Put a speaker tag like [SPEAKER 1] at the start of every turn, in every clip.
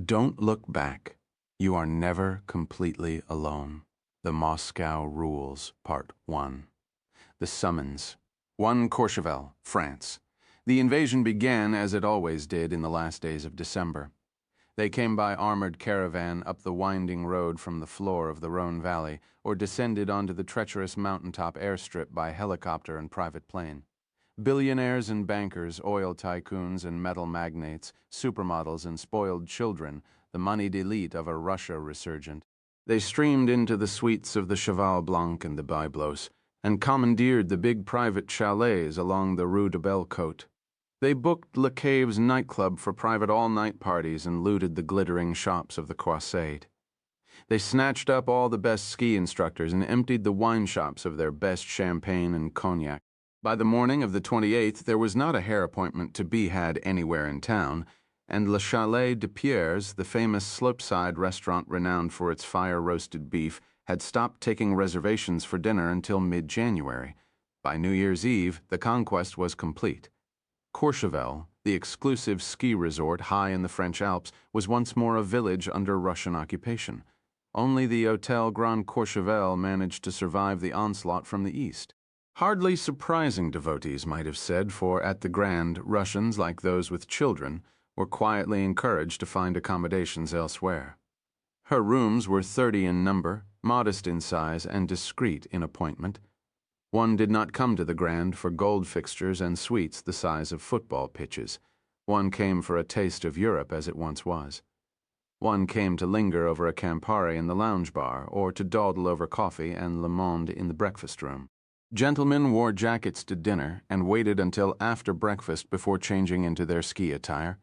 [SPEAKER 1] Don't look back. You are never completely alone. The Moscow Rules, Part 1. The Summons. 1 Courchevel, France. The invasion began as it always did in the last days of December. They came by armored caravan up the winding road from the floor of the Rhone Valley, or descended onto the treacherous mountaintop airstrip by helicopter and private plane. Billionaires and bankers, oil tycoons and metal magnates, supermodels and spoiled children, the moneyed elite of a Russia resurgent. They streamed into the suites of the Cheval Blanc and the Byblos, and commandeered the big private chalets along the Rue de Bellecote. They booked Le Cave's nightclub for private all-night parties and looted the glittering shops of the Croisade. They snatched up all the best ski instructors and emptied the wine shops of their best champagne and cognac. By the morning of the 28th, there was not a hair appointment to be had anywhere in town, and Le Chalet de Pierre's, the famous slopeside restaurant renowned for its fire-roasted beef, had stopped taking reservations for dinner until mid-January. By New Year's Eve, the conquest was complete. Courchevel, the exclusive ski resort high in the French Alps, was once more a village under Russian occupation. Only the Hôtel Grand Courchevel managed to survive the onslaught from the east. Hardly surprising, devotees might have said, for at the Grand, Russians, like those with children, were quietly encouraged to find accommodations elsewhere. Her rooms were 30 in number, modest in size, and discreet in appointment. One did not come to the Grand for gold fixtures and suites the size of football pitches. One came for a taste of Europe as it once was. One came to linger over a Campari in the lounge bar, or to dawdle over coffee and Le Monde in the breakfast room. Gentlemen wore jackets to dinner and waited until after breakfast before changing into their ski attire.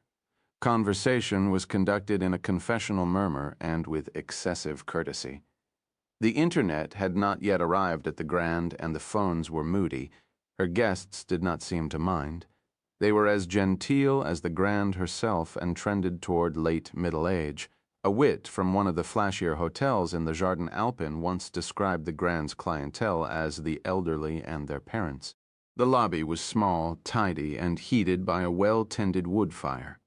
[SPEAKER 1] Conversation was conducted in a confessional murmur and with excessive courtesy. The internet had not yet arrived at the Grand, and the phones were moody. Her guests did not seem to mind. They were as genteel as the Grand herself and trended toward late middle age. A wit from one of the flashier hotels in the Jardin Alpin once described the Grand's clientele as the elderly and their parents. The lobby was small, tidy, and heated by a well-tended wood fire.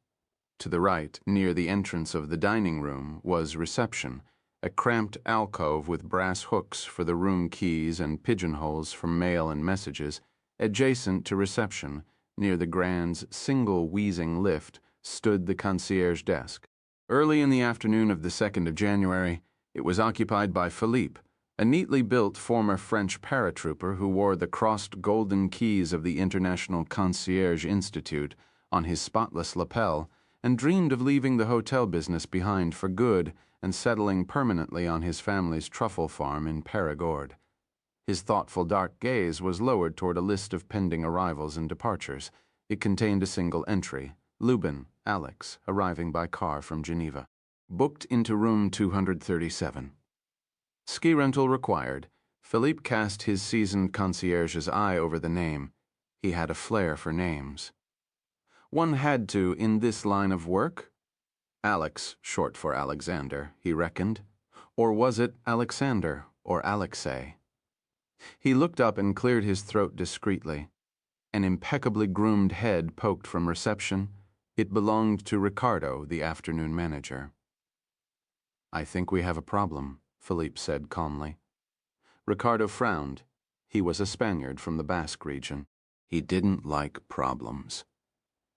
[SPEAKER 1] To the right, near the entrance of the dining room, was reception, a cramped alcove with brass hooks for the room keys and pigeonholes for mail and messages. Adjacent to reception, near the Grand's single wheezing lift, stood the concierge desk. Early in the afternoon of the 2nd of January, it was occupied by Philippe, a neatly built former French paratrooper who wore the crossed golden keys of the International Concierge Institute on his spotless lapel and dreamed of leaving the hotel business behind for good and settling permanently on his family's truffle farm in Perigord. His thoughtful dark gaze was lowered toward a list of pending arrivals and departures. It contained a single entry: Lubin, Alex, arriving by car from Geneva. Booked into room 237. Ski rental required. Philippe cast his seasoned concierge's eye over the name. He had a flair for names. One had to in this line of work. Alex, short for Alexander, he reckoned. Or was it Alexander or Alexei? He looked up and cleared his throat discreetly. An impeccably groomed head poked from reception. It belonged to Ricardo, the afternoon manager. "I think we have a problem," Philippe said calmly. Ricardo frowned. He was a Spaniard from the Basque region. He didn't like problems.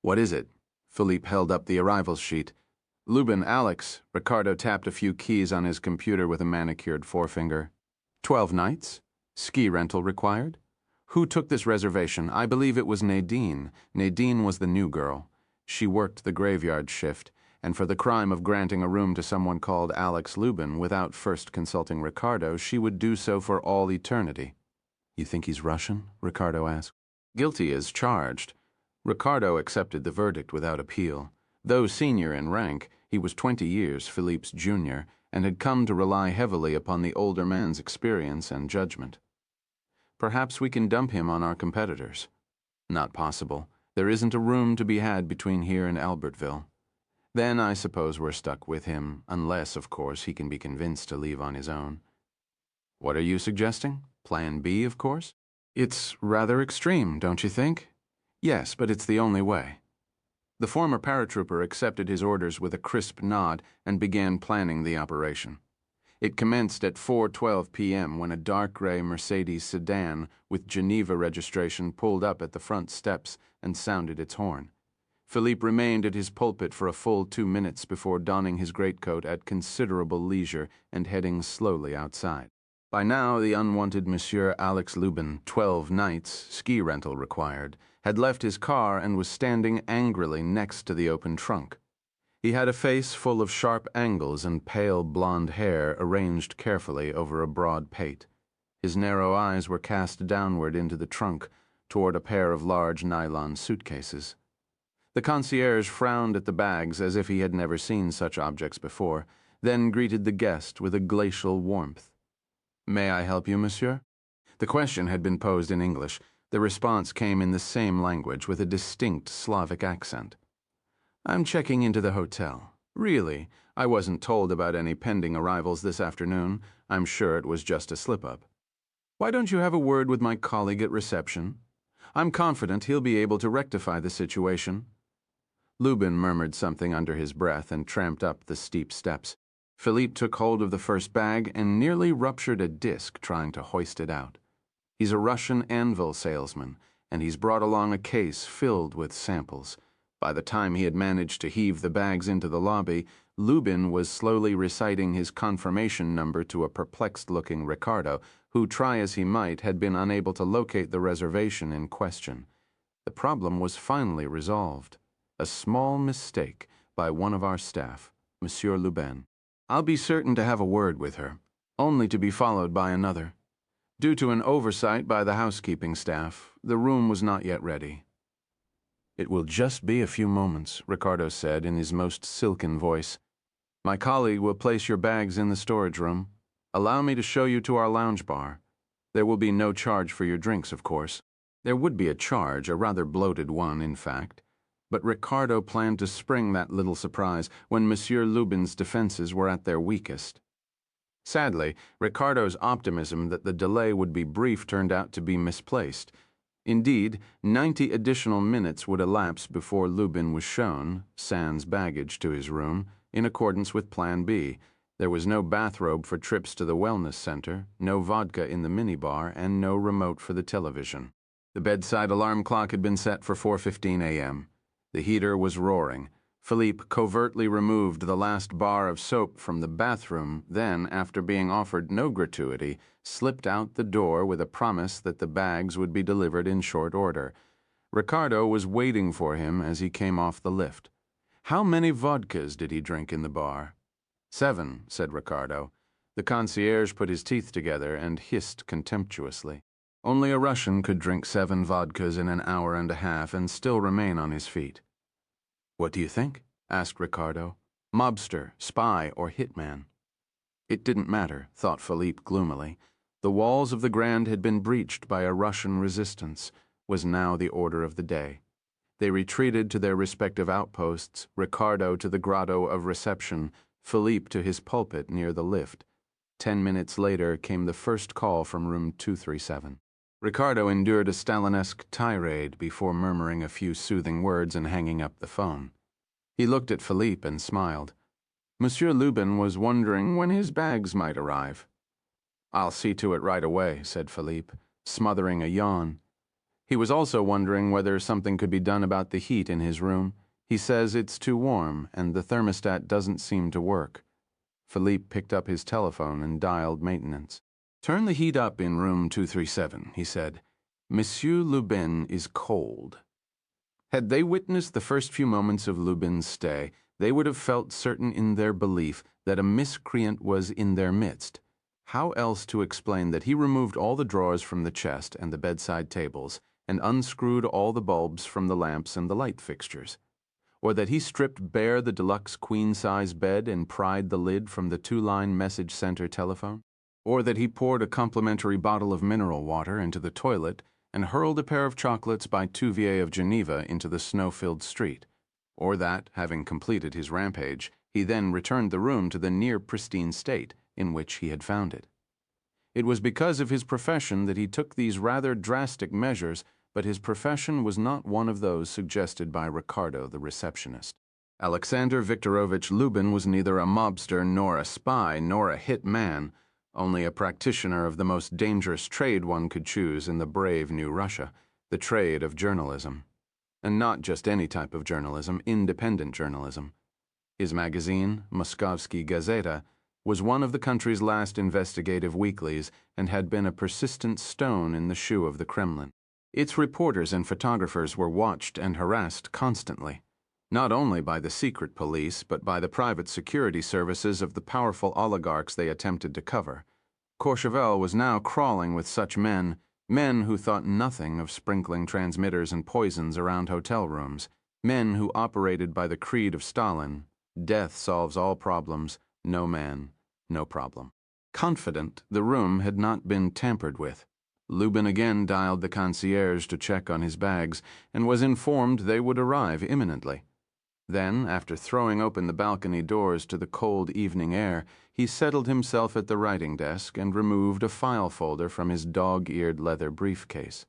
[SPEAKER 1] "What is it?" Philippe held up the arrivals sheet. "Lubin, Alex." Ricardo tapped a few keys on his computer with a manicured forefinger. 12 nights? Ski rental required? Who took this reservation? I believe it was Nadine. Nadine was the new girl. She worked the graveyard shift, and for the crime of granting a room to someone called Alex Lubin without first consulting Ricardo, she would do so for all eternity. "You think he's Russian?" Ricardo asked. "Guilty as charged." Ricardo accepted the verdict without appeal. Though senior in rank, he was 20 years Philippe's junior, and had come to rely heavily upon the older man's experience and judgment. "Perhaps we can dump him on our competitors." "Not possible. There isn't a room to be had between here and Albertville. Then I suppose we're stuck with him, unless, of course, he can be convinced to leave on his own." "What are you suggesting? Plan B, of course?" "It's rather extreme, don't you think?" "Yes, but it's the only way." The former paratrooper accepted his orders with a crisp nod and began planning the operation. It commenced at 4:12 p.m. when a dark gray Mercedes sedan with Geneva registration pulled up at the front steps and sounded its horn. Philippe remained at his pulpit for a full 2 minutes before donning his greatcoat at considerable leisure and heading slowly outside. By now, the unwanted Monsieur Alex Lubin, 12 nights, ski rental required, had left his car and was standing angrily next to the open trunk. He had a face full of sharp angles and pale blonde hair arranged carefully over a broad pate. His narrow eyes were cast downward into the trunk, toward a pair of large nylon suitcases. The concierge frowned at the bags as if he had never seen such objects before, then greeted the guest with a glacial warmth. "May I help you, monsieur?" The question had been posed in English. The response came in the same language with a distinct Slavic accent. "I'm checking into the hotel. Really, I wasn't told about any pending arrivals this afternoon. I'm sure it was just a slip-up. Why don't you have a word with my colleague at reception? I'm confident he'll be able to rectify the situation." Lubin murmured something under his breath and tramped up the steep steps. Philippe took hold of the first bag and nearly ruptured a disc trying to hoist it out. He's a Russian anvil salesman, and he's brought along a case filled with samples. By the time he had managed to heave the bags into the lobby, Lubin was slowly reciting his confirmation number to a perplexed-looking Ricardo, who, try as he might, had been unable to locate the reservation in question. The problem was finally resolved. A small mistake by one of our staff, Monsieur Lubin. "I'll be certain to have a word with her, only to be followed by another. Due to an oversight by the housekeeping staff, the room was not yet ready." "It will just be a few moments," Ricardo said in his most silken voice. "My colleague will place your bags in the storage room. Allow me to show you to our lounge bar. There will be no charge for your drinks, of course." There would be a charge, a rather bloated one, in fact. But Ricardo planned to spring that little surprise when Monsieur Lubin's defenses were at their weakest. Sadly, Ricardo's optimism that the delay would be brief turned out to be misplaced. Indeed, 90 additional minutes would elapse before Lubin was shown, sans baggage, to his room, in accordance with Plan B. There was no bathrobe for trips to the wellness center, no vodka in the minibar, and no remote for the television. The bedside alarm clock had been set for 4:15 a.m. The heater was roaring. Philippe covertly removed the last bar of soap from the bathroom, then, after being offered no gratuity, slipped out the door with a promise that the bags would be delivered in short order. Ricardo was waiting for him as he came off the lift. How many vodkas did he drink in the bar? 7, said Ricardo. The concierge put his teeth together and hissed contemptuously. Only a Russian could drink 7 vodkas in an hour and a half and still remain on his feet. "What do you think?" asked Ricardo. "Mobster, spy, or hitman?" It didn't matter, thought Philippe gloomily. The walls of the Grand had been breached by a Russian resistance, was now the order of the day. They retreated to their respective outposts, Ricardo to the grotto of reception, Philippe to his pulpit near the lift. 10 minutes later came the first call from room 237. Ricardo endured a Stalinesque tirade before murmuring a few soothing words and hanging up the phone. He looked at Philippe and smiled. Monsieur Lubin was wondering when his bags might arrive. "I'll see to it right away," said Philippe, smothering a yawn. He was also wondering whether something could be done about the heat in his room. He says it's too warm, and the thermostat doesn't seem to work. Philippe picked up his telephone and dialed maintenance. "Turn the heat up in room 237, he said. "Monsieur Lubin is cold." Had they witnessed the first few moments of Lubin's stay, they would have felt certain in their belief that a miscreant was in their midst. How else to explain that he removed all the drawers from the chest and the bedside tables, and unscrewed all the bulbs from the lamps and the light fixtures? Or that he stripped bare the deluxe queen-size bed and pried the lid from the 2-line message center telephone? Or that he poured a complimentary bottle of mineral water into the toilet and hurled a pair of chocolates by Touvier of Geneva into the snow-filled street? Or that, having completed his rampage, he then returned the room to the near-pristine state in which he had found it? It was because of his profession that he took these rather drastic measures, but his profession was not one of those suggested by Ricardo, the receptionist. Alexander Viktorovich Lubin was neither a mobster nor a spy nor a hit man, only a practitioner of the most dangerous trade one could choose in the brave new Russia, the trade of journalism. And not just any type of journalism, independent journalism. His magazine, Moskovsky Gazeta, was one of the country's last investigative weeklies and had been a persistent stone in the shoe of the Kremlin. Its reporters and photographers were watched and harassed constantly, not only by the secret police but by the private security services of the powerful oligarchs they attempted to cover. Courchevel was now crawling with such men who thought nothing of sprinkling transmitters and poisons around hotel rooms, men who operated by the creed of Stalin: death solves all problems, no man, no problem. Confident the room had not been tampered with, Lubin again dialed the concierge to check on his bags and was informed they would arrive imminently. Then, after throwing open the balcony doors to the cold evening air, he settled himself at the writing desk and removed a file folder from his dog-eared leather briefcase.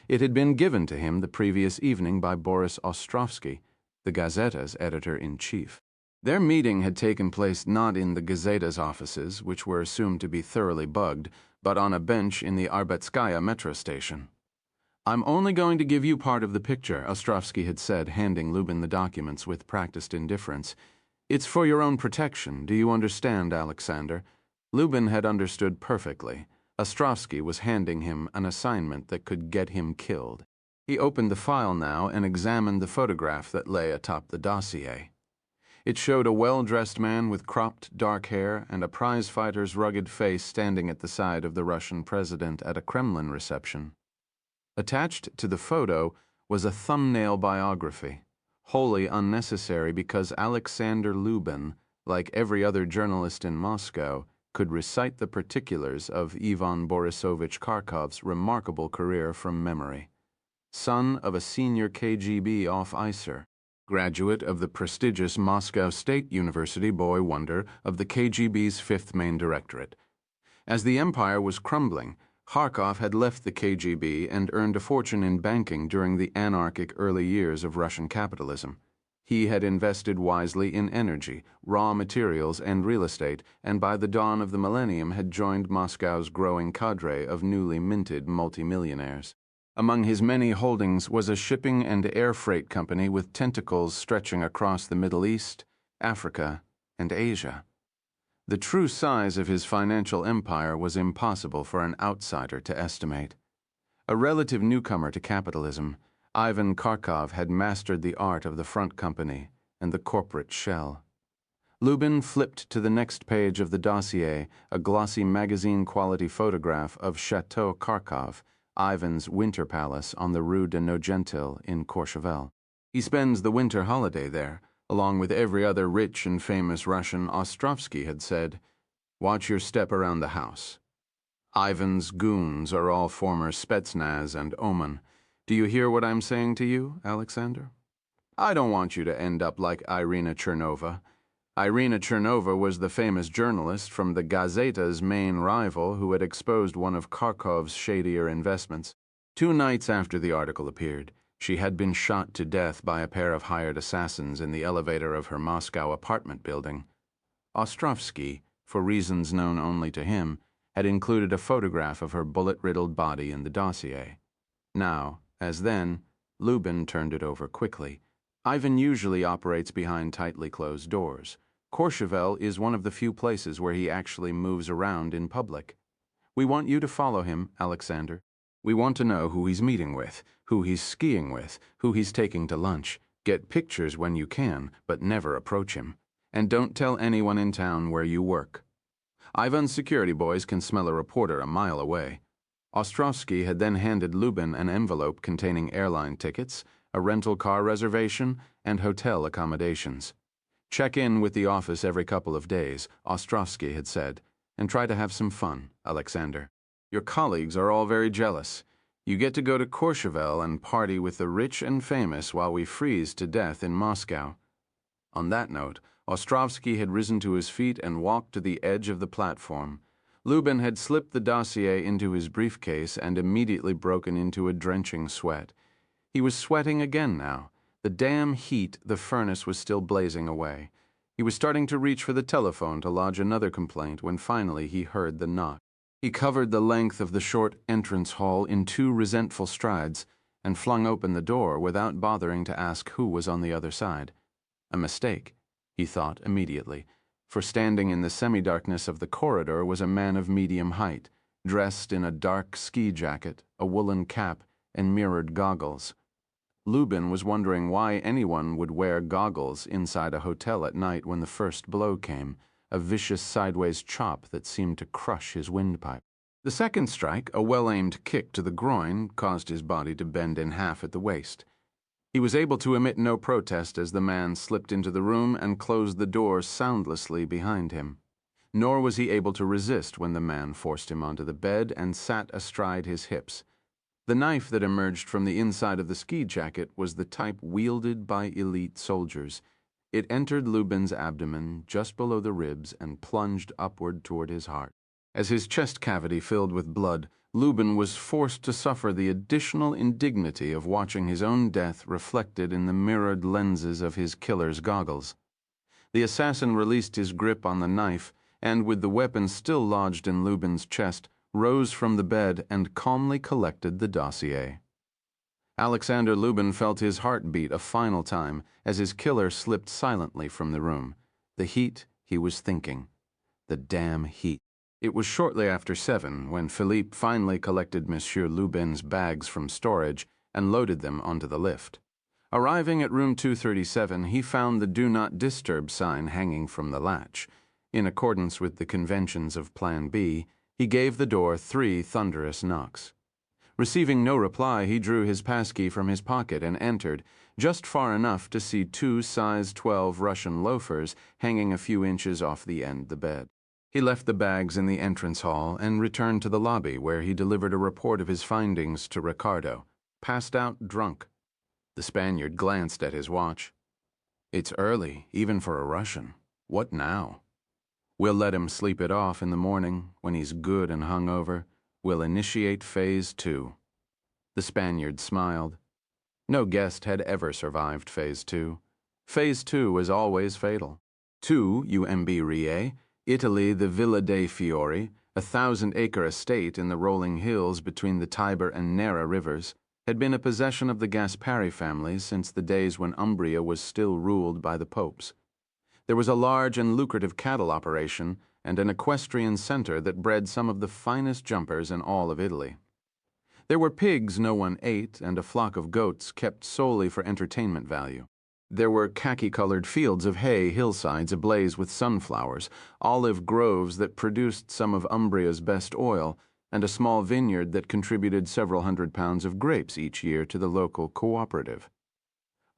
[SPEAKER 1] It had been given to him the previous evening by Boris Ostrovsky, the Gazeta's editor-in-chief. Their meeting had taken place not in the Gazeta's offices, which were assumed to be thoroughly bugged, but on a bench in the Arbetskaya metro station. "I'm only going to give you part of the picture," Ostrovsky had said, handing Lubin the documents with practiced indifference. "It's for your own protection, do you understand, Alexander?" Lubin had understood perfectly. Ostrovsky was handing him an assignment that could get him killed. He opened the file now and examined the photograph that lay atop the dossier. It showed a well-dressed man with cropped dark hair and a prizefighter's rugged face standing at the side of the Russian president at a Kremlin reception. Attached to the photo was a thumbnail biography, wholly unnecessary because Alexander Lubin, like every other journalist in Moscow, could recite the particulars of Ivan Borisovich Kharkov's remarkable career from memory. Son of a senior KGB officer, graduate of the prestigious Moscow State University boy wonder of the KGB's Fifth Main Directorate. As the empire was crumbling, Kharkov had left the KGB and earned a fortune in banking during the anarchic early years of Russian capitalism. He had invested wisely in energy, raw materials, and real estate, and by the dawn of the millennium had joined Moscow's growing cadre of newly minted multimillionaires. Among his many holdings was a shipping and air freight company with tentacles stretching across the Middle East, Africa, and Asia. The true size of his financial empire was impossible for an outsider to estimate. A relative newcomer to capitalism, Ivan Kharkov had mastered the art of the front company and the corporate shell. Lubin flipped to the next page of the dossier, a glossy magazine-quality photograph of Chateau Kharkov, Ivan's winter palace on the Rue de Nogentil in Courchevel. He spends the winter holiday there, along with every other rich and famous Russian, Ostrovsky had said. Watch your step around the house. Ivan's goons are all former Spetsnaz and Oman. Do you hear what I'm saying to you, Alexander? I don't want you to end up like Irina Chernova. Irina Chernova was the famous journalist from the Gazeta's main rival who had exposed one of Kharkov's shadier investments. 2 nights after the article appeared, she had been shot to death by a pair of hired assassins in the elevator of her Moscow apartment building. Ostrovsky, for reasons known only to him, had included a photograph of her bullet-riddled body in the dossier. Now, as then, Lubin turned it over quickly. Ivan usually operates behind tightly closed doors. Courchevel is one of the few places where he actually moves around in public. We want you to follow him, Alexander. We want to know who he's meeting with, who he's skiing with, who he's taking to lunch. Get pictures when you can, but never approach him. And don't tell anyone in town where you work. Ivan's security boys can smell a reporter a mile away. Ostrovsky had then handed Lubin an envelope containing airline tickets, a rental car reservation, and hotel accommodations. Check in with the office every couple of days, Ostrovsky had said, and try to have some fun, Alexander. Your colleagues are all very jealous. You get to go to Courchevel and party with the rich and famous while we freeze to death in Moscow. On that note, Ostrovsky had risen to his feet and walked to the edge of the platform. Lubin had slipped the dossier into his briefcase and immediately broken into a drenching sweat. He was sweating again now. The damn heat, the furnace was still blazing away. He was starting to reach for the telephone to lodge another complaint when finally he heard the knock. He covered the length of the short entrance hall in 2 resentful strides and flung open the door without bothering to ask who was on the other side. A mistake, he thought immediately, for standing in the semi-darkness of the corridor was a man of medium height, dressed in a dark ski jacket, a woolen cap, and mirrored goggles. Lubin was wondering why anyone would wear goggles inside a hotel at night when the first blow came, a vicious sideways chop that seemed to crush his windpipe. The second strike, a well-aimed kick to the groin, caused his body to bend in half at the waist. He was able to emit no protest as the man slipped into the room and closed the door soundlessly behind him. Nor was he able to resist when the man forced him onto the bed and sat astride his hips. The knife that emerged from the inside of the ski jacket was the type wielded by elite soldiers. It entered Lubin's abdomen just below the ribs and plunged upward toward his heart. As his chest cavity filled with blood, Lubin was forced to suffer the additional indignity of watching his own death reflected in the mirrored lenses of his killer's goggles. The assassin released his grip on the knife and, with the weapon still lodged in Lubin's chest, rose from the bed and calmly collected the dossier. Alexander Lubin felt his heart beat a final time as his killer slipped silently from the room. The heat, he was thinking. The damn heat. It was shortly after 7 when Philippe finally collected Monsieur Lubin's bags from storage and loaded them onto the lift. Arriving at room 237, he found the Do Not Disturb sign hanging from the latch. In accordance with the conventions of Plan B, he gave the door 3 thunderous knocks. Receiving no reply, he drew his passkey from his pocket and entered, just far enough to see 2 size 12 Russian loafers hanging a few inches off the end of the bed. He left the bags in the entrance hall and returned to the lobby where he delivered a report of his findings to Ricardo, passed out drunk. The Spaniard glanced at his watch. "It's early, even for a Russian. What now? We'll let him sleep it off in the morning. When he's good and hungover, we'll initiate Phase 2. The Spaniard smiled. No guest had ever survived Phase 2. Phase 2 was always fatal. 2 UMB Rie, Italy, the Villa dei Fiori, a 1,000-acre estate in the rolling hills between the Tiber and Nera rivers, had been a possession of the Gaspari family since the days when Umbria was still ruled by the popes. There was a large and lucrative cattle operation and an equestrian center that bred some of the finest jumpers in all of Italy. There were pigs no one ate and a flock of goats kept solely for entertainment value. There were khaki-colored fields of hay, hillsides ablaze with sunflowers, olive groves that produced some of Umbria's best oil, and a small vineyard that contributed several hundred pounds of grapes each year to the local cooperative.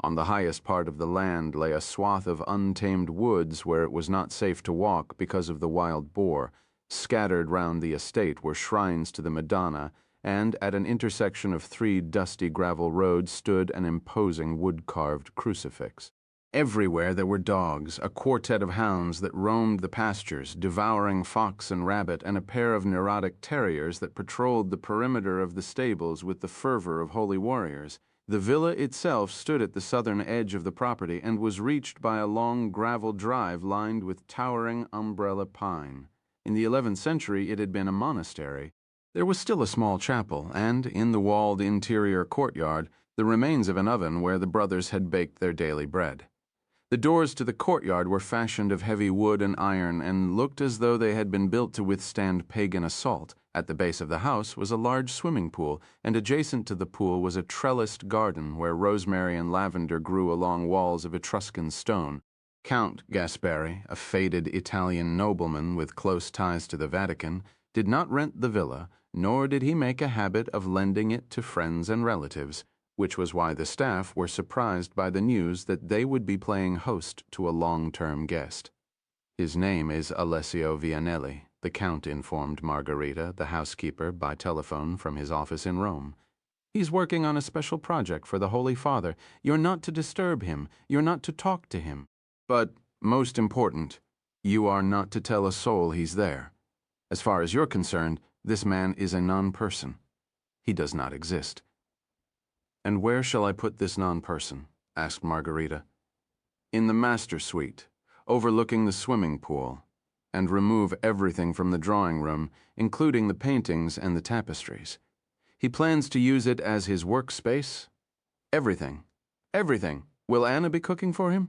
[SPEAKER 1] On the highest part of the land lay a swath of untamed woods where it was not safe to walk because of the wild boar. Scattered round the estate were shrines to the Madonna, and at an intersection of 3 dusty gravel roads stood an imposing wood-carved crucifix. Everywhere there were dogs, a quartet of hounds that roamed the pastures, devouring fox and rabbit, and a pair of neurotic terriers that patrolled the perimeter of the stables with the fervor of holy warriors. The villa itself stood at the southern edge of the property and was reached by a long gravel drive lined with towering umbrella pine. In the 11th century it had been a monastery. There was still a small chapel, and in the walled interior courtyard, the remains of an oven where the brothers had baked their daily bread. The doors to the courtyard were fashioned of heavy wood and iron and looked as though they had been built to withstand pagan assault. At the base of the house was a large swimming pool, and adjacent to the pool was a trellised garden where rosemary and lavender grew along walls of Etruscan stone. Count Gaspari, a faded Italian nobleman with close ties to the Vatican, did not rent the villa, nor did he make a habit of lending it to friends and relatives, which was why the staff were surprised by the news that they would be playing host to a long-term guest. "His name is Alessio Vianelli," the Count informed Margherita, the housekeeper, by telephone from his office in Rome. "He's working on a special project for the Holy Father. You're not to disturb him. You're not to talk to him. But, most important, you are not to tell a soul he's there." As far as you're concerned, this man is a non-person. He does not exist." "And where shall I put this non-person?" asked Margarita. "In the master suite, overlooking the swimming pool, and remove everything from the drawing room, including the paintings and the tapestries. He plans to use it as his workspace. Everything. Everything. Will Anna be cooking for him?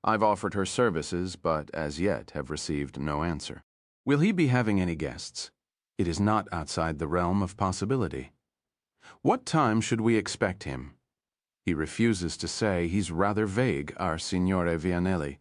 [SPEAKER 1] I've offered her services, but as yet have received no answer. Will he be having any guests? It is not outside the realm of possibility. What time should we expect him? He refuses to say. He's rather vague, our Signore Vianelli.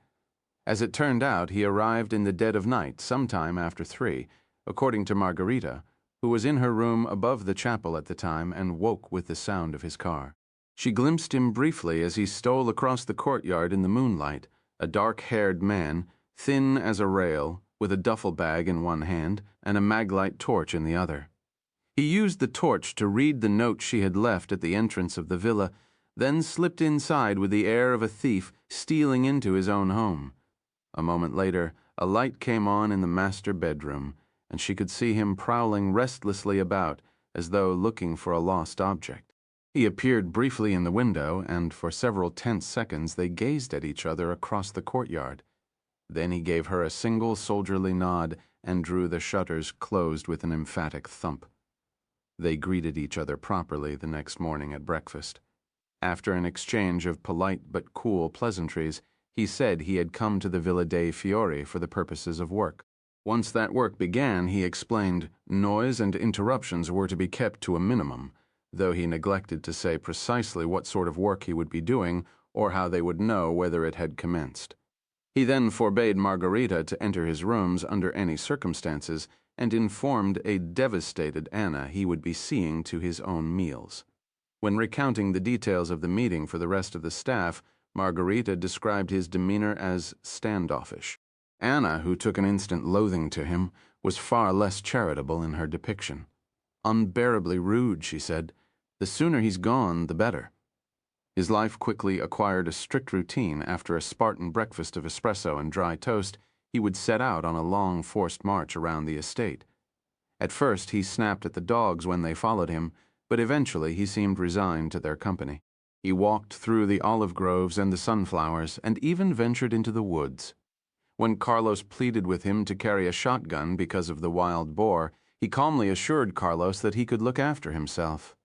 [SPEAKER 1] As it turned out, he arrived in the dead of night, sometime after 3, according to Margarita, who was in her room above the chapel at the time and woke with the sound of his car. She glimpsed him briefly as he stole across the courtyard in the moonlight, a dark-haired man, thin as a rail, with a duffel bag in one hand and a maglite torch in the other. He used the torch to read the note she had left at the entrance of the villa, then slipped inside with the air of a thief stealing into his own home. A moment later, a light came on in the master bedroom, and she could see him prowling restlessly about as though looking for a lost object. He appeared briefly in the window, and for several tense seconds they gazed at each other across the courtyard. Then he gave her a single soldierly nod and drew the shutters closed with an emphatic thump. They greeted each other properly the next morning at breakfast. After an exchange of polite but cool pleasantries, he said he had come to the Villa dei Fiori for the purposes of work. Once that work began, he explained, noise and interruptions were to be kept to a minimum, though he neglected to say precisely what sort of work he would be doing or how they would know whether it had commenced. He then forbade Margarita to enter his rooms under any circumstances and informed a devastated Anna he would be seeing to his own meals. When recounting the details of the meeting for the rest of the staff, Margarita described his demeanor as standoffish. Anna, who took an instant loathing to him, was far less charitable in her depiction. "Unbearably rude," she said. "The sooner he's gone, the better." His life quickly acquired a strict routine. After a Spartan breakfast of espresso and dry toast, he would set out on a long forced march around the estate. At first he snapped at the dogs when they followed him, but eventually he seemed resigned to their company. He walked through the olive groves and the sunflowers, and even ventured into the woods. When Carlos pleaded with him to carry a shotgun because of the wild boar, he calmly assured Carlos that he could look after himself.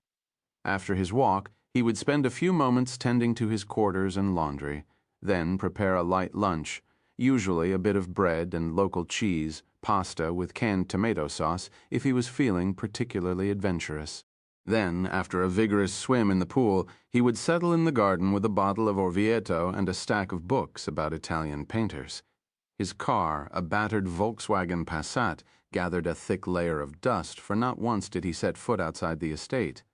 [SPEAKER 1] After his walk, he would spend a few moments tending to his quarters and laundry, then prepare a light lunch, usually a bit of bread and local cheese, pasta with canned tomato sauce if he was feeling particularly adventurous. Then, after a vigorous swim in the pool, he would settle in the garden with a bottle of Orvieto and a stack of books about Italian painters. His car, a battered Volkswagen Passat, gathered a thick layer of dust, for not once did he set foot outside the estate.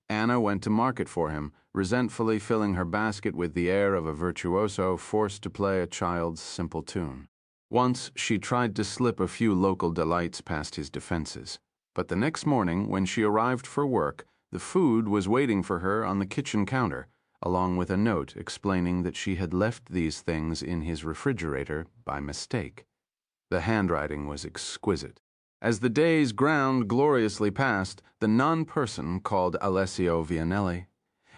[SPEAKER 1] Anna went to market for him, resentfully filling her basket with the air of a virtuoso forced to play a child's simple tune. Once she tried to slip a few local delights past his defenses. But the next morning, when she arrived for work, the food was waiting for her on the kitchen counter, along with a note explaining that she had left these things in his refrigerator by mistake. The handwriting was exquisite. As the days ground gloriously past, the non-person called Alessio Vianelli,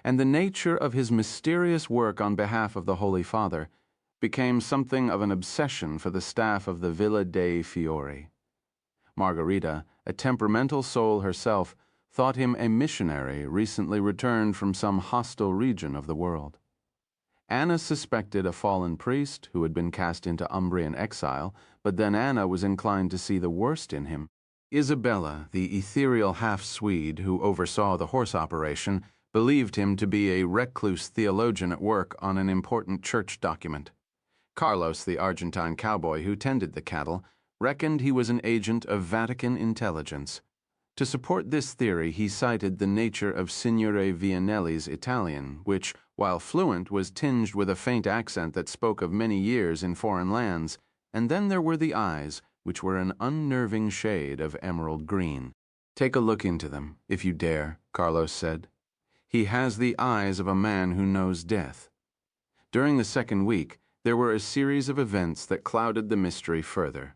[SPEAKER 1] and the nature of his mysterious work on behalf of the Holy Father, became something of an obsession for the staff of the Villa dei Fiori. Margarita, a temperamental soul herself, thought him a missionary recently returned from some hostile region of the world. Anna suspected a fallen priest who had been cast into Umbrian exile, but then Anna was inclined to see the worst in him. Isabella, the ethereal half-Swede who oversaw the horse operation, believed him to be a recluse theologian at work on an important church document. Carlos, the Argentine cowboy who tended the cattle, reckoned he was an agent of Vatican intelligence. To support this theory, he cited the nature of Signore Vianelli's Italian, which, while fluent, was tinged with a faint accent that spoke of many years in foreign lands, and then there were the eyes, which were an unnerving shade of emerald green. "Take a look into them, if you dare," Carlos said. "He has the eyes of a man who knows death." During the second week, there were a series of events that clouded the mystery further.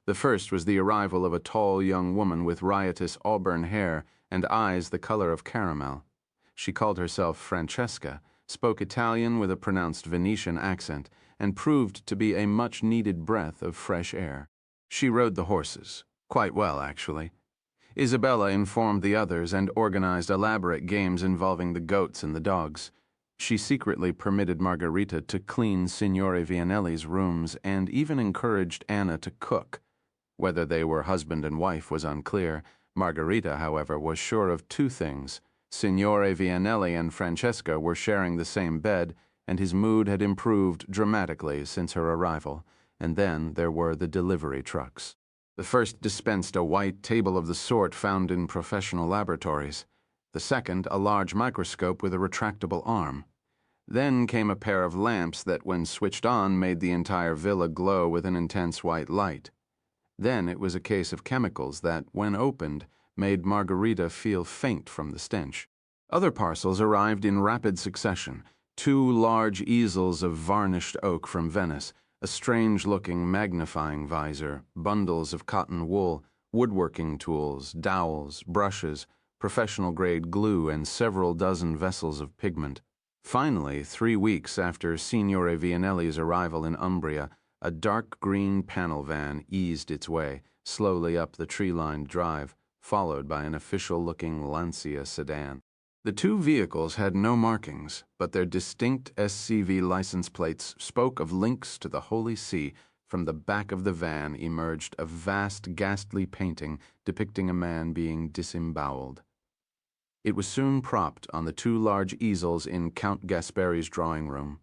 [SPEAKER 1] The first was the arrival of a tall young woman with riotous auburn hair and eyes the color of caramel. She called herself Francesca, spoke Italian with a pronounced Venetian accent, and proved to be a much-needed breath of fresh air. She rode the horses. Quite well, actually. Isabella informed the others and organized elaborate games involving the goats and the dogs. She secretly permitted Margarita to clean Signore Vianelli's rooms and even encouraged Anna to cook. Whether they were husband and wife was unclear. Margarita, however, was sure of two things. Signore Vianelli and Francesca were sharing the same bed, and his mood had improved dramatically since her arrival. And then there were the delivery trucks. The first dispensed a white table of the sort found in professional laboratories. The second, a large microscope with a retractable arm. Then came a pair of lamps that, when switched on, made the entire villa glow with an intense white light. Then it was a case of chemicals that, when opened, made Margarita feel faint from the stench. Other parcels arrived in rapid succession: 2 large easels of varnished oak from Venice, a strange-looking magnifying visor, bundles of cotton wool, woodworking tools, dowels, brushes, professional-grade glue, and several dozen vessels of pigment. Finally, 3 weeks after Signore Vianelli's arrival in Umbria, a dark green panel van eased its way slowly up the tree-lined drive, followed by an official-looking Lancia sedan. The 2 vehicles had no markings, but their distinct SCV license plates spoke of links to the Holy See. From the back of the van emerged a vast, ghastly painting depicting a man being disemboweled. It was soon propped on the 2 large easels in Count Gasperi's drawing room.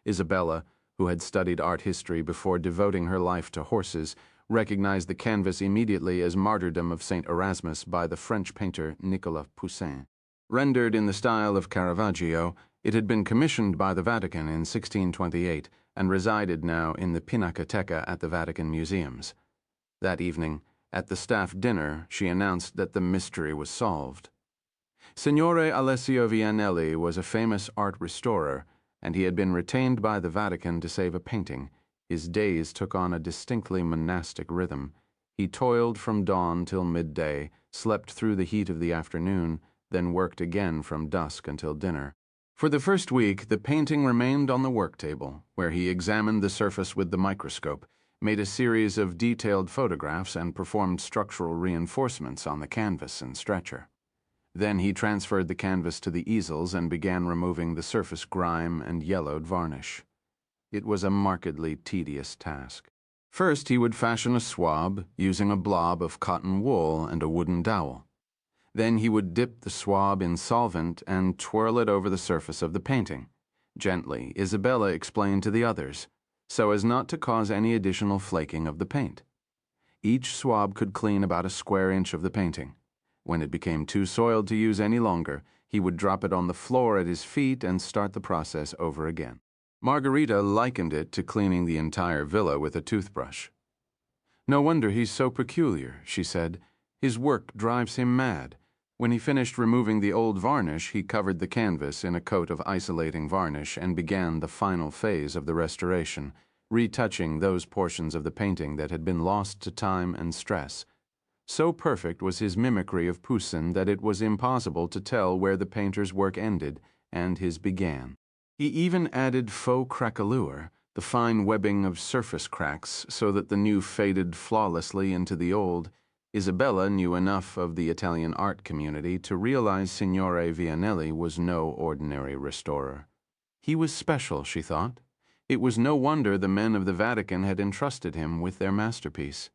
[SPEAKER 1] Isabella, who had studied art history before devoting her life to horses, recognized the canvas immediately as Martyrdom of St. Erasmus by the French painter Nicolas Poussin. Rendered in the style of Caravaggio, it had been commissioned by the Vatican in 1628 and resided now in the Pinacoteca at the Vatican Museums. That evening, at the staff dinner, she announced that the mystery was solved. Signore Alessio Vianelli was a famous art restorer, and he had been retained by the Vatican to save a painting. His days took on a distinctly monastic rhythm. He toiled from dawn till midday, slept through the heat of the afternoon, then worked again from dusk until dinner. For the first week, the painting remained on the work table, where he examined the surface with the microscope, made a series of detailed photographs, and performed structural reinforcements on the canvas and stretcher. Then he transferred the canvas to the easels and began removing the surface grime and yellowed varnish. It was a markedly tedious task. First, he would fashion a swab using a blob of cotton wool and a wooden dowel. Then he would dip the swab in solvent and twirl it over the surface of the painting. Gently, Isabella explained to the others, so as not to cause any additional flaking of the paint. Each swab could clean about a square inch of the painting. When it became too soiled to use any longer, he would drop it on the floor at his feet and start the process over again. Margarita likened it to cleaning the entire villa with a toothbrush. "No wonder he's so peculiar," she said. "His work drives him mad. When he finished removing the old varnish, he covered the canvas in a coat of isolating varnish and began the final phase of the restoration, retouching those portions of the painting that had been lost to time and stress. So perfect was his mimicry of Poussin that it was impossible to tell where the painter's work ended and his began. He even added faux craquelure, the fine webbing of surface cracks, so that the new faded flawlessly into the old. Isabella knew enough of the Italian art community to realize Signore Vianelli was no ordinary restorer. He was special, she thought. It was no wonder the men of the Vatican had entrusted him with their masterpiece.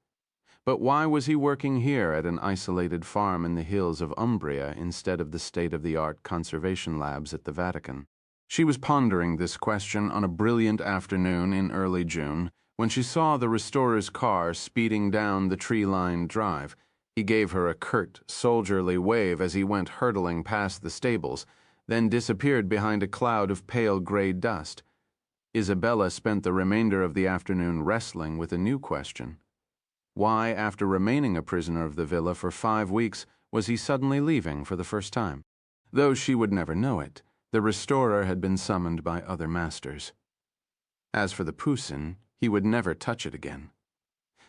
[SPEAKER 1] But why was he working here at an isolated farm in the hills of Umbria instead of the state-of-the-art conservation labs at the Vatican? She was pondering this question on a brilliant afternoon in early June when she saw the restorer's car speeding down the tree-lined drive. He gave her a curt, soldierly wave as he went hurtling past the stables, then disappeared behind a cloud of pale gray dust. Isabella spent the remainder of the afternoon wrestling with a new question. Why, after remaining a prisoner of the villa for 5 weeks, was he suddenly leaving for the first time? Though she would never know it, the restorer had been summoned by other masters. As for the Poussin, he would never touch it again.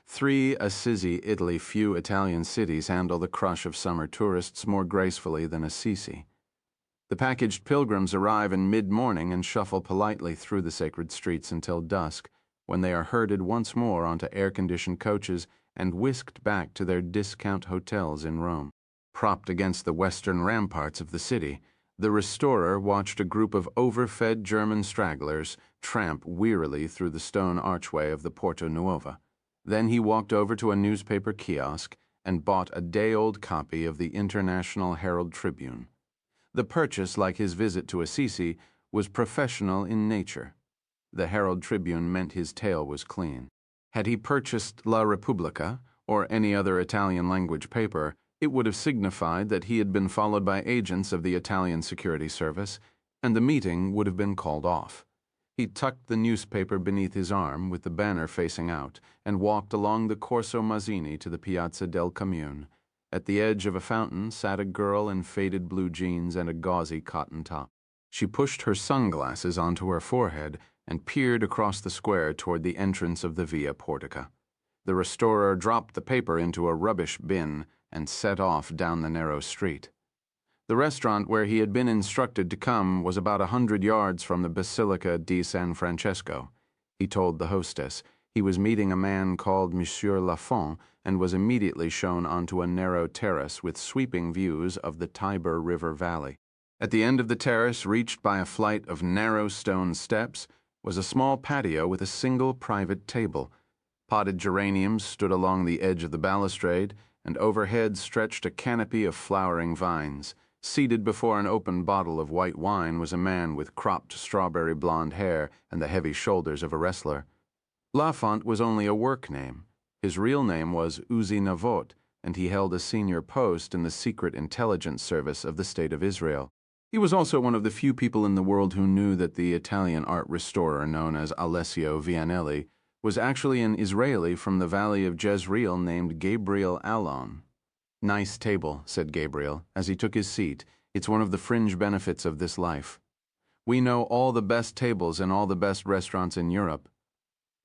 [SPEAKER 1] 3 Assisi, Italy. Few Italian cities handle the crush of summer tourists more gracefully than Assisi. The packaged pilgrims arrive in mid-morning and shuffle politely through the sacred streets until dusk, when they are herded once more onto air-conditioned coaches and whisked back to their discount hotels in Rome. Propped against the western ramparts of the city, the restorer watched a group of overfed German stragglers tramp wearily through the stone archway of the Porta Nuova. Then he walked over to a newspaper kiosk and bought a day-old copy of the International Herald Tribune. The purchase, like his visit to Assisi, was professional in nature. The Herald Tribune meant his tail was clean. Had he purchased La Repubblica, or any other Italian-language paper, it would have signified that he had been followed by agents of the Italian Security Service, and the meeting would have been called off. He tucked the newspaper beneath his arm with the banner facing out and walked along the Corso Mazzini to the Piazza del Comune. At the edge of a fountain sat a girl in faded blue jeans and a gauzy cotton top. She pushed her sunglasses onto her forehead and peered across the square toward the entrance of the Via Portica. The restorer dropped the paper into a rubbish bin and set off down the narrow street. The restaurant where he had been instructed to come was about 100 yards from the Basilica di San Francesco. He told the hostess he was meeting a man called Monsieur Lafont and was immediately shown onto a narrow terrace with sweeping views of the Tiber River Valley. At the end of the terrace, reached by a flight of narrow stone steps, was a small patio with a single private table. Potted geraniums stood along the edge of the balustrade, and overhead stretched a canopy of flowering vines. Seated before an open bottle of white wine was a man with cropped strawberry blonde hair and the heavy shoulders of a wrestler. Lafont was only a work name. His real name was Uzi Navot, and he held a senior post in the secret intelligence service of the State of Israel. He was also one of the few people in the world who knew that the Italian art restorer known as Alessio Vianelli was actually an Israeli from the valley of Jezreel named Gabriel Allon. "Nice table," said Gabriel, as he took his seat. "It's one of the fringe benefits of this life. We know all the best tables in all the best restaurants in Europe."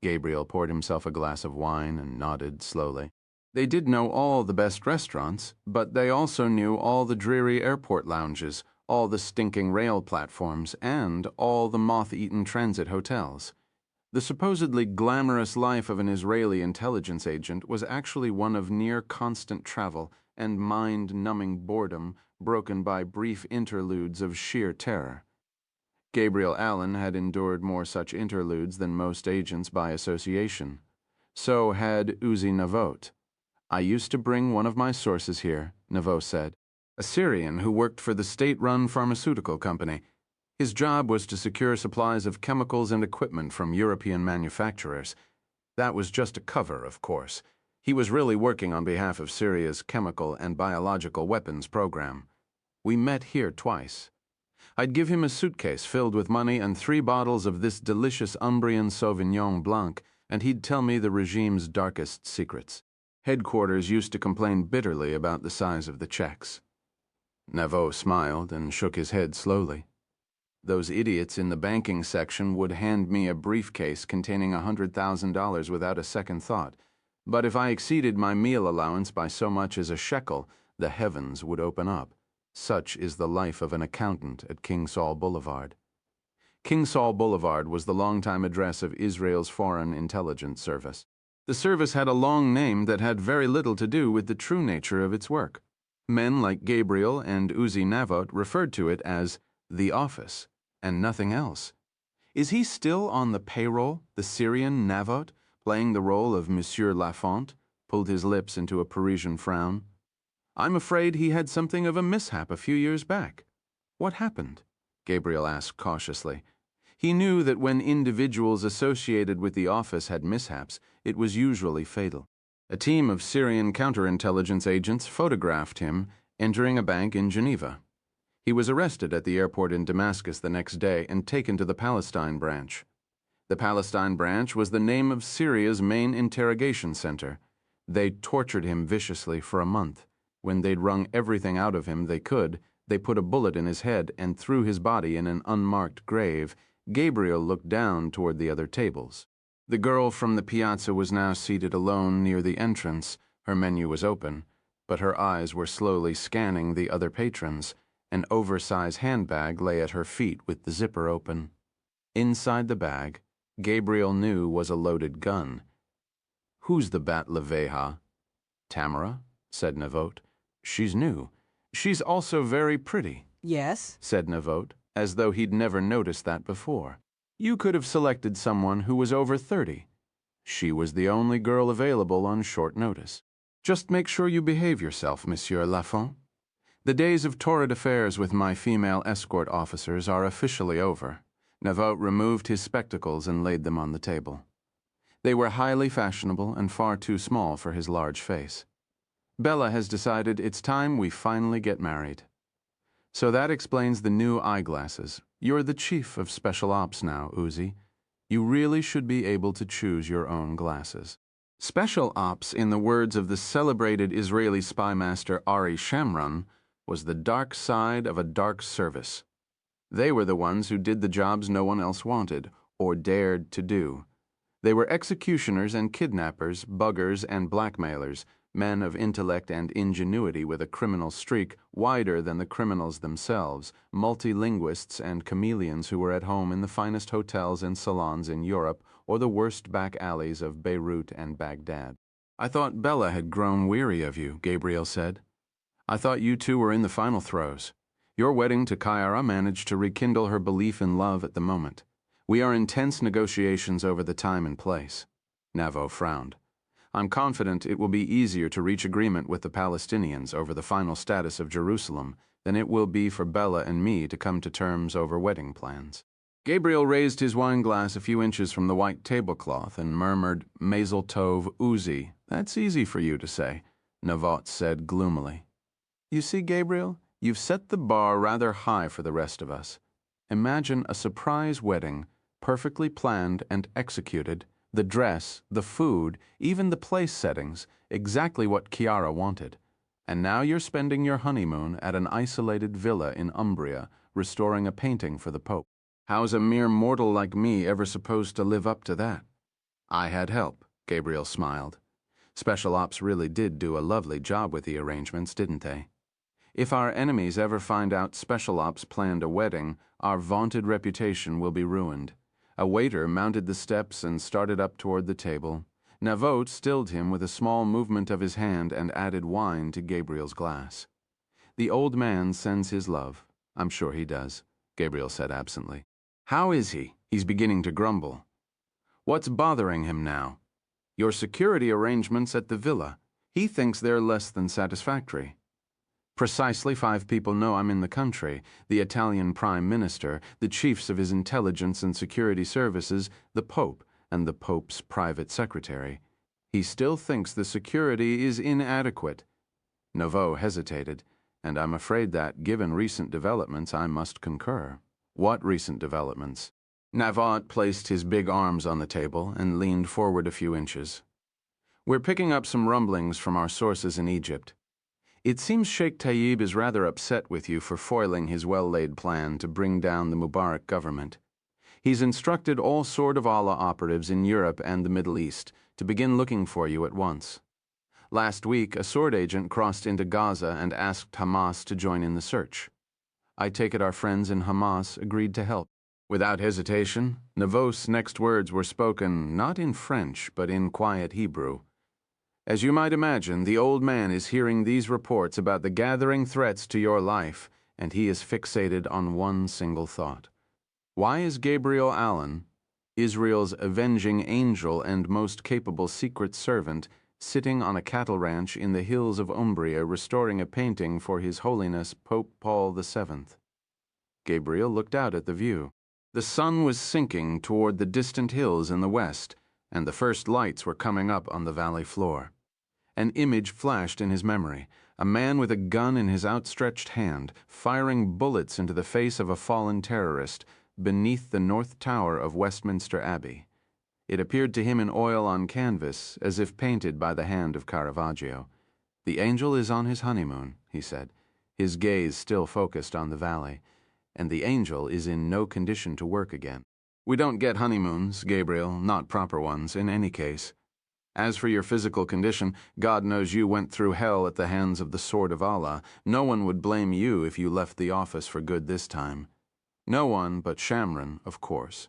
[SPEAKER 1] Gabriel poured himself a glass of wine and nodded slowly. They did know all the best restaurants, but they also knew all the dreary airport lounges, all the stinking rail platforms, and all the moth-eaten transit hotels. The supposedly glamorous life of an Israeli intelligence agent was actually one of near-constant travel and mind-numbing boredom broken by brief interludes of sheer terror. Gabriel Allen had endured more such interludes than most agents by association. So had Uzi Navot. "I used to bring one of my sources here," Navot said, "a Syrian who worked for the state-run pharmaceutical company. His job was to secure supplies of chemicals and equipment from European manufacturers. That was just a cover, of course. He was really working on behalf of Syria's chemical and biological weapons program. We met here twice. I'd give him a suitcase filled with money and 3 bottles of this delicious Umbrian Sauvignon Blanc, and he'd tell me the regime's darkest secrets. Headquarters used to complain bitterly about the size of the checks." Navot smiled and shook his head slowly. "Those idiots in the banking section would hand me a briefcase containing $100,000 without a second thought. But if I exceeded my meal allowance by so much as a shekel, the heavens would open up. Such is the life of an accountant at King Saul Boulevard." King Saul Boulevard was the longtime address of Israel's Foreign Intelligence Service. The service had a long name that had very little to do with the true nature of its work. Men like Gabriel and Uzi Navot referred to it as the office, and nothing else. Is he still on the payroll, the Syrian Navot, playing the role of Monsieur Lafont? Pulled his lips into a Parisian frown. "I'm afraid he had something of a mishap a few years back." "What happened?" Gabriel asked cautiously. He knew that when individuals associated with the office had mishaps, it was usually fatal. A team of Syrian counterintelligence agents photographed him entering a bank in Geneva. He was arrested at the airport in Damascus the next day and taken to the Palestine branch. The Palestine branch was the name of Syria's main interrogation center. They tortured him viciously for a month. When they'd wrung everything out of him they could, they put a bullet in his head and threw his body in an unmarked grave. Gabriel looked down toward the other tables. The girl from the piazza was now seated alone near the entrance. Her menu was open, but her eyes were slowly scanning the other patrons. An oversized handbag lay at her feet with the zipper open. Inside the bag, Gabriel knew was a loaded gun. "Who's the bat laveja?" "Tamara," said Navote. "She's new. She's also very pretty,"
[SPEAKER 2] Yes?
[SPEAKER 1] said Navote, as though he'd never noticed that before. "You could have selected someone who was over 30. She was the only girl available on short notice. Just make sure you behave yourself, Monsieur Lafont. The days of torrid affairs with my female escort officers are officially over." Navote removed his spectacles and laid them on the table. They were highly fashionable and far too small for his large face. "Bella has decided it's time we finally get married. So that explains the new eyeglasses. You're the chief of Special Ops now, Uzi. You really should be able to choose your own glasses." Special Ops, in the words of the celebrated Israeli spy master Ari Shamron, was the dark side of a dark service. They were the ones who did the jobs no one else wanted or dared to do. They were executioners and kidnappers, buggers and blackmailers, men of intellect and ingenuity with a criminal streak wider than the criminals themselves, multilinguists and chameleons who were at home in the finest hotels and salons in Europe or the worst back alleys of Beirut and Baghdad. "I thought Bella had grown weary of you," Gabriel said. "I thought you two were in the final throes. Your wedding to Kyara managed to rekindle her belief in love at the moment. We are in tense negotiations over the time and place." Navo frowned. "I'm confident it will be easier to reach agreement with the Palestinians over the final status of Jerusalem than it will be for Bella and me to come to terms over wedding plans." Gabriel raised his wine glass a few inches from the white tablecloth and murmured, "Mazel tov, Uzi. That's easy for you to say," Navote said gloomily. "You see, Gabriel, you've set the bar rather high for the rest of us. Imagine a surprise wedding, perfectly planned and executed, the dress, the food, even the place settings, exactly what Chiara wanted. And now you're spending your honeymoon at an isolated villa in Umbria, restoring a painting for the Pope. How's a mere mortal like me ever supposed to live up to that?" "I had help," Gabriel smiled. "Special Ops really did do a lovely job with the arrangements, didn't they? If our enemies ever find out Special Ops planned a wedding, our vaunted reputation will be ruined." A waiter mounted the steps and started up toward the table. Navote stilled him with a small movement of his hand and added wine to Gabriel's glass. "The old man sends his love. I'm sure he does," Gabriel said absently. "How is he?" "He's beginning to grumble." "What's bothering him now?" "Your security arrangements at the villa. He thinks they're less than satisfactory." "Precisely 5 people know I'm in the country: the Italian Prime Minister, the chiefs of his intelligence and security services, the Pope, and the Pope's private secretary. He still thinks the security is inadequate." Nouveau hesitated, and I'm afraid that, given recent developments, I must concur. "What recent developments?" Navaut placed his big arms on the table and leaned forward a few inches. "We're picking up some rumblings from our sources in Egypt. It seems Sheikh Tayyib is rather upset with you for foiling his well-laid plan to bring down the Mubarak government. He's instructed all Sword of Allah operatives in Europe and the Middle East to begin looking for you at once. Last week, a sword agent crossed into Gaza and asked Hamas to join in the search. I take it our friends in Hamas agreed to help." Without hesitation, Navot's next words were spoken not in French but in quiet Hebrew. "As you might imagine, the old man is hearing these reports about the gathering threats to your life, and he is fixated on one single thought. Why is Gabriel Allen, Israel's avenging angel and most capable secret servant, sitting on a cattle ranch in the hills of Umbria restoring a painting for His Holiness Pope Paul VII? Gabriel looked out at the view. The sun was sinking toward the distant hills in the west, and the first lights were coming up on the valley floor. An image flashed in his memory, a man with a gun in his outstretched hand, firing bullets into the face of a fallen terrorist beneath the north tower of Westminster Abbey. It appeared to him in oil on canvas, as if painted by the hand of Caravaggio. "The angel is on his honeymoon," he said, his gaze still focused on the valley, "and the angel is in no condition to work again." We don't get honeymoons, Gabriel, not proper ones, in any case. As for your physical condition, God knows you went through hell at the hands of the sword of Allah. No one would blame you if you left the office for good this time. No one but Shamron, of course.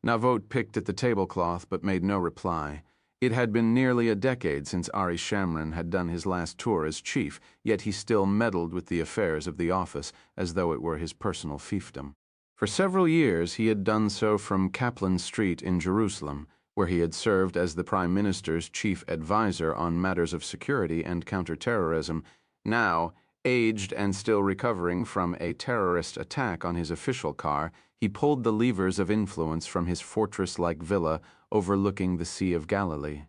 [SPEAKER 1] Navot picked at the tablecloth but made no reply. It had been nearly a decade since Ari Shamron had done his last tour as chief, yet he still meddled with the affairs of the office as though it were his personal fiefdom. For several years he had done so from Kaplan Street in Jerusalem, where he had served as the Prime Minister's chief advisor on matters of security and counterterrorism. Now, aged and still recovering from a terrorist attack on his official car, he pulled the levers of influence from his fortress-like villa overlooking the Sea of Galilee.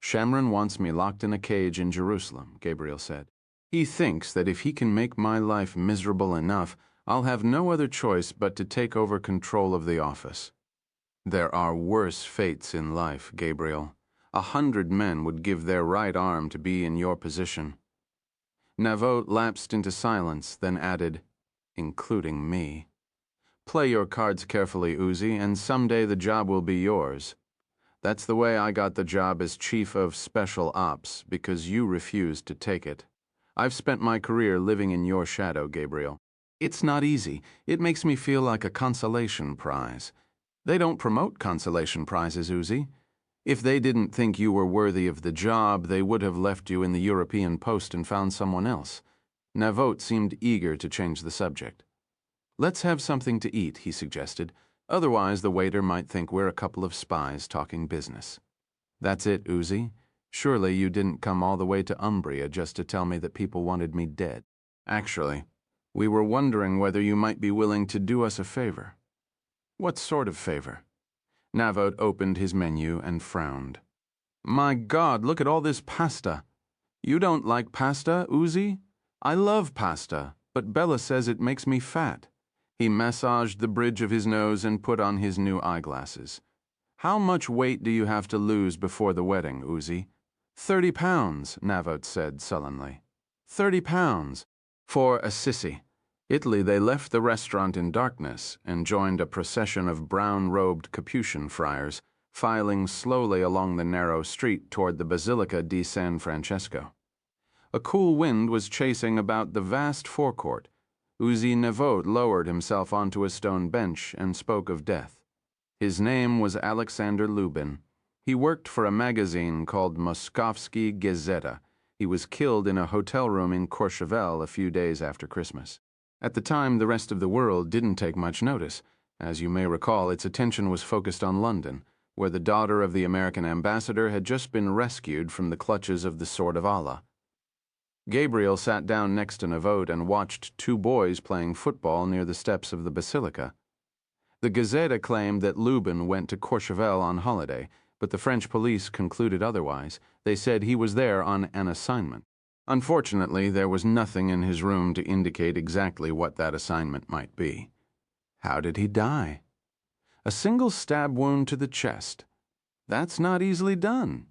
[SPEAKER 1] Shamron wants me locked in a cage in Jerusalem, Gabriel said. He thinks that if he can make my life miserable enough, I'll have no other choice but to take over control of the office. There are worse fates in life, Gabriel. 100 men would give their right arm to be in your position. Navot lapsed into silence, then added, including me. Play your cards carefully, Uzi, and someday the job will be yours. That's the way I got the job as Chief of Special Ops, because you refused to take it. I've spent my career living in your shadow, Gabriel. It's not easy. It makes me feel like a consolation prize. They don't promote consolation prizes, Uzi. If they didn't think you were worthy of the job, they would have left you in the European post and found someone else. Navot seemed eager to change the subject. Let's have something to eat, he suggested. Otherwise, the waiter might think we're a couple of spies talking business. That's it, Uzi. Surely you didn't come all the way to Umbria just to tell me that people wanted me dead. Actually, we were wondering whether you might be willing to do us a favor. What sort of favor? Navot opened his menu and frowned. My God, look at all this pasta. You don't like pasta, Uzi? I love pasta, but Bella says it makes me fat. He massaged the bridge of his nose and put on his new eyeglasses. How much weight do you have to lose before the wedding, Uzi? 30 pounds, Navot said sullenly. 30 pounds. For a sissy. Italy, they left the restaurant in darkness and joined a procession of brown-robed Capuchin friars, filing slowly along the narrow street toward the Basilica di San Francesco. A cool wind was chasing about the vast forecourt. Uzi Navot lowered himself onto a stone bench and spoke of death. His name was Alexander Lubin. He worked for a magazine called Moskovsky Gazeta. He was killed in a hotel room in Courchevel a few days after Christmas. At the time, the rest of the world didn't take much notice. As you may recall, its attention was focused on London, where the daughter of the American ambassador had just been rescued from the clutches of the Sword of Allah. Gabriel sat down next to Navot and watched two boys playing football near the steps of the Basilica. The Gazeta claimed that Lubin went to Courchevel on holiday, but the French police concluded otherwise. They said he was there on an assignment. Unfortunately, there was nothing in his room to indicate exactly what that assignment might be. How did he die? A single stab wound to the chest. That's not easily done.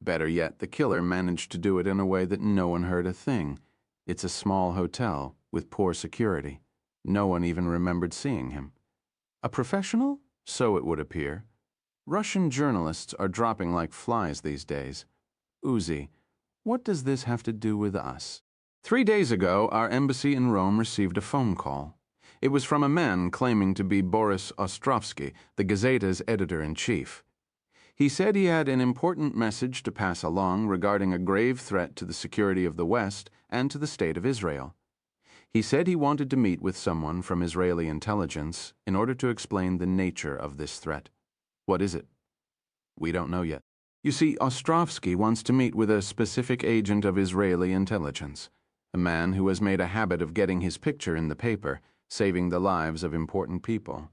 [SPEAKER 1] Better yet, the killer managed to do it in a way that no one heard a thing. It's a small hotel with poor security. No one even remembered seeing him. A professional? So it would appear. Russian journalists are dropping like flies these days. Uzi, what does this have to do with us? 3 days ago, our embassy in Rome received a phone call. It was from a man claiming to be Boris Ostrovsky, the Gazeta's editor-in-chief. He said he had an important message to pass along regarding a grave threat to the security of the West and to the state of Israel. He said he wanted to meet with someone from Israeli intelligence in order to explain the nature of this threat. What is it? We don't know yet. You see, Ostrovsky wants to meet with a specific agent of Israeli intelligence, a man who has made a habit of getting his picture in the paper, saving the lives of important people.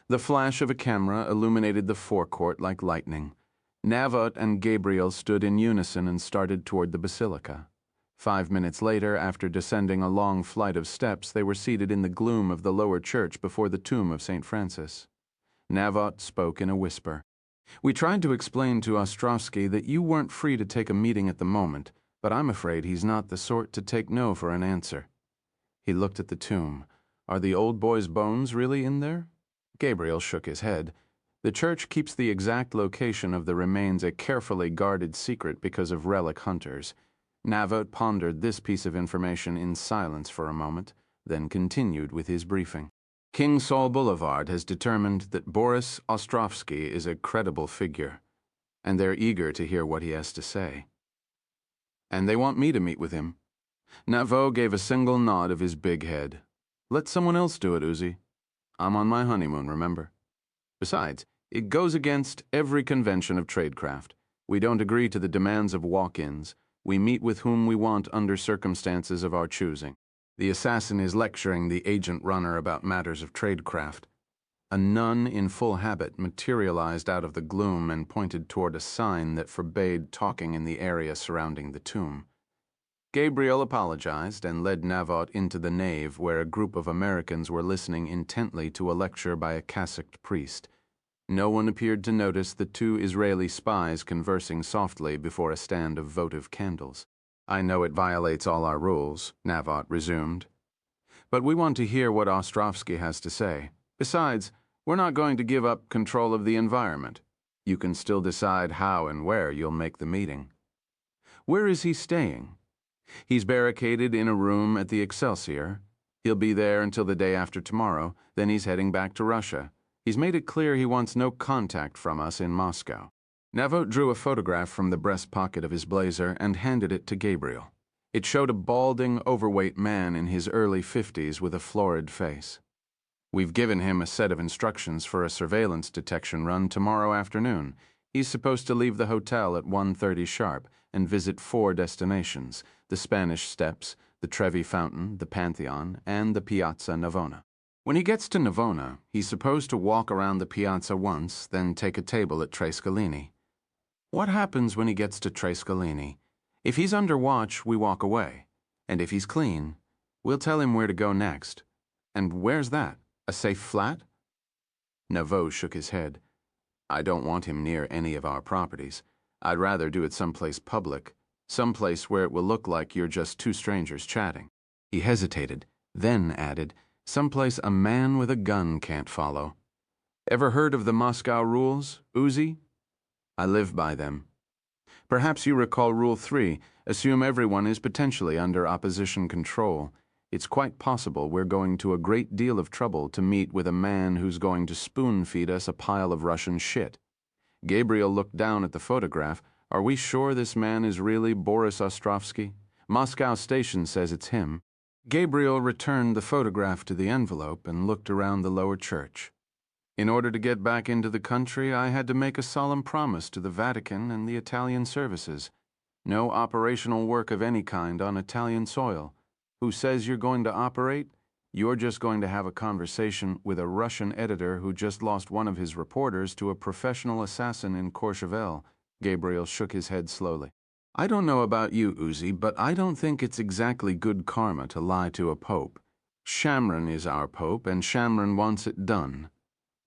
[SPEAKER 1] The flash of a camera illuminated the forecourt like lightning. Navot and Gabriel stood in unison and started toward the basilica. 5 minutes later, after descending a long flight of steps, they were seated in the gloom of the lower church before the tomb of St. Francis. Navot spoke in a whisper. We tried to explain to Ostrovsky that you weren't free to take a meeting at the moment, but I'm afraid he's not the sort to take no for an answer. He looked at the tomb. Are the old boy's bones really in there? Gabriel shook his head. The church keeps the exact location of the remains a carefully guarded secret because of relic hunters. Navot pondered this piece of information in silence for a moment, then continued with his briefing. King Saul Boulevard has determined that Boris Ostrovsky is a credible figure, and they're eager to hear what he has to say. And they want me to meet with him. Navot gave a single nod of his big head. Let someone else do it, Uzi. I'm on my honeymoon, remember? Besides, it goes against every convention of tradecraft. We don't agree to the demands of walk-ins. We meet with whom we want under circumstances of our choosing. The assassin is lecturing the agent runner about matters of tradecraft. A nun in full habit materialized out of the gloom and pointed toward a sign that forbade talking in the area surrounding the tomb. Gabriel apologized and led Navot into the nave where a group of Americans were listening intently to a lecture by a cassocked priest. No one appeared to notice the two Israeli spies conversing softly before a stand of votive candles. I know it violates all our rules, Navot resumed. But we want to hear what Ostrovsky has to say. Besides, we're not going to give up control of the environment. You can still decide how and where you'll make the meeting. Where is he staying? He's barricaded in a room at the Excelsior. He'll be there until the day after tomorrow, then he's heading back to Russia. He's made it clear he wants no contact from us in Moscow. Navot drew a photograph from the breast pocket of his blazer and handed it to Gabriel. It showed a balding, overweight man in his early 50s with a florid face. We've given him a set of instructions for a surveillance detection run tomorrow afternoon. He's supposed to leave the hotel at 1:30 sharp and visit 4 destinations: the Spanish Steps, the Trevi Fountain, the Pantheon, and the Piazza Navona. When he gets to Navona, he's supposed to walk around the piazza once, then take a table at Tre Scalini. What happens when he gets to Tre Scalini? If he's under watch, we walk away. And if he's clean, we'll tell him where to go next. And where's that? A safe flat? Navot shook his head. I don't want him near any of our properties. I'd rather do it someplace public, someplace where it will look like you're just 2 strangers chatting. He hesitated, then added, someplace a man with a gun can't follow. Ever heard of the Moscow rules, Uzi? I live by them. Perhaps you recall Rule 3, assume everyone is potentially under opposition control. It's quite possible we're going to a great deal of trouble to meet with a man who's going to spoon-feed us a pile of Russian shit. Gabriel looked down at the photograph. Are we sure this man is really Boris Ostrovsky? Moscow Station says it's him. Gabriel returned the photograph to the envelope and looked around the lower church. In order to get back into the country, I had to make a solemn promise to the Vatican and the Italian services. No operational work of any kind on Italian soil. Who says you're going to operate? You're just going to have a conversation with a Russian editor who just lost one of his reporters to a professional assassin in Courchevel. Gabriel shook his head slowly. I don't know about you, Uzi, but I don't think it's exactly good karma to lie to a pope. Shamron is our pope, and Shamron wants it done.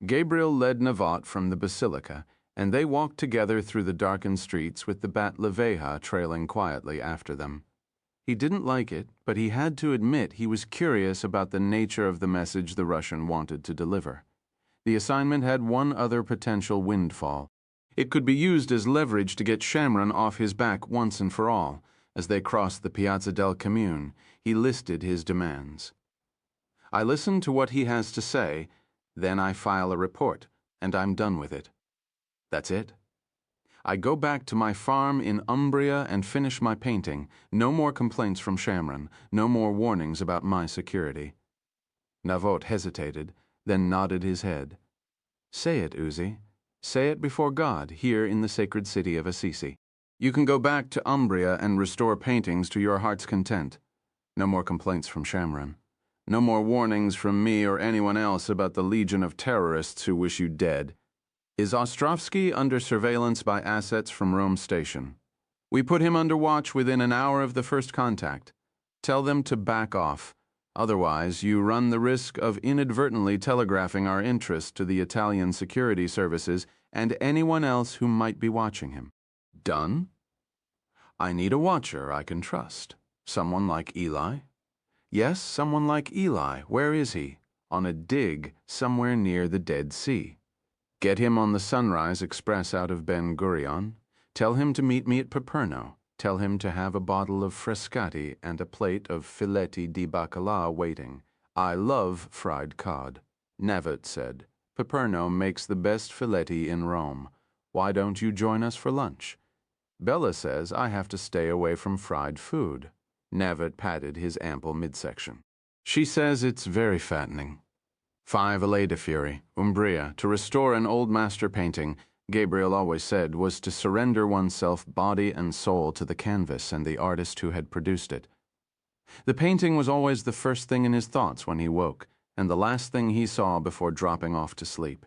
[SPEAKER 1] Gabriel led Navot from the basilica, and they walked together through the darkened streets with the Bat Leveja trailing quietly after them. He didn't like it, but he had to admit he was curious about the nature of the message the Russian wanted to deliver. The assignment had one other potential windfall. It could be used as leverage to get Shamron off his back once and for all. As they crossed the Piazza del Comune, he listed his demands. I listen to what he has to say, then I file a report, and I'm done with it. That's it. I go back to my farm in Umbria and finish my painting. No more complaints from Shamron, no more warnings about my security. Navot hesitated, then nodded his head. Say it, Uzi. Say it before God, here in the sacred city of Assisi. You can go back to Umbria and restore paintings to your heart's content. No more complaints from Shamron. No more warnings from me or anyone else about the legion of terrorists who wish you dead. Is Ostrovsky under surveillance by assets from Rome Station? We put him under watch within an hour of the first contact. Tell them to back off. Otherwise, you run the risk of inadvertently telegraphing our interest to the Italian security services and anyone else who might be watching him. Done? I need a watcher I can trust. Someone like Eli? Yes, someone like Eli. Where is he? on a dig somewhere near the Dead Sea. Get him on the Sunrise Express out of Ben Gurion. Tell him to meet me at Paperno. Tell him to have a bottle of Frascati and a plate of filetti di bacala waiting. I love fried cod. Nevitt said, Paperno makes the best filetti in Rome. Why don't you join us for lunch? Bella says I have to stay away from fried food. Nevitt patted his ample midsection. She says it's very fattening. 5 Aleda Fury, Umbria, to restore an old master painting, Gabriel always said, was to surrender oneself body and soul to the canvas and the artist who had produced it. The painting was always the first thing in his thoughts when he woke, and the last thing he saw before dropping off to sleep.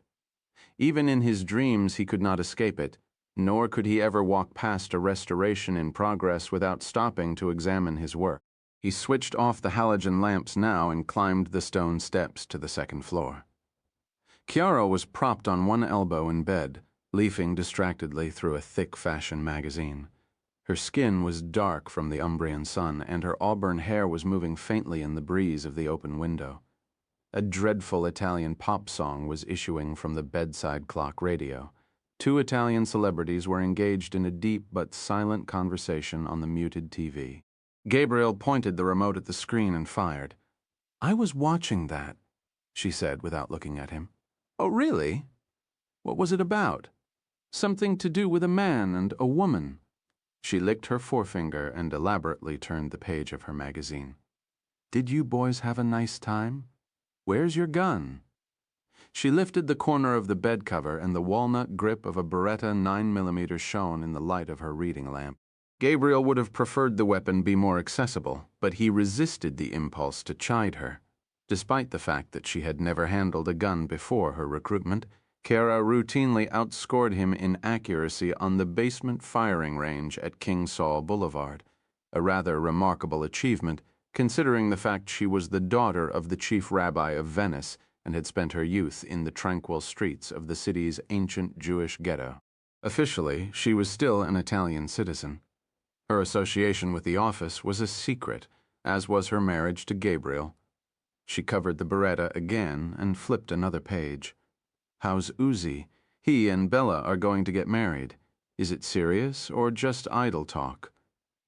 [SPEAKER 1] Even in his dreams he could not escape it, nor could he ever walk past a restoration in progress without stopping to examine his work. He switched off the halogen lamps now and climbed the stone steps to the second floor. Chiara was propped on one elbow in bed, leafing distractedly through a thick fashion magazine. Her skin was dark from the Umbrian sun, and her auburn hair was moving faintly in the breeze of the open window. A dreadful Italian pop song was issuing from the bedside clock radio. 2 Italian celebrities were engaged in a deep but silent conversation on the muted TV. Gabriel pointed the remote at the screen and fired. I was watching that, she said without looking at him. Oh, really? What was it about? Something to do with a man and a woman. She licked her forefinger and elaborately turned the page of her magazine. Did you boys have a nice time? Where's your gun? She lifted the corner of the bed cover, and the walnut grip of a Beretta 9mm shone in the light of her reading lamp. Gabriel would have preferred the weapon be more accessible, but he resisted the impulse to chide her. Despite the fact that she had never handled a gun before her recruitment, Chiara routinely outscored him in accuracy on the basement firing range at King Saul Boulevard, a rather remarkable achievement considering the fact she was the daughter of the chief rabbi of Venice and had spent her youth in the tranquil streets of the city's ancient Jewish ghetto. Officially, she was still an Italian citizen. Her association with the office was a secret, as was her marriage to Gabriel. She covered the Beretta again and flipped another page. How's Uzi? He and Bella are going to get married. Is it serious or just idle talk?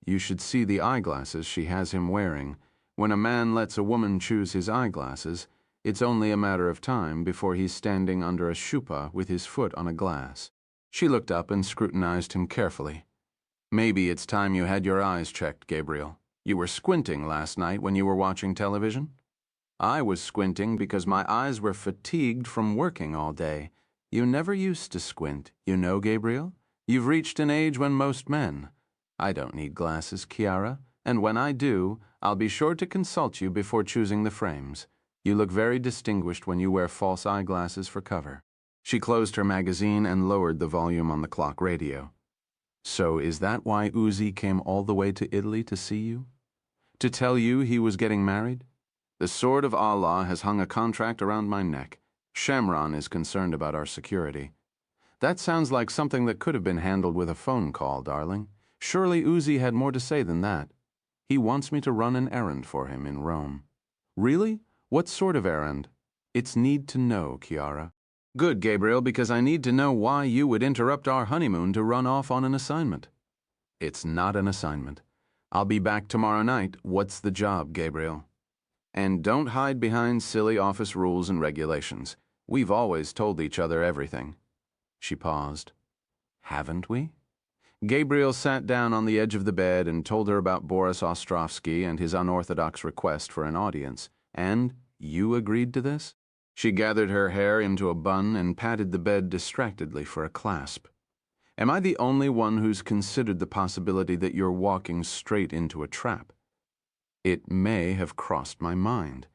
[SPEAKER 1] You should see the eyeglasses she has him wearing. When a man lets a woman choose his eyeglasses, it's only a matter of time before he's standing under a chuppah with his foot on a glass. She looked up and scrutinized him carefully. Maybe it's time you had your eyes checked, Gabriel. You were squinting last night when you were watching television. I was squinting because my eyes were fatigued from working all day. You never used to squint, you know, Gabriel. You've reached an age when most men. I don't need glasses, Chiara, and when I do, I'll be sure to consult you before choosing the frames. You look very distinguished when you wear false eyeglasses for cover. She closed her magazine and lowered the volume on the clock radio. So is that why Uzi came all the way to Italy to see you? To tell you he was getting married? The sword of Allah has hung a contract around my neck. Shamron is concerned about our security. That sounds like something that could have been handled with a phone call, darling. Surely Uzi had more to say than that. He wants me to run an errand for him in Rome. Really? What sort of errand? It's need to know, Chiara. Good, Gabriel, because I need to know why you would interrupt our honeymoon to run off on an assignment. It's not an assignment. I'll be back tomorrow night. What's the job, Gabriel? And don't hide behind silly office rules and regulations. We've always told each other everything. She paused. Haven't we? Gabriel sat down on the edge of the bed and told her about Boris Ostrovsky and his unorthodox request for an audience. And you agreed to this? She gathered her hair into a bun and patted the bed distractedly for a clasp. Am I the only one who's considered the possibility that you're walking straight into a trap? It may have crossed my mind.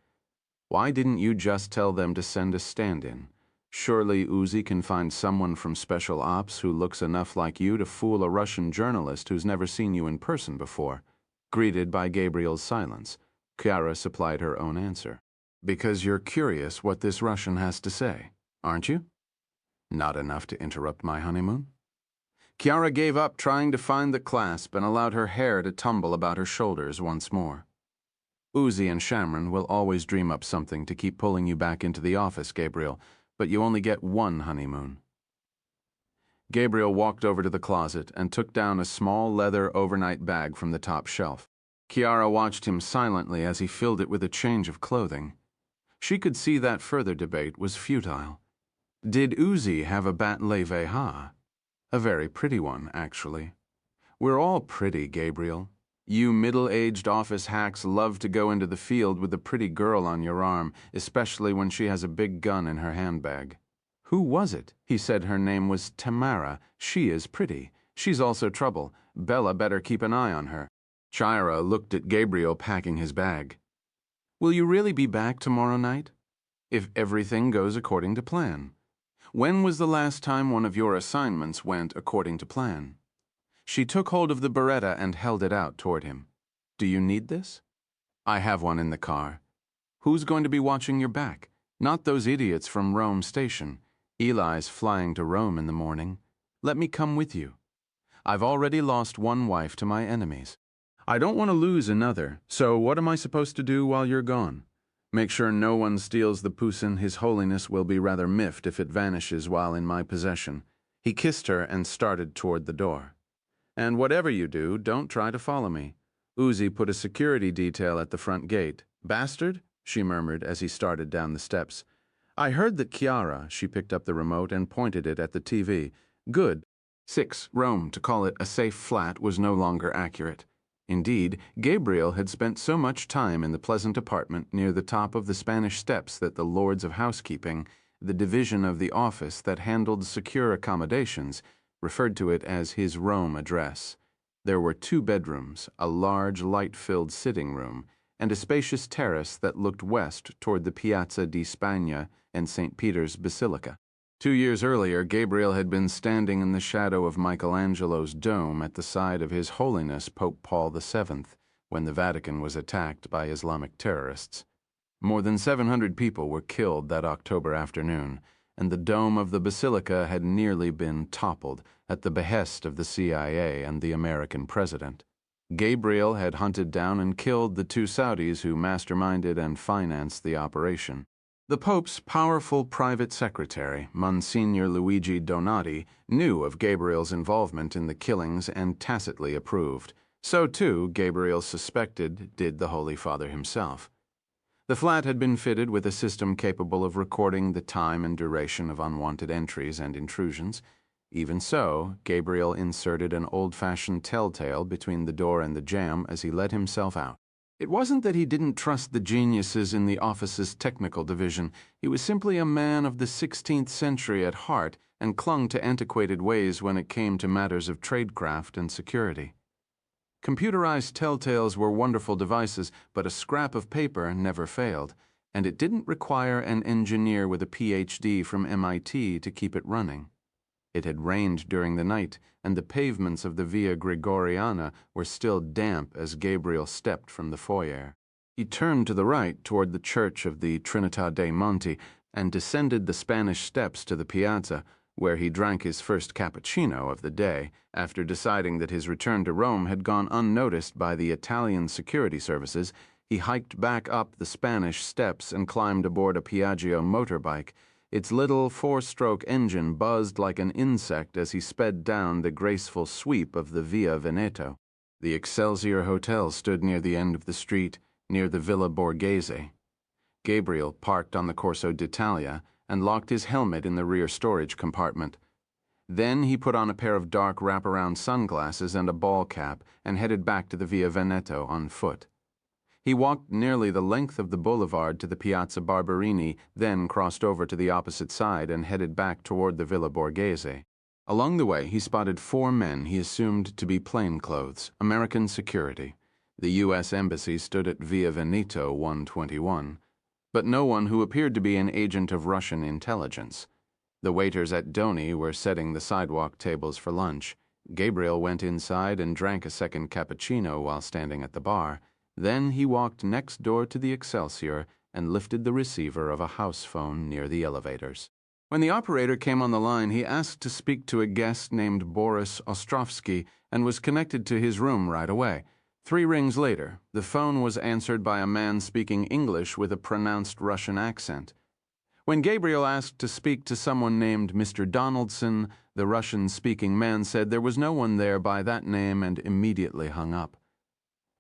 [SPEAKER 1] Why didn't you just tell them to send a stand-in? Surely Uzi can find someone from Special Ops who looks enough like you to fool a Russian journalist who's never seen you in person before. Greeted by Gabriel's silence, Chiara supplied her own answer. Because you're curious what this Russian has to say, aren't you? Not enough to interrupt my honeymoon? Chiara gave up trying to find the clasp and allowed her hair to tumble about her shoulders once more. Uzi and Shamron will always dream up something to keep pulling you back into the office, Gabriel, but you only get one honeymoon. Gabriel walked over to the closet and took down a small leather overnight bag from the top shelf. Chiara watched him silently as he filled it with a change of clothing. She could see that further debate was futile. Did Uzi have a bat leveha? A very pretty one, actually. We're all pretty, Gabriel. You middle-aged office hacks love to go into the field with a pretty girl on your arm, especially when she has a big gun in her handbag. Who was it? He said her name was Tamara. She is pretty. She's also trouble. Bella better keep an eye on her. Chiara looked at Gabriel packing his bag. Will you really be back tomorrow night? If everything goes according to plan. When was the last time one of your assignments went according to plan? She took hold of the Beretta and held it out toward him. Do you need this? I have one in the car. Who's going to be watching your back? Not those idiots from Rome Station. Eli's flying to Rome in the morning. Let me come with you. I've already lost one wife to my enemies. I don't want to lose another, so what am I supposed to do while you're gone? Make sure no one steals the Poussin. His Holiness will be rather miffed if it vanishes while in my possession. He kissed her and started toward the door. And whatever you do, don't try to follow me. Uzi put a security detail at the front gate. Bastard? She murmured as he started down the steps. I heard that Chiara. She picked up the remote and pointed it at the TV. Good. 6. Rome. To call it a safe flat was no longer accurate. Indeed, Gabriel had spent so much time in the pleasant apartment near the top of the Spanish Steps that the Lords of Housekeeping, the division of the office that handled secure accommodations, referred to it as his Rome address. There were 2 bedrooms, a large light-filled sitting room, and a spacious terrace that looked west toward the Piazza di Spagna and St. Peter's Basilica. 2 years earlier, Gabriel had been standing in the shadow of Michelangelo's dome at the side of His Holiness Pope Paul VII when the Vatican was attacked by Islamic terrorists. More than 700 people were killed that October afternoon, and the dome of the basilica had nearly been toppled at the behest of the CIA and the American president. Gabriel had hunted down and killed the 2 Saudis who masterminded and financed the operation. The Pope's powerful private secretary, Monsignor Luigi Donati, knew of Gabriel's involvement in the killings and tacitly approved. So, too, Gabriel suspected, did the Holy Father himself. The flat had been fitted with a system capable of recording the time and duration of unwanted entries and intrusions. Even so, Gabriel inserted an old-fashioned telltale between the door and the jamb as he let himself out. It wasn't that he didn't trust the geniuses in the office's technical division. He was simply a man of the 16th century at heart and clung to antiquated ways when it came to matters of tradecraft and security. Computerized telltales were wonderful devices, but a scrap of paper never failed, and it didn't require an engineer with a PhD from MIT to keep it running. It had rained during the night, and the pavements of the Via Gregoriana were still damp as Gabriel stepped from the foyer. He turned to the right toward the church of the Trinità dei Monti and descended the Spanish steps to the piazza, where he drank his first cappuccino of the day, after deciding that his return to Rome had gone unnoticed by the Italian security services. He hiked back up the Spanish steps and climbed aboard a Piaggio motorbike. Its little 4-stroke engine buzzed like an insect as he sped down the graceful sweep of the Via Veneto. The Excelsior Hotel stood near the end of the street, near the Villa Borghese. Gabriel parked on the Corso d'Italia and locked his helmet in the rear storage compartment. Then he put on a pair of dark wraparound sunglasses and a ball cap and headed back to the Via Veneto on foot. He walked nearly the length of the boulevard to the Piazza Barberini, then crossed over to the opposite side and headed back toward the Villa Borghese. Along the way, he spotted 4 men he assumed to be plainclothes, American security. The U.S. Embassy stood at Via Veneto 121, but no one who appeared to be an agent of Russian intelligence. The waiters at Doni were setting the sidewalk tables for lunch. Gabriel went inside and drank a second cappuccino while standing at the bar. Then he walked next door to the Excelsior and lifted the receiver of a house phone near the elevators. When the operator came on the line, he asked to speak to a guest named Boris Ostrovsky and was connected to his room right away. 3 rings later, the phone was answered by a man speaking English with a pronounced Russian accent. When Gabriel asked to speak to someone named Mr. Donaldson, the Russian-speaking man said there was no one there by that name and immediately hung up.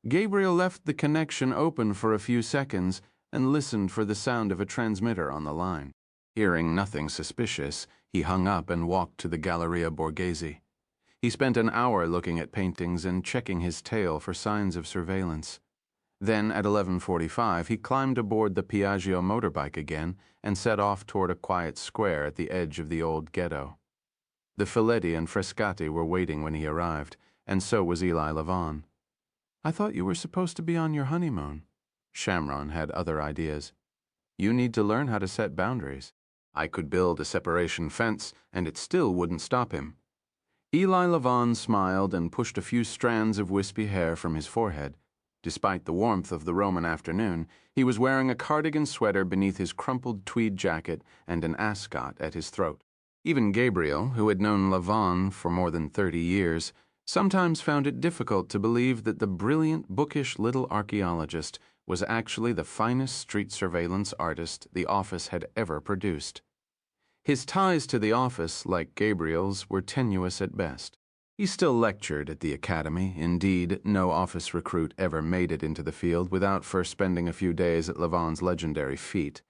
[SPEAKER 1] Gabriel left the connection open for a few seconds and listened for the sound of a transmitter on the line. Hearing nothing suspicious, he hung up and walked to the Galleria Borghese. He spent an hour looking at paintings and checking his tail for signs of surveillance. Then, at 11:45, he climbed aboard the Piaggio motorbike again and set off toward a quiet square at the edge of the old ghetto. The Filetti and Frescati were waiting when he arrived, and so was Eli Lavon. "I thought you were supposed to be on your honeymoon." Shamron had other ideas. "You need to learn how to set boundaries." I could build a separation fence, and it still wouldn't stop him. Eli Lavon smiled and pushed a few strands of wispy hair from his forehead. Despite the warmth of the Roman afternoon, he was wearing a cardigan sweater beneath his crumpled tweed jacket and an ascot at his throat. Even Gabriel, who had known Lavon for more than 30 years, sometimes found it difficult to believe that the brilliant, bookish little archaeologist was actually the finest street surveillance artist the office had ever produced. His ties to the office, like Gabriel's, were tenuous at best. He still lectured at the academy. Indeed, no office recruit ever made it into the field without first spending a few days at Lavon's legendary feet.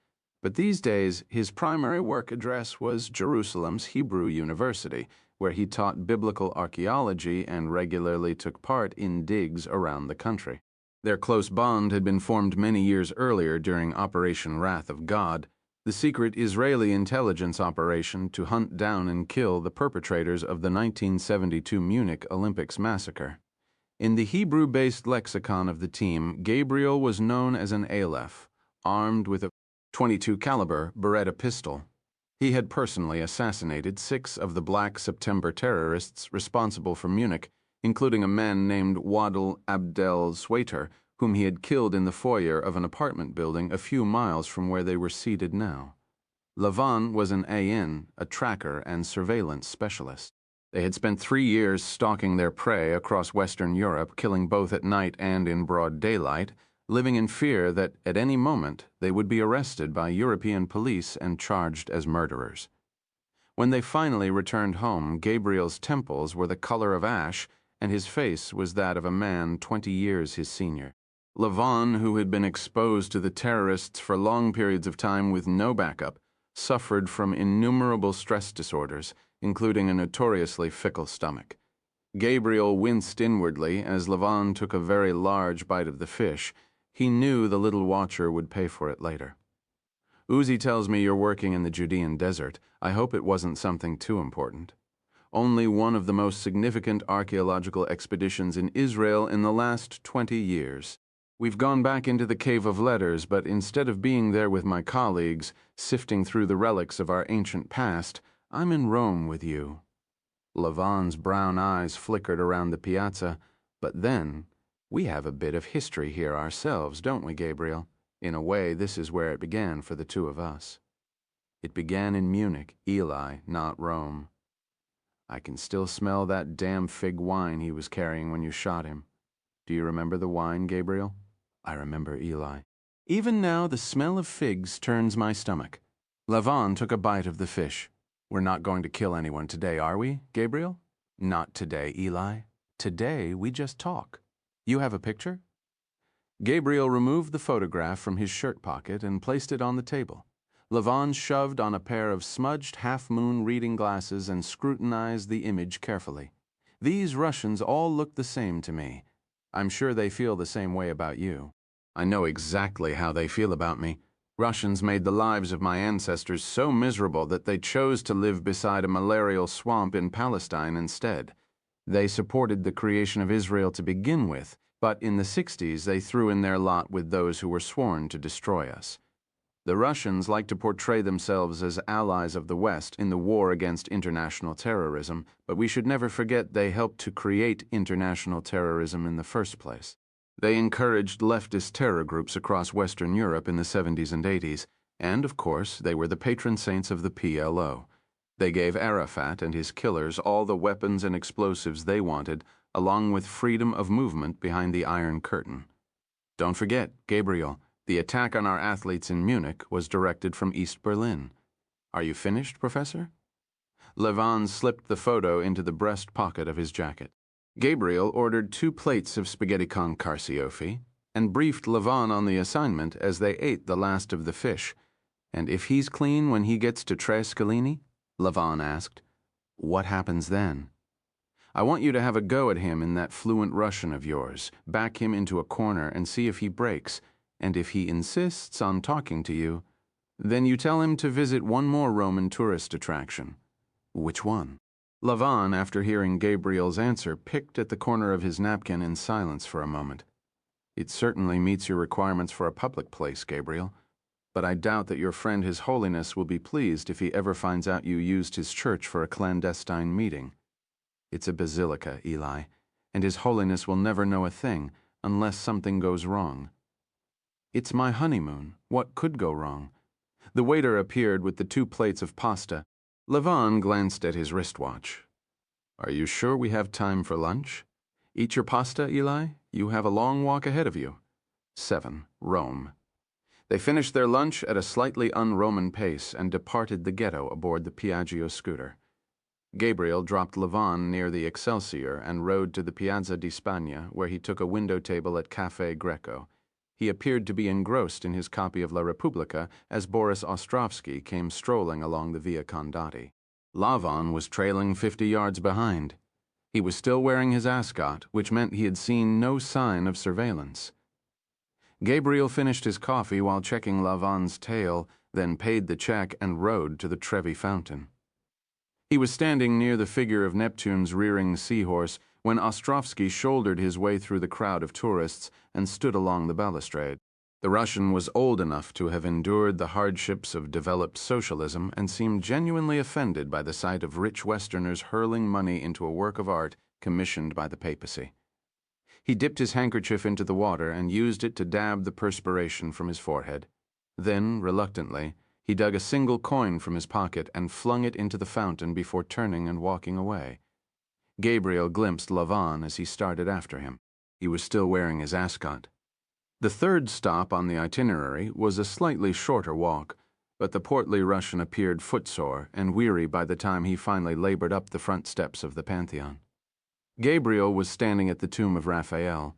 [SPEAKER 1] But these days, his primary work address was Jerusalem's Hebrew University, where he taught biblical archaeology and regularly took part in digs around the country. Their close bond had been formed many years earlier during Operation Wrath of God, the secret Israeli intelligence operation to hunt down and kill the perpetrators of the 1972 Munich Olympics massacre. In the Hebrew-based lexicon of the team, Gabriel was known as an Aleph, armed with a .22 caliber Beretta pistol. He had personally assassinated 6 of the Black September terrorists responsible for Munich, including a man named Wadel Abdel Swaiter, whom he had killed in the foyer of an apartment building a few miles from where they were seated now. Lavon was an AN, a tracker and surveillance specialist. They had spent 3 years stalking their prey across Western Europe, killing both at night and in broad daylight, living in fear that at any moment they would be arrested by European police and charged as murderers. When they finally returned home, Gabriel's temples were the color of ash, and his face was that of a man 20 years his senior. Lavon, who had been exposed to the terrorists for long periods of time with no backup, suffered from innumerable stress disorders, including a notoriously fickle stomach. Gabriel winced inwardly as Lavon took a very large bite of the fish. He knew the little watcher would pay for it later. "Uzi tells me you're working in the Judean desert. I hope it wasn't something too important." "Only one of the most significant archaeological expeditions in Israel in the last 20 years. We've gone back into the Cave of Letters, but instead of being there with my colleagues, sifting through the relics of our ancient past, I'm in Rome with you." Lavon's brown eyes flickered around the piazza. "But then, we have a bit of history here ourselves, don't we, Gabriel? In a way, this is where it began for the two of us." "It began in Munich, Eli, not Rome." "I can still smell that damn fig wine he was carrying when you shot him. Do you remember the wine, Gabriel?" "I remember, Eli. Even now, the smell of figs turns my stomach." Lavon took a bite of the fish. "We're not going to kill anyone today, are we, Gabriel?" "Not today, Eli. Today, we just talk. You have a picture?" Gabriel removed the photograph from his shirt pocket and placed it on the table. Lavon shoved on a pair of smudged half-moon reading glasses and scrutinized the image carefully. "These Russians all look the same to me. I'm sure they feel the same way about you." "I know exactly how they feel about me. Russians made the lives of my ancestors so miserable that they chose to live beside a malarial swamp in Palestine instead. They supported the creation of Israel to begin with, but in the 60s they threw in their lot with those who were sworn to destroy us. The Russians like to portray themselves as allies of the West in the war against international terrorism, but we should never forget they helped to create international terrorism in the first place. They encouraged leftist terror groups across Western Europe in the 70s and 80s, and, of course, they were the patron saints of the PLO. They gave Arafat and his killers all the weapons and explosives they wanted, along with freedom of movement behind the Iron Curtain. Don't forget, Gabriel, the attack on our athletes in Munich was directed from East Berlin. Are you finished, Professor? Levin slipped the photo into the breast pocket of his jacket. Gabriel ordered 2 plates of spaghetti con carciofi and briefed Levin on the assignment as they ate the last of the fish. And if he's clean when he gets to Tre Scalini? Levin asked. What happens then? I want you to have a go at him in that fluent Russian of yours, back him into a corner and see if he breaks, and if he insists on talking to you, then you tell him to visit one more Roman tourist attraction. Which one? Levin, after hearing Gabriel's answer, picked at the corner of his napkin in silence for a moment. It certainly meets your requirements for a public place, Gabriel, but I doubt that your friend His Holiness will be pleased if he ever finds out you used his church for a clandestine meeting. It's a basilica, Eli, and His Holiness will never know a thing unless something goes wrong. It's my honeymoon. What could go wrong? The waiter appeared with the 2 plates of pasta. Levin glanced at his wristwatch. Are you sure we have time for lunch? Eat your pasta, Eli. You have a long walk ahead of you. 7. Rome. They finished their lunch at a slightly un-Roman pace and departed the ghetto aboard the Piaggio scooter. Gabriel dropped Levin near the Excelsior and rode to the Piazza di Spagna, where he took a window table at Café Greco. He appeared to be engrossed in his copy of La Repubblica as Boris Ostrovsky came strolling along the Via Condotti. Levin was trailing 50 yards behind. He was still wearing his ascot, which meant he had seen no sign of surveillance. Gabriel finished his coffee while checking Levin's tail, then paid the check and rode to the Trevi Fountain. He was standing near the figure of Neptune's rearing seahorse when Ostrovsky shouldered his way through the crowd of tourists and stood along the balustrade. The Russian was old enough to have endured the hardships of developed socialism and seemed genuinely offended by the sight of rich Westerners hurling money into a work of art commissioned by the papacy. He dipped his handkerchief into the water and used it to dab the perspiration from his forehead. Then, reluctantly, he dug a single coin from his pocket and flung it into the fountain before turning and walking away. Gabriel glimpsed Levin as he started after him. He was still wearing his ascot. The 3rd stop on the itinerary was a slightly shorter walk, but the portly Russian appeared footsore and weary by the time he finally labored up the front steps of the Pantheon. Gabriel was standing at the tomb of Raphael.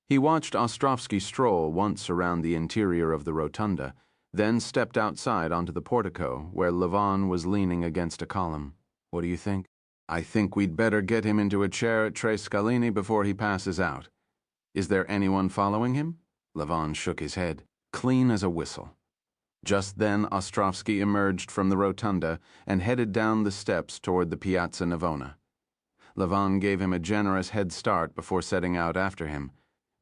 [SPEAKER 1] He watched Ostrovsky stroll once around the interior of the rotunda, then stepped outside onto the portico, where Levin was leaning against a column. What do you think? I think we'd better get him into a chair at Tre Scalini before he passes out. Is there anyone following him? Levin shook his head, clean as a whistle. Just then Ostrovsky emerged from the rotunda and headed down the steps toward the Piazza Navona. Levin gave him a generous head start before setting out after him.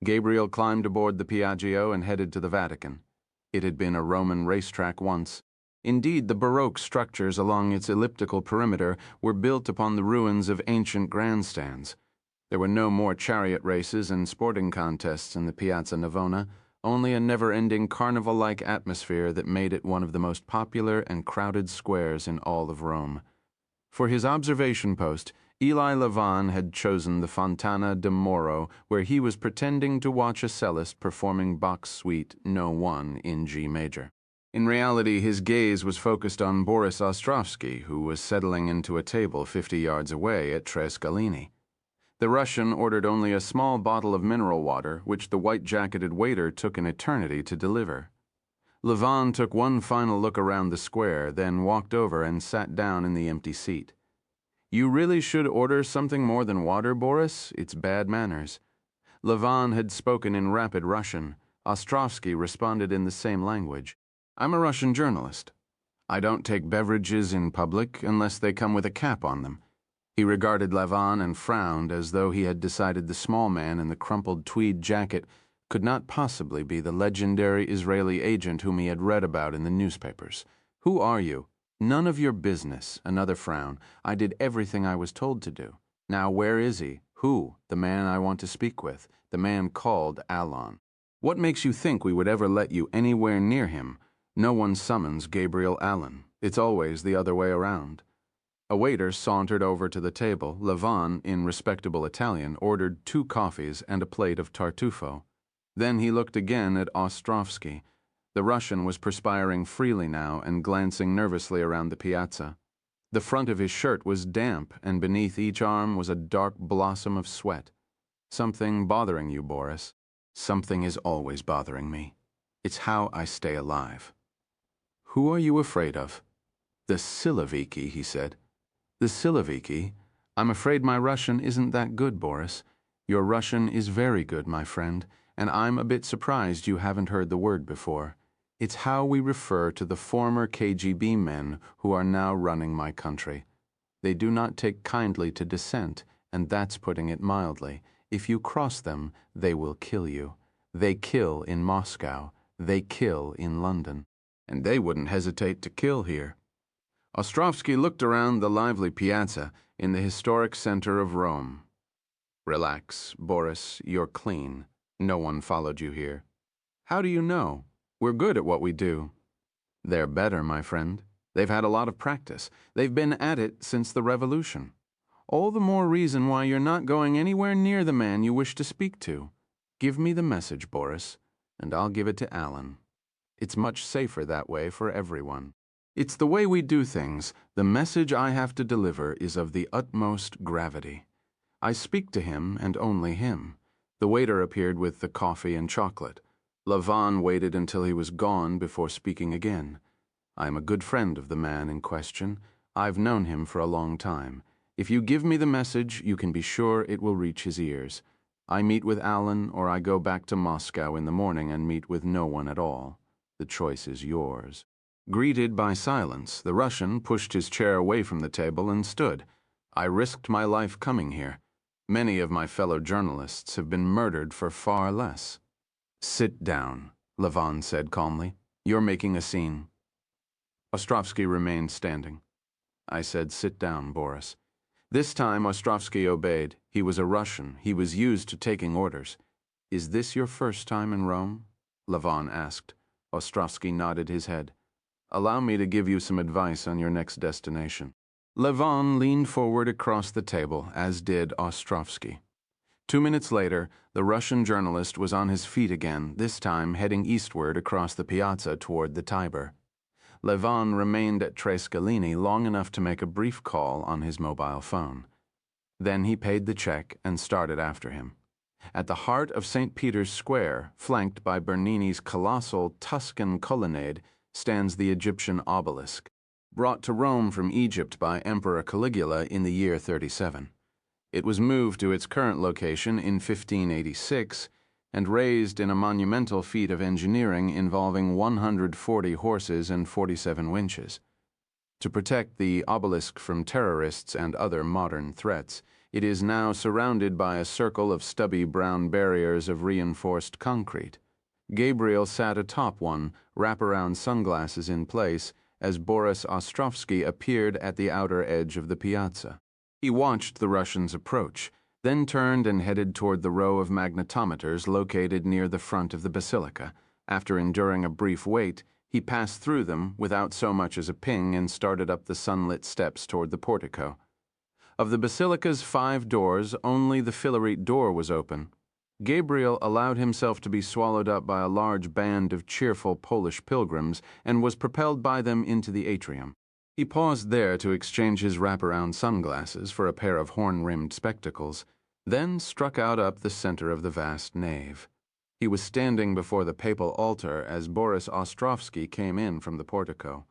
[SPEAKER 1] Gabriel climbed aboard the Piaggio and headed to the Vatican. It had been a Roman racetrack once. Indeed, the Baroque structures along its elliptical perimeter were built upon the ruins of ancient grandstands. There were no more chariot races and sporting contests in the Piazza Navona, only a never-ending carnival-like atmosphere that made it one of the most popular and crowded squares in all of Rome. For his observation post, Eli Levin had chosen the Fontana de Moro, where he was pretending to watch a cellist performing Bach's Suite No. 1 in G major. In reality, his gaze was focused on Boris Ostrovsky, who was settling into a table 50 yards away at Tre Scalini. The Russian ordered only a small bottle of mineral water, which the white-jacketed waiter took an eternity to deliver. Levin took one final look around the square, then walked over and sat down in the empty seat. You really should order something more than water, Boris. It's bad manners. Levin had spoken in rapid Russian. Ostrovsky responded in the same language. I'm a Russian journalist. I don't take beverages in public unless they come with a cap on them. He regarded Levin and frowned as though he had decided the small man in the crumpled tweed jacket could not possibly be the legendary Israeli agent whom he had read about in the newspapers. Who are you? None of your business. Another frown. I did everything I was told to do. Now where is he? Who? The man I want to speak with. The man called Alon. What makes you think we would ever let you anywhere near him? No one summons Gabriel Allen. It's always the other way around. A waiter sauntered over to the table. Levin, in respectable Italian, ordered 2 coffees and a plate of tartufo. Then he looked again at Ostrovsky. The Russian was perspiring freely now and glancing nervously around the piazza. The front of his shirt was damp, and beneath each arm was a dark blossom of sweat. "Something bothering you, Boris?" "Something is always bothering me. It's how I stay alive." "Who are you afraid of?" "The Siloviki," he said. "The Siloviki? I'm afraid my Russian isn't that good, Boris. Your Russian is very good, my friend, and I'm a bit surprised you haven't heard the word before. It's how we refer to the former KGB men who are now running my country. They do not take kindly to dissent, and that's putting it mildly. If you cross them, they will kill you. They kill in Moscow. They kill in London. And they wouldn't hesitate to kill here." Ostrovsky looked around the lively piazza in the historic center of Rome. "Relax, Boris, you're clean. No one followed you here." "How do you know? We're good at what we do." "They're better, my friend. They've had a lot of practice. They've been at it since the revolution. All the more reason why you're not going anywhere near the man you wish to speak to. Give me the message, Boris, and I'll give it to Alan. It's much safer that way for everyone. It's the way we do things. The message I have to deliver is of the utmost gravity. I speak to him and only him." The waiter appeared with the coffee and chocolate. Levin waited until he was gone before speaking again. "I am a good friend of the man in question. I've known him for a long time. If you give me the message, you can be sure it will reach his ears. I meet with Alan, or I go back to Moscow in the morning and meet with no one at all. The choice is yours." Greeted by silence, the Russian pushed his chair away from the table and stood. "I risked my life coming here. Many of my fellow journalists have been murdered for far less." "Sit down," Levin said calmly. "You're making a scene." Ostrovsky remained standing. "I said sit down, Boris." This time Ostrovsky obeyed. He was a Russian. He was used to taking orders. "Is this your first time in Rome?" Levin asked. Ostrovsky nodded his head. "Allow me to give you some advice on your next destination." Levin leaned forward across the table, as did Ostrovsky. 2 minutes later, the Russian journalist was on his feet again, this time heading eastward across the piazza toward the Tiber. Levin remained at Trescalini long enough to make a brief call on his mobile phone. Then he paid the check and started after him. At the heart of St. Peter's Square, flanked by Bernini's colossal Tuscan colonnade, stands the Egyptian obelisk, brought to Rome from Egypt by Emperor Caligula in the year 37. It was moved to its current location in 1586 and raised in a monumental feat of engineering involving 140 horses and 47 winches. To protect the obelisk from terrorists and other modern threats, it is now surrounded by a circle of stubby brown barriers of reinforced concrete. Gabriel sat atop one, wraparound sunglasses in place, as Boris Ostrovsky appeared at the outer edge of the piazza. He watched the Russians approach, then turned and headed toward the row of magnetometers located near the front of the basilica. After enduring a brief wait, he passed through them without so much as a ping and started up the sunlit steps toward the portico. Of the basilica's 5 doors, only the Filarete door was open. Gabriel allowed himself to be swallowed up by a large band of cheerful Polish pilgrims and was propelled by them into the atrium. He paused there to exchange his wraparound sunglasses for a pair of horn-rimmed spectacles, then struck out up the center of the vast nave. He was standing before the papal altar as Boris Ostrovsky came in from the portico.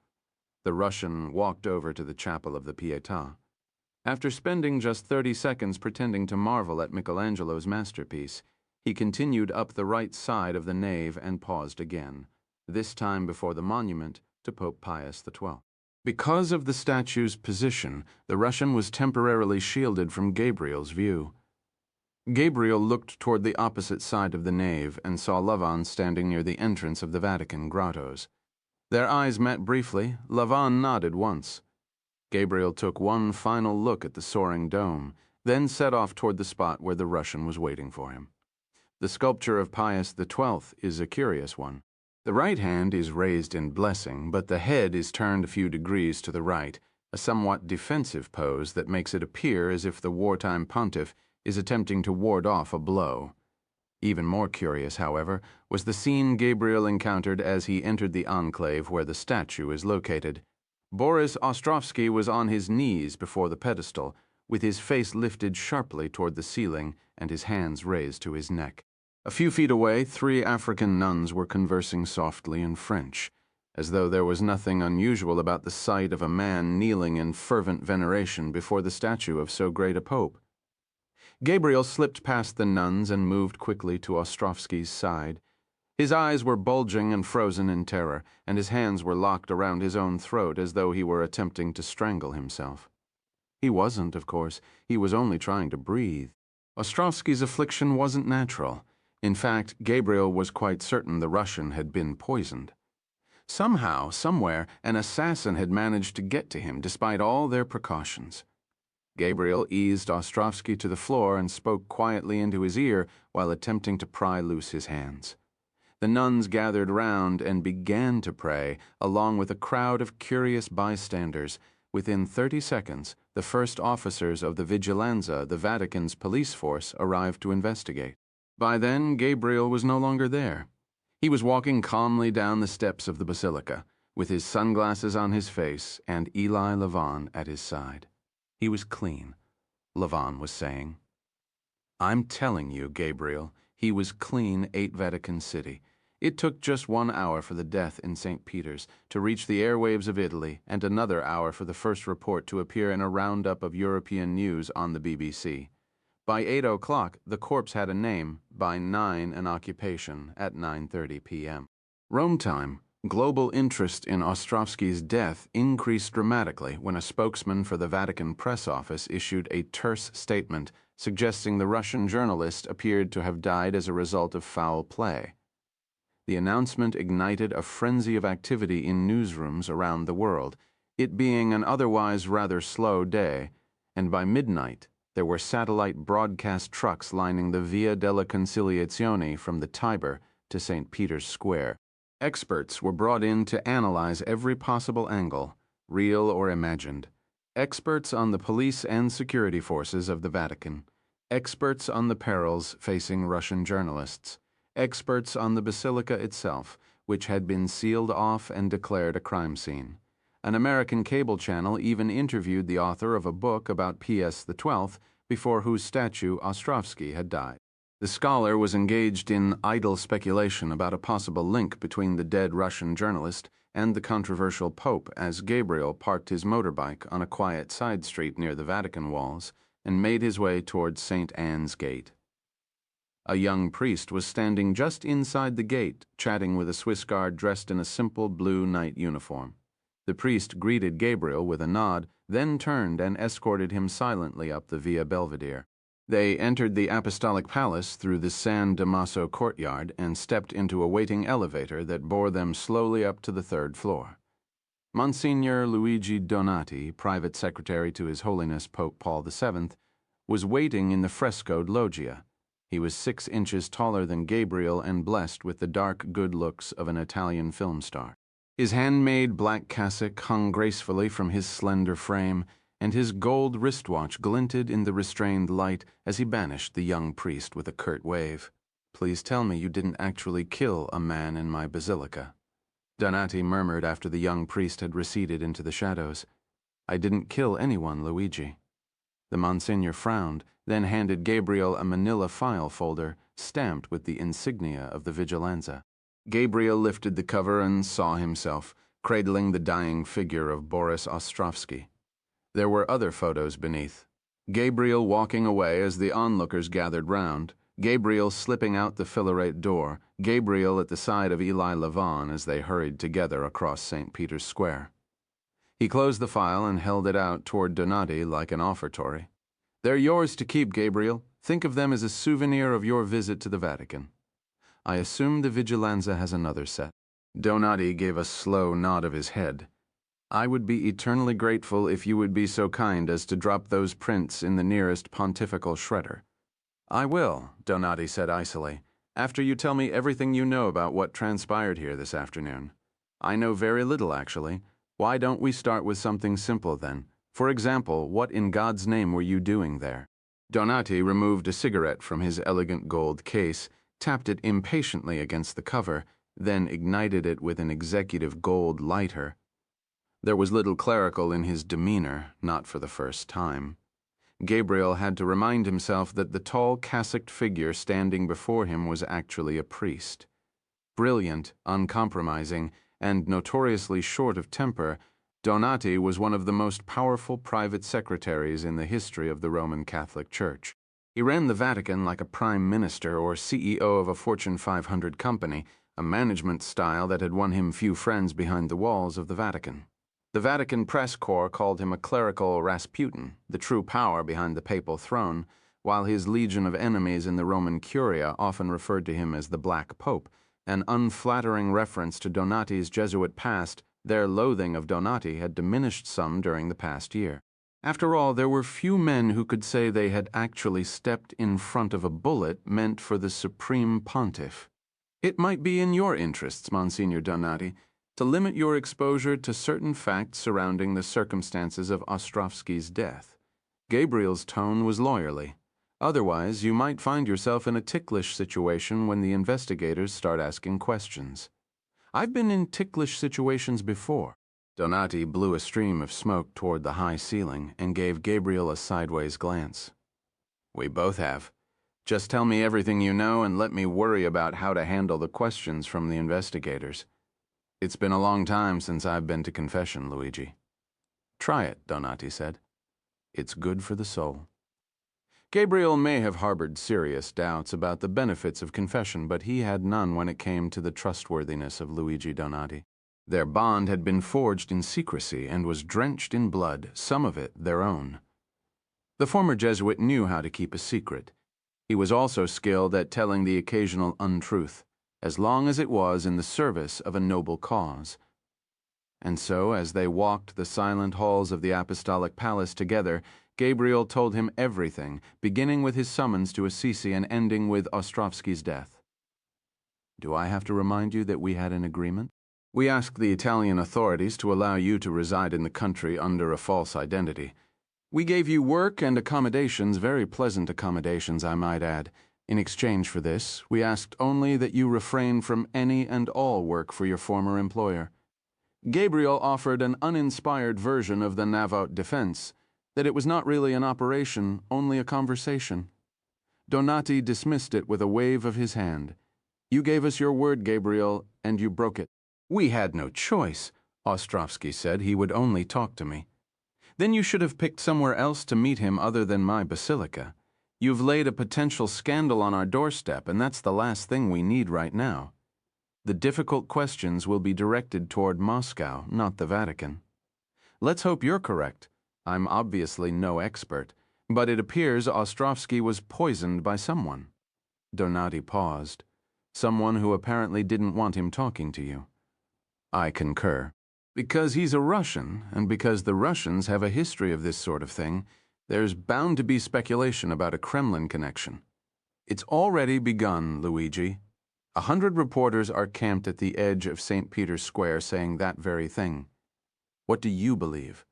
[SPEAKER 1] The Russian walked over to the chapel of the Pietà. After spending just 30 seconds pretending to marvel at Michelangelo's masterpiece, he continued up the right side of the nave and paused again, this time before the monument to Pope Pius XII. Because of the statue's position, the Russian was temporarily shielded from Gabriel's view. Gabriel looked toward the opposite side of the nave and saw Levin standing near the entrance of the Vatican grottos. Their eyes met briefly. Levin nodded once. Gabriel took one final look at the soaring dome, then set off toward the spot where the Russian was waiting for him. The sculpture of Pius XII is a curious one. The right hand is raised in blessing, but the head is turned a few degrees to the right, a somewhat defensive pose that makes it appear as if the wartime pontiff is attempting to ward off a blow. Even more curious, however, was the scene Gabriel encountered as he entered the enclave where the statue is located. Boris Ostrovsky was on his knees before the pedestal, with his face lifted sharply toward the ceiling and his hands raised to his neck. A few feet away, 3 African nuns were conversing softly in French, as though there was nothing unusual about the sight of a man kneeling in fervent veneration before the statue of so great a pope. Gabriel slipped past the nuns and moved quickly to Ostrovsky's side. His eyes were bulging and frozen in terror, and his hands were locked around his own throat as though he were attempting to strangle himself. He wasn't, of course. He was only trying to breathe. Ostrovsky's affliction wasn't natural. In fact, Gabriel was quite certain the Russian had been poisoned. Somehow, somewhere, an assassin had managed to get to him despite all their precautions. Gabriel eased Ostrovsky to the floor and spoke quietly into his ear while attempting to pry loose his hands. The nuns gathered round and began to pray, along with a crowd of curious bystanders. Within 30 seconds, the first officers of the Vigilanza, the Vatican's police force, arrived to investigate. By then, Gabriel was no longer there. He was walking calmly down the steps of the basilica, with his sunglasses on his face and Eli Lavon at his side. He was clean, Lavon was saying. I'm telling you, Gabriel, he was clean 8 Vatican City. It took just 1 hour for the death in St. Peter's to reach the airwaves of Italy, and another hour for the first report to appear in a roundup of European news on the BBC. By 8 o'clock, the corpse had a name, by 9 an occupation, at 9:30 p.m. Rome time, global interest in Ostrovsky's death increased dramatically when a spokesman for the Vatican press office issued a terse statement suggesting the Russian journalist appeared to have died as a result of foul play. The announcement ignited a frenzy of activity in newsrooms around the world, it being an otherwise rather slow day, and by midnight there were satellite broadcast trucks lining the Via della Conciliazione from the Tiber to St. Peter's Square. Experts were brought in to analyze every possible angle, real or imagined. Experts on the police and security forces of the Vatican. Experts on the perils facing Russian journalists. Experts on the basilica itself, which had been sealed off and declared a crime scene. An American cable channel even interviewed the author of a book about Pius XII, before whose statue Ostrovsky had died. The scholar was engaged in idle speculation about a possible link between the dead Russian journalist and the controversial Pope as Gabriel parked his motorbike on a quiet side street near the Vatican walls and made his way towards St. Anne's Gate. A young priest was standing just inside the gate, chatting with a Swiss guard dressed in a simple blue night uniform. The priest greeted Gabriel with a nod, then turned and escorted him silently up the Via Belvedere. They entered the Apostolic Palace through the San Damaso courtyard and stepped into a waiting elevator that bore them slowly up to the 3rd floor. Monsignor Luigi Donati, private secretary to His Holiness Pope Paul VII, was waiting in the frescoed loggia. He was 6 inches taller than Gabriel and blessed with the dark good looks of an Italian film star. His handmade black cassock hung gracefully from his slender frame, and his gold wristwatch glinted in the restrained light as he banished the young priest with a curt wave. "Please tell me you didn't actually kill a man in my basilica," Donati murmured after the young priest had receded into the shadows. "I didn't kill anyone, Luigi." The Monsignor frowned, then handed Gabriel a manila file folder stamped with the insignia of the Vigilanza. Gabriel lifted the cover and saw himself, cradling the dying figure of Boris Ostrovsky. There were other photos beneath. Gabriel walking away as the onlookers gathered round, Gabriel slipping out the filarete door, Gabriel at the side of Eli Lavon as they hurried together across St. Peter's Square. He closed the file and held it out toward Donati like an offertory. "They're yours to keep, Gabriel. Think of them as a souvenir of your visit to the Vatican. I assume the Vigilanza has another set." Donati gave a slow nod of his head. "I would be eternally grateful if you would be so kind as to drop those prints in the nearest pontifical shredder." "I will," Donati said icily, "after you tell me everything you know about what transpired here this afternoon. I know very little, actually. Why don't we start with something simple then? For example, what in God's name were you doing there? Donati removed a cigarette from his elegant gold case, tapped it impatiently against the cover, then ignited it with an executive gold lighter. There was little clerical in his demeanor, not for the first time. Gabriel had to remind himself that the tall, cassocked figure standing before him was actually a priest. Brilliant, uncompromising, and notoriously short of temper, Donati was one of the most powerful private secretaries in the history of the Roman Catholic Church. He ran the Vatican like a prime minister or CEO of a Fortune 500 company, a management style that had won him few friends behind the walls of the Vatican. The Vatican press corps called him a clerical Rasputin, the true power behind the papal throne, while his legion of enemies in the Roman Curia often referred to him as the Black Pope, an unflattering reference to Donati's Jesuit past. Their loathing of Donati had diminished some during the past year. After all, there were few men who could say they had actually stepped in front of a bullet meant for the Supreme Pontiff. It might be in your interests, Monsignor Donati, to limit your exposure to certain facts surrounding the circumstances of Ostrovsky's death. Gabriel's tone was lawyerly. Otherwise, you might find yourself in a ticklish situation when the investigators start asking questions. I've been in ticklish situations before. Donati blew a stream of smoke toward the high ceiling and gave Gabriel a sideways glance. We both have. Just tell me everything you know and let me worry about how to handle the questions from the investigators. It's been a long time since I've been to confession, Luigi. Try it, Donati said. It's good for the soul. Gabriel may have harbored serious doubts about the benefits of confession, but he had none when it came to the trustworthiness of Luigi Donati. Their bond had been forged in secrecy and was drenched in blood, some of it their own. The former Jesuit knew how to keep a secret. He was also skilled at telling the occasional untruth, as long as it was in the service of a noble cause. And so, as they walked the silent halls of the Apostolic Palace together, Gabriel told him everything, beginning with his summons to Assisi and ending with Ostrovsky's death. Do I have to remind you that we had an agreement? We asked the Italian authorities to allow you to reside in the country under a false identity. We gave you work and accommodations, very pleasant accommodations, I might add. In exchange for this, we asked only that you refrain from any and all work for your former employer. Gabriel offered an uninspired version of the Navaut defense, that it was not really an operation, only a conversation. Donati dismissed it with a wave of his hand. You gave us your word, Gabriel, and you broke it. We had no choice. Ostrovsky said he would only talk to me. Then you should have picked somewhere else to meet him other than my basilica. You've laid a potential scandal on our doorstep, and that's the last thing we need right now. The difficult questions will be directed toward Moscow, not the Vatican. Let's hope you're correct. I'm obviously no expert, but it appears Ostrovsky was poisoned by someone. Donati paused. Someone who apparently didn't want him talking to you. I concur. Because he's a Russian, and because the Russians have a history of this sort of thing, there's bound to be speculation about a Kremlin connection. It's already begun, Luigi. 100 reporters are camped at the edge of St. Peter's Square saying that very thing. What do you believe?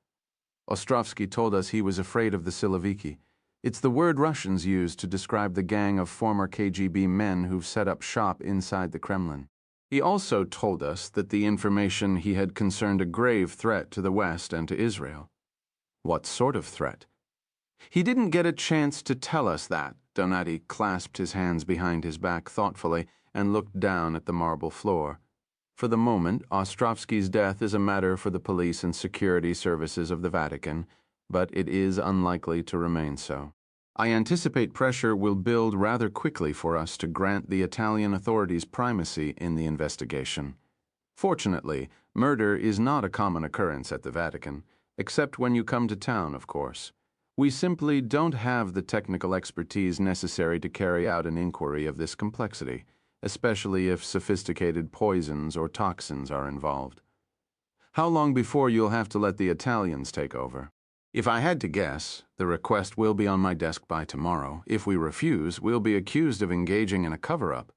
[SPEAKER 1] Ostrovsky told us he was afraid of the Siloviki. It's the word Russians use to describe the gang of former KGB men who've set up shop inside the Kremlin. He also told us that the information he had concerned a grave threat to the West and to Israel. What sort of threat? He didn't get a chance to tell us that. Donati clasped his hands behind his back thoughtfully and looked down at the marble floor. For the moment, Ostrovsky's death is a matter for the police and security services of the Vatican, but it is unlikely to remain so. I anticipate pressure will build rather quickly for us to grant the Italian authorities primacy in the investigation. Fortunately, murder is not a common occurrence at the Vatican, except when you come to town, of course. We simply don't have the technical expertise necessary to carry out an inquiry of this complexity, especially if sophisticated poisons or toxins are involved. How long before you'll have to let the Italians take over? If I had to guess, the request will be on my desk by tomorrow. If we refuse, we'll be accused of engaging in a cover-up.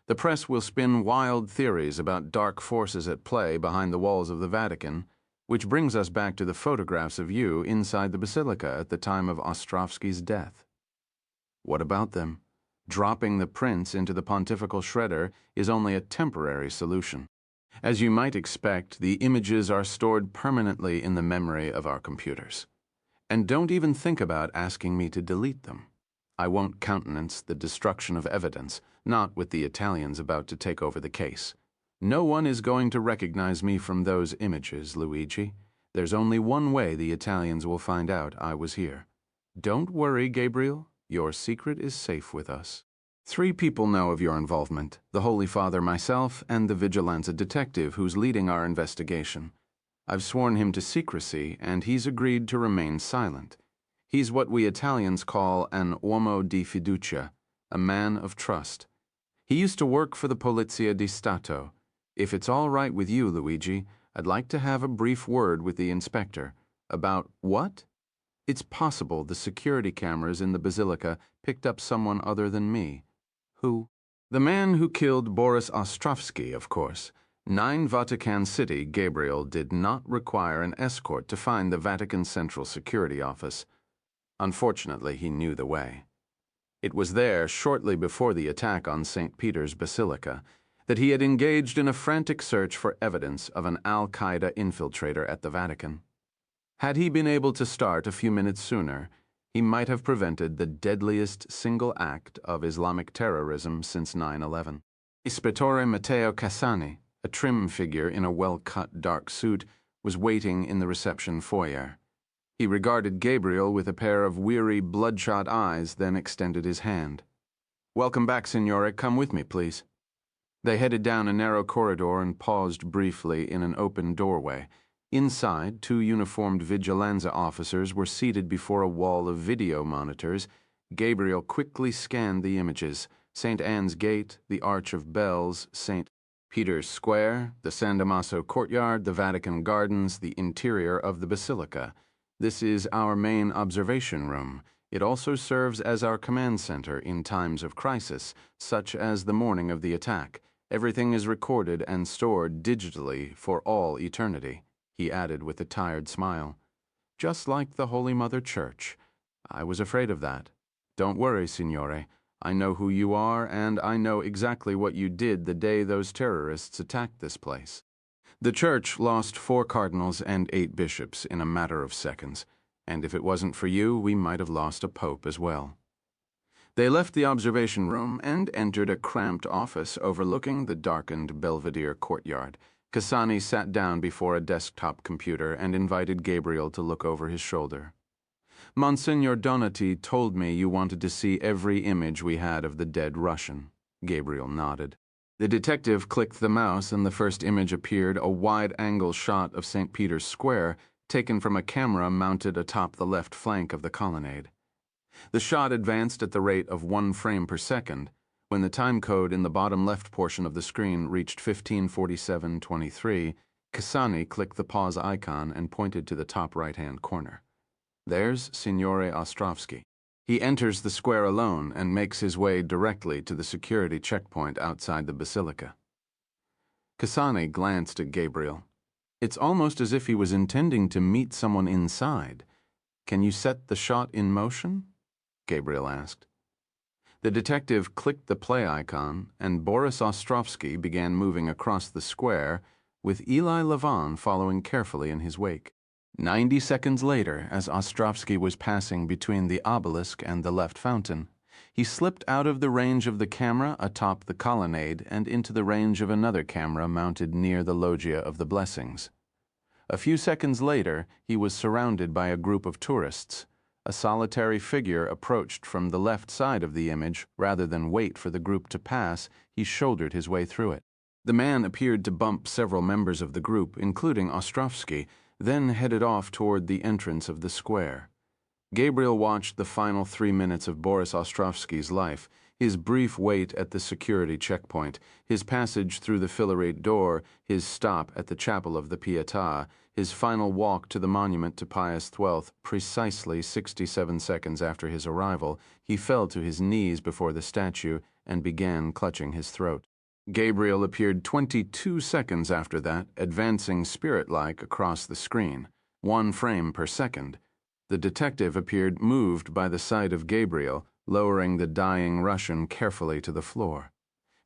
[SPEAKER 1] The press will spin wild theories about dark forces at play behind the walls of the Vatican. Which brings us back to the photographs of you inside the basilica at the time of Ostrovsky's death. What about them? Dropping the prints into the pontifical shredder is only a temporary solution. As you might expect, the images are stored permanently in the memory of our computers. And don't even think about asking me to delete them. I won't countenance the destruction of evidence, not with the Italians about to take over the case. No one is going to recognize me from those images, Luigi. There's only one way the Italians will find out I was here. Don't worry, Gabriel. Your secret is safe with us. 3 people know of your involvement: the Holy Father, myself, and the Vigilanza detective who's leading our investigation. I've sworn him to secrecy, and he's agreed to remain silent. He's what we Italians call an uomo di fiducia, a man of trust. He used to work for the Polizia di Stato. If it's all right with you, Luigi, I'd like to have a brief word with the inspector. About what? It's possible the security cameras in the basilica picked up someone other than me. Who? The man who killed Boris Ostrovsky, of course. 9 Vatican City, Gabriel did not require an escort to find the Vatican Central Security Office. Unfortunately, he knew the way. It was there, shortly before the attack on St. Peter's Basilica, that he had engaged in a frantic search for evidence of an Al-Qaeda infiltrator at the Vatican. Had he been able to start a few minutes sooner, he might have prevented the deadliest single act of Islamic terrorism since 9/11. Ispettore Matteo Cassani, a trim figure in a well-cut dark suit, was waiting in the reception foyer. He regarded Gabriel with a pair of weary, bloodshot eyes, then extended his hand. "Welcome back, Signore. Come with me, please." They headed down a narrow corridor and paused briefly in an open doorway. Inside, 2 uniformed Vigilanza officers were seated before a wall of video monitors. Gabriel quickly scanned the images: St. Anne's Gate, the Arch of Bells, St. Peter's Square, the San Damaso courtyard, the Vatican Gardens, the interior of the Basilica. This is our main observation room. It also serves as our command center in times of crisis, such as the morning of the attack. Everything is recorded and stored digitally for all eternity, he added with a tired smile. Just like the Holy Mother Church. I was afraid of that. Don't worry, Signore. I know who you are, and I know exactly what you did the day those terrorists attacked this place. The Church lost 4 cardinals and 8 bishops in a matter of seconds, and if it wasn't for you, we might have lost a pope as well. They left the observation room and entered a cramped office overlooking the darkened Belvedere courtyard. Cassani sat down before a desktop computer and invited Gabriel to look over his shoulder. "Monsignor Donati told me you wanted to see every image we had of the dead Russian." Gabriel nodded. The detective clicked the mouse and the first image appeared, a wide-angle shot of St. Peter's Square, taken from a camera mounted atop the left flank of the colonnade. The shot advanced at the rate of 1 frame per second. When the time code in the bottom left portion of the screen reached 15:47:23, Cassani clicked the pause icon and pointed to the top right-hand corner. There's Signore Ostrovsky. He enters the square alone and makes his way directly to the security checkpoint outside the basilica. Cassani glanced at Gabriel. It's almost as if he was intending to meet someone inside. "Can you set the shot in motion?" Gabriel asked. The detective clicked the play icon, and Boris Ostrovsky began moving across the square, with Eli Lavon following carefully in his wake. 90 seconds later, as Ostrovsky was passing between the obelisk and the left fountain, he slipped out of the range of the camera atop the colonnade and into the range of another camera mounted near the Loggia of the Blessings. A few seconds later, he was surrounded by a group of tourists. A solitary figure approached from the left side of the image. Rather than wait for the group to pass, he shouldered his way through it. The man appeared to bump several members of the group, including Ostrovsky, then headed off toward the entrance of the square. Gabriel watched the final 3 minutes of Boris Ostrovsky's life, his brief wait at the security checkpoint, his passage through the filaried door, his stop at the chapel of the Pietà, his final walk to the monument to Pius XII. Precisely 67 seconds after his arrival, he fell to his knees before the statue and began clutching his throat. Gabriel appeared 22 seconds after that, advancing spirit-like across the screen, 1 frame per second. The detective appeared moved by the sight of Gabriel, lowering the dying Russian carefully to the floor.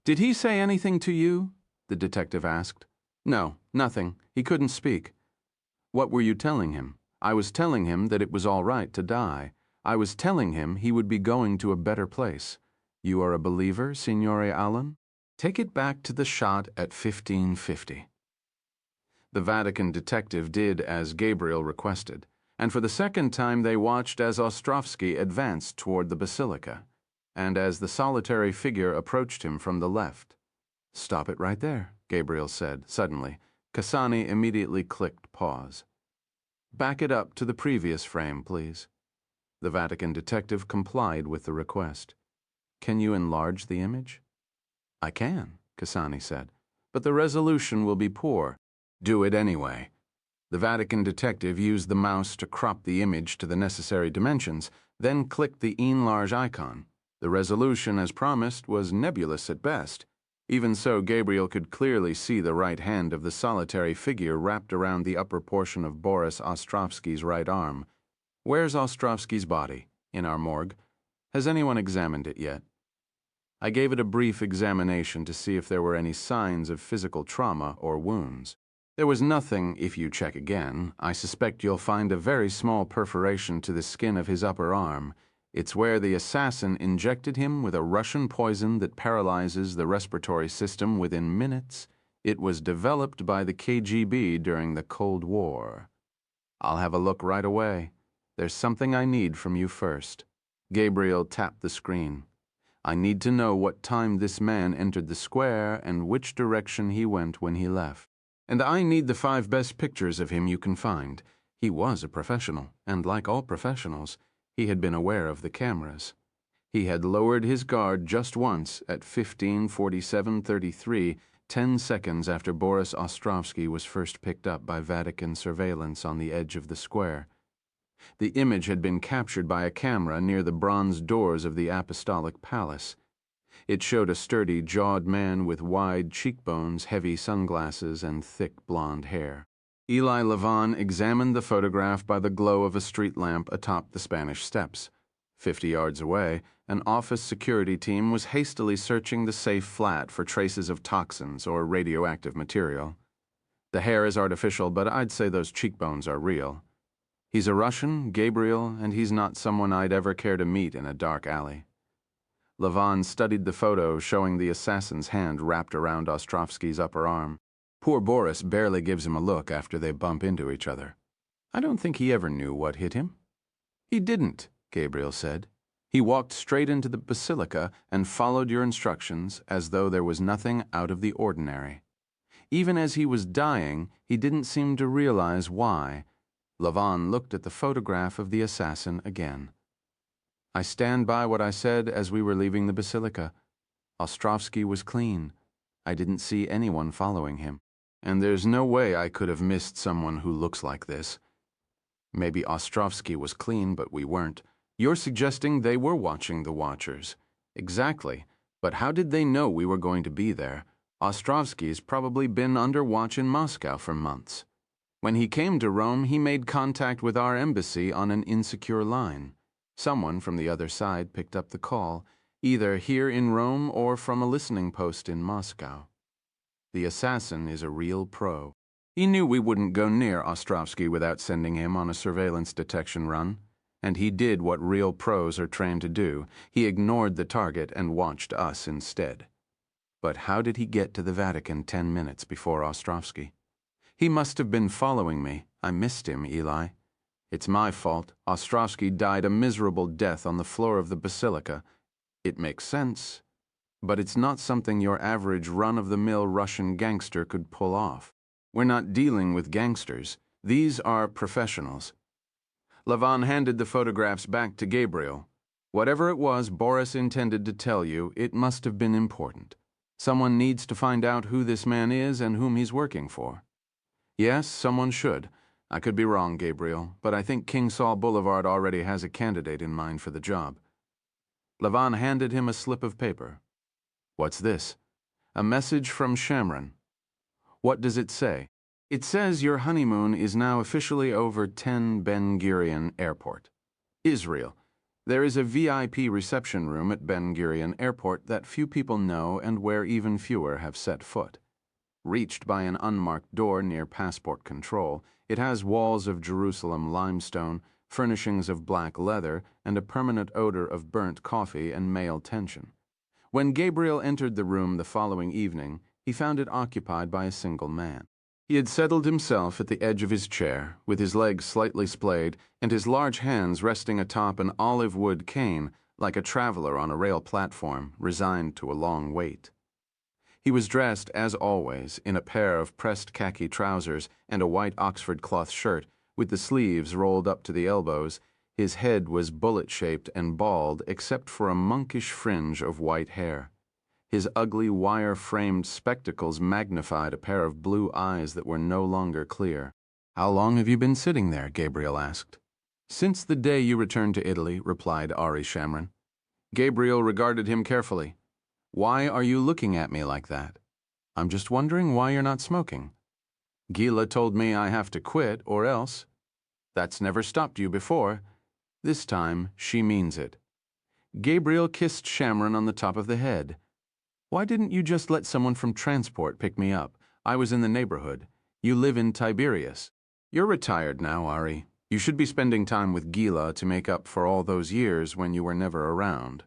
[SPEAKER 1] "Did he say anything to you?" the detective asked. "No, nothing. He couldn't speak." "What were you telling him?" "I was telling him that it was all right to die. I was telling him he would be going to a better place. You are a believer, Signore Allen? Take it back to the shot at 1550. The Vatican detective did as Gabriel requested, and for the second time they watched as Ostrovsky advanced toward the basilica, and as the solitary figure approached him from the left. "Stop it right there," Gabriel said, suddenly. Cassani immediately clicked pause. "Back it up to the previous frame, please." The Vatican detective complied with the request. "Can you enlarge the image?" "I can," Cassani said, "but the resolution will be poor." "Do it anyway." The Vatican detective used the mouse to crop the image to the necessary dimensions, then clicked the enlarge icon. The resolution, as promised, was nebulous at best. Even so, Gabriel could clearly see the right hand of the solitary figure wrapped around the upper portion of Boris Ostrovsky's right arm. "Where's Ostrovsky's body?" "In our morgue." "Has anyone examined it yet?" I gave it a brief examination to see if there were any signs of physical trauma or wounds. There was nothing. If you check again, I suspect you'll find a very small perforation to the skin of his upper arm. It's where the assassin injected him with a Russian poison that paralyzes the respiratory system within minutes. It was developed by the KGB during the Cold War. I'll have a look right away. There's something I need from you first. Gabriel tapped the screen. I need to know what time this man entered the square and which direction he went when he left. And I need the 5 best pictures of him you can find. He was a professional, and like all professionals, he had been aware of the cameras. He had lowered his guard just once at 15:47:33, 10 seconds after Boris Ostrovsky was first picked up by Vatican surveillance on the edge of the square. The image had been captured by a camera near the bronze doors of the Apostolic Palace. It showed a sturdy, jawed man with wide cheekbones, heavy sunglasses, and thick blonde hair. Eli Lavon examined the photograph by the glow of a street lamp atop the Spanish Steps. 50 yards away, an office security team was hastily searching the safe flat for traces of toxins or radioactive material. The hair is artificial, but I'd say those cheekbones are real. He's a Russian, Gabriel, and he's not someone I'd ever care to meet in a dark alley. Lavon studied the photo showing the assassin's hand wrapped around Ostrovsky's upper arm. Poor Boris barely gives him a look after they bump into each other. I don't think he ever knew what hit him. He didn't, Gabriel said. He walked straight into the basilica and followed your instructions as though there was nothing out of the ordinary. Even as he was dying, he didn't seem to realize why. Lavon looked at the photograph of the assassin again. I stand by what I said as we were leaving the basilica. Ostrovsky was clean. I didn't see anyone following him. And there's no way I could have missed someone who looks like this. Maybe Ostrovsky was clean, but we weren't. You're suggesting they were watching the Watchers. Exactly. But how did they know we were going to be there? Ostrovsky's probably been under watch in Moscow for months. When he came to Rome, he made contact with our embassy on an insecure line. Someone from the other side picked up the call, either here in Rome or from a listening post in Moscow. The assassin is a real pro. He knew we wouldn't go near Ostrovsky without sending him on a surveillance detection run. And he did what real pros are trained to do. He ignored the target and watched us instead. But how did he get to the Vatican 10 minutes before Ostrovsky? He must have been following me. I missed him, Eli. It's my fault. Ostrovsky died a miserable death on the floor of the basilica. It makes sense. But it's not something your average run-of-the-mill Russian gangster could pull off. We're not dealing with gangsters. These are professionals. Lavon handed the photographs back to Gabriel. Whatever it was Boris intended to tell you, it must have been important. Someone needs to find out who this man is and whom he's working for. Yes, someone should. I could be wrong, Gabriel, but I think King Saul Boulevard already has a candidate in mind for the job. Lavon handed him a slip of paper. What's this? A message from Shamron. What does it say? It says your honeymoon is now officially over 10 Ben Gurion Airport. Israel. There is a VIP reception room at Ben Gurion Airport that few people know and where even fewer have set foot. Reached by an unmarked door near passport control, it has walls of Jerusalem limestone, furnishings of black leather, and a permanent odor of burnt coffee and male tension. When Gabriel entered the room the following evening, he found it occupied by a single man. He had settled himself at the edge of his chair, with his legs slightly splayed and his large hands resting atop an olive wood cane, like a traveler on a rail platform, resigned to a long wait. He was dressed, as always, in a pair of pressed khaki trousers and a white Oxford cloth shirt, with the sleeves rolled up to the elbows. His head was bullet-shaped and bald, except for a monkish fringe of white hair. His ugly wire-framed spectacles magnified a pair of blue eyes that were no longer clear. "How long have you been sitting there?" Gabriel asked. "Since the day you returned to Italy," replied Ari Shamron. Gabriel regarded him carefully. "Why are you looking at me like that?" "I'm just wondering why you're not smoking." "Gila told me I have to quit or else." "That's never stopped you before." This time, she means it. Gabriel kissed Shamron on the top of the head. "Why didn't you just let someone from transport pick me up? I was in the neighborhood. You live in Tiberias. You're retired now, Ari. You should be spending time with Gila to make up for all those years when you were never around."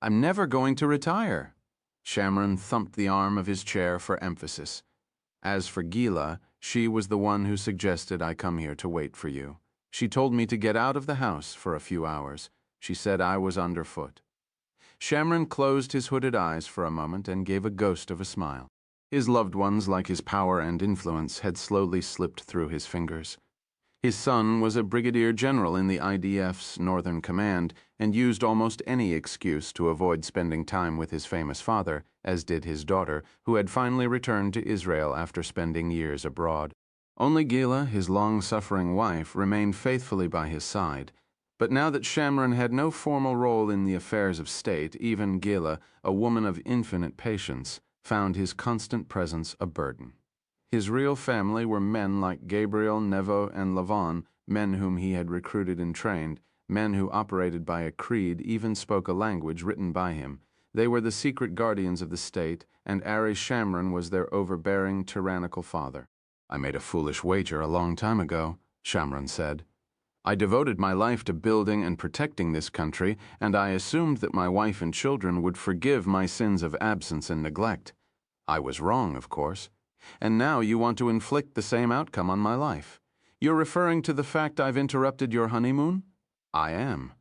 [SPEAKER 1] "I'm never going to retire." Shamron thumped the arm of his chair for emphasis. "As for Gila, she was the one who suggested I come here to wait for you. She told me to get out of the house for a few hours. She said I was underfoot." Shamron closed his hooded eyes for a moment and gave a ghost of a smile. His loved ones, like his power and influence, had slowly slipped through his fingers. His son was a brigadier general in the IDF's Northern Command and used almost any excuse to avoid spending time with his famous father, as did his daughter, who had finally returned to Israel after spending years abroad. Only Gila, his long-suffering wife, remained faithfully by his side. But now that Shamron had no formal role in the affairs of state, even Gila, a woman of infinite patience, found his constant presence a burden. His real family were men like Gabriel, Nevo, and Lavon, men whom he had recruited and trained, men who operated by a creed, even spoke a language written by him. They were the secret guardians of the state, and Ari Shamron was their overbearing, tyrannical father. "I made a foolish wager a long time ago," Shamron said. "I devoted my life to building and protecting this country, and I assumed that my wife and children would forgive my sins of absence and neglect. I was wrong, of course. And now you want to inflict the same outcome on my life. You're referring to the fact I've interrupted your honeymoon?" "I am."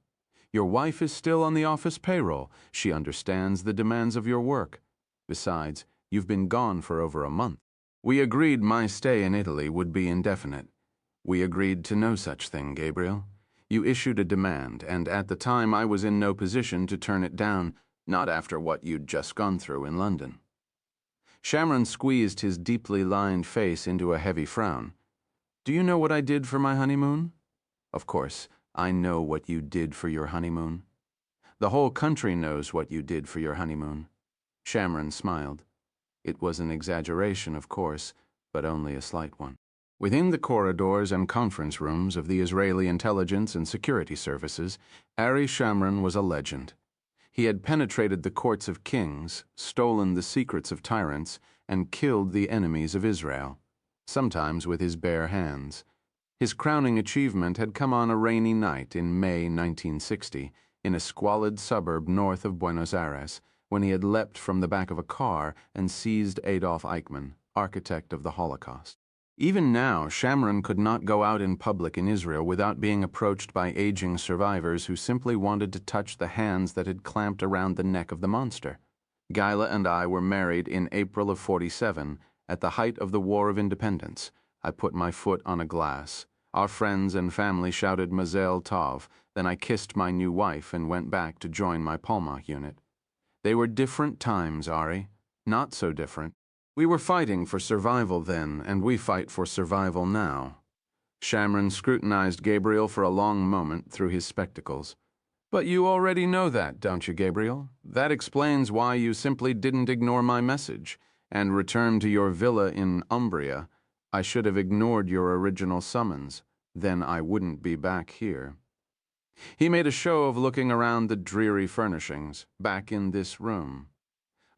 [SPEAKER 1] "Your wife is still on the office payroll. She understands the demands of your work. Besides, you've been gone for over a month. We agreed my stay in Italy would be indefinite. We agreed to no such thing, Gabriel. You issued a demand, and at the time I was in no position to turn it down, not after what you'd just gone through in London." Shamron squeezed his deeply lined face into a heavy frown. "Do you know what I did for my honeymoon?" "Of course, I know what you did for your honeymoon." "The whole country knows what you did for your honeymoon." Shamron smiled. It was an exaggeration, of course, but only a slight one. Within the corridors and conference rooms of the Israeli intelligence and security services, Ari Shamron was a legend. He had penetrated the courts of kings, stolen the secrets of tyrants, and killed the enemies of Israel, sometimes with his bare hands. His crowning achievement had come on a rainy night in May 1960, in a squalid suburb north of Buenos Aires, when he had leapt from the back of a car and seized Adolf Eichmann, architect of the Holocaust. Even now, Shamron could not go out in public in Israel without being approached by aging survivors who simply wanted to touch the hands that had clamped around the neck of the monster. Gila and I were married in April of '47, at the height of the War of Independence. I put my foot on a glass. Our friends and family shouted Mazel Tov. Then I kissed my new wife and went back to join my Palmach unit. They were different times, Ari. Not so different. We were fighting for survival then, and we fight for survival now. Shamron scrutinized Gabriel for a long moment through his spectacles. But you already know that, don't you, Gabriel? That explains why you simply didn't ignore my message and return to your villa in Umbria. I should have ignored your original summons. Then I wouldn't be back here. He made a show of looking around the dreary furnishings, back in this room.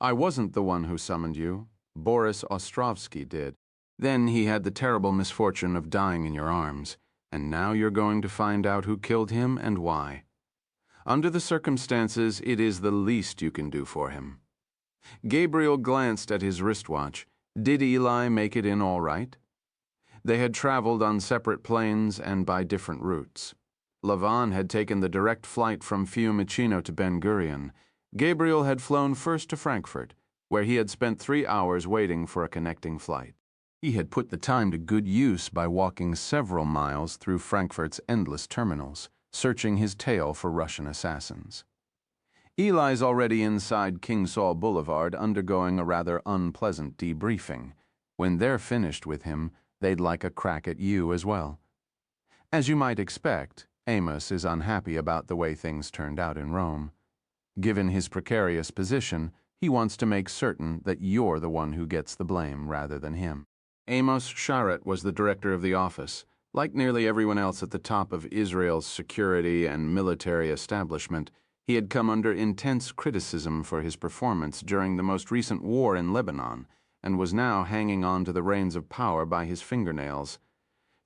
[SPEAKER 1] I wasn't the one who summoned you. Boris Ostrovsky did. Then he had the terrible misfortune of dying in your arms, and now you're going to find out who killed him and why. Under the circumstances, it is the least you can do for him. Gabriel glanced at his wristwatch. Did Eli make it in all right? They had traveled on separate planes and by different routes. Lavon had taken the direct flight from Fiumicino to Ben Gurion. Gabriel had flown first to Frankfurt, where he had spent 3 hours waiting for a connecting flight. He had put the time to good use by walking several miles through Frankfurt's endless terminals, searching his tail for Russian assassins. Eli's already inside King Saul Boulevard undergoing a rather unpleasant debriefing. When they're finished with him, they'd like a crack at you as well. As you might expect, Amos is unhappy about the way things turned out in Rome. Given his precarious position, he wants to make certain that you're the one who gets the blame rather than him. Amos Sharet was the director of the office. Like nearly everyone else at the top of Israel's security and military establishment, he had come under intense criticism for his performance during the most recent war in Lebanon, and was now hanging on to the reins of power by his fingernails.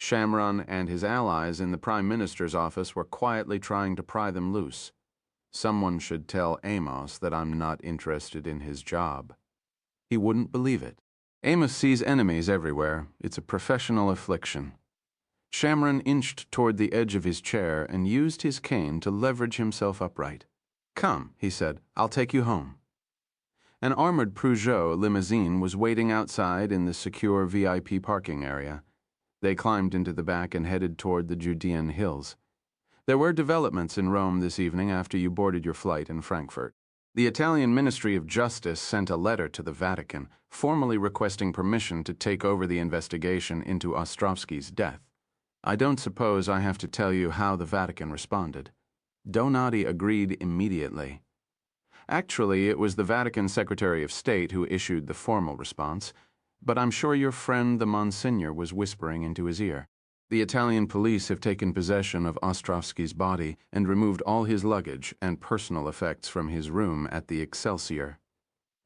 [SPEAKER 1] Shamron and his allies in the Prime Minister's office were quietly trying to pry them loose. Someone should tell Amos that I'm not interested in his job. He wouldn't believe it. Amos sees enemies everywhere. It's a professional affliction. Shamron inched toward the edge of his chair and used his cane to leverage himself upright. "Come," he said, "I'll take you home." An armored Peugeot limousine was waiting outside in the secure VIP parking area. They climbed into the back and headed toward the Judean hills. There were developments in Rome this evening after you boarded your flight in Frankfurt. The Italian Ministry of Justice sent a letter to the Vatican, formally requesting permission to take over the investigation into Ostrovsky's death. I don't suppose I have to tell you how the Vatican responded. Donati agreed immediately. Actually, it was the Vatican Secretary of State who issued the formal response, but I'm sure your friend the Monsignor was whispering into his ear. The Italian police have taken possession of Ostrovsky's body and removed all his luggage and personal effects from his room at the Excelsior.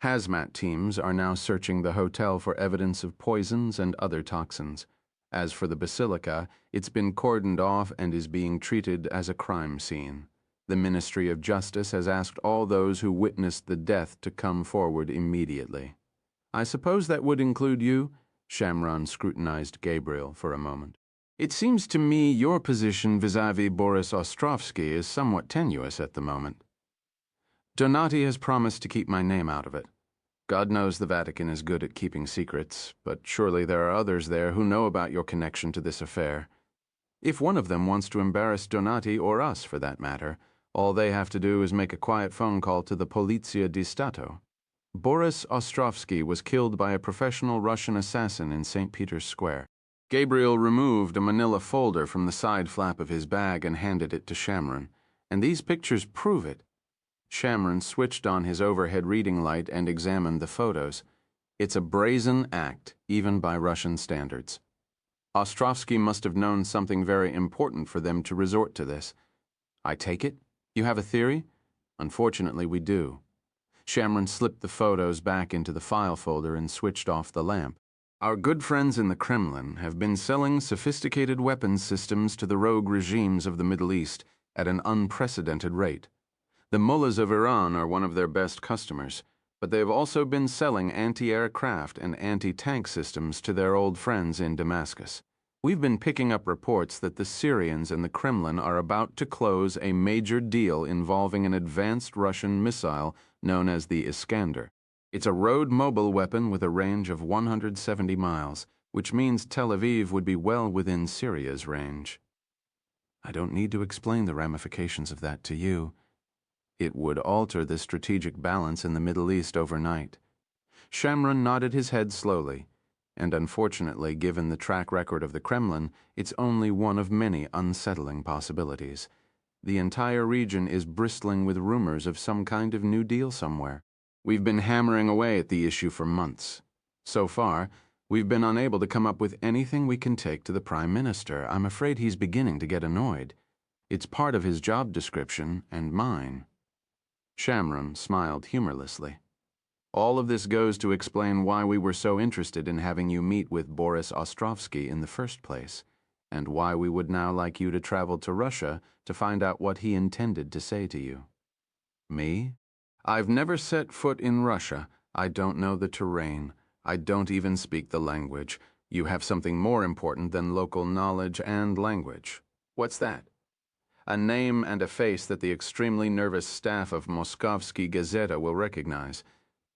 [SPEAKER 1] Hazmat teams are now searching the hotel for evidence of poisons and other toxins. As for the Basilica, it's been cordoned off and is being treated as a crime scene. The Ministry of Justice has asked all those who witnessed the death to come forward immediately. I suppose that would include you? Shamron scrutinized Gabriel for a moment. It seems to me your position vis-à-vis Boris Ostrovsky is somewhat tenuous at the moment. Donati has promised to keep my name out of it. God knows the Vatican is good at keeping secrets, but surely there are others there who know about your connection to this affair. If one of them wants to embarrass Donati, or us for that matter, all they have to do is make a quiet phone call to the Polizia di Stato. Boris Ostrovsky was killed by a professional Russian assassin in St. Peter's Square. Gabriel removed a manila folder from the side flap of his bag and handed it to Shamron. And these pictures prove it. Shamron switched on his overhead reading light and examined the photos. It's a brazen act, even by Russian standards. Ostrovsky must have known something very important for them to resort to this. I take it? You have a theory? Unfortunately, we do. Shamron slipped the photos back into the file folder and switched off the lamp. Our good friends in the Kremlin have been selling sophisticated weapons systems to the rogue regimes of the Middle East at an unprecedented rate. The mullahs of Iran are one of their best customers, but they have also been selling anti-aircraft and anti-tank systems to their old friends in Damascus. We've been picking up reports that the Syrians and the Kremlin are about to close a major deal involving an advanced Russian missile known as the Iskander. It's a road-mobile weapon with a range of 170 miles, which means Tel Aviv would be well within Syria's range. I don't need to explain the ramifications of that to you. It would alter the strategic balance in the Middle East overnight. Shamron nodded his head slowly, and unfortunately, given the track record of the Kremlin, it's only one of many unsettling possibilities. The entire region is bristling with rumors of some kind of New Deal somewhere. We've been hammering away at the issue for months. So far, we've been unable to come up with anything we can take to the Prime Minister. I'm afraid he's beginning to get annoyed. It's part of his job description and mine." Shamron smiled humorlessly. "All of this goes to explain why we were so interested in having you meet with Boris Ostrovsky in the first place, and why we would now like you to travel to Russia to find out what he intended to say to you." "Me? I've never set foot in Russia. I don't know the terrain. I don't even speak the language. You have something more important than local knowledge and language. What's that?" "A name and a face that the extremely nervous staff of Moskovsky Gazeta will recognize.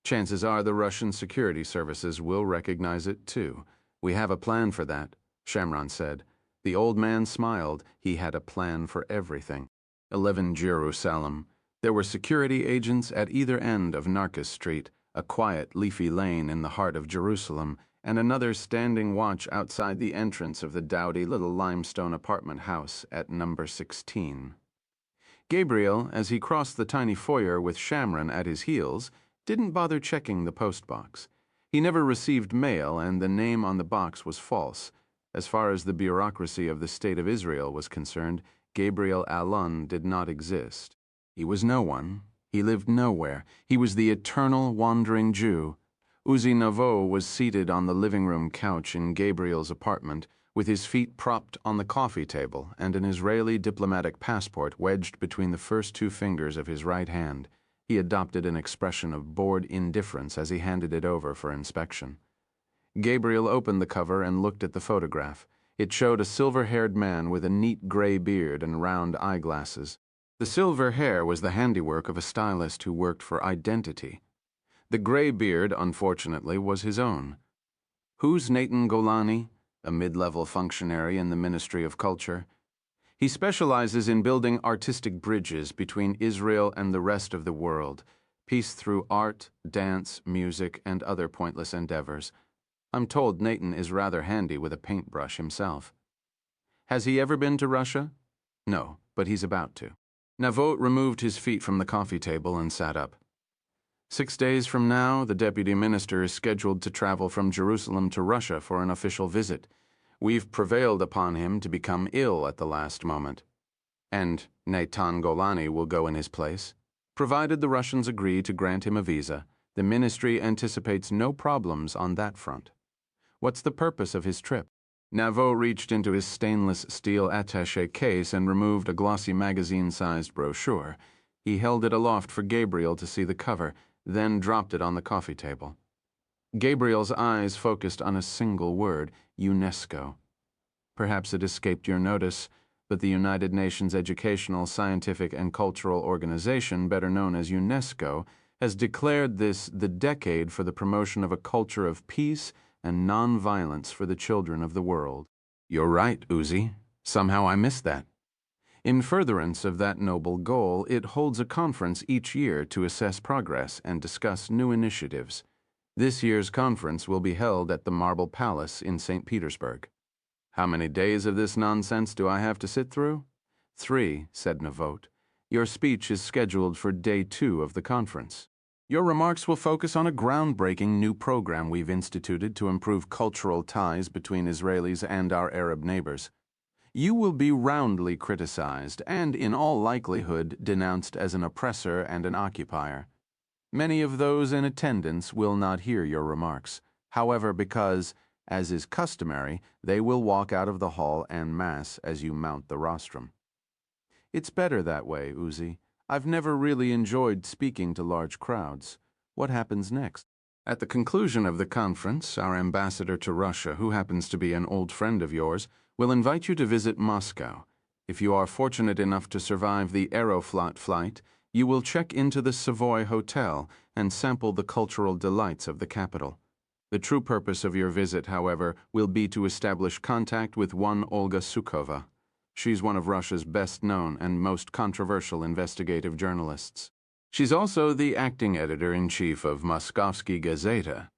[SPEAKER 1] Chances are the Russian security services will recognize it too. We have a plan for that," Shamron said. The old man smiled. He had a plan for everything. 11 Jerusalem. There were security agents at either end of Narcus Street, a quiet, leafy lane in the heart of Jerusalem, and another standing watch outside the entrance of the dowdy little limestone apartment house at number 16. Gabriel, as he crossed the tiny foyer with Shamron at his heels, didn't bother checking the postbox. He never received mail, and the name on the box was false. As far as the bureaucracy of the State of Israel was concerned, Gabriel Allon did not exist. He was no one. He lived nowhere. He was the eternal wandering Jew. Uzi Navo was seated on the living room couch in Gabriel's apartment, with his feet propped on the coffee table and an Israeli diplomatic passport wedged between the first two fingers of his right hand. He adopted an expression of bored indifference as he handed it over for inspection. Gabriel opened the cover and looked at the photograph. It showed a silver-haired man with a neat gray beard and round eyeglasses. The silver hair was the handiwork of a stylist who worked for Identity. The gray beard, unfortunately, was his own. Who's Natan Golani? A mid-level functionary in the Ministry of Culture. He specializes in building artistic bridges between Israel and the rest of the world, peace through art, dance, music, and other pointless endeavors. I'm told Natan is rather handy with a paintbrush himself. Has he ever been to Russia? No, but he's about to. Navot removed his feet from the coffee table and sat up. 6 days from now, the deputy minister is scheduled to travel from Jerusalem to Russia for an official visit. We've prevailed upon him to become ill at the last moment. And Natan Golani will go in his place. Provided the Russians agree to grant him a visa, the ministry anticipates no problems on that front. What's the purpose of his trip? Navot reached into his stainless steel attaché case and removed a glossy magazine-sized brochure. He held it aloft for Gabriel to see the cover, then dropped it on the coffee table. Gabriel's eyes focused on a single word, UNESCO. Perhaps it escaped your notice, but the United Nations Educational, Scientific, and Cultural Organization, better known as UNESCO, has declared this the decade for the promotion of a culture of peace and non-violence for the children of the world. You're right, Uzi. Somehow I missed that. In furtherance of that noble goal, it holds a conference each year to assess progress and discuss new initiatives. This year's conference will be held at the Marble Palace in St. Petersburg. How many days of this nonsense do I have to sit through? 3, said Navot. Your speech is scheduled for day 2 of the conference. Your remarks will focus on a groundbreaking new program we've instituted to improve cultural ties between Israelis and our Arab neighbors. You will be roundly criticized and, in all likelihood, denounced as an oppressor and an occupier. Many of those in attendance will not hear your remarks, however, because, as is customary, they will walk out of the hall en masse as you mount the rostrum. It's better that way, Uzi. I've never really enjoyed speaking to large crowds. What happens next? At the conclusion of the conference, our ambassador to Russia, who happens to be an old friend of yours, will invite you to visit Moscow. If you are fortunate enough to survive the Aeroflot flight, you will check into the Savoy Hotel and sample the cultural delights of the capital. The true purpose of your visit, however, will be to establish contact with one Olga Sukhova. She's one of Russia's best-known and most controversial investigative journalists. She's also the acting editor-in-chief of Moskovsky Gazeta.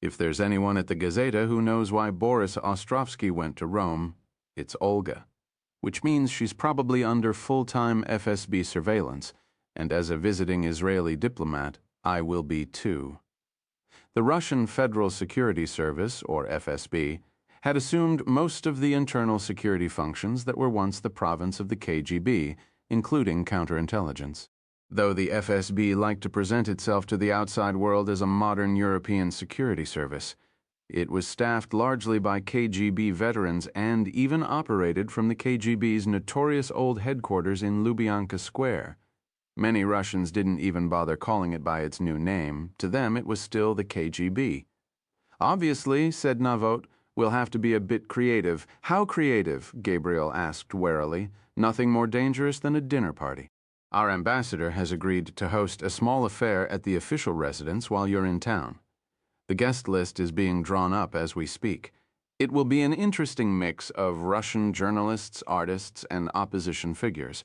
[SPEAKER 1] If there's anyone at the Gazeta who knows why Boris Ostrovsky went to Rome, it's Olga. which means she's probably under full-time FSB surveillance, and as a visiting Israeli diplomat, I will be too. The Russian Federal Security Service, or FSB, had assumed most of the internal security functions that were once the province of the KGB, including counterintelligence. Though the FSB liked to present itself to the outside world as a modern European security service, it was staffed largely by KGB veterans and even operated from the KGB's notorious old headquarters in Lubyanka Square. Many Russians didn't even bother calling it by its new name. To them, it was still the KGB. Obviously, said Navot, we'll have to be a bit creative. How creative? Gabriel asked warily. Nothing more dangerous than a dinner party. Our ambassador has agreed to host a small affair at the official residence while you're in town. The guest list is being drawn up as we speak. It will be an interesting mix of Russian journalists, artists, and opposition figures.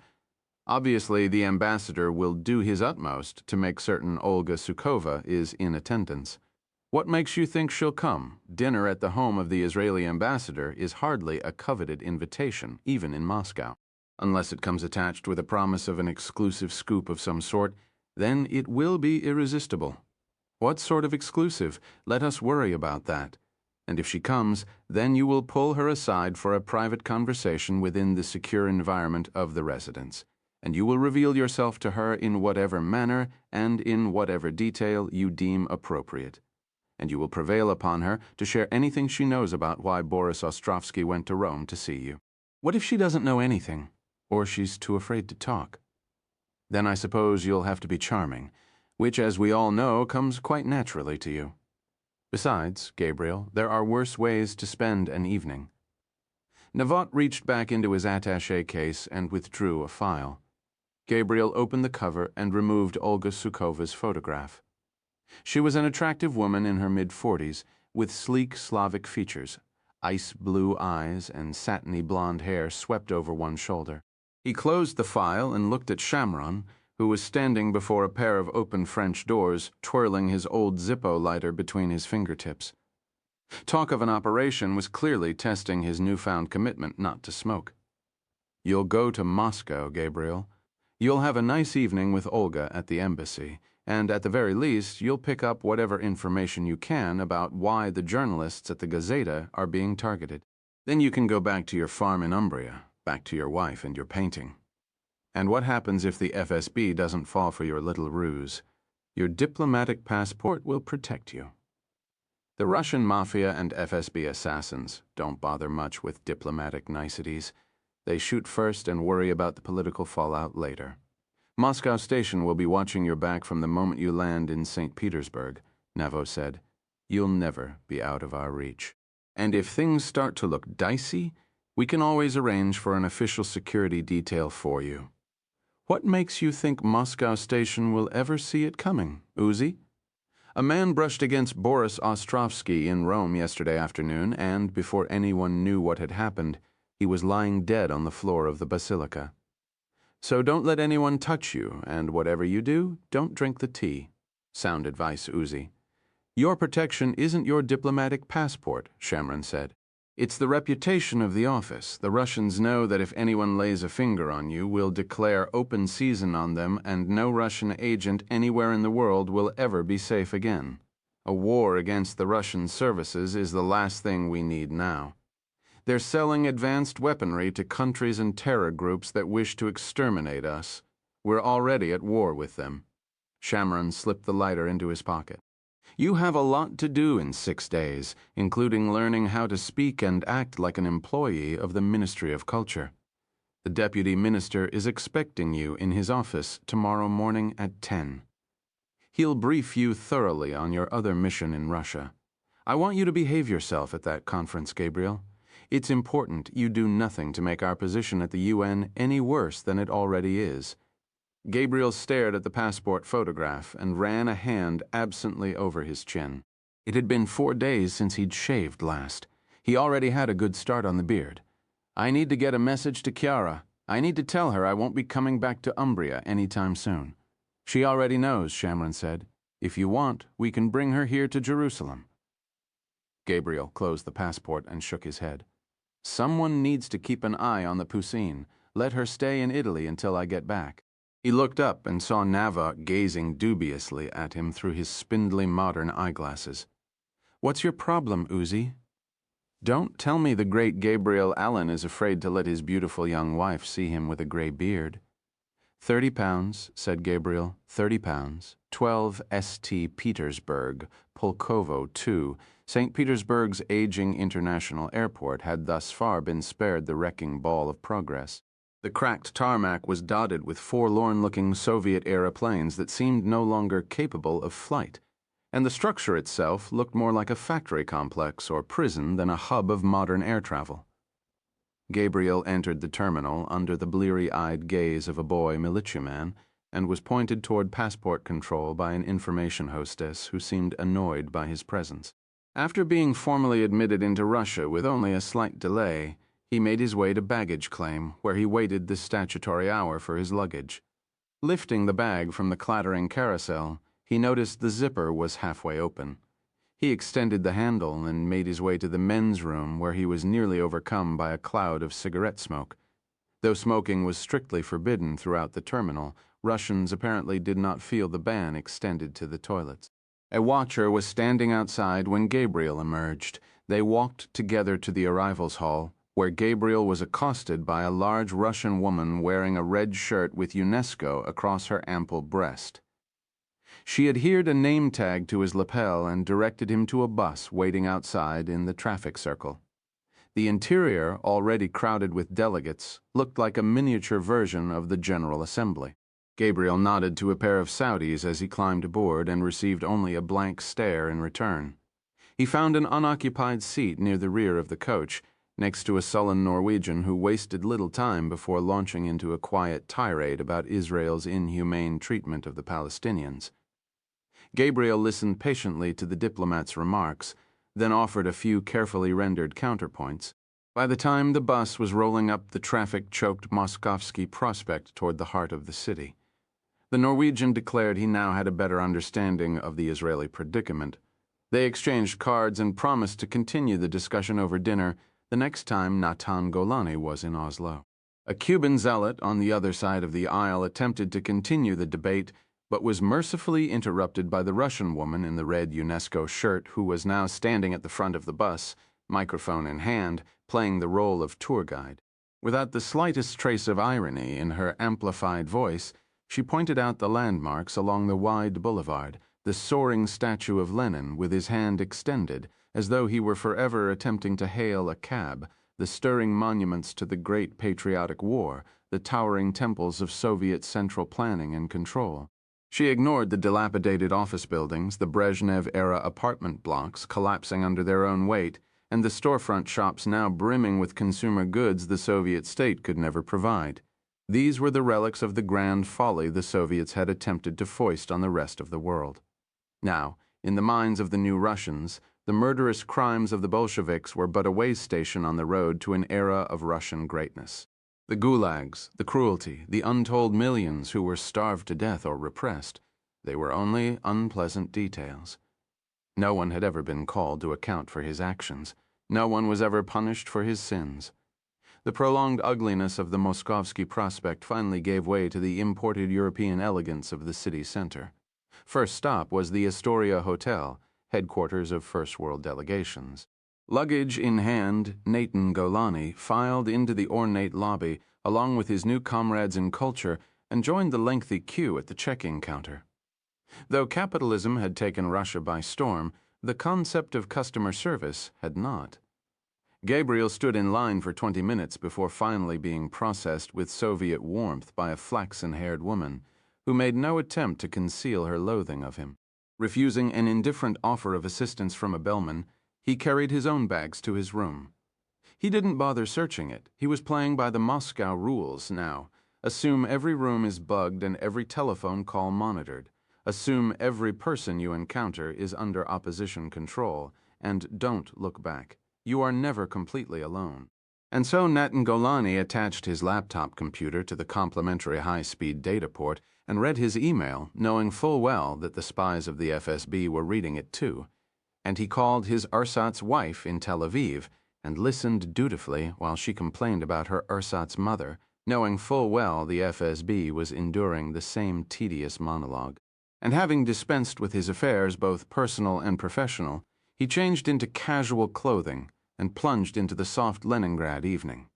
[SPEAKER 1] Obviously, the ambassador will do his utmost to make certain Olga Sukova is in attendance. What makes you think she'll come? Dinner at the home of the Israeli ambassador is hardly a coveted invitation, even in Moscow. Unless it comes attached with a promise of an exclusive scoop of some sort, then it will be irresistible. What sort of exclusive? Let us worry about that. And if she comes, then you will pull her aside for a private conversation within the secure environment of the residence, and you will reveal yourself to her in whatever manner and in whatever detail you deem appropriate. And you will prevail upon her to share anything she knows about why Boris Ostrovsky went to Rome to see you. What if she doesn't know anything, or she's too afraid to talk? Then I suppose you'll have to be charming, which, as we all know, comes quite naturally to you. Besides, Gabriel, there are worse ways to spend an evening. Navot reached back into his attaché case and withdrew a file. Gabriel opened the cover and removed Olga Sukova's photograph. She was an attractive woman in her mid-40s, with sleek Slavic features, ice blue eyes, and satiny blonde hair swept over one shoulder. He closed the file and looked at Shamron, who was standing before a pair of open French doors, twirling his old Zippo lighter between his fingertips. Talk of an operation was clearly testing his newfound commitment not to smoke. You'll go to Moscow, Gabriel. You'll have a nice evening with Olga at the embassy, and at the very least, you'll pick up whatever information you can about why the journalists at the Gazeta are being targeted. Then you can go back to your farm in Umbria, back to your wife and your painting. And what happens if the FSB doesn't fall for your little ruse? Your diplomatic passport will protect you. The Russian mafia and FSB assassins don't bother much with diplomatic niceties. They shoot first and worry about the political fallout later. Moscow Station will be watching your back from the moment you land in St. Petersburg, Navo said. You'll never be out of our reach. And if things start to look dicey, we can always arrange for an official security detail for you. What makes you think Moscow Station will ever see it coming, Uzi? A man brushed against Boris Ostrovsky in Rome yesterday afternoon, and before anyone knew what had happened, he was lying dead on the floor of the basilica. So don't let anyone touch you, and whatever you do, don't drink the tea. Sound advice, Uzi. Your protection isn't your diplomatic passport, Shamron said. It's the reputation of the office. The Russians know that if anyone lays a finger on you, we'll declare open season on them, and no Russian agent anywhere in the world will ever be safe again. A war against the Russian services is the last thing we need now. They're selling advanced weaponry to countries and terror groups that wish to exterminate us. We're already at war with them. Shamron slipped the lighter into his pocket. You have a lot to do in 6 days, including learning how to speak and act like an employee of the Ministry of Culture. The deputy minister is expecting you in his office tomorrow morning at 10. He'll brief you thoroughly on your other mission in Russia. I want you to behave yourself at that conference, Gabriel. It's important you do nothing to make our position at the UN any worse than it already is. Gabriel stared at the passport photograph and ran a hand absently over his chin. It had been 4 days since he'd shaved last. He already had a good start on the beard. I need to get a message to Chiara. I need to tell her I won't be coming back to Umbria anytime soon. She already knows, Shamron said. If you want, we can bring her here to Jerusalem. Gabriel closed the passport and shook his head. Someone needs to keep an eye on the Poussine. Let her stay in Italy until I get back. He looked up and saw Nava gazing dubiously at him through his spindly modern eyeglasses. What's your problem, Uzi? Don't tell me the great Gabriel Allen is afraid to let his beautiful young wife see him with a gray beard. 30 pounds, said Gabriel, 30 pounds. 12 St. Petersburg, Pulkovo 2. St. Petersburg's aging international airport had thus far been spared the wrecking ball of progress. The cracked tarmac was dotted with forlorn-looking Soviet-era planes that seemed no longer capable of flight, and the structure itself looked more like a factory complex or prison than a hub of modern air travel. Gabriel entered the terminal under the bleary-eyed gaze of a boy militiaman and was pointed toward passport control by an information hostess who seemed annoyed by his presence. After being formally admitted into Russia with only a slight delay, he made his way to baggage claim, where he waited the statutory hour for his luggage. Lifting the bag from the clattering carousel, he noticed the zipper was halfway open. He extended the handle and made his way to the men's room, where he was nearly overcome by a cloud of cigarette smoke. Though smoking was strictly forbidden throughout the terminal, Russians apparently did not feel the ban extended to the toilets. A watcher was standing outside when Gabriel emerged. They walked together to the arrivals hall, where Gabriel was accosted by a large Russian woman wearing a red shirt with UNESCO across her ample breast. She adhered a name tag to his lapel and directed him to a bus waiting outside in the traffic circle. The interior, already crowded with delegates, looked like a miniature version of the General Assembly. Gabriel nodded to a pair of Saudis as he climbed aboard and received only a blank stare in return. He found an unoccupied seat near the rear of the coach, next to a sullen Norwegian who wasted little time before launching into a quiet tirade about Israel's inhumane treatment of the Palestinians. Gabriel listened patiently to the diplomat's remarks, then offered a few carefully rendered counterpoints. By the time the bus was rolling up the traffic-choked Moskovsky Prospect toward the heart of the city, the Norwegian declared he now had a better understanding of the Israeli predicament. They exchanged cards and promised to continue the discussion over dinner the next time Natan Golani was in Oslo. A Cuban zealot on the other side of the aisle attempted to continue the debate, but was mercifully interrupted by the Russian woman in the red UNESCO shirt who was now standing at the front of the bus, microphone in hand, playing the role of tour guide. Without the slightest trace of irony in her amplified voice, she pointed out the landmarks along the wide boulevard, the soaring statue of Lenin with his hand extended, as though he were forever attempting to hail a cab, the stirring monuments to the great patriotic war, the towering temples of Soviet central planning and control. She ignored the dilapidated office buildings, the Brezhnev-era apartment blocks collapsing under their own weight, and the storefront shops now brimming with consumer goods the Soviet state could never provide. These were the relics of the grand folly the Soviets had attempted to foist on the rest of the world. Now, in the minds of the new Russians, the murderous crimes of the Bolsheviks were but a way station on the road to an era of Russian greatness. The gulags, the cruelty, the untold millions who were starved to death or repressed, they were only unpleasant details. No one had ever been called to account for his actions. No one was ever punished for his sins. The prolonged ugliness of the Moskovsky Prospect finally gave way to the imported European elegance of the city center. First stop was the Astoria Hotel, headquarters of First World delegations. Luggage in hand, Natan Golani filed into the ornate lobby along with his new comrades in culture and joined the lengthy queue at the check-in counter. Though capitalism had taken Russia by storm, the concept of customer service had not. Gabriel stood in line for 20 minutes before finally being processed with Soviet warmth by a flaxen-haired woman who made no attempt to conceal her loathing of him. Refusing an indifferent offer of assistance from a bellman, he carried his own bags to his room. He didn't bother searching it. He was playing by the Moscow rules now. Assume every room is bugged and every telephone call monitored. Assume every person you encounter is under opposition control, and don't look back. You are never completely alone. And so Natan Golani attached his laptop computer to the complimentary high-speed data port and read his email, knowing full well that the spies of the FSB were reading it too. And he called his ersatz wife in Tel Aviv and listened dutifully while she complained about her ersatz mother, knowing full well the FSB was enduring the same tedious monologue. And having dispensed with his affairs, both personal and professional, he changed into casual clothing and plunged into the soft Leningrad evening.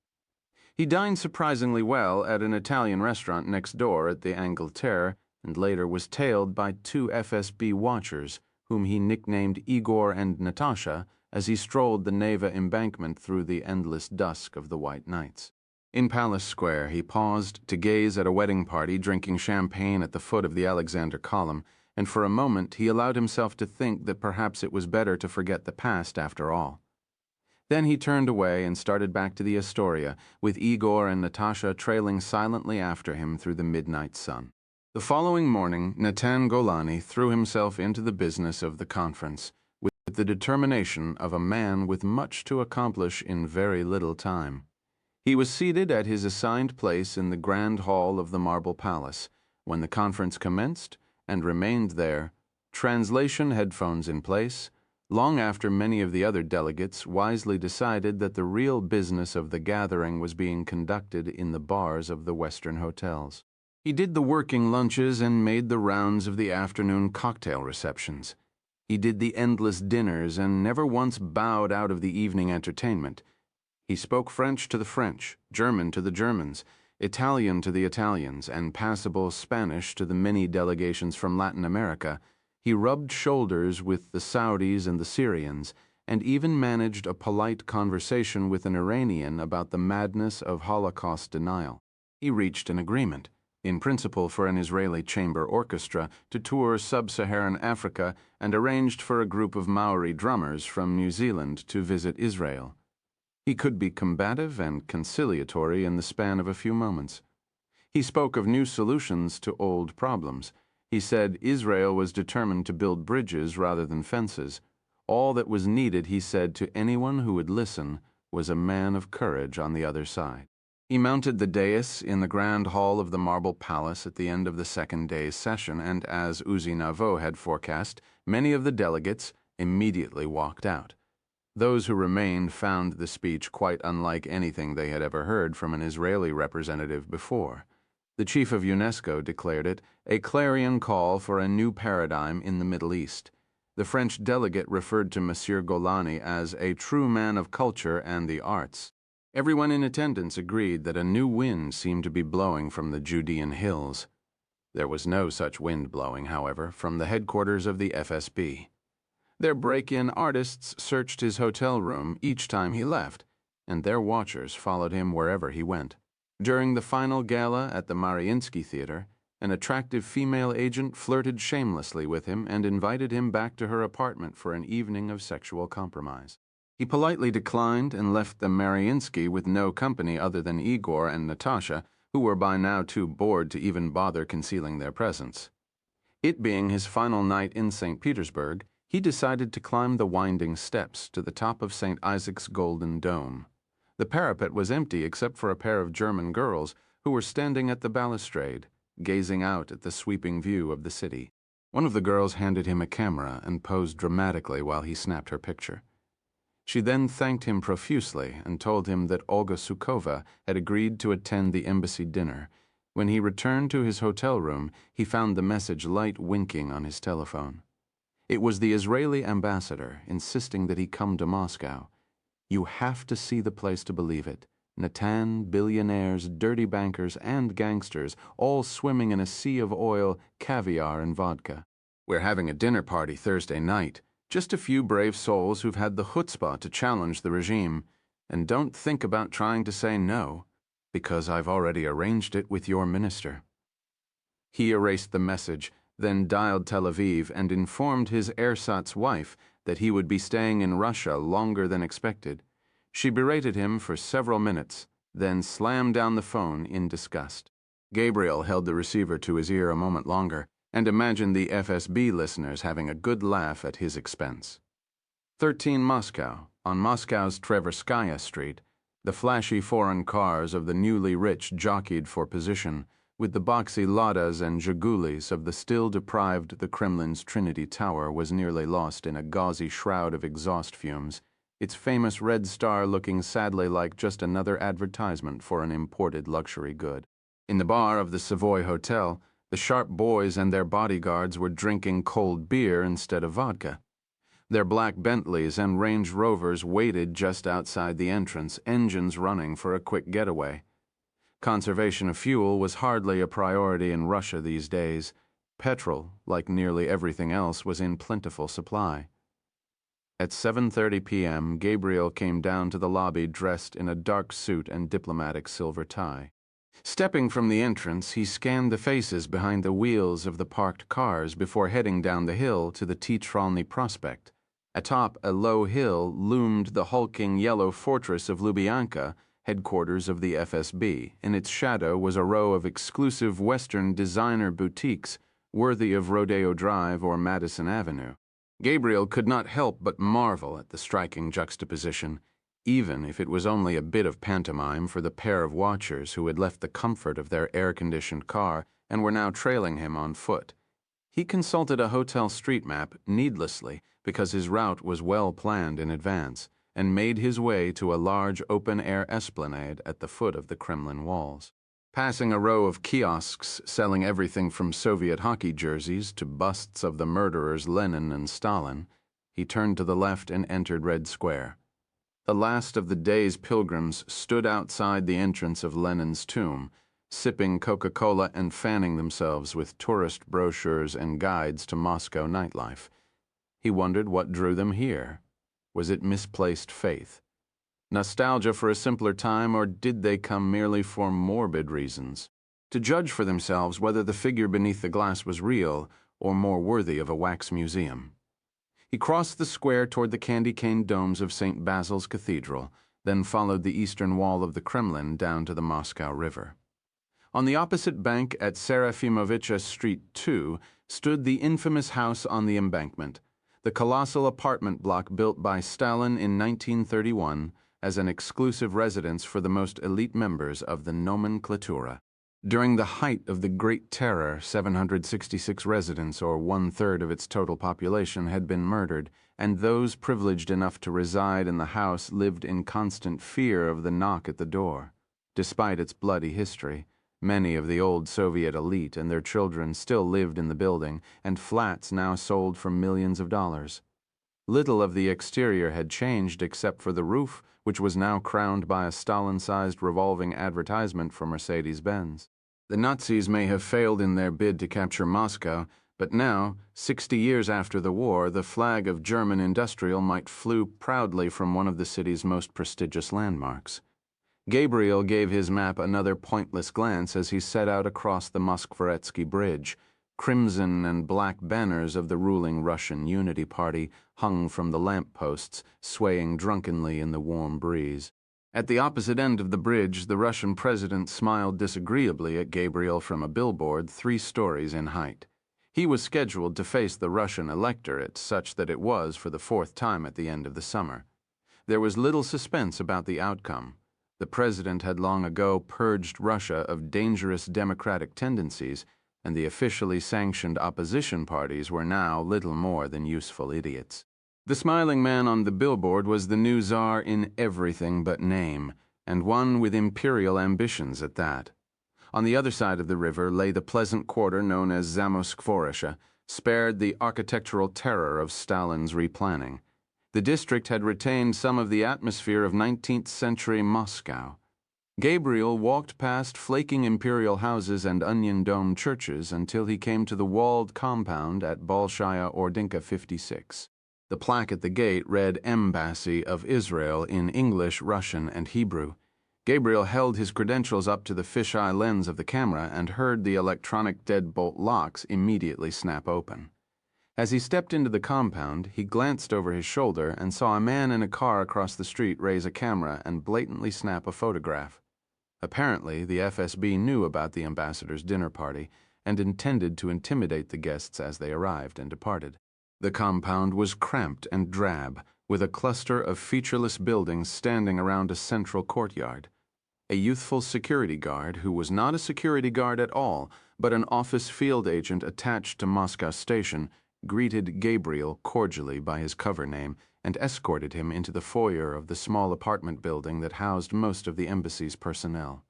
[SPEAKER 1] He dined surprisingly well at an Italian restaurant next door at the Angleterre, and later was tailed by two FSB watchers, whom he nicknamed Igor and Natasha, as he strolled the Neva embankment through the endless dusk of the white nights. In Palace Square, he paused to gaze at a wedding party drinking champagne at the foot of the Alexander Column, and for a moment he allowed himself to think that perhaps it was better to forget the past after all. Then he turned away and started back to the Astoria, with Igor and Natasha trailing silently after him through the midnight sun. The following morning, Natan Golani threw himself into the business of the conference, with the determination of a man with much to accomplish in very little time. He was seated at his assigned place in the grand hall of the Marble Palace when the conference commenced, and remained there, translation headphones in place, long after many of the other delegates wisely decided that the real business of the gathering was being conducted in the bars of the Western hotels. He did the working lunches and made the rounds of the afternoon cocktail receptions. He did the endless dinners and never once bowed out of the evening entertainment. He spoke French to the French, German to the Germans, Italian to the Italians, and passable Spanish to the many delegations from Latin America. He rubbed shoulders with the Saudis and the Syrians, and even managed a polite conversation with an Iranian about the madness of Holocaust denial. He reached an agreement, in principle for an Israeli chamber orchestra to tour sub-Saharan Africa, and arranged for a group of Maori drummers from New Zealand to visit Israel. He could be combative and conciliatory in the span of a few moments. He spoke of new solutions to old problems. He said Israel was determined to build bridges rather than fences. All that was needed, he said to anyone who would listen, was a man of courage on the other side. He mounted the dais in the grand hall of the Marble Palace at the end of the second day's session, and as Uzi Navo had forecast, many of the delegates immediately walked out. Those who remained found the speech quite unlike anything they had ever heard from an Israeli representative before. The chief of UNESCO declared it a clarion call for a new paradigm in the Middle East. The French delegate referred to Monsieur Golani as a true man of culture and the arts. Everyone in attendance agreed that a new wind seemed to be blowing from the Judean hills. There was no such wind blowing, however, from the headquarters of the FSB. Their break-in artists searched his hotel room each time he left, and their watchers followed him wherever he went. During the final gala at the Mariinsky Theater, an attractive female agent flirted shamelessly with him and invited him back to her apartment for an evening of sexual compromise. He politely declined and left the Mariinsky with no company other than Igor and Natasha, who were by now too bored to even bother concealing their presence. It being his final night in St. Petersburg, he decided to climb the winding steps to the top of St. Isaac's Golden Dome. The parapet was empty except for a pair of German girls who were standing at the balustrade, gazing out at the sweeping view of the city. One of the girls handed him a camera and posed dramatically while he snapped her picture. She then thanked him profusely and told him that Olga Sukova had agreed to attend the embassy dinner. When he returned to his hotel room, he found the message light winking on his telephone. It was the Israeli ambassador insisting that he come to Moscow. You have to see the place to believe it. Natan, billionaires, dirty bankers, and gangsters, all swimming in a sea of oil, caviar, and vodka. We're having a dinner party Thursday night. Just a few brave souls who've had the chutzpah to challenge the regime. And don't think about trying to say no, because I've already arranged it with your minister. He erased the message, then dialed Tel Aviv and informed his ersatz wife that he would be staying in Russia longer than expected. She berated him for several minutes, then slammed down the phone in disgust. Gabriel held the receiver to his ear a moment longer and imagined the FSB listeners having a good laugh at his expense. 13 Moscow, on Moscow's Tverskaya Street, the flashy foreign cars of the newly rich jockeyed for position, with the boxy Ladas and Zhigulis of the still-deprived the Kremlin's Trinity Tower was nearly lost in a gauzy shroud of exhaust fumes. its famous red star looking sadly like just another advertisement for an imported luxury good. In the bar of the Savoy Hotel, the sharp boys and their bodyguards were drinking cold beer instead of vodka. Their black Bentleys and Range Rovers waited just outside the entrance, engines running for a quick getaway. Conservation of fuel was hardly a priority in Russia these days. Petrol, like nearly everything else, was in plentiful supply. At 7:30 p.m., Gabriel came down to the lobby dressed in a dark suit and diplomatic silver tie. Stepping from the entrance, he scanned the faces behind the wheels of the parked cars before heading down the hill to the Titralny Prospect. Atop a low hill loomed the hulking yellow fortress of Lubyanka, headquarters of the FSB. In its shadow was a row of exclusive Western designer boutiques worthy of Rodeo Drive or Madison Avenue. Gabriel could not help but marvel at the striking juxtaposition, even if it was only a bit of pantomime for the pair of watchers who had left the comfort of their air-conditioned car and were now trailing him on foot. He consulted a hotel street map needlessly because his route was well planned in advance, and made his way to a large open-air esplanade at the foot of the Kremlin walls. Passing a row of kiosks selling everything from Soviet hockey jerseys to busts of the murderers Lenin and Stalin, he turned to the left and entered Red Square. The last of the day's pilgrims stood outside the entrance of Lenin's tomb, sipping Coca-Cola and fanning themselves with tourist brochures and guides to Moscow nightlife. He wondered what drew them here. Was it misplaced faith? Nostalgia for a simpler time, or did they come merely for morbid reasons? To judge for themselves whether the figure beneath the glass was real or more worthy of a wax museum. He crossed the square toward the candy-cane domes of St. Basil's Cathedral, then followed the eastern wall of the Kremlin down to the Moscow River. On the opposite bank at Serafimovitcha Street 2 stood the infamous house on the embankment, the colossal apartment block built by Stalin in 1931 as an exclusive residence for the most elite members of the nomenklatura. During the height of the Great Terror, 766 residents, or one-third of its total population, had been murdered, and those privileged enough to reside in the house lived in constant fear of the knock at the door. Despite its bloody history, many of the old Soviet elite and their children still lived in the building, and flats now sold for millions of dollars. Little of the exterior had changed except for the roof, which was now crowned by a Stalin-sized revolving advertisement for Mercedes-Benz. The Nazis may have failed in their bid to capture Moscow, but now, 60 years after the war, the flag of German industrial might flew proudly from one of the city's most prestigious landmarks. Gabriel gave his map another pointless glance as he set out across the Moskvoretsky Bridge. Crimson and black banners of the ruling Russian Unity Party hung from the lampposts, swaying drunkenly in the warm breeze. At the opposite end of the bridge, the Russian president smiled disagreeably at Gabriel from a billboard 3 stories in height. He was scheduled to face the Russian electorate, such that it was for the 4th time at the end of the summer. There was little suspense about the outcome. The president had long ago purged Russia of dangerous democratic tendencies, and the officially sanctioned opposition parties were now little more than useful idiots. The smiling man on the billboard was the new czar in everything but name, and one with imperial ambitions at that. On the other side of the river lay the pleasant quarter known as Zamoskvoresha, spared the architectural terror of Stalin's replanning. The district had retained some of the atmosphere of 19th-century Moscow. Gabriel walked past flaking imperial houses and onion-domed churches until he came to the walled compound at Bolshaya Ordinka 56. The plaque at the gate read Embassy of Israel in English, Russian, and Hebrew. Gabriel held his credentials up to the fisheye lens of the camera and heard the electronic deadbolt locks immediately snap open. As he stepped into the compound, he glanced over his shoulder and saw a man in a car across the street raise a camera and blatantly snap a photograph. Apparently, the FSB knew about the ambassador's dinner party and intended to intimidate the guests as they arrived and departed. The compound was cramped and drab, with a cluster of featureless buildings standing around a central courtyard. A youthful security guard, who was not a security guard at all, but an office field agent attached to Moscow Station, greeted Gabriel cordially by his cover name and escorted him into the foyer of the small apartment building that housed most of the embassy's personnel.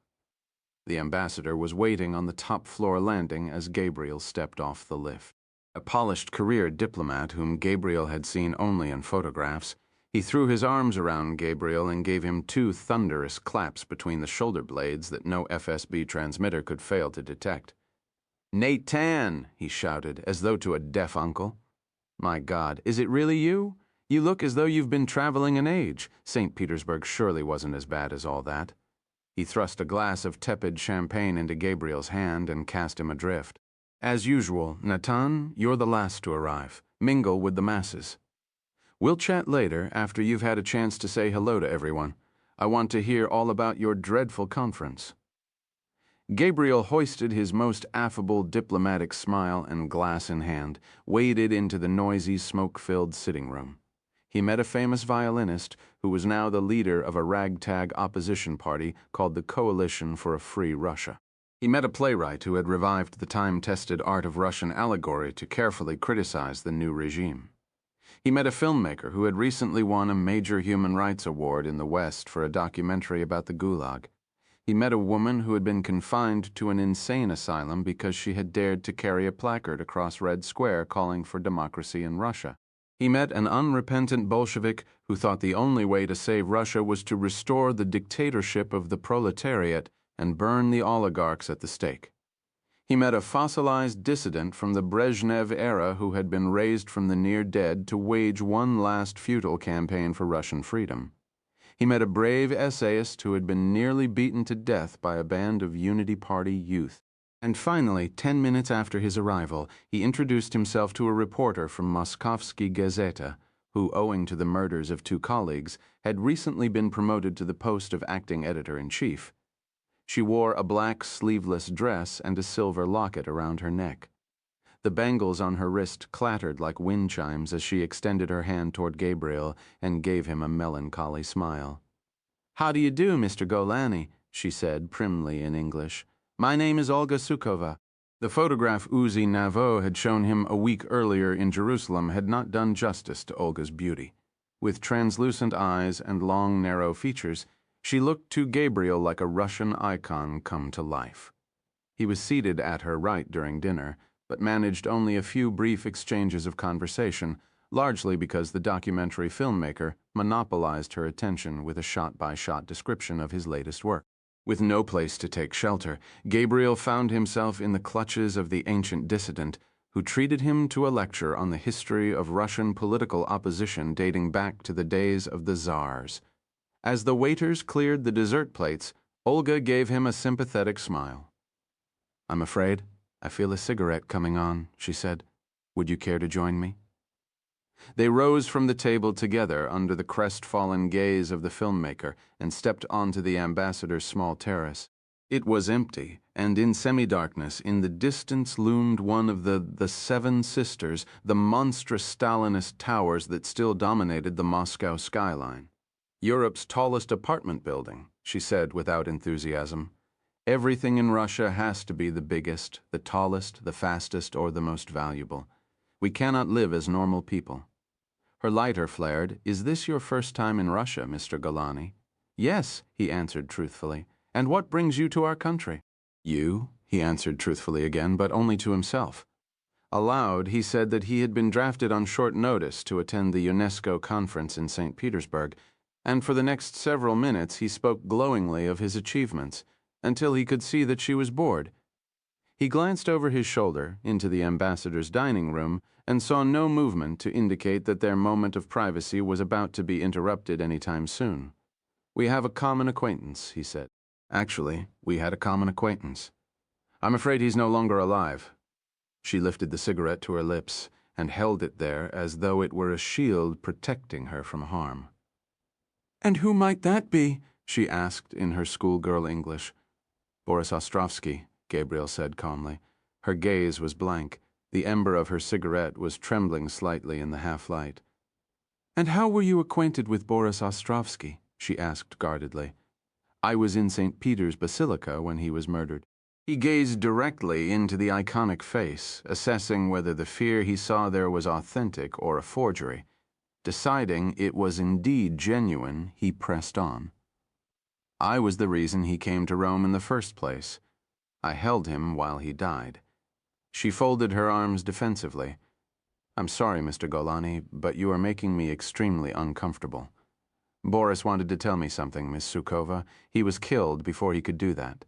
[SPEAKER 1] The ambassador was waiting on the top-floor landing as Gabriel stepped off the lift. A polished career diplomat whom Gabriel had seen only in photographs, he threw his arms around Gabriel and gave him two thunderous claps between the shoulder blades that no FSB transmitter could fail to detect. "Nate Tan!" he shouted, as though to a deaf uncle. "My God, is it really you? You look as though you've been traveling an age. St. Petersburg surely wasn't as bad as all that." He thrust a glass of tepid champagne into Gabriel's hand and cast him adrift. "As usual, Natan, you're the last to arrive. Mingle with the masses. We'll chat later after you've had a chance to say hello to everyone. I want to hear all about your dreadful conference." Gabriel hoisted his most affable diplomatic smile and glass in hand, waded into the noisy, smoke-filled sitting room. He met a famous violinist who was now the leader of a ragtag opposition party called the Coalition for a Free Russia. He met a playwright who had revived the time-tested art of Russian allegory to carefully criticize the new regime. He met a filmmaker who had recently won a major human rights award in the West for a documentary about the Gulag. He met a woman who had been confined to an insane asylum because she had dared to carry a placard across Red Square calling for democracy in Russia. He met an unrepentant Bolshevik who thought the only way to save Russia was to restore the dictatorship of the proletariat and burn the oligarchs at the stake. He met a fossilized dissident from the Brezhnev era who had been raised from the near dead to wage one last futile campaign for Russian freedom. He met a brave essayist who had been nearly beaten to death by a band of Unity Party youth. And finally, 10 minutes after his arrival, he introduced himself to a reporter from Moskovsky Gazeta, who, owing to the murders of two colleagues, had recently been promoted to the post of acting editor-in-chief. She wore a black sleeveless dress and a silver locket around her neck. The bangles on her wrist clattered like wind chimes as she extended her hand toward Gabriel and gave him a melancholy smile. "How do you do, Mr. Golani?" she said primly in English. "My name is Olga Sukova." The photograph Uzi Navo had shown him a week earlier in Jerusalem had not done justice to Olga's beauty. With translucent eyes and long, narrow features, she looked to Gabriel like a Russian icon come to life. He was seated at her right during dinner, but managed only a few brief exchanges of conversation, largely because the documentary filmmaker monopolized her attention with a shot-by-shot description of his latest work. With no place to take shelter, Gabriel found himself in the clutches of the ancient dissident, who treated him to a lecture on the history of Russian political opposition dating back to the days of the czars. As the waiters cleared the dessert plates, Olga gave him a sympathetic smile. "I'm afraid I feel a cigarette coming on," she said. "Would you care to join me?" They rose from the table together under the crestfallen gaze of the filmmaker and stepped onto the ambassador's small terrace. It was empty, and in semi-darkness, in the distance loomed one of the Seven Sisters, the monstrous Stalinist towers that still dominated the Moscow skyline. "Europe's tallest apartment building," she said without enthusiasm. "Everything in Russia has to be the biggest, the tallest, the fastest, or the most valuable. We cannot live as normal people." Her lighter flared. "Is this your first time in Russia, Mr. Golani?" "Yes," he answered truthfully. "And what brings you to our country?" "You," he answered truthfully again, but only to himself. Aloud, he said that he had been drafted on short notice to attend the UNESCO conference in St. Petersburg, and for the next several minutes he spoke glowingly of his achievements, until he could see that she was bored. He glanced over his shoulder into the ambassador's dining room and saw no movement to indicate that their moment of privacy was about to be interrupted any time soon. "We have a common acquaintance," he said. "Actually, we had a common acquaintance. I'm afraid he's no longer alive." She lifted the cigarette to her lips and held it there as though it were a shield protecting her from harm. "And who might that be?" she asked in her schoolgirl English. "Boris Ostrovsky," Gabriel said calmly. Her gaze was blank. The ember of her cigarette was trembling slightly in the half-light. "And how were you acquainted with Boris Ostrovsky?" she asked guardedly. "I was in St. Peter's Basilica when he was murdered." He gazed directly into the iconic face, assessing whether the fear he saw there was authentic or a forgery. Deciding it was indeed genuine, he pressed on. I was the reason he came to Rome in the first place. I held him while he died. She folded her arms defensively. I'm sorry, Mr. Golani, but you are making me extremely uncomfortable. Boris wanted to tell me something, Miss Sukova. He was killed before he could do that.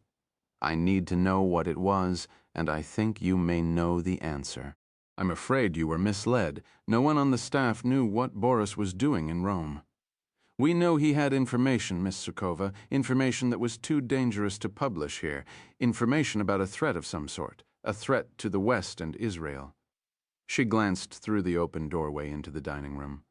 [SPEAKER 1] I need to know what it was, and I think you may know the answer. I'm afraid you were misled. No one on the staff knew what Boris was doing in Rome. We know he had information, Miss Sukova, information that was too dangerous to publish here, information about a threat of some sort, a threat to the West and Israel. She glanced through the open doorway into the dining room.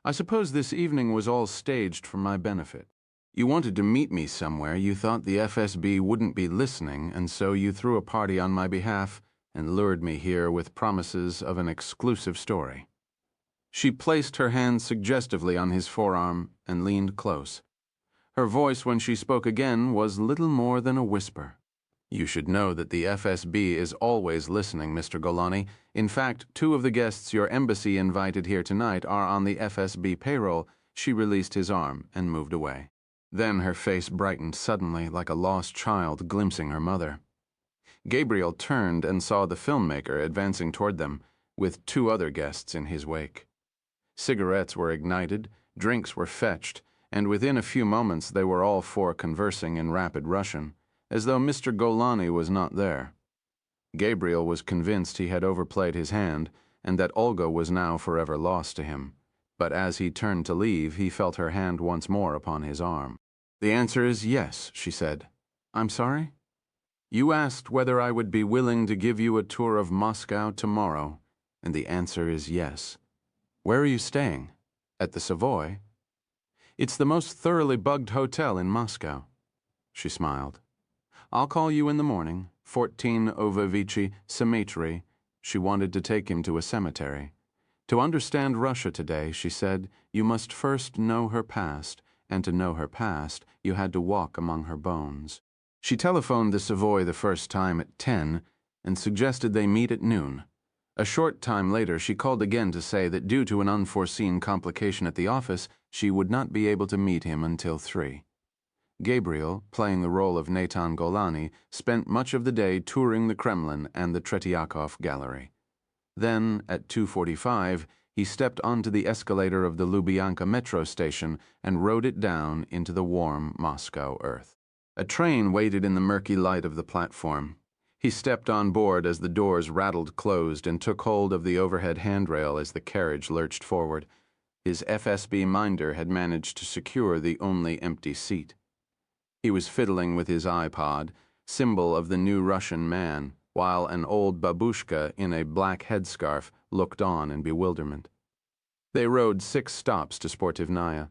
[SPEAKER 1] I suppose this evening was all staged for my benefit. You wanted to meet me somewhere. You thought the FSB wouldn't be listening, and so you threw a party on my behalf and lured me here with promises of an exclusive story. She placed her hand suggestively on his forearm and leaned close. Her voice, when she spoke again, was little more than a whisper. You should know that the FSB is always listening, Mr. Golani. In fact, 2 of the guests your embassy invited here tonight are on the FSB payroll. She released his arm and moved away. Then her face brightened suddenly, like a lost child glimpsing her mother. Gabriel turned and saw the filmmaker advancing toward them, with 2 other guests in his wake. Cigarettes were ignited, drinks were fetched, and within a few moments they were all 4 conversing in rapid Russian, as though Mr. Golani was not there. Gabriel was convinced he had overplayed his hand, and that Olga was now forever lost to him. But as he turned to leave, he felt her hand once more upon his arm. The answer is yes, she said. I'm sorry? You asked whether I would be willing to give you a tour of Moscow tomorrow, and the answer is yes. Where are you staying? At the Savoy? It's the most thoroughly bugged hotel in Moscow. She smiled. I'll call you in the morning. 14 Ovovici Cemetery. She wanted to take him to a cemetery. To understand Russia today, she said, you must first know her past, and to know her past, you had to walk among her bones. She telephoned the Savoy the first time at 10 and suggested they meet at noon. A short time later, she called again to say that due to an unforeseen complication at the office, she would not be able to meet him until 3. Gabriel, playing the role of Natan Golani, spent much of the day touring the Kremlin and the Tretiakov Gallery. Then, at 2:45, he stepped onto the escalator of the Lubyanka metro station and rode it down into the warm Moscow earth. A train waited in the murky light of the platform. He stepped on board as the doors rattled closed and took hold of the overhead handrail as the carriage lurched forward. His FSB minder had managed to secure the only empty seat. He was fiddling with his iPod, symbol of the new Russian man, while an old babushka in a black headscarf looked on in bewilderment. They rode 6 stops to Sportivnaya.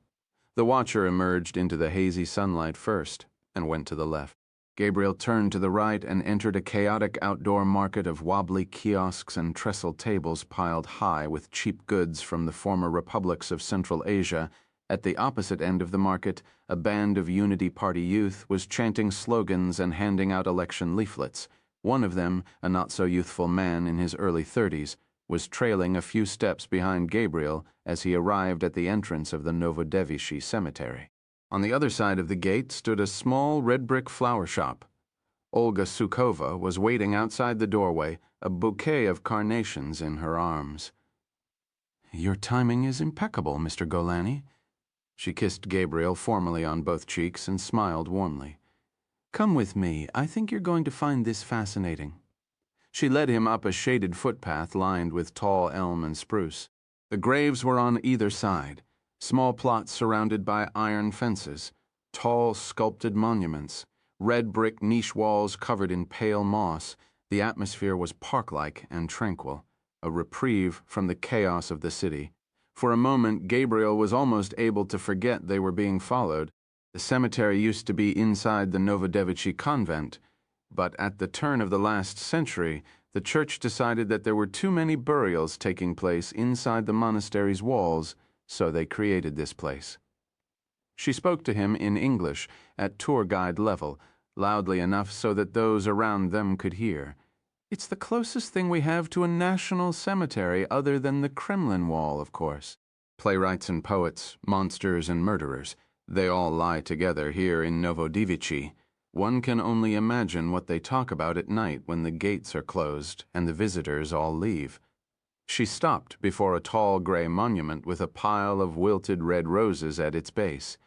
[SPEAKER 1] The watcher emerged into the hazy sunlight first and went to the left. Gabriel turned to the right and entered a chaotic outdoor market of wobbly kiosks and trestle tables piled high with cheap goods from the former republics of Central Asia. At the opposite end of the market, a band of Unity Party youth was chanting slogans and handing out election leaflets. One of them, a not-so-youthful man in his early 30s, was trailing a few steps behind Gabriel as he arrived at the entrance of the Novodevichy Cemetery. On the other side of the gate stood a small red-brick flower shop. Olga Sukova was waiting outside the doorway, a bouquet of carnations in her arms. Your timing is impeccable, Mr. Golani. She kissed Gabriel formally on both cheeks and smiled warmly. Come with me. I think you're going to find this fascinating. She led him up a shaded footpath lined with tall elm and spruce. The graves were on either side. Small plots surrounded by iron fences, tall sculpted monuments, red brick niche walls covered in pale moss. The atmosphere was park-like and tranquil, a reprieve from the chaos of the city. For a moment, Gabriel was almost able to forget they were being followed. The cemetery used to be inside the Novodevichy convent, but at the turn of the last century, the church decided that there were too many burials taking place inside the monastery's walls, so they created this place. She spoke to him in English, at tour guide level, loudly enough so that those around them could hear. "It's the closest thing we have to a national cemetery other than the Kremlin wall, of course. Playwrights and poets, monsters and murderers, they all lie together here in Novodevichy. One can only imagine what they talk about at night when the gates are closed and the visitors all leave." She stopped before a tall gray monument with a pile of wilted red roses at its base.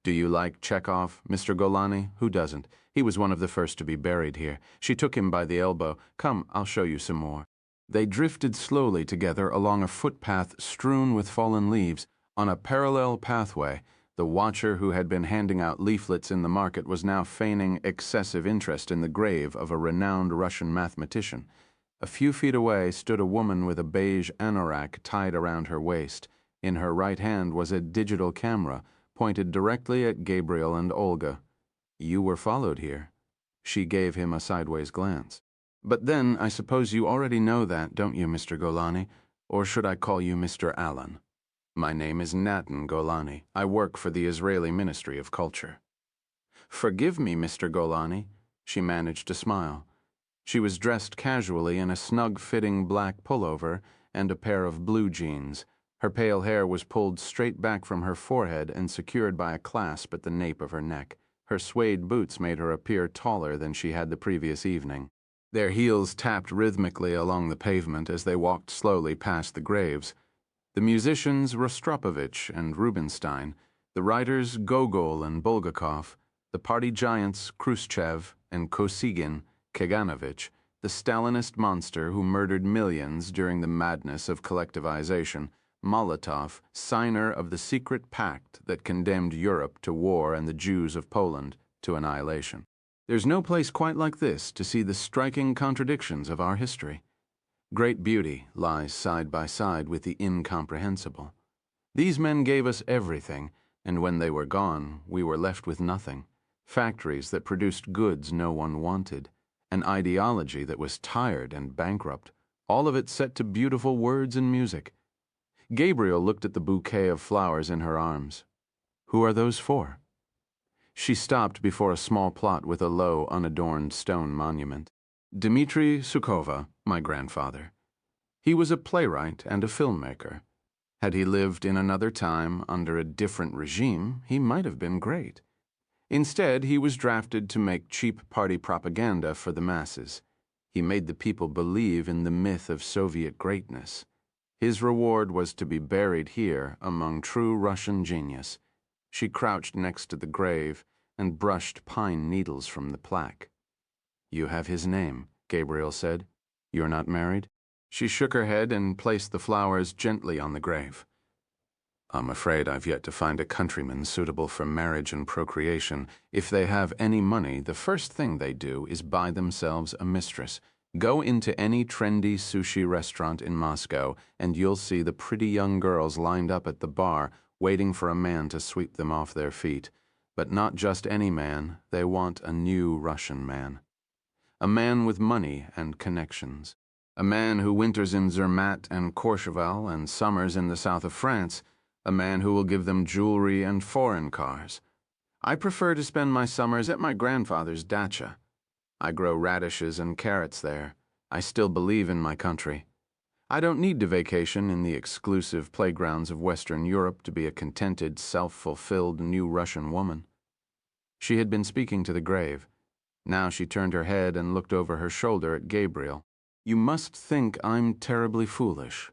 [SPEAKER 1] "Do you like Chekhov, Mr. Golani? Who doesn't? He was one of the first to be buried here." She took him by the elbow. "Come, I'll show you some more." They drifted slowly together along a footpath strewn with fallen leaves. On a parallel pathway, the watcher who had been handing out leaflets in the market was now feigning excessive interest in the grave of a renowned Russian mathematician. A few feet away stood a woman with a beige anorak tied around her waist. In her right hand was a digital camera, pointed directly at Gabriel and Olga. "You were followed here." She gave him a sideways glance. "But then, I suppose you already know that, don't you, Mr. Golani? Or should I call you Mr. Allen?" "My name is Natan Golani. I work for the Israeli Ministry of Culture." "Forgive me, Mr. Golani." She managed to smile. She was dressed casually in a snug-fitting black pullover and a pair of blue jeans. Her pale hair was pulled straight back from her forehead and secured by a clasp at the nape of her neck. Her suede boots made her appear taller than she had the previous evening. Their heels tapped rhythmically along the pavement as they walked slowly past the graves. The musicians Rostropovich and Rubinstein, the writers Gogol and Bulgakov, the party giants Khrushchev and Kosygin, Kaganovich, the Stalinist monster who murdered millions during the madness of collectivization, Molotov, signer of the secret pact that condemned Europe to war and the Jews of Poland to annihilation. There's no place quite like this to see the striking contradictions of our history. Great beauty lies side by side with the incomprehensible. These men gave us everything, and when they were gone, we were left with nothing. Factories that produced goods no one wanted. An ideology that was tired and bankrupt, all of it set to beautiful words and music. Gabriel looked at the bouquet of flowers in her arms. "Who are those for?" She stopped before a small plot with a low, unadorned stone monument. "Dmitri Sukhova, my grandfather. He was a playwright and a filmmaker. Had he lived in another time, under a different regime, he might have been great. Instead, he was drafted to make cheap party propaganda for the masses. He made the people believe in the myth of Soviet greatness. His reward was to be buried here among true Russian genius." She crouched next to the grave and brushed pine needles from the plaque. "You have his name," Gabriel said. "You're not married?" She shook her head and placed the flowers gently on the grave. "I'm afraid I've yet to find a countryman suitable for marriage and procreation. If they have any money, the first thing they do is buy themselves a mistress. Go into any trendy sushi restaurant in Moscow, and you'll see the pretty young girls lined up at the bar, waiting for a man to sweep them off their feet. But not just any man, they want a new Russian man. A man with money and connections. A man who winters in Zermatt and Courchevel and summers in the south of France. A man who will give them jewelry and foreign cars. I prefer to spend my summers at my grandfather's dacha. I grow radishes and carrots there. I still believe in my country. I don't need to vacation in the exclusive playgrounds of Western Europe to be a contented, self-fulfilled new Russian woman." She had been speaking to the grave. Now she turned her head and looked over her shoulder at Gabriel. "You must think I'm terribly foolish."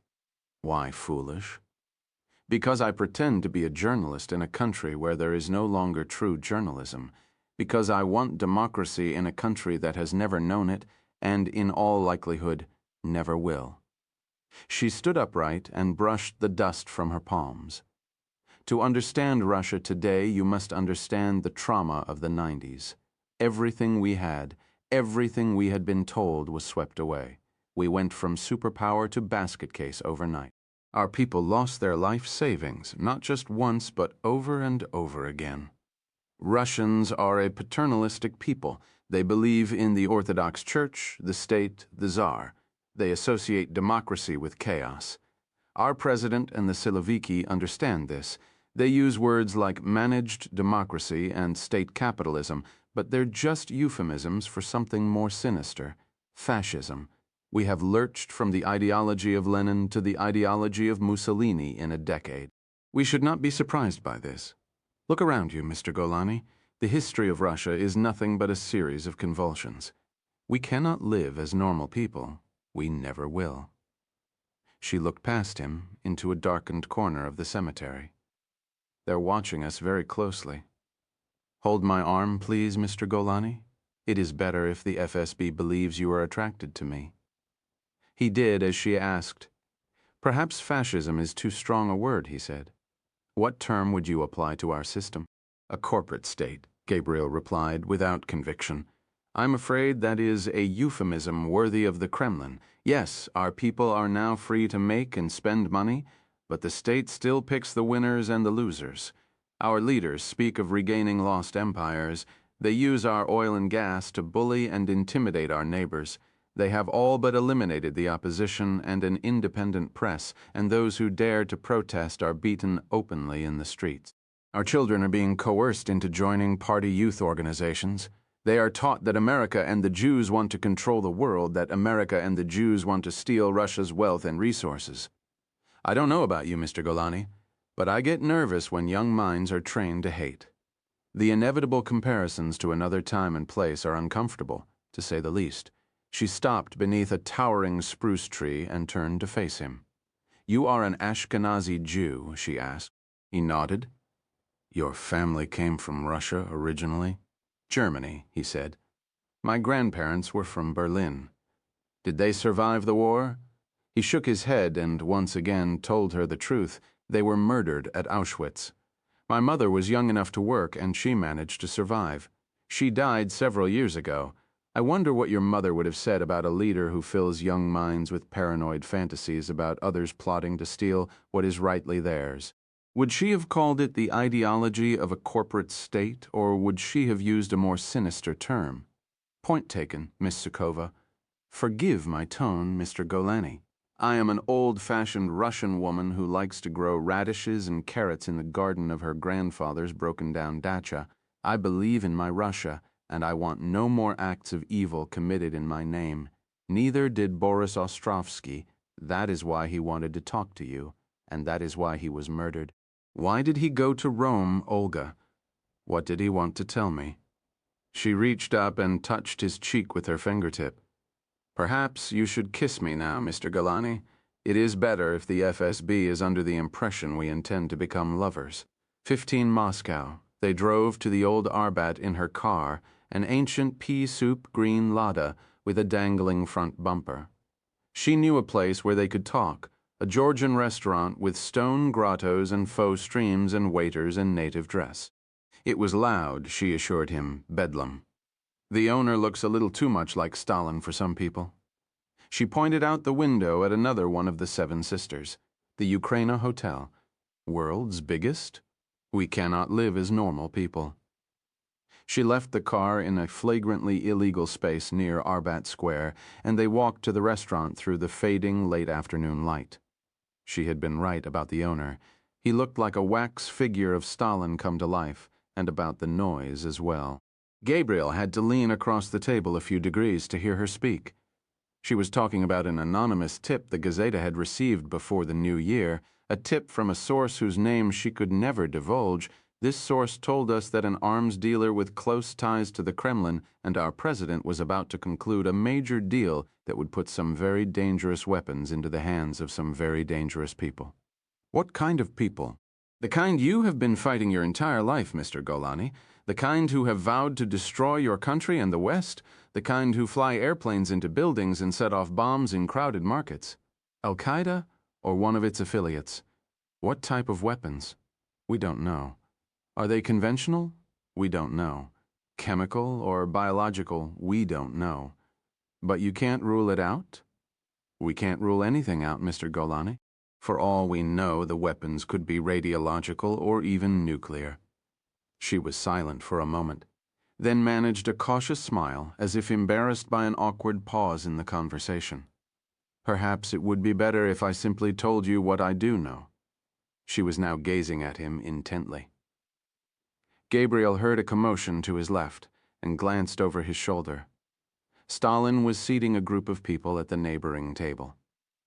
[SPEAKER 1] "Why foolish?" "Because I pretend to be a journalist in a country where there is no longer true journalism. Because I want democracy in a country that has never known it, and in all likelihood, never will." She stood upright and brushed the dust from her palms. To understand Russia today, you must understand the trauma of the 90s. Everything we had been told was swept away. We went from superpower to basket case overnight. Our people lost their life savings, not just once, but over and over again. Russians are a paternalistic people. They believe in the Orthodox Church, the state, the Tsar. They associate democracy with chaos. Our president and the Siloviki understand this. They use words like managed democracy and state capitalism, but they're just euphemisms for something more sinister: fascism. We have lurched from the ideology of Lenin to the ideology of Mussolini in a decade. We should not be surprised by this. Look around you, Mr. Golani. The history of Russia is nothing but a series of convulsions. We cannot live as normal people. We never will. She looked past him into a darkened corner of the cemetery. They're watching us very closely. Hold my arm, please, Mr. Golani. It is better if the FSB believes you are attracted to me. He did as she asked. Perhaps fascism is too strong a word, he said. What term would you apply to our system? A corporate state, Gabriel replied without conviction. I'm afraid that is a euphemism worthy of the Kremlin. Yes, our people are now free to make and spend money, but the state still picks the winners and the losers. Our leaders speak of regaining lost empires. They use our oil and gas to bully and intimidate our neighbors. They have all but eliminated the opposition and an independent press, and those who dare to protest are beaten openly in the streets. Our children are being coerced into joining party youth organizations. They are taught that America and the Jews want to control the world, that America and the Jews want to steal Russia's wealth and resources. I don't know about you, Mr. Golani, but I get nervous when young minds are trained to hate. The inevitable comparisons to another time and place are uncomfortable, to say the least. She stopped beneath a towering spruce tree and turned to face him. You are an Ashkenazi Jew, she asked. He nodded. Your family came from Russia originally? Germany, he said. My grandparents were from Berlin. Did they survive the war? He shook his head and once again told her the truth. They were murdered at Auschwitz. My mother was young enough to work, and she managed to survive. She died several years ago. I wonder what your mother would have said about a leader who fills young minds with paranoid fantasies about others plotting to steal what is rightly theirs. Would she have called it the ideology of a corporate state, or would she have used a more sinister term? Point taken, Miss Sukova. Forgive my tone, Mr. Golani. I am an old-fashioned Russian woman who likes to grow radishes and carrots in the garden of her grandfather's broken-down dacha. I believe in my Russia, and I want no more acts of evil committed in my name. Neither did Boris Ostrovsky. That is why he wanted to talk to you, and that is why he was murdered. Why did he go to Rome, Olga? What did he want to tell me? She reached up and touched his cheek with her fingertip. Perhaps you should kiss me now, Mr. Golani. It is better if the FSB is under the impression we intend to become lovers. 15 Moscow. They drove to the old Arbat in her car, an ancient pea-soup green Lada with a dangling front bumper. She knew a place where they could talk, a Georgian restaurant with stone grottos and faux streams and waiters in native dress. It was loud, she assured him, bedlam. The owner looks a little too much like Stalin for some people. She pointed out the window at another one of the Seven Sisters, the Ukraina Hotel. World's biggest? We cannot live as normal people. She left the car in a flagrantly illegal space near Arbat Square, and they walked to the restaurant through the fading late afternoon light. She had been right about the owner. He looked like a wax figure of Stalin come to life, and about the noise as well. Gabriel had to lean across the table a few degrees to hear her speak. She was talking about an anonymous tip the Gazeta had received before the new year, a tip from a source whose name she could never divulge. This source told us that an arms dealer with close ties to the Kremlin and our president was about to conclude a major deal that would put some very dangerous weapons into the hands of some very dangerous people. What kind of people? The kind you have been fighting your entire life, Mr. Golani. The kind who have vowed to destroy your country and the West. The kind who fly airplanes into buildings and set off bombs in crowded markets. Al-Qaeda or one of its affiliates? What type of weapons? We don't know. Are they conventional? We don't know. Chemical or biological? We don't know. But you can't rule it out? We can't rule anything out, Mr. Golani. For all we know, the weapons could be radiological or even nuclear. She was silent for a moment, then managed a cautious smile as if embarrassed by an awkward pause in the conversation. Perhaps it would be better if I simply told you what I do know. She was now gazing at him intently. Gabriel heard a commotion to his left, and glanced over his shoulder. Stalin was seating a group of people at the neighboring table.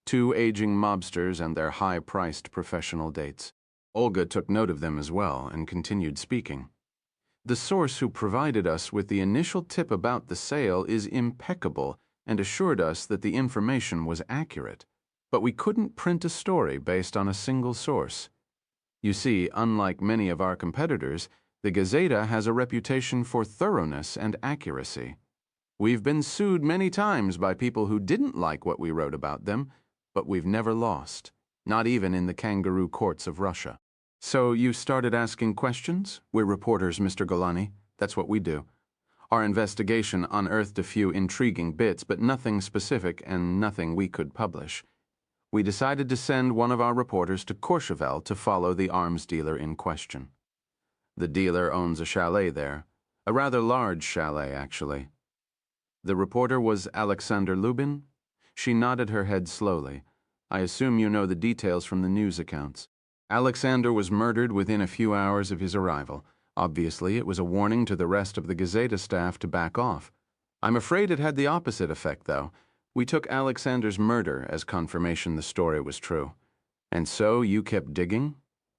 [SPEAKER 1] 2 aging mobsters and their high-priced professional dates. Olga took note of them as well and continued speaking. The source who provided us with the initial tip about the sale is impeccable and assured us that the information was accurate, but we couldn't print a story based on a single source. You see, unlike many of our competitors, the Gazeta has a reputation for thoroughness and accuracy. We've been sued many times by people who didn't like what we wrote about them, but we've never lost, not even in the kangaroo courts of Russia. So you started asking questions? We're reporters, Mr. Golani. That's what we do. Our investigation unearthed a few intriguing bits, but nothing specific and nothing we could publish. We decided to send one of our reporters to Courchevel to follow the arms dealer in question. The dealer owns a chalet there, a rather large chalet, actually. The reporter was Alexander Lubin. She nodded her head slowly. I assume you know the details from the news accounts. Alexander was murdered within a few hours of his arrival. Obviously, it was a warning to the rest of the Gazeta staff to back off. I'm afraid it had the opposite effect, though. We took Alexander's murder as confirmation the story was true. And so you kept digging?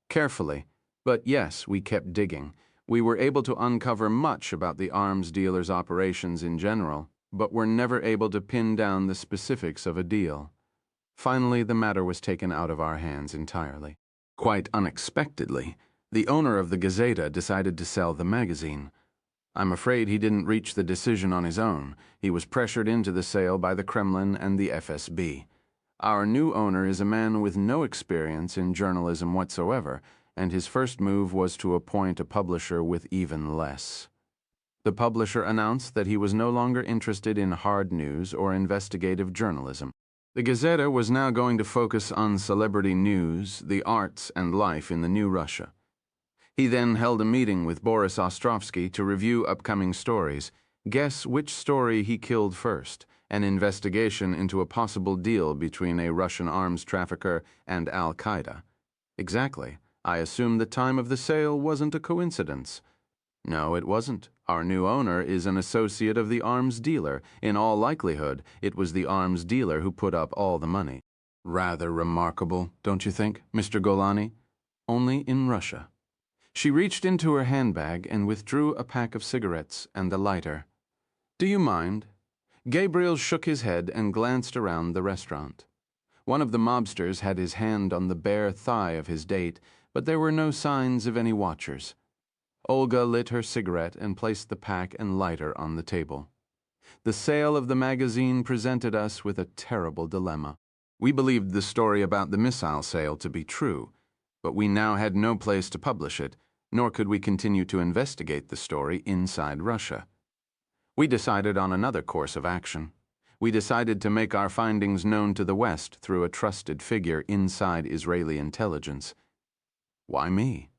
[SPEAKER 1] Carefully. But yes, we kept digging. We were able to uncover much about the arms dealer's operations in general, but were never able to pin down the specifics of a deal. Finally, the matter was taken out of our hands entirely. Quite unexpectedly, the owner of the Gazeta decided to sell the magazine. I'm afraid he didn't reach the decision on his own. He was pressured into the sale by the Kremlin and the FSB. Our new owner is a man with no experience in journalism whatsoever, and his first move was to appoint a publisher with even less. The publisher announced that he was no longer interested in hard news or investigative journalism. The Gazeta was now going to focus on celebrity news, the arts, and life in the new Russia. He then held a meeting with Boris Ostrovsky to review upcoming stories. Guess which story he killed first? An investigation into a possible deal between a Russian arms trafficker and Al-Qaeda. Exactly. I assume the time of the sale wasn't a coincidence. No, it wasn't. Our new owner is an associate of the arms dealer. In all likelihood, it was the arms dealer who put up all the money. Rather remarkable, don't you think, Mr. Golani? Only in Russia. She reached into her handbag and withdrew a pack of cigarettes and a lighter. Do you mind? Gabriel shook his head and glanced around the restaurant. One of the mobsters had his hand on the bare thigh of his date, but there were no signs of any watchers. Olga lit her cigarette and placed the pack and lighter on the table. The sale of the magazine presented us with a terrible dilemma. We believed the story about the missile sale to be true, but we now had no place to publish it, nor could we continue to investigate the story inside Russia. We decided on another course of action. We decided to make our findings known to the West through a trusted figure inside Israeli intelligence. Why me?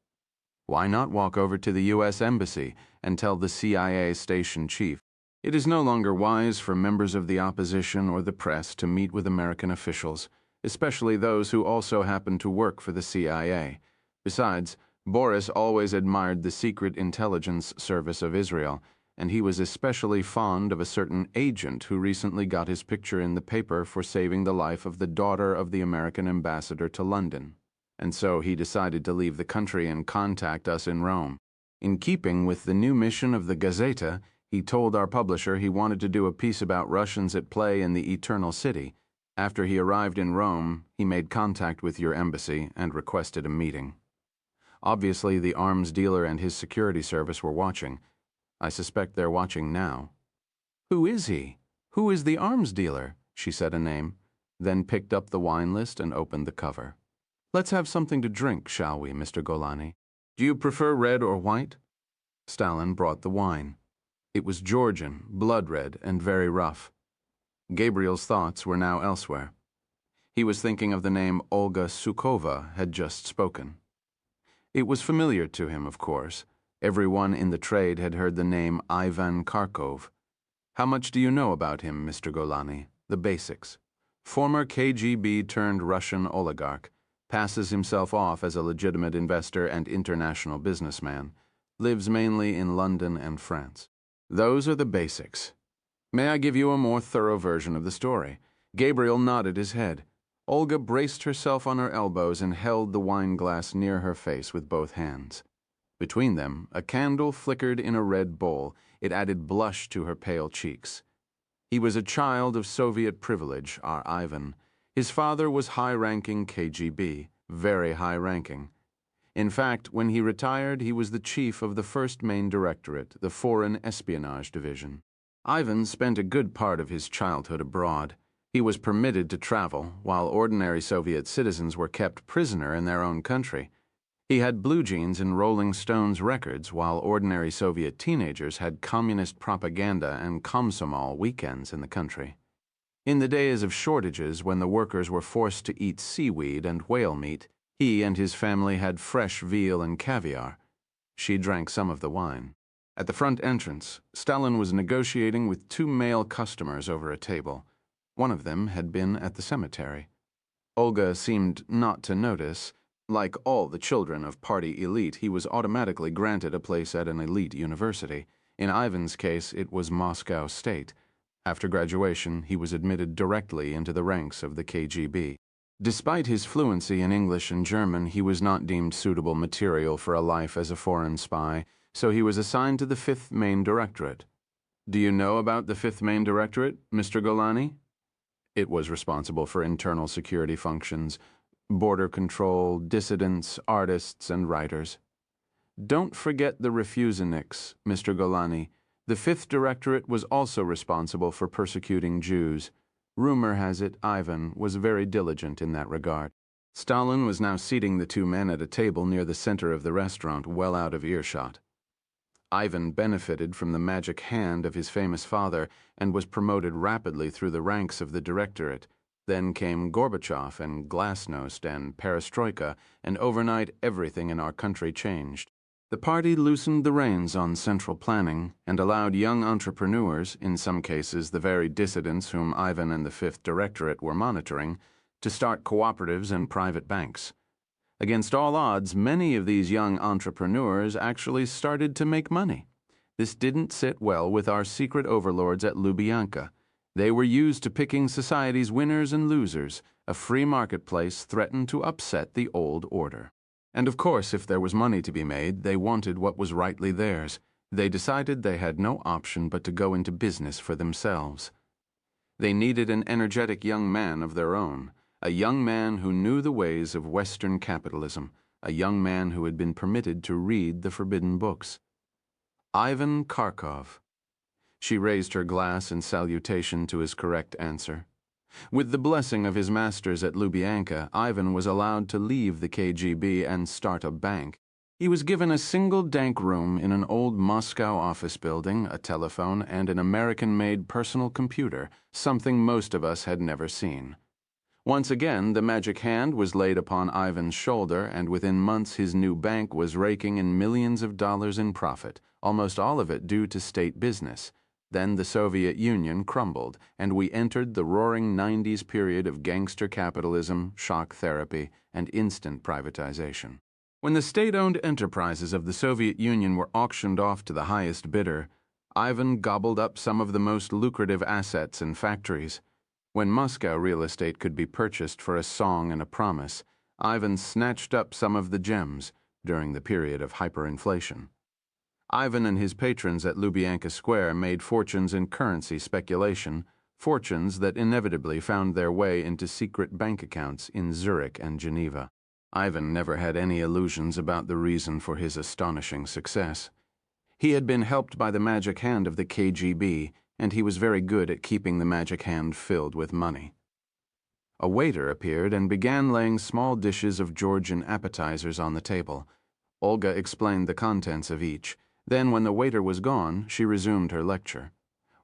[SPEAKER 1] Why not walk over to the U.S. Embassy and tell the CIA station chief? It is no longer wise for members of the opposition or the press to meet with American officials, especially those who also happen to work for the CIA. Besides, Boris always admired the Secret Intelligence Service of Israel, and he was especially fond of a certain agent who recently got his picture in the paper for saving the life of the daughter of the American ambassador to London. And so he decided to leave the country and contact us in Rome. In keeping with the new mission of the Gazeta, he told our publisher he wanted to do a piece about Russians at play in the Eternal City. After he arrived in Rome, he made contact with your embassy and requested a meeting. Obviously, the arms dealer and his security service were watching. I suspect they're watching now. Who is he? Who is the arms dealer? She said a name, then picked up the wine list and opened the cover. Let's have something to drink, shall we, Mr. Golani? Do you prefer red or white? Stalin brought the wine. It was Georgian, blood red, and very rough. Gabriel's thoughts were now elsewhere. He was thinking of the name Olga Sukova had just spoken. It was familiar to him, of course. Everyone in the trade had heard the name Ivan Kharkov. How much do you know about him, Mr. Golani? The basics. Former KGB turned Russian oligarch. Passes himself off as a legitimate investor and international businessman. Lives mainly in London and France. Those are the basics. May I give you a more thorough version of the story? Gabriel nodded his head. Olga braced herself on her elbows and held the wine glass near her face with both hands. Between them, a candle flickered in a red bowl. It added blush to her pale cheeks. He was a child of Soviet privilege, our Ivan. His father was high-ranking KGB, very high-ranking. In fact, when he retired, he was the chief of the first main directorate, the Foreign Espionage Division. Ivan spent a good part of his childhood abroad. He was permitted to travel, while ordinary Soviet citizens were kept prisoner in their own country. He had blue jeans and Rolling Stones records, while ordinary Soviet teenagers had communist propaganda and komsomol weekends in the country. In the days of shortages, when the workers were forced to eat seaweed and whale meat, he and his family had fresh veal and caviar. She drank some of the wine. At the front entrance, Stalin was negotiating with two male customers over a table. One of them had been at the cemetery. Olga seemed not to notice. Like all the children of party elite, he was automatically granted a place at an elite university. In Ivan's case, it was Moscow State. After graduation, he was admitted directly into the ranks of the KGB. Despite his fluency in English and German, he was not deemed suitable material for a life as a foreign spy, so he was assigned to the 5th Main Directorate. Do you know about the 5th Main Directorate, Mr. Golani? It was responsible for internal security functions, border control, dissidents, artists, and writers. Don't forget the refuseniks, Mr. Golani. The 5th Directorate was also responsible for persecuting Jews. Rumor has it Ivan was very diligent in that regard. Stalin was now seating the two men at a table near the center of the restaurant, well out of earshot. Ivan benefited from the magic hand of his famous father and was promoted rapidly through the ranks of the Directorate. Then came Gorbachev and Glasnost and Perestroika, and overnight everything in our country changed. The party loosened the reins on central planning and allowed young entrepreneurs, in some cases the very dissidents whom Ivan and the 5th Directorate were monitoring, to start cooperatives and private banks. Against all odds, many of these young entrepreneurs actually started to make money. This didn't sit well with our secret overlords at Lubyanka. They were used to picking society's winners and losers. A free marketplace threatened to upset the old order. And of course, if there was money to be made, they wanted what was rightly theirs. They decided they had no option but to go into business for themselves. They needed an energetic young man of their own, a young man who knew the ways of Western capitalism, a young man who had been permitted to read the forbidden books. Ivan Kharkov. She raised her glass in salutation to his correct answer. With the blessing of his masters at Lubyanka, Ivan was allowed to leave the KGB and start a bank. He was given a single dank room in an old Moscow office building, a telephone, and an American-made personal computer, something most of us had never seen. Once again, the magic hand was laid upon Ivan's shoulder, and within months his new bank was raking in millions of dollars in profit, almost all of it due to state business. Then the Soviet Union crumbled, and we entered the roaring 90s period of gangster capitalism, shock therapy, and instant privatization. When the state-owned enterprises of the Soviet Union were auctioned off to the highest bidder, Ivan gobbled up some of the most lucrative assets and factories. When Moscow real estate could be purchased for a song and a promise, Ivan snatched up some of the gems during the period of hyperinflation. Ivan and his patrons at Lubyanka Square made fortunes in currency speculation, fortunes that inevitably found their way into secret bank accounts in Zurich and Geneva. Ivan never had any illusions about the reason for his astonishing success. He had been helped by the magic hand of the KGB, and he was very good at keeping the magic hand filled with money. A waiter appeared and began laying small dishes of Georgian appetizers on the table. Olga explained the contents of each. Then, when the waiter was gone, she resumed her lecture.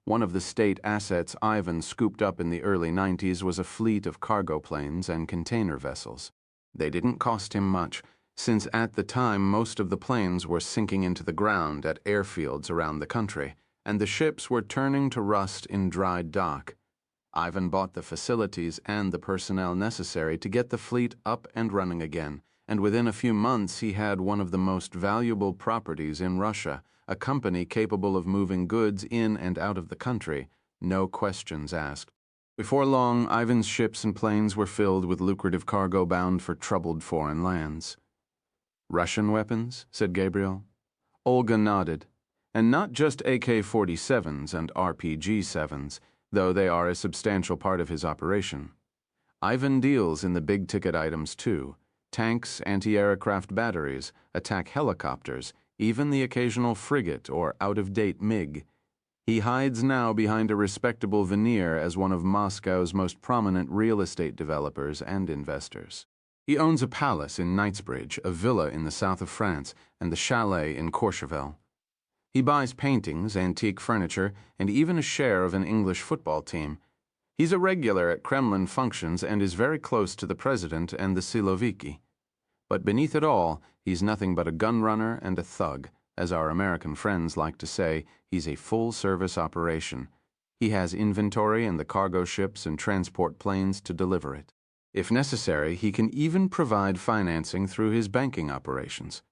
[SPEAKER 1] One of the state assets Ivan scooped up in the early 90s was a fleet of cargo planes and container vessels. They didn't cost him much, since at the time most of the planes were sinking into the ground at airfields around the country, and the ships were turning to rust in dry dock. Ivan bought the facilities and the personnel necessary to get the fleet up and running again, and within a few months he had one of the most valuable properties in Russia, a company capable of moving goods in and out of the country, no questions asked. Before long, Ivan's ships and planes were filled with lucrative cargo bound for troubled foreign lands. Russian weapons? Said Gabriel. Olga nodded. And not just AK-47s and RPG-7s, though they are a substantial part of his operation. Ivan deals in the big-ticket items too. Tanks, anti-aircraft batteries, attack helicopters, even the occasional frigate or out-of-date MiG. He hides now behind a respectable veneer as one of Moscow's most prominent real estate developers and investors. He owns a palace in Knightsbridge, a villa in the south of France, and the chalet in Courchevel. He buys paintings, antique furniture, and even a share of an English football team. He's a regular at Kremlin functions and is very close to the president and the Siloviki. But beneath it all, he's nothing but a gun runner and a thug. As our American friends like to say, he's a full-service operation. He has inventory and the cargo ships and transport planes to deliver it. If necessary, he can even provide financing through his banking operations.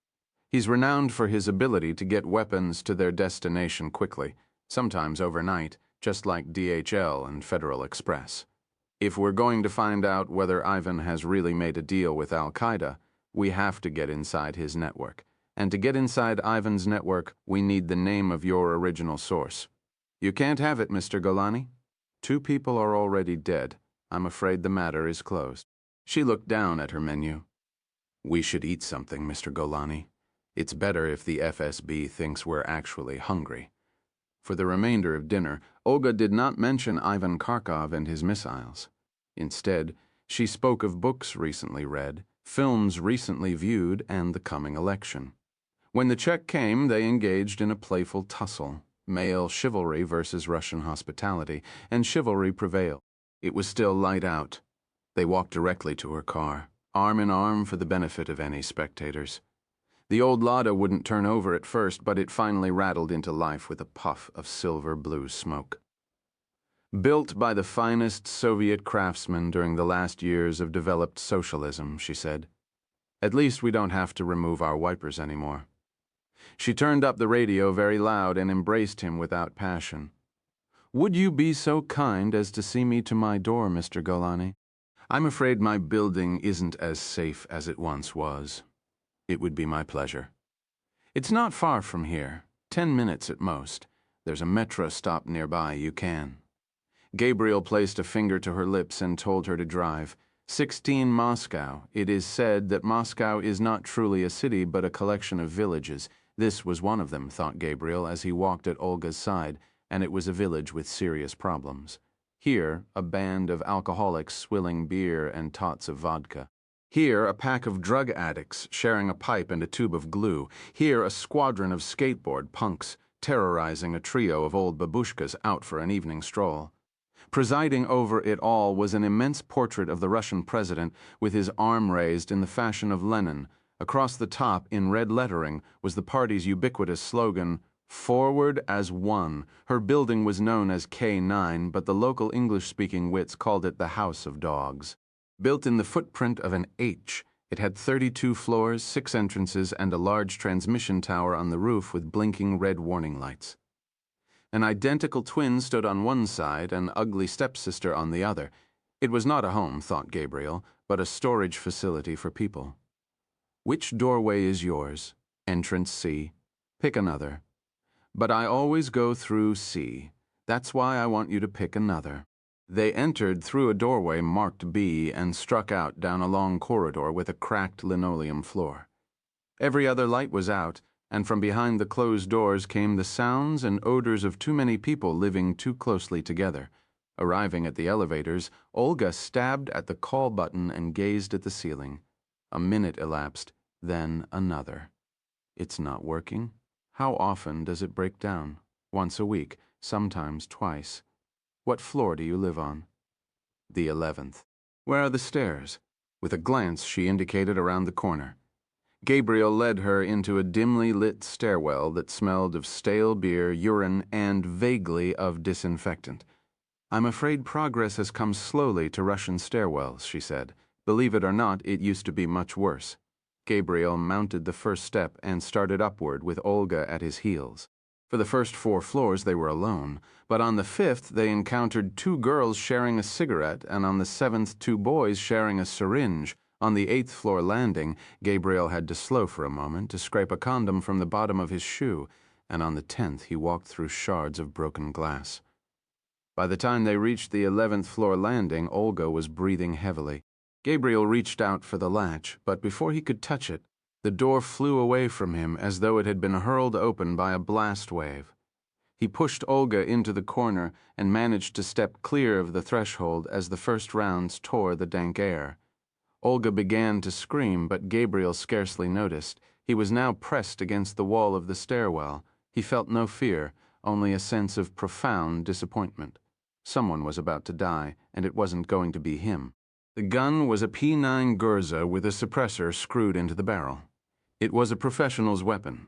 [SPEAKER 1] He's renowned for his ability to get weapons to their destination quickly, sometimes overnight, just like DHL and Federal Express. If we're going to find out whether Ivan has really made a deal with Al-Qaeda, we have to get inside his network. And to get inside Ivan's network, we need the name of your original source. You can't have it, Mr. Golani. 2 people are already dead. I'm afraid the matter is closed. She looked down at her menu. We should eat something, Mr. Golani. It's better if the FSB thinks we're actually hungry. For the remainder of dinner, Olga did not mention Ivan Kharkov and his missiles. Instead, she spoke of books recently read, films recently viewed, and the coming election. When the check came, they engaged in a playful tussle, male chivalry versus Russian hospitality, and chivalry prevailed. It was still light out. They walked directly to her car, arm in arm for the benefit of any spectators. The old Lada wouldn't turn over at first, but it finally rattled into life with a puff of silver-blue smoke. Built by the finest Soviet craftsmen during the last years of developed socialism, she said. At least we don't have to remove our wipers anymore. She turned up the radio very loud and embraced him without passion. Would you be so kind as to see me to my door, Mr. Golani? I'm afraid my building isn't as safe as it once was. It would be my pleasure. It's not far from here, 10 minutes at most. There's a metro stop nearby, you can. Gabriel placed a finger to her lips and told her to drive. 16 Moscow. It is said that Moscow is not truly a city but a collection of villages. This was one of them, thought Gabriel as he walked at Olga's side, and it was a village with serious problems. Here, a band of alcoholics swilling beer and tots of vodka. Here, a pack of drug addicts sharing a pipe and a tube of glue. Here, a squadron of skateboard punks terrorizing a trio of old babushkas out for an evening stroll. Presiding over it all was an immense portrait of the Russian president with his arm raised in the fashion of Lenin. Across the top, in red lettering, was the party's ubiquitous slogan, "Forward as One." Her building was known as K9, but the local English-speaking wits called it the House of Dogs. Built in the footprint of an H, it had 32 floors, 6 entrances, and a large transmission tower on the roof with blinking red warning lights. An identical twin stood on one side, an ugly stepsister on the other. It was not a home, thought Gabriel, but a storage facility for people. Which doorway is yours? Entrance C. Pick another. But I always go through C. That's why I want you to pick another. They entered through a doorway marked B and struck out down a long corridor with a cracked linoleum floor. Every other light was out, and from behind the closed doors came the sounds and odors of too many people living too closely together. Arriving at the elevators, Olga stabbed at the call button and gazed at the ceiling. A minute elapsed, then another. It's not working. How often does it break down? Once a week, sometimes twice. What floor do you live on? The 11th. Where are the stairs? With a glance, she indicated around the corner. Gabriel led her into a dimly lit stairwell that smelled of stale beer, urine, and vaguely of disinfectant. I'm afraid progress has come slowly to Russian stairwells, she said. Believe it or not, it used to be much worse. Gabriel mounted the first step and started upward with Olga at his heels. For the first 4 floors they were alone, but on the 5th they encountered 2 girls sharing a cigarette, and on the 7th 2 boys sharing a syringe. On the 8th floor landing, Gabriel had to slow for a moment to scrape a condom from the bottom of his shoe, and on the 10th he walked through shards of broken glass. By the time they reached the 11th floor landing, Olga was breathing heavily. Gabriel reached out for the latch, but before he could touch it, the door flew away from him as though it had been hurled open by a blast wave. He pushed Olga into the corner and managed to step clear of the threshold as the first rounds tore the dank air. Olga began to scream, but Gabriel scarcely noticed. He was now pressed against the wall of the stairwell. He felt no fear, only a sense of profound disappointment. Someone was about to die, and it wasn't going to be him. The gun was a P9 Gurza with a suppressor screwed into the barrel. It was a professional's weapon,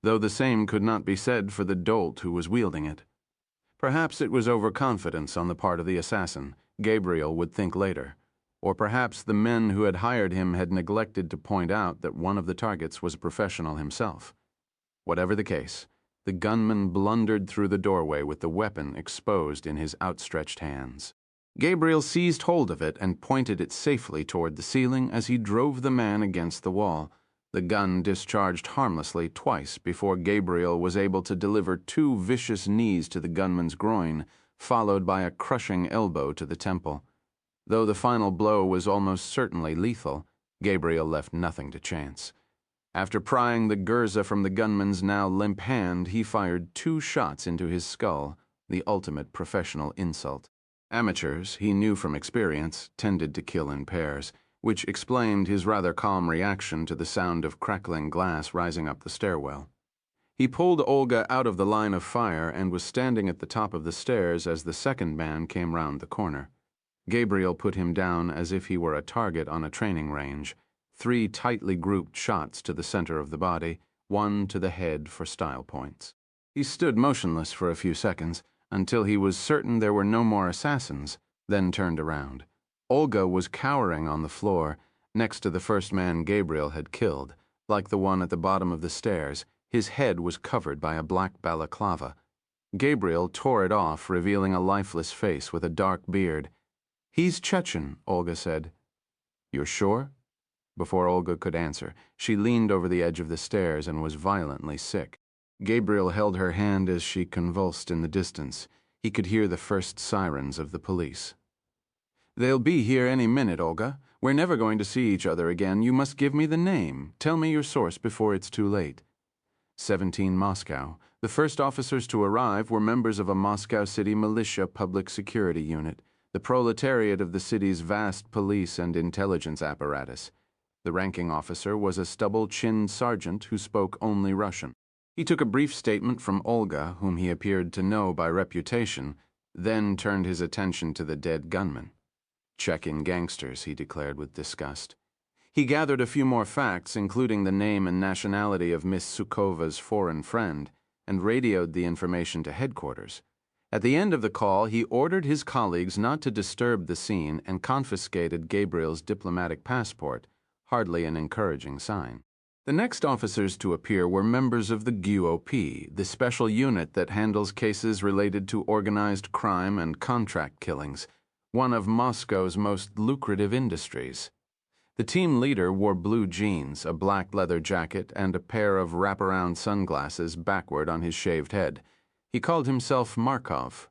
[SPEAKER 1] though the same could not be said for the dolt who was wielding it. Perhaps it was overconfidence on the part of the assassin. Gabriel would think later. Or perhaps the men who had hired him had neglected to point out that one of the targets was a professional himself. Whatever the case, the gunman blundered through the doorway with the weapon exposed in his outstretched hands. Gabriel seized hold of it and pointed it safely toward the ceiling as he drove the man against the wall. The gun discharged harmlessly twice before Gabriel was able to deliver 2 vicious knees to the gunman's groin, followed by a crushing elbow to the temple. Though the final blow was almost certainly lethal, Gabriel left nothing to chance. After prying the Gurza from the gunman's now limp hand, he fired 2 shots into his skull, the ultimate professional insult. Amateurs, he knew from experience, tended to kill in pairs, which explained his rather calm reaction to the sound of crackling glass rising up the stairwell. He pulled Olga out of the line of fire and was standing at the top of the stairs as the second man came round the corner. Gabriel put him down as if he were a target on a training range. 3 tightly grouped shots to the center of the body, 1 to the head for style points. He stood motionless for a few seconds, until he was certain there were no more assassins, then turned around. Olga was cowering on the floor, next to the first man Gabriel had killed. Like the one at the bottom of the stairs, his head was covered by a black balaclava. Gabriel tore it off, revealing a lifeless face with a dark beard. "He's Chechen," Olga said. "You're sure?" Before Olga could answer, she leaned over the edge of the stairs and was violently sick. Gabriel held her hand as she convulsed in the distance. He could hear the first sirens of the police. "They'll be here any minute, Olga. We're never going to see each other again. You must give me the name. Tell me your source before it's too late." 17 Moscow. The first officers to arrive were members of a Moscow City militia public security unit, the proletariat of the city's vast police and intelligence apparatus. The ranking officer was a stubble-chinned sergeant who spoke only Russian. He took a brief statement from Olga, whom he appeared to know by reputation, then turned his attention to the dead gunman. "Chechen gangsters," he declared with disgust. He gathered a few more facts, including the name and nationality of Miss Sukova's foreign friend, and radioed the information to headquarters. At the end of the call, he ordered his colleagues not to disturb the scene and confiscated Gabriel's diplomatic passport, hardly an encouraging sign. The next officers to appear were members of the GUOP, the special unit that handles cases related to organized crime and contract killings, one of Moscow's most lucrative industries. The team leader wore blue jeans, a black leather jacket, and a pair of wraparound sunglasses backward on his shaved head. He called himself Markov.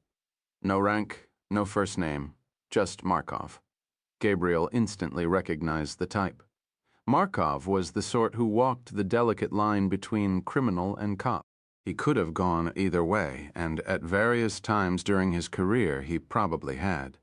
[SPEAKER 1] No rank, no first name, just Markov. Gabriel instantly recognized the type. Markov was the sort who walked the delicate line between criminal and cop. He could have gone either way, and at various times during his career he probably had.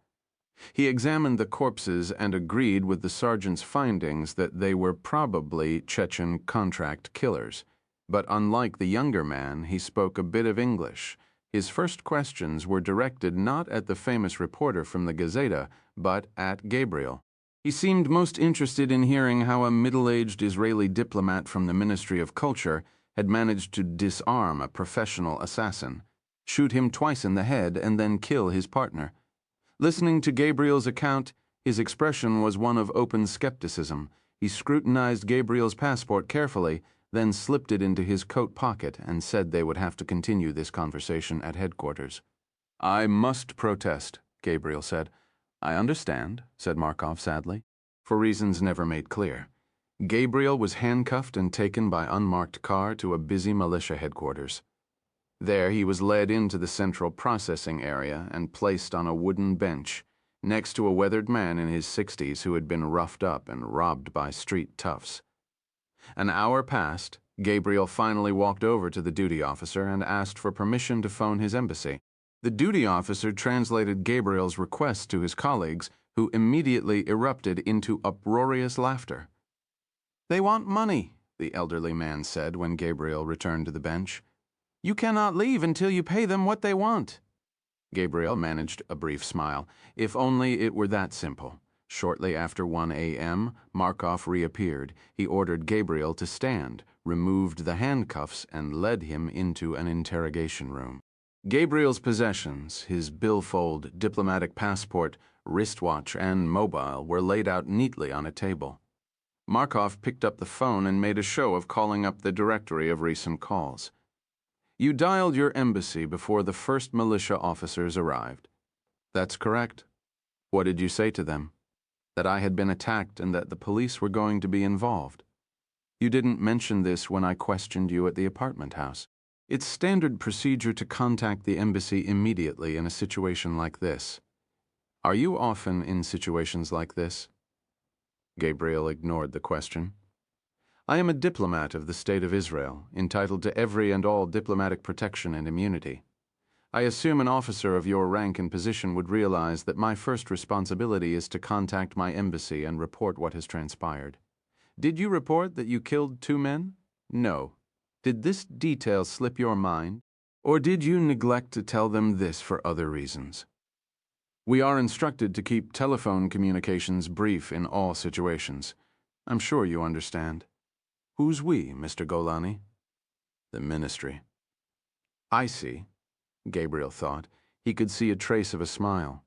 [SPEAKER 1] He examined the corpses and agreed with the sergeant's findings that they were probably Chechen contract killers. But unlike the younger man, he spoke a bit of English. His first questions were directed not at the famous reporter from the Gazeta, but at Gabriel. He seemed most interested in hearing how a middle-aged Israeli diplomat from the Ministry of Culture had managed to disarm a professional assassin, shoot him twice in the head, and then kill his partner. Listening to Gabriel's account, his expression was one of open skepticism. He scrutinized Gabriel's passport carefully, then slipped it into his coat pocket and said they would have to continue this conversation at headquarters. "I must protest," Gabriel said. "I understand," said Markov sadly, for reasons never made clear. Gabriel was handcuffed and taken by unmarked car to a busy militia headquarters. There he was led into the central processing area and placed on a wooden bench, next to a weathered man in his 60s who had been roughed up and robbed by street toughs. An hour passed. Gabriel finally walked over to the duty officer and asked for permission to phone his embassy. The duty officer translated Gabriel's request to his colleagues, who immediately erupted into uproarious laughter. "They want money," the elderly man said when Gabriel returned to the bench. "You cannot leave until you pay them what they want." Gabriel managed a brief smile. If only it were that simple. Shortly after 1 a.m., Markov reappeared. He ordered Gabriel to stand, removed the handcuffs, and led him into an interrogation room. Gabriel's possessions, his billfold, diplomatic passport, wristwatch, and mobile, were laid out neatly on a table. Markov picked up the phone and made a show of calling up the directory of recent calls. "You dialed your embassy before the first militia officers arrived." "That's correct." "What did you say to them?" "That I had been attacked and that the police were going to be involved." "You didn't mention this when I questioned you at the apartment house." "It's standard procedure to contact the embassy immediately in a situation like this." "Are you often in situations like this?" Gabriel ignored the question. "I am a diplomat of the State of Israel, entitled to every and all diplomatic protection and immunity. I assume an officer of your rank and position would realize that my first responsibility is to contact my embassy and report what has transpired. Did you report that you killed 2 men? No. Did this detail slip your mind, or did you neglect to tell them this for other reasons? We are instructed to keep telephone communications brief in all situations. I'm sure you understand." "Who's we, Mr. Golani?" "The ministry." "I see," Gabriel thought. He could see a trace of a smile.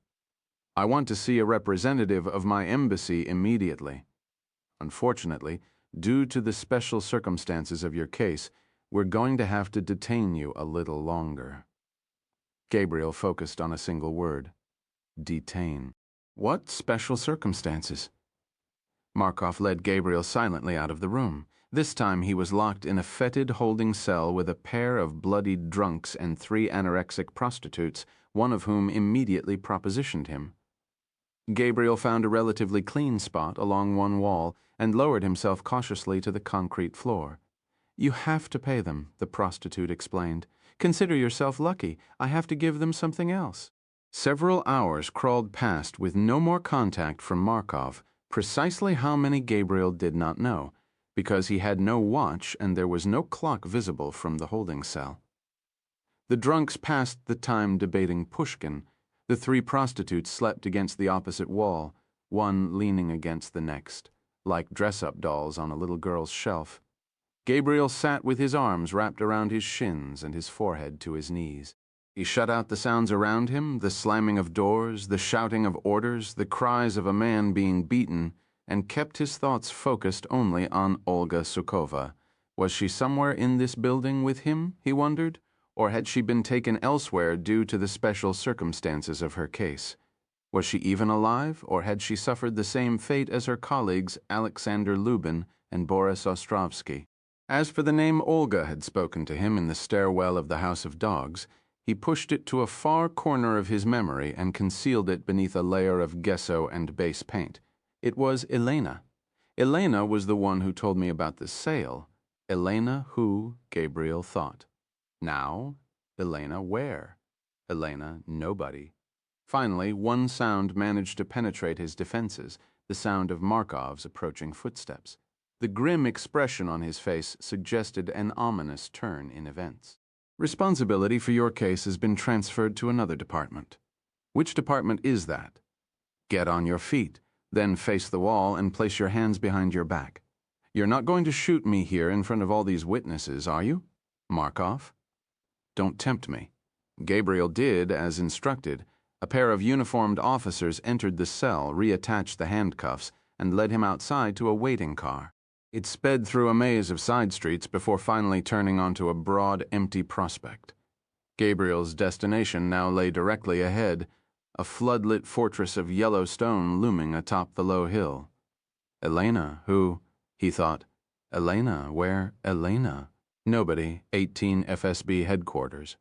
[SPEAKER 1] "I want to see a representative of my embassy immediately. Unfortunately, due to the special circumstances of your case, we're going to have to detain you a little longer." Gabriel focused on a single word. Detain. What special circumstances? Markov led Gabriel silently out of the room. This time he was locked in a fetid holding cell with a pair of bloodied drunks and 3 anorexic prostitutes, one of whom immediately propositioned him. Gabriel found a relatively clean spot along one wall and lowered himself cautiously to the concrete floor. "You have to pay them," the prostitute explained. "Consider yourself lucky. I have to give them something else." Several hours crawled past with no more contact from Markov, precisely how many Gabriel did not know, because he had no watch and there was no clock visible from the holding cell. The drunks passed the time debating Pushkin. The 3 prostitutes slept against the opposite wall, one leaning against the next, like dress-up dolls on a little girl's shelf. Gabriel sat with his arms wrapped around his shins and his forehead to his knees. He shut out the sounds around him, the slamming of doors, the shouting of orders, the cries of a man being beaten, and kept his thoughts focused only on Olga Sukova. Was she somewhere in this building with him, he wondered, or had she been taken elsewhere due to the special circumstances of her case? Was she even alive, or had she suffered the same fate as her colleagues Alexander Lubin and Boris Ostrovsky? As for the name Olga had spoken to him in the stairwell of the House of Dogs, he pushed it to a far corner of his memory and concealed it beneath a layer of gesso and base paint. It was Elena. Elena was the one who told me about the sale. Elena who, Gabriel thought. Now, Elena where? Elena nobody. Finally, one sound managed to penetrate his defenses, the sound of Markov's approaching footsteps. The grim expression on his face suggested an ominous turn in events. "Responsibility for your case has been transferred to another department." "Which department is that?" "Get on your feet, then face the wall and place your hands behind your back. You're not going to shoot me here in front of all these witnesses, are you? Markov?" "Don't tempt me." Gabriel did as instructed. A pair of uniformed officers entered the cell, reattached the handcuffs, and led him outside to a waiting car. It sped through a maze of side streets before finally turning onto a broad, empty prospect. Gabriel's destination now lay directly ahead, a floodlit fortress of yellow stone looming atop the low hill. Elena, who, he thought, Elena, where Elena? Nobody, 18 FSB headquarters.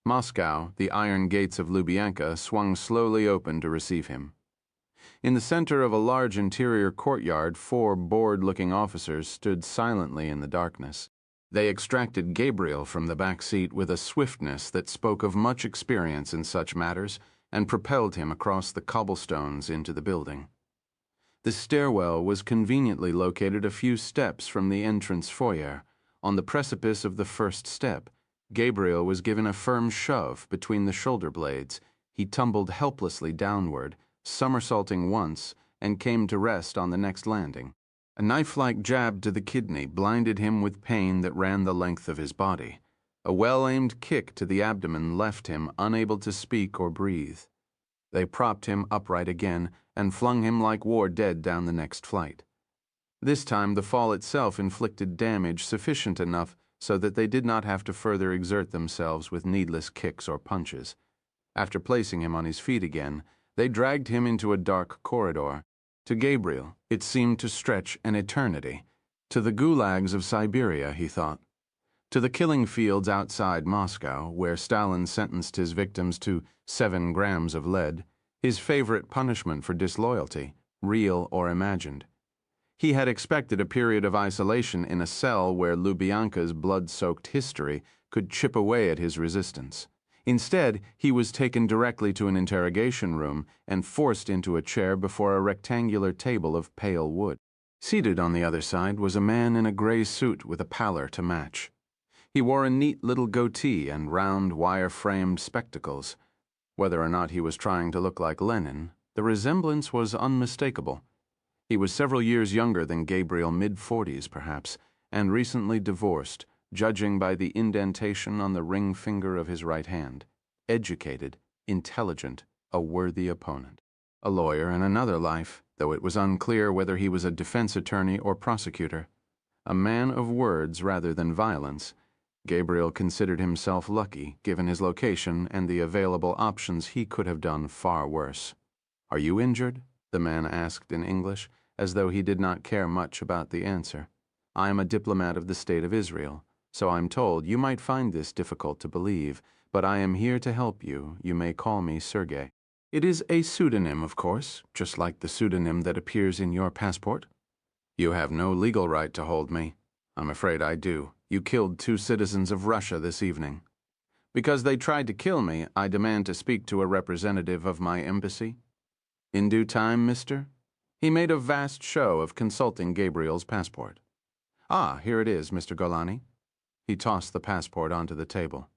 [SPEAKER 1] Moscow, the iron gates of Lubyanka swung slowly open to receive him. In the center of a large interior courtyard, 4 bored-looking officers stood silently in the darkness. They extracted Gabriel from the back seat with a swiftness that spoke of much experience in such matters and propelled him across the cobblestones into the building. The stairwell was conveniently located a few steps from the entrance foyer. On the precipice of the first step, Gabriel was given a firm shove between the shoulder blades. He tumbled helplessly downward, somersaulting once, and came to rest on the next landing. A knife-like jab to the kidney blinded him with pain that ran the length of his body. A well-aimed kick to the abdomen left him unable to speak or breathe. They propped him upright again and flung him like war dead down the next flight. This time the fall itself inflicted damage sufficient enough so that they did not have to further exert themselves with needless kicks or punches. After placing him on his feet again, they dragged him into a dark corridor. To Gabriel, it seemed to stretch an eternity. To the gulags of Siberia, he thought. To the killing fields outside Moscow, where Stalin sentenced his victims to 7 grams of lead, his favorite punishment for disloyalty, real or imagined. He had expected a period of isolation in a cell where Lubyanka's blood-soaked history could chip away at his resistance. Instead, he was taken directly to an interrogation room and forced into a chair before a rectangular table of pale wood. Seated on the other side was a man in a gray suit with a pallor to match. He wore a neat little goatee and round, wire-framed spectacles. Whether or not he was trying to look like Lenin, the resemblance was unmistakable. He was several years younger than Gabriel, mid-40s perhaps, and recently divorced, judging by the indentation on the ring finger of his right hand. Educated, intelligent, a worthy opponent. A lawyer in another life, though it was unclear whether he was a defense attorney or prosecutor. A man of words rather than violence. Gabriel considered himself lucky, given his location and the available options. He could have done far worse. "Are you injured?" the man asked in English, as though he did not care much about the answer. "I am a diplomat of the State of Israel, so I'm told. You might find this difficult to believe, but I am here to help you. You may call me Sergei." "It is a pseudonym, of course, just like the pseudonym that appears in your passport." "You have no legal right to hold me." "I'm afraid I do. You killed 2 citizens of Russia this evening." "Because they tried to kill me, I demand to speak to a representative of my embassy." "In due time, mister?" He made a vast show of consulting Gabriel's passport. "Ah, here it is, Mr. Golani." He tossed the passport onto the table.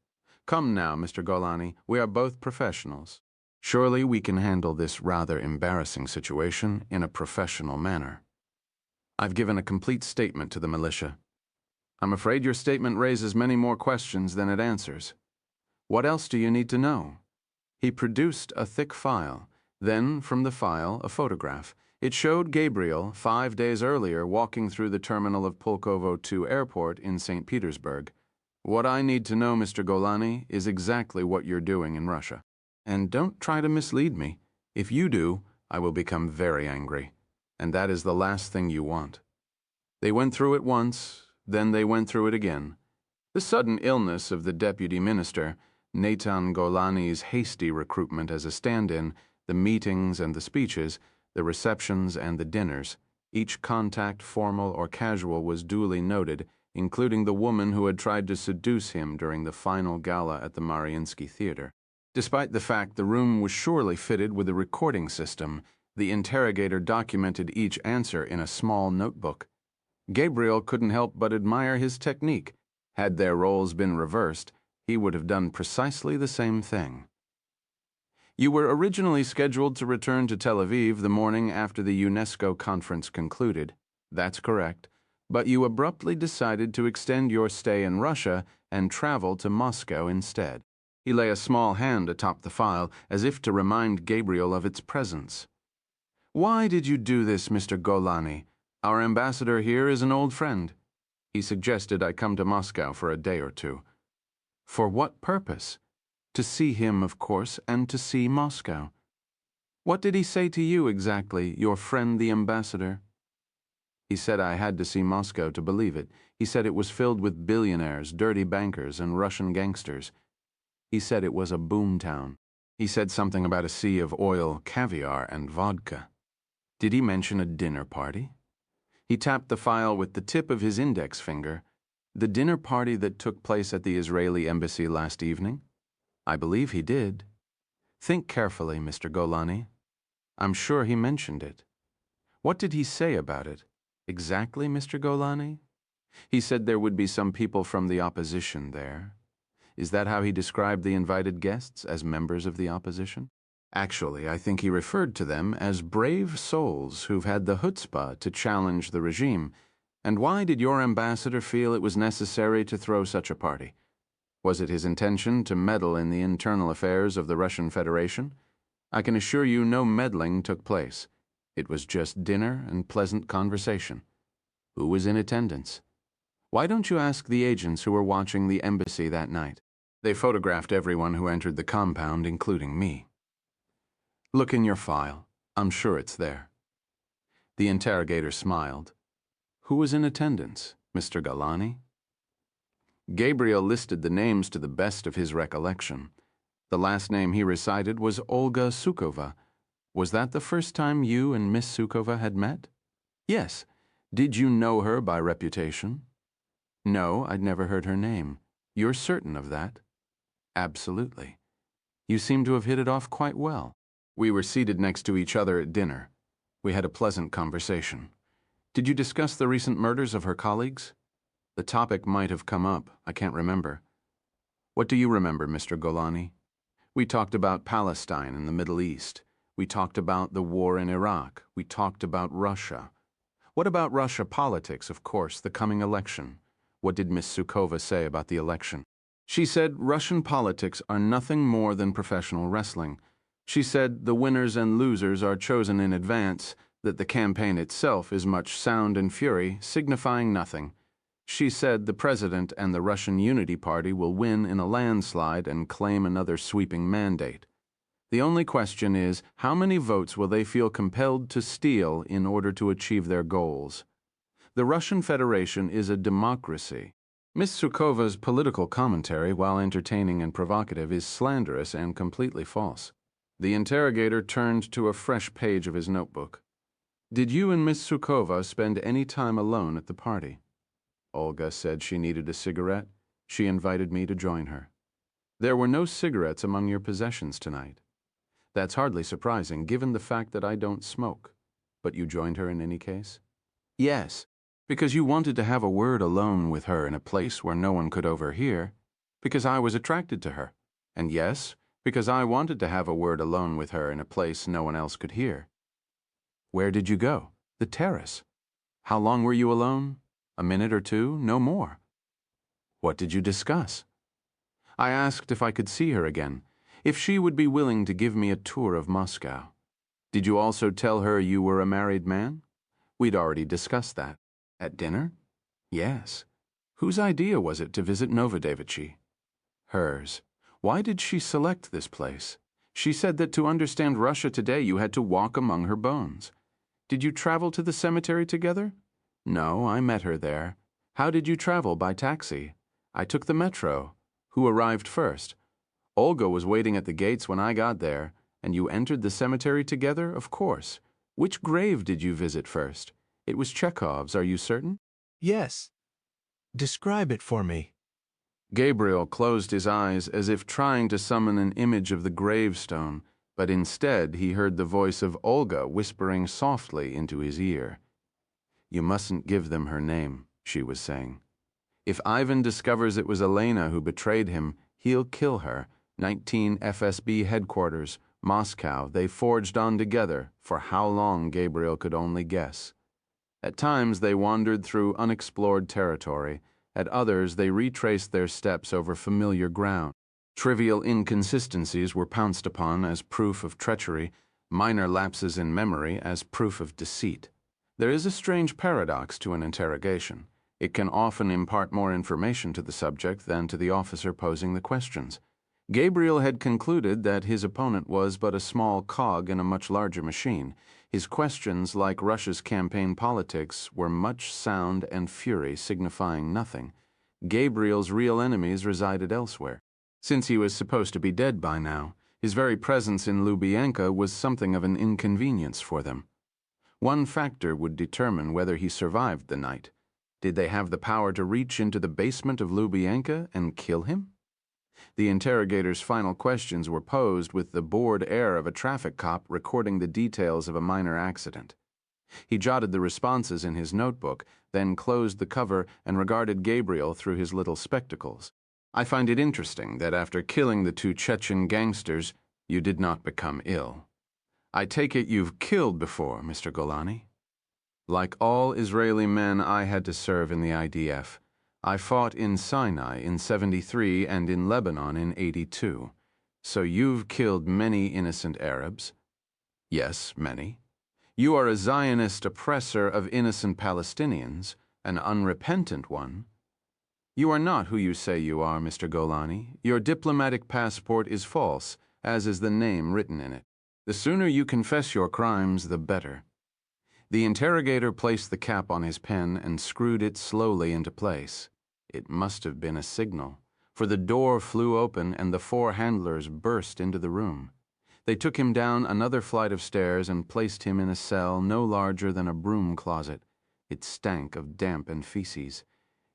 [SPEAKER 1] "Come now, Mr. Golani, we are both professionals. Surely we can handle this rather embarrassing situation in a professional manner. I've given a complete statement to the militia. I'm afraid your statement raises many more questions than it answers. What else do you need to know?" He produced a thick file. Then, from the file, a photograph. It showed Gabriel 5 days earlier walking through the terminal of Pulkovo 2 Airport in St. Petersburg. "What I need to know, Mr. Golani, is exactly what you're doing in Russia. And don't try to mislead me. If you do, I will become very angry. And that is the last thing you want." They went through it once, then they went through it again. The sudden illness of the deputy minister, Natan Golani's hasty recruitment as a stand-in, the meetings and the speeches, the receptions and the dinners. Each contact, formal or casual, was duly noted, including the woman who had tried to seduce him during the final gala at the Mariinsky Theater. Despite the fact the room was surely fitted with a recording system, the interrogator documented each answer in a small notebook. Gabriel couldn't help but admire his technique. Had their roles been reversed, he would have done precisely the same thing. "You were originally scheduled to return to Tel Aviv the morning after the UNESCO conference concluded." "That's correct. But you abruptly decided to extend your stay in Russia and travel to Moscow instead." He lay a small hand atop the file, as if to remind Gabriel of its presence. Why did you do this, Mr. Golani? Our ambassador here is an old friend. He suggested I come to Moscow for a day or two. For what purpose? To see him, of course, and to see Moscow. What did he say to you exactly, your friend the ambassador? He said I had to see Moscow to believe it. He said it was filled with billionaires, dirty bankers, and Russian gangsters. He said it was a boom town. He said something about a sea of oil, caviar, and vodka. Did he mention a dinner party? He tapped the file with the tip of his index finger. The dinner party that took place at the Israeli embassy last evening? I believe he did. Think carefully, Mr. Golani. I'm sure he mentioned it. What did he say about it? Exactly, Mr. Golani? He said there would be some people from the opposition there. Is that how he described the invited guests, as members of the opposition? Actually, I think he referred to them as brave souls who've had the chutzpah to challenge the regime. And why did your ambassador feel it was necessary to throw such a party? Was it his intention to meddle in the internal affairs of the Russian Federation? I can assure you no meddling took place. It was just dinner and pleasant conversation. Who was in attendance? Why don't you ask the agents who were watching the embassy that night? They photographed everyone who entered the compound, including me. Look in your file. I'm sure it's there. The interrogator smiled. Who was in attendance, Mr. Golani? Gabriel listed the names to the best of his recollection. The last name he recited was Olga Sukova. Was that the first time you and Miss Sukova had met? Yes. Did you know her by reputation? No, I'd never heard her name. You're certain of that? Absolutely. You seem to have hit it off quite well. We were seated next to each other at dinner. We had a pleasant conversation. Did you discuss the recent murders of her colleagues? The topic might have come up. I can't remember. What do you remember, Mr. Golani? We talked about Palestine and the Middle East. We talked about the war in Iraq. We talked about Russia. What about Russia politics, of course, the coming election? What did Miss Sukova say about the election? She said Russian politics are nothing more than professional wrestling. She said the winners and losers are chosen in advance, that the campaign itself is much sound and fury, signifying nothing. She said the president and the Russian Unity Party will win in a landslide and claim another sweeping mandate. The only question is, how many votes will they feel compelled to steal in order to achieve their goals? The Russian Federation is a democracy. Miss Sukova's political commentary, while entertaining and provocative, is slanderous and completely false. The interrogator turned to a fresh page of his notebook. Did you and Miss Sukova spend any time alone at the party? Olga said she needed a cigarette. She invited me to join her. There were no cigarettes among your possessions tonight. That's hardly surprising, given the fact that I don't smoke. But you joined her in any case? Yes, because you wanted to have a word alone with her in a place where no one could overhear, because I was attracted to her. And yes, because I wanted to have a word alone with her in a place no one else could hear. Where did you go? The terrace. How long were you alone? A minute or two, no more. What did you discuss? I asked if I could see her again, if she would be willing to give me a tour of Moscow. Did you also tell her you were a married man? We'd already discussed that. At dinner? Yes. Whose idea was it to visit Novodevichy? Hers. Why did she select this place? She said that to understand Russia today you had to walk among her bones. Did you travel to the cemetery together? No, I met her there. How did you travel, by taxi? I took the metro. Who arrived first? Olga was waiting at the gates when I got there, and you entered the cemetery together, of course. Which grave did you visit first? It was Chekhov's, are you certain?
[SPEAKER 2] Yes. Describe it for me.
[SPEAKER 1] Gabriel closed his eyes as if trying to summon an image of the gravestone, but instead he heard the voice of Olga whispering softly into his ear. You mustn't give them her name, she was saying. If Ivan discovers it was Elena who betrayed him, he'll kill her. 19 FSB headquarters, Moscow. They forged on together, for how long Gabriel could only guess. At times they wandered through unexplored territory. At others they retraced their steps over familiar ground. Trivial inconsistencies were pounced upon as proof of treachery. minor lapses in memory as proof of deceit. There is a strange paradox to an interrogation. It can often impart more information to the subject than to the officer posing the questions. Gabriel had concluded that his opponent was but a small cog in a much larger machine. His questions, like Russia's campaign politics, were much sound and fury signifying nothing. Gabriel's real enemies resided elsewhere. Since he was supposed to be dead by now, his very presence in Lubyanka was something of an inconvenience for them. One factor would determine whether he survived the night. Did they have the power to reach into the basement of Lubyanka and kill him? The interrogator's final questions were posed with the bored air of a traffic cop recording the details of a minor accident. He jotted the responses in his notebook, then closed the cover and regarded Gabriel through his little spectacles. I find it interesting that after killing the two Chechen gangsters, you did not become ill. I take it you've killed before, Mr. Golani? Like all Israeli men I had to serve in the IDF, I fought in Sinai in 73 and in Lebanon in 82. So you've killed many innocent Arabs? Yes, many. You are a Zionist oppressor of innocent Palestinians, an unrepentant one. You are not who you say you are, Mr. Golani. Your diplomatic passport is false, as is the name written in it. The sooner you confess your crimes, the better. The interrogator placed the cap on his pen and screwed it slowly into place. It must have been a signal, for the door flew open and the four handlers burst into the room. They took him down another flight of stairs and placed him in a cell no larger than a broom closet. It stank of damp and feces.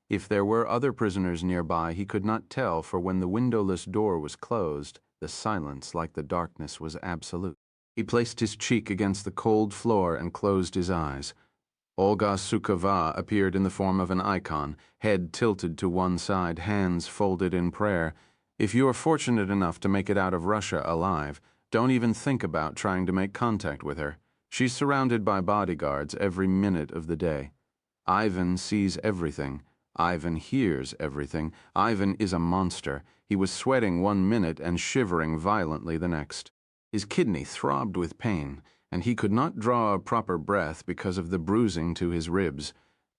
[SPEAKER 1] If there were other prisoners nearby, he could not tell, for when the windowless door was closed, the silence, like the darkness, was absolute. He placed his cheek against the cold floor and closed his eyes. Olga Sukova appeared in the form of an icon, head tilted to one side, hands folded in prayer. If you are fortunate enough to make it out of Russia alive, don't even think about trying to make contact with her. She's surrounded by bodyguards every minute of the day. Ivan sees everything. Ivan hears everything. Ivan is a monster. He was sweating one minute and shivering violently the next. His kidney throbbed with pain, and he could not draw a proper breath because of the bruising to his ribs.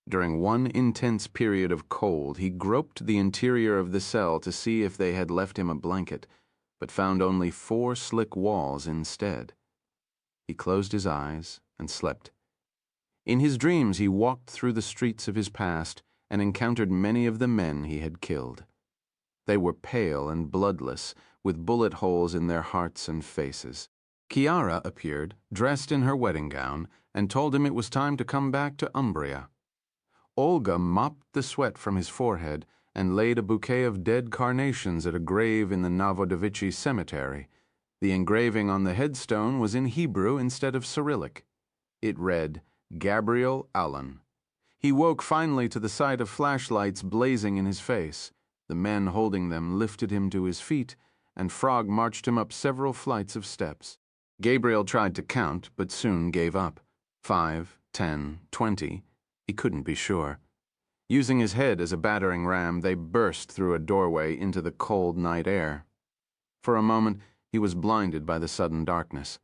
[SPEAKER 1] During one intense period of cold, he groped the interior of the cell to see if they had left him a blanket, but found only 4 slick walls instead. He closed his eyes and slept. In his dreams, he walked through the streets of his past and encountered many of the men he had killed. They were pale and bloodless, with bullet holes in their hearts and faces. Chiara appeared, dressed in her wedding gown, and told him it was time to come back to Umbria. Olga mopped the sweat from his forehead and laid a bouquet of dead carnations at a grave in the Novodevichy cemetery. The engraving on the headstone was in Hebrew instead of Cyrillic. It read, Gabriel Allen. He woke finally to the sight of flashlights blazing in his face. The men holding them lifted him to his feet, and Frog marched him up several flights of steps. Gabriel tried to count, but soon gave up. 5, 10, 20. He couldn't be sure. Using his head as a battering ram, they burst through a doorway into the cold night air. For a moment, he was blinded by the sudden darkness.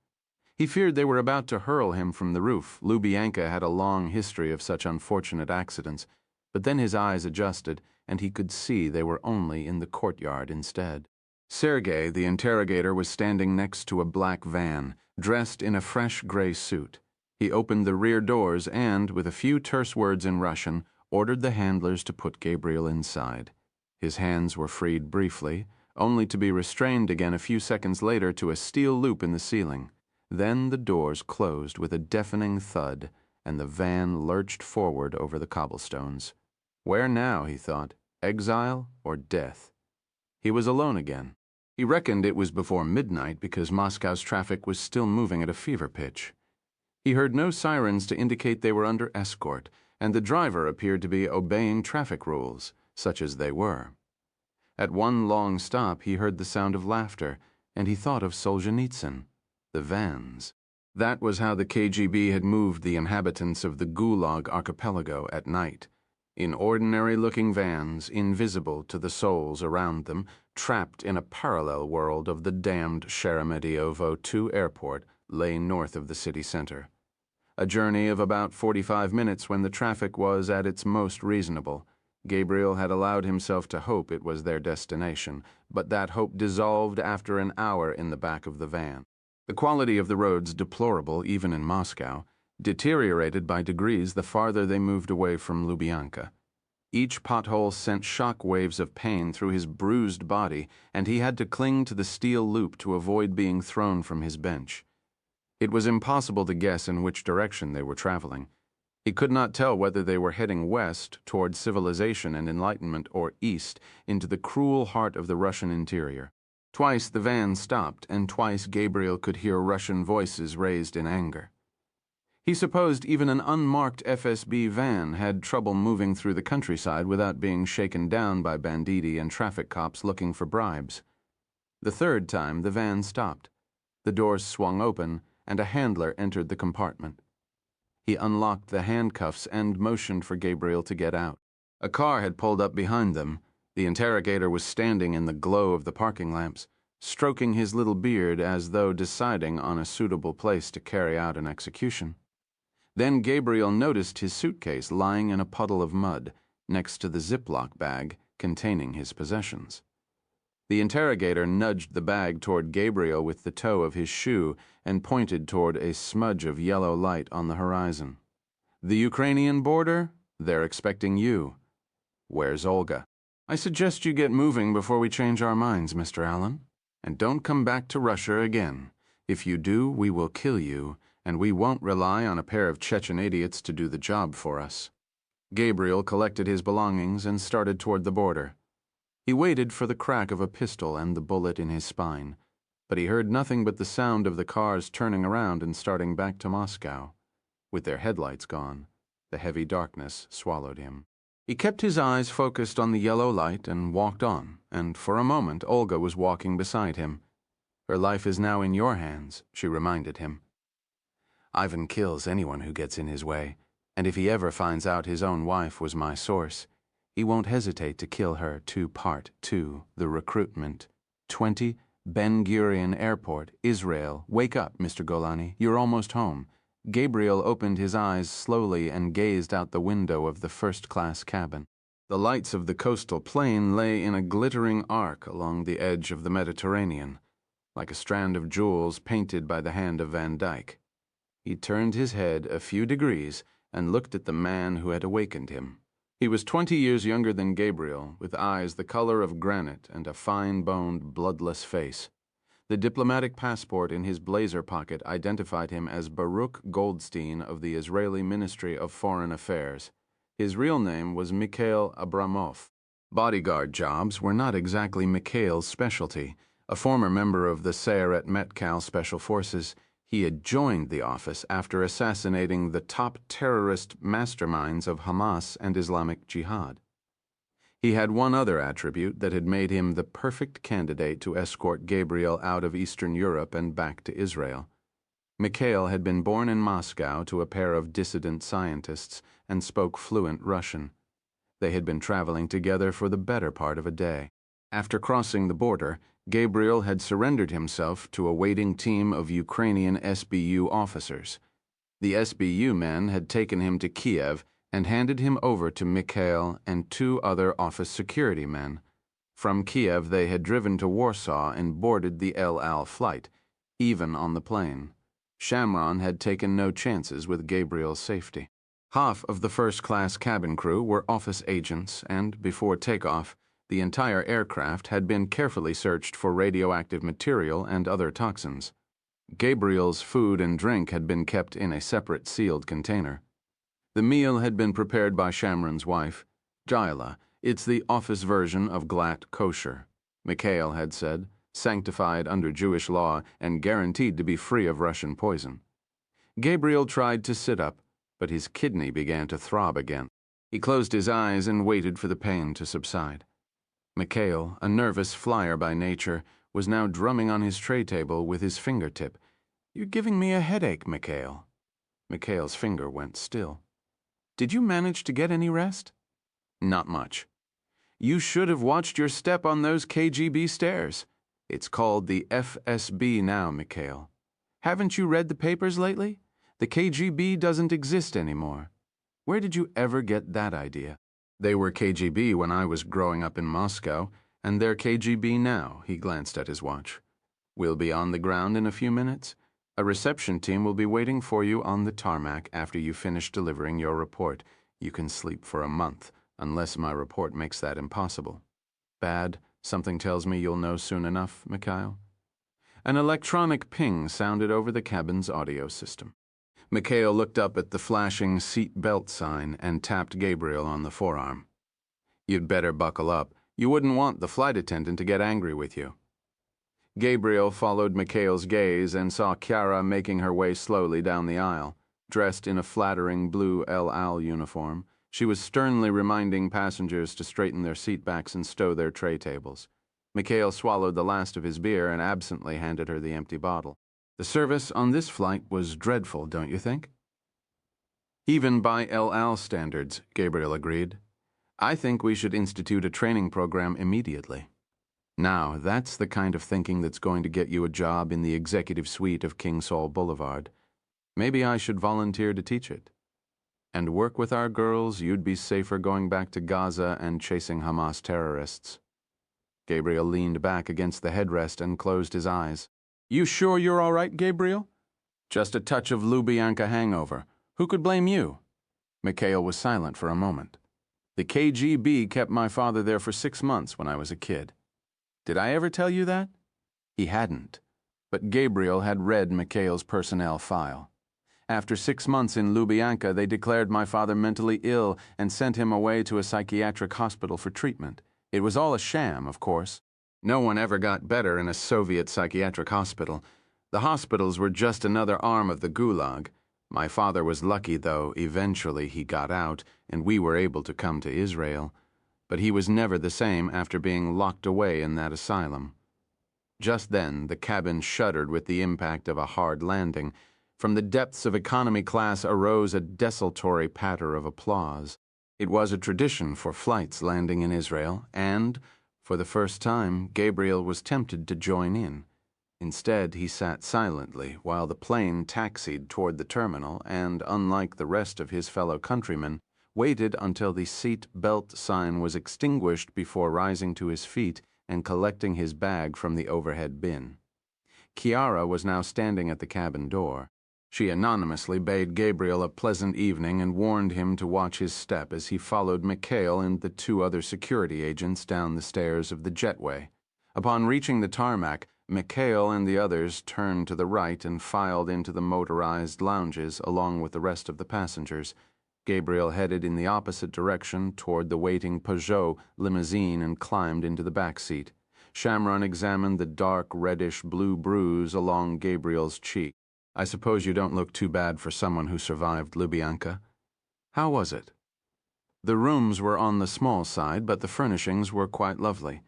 [SPEAKER 1] He feared they were about to hurl him from the roof. Lubyanka had a long history of such unfortunate accidents, but then his eyes adjusted, and he could see they were only in the courtyard instead. Sergei, the interrogator, was standing next to a black van, dressed in a fresh gray suit. He opened the rear doors and, with a few terse words in Russian, ordered the handlers to put Gabriel inside. His hands were freed briefly, only to be restrained again a few seconds later to a steel loop in the ceiling. Then the doors closed with a deafening thud, and the van lurched forward over the cobblestones. Where now, he thought, exile or death? He was alone again. He reckoned it was before midnight because Moscow's traffic was still moving at a fever pitch. He heard no sirens to indicate they were under escort, and the driver appeared to be obeying traffic rules, such as they were. At one long stop, he heard the sound of laughter, and he thought of Solzhenitsyn. The vans. That was how the KGB had moved the inhabitants of the Gulag archipelago at night. In ordinary-looking vans, invisible to the souls around them, trapped in a parallel world of the damned Sheremetyevo II airport, lay north of the city center. A journey of about 45 minutes when the traffic was at its most reasonable. Gabriel had allowed himself to hope it was their destination, but that hope dissolved after an hour in the back of the van. The quality of the roads, deplorable even in Moscow, deteriorated by degrees the farther they moved away from Lubyanka. Each pothole sent shock waves of pain through his bruised body, and he had to cling to the steel loop to avoid being thrown from his bench. It was impossible to guess in which direction they were traveling. He could not tell whether they were heading west toward civilization and enlightenment or east into the cruel heart of the Russian interior. Twice the van stopped, and twice Gabriel could hear Russian voices raised in anger. He supposed even an unmarked FSB van had trouble moving through the countryside without being shaken down by banditti and traffic cops looking for bribes. The third time the van stopped. The doors swung open, and a handler entered the compartment. He unlocked the handcuffs and motioned for Gabriel to get out. A car had pulled up behind them. The interrogator was standing in the glow of the parking lamps, stroking his little beard as though deciding on a suitable place to carry out an execution. Then Gabriel noticed his suitcase lying in a puddle of mud next to the Ziploc bag containing his possessions. The interrogator nudged the bag toward Gabriel with the toe of his shoe and pointed toward a smudge of yellow light on the horizon. "The Ukrainian border? They're expecting you. Where's Olga? I suggest you get moving before we change our minds, Mr. Allen. And don't come back to Russia again. If you do, we will kill you, and we won't rely on a pair of Chechen idiots to do the job for us." Gabriel collected his belongings and started toward the border. He waited for the crack of a pistol and the bullet in his spine, but he heard nothing but the sound of the cars turning around and starting back to Moscow. With their headlights gone, the heavy darkness swallowed him. He kept his eyes focused on the yellow light and walked on, and for a moment Olga was walking beside him. "Her life is now in your hands," she reminded him. "Ivan kills anyone who gets in his way, and if he ever finds out his own wife was my source, he won't hesitate to kill her too. Part 2, the recruitment. 20, Ben Gurion Airport, Israel. Wake up, Mr. Golani. You're almost home." Gabriel opened his eyes slowly and gazed out the window of the first-class cabin. The lights of the coastal plain lay in a glittering arc along the edge of the Mediterranean, like a strand of jewels painted by the hand of Van Dyck. He turned his head a few degrees and looked at the man who had awakened him. He was 20 years younger than Gabriel, with eyes the color of granite and a fine-boned, bloodless face. The diplomatic passport in his blazer pocket identified him as Baruch Goldstein of the Israeli Ministry of Foreign Affairs. His real name was Mikhail Abramov. Bodyguard jobs were not exactly Mikhail's specialty. A former member of the Sayeret Metkal Special Forces, he had joined the office after assassinating the top terrorist masterminds of Hamas and Islamic Jihad. He had one other attribute that had made him the perfect candidate to escort Gabriel out of Eastern Europe and back to Israel. Mikhail had been born in Moscow to a pair of dissident scientists and spoke fluent Russian. They had been traveling together for the better part of a day. After crossing the border, Gabriel had surrendered himself to a waiting team of Ukrainian SBU officers. The SBU men had taken him to Kiev and handed him over to Mikhail and 2 other office security men. From Kiev they had driven to Warsaw and boarded the El Al flight, even on the plane. Shamron had taken no chances with Gabriel's safety. Half of the first-class cabin crew were office agents, and before takeoff, the entire aircraft had been carefully searched for radioactive material and other toxins. Gabriel's food and drink had been kept in a separate sealed container. The meal had been prepared by Shamron's wife, Jaila. It's the office version of glatt kosher, Mikhail had said, sanctified under Jewish law and guaranteed to be free of Russian poison. Gabriel tried to sit up, but his kidney began to throb again. He closed his eyes and waited for the pain to subside. Mikhail, a nervous flyer by nature, was now drumming on his tray table with his fingertip. "You're giving me a headache, Mikhail." Mikhail's finger went still. "Did you manage to get any rest?" "Not much." "You should have watched your step on those KGB stairs. It's called the FSB now, Mikhail. Haven't you read the papers lately? The KGB doesn't exist anymore. Where did you ever get that idea? They were KGB when I was growing up in Moscow, and they're KGB now, he glanced at his watch. We'll be on the ground in a few minutes. A reception team will be waiting for you on the tarmac after you finish delivering your report. You can sleep for a month, unless my report makes that impossible. Bad? Something tells me you'll know soon enough, Mikhail. An electronic ping sounded over the cabin's audio system. Mikhail looked up at the flashing seat belt sign and tapped Gabriel on the forearm. You'd better buckle up. You wouldn't want the flight attendant to get angry with you. Gabriel followed Mikhail's gaze and saw Chiara making her way slowly down the aisle. Dressed in a flattering blue El Al uniform, she was sternly reminding passengers to straighten their seatbacks and stow their tray tables. Mikhail swallowed the last of his beer and absently handed her the empty bottle. The service on this flight was dreadful, don't you think? Even by El Al standards, Gabriel agreed. I think we should institute a training program immediately. Now, that's the kind of thinking that's going to get you a job in the executive suite of King Saul Boulevard. Maybe I should volunteer to teach it. And work with our girls, you'd be safer going back to Gaza and chasing Hamas terrorists. Gabriel leaned back against the headrest and closed his eyes. You sure you're all right, Gabriel? Just a touch of Lubyanka hangover. Who could blame you? Mikhail was silent for a moment. The KGB kept my father there for 6 months when I was a kid. Did I ever tell you that? He hadn't, but Gabriel had read Mikhail's personnel file. After 6 months in Lubyanka, they declared my father mentally ill and sent him away to a psychiatric hospital for treatment. It was all a sham, of course. No one ever got better in a Soviet psychiatric hospital. The hospitals were just another arm of the Gulag. My father was lucky, though. Eventually he got out, and we were able to come to Israel. But he was never the same after being locked away in that asylum. Just then, the cabin shuddered with the impact of a hard landing. From the depths of economy class arose a desultory patter of applause. It was a tradition for flights landing in Israel, and, for the first time, Gabriel was tempted to join in. Instead, he sat silently while the plane taxied toward the terminal and, unlike the rest of his fellow countrymen, waited until the seat belt sign was extinguished before rising to his feet and collecting his bag from the overhead bin. Chiara was now standing at the cabin door. She anonymously bade Gabriel a pleasant evening and warned him to watch his step as he followed Mikhail and the 2 other security agents down the stairs of the jetway. Upon reaching the tarmac, Mikhail and the others turned to the right and filed into the motorized lounges along with the rest of the passengers. Gabriel headed in the opposite direction toward the waiting Peugeot limousine and climbed into the back seat. Shamron examined the dark reddish-blue bruise along Gabriel's cheek. I suppose you don't look too bad for someone who survived Lubyanka. How was it? The rooms were on the small side, but the furnishings were quite lovely.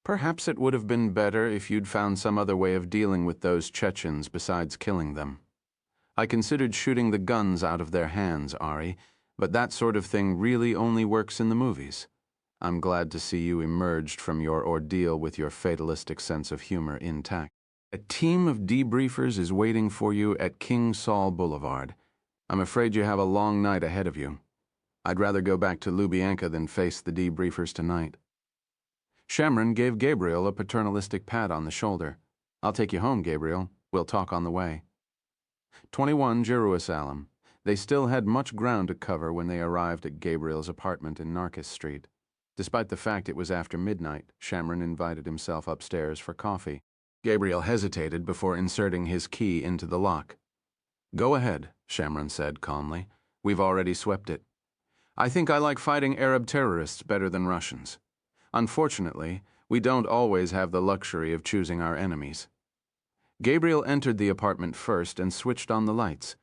[SPEAKER 1] Perhaps it would have been better if you'd found some other way of dealing with those Chechens besides killing them. I considered shooting the guns out of their hands, Ari, but that sort of thing really only works in the movies. I'm glad to see you emerged from your ordeal with your fatalistic sense of humor intact. A team of debriefers is waiting for you at King Saul Boulevard. I'm afraid you have a long night ahead of you. I'd rather go back to Lubyanka than face the debriefers tonight. Shamron gave Gabriel a paternalistic pat on the shoulder. I'll take you home, Gabriel. We'll talk on the way. 21 Jerusalem. They still had much ground to cover when they arrived at Gabriel's apartment in Narcus Street. Despite the fact it was after midnight, Shamron invited himself upstairs for coffee. Gabriel hesitated before inserting his key into the lock. Go ahead, Shamron said calmly. We've already swept it. I think I like fighting Arab terrorists better than Russians. Unfortunately, we don't always have the luxury of choosing our enemies. Gabriel entered the apartment first and switched on the lights.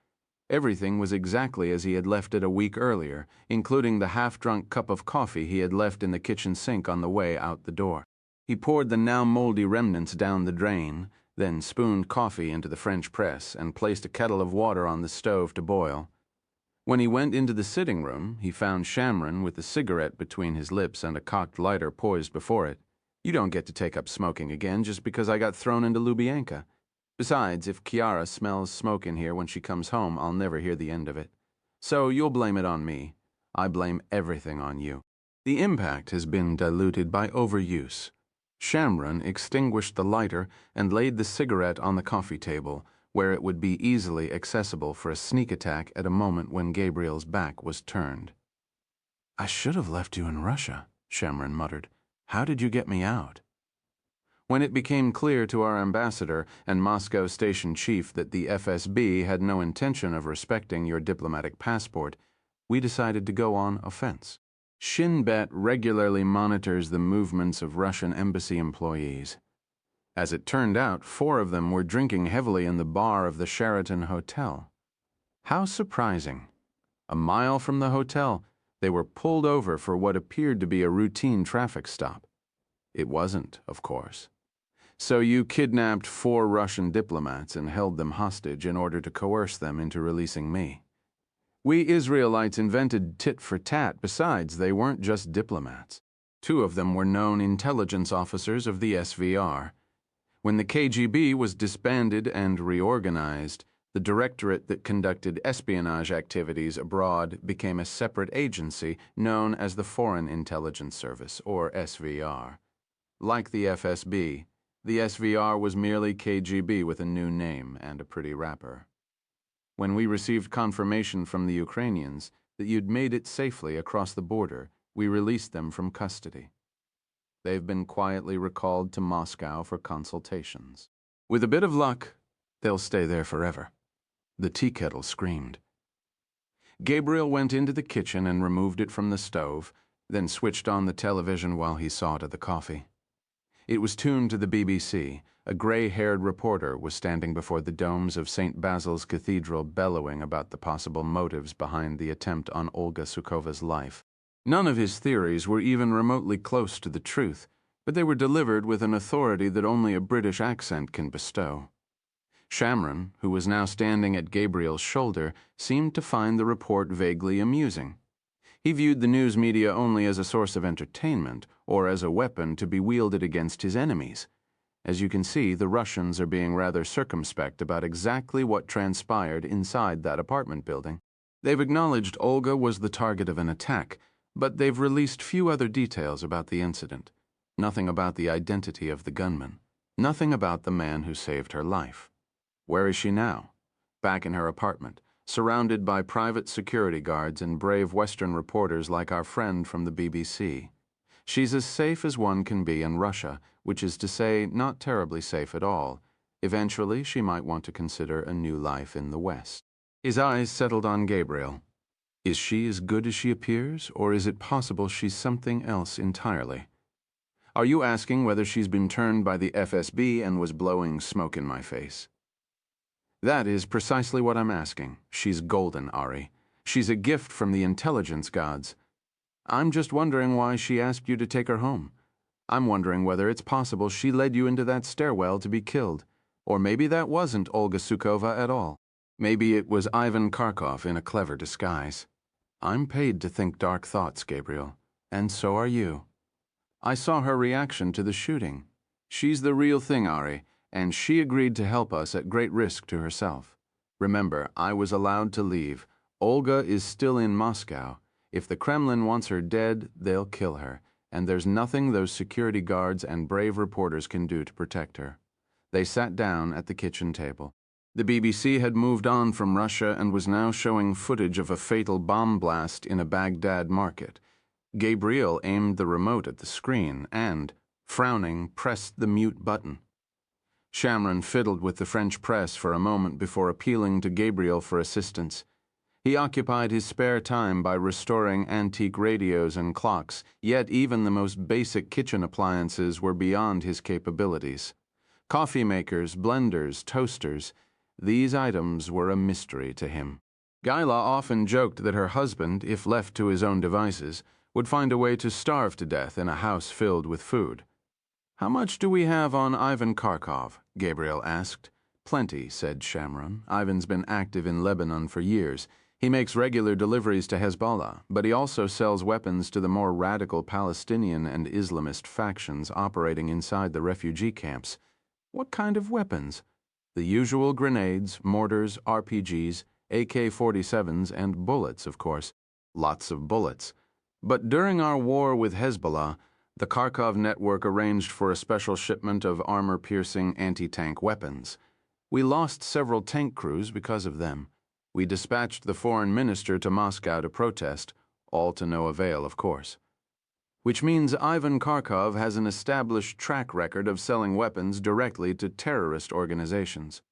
[SPEAKER 1] Everything was exactly as he had left it a week earlier, including the half-drunk cup of coffee he had left in the kitchen sink on the way out the door. He poured the now moldy remnants down the drain, then spooned coffee into the French press and placed a kettle of water on the stove to boil. When he went into the sitting room, he found Shamron with a cigarette between his lips and a cocked lighter poised before it. You don't get to take up smoking again just because I got thrown into Lubyanka. Besides, if Kiara smells smoke in here when she comes home, I'll never hear the end of it. So you'll blame it on me. I blame everything on you. The impact has been diluted by overuse. Shamron extinguished the lighter and laid the cigarette on the coffee table, where it would be easily accessible for a sneak attack at a moment when Gabriel's back was turned. I should have left you in Russia, Shamron muttered. How did you get me out? When it became clear to our ambassador and Moscow station chief that the FSB had no intention of respecting your diplomatic passport, we decided to go on offense. Shin Bet regularly monitors the movements of Russian embassy employees. As it turned out, 4 of them were drinking heavily in the bar of the Sheraton Hotel. How surprising. A mile from the hotel, they were pulled over for what appeared to be a routine traffic stop. It wasn't, of course. So you kidnapped 4 Russian diplomats and held them hostage in order to coerce them into releasing me. We Israelites invented tit for tat. Besides, they weren't just diplomats. 2 of them were known intelligence officers of the SVR. When the KGB was disbanded and reorganized, the directorate that conducted espionage activities abroad became a separate agency known as the Foreign Intelligence Service, or SVR. Like the FSB, the SVR was merely KGB with a new name and a pretty wrapper. When we received confirmation from the Ukrainians that you'd made it safely across the border, we released them from custody. They've been quietly recalled to Moscow for consultations. With a bit of luck, they'll stay there forever. The tea kettle screamed. Gabriel went into the kitchen and removed it from the stove, then switched on the television while he saw to the coffee. It was tuned to the BBC. A gray-haired reporter was standing before the domes of St. Basil's Cathedral bellowing about the possible motives behind the attempt on Olga Sukova's life. None of his theories were even remotely close to the truth, but they were delivered with an authority that only a British accent can bestow. Shamron, who was now standing at Gabriel's shoulder, seemed to find the report vaguely amusing. He viewed the news media only as a source of entertainment, or as a weapon to be wielded against his enemies. As you can see, the Russians are being rather circumspect about exactly what transpired inside that apartment building. They've acknowledged Olga was the target of an attack, but they've released few other details about the incident. Nothing about the identity of the gunman. Nothing about the man who saved her life. Where is she now? Back in her apartment, surrounded by private security guards and brave Western reporters like our friend from the BBC. She's as safe as one can be in Russia, which is to say, not terribly safe at all. Eventually, she might want to consider a new life in the West. His eyes settled on Gabriel. Is she as good as she appears, or is it possible she's something else entirely? Are you asking whether she's been turned by the FSB and was blowing smoke in my face? That is precisely what I'm asking. She's golden, Ari. She's a gift from the intelligence gods. I'm just wondering why she asked you to take her home. I'm wondering whether it's possible she led you into that stairwell to be killed. Or maybe that wasn't Olga Sukova at all. Maybe it was Ivan Kharkov in a clever disguise. I'm paid to think dark thoughts, Gabriel. And so are you. I saw her reaction to the shooting. She's the real thing, Ari, and she agreed to help us at great risk to herself. Remember, I was allowed to leave. Olga is still in Moscow. If the Kremlin wants her dead, they'll kill her, and there's nothing those security guards and brave reporters can do to protect her. They sat down at the kitchen table. The BBC had moved on from Russia and was now showing footage of a fatal bomb blast in a Baghdad market. Gabriel aimed the remote at the screen and, frowning, pressed the mute button. Shamron fiddled with the French press for a moment before appealing to Gabriel for assistance. He occupied his spare time by restoring antique radios and clocks, yet even the most basic kitchen appliances were beyond his capabilities. Coffee makers, blenders, toasters, these items were a mystery to him. Gila often joked that her husband, if left to his own devices, would find a way to starve to death in a house filled with food. How much do we have on Ivan Kharkov? Gabriel asked. Plenty, said Shamron. Ivan's been active in Lebanon for years. He makes regular deliveries to Hezbollah, but he also sells weapons to the more radical Palestinian and Islamist factions operating inside the refugee camps. What kind of weapons? The usual grenades, mortars, RPGs, AK-47s, and bullets, of course. Lots of bullets. But during our war with Hezbollah, the Kharkov network arranged for a special shipment of armor-piercing anti-tank weapons. We lost several tank crews because of them. We dispatched the foreign minister to Moscow to protest, all to no avail, of course. Which means Ivan Kharkov has an established track record of selling weapons directly to terrorist organizations.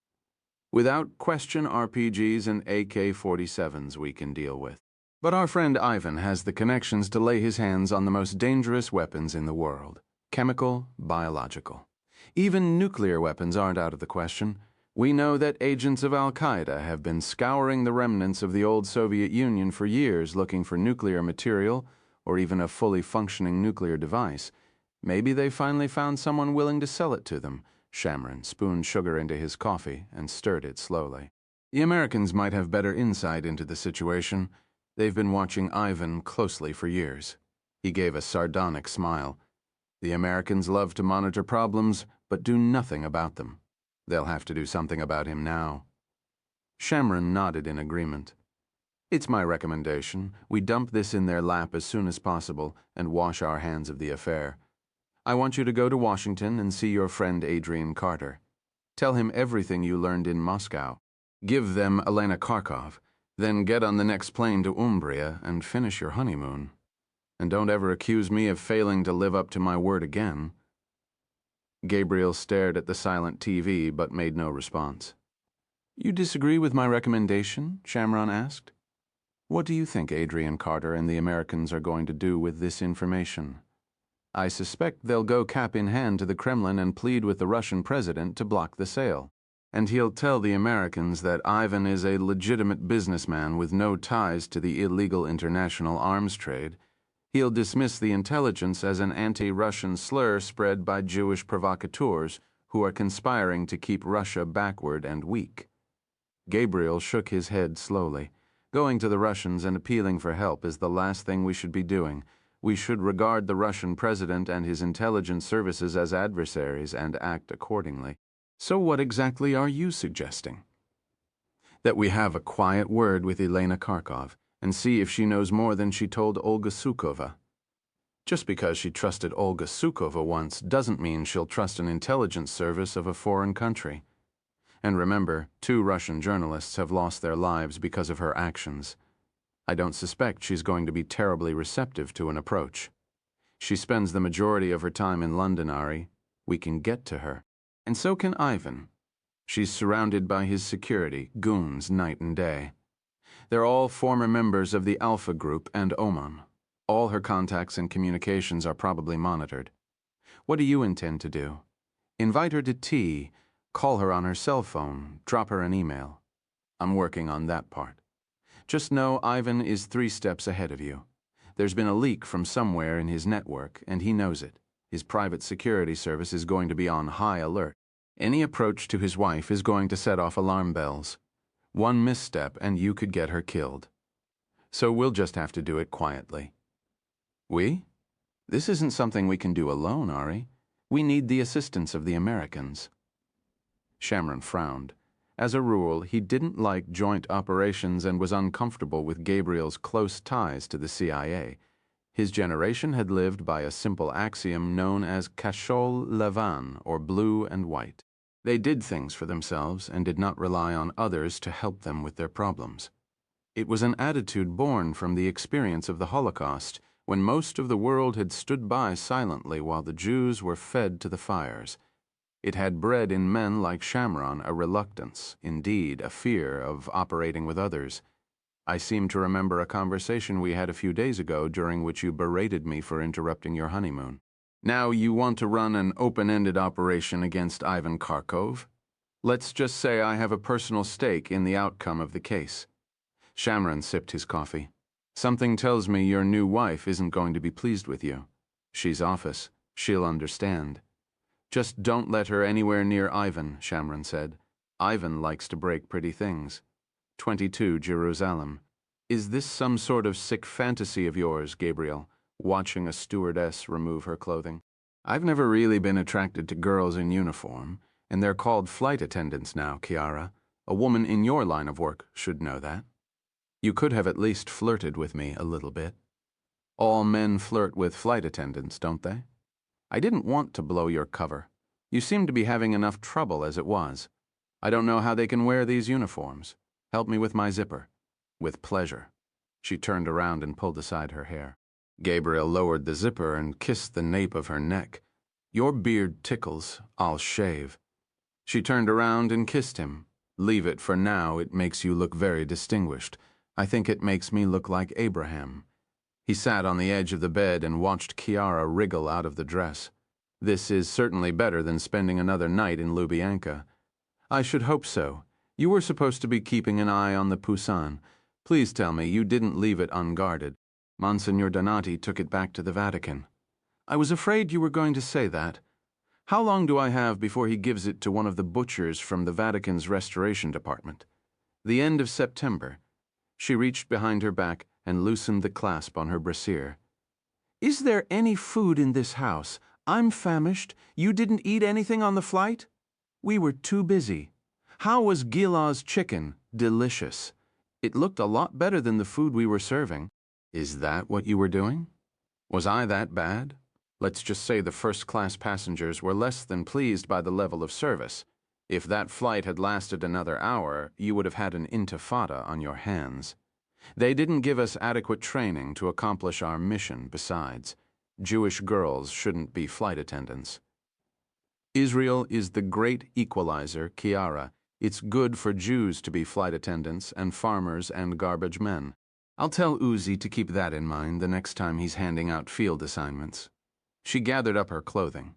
[SPEAKER 1] Without question, RPGs and AK-47s we can deal with. But our friend Ivan has the connections to lay his hands on the most dangerous weapons in the world: chemical, biological. Even nuclear weapons aren't out of the question. We know that agents of Al-Qaeda have been scouring the remnants of the old Soviet Union for years looking for nuclear material or even a fully functioning nuclear device. Maybe they finally found someone willing to sell it to them. Shamron spooned sugar into his coffee and stirred it slowly. The Americans might have better insight into the situation. They've been watching Ivan closely for years. He gave a sardonic smile. The Americans love to monitor problems, but do nothing about them. They'll have to do something about him now. Shamron nodded in agreement. It's my recommendation. We dump this in their lap as soon as possible and wash our hands of the affair. I want you to go to Washington and see your friend Adrian Carter. Tell him everything you learned in Moscow. Give them Elena Kharkov. Then get on the next plane to Umbria and finish your honeymoon. And don't ever accuse me of failing to live up to my word again. Gabriel stared at the silent TV but made no response. You disagree with my recommendation? Shamron asked. What do you think Adrian Carter and the Americans are going to do with this information? I suspect they'll go cap in hand to the Kremlin and plead with the Russian president to block the sale. And he'll tell the Americans that Ivan is a legitimate businessman with no ties to the illegal international arms trade. He'll dismiss the intelligence as an anti-Russian slur spread by Jewish provocateurs who are conspiring to keep Russia backward and weak. Gabriel shook his head slowly. Going to the Russians and appealing for help is the last thing we should be doing. We should regard the Russian president and his intelligence services as adversaries and act accordingly. So what exactly are you suggesting? That we have a quiet word with Elena Kharkov and see if she knows more than she told Olga Sukova. Just because she trusted Olga Sukova once doesn't mean she'll trust an intelligence service of a foreign country. And remember, 2 Russian journalists have lost their lives because of her actions. I don't suspect she's going to be terribly receptive to an approach. She spends the majority of her time in London, Ari. We can get to her. And so can Ivan. She's surrounded by his security, goons night and day. They're all former members of the Alpha Group and Oman. All her contacts and communications are probably monitored. What do you intend to do? Invite her to tea. Call her on her cell phone, drop her an email. I'm working on that part. Just know Ivan is 3 steps ahead of you. There's been a leak from somewhere in his network, and he knows it. His private security service is going to be on high alert. Any approach to his wife is going to set off alarm bells. One misstep and you could get her killed. So we'll just have to do it quietly. We? This isn't something we can do alone, Ari. We need the assistance of the Americans. Shamron frowned. As a rule, he didn't like joint operations and was uncomfortable with Gabriel's close ties to the CIA. His generation had lived by a simple axiom known as cachol levan, or blue and white. They did things for themselves and did not rely on others to help them with their problems. It was an attitude born from the experience of the Holocaust, when most of the world had stood by silently while the Jews were fed to the fires. It had bred in men like Shamron a reluctance, indeed a fear, of operating with others. I seem to remember a conversation we had a few days ago during which you berated me for interrupting your honeymoon. Now you want to run an open-ended operation against Ivan Kharkov? Let's just say I have a personal stake in the outcome of the case. Shamron sipped his coffee. Something tells me your new wife isn't going to be pleased with you. She's office. She'll understand. Just don't let her anywhere near Ivan, Shamron said. Ivan likes to break pretty things. 22 Jerusalem. Is this some sort of sick fantasy of yours, Gabriel, watching a stewardess remove her clothing? I've never really been attracted to girls in uniform, And they're called flight attendants now, Kiara. A woman in your line of work should know that. You could have at least flirted with me a little bit. All men flirt with flight attendants, don't they? I didn't want to blow your cover. You seem to be having enough trouble as it was. I don't know how they can wear these uniforms. Help me with my zipper. With pleasure. She turned around and pulled aside her hair. Gabriel lowered the zipper and kissed the nape of her neck. Your beard tickles. I'll shave. She turned around and kissed him. Leave it for now. It makes you look very distinguished. I think it makes me look like Abraham. He sat on the edge of the bed and watched Kiara wriggle out of the dress. This is certainly better than spending another night in Lubyanka. I should hope so. You were supposed to be keeping an eye on the Poussin. Please tell me you didn't leave it unguarded. Monsignor Donati took it back to the Vatican. I was afraid you were going to say that. How long do I have before he gives it to one of the butchers from the Vatican's restoration department? The end of September. She reached behind her back and loosened the clasp on her brassiere. Is there any food in this house? I'm famished. You didn't eat anything on the flight? We were too busy. How was Gilaw's chicken? Delicious. It looked a lot better than the food we were serving. Is that what you were doing? Was I that bad? Let's just say the first-class passengers were less than pleased by the level of service. If that flight had lasted another hour, you would have had an intifada on your hands. They didn't give us adequate training to accomplish our mission besides. Jewish girls shouldn't be flight attendants. Israel is the great equalizer, Kiara. It's good for Jews to be flight attendants and farmers and garbage men. I'll tell Uzi to keep that in mind the next time he's handing out field assignments. She gathered up her clothing.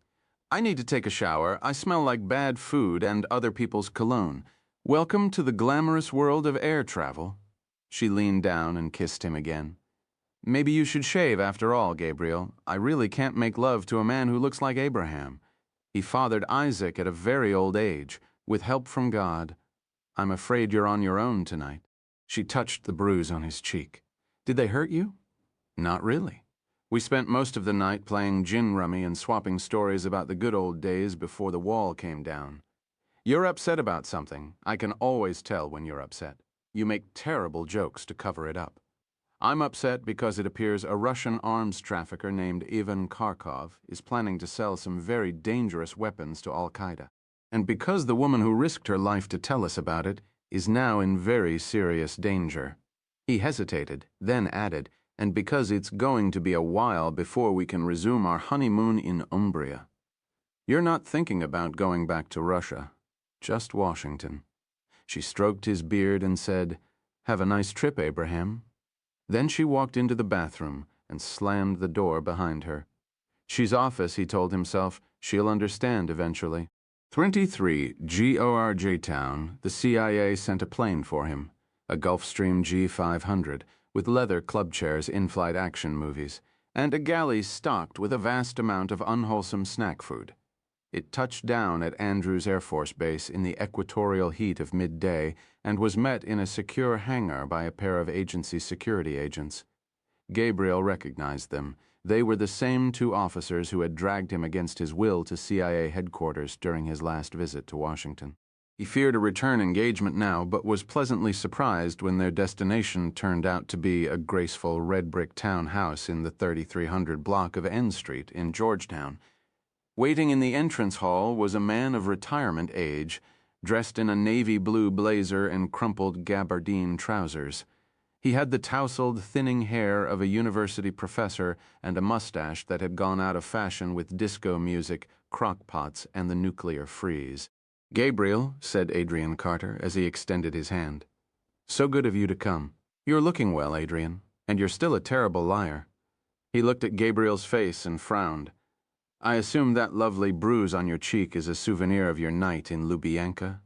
[SPEAKER 1] I need to take a shower. I smell like bad food and other people's cologne. Welcome to the glamorous world of air travel. She leaned down and kissed him again. Maybe you should shave after all, Gabriel. I really can't make love to a man who looks like Abraham. He fathered Isaac at a very old age, with help from God. I'm afraid you're on your own tonight. She touched the bruise on his cheek. Did they hurt you? Not really. We spent most of the night playing gin rummy and swapping stories about the good old days before the wall came down. You're upset about something. I can always tell when you're upset. You make terrible jokes to cover it up. I'm upset because it appears a Russian arms trafficker named Ivan Kharkov is planning to sell some very dangerous weapons to Al-Qaeda. And because the woman who risked her life to tell us about it is now in very serious danger. He hesitated, then added, and because it's going to be a while before we can resume our honeymoon in Umbria. You're not thinking about going back to Russia, just Washington. She stroked his beard and said, Have a nice trip, Abraham. Then she walked into the bathroom and slammed the door behind her. She's office, he told himself. She'll understand eventually. 23 GORJ Town, the CIA sent a plane for him, a Gulfstream G500, with leather club chairs in-flight action movies, and a galley stocked with a vast amount of unwholesome snack food. It touched down at Andrews Air Force Base in the equatorial heat of midday and was met in a secure hangar by a pair of agency security agents. Gabriel recognized them. They were the same two officers who had dragged him against his will to CIA headquarters during his last visit to Washington. He feared a return engagement now, but was pleasantly surprised when their destination turned out to be a graceful red-brick townhouse in the 3300 block of N Street in Georgetown. Waiting in the entrance hall was a man of retirement age, dressed in a navy blue blazer and crumpled gabardine trousers. He had the tousled, thinning hair of a university professor and a mustache that had gone out of fashion with disco music, crock-pots, and the nuclear freeze. Gabriel, said Adrian Carter as he extended his hand. So good of you to come. You're looking well, Adrian, and you're still a terrible liar. He looked at Gabriel's face and frowned. I assume that lovely bruise on your cheek is a souvenir of your night in Lubyanka.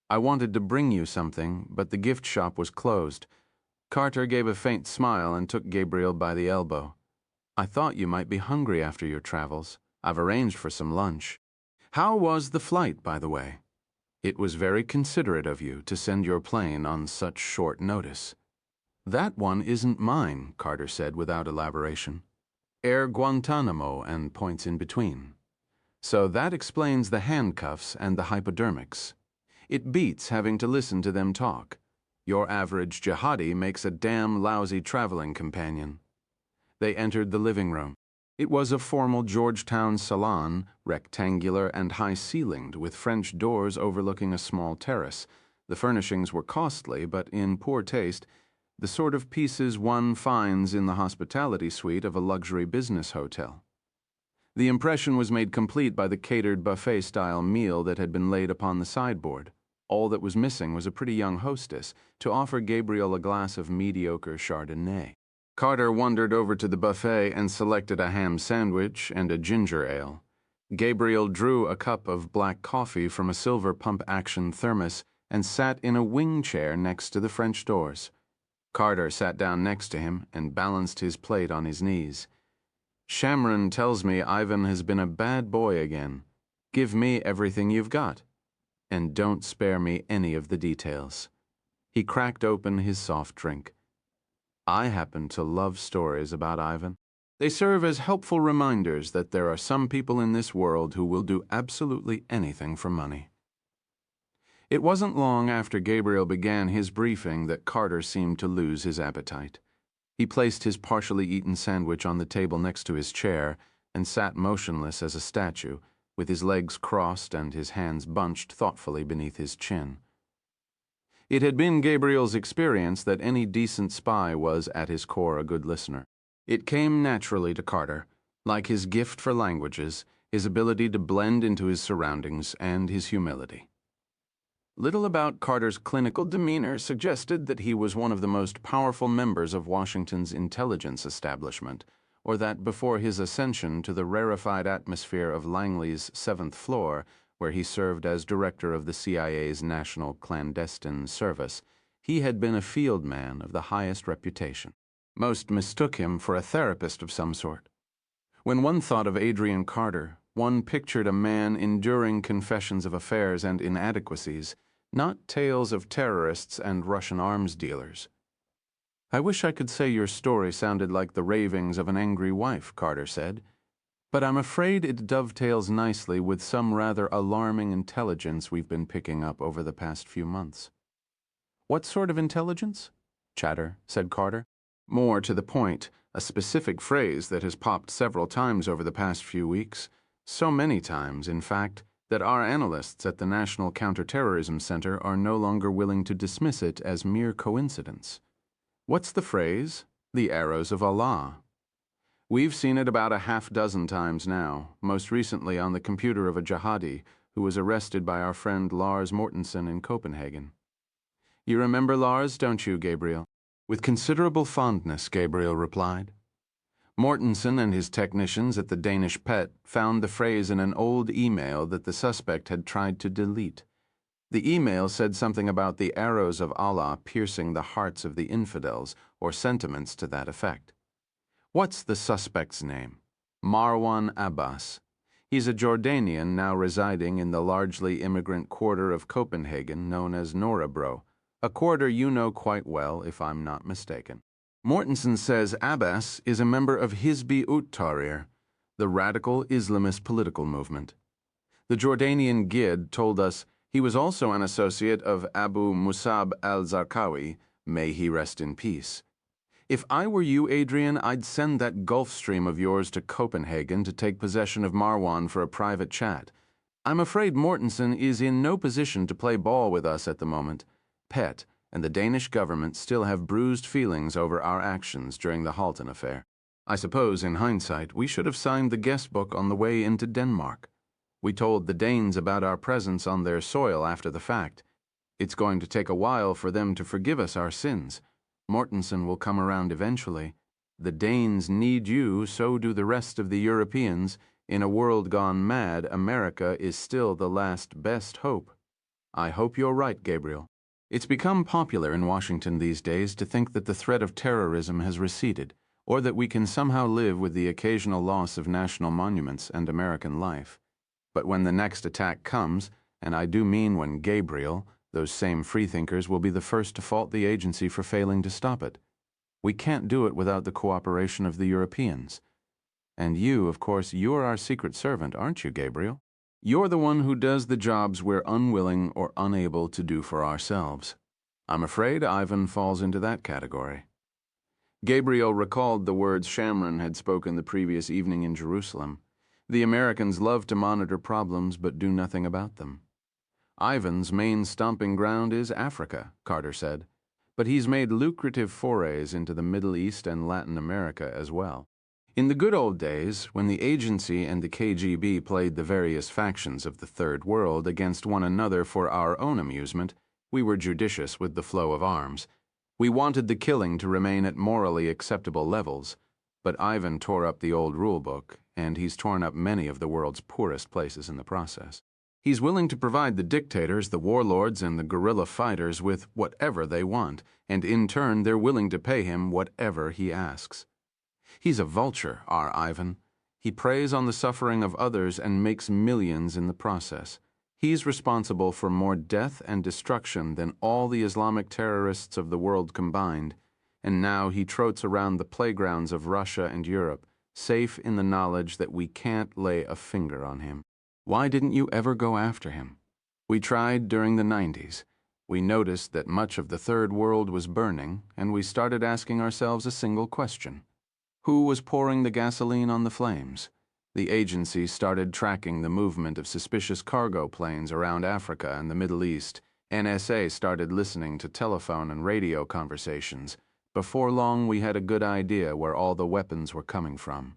[SPEAKER 1] I wanted to bring you something, but the gift shop was closed. Carter gave a faint smile and took Gabriel by the elbow. I thought you might be hungry after your travels. I've arranged for some lunch. How was the flight, by the way? It was very considerate of you to send your plane on such short notice. That one isn't mine, Carter said without elaboration. Air Guantanamo and points in between. So that explains the handcuffs and the hypodermics. It beats having to listen to them talk. Your average jihadi makes a damn lousy traveling companion. They entered the living room. It was a formal Georgetown salon, rectangular and high-ceilinged, with French doors overlooking a small terrace. The furnishings were costly, but in poor taste, the sort of pieces one finds in the hospitality suite of a luxury business hotel. The impression was made complete by the catered buffet-style meal that had been laid upon the sideboard. All that was missing was a pretty young hostess to offer Gabriel a glass of mediocre Chardonnay. Carter wandered over to the buffet and selected a ham sandwich and a ginger ale. Gabriel drew a cup of black coffee from a silver pump-action thermos and sat in a wing chair next to the French doors. Carter sat down next to him and balanced his plate on his knees. "Shamron tells me Ivan has been a bad boy again. Give me everything you've got, and don't spare me any of the details." He cracked open his soft drink. "I happen to love stories about Ivan. They serve as helpful reminders that there are some people in this world who will do absolutely anything for money." It wasn't long after Gabriel began his briefing that Carter seemed to lose his appetite. He placed his partially eaten sandwich on the table next to his chair and sat motionless as a statue, with his legs crossed and his hands bunched thoughtfully beneath his chin. It had been Gabriel's experience that any decent spy was, at his core, a good listener. It came naturally to Carter, like his gift for languages, his ability to blend into his surroundings, and his humility. Little about Carter's clinical demeanor suggested that he was one of the most powerful members of Washington's intelligence establishment, or that before his ascension to the rarefied atmosphere of Langley's 7th floor, where he served as director of the CIA's National Clandestine Service, he had been a field man of the highest reputation. Most mistook him for a therapist of some sort. When one thought of Adrian Carter, one pictured a man enduring confessions of affairs and inadequacies, not tales of terrorists and Russian arms dealers. "I wish I could say your story sounded like the ravings of an angry wife," Carter said, "but I'm afraid it dovetails nicely with some rather alarming intelligence we've been picking up over the past few months." "What sort of intelligence?" "Chatter," said Carter. "More to the point, a specific phrase that has popped several times over the past few weeks, so many times, in fact, that our analysts at the National Counterterrorism Center are no longer willing to dismiss it as mere coincidence." "What's the phrase?" "The arrows of Allah." "We've seen it about a half-dozen times now, most recently on the computer of a jihadi who was arrested by our friend Lars Mortensen in Copenhagen." "You remember Lars, don't you, Gabriel?" "With considerable fondness," Gabriel replied. Mortensen and his technicians at the Danish PET found the phrase in an old email that the suspect had tried to delete. The email said something about the arrows of Allah piercing the hearts of the infidels, or sentiments to that effect. "What's the suspect's name?" "Marwan Abbas. He's a Jordanian now residing in the largely immigrant quarter of Copenhagen known as Nørrebro, a quarter you know quite well, if I'm not mistaken. Mortensen says Abbas is a member of Hizb ut-Tahrir, the radical Islamist political movement. The Jordanian Gid told us he was also an associate of Abu Musab al-Zarqawi, may he rest in peace. If I were you, Adrian, I'd send that Gulfstream of yours to Copenhagen to take possession of Marwan for a private chat. I'm afraid Mortensen is in no position to play ball with us at the moment. PET and the Danish government still have bruised feelings over our actions during the Halton affair. I suppose, in hindsight, we should have signed the guest book on the way into Denmark. We told the Danes about our presence on their soil after the fact. It's going to take a while for them to forgive us our sins. Mortensen will come around eventually. The Danes need you, so do the rest of the Europeans. In a world gone mad, America is still the last best hope. I hope you're right, Gabriel. It's become popular in Washington these days to think that the threat of terrorism has receded, or that we can somehow live with the occasional loss of national monuments and American life. But when the next attack comes, and I do mean when Gabriel, those same freethinkers will be the first to fault the agency for failing to stop it. We can't do it without the cooperation of the Europeans. And you, of course, you're our secret servant, aren't you, Gabriel? You're the one who does the jobs we're unwilling or unable to do for ourselves. I'm afraid Ivan falls into that category. Gabriel recalled the words Shamron had spoken the previous evening in Jerusalem. The Americans love to monitor problems but do nothing about them. Ivan's main stomping ground is Africa, Carter said, but he's made lucrative forays into the Middle East and Latin America as well. In the good old days, when the agency and the KGB played the various factions of the Third World against one another for our own amusement, we were judicious with the flow of arms. We wanted the killing to remain at morally acceptable levels, but Ivan tore up the old rule book, and he's torn up many of the world's poorest places in the process. He's willing to provide the dictators, the warlords, and the guerrilla fighters with whatever they want, and in turn they're willing to pay him whatever he asks. He's a vulture, our Ivan. He preys on the suffering of others and makes millions in the process. He's responsible for more death and destruction than all the Islamic terrorists of the world combined, and now he trots around the playgrounds of Russia and Europe, safe in the knowledge that we can't lay a finger on him. Why didn't you ever go after him? We tried during the 90s. We noticed that much of the Third World was burning, and we started asking ourselves a single question. Who was pouring the gasoline on the flames? The agency started tracking the movement of suspicious cargo planes around Africa and the Middle East. NSA started listening to telephone and radio conversations. Before long, we had a good idea where all the weapons were coming from.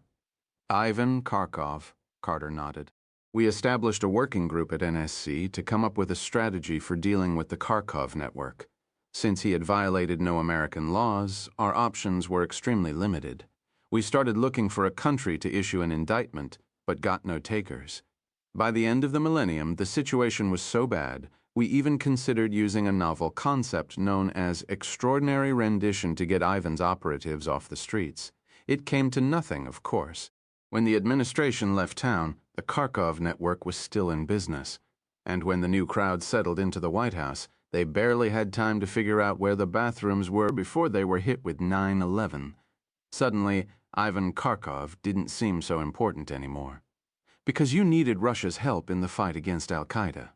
[SPEAKER 1] Ivan Kharkov, Carter nodded. We established a working group at NSC to come up with a strategy for dealing with the Kharkov network. Since he had violated no American laws, our options were extremely limited. We started looking for a country to issue an indictment, but got no takers. By the end of the millennium, the situation was so bad, we even considered using a novel concept known as extraordinary rendition to get Ivan's operatives off the streets. It came to nothing, of course. When the administration left town, the Kharkov network was still in business. And when the new crowd settled into the White House, they barely had time to figure out where the bathrooms were before they were hit with 9/11. Suddenly, Ivan Kharkov didn't seem so important anymore. Because you needed Russia's help in the fight against Al-Qaeda.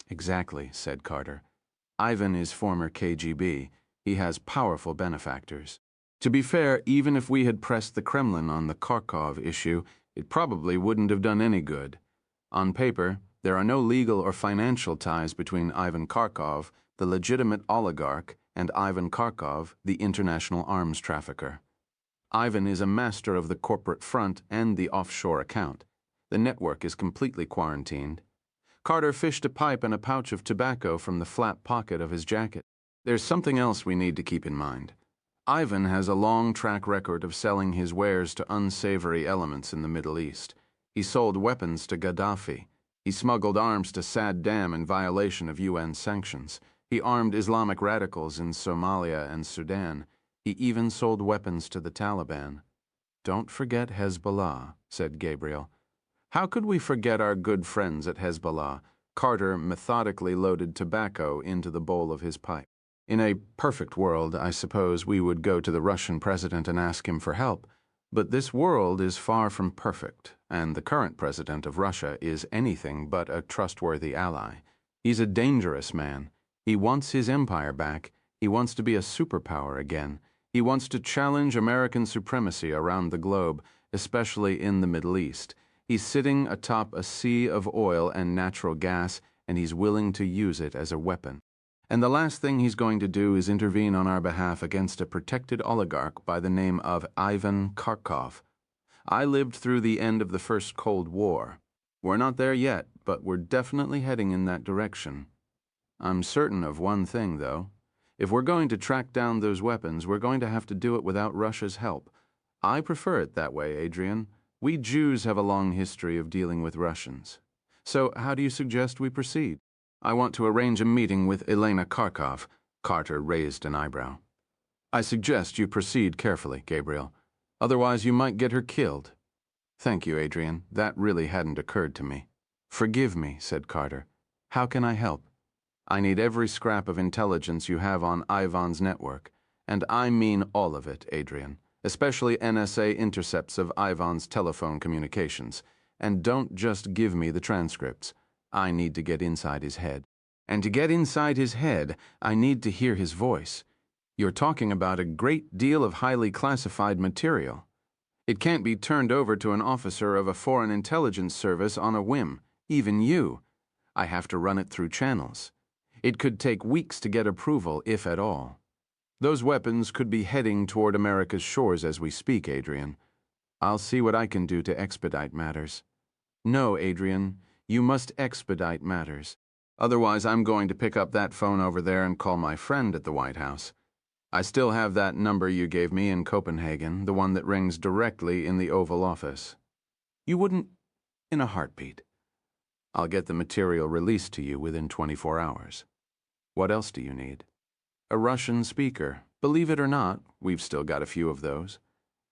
[SPEAKER 1] Exactly, said Carter. Ivan is former KGB. He has powerful benefactors. To be fair, even if we had pressed the Kremlin on the Kharkov issue, it probably wouldn't have done any good. On paper, there are no legal or financial ties between Ivan Kharkov, the legitimate oligarch, and Ivan Kharkov, the international arms trafficker. Ivan is a master of the corporate front and the offshore account. The network is completely quarantined. Carter fished a pipe and a pouch of tobacco from the flap pocket of his jacket. There's something else we need to keep in mind. Ivan has a long track record of selling his wares to unsavory elements in the Middle East. He sold weapons to Gaddafi. He smuggled arms to Saddam in violation of UN sanctions. He armed Islamic radicals in Somalia and Sudan. He even sold weapons to the Taliban. Don't forget Hezbollah, said Gabriel. How could we forget our good friends at Hezbollah? Carter methodically loaded tobacco into the bowl of his pipe. In a perfect world, I suppose we would go to the Russian president and ask him for help. But this world is far from perfect, and the current president of Russia is anything but a trustworthy ally. He's a dangerous man. He wants his empire back. He wants to be a superpower again. He wants to challenge American supremacy around the globe, especially in the Middle East. He's sitting atop a sea of oil and natural gas, and he's willing to use it as a weapon. And the last thing he's going to do is intervene on our behalf against a protected oligarch by the name of Ivan Kharkov. I lived through the end of the First Cold War. We're not there yet, but we're definitely heading in that direction. I'm certain of one thing, though. If we're going to track down those weapons, we're going to have to do it without Russia's help. I prefer it that way, Adrian. We Jews have a long history of dealing with Russians. So how do you suggest we proceed? I want to arrange a meeting with Elena Kharkov. Carter raised an eyebrow. I suggest you proceed carefully, Gabriel. Otherwise you might get her killed. Thank you, Adrian. That really hadn't occurred to me. Forgive me, said Carter. How can I help? I need every scrap of intelligence you have on Ivan's network, and I mean all of it, Adrian. especially NSA intercepts of Ivan's telephone communications. And don't just give me the transcripts. I need to get inside his head. And to get inside his head, I need to hear his voice. You're talking about a great deal of highly classified material. It can't be turned over to an officer of a foreign intelligence service on a whim, even you. I have to run it through channels. It could take weeks to get approval, if at all. Those weapons could be heading toward America's shores as we speak, Adrian. I'll see what I can do to expedite matters. No, Adrian, you must expedite matters. Otherwise, I'm going to pick up that phone over there and call my friend at the White House. I still have that number you gave me in Copenhagen, the one that rings directly in the Oval Office. You wouldn't in a heartbeat. I'll get the material released to you within 24 hours. What else do you need? A Russian speaker. Believe it or not, we've still got a few of those.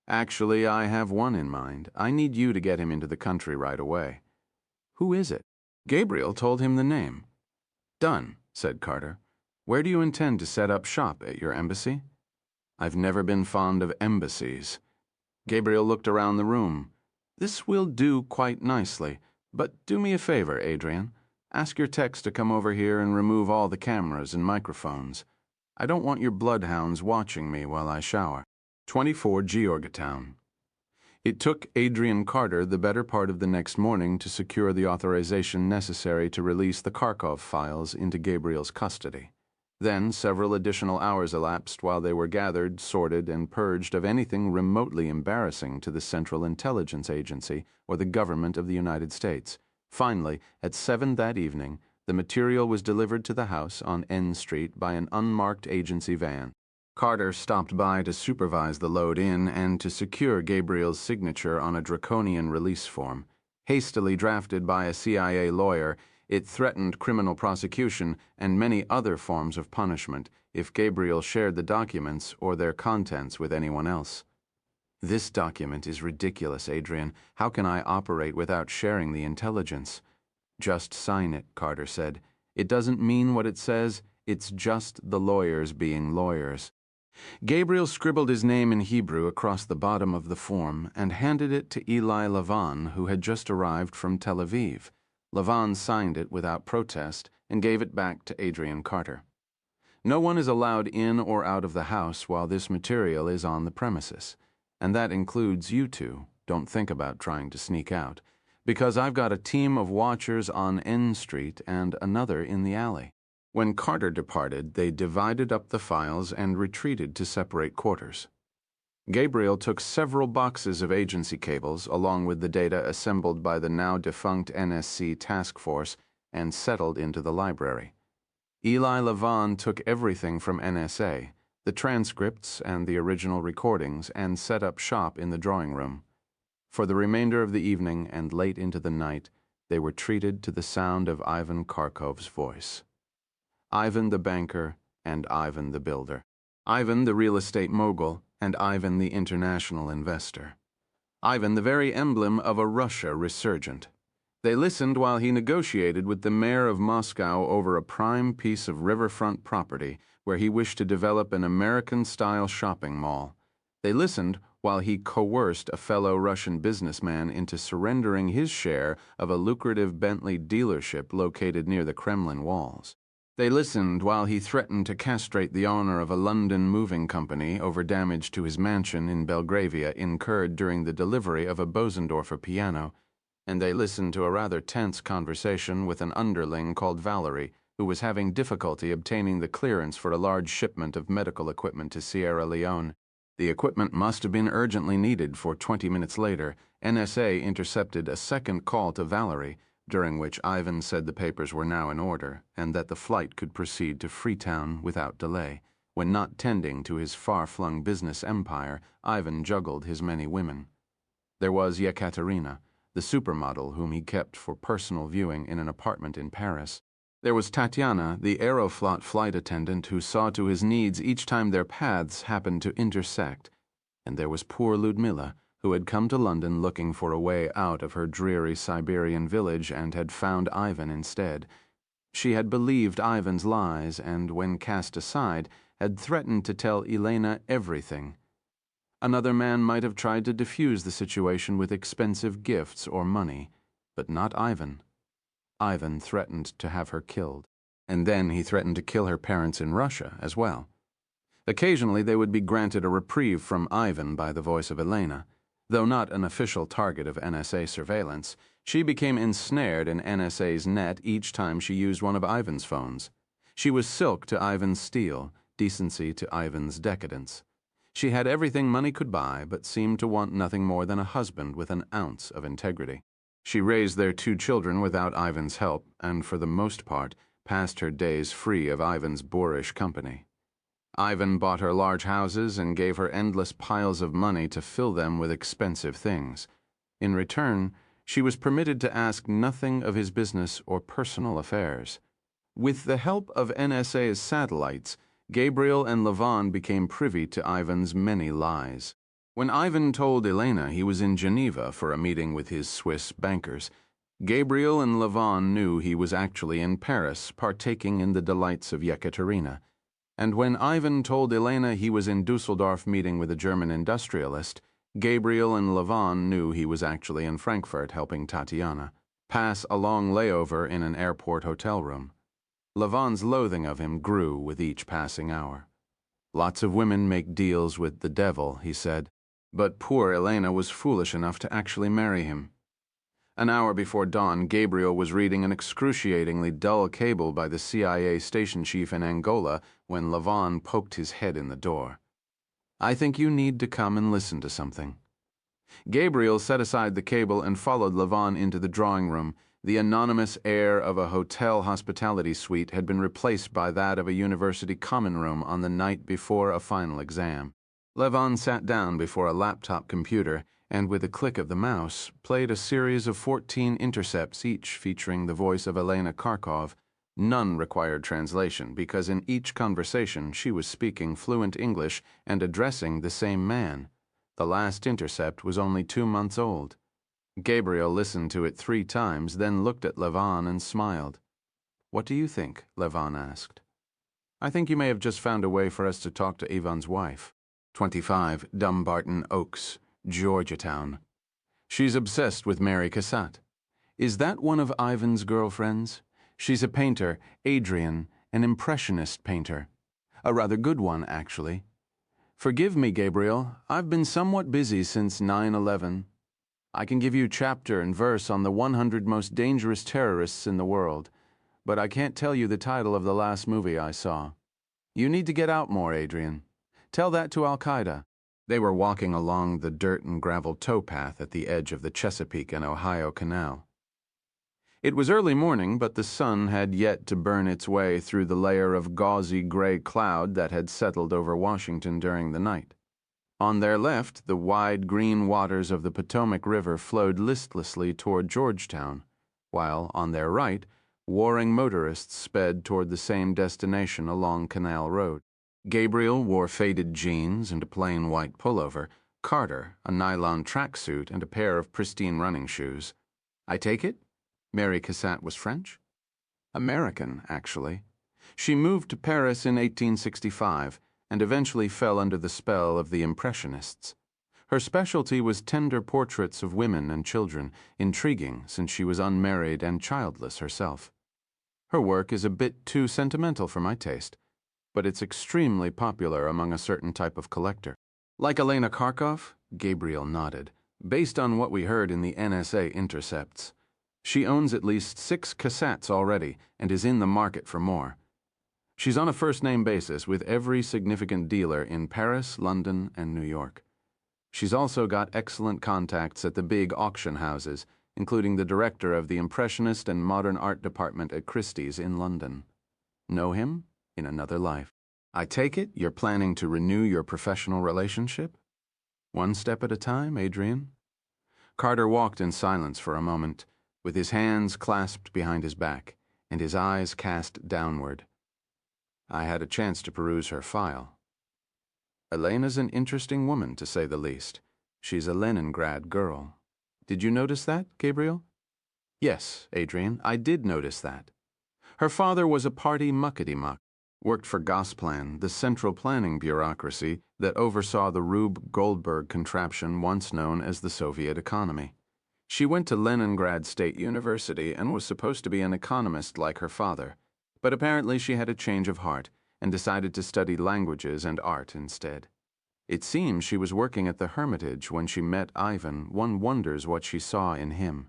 [SPEAKER 1] Actually, I have one in mind. I need you to get him into the country right away. Who is it? Gabriel told him the name. Done, said Carter. Where do you intend to set up shop, at your embassy? I've never been fond of embassies. Gabriel looked around the room. This will do quite nicely, but do me a favor, Adrian. Ask your techs to come over here and remove all the cameras and microphones. I don't want your bloodhounds watching me while I shower. 24 Georgetown. It took Adrian Carter the better part of the next morning to secure the authorization necessary to release the Kharkov files into Gabriel's custody. Then several additional hours elapsed while they were gathered, sorted, and purged of anything remotely embarrassing to the Central Intelligence Agency or the government of the United States. Finally, at 7 that evening, the material was delivered to the house on N Street by an unmarked agency van. Carter stopped by to supervise the load-in and to secure Gabriel's signature on a draconian release form. Hastily drafted by a CIA lawyer, it threatened criminal prosecution and many other forms of punishment if Gabriel shared the documents or their contents with anyone else. This document is ridiculous, Adrian. How can I operate without sharing the intelligence? Just sign it, Carter said. It doesn't mean what it says. It's just the lawyers being lawyers. Gabriel scribbled his name in Hebrew across the bottom of the form and handed it to Eli Lavon, who had just arrived from Tel Aviv. Lavon signed it without protest and gave it back to Adrian Carter. No one is allowed in or out of the house while this material is on the premises, and that includes you two. Don't think about trying to sneak out, because I've got a team of watchers on N Street and another in the alley. When Carter departed, they divided up the files and retreated to separate quarters. Gabriel took several boxes of agency cables along with the data assembled by the now-defunct NSC task force and settled into the library. Eli Lavon took everything from NSA, the transcripts and the original recordings, and set up shop in the drawing room. For the remainder of the evening and late into the night, they were treated to the sound of Ivan Kharkov's voice. Ivan the banker and Ivan the builder. Ivan the real estate mogul and Ivan the international investor. Ivan the very emblem of a Russia resurgent. They listened while he negotiated with the mayor of Moscow over a prime piece of riverfront property where he wished to develop an American-style shopping mall. They listened while he coerced a fellow Russian businessman into surrendering his share of a lucrative Bentley dealership located near the Kremlin walls. They listened while he threatened to castrate the owner of a London moving company over damage to his mansion in Belgravia incurred during the delivery of a Bosendorfer piano, and they listened to a rather tense conversation with an underling called Valerie, who was having difficulty obtaining the clearance for a large shipment of medical equipment to Sierra Leone. The equipment must have been urgently needed, for 20 minutes later, NSA intercepted a second call to Valerie, during which Ivan said the papers were now in order and that the flight could proceed to Freetown without delay. When not tending to his far-flung business empire, Ivan juggled his many women. There was Yekaterina, the supermodel whom he kept for personal viewing in an apartment in Paris. There was Tatiana, the Aeroflot flight attendant who saw to his needs each time their paths happened to intersect. And there was poor Ludmilla, who had come to London looking for a way out of her dreary Siberian village and had found Ivan instead. She had believed Ivan's lies and, when cast aside, had threatened to tell Elena everything. Another man might have tried to defuse the situation with expensive gifts or money, but not Ivan. Ivan threatened to have her killed, and then he threatened to kill her parents in Russia as well. Occasionally they would be granted a reprieve from Ivan by the voice of Elena. Though not an official target of NSA surveillance, she became ensnared in NSA's net each time she used one of Ivan's phones. She was silk to Ivan's steel, decency to Ivan's decadence. She had everything money could buy, but seemed to want nothing more than a husband with an ounce of integrity. She raised their 2 children without Ivan's help, and for the most part, passed her days free of Ivan's boorish company. Ivan bought her large houses and gave her endless piles of money to fill them with expensive things. In return, she was permitted to ask nothing of his business or personal affairs. With the help of NSA's satellites, Gabriel and Levon became privy to Ivan's many lies. When Ivan told Elena he was in Geneva for a meeting with his Swiss bankers, Gabriel and Levon knew he was actually in Paris, partaking in the delights of Yekaterina. And when Ivan told Elena he was in Dusseldorf meeting with a German industrialist, Gabriel and Levon knew he was actually in Frankfurt helping Tatiana pass a long layover in an airport hotel room. Levon's loathing of him grew with each passing hour. Lots of women make deals with the devil, he said, but poor Elena was foolish enough to actually marry him. An hour before dawn, Gabriel was reading an excruciatingly dull cable by the CIA station chief in Angola when Levon poked his head in the door. "I think you need to come and listen to something." Gabriel set aside the cable and followed Levon into the drawing room. The anonymous air of a hotel hospitality suite had been replaced by that of a university common room on the night before a final exam. Levon sat down before a laptop computer and, with a click of the mouse, played a series of 14 intercepts, each featuring the voice of Elena Kharkov. None required translation, because in each conversation she was speaking fluent English and addressing the same man. The last intercept was only 2 months old. Gabriel listened to it 3 times, then looked at Levon and smiled. "What do you think?" Levon asked. "I think you may have just found a way for us to talk to Ivan's wife. 25 Dumbarton Oaks, Georgetown. She's obsessed with Mary Cassatt. Is that one of Ivan's girlfriends? She's a painter, Adrian, an impressionist painter. A rather good one, actually. Forgive me, Gabriel, I've been somewhat busy since 9/11. I can give you chapter and verse on the 100 most dangerous terrorists in the world, but I can't tell you the title of the last movie I saw. You need to get out more, Adrian. Tell that to Al-Qaeda." They were walking along the dirt and gravel towpath at the edge of the Chesapeake and Ohio Canal. It was early morning, but the sun had yet to burn its way through the layer of gauzy gray cloud that had settled over Washington during the night. On their left, the wide green waters of the Potomac River flowed listlessly toward Georgetown, while on their right, warring motorists sped toward the same destination along Canal Road. Gabriel wore faded jeans and a plain white pullover, Carter a nylon tracksuit and a pair of pristine running shoes. "I take it? Mary Cassatt was French?" "American, actually. She moved to Paris in 1865 and eventually fell under the spell of the Impressionists. Her specialty was tender portraits of women and children, intriguing since she was unmarried and childless herself. Her work is a bit too sentimental for my taste, but it's extremely popular among a certain type of collector." "Like Elena Kharkov?" Gabriel nodded. "Based on what we heard in the NSA intercepts. She owns at least 6 cassettes already and is in the market for more. She's on a first-name basis with every significant dealer in Paris, London, and New York. She's also got excellent contacts at the big auction houses, including the director of the Impressionist and Modern Art Department at Christie's in London. Know him? In another life. I take it you're planning to renew your professional relationship? One step at a time, Adrian?" Carter walked in silence for a moment, with his hands clasped behind his back and his eyes cast downward. I had a chance to peruse her file. Elena's an interesting woman, to say the least. She's a Leningrad girl. Did you notice that, Gabriel? Yes, Adrian, I did notice that. Her father was a party muckety-muck. worked for Gosplan, the central planning bureaucracy that oversaw the Rube Goldberg contraption once known as the Soviet economy. She went to Leningrad State University and was supposed to be an economist like her father, but apparently she had a change of heart and decided to study languages and art instead. It seems she was working at the Hermitage when she met Ivan. One wonders what she saw in him.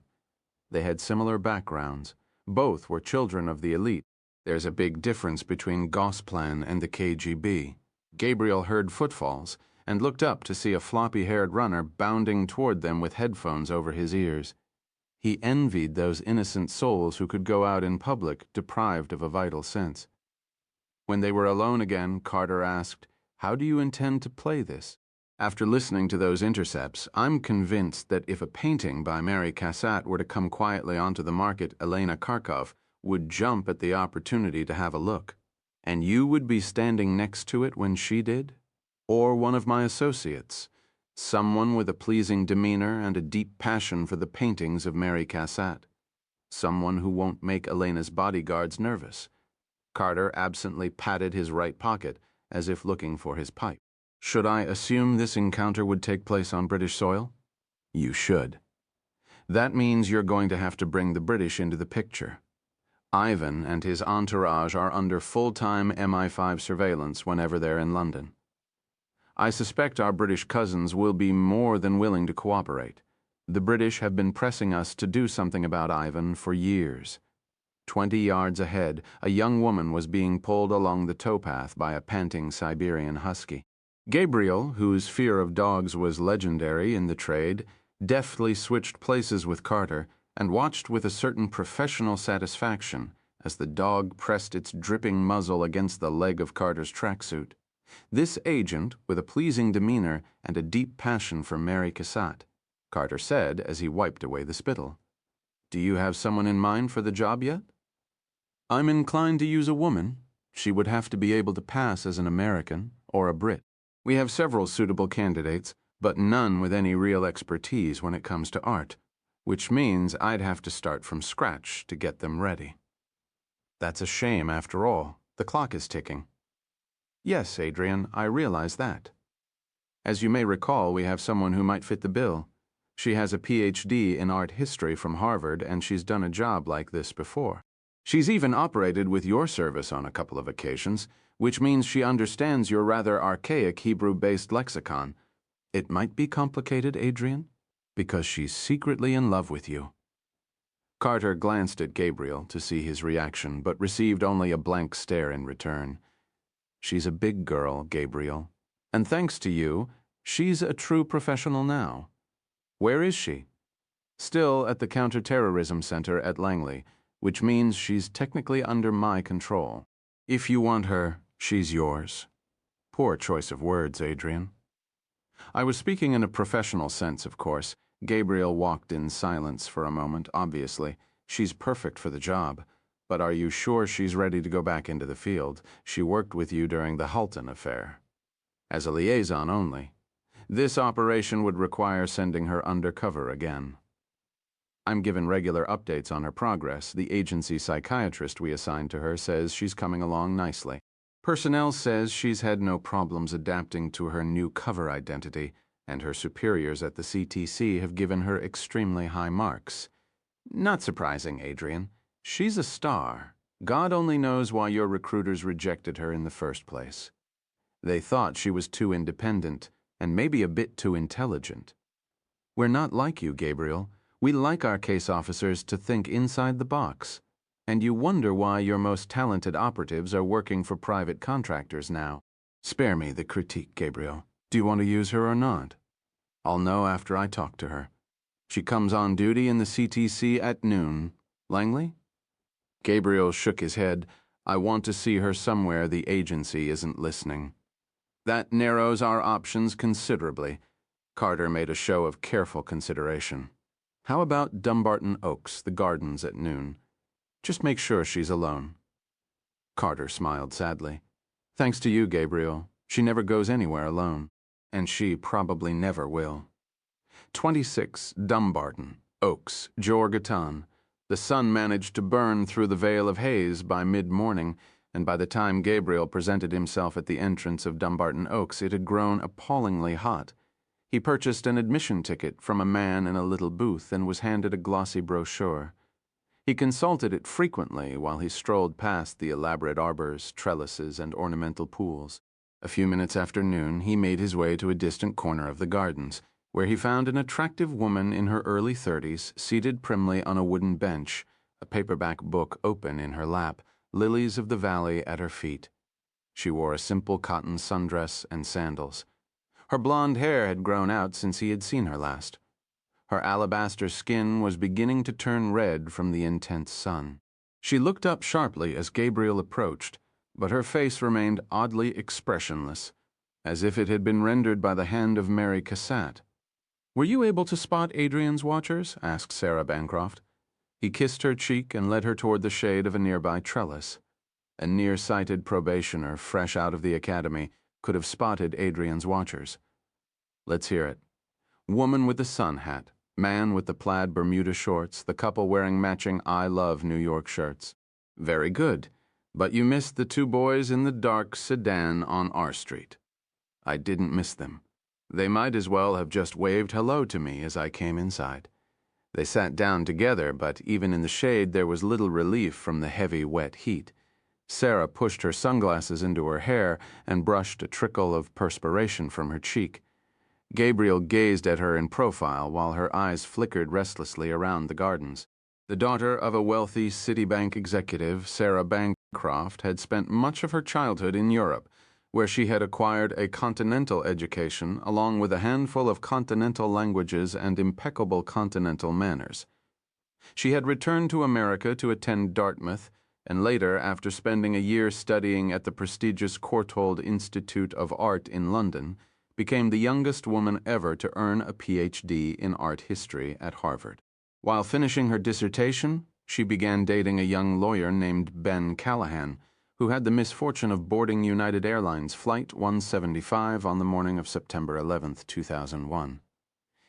[SPEAKER 1] They had similar backgrounds. Both were children of the elite. There's a big difference between Gosplan and the KGB. Gabriel heard footfalls and looked up to see a floppy-haired runner bounding toward them with headphones over his ears. He envied those innocent souls who could go out in public deprived of a vital sense. When they were alone again, Carter asked, "How do you intend to play this?" After listening to those intercepts, I'm convinced that if a painting by Mary Cassatt were to come quietly onto the market, Elena Kharkov would jump at the opportunity to have a look. And you would be standing next to it when she did? Or one of my associates, someone with a pleasing demeanor and a deep passion for the paintings of Mary Cassatt. Someone who won't make Elena's bodyguards nervous. Carter absently patted his right pocket, as if looking for his pipe. Should I assume this encounter would take place on British soil? You should. That means you're going to have to bring the British into the picture. Ivan and his entourage are under full-time MI5 surveillance whenever they're in London. I suspect our British cousins will be more than willing to cooperate. The British have been pressing us to do something about Ivan for years. 20 yards ahead, a young woman was being pulled along the towpath by a panting Siberian husky. Gabriel, whose fear of dogs was legendary in the trade, deftly switched places with Carter and watched with a certain professional satisfaction as the dog pressed its dripping muzzle against the leg of Carter's tracksuit. This agent, with a pleasing demeanor and a deep passion for Mary Cassatt, Carter said as he wiped away the spittle. "Do you have someone in mind for the job yet?" "I'm inclined to use a woman. She would have to be able to pass as an American or a Brit. We have several suitable candidates, but none with any real expertise when it comes to art, which means I'd have to start from scratch to get them ready." "That's a shame after all. The clock is ticking." "Yes, Adrian, I realize that. As you may recall, we have someone who might fit the bill. She has a PhD in art history from Harvard, and she's done a job like this before. She's even operated with your service on a couple of occasions, which means she understands your rather archaic Hebrew-based lexicon. It might be complicated, Adrian, because she's secretly in love with you." Carter glanced at Gabriel to see his reaction, but received only a blank stare in return. "She's a big girl, Gabriel, and thanks to you, she's a true professional now. Where is she?" "Still at the Counterterrorism Center at Langley, which means she's technically under my control. If you want her, she's yours." Poor choice of words, Adrian. I was speaking in a professional sense, of course. Gabriel walked in silence for a moment, obviously. She's perfect for the job. But are you sure she's ready to go back into the field? She worked with you during the Halton affair. As a liaison only. This operation would require sending her undercover again. I'm given regular updates on her progress. The agency psychiatrist we assigned to her says she's coming along nicely. Personnel says she's had no problems adapting to her new cover identity, and her superiors at the CTC have given her extremely high marks. Not surprising, Adrian. She's a star. God only knows why your recruiters rejected her in the first place. They thought she was too independent, and maybe a bit too intelligent. We're not like you, Gabriel. We like our case officers to think inside the box. And you wonder why your most talented operatives are working for private contractors now. Spare me the critique, Gabriel. Do you want to use her or not? I'll know after I talk to her. She comes on duty in the CTC at noon. Langley? Gabriel shook his head. I want to see her somewhere the agency isn't listening. That narrows our options considerably. Carter made a show of careful consideration. How about Dumbarton Oaks, the gardens at noon? Just make sure she's alone. Carter smiled sadly. Thanks to you, Gabriel. She never goes anywhere alone. And she probably never will. 26 Dumbarton Oaks, Jorgatan. The sun managed to burn through the veil of haze by mid-morning, and by the time Gabriel presented himself at the entrance of Dumbarton Oaks, it had grown appallingly hot. He purchased an admission ticket from a man in a little booth and was handed a glossy brochure. He consulted it frequently while he strolled past the elaborate arbors, trellises, and ornamental pools. A few minutes after noon, he made his way to a distant corner of the gardens, where he found an attractive woman in her early 30s seated primly on a wooden bench, a paperback book open in her lap, lilies of the valley at her feet. She wore a simple cotton sundress and sandals. Her blonde hair had grown out since he had seen her last. Her alabaster skin was beginning to turn red from the intense sun. She looked up sharply as Gabriel approached, but her face remained oddly expressionless, as if it had been rendered by the hand of Mary Cassatt. "Were you able to spot Adrian's watchers?" asked Sarah Bancroft. He kissed her cheek and led her toward the shade of a nearby trellis. A nearsighted probationer, fresh out of the academy, could have spotted Adrian's watchers. "Let's hear it." Woman with the sun hat, man with the plaid Bermuda shorts, the couple wearing matching I Love New York shirts. "Very good, but you missed the two boys in the dark sedan on R Street." "I didn't miss them. They might as well have just waved hello to me as I came inside. They sat down together, but even in the shade there was little relief from the heavy, wet heat. Sarah pushed her sunglasses into her hair and brushed a trickle of perspiration from her cheek. Gabriel gazed at her in profile while her eyes flickered restlessly around the gardens. The daughter of a wealthy Citibank executive, Sarah Bancroft had spent much of her childhood in Europe, where she had acquired a continental education along with a handful of continental languages and impeccable continental manners. She had returned to America to attend Dartmouth, and later, after spending a year studying at the prestigious Courtauld Institute of Art in London, became the youngest woman ever to earn a Ph.D. in art history at Harvard. While finishing her dissertation, she began dating a young lawyer named Ben Callahan, who had the misfortune of boarding United Airlines Flight 175 on the morning of September 11, 2001.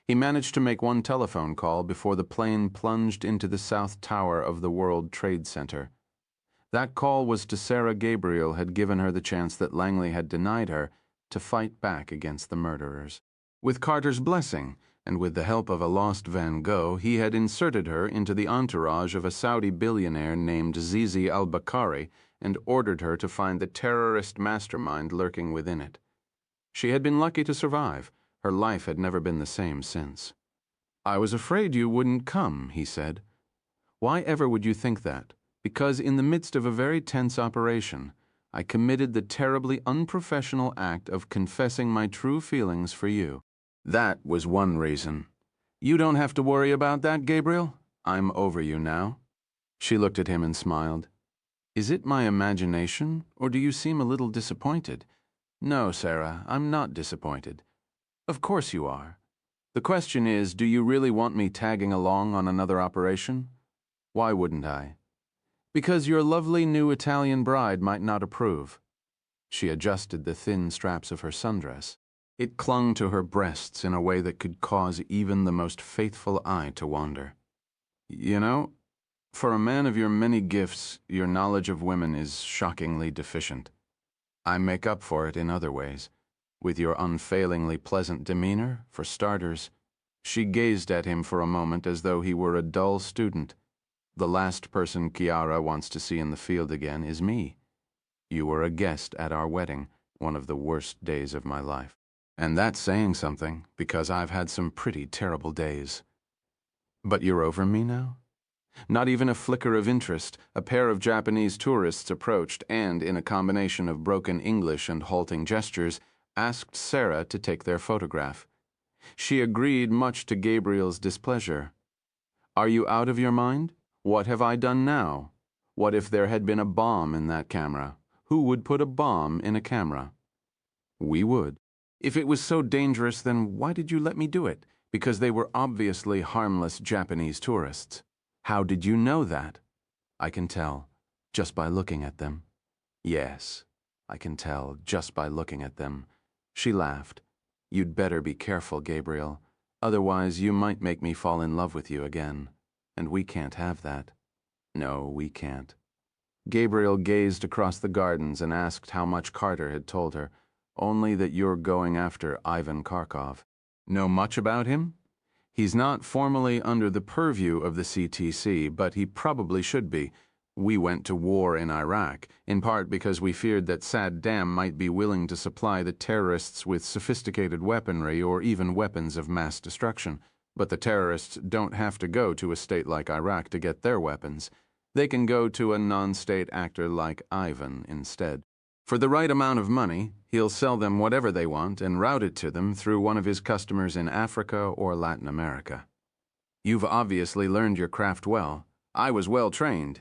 [SPEAKER 1] He managed to make one telephone call before the plane plunged into the South Tower of the World Trade Center. That call was to Sarah. Gabriel had given her the chance that Langley had denied her to fight back against the murderers. With Carter's blessing, and with the help of a lost Van Gogh, he had inserted her into the entourage of a Saudi billionaire named Zizi al-Bakari and ordered her to find the terrorist mastermind lurking within it. She had been lucky to survive. Her life had never been the same since. "I was afraid you wouldn't come," he said. "Why ever would you think that? Because in the midst of a very tense operation, I committed the terribly unprofessional act of confessing my true feelings for you. That was one reason. You don't have to worry about that, Gabriel. I'm over you now." She looked at him and smiled. "Is it my imagination, or do you seem a little disappointed?" "No, Sarah, I'm not disappointed." "Of course you are. The question is, do you really want me tagging along on another operation?" "Why wouldn't I?" "Because your lovely new Italian bride might not approve." She adjusted the thin straps of her sundress. It clung to her breasts in a way that could cause even the most faithful eye to wander. "You know, for a man of your many gifts, your knowledge of women is shockingly deficient. I make up for it in other ways. With your unfailingly pleasant demeanor, for starters." She gazed at him for a moment as though he were a dull student. "The last person Chiara wants to see in the field again is me. You were a guest at our wedding, one of the worst days of my life. And that's saying something, because I've had some pretty terrible days." "But you're over me now?" Not even a flicker of interest. A pair of Japanese tourists approached and, in a combination of broken English and halting gestures, asked Sarah to take their photograph. She agreed, much to Gabriel's displeasure. "Are you out of your mind? What have I done now? What if there had been a bomb in that camera? Who would put a bomb in a camera?" "We would." "If it was so dangerous, then why did you let me do it?" "Because they were obviously harmless Japanese tourists." "How did you know that?" "I can tell, just by looking at them." "Yes, I can tell, just by looking at them." She laughed. "You'd better be careful, Gabriel. Otherwise, you might make me fall in love with you again. And we can't have that. No, we can't." Gabriel gazed across the gardens and asked how much Carter had told her. Only that you're going after Ivan Kharkov. Know much about him? He's not formally under the purview of the CTC, but he probably should be. We went to war in Iraq, in part because we feared that Saddam might be willing to supply the terrorists with sophisticated weaponry or even weapons of mass destruction. But the terrorists don't have to go to a state like Iraq to get their weapons. They can go to a non-state actor like Ivan instead. For the right amount of money, he'll sell them whatever they want and route it to them through one of his customers in Africa or Latin America. You've obviously learned your craft well. I was well trained.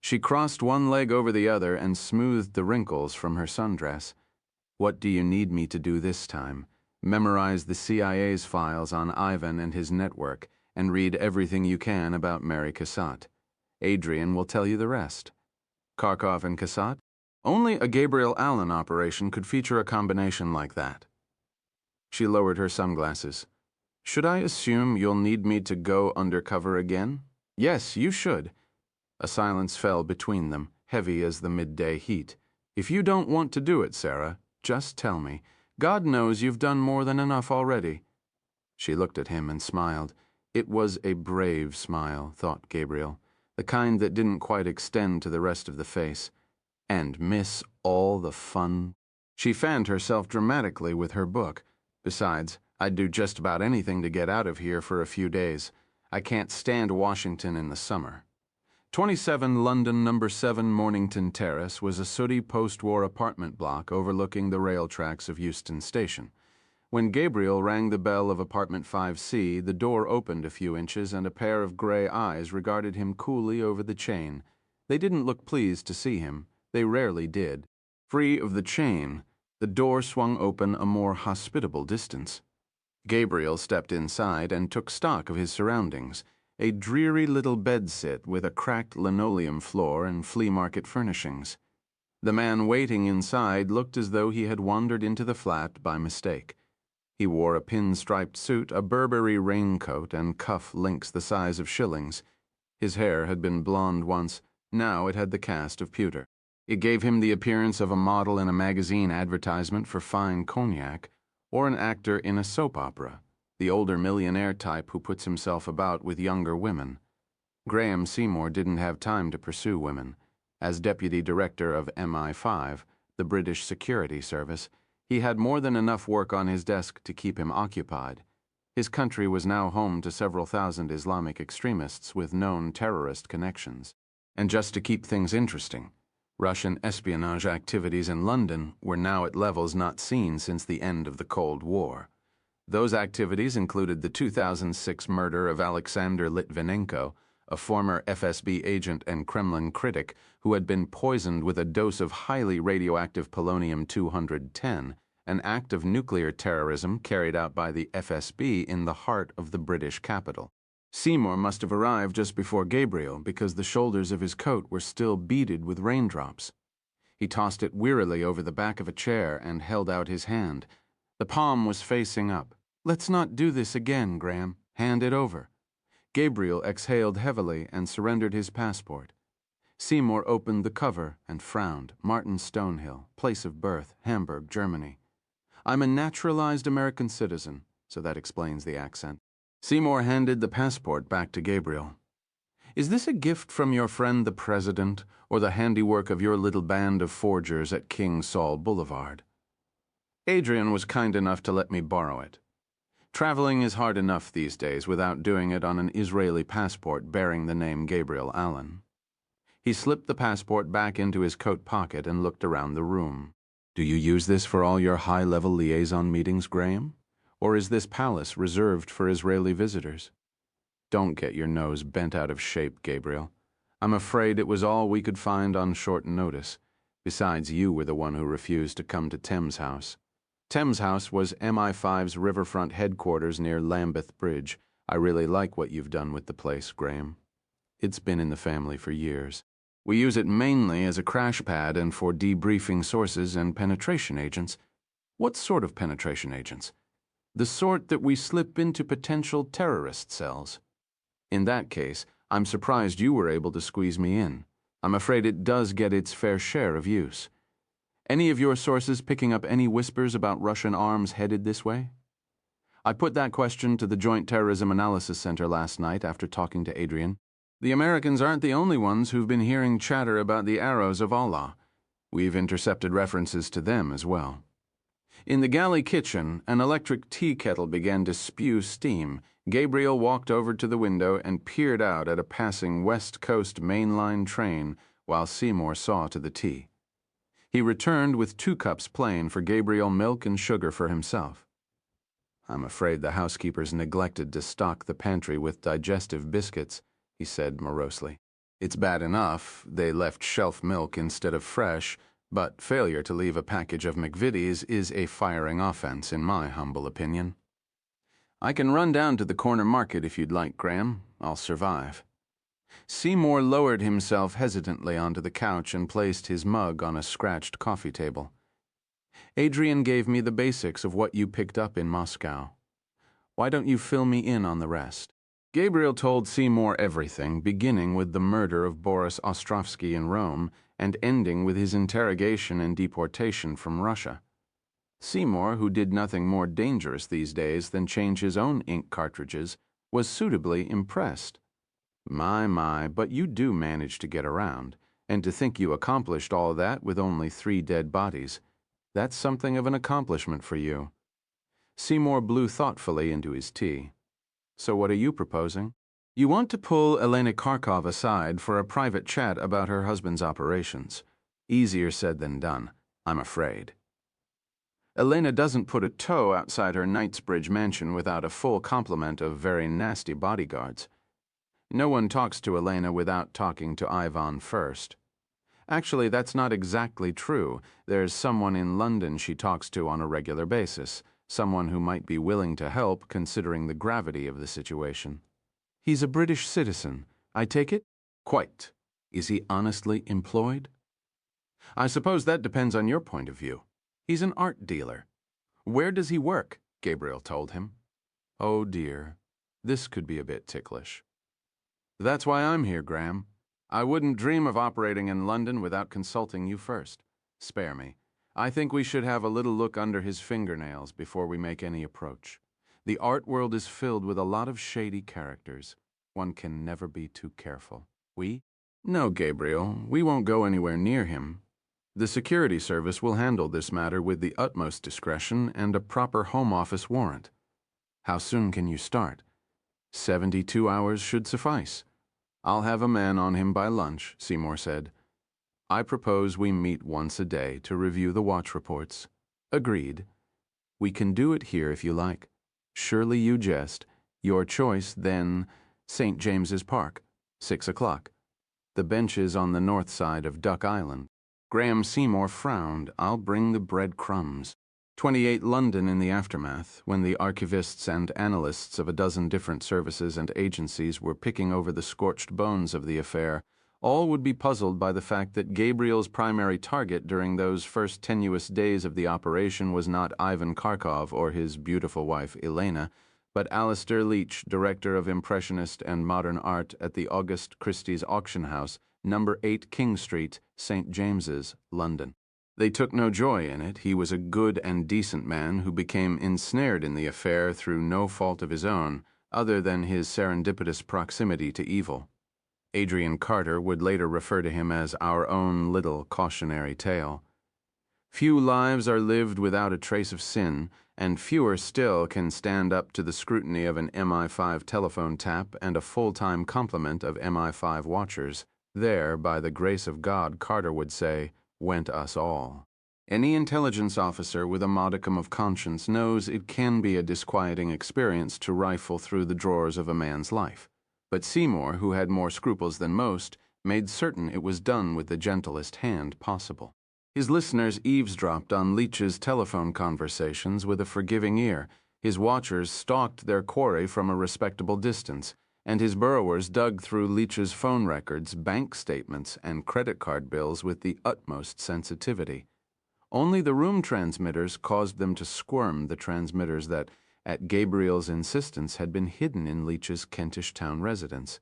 [SPEAKER 1] She crossed one leg over the other and smoothed the wrinkles from her sundress. What do you need me to do this time? Memorize the CIA's files on Ivan and his network and read everything you can about Mary Cassatt. Adrian will tell you the rest. Kharkov and Cassatt? Only a Gabriel Allen operation could feature a combination like that. She lowered her sunglasses. Should I assume you'll need me to go undercover again? Yes, you should. A silence fell between them, heavy as the midday heat. If you don't want to do it, Sarah, just tell me. God knows you've done more than enough already. She looked at him and smiled. It was a brave smile, thought Gabriel, the kind that didn't quite extend to the rest of the face. And miss all the fun. She fanned herself dramatically with her book. Besides, I'd do just about anything to get out of here for a few days. I can't stand Washington in the summer. 27 London No. 7 Mornington Terrace was a sooty post-war apartment block overlooking the rail tracks of Euston Station. When Gabriel rang the bell of apartment 5C, the door opened a few inches and a pair of gray eyes regarded him coolly over the chain. They didn't look pleased to see him. They rarely did. Free of the chain, the door swung open a more hospitable distance. Gabriel stepped inside and took stock of his surroundings, a dreary little bedsit with a cracked linoleum floor and flea market furnishings. The man waiting inside looked as though he had wandered into the flat by mistake. He wore a pinstriped suit, a Burberry raincoat, and cuff links the size of shillings. His hair had been blonde once, now it had the cast of pewter. It gave him the appearance of a model in a magazine advertisement for fine cognac, or an actor in a soap opera, the older millionaire type who puts himself about with younger women. Graham Seymour didn't have time to pursue women. As deputy director of MI5, the British Security Service, he had more than enough work on his desk to keep him occupied. His country was now home to several thousand Islamic extremists with known terrorist connections. And just to keep things interesting, Russian espionage activities in London were now at levels not seen since the end of the Cold War. Those activities included the 2006 murder of Alexander Litvinenko, a former FSB agent and Kremlin critic who had been poisoned with a dose of highly radioactive polonium-210, an act of nuclear terrorism carried out by the FSB in the heart of the British capital. Seymour must have arrived just before Gabriel because the shoulders of his coat were still beaded with raindrops. He tossed it wearily over the back of a chair and held out his hand. The palm was facing up. "Let's not do this again, Graham. Hand it over." Gabriel exhaled heavily and surrendered his passport. Seymour opened the cover and frowned. Martin Stonehill, place of birth, Hamburg, Germany. "I'm a naturalized American citizen, so that explains the accent." Seymour handed the passport back to Gabriel. "Is this a gift from your friend the President, or the handiwork of your little band of forgers at King Saul Boulevard?" "Adrian was kind enough to let me borrow it. Traveling is hard enough these days without doing it on an Israeli passport bearing the name Gabriel Allen." He slipped the passport back into his coat pocket and looked around the room. "Do you use this for all your high-level liaison meetings, Graham? Or is this palace reserved for Israeli visitors?" "Don't get your nose bent out of shape, Gabriel. I'm afraid it was all we could find on short notice. Besides, you were the one who refused to come to Thames House." Thames House was MI5's riverfront headquarters near Lambeth Bridge. "I really like what you've done with the place, Graham. It's been in the family for years. We use it mainly as a crash pad and for debriefing sources and penetration agents." "What sort of penetration agents?" "The sort that we slip into potential terrorist cells." "In that case, I'm surprised you were able to squeeze me in. I'm afraid it does get its fair share of use. Any of your sources picking up any whispers about Russian arms headed this way? I put that question to the Joint Terrorism Analysis Center last night after talking to Adrian. The Americans aren't the only ones who've been hearing chatter about the arrows of Allah. We've intercepted references to them as well. In the galley kitchen, an electric tea kettle began to spew steam. Gabriel walked over to the window and peered out at a passing West Coast mainline train while Seymour saw to the tea. He returned with 2 cups plain for Gabriel, milk and sugar for himself. I'm afraid the housekeepers neglected to stock the pantry with digestive biscuits, he said morosely. It's bad enough they left shelf milk instead of fresh, but failure to leave a package of McVitie's is a firing offense, in my humble opinion. I can run down to the corner market if you'd like, Graham. I'll survive. Seymour lowered himself hesitantly onto the couch and placed his mug on a scratched coffee table. Adrian gave me the basics of what you picked up in Moscow. Why don't you fill me in on the rest? Gabriel told Seymour everything, beginning with the murder of Boris Ostrovsky in Rome and ending with his interrogation and deportation from Russia. Seymour, who did nothing more dangerous these days than change his own ink cartridges, was suitably impressed. My, but you do manage to get around, and to think you accomplished all that with only 3 dead bodies. That's something of an accomplishment for you. Seymour blew thoughtfully into his tea. So what are you proposing? You want to pull Elena Kharkov aside for a private chat about her husband's operations. Easier said than done, I'm afraid. Elena doesn't put a toe outside her Knightsbridge mansion without a full complement of very nasty bodyguards. No one talks to Elena without talking to Ivan first. Actually, that's not exactly true. There's someone in London she talks to on a regular basis, someone who might be willing to help considering the gravity of the situation. He's a British citizen, I take it? Quite. Is he honestly employed? I suppose that depends on your point of view. He's an art dealer. Where does he work? Gabriel told him. Oh dear, this could be a bit ticklish. That's why I'm here, Graham. I wouldn't dream of operating in London without consulting you first. Spare me. I think we should have a little look under his fingernails before we make any approach. The art world is filled with a lot of shady characters. One can never be too careful. We? No, Gabriel, we won't go anywhere near him. The security service will handle this matter with the utmost discretion and a proper Home Office warrant. How soon can you start? 72 hours should suffice. I'll have a man on him by lunch, Seymour said. I propose we meet once a day to review the watch reports. Agreed. We can do it here if you like. Surely you jest. Your choice, then, St. James's Park, 6 o'clock. The benches on the north side of Duck Island. Graham Seymour frowned. I'll bring the breadcrumbs. 28 London in the aftermath, when the archivists and analysts of a dozen different services and agencies were picking over the scorched bones of the affair, all would be puzzled by the fact that Gabriel's primary target during those first tenuous days of the operation was not Ivan Kharkov or his beautiful wife Elena, but Alistair Leach, director of Impressionist and Modern Art at the August Christie's Auction House, number 8 King Street, St. James's, London. They took no joy in it. He was a good and decent man who became ensnared in the affair through no fault of his own, other than his serendipitous proximity to evil. Adrian Carter would later refer to him as our own little cautionary tale. Few lives are lived without a trace of sin, and fewer still can stand up to the scrutiny of an MI5 telephone tap and a full-time complement of MI5 watchers. There, by the grace of God, Carter would say, went us all. Any intelligence officer with a modicum of conscience knows it can be a disquieting experience to rifle through the drawers of a man's life. But Seymour, who had more scruples than most, made certain it was done with the gentlest hand possible. His listeners eavesdropped on Leach's telephone conversations with a forgiving ear. His watchers stalked their quarry from a respectable distance, and his burrowers dug through Leach's phone records, bank statements, and credit card bills with the utmost sensitivity. Only the room transmitters caused them to squirm, the transmitters that, at Gabriel's insistence, had been hidden in Leach's Kentish town residence.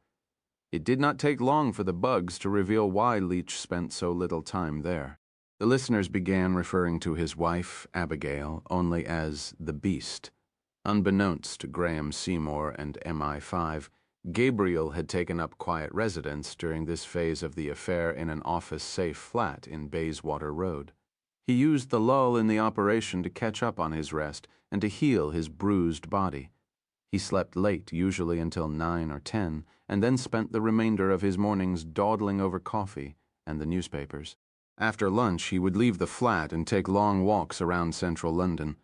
[SPEAKER 1] It did not take long for the bugs to reveal why Leach spent so little time there. The listeners began referring to his wife, Abigail, only as the Beast. Unbeknownst to Graham Seymour and MI5, Gabriel had taken up quiet residence during this phase of the affair in an office-safe flat in Bayswater Road. He used the lull in the operation to catch up on his rest and to heal his bruised body. He slept late, usually until 9 or 10, and then spent the remainder of his mornings dawdling over coffee and the newspapers. After lunch, he would leave the flat and take long walks around central London.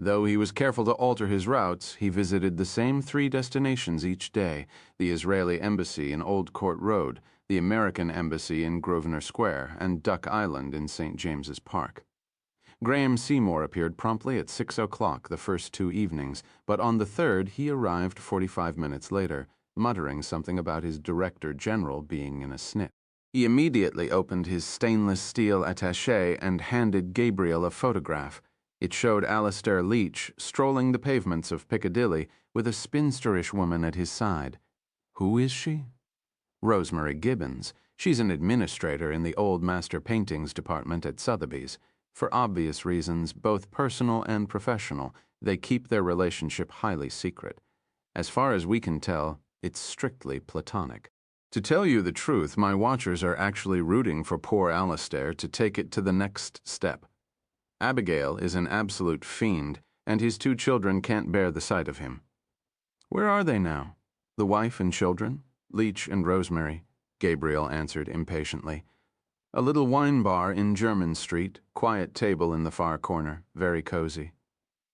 [SPEAKER 1] Though he was careful to alter his routes, he visited the same 3 destinations each day: the Israeli Embassy in Old Court Road, the American Embassy in Grosvenor Square, and Duck Island in St. James's Park. Graham Seymour appeared promptly at 6 o'clock the first 2 evenings, but on the third he arrived 45 minutes later, muttering something about his Director General being in a snit. He immediately opened his stainless steel attaché and handed Gabriel a photograph. It showed Alastair Leach strolling the pavements of Piccadilly with a spinsterish woman at his side. Who is she? Rosemary Gibbons. She's an administrator in the Old Master Paintings department at Sotheby's. For obvious reasons, both personal and professional, they keep their relationship highly secret. As far as we can tell, it's strictly platonic. To tell you the truth, my watchers are actually rooting for poor Alastair to take it to the next step. Abigail is an absolute fiend, and his 2 children can't bear the sight of him. Where are they now? The wife and children? Leach and Rosemary, Gabriel answered impatiently. A little wine bar in Jermyn Street, quiet table in the far corner, very cozy.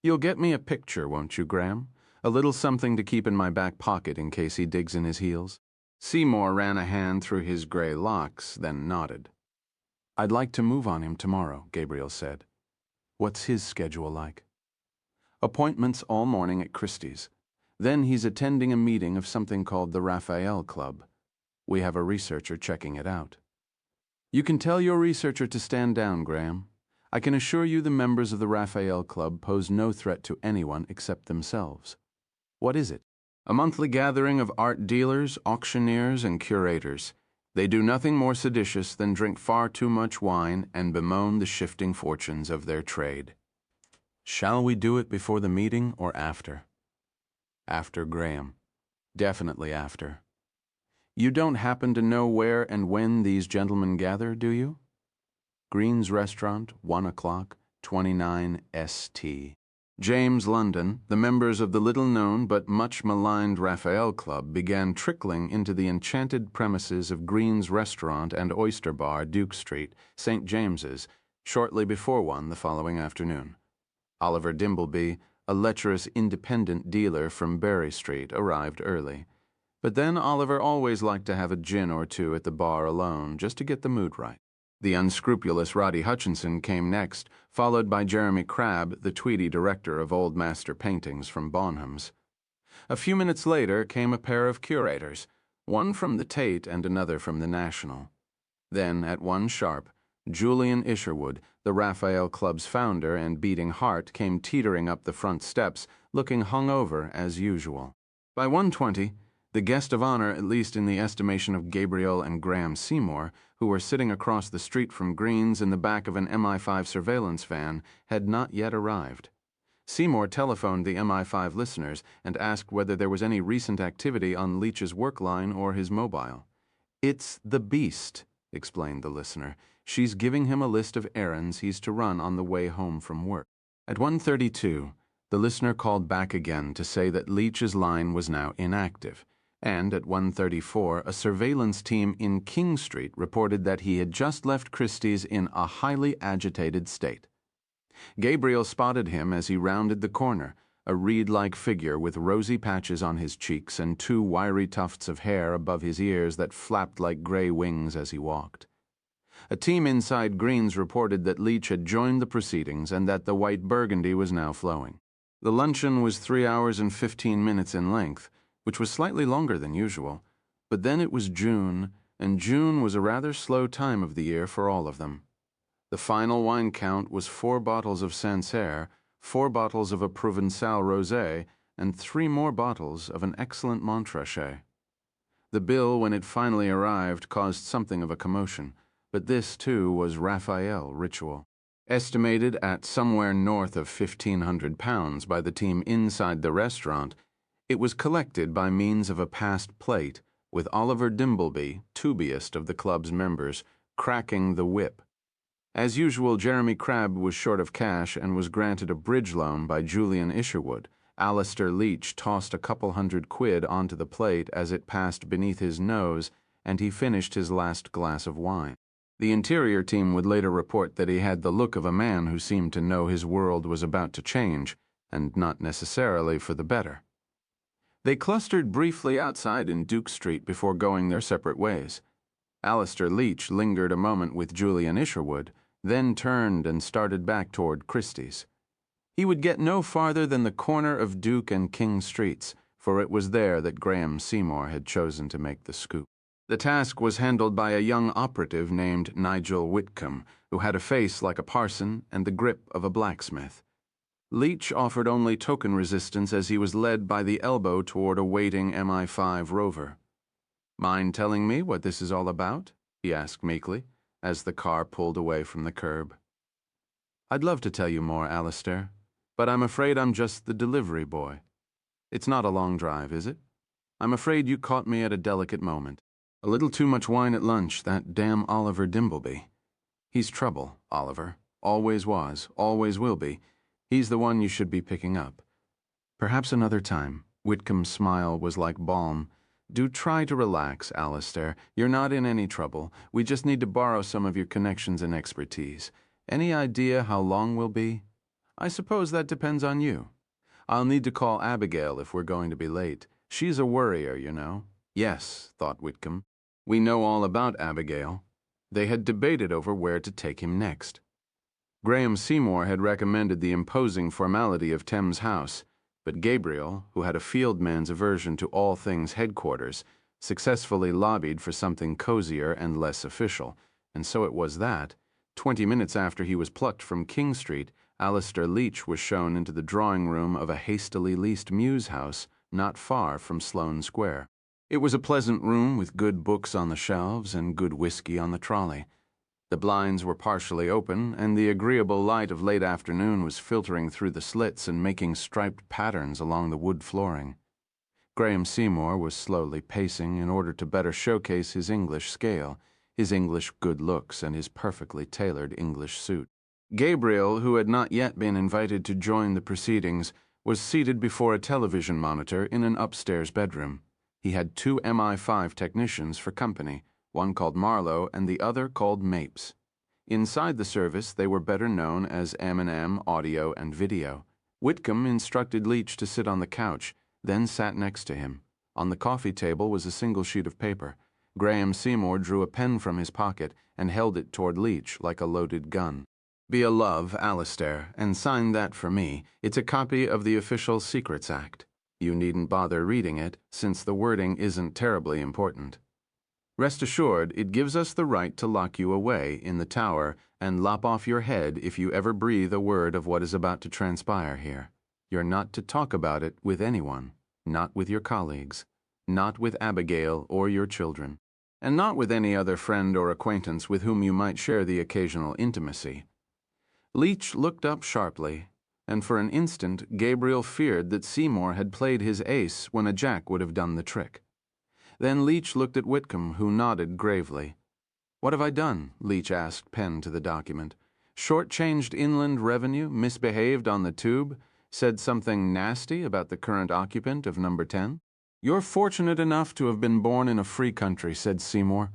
[SPEAKER 1] You'll get me a picture, won't you, Graham? A little something to keep in my back pocket in case he digs in his heels. Seymour ran a hand through his gray locks, then nodded. I'd like to move on him tomorrow, Gabriel said. What's his schedule like? Appointments all morning at Christie's. Then he's attending a meeting of something called the Raphael Club. We have a researcher checking it out. You can tell your researcher to stand down, Graham. I can assure you the members of the Raphael Club pose no threat to anyone except themselves. What is it? A monthly gathering of art dealers, auctioneers, and curators. They do nothing more seditious than drink far too much wine and bemoan the shifting fortunes of their trade. Shall we do it before the meeting or after? After, Graham. Definitely after. You don't happen to know where and when these gentlemen gather, do you? Green's Restaurant, 1 o'clock, 29 St. James, London. The members of the little-known but much-maligned Raphael Club began trickling into the enchanted premises of Green's Restaurant and Oyster Bar, Duke Street, St. James's, shortly before 1 the following afternoon. Oliver Dimbleby, a lecherous independent dealer from Berry Street, arrived early. But then Oliver always liked to have a gin or 2 at the bar alone, just to get the mood right. The unscrupulous Roddy Hutchinson came next, followed by Jeremy Crabb, the tweedy director of Old Master Paintings from Bonham's. A few minutes later came a pair of curators, one from the Tate and another from the National. Then, at 1 sharp, Julian Isherwood, the Raphael Club's founder and beating heart, came teetering up the front steps, looking hungover as usual. By 1:20, the guest of honor, at least in the estimation of Gabriel and Graham Seymour, who were sitting across the street from Green's in the back of an MI5 surveillance van, had not yet arrived. Seymour telephoned the MI5 listeners and asked whether there was any recent activity on Leach's work line or his mobile. It's the Beast, explained the listener. She's giving him a list of errands he's to run on the way home from work. At 1:32, the listener called back again to say that Leach's line was now inactive. And at 1:34, a surveillance team in King Street reported that he had just left Christie's in a highly agitated state. Gabriel spotted him as he rounded the corner, a reed-like figure with rosy patches on his cheeks and 2 wiry tufts of hair above his ears that flapped like gray wings as he walked. A team inside Green's reported that Leach had joined the proceedings and that the white burgundy was now flowing. The luncheon was 3 hours and 15 minutes in length, which was slightly longer than usual, but then it was June, and June was a rather slow time of the year for all of them. The final wine count was 4 bottles of Sancerre, 4 bottles of a Provençal rosé, and 3 more bottles of an excellent Montrachet. The bill, when it finally arrived, caused something of a commotion, but this, too, was Raphael ritual. Estimated at somewhere north of £1,500 by the team inside the restaurant, it was collected by means of a passed plate, with Oliver Dimbleby, tubiest of the club's members, cracking the whip. As usual, Jeremy Crabb was short of cash and was granted a bridge loan by Julian Isherwood. Alistair Leach tossed a couple £100 onto the plate as it passed beneath his nose, and he finished his last glass of wine. The interior team would later report that he had the look of a man who seemed to know his world was about to change, and not necessarily for the better. They clustered briefly outside in Duke Street before going their separate ways. Alistair Leach lingered a moment with Julian Isherwood, then turned and started back toward Christie's. He would get no farther than the corner of Duke and King Streets, for it was there that Graham Seymour had chosen to make the scoop. The task was handled by a young operative named Nigel Whitcomb, who had a face like a parson and the grip of a blacksmith. Leach offered only token resistance as he was led by the elbow toward a waiting MI5 rover. "Mind telling me what this is all about?" he asked meekly, as the car pulled away from the curb. "I'd love to tell you more, Alistair, but I'm afraid I'm just the delivery boy. It's not a long drive, is it? I'm afraid you caught me at a delicate moment. A little too much wine at lunch, that damn Oliver Dimbleby. He's trouble, Oliver. Always was, always will be. He's the one you should be picking up. Perhaps another time." Whitcomb's smile was like balm. "Do try to relax, Alistair. You're not in any trouble. We just need to borrow some of your connections and expertise. Any idea how long we'll be? I suppose that depends on you. I'll need to call Abigail if we're going to be late. She's a worrier, you know." Yes, thought Whitcomb. We know all about Abigail. They had debated over where to take him next. Graham Seymour had recommended the imposing formality of Thames House, but Gabriel, who had a field man's aversion to all things headquarters, successfully lobbied for something cozier and less official, and so it was that, 20 minutes after he was plucked from King Street, Alistair Leach was shown into the drawing-room of a hastily leased mews house not far from Sloane Square. It was a pleasant room with good books on the shelves and good whiskey on the trolley. The blinds were partially open, and the agreeable light of late afternoon was filtering through the slits and making striped patterns along the wood flooring. Graham Seymour was slowly pacing in order to better showcase his English scale, his English good looks, and his perfectly tailored English suit. Gabriel, who had not yet been invited to join the proceedings, was seated before a television monitor in an upstairs bedroom. He had 2 MI5 technicians for company, one called Marlowe and the other called Mapes. Inside the service, they were better known as M&M Audio and Video. Whitcomb instructed Leach to sit on the couch, then sat next to him. On the coffee table was a single sheet of paper. Graham Seymour drew a pen from his pocket and held it toward Leach like a loaded gun. "Be a love, Alistair, and sign that for me. It's a copy of the official Secrets Act. You needn't bother reading it, since the wording isn't terribly important. Rest assured, it gives us the right to lock you away in the tower and lop off your head if you ever breathe a word of what is about to transpire here. You're not to talk about it with anyone, not with your colleagues, not with Abigail or your children, and not with any other friend or acquaintance with whom you might share the occasional intimacy." Leach looked up sharply, and for an instant Gabriel feared that Seymour had played his ace when a jack would have done the trick. Then Leach looked at Whitcomb, who nodded gravely. "What have I done?" Leach asked, pen to the document. "Short-changed inland revenue, misbehaved on the tube, said something nasty about the current occupant of number 10? "You're fortunate enough to have been born in a free country," said Seymour.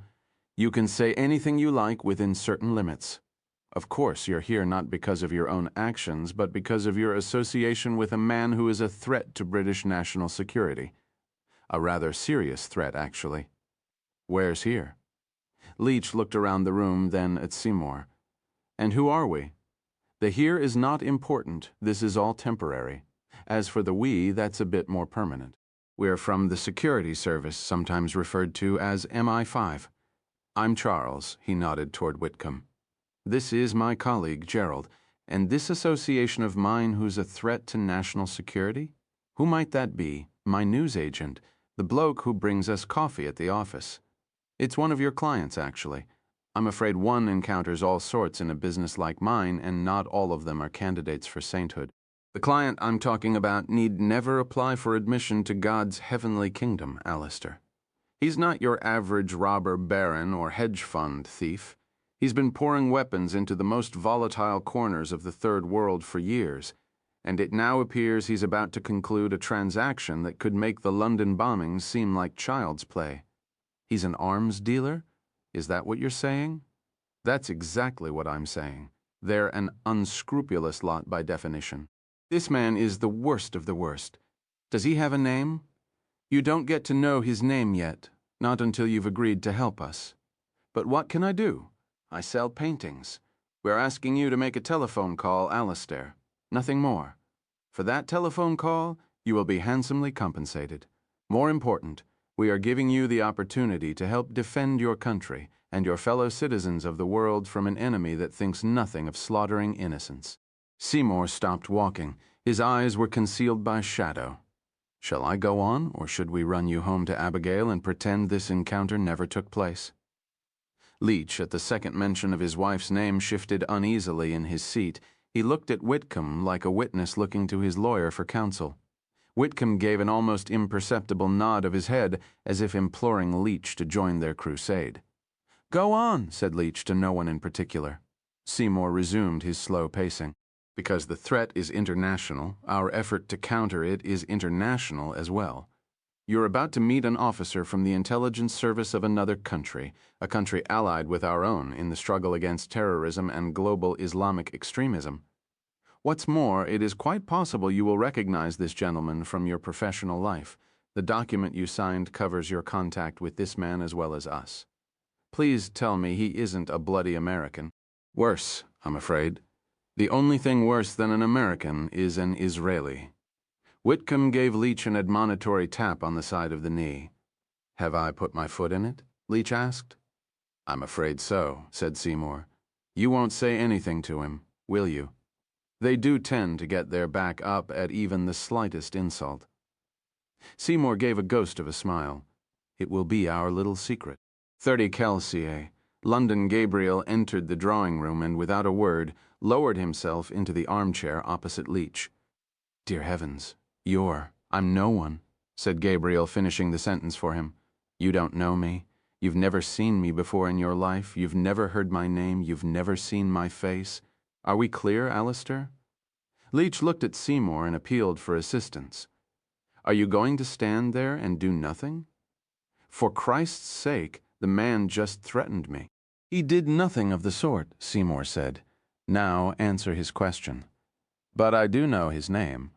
[SPEAKER 1] "You can say anything you like within certain limits. Of course, you're here not because of your own actions, but because of your association with a man who is a threat to British national security. A rather serious threat, actually. Where's here?" Leach looked around the room, then at Seymour. "And who are we? The here is not important. This is all temporary. As for the we, that's a bit more permanent. We're from the security service, sometimes referred to as MI5. I'm Charles," he nodded toward Whitcomb. "This is my colleague, Gerald, and this association of mine who's a threat to national security? Who might that be? My news agent, The bloke who brings us coffee at the office. It's one of your clients, actually. I'm afraid one encounters all sorts in a business like mine, and not all of them are candidates for sainthood. The client I'm talking about need never apply for admission to God's heavenly kingdom, Alistair. He's not your average robber baron or hedge fund thief. He's been pouring weapons into the most volatile corners of the Third World for years, and it now appears he's about to conclude a transaction that could make the London bombings seem like child's play. He's an arms dealer? Is that what you're saying? That's exactly what I'm saying. They're an unscrupulous lot by definition. This man is the worst of the worst. Does he have a name? You don't get to know his name yet, not until you've agreed to help us. But what can I do? I sell paintings. We're asking you to make a telephone call, Alistair. Nothing more. For that telephone call, you will be handsomely compensated. More important, we are giving you the opportunity to help defend your country and your fellow citizens of the world from an enemy that thinks nothing of slaughtering innocents. Seymour stopped walking. His eyes were concealed by shadow. Shall I go on, or should we run you home to Abigail and pretend this encounter never took place? Leach, at the second mention of his wife's name, shifted uneasily in his seat. He looked at Whitcomb like a witness looking to his lawyer for counsel. Whitcomb gave an almost imperceptible nod of his head, as if imploring Leach to join their crusade. "Go on," said Leach to no one in particular. Seymour resumed his slow pacing. Because the threat is international, our effort to counter it is international as well. You're about to meet an officer from the intelligence service of another country, a country allied with our own in the struggle against terrorism and global Islamic extremism. What's more, it is quite possible you will recognize this gentleman from your professional life. The document you signed covers your contact with this man as well as us. Please tell me he isn't a bloody American. Worse, I'm afraid. The only thing worse than an American is an Israeli. Whitcomb gave Leach an admonitory tap on the side of the knee. "Have I put my foot in it?" Leach asked. "I'm afraid so," said Seymour. "You won't say anything to him, will you? They do tend to get their back up at even the slightest insult." Seymour gave a ghost of a smile. "It will be our little secret." 30 Kelsier. London Gabriel entered the drawing room and, without a word, lowered himself into the armchair opposite Leach. "Dear heavens, I'm no one," said Gabriel, finishing the sentence for him. "You don't know me. You've never seen me before in your life. You've never heard my name. You've never seen my face. Are we clear, Alistair?" Leach looked at Seymour and appealed for assistance. "Are you going to stand there and do nothing? For Christ's sake, the man just threatened me." "He did nothing of the sort," Seymour said. "Now answer his question." "But I do know his name."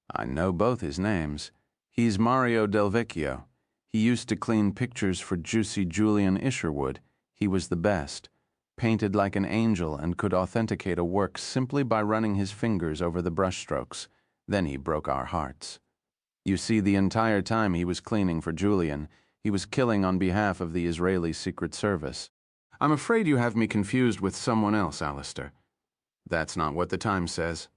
[SPEAKER 1] "I know both his names. He's Mario Del Vecchio. He used to clean pictures for Juicy Julian Isherwood. He was the best. Painted like an angel and could authenticate a work simply by running his fingers over the brushstrokes. Then he broke our hearts. You see, the entire time he was cleaning for Julian, he was killing on behalf of the Israeli Secret Service." "I'm afraid you have me confused with someone else, Alistair." "That's not what the Times says."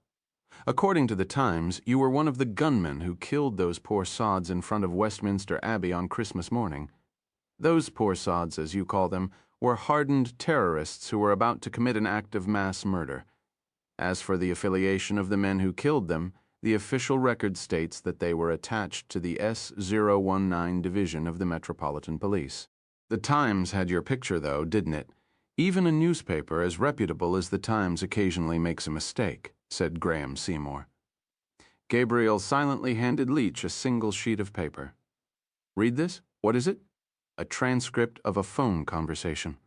[SPEAKER 1] "According to the Times, you were one of the gunmen who killed those poor sods in front of Westminster Abbey on Christmas morning. Those poor sods, as you call them, were hardened terrorists who were about to commit an act of mass murder. As for the affiliation of the men who killed them, the official record states that they were attached to the S019 Division of the Metropolitan Police. The Times had your picture, though, didn't it? Even a newspaper as reputable as the Times occasionally makes a mistake," said Graham Seymour. Gabriel silently handed Leach a single sheet of paper. "Read this. What is it?" "A transcript of a phone conversation."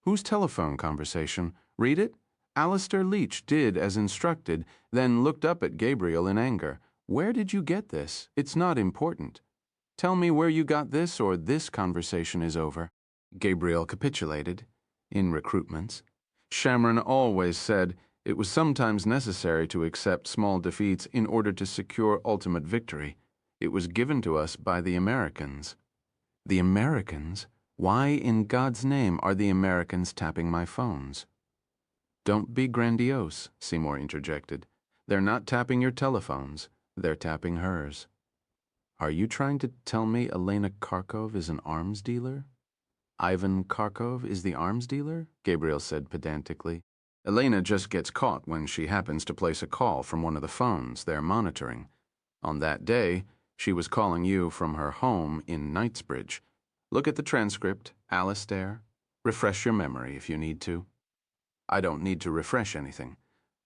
[SPEAKER 1] "Whose telephone conversation? Read it." Alistair Leach did as instructed, then looked up at Gabriel in anger. "Where did you get this? It's not important. Tell me where you got this, or this conversation is over." Gabriel capitulated. In recruitments, Shamron always said it was sometimes necessary to accept small defeats in order to secure ultimate victory. It was given to us by the Americans. "The Americans? Why in God's name are the Americans tapping my phones?" "Don't be grandiose," Seymour interjected. "They're not tapping your telephones. They're tapping hers." Are you trying to tell me Elena Kharkov is an arms dealer? Ivan Kharkov is the arms dealer? Gabriel said pedantically. Elena just gets caught when she happens to place a call from one of the phones they're monitoring. On that day, she was calling you from her home in Knightsbridge. Look at the transcript, Alistair. Refresh your memory if you need to. I don't need to refresh anything.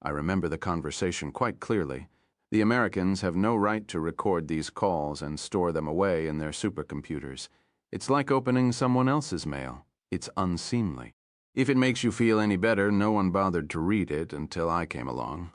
[SPEAKER 1] I remember the conversation quite clearly. The Americans have no right to record these calls and store them away in their supercomputers. It's like opening someone else's mail. It's unseemly. If it makes you feel any better, no one bothered to read it until I came along.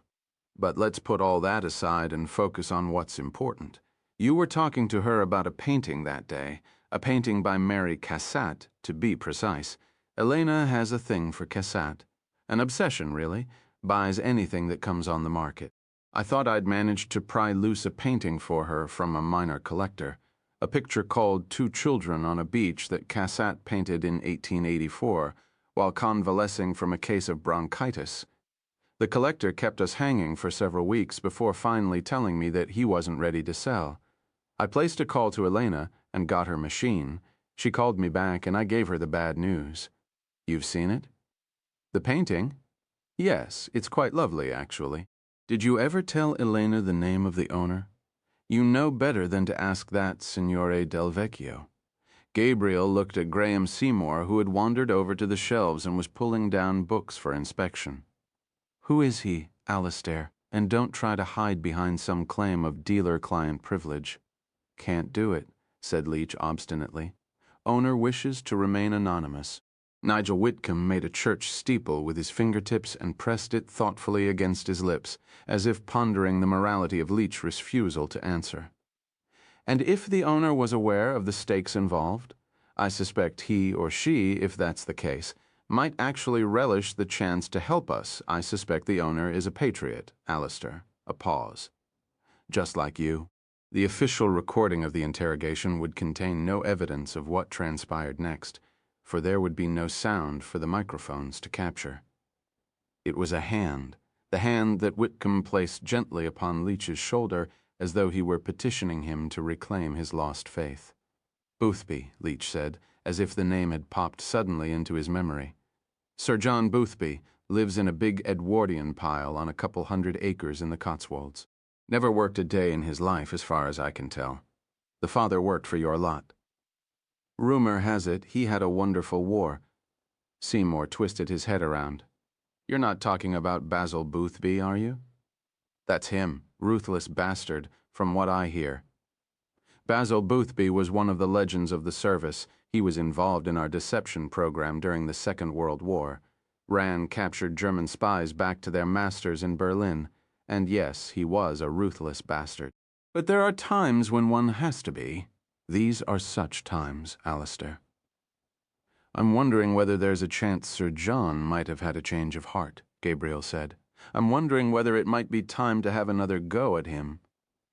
[SPEAKER 1] But let's put all that aside and focus on what's important. You were talking to her about a painting that day, a painting by Mary Cassatt, to be precise. Elena has a thing for Cassatt. An obsession, really. Buys anything that comes on the market. I thought I'd managed to pry loose a painting for her from a minor collector. A picture called Two Children on a Beach that Cassatt painted in 1884 while convalescing from a case of bronchitis. The collector kept us hanging for several weeks before finally telling me that he wasn't ready to sell. I placed a call to Elena and got her machine. She called me back and I gave her the bad news. You've seen it? The painting? Yes, it's quite lovely, actually. Did you ever tell Elena the name of the owner? You know better than to ask that, Signore Del Vecchio. Gabriel looked at Graham Seymour, who had wandered over to the shelves and was pulling down books for inspection. Who is he, Alistair? And don't try to hide behind some claim of dealer-client privilege. Can't do it, said Leach obstinately. Owner wishes to remain anonymous. Nigel Whitcomb made a church steeple with his fingertips and pressed it thoughtfully against his lips, as if pondering the morality of Leach's refusal to answer. And if the owner was aware of the stakes involved, I suspect he or she, if that's the case, might actually relish the chance to help us. I suspect the owner is a patriot, Alistair. A pause. Just like you. The official recording of the interrogation would contain no evidence of what transpired next, for there would be no sound for the microphones to capture. It was a hand, the hand that Whitcomb placed gently upon Leach's shoulder as though he were petitioning him to reclaim his lost faith. Boothby, Leach said, as if the name had popped suddenly into his memory. Sir John Boothby lives in a big Edwardian pile on a couple 100 acres in the Cotswolds. Never worked a day in his life, as far as I can tell. The father worked for your lot. Rumor has it he had a wonderful war. Seymour twisted his head around. You're not talking about Basil Boothby, are you? That's him, ruthless bastard, from what I hear. Basil Boothby was one of the legends of the service. He was involved in our deception program during the Second World War. Ran captured German spies back to their masters in Berlin. And yes, he was a ruthless bastard. But there are times when one has to be. These are such times, Alistair. I'm wondering whether there's a chance Sir John might have had a change of heart, Gabriel said. I'm wondering whether it might be time to have another go at him.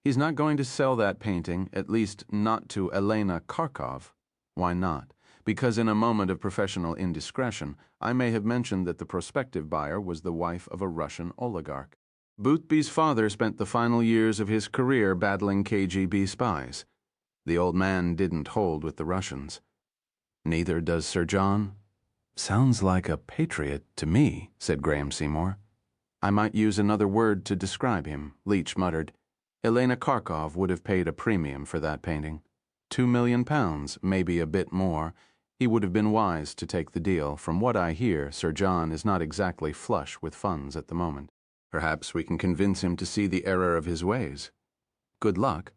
[SPEAKER 1] He's not going to sell that painting, at least not to Elena Kharkov. Why not? Because in a moment of professional indiscretion, I may have mentioned that the prospective buyer was the wife of a Russian oligarch. Boothby's father spent the final years of his career battling KGB spies. The old man didn't hold with the Russians. Neither does Sir John. Sounds like a patriot to me, said Graham Seymour. I might use another word to describe him, Leach muttered. Elena Kharkov would have paid a premium for that painting. £2 million, maybe a bit more. He would have been wise to take the deal. From what I hear, Sir John is not exactly flush with funds at the moment. Perhaps we can convince him to see the error of his ways. Good luck.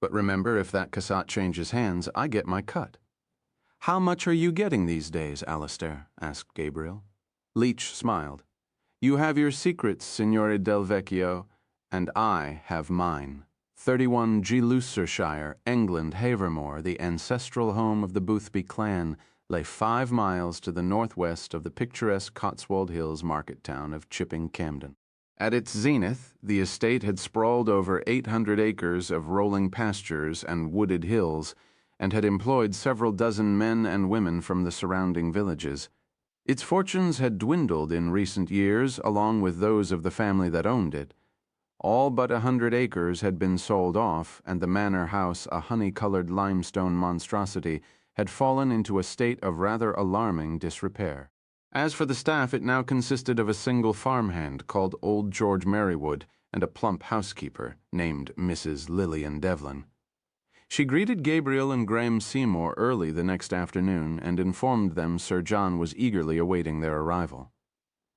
[SPEAKER 1] But remember, if that Cassatt changes hands, I get my cut. How much are you getting these days, Alistair? Asked Gabriel. Leach smiled. You have your secrets, Signore Del Vecchio, and I have mine. 31 Gloucestershire, England, Havermore, the ancestral home of the Boothby clan, lay 5 miles to the northwest of the picturesque Cotswold Hills market town of Chipping Campden. At its zenith, the estate had sprawled over 800 acres of rolling pastures and wooded hills, and had employed several dozen men and women from the surrounding villages. Its fortunes had dwindled in recent years, along with those of the family that owned it. All but 100 acres had been sold off, and the manor house, a honey-colored limestone monstrosity, had fallen into a state of rather alarming disrepair. As for the staff, it now consisted of a single farmhand called Old George Merrywood and a plump housekeeper named Mrs. Lillian Devlin. She greeted Gabriel and Graham Seymour early the next afternoon and informed them Sir John was eagerly awaiting their arrival.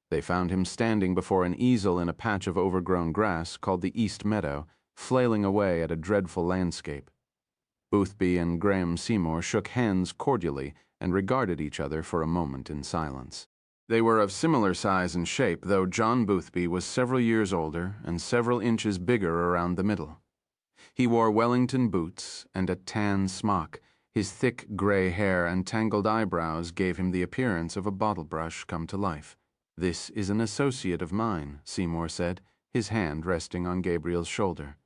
[SPEAKER 1] They found him standing before an easel in a patch of overgrown grass called the East Meadow, flailing away at a dreadful landscape. Boothby and Graham Seymour shook hands cordially and regarded each other for a moment in silence. They were of similar size and shape, though John Boothby was several years older and several inches bigger around the middle. He wore Wellington boots and a tan smock. His thick gray hair and tangled eyebrows gave him the appearance of a bottle brush come to life. "This is an associate of mine," Seymour said, his hand resting on Gabriel's shoulder.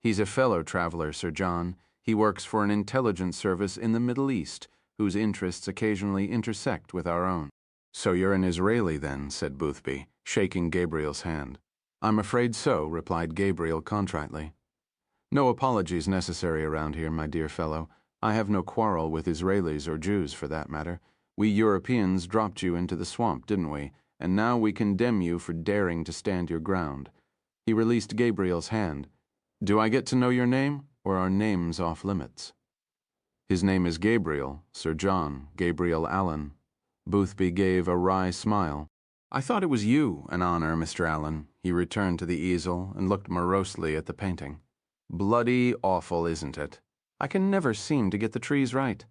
[SPEAKER 1] "He's a fellow traveler, Sir John. He works for an intelligence service in the Middle East, whose interests occasionally intersect with our own." "So you're an Israeli, then," said Boothby, shaking Gabriel's hand. "I'm afraid so," replied Gabriel contritely. "No apologies necessary around here, my dear fellow. I have no quarrel with Israelis or Jews, for that matter. We Europeans dropped you into the swamp, didn't we? And now we condemn you for daring to stand your ground." He released Gabriel's hand. "Do I get to know your name, or are names off limits?" "His name is Gabriel, Sir John, Gabriel Allen." Boothby gave a wry smile. "I thought it was you, an honor, Mr. Allen." He returned to the easel and looked morosely at the painting. "Bloody awful, isn't it? I can never seem to get the trees right."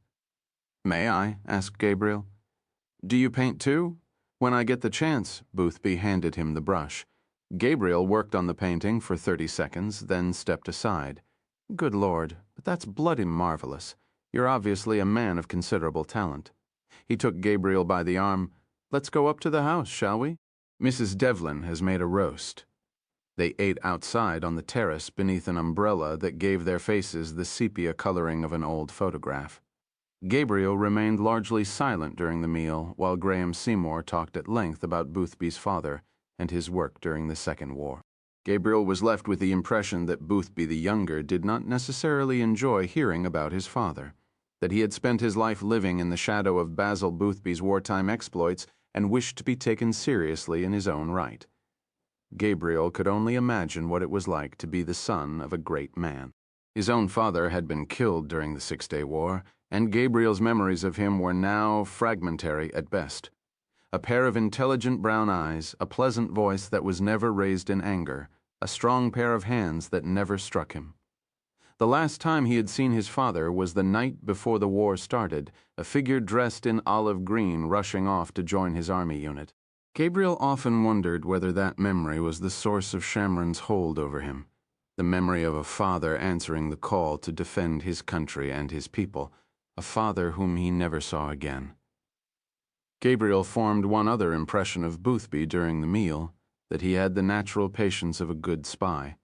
[SPEAKER 1] "May I?" asked Gabriel. "Do you paint too?" "When I get the chance." Boothby handed him the brush. Gabriel worked on the painting for 30 seconds, then stepped aside. "Good Lord, but that's bloody marvelous. You're obviously a man of considerable talent." He took Gabriel by the arm. "Let's go up to the house, shall we? Mrs. Devlin has made a roast." They ate outside on the terrace beneath an umbrella that gave their faces the sepia coloring of an old photograph. Gabriel remained largely silent during the meal, while Graham Seymour talked at length about Boothby's father and his work during the Second War. Gabriel was left with the impression that Boothby the younger did not necessarily enjoy hearing about his father, that he had spent his life living in the shadow of Basil Boothby's wartime exploits and wished to be taken seriously in his own right. Gabriel could only imagine what it was like to be the son of a great man. His own father had been killed during the Six-Day War, and Gabriel's memories of him were now fragmentary at best. A pair of intelligent brown eyes, a pleasant voice that was never raised in anger, a strong pair of hands that never struck him. The last time he had seen his father was the night before the war started, a figure dressed in olive green rushing off to join his army unit. Gabriel often wondered whether that memory was the source of Shamron's hold over him, the memory of a father answering the call to defend his country and his people, a father whom he never saw again. Gabriel formed one other impression of Boothby during the meal, that he had the natural patience of a good spy.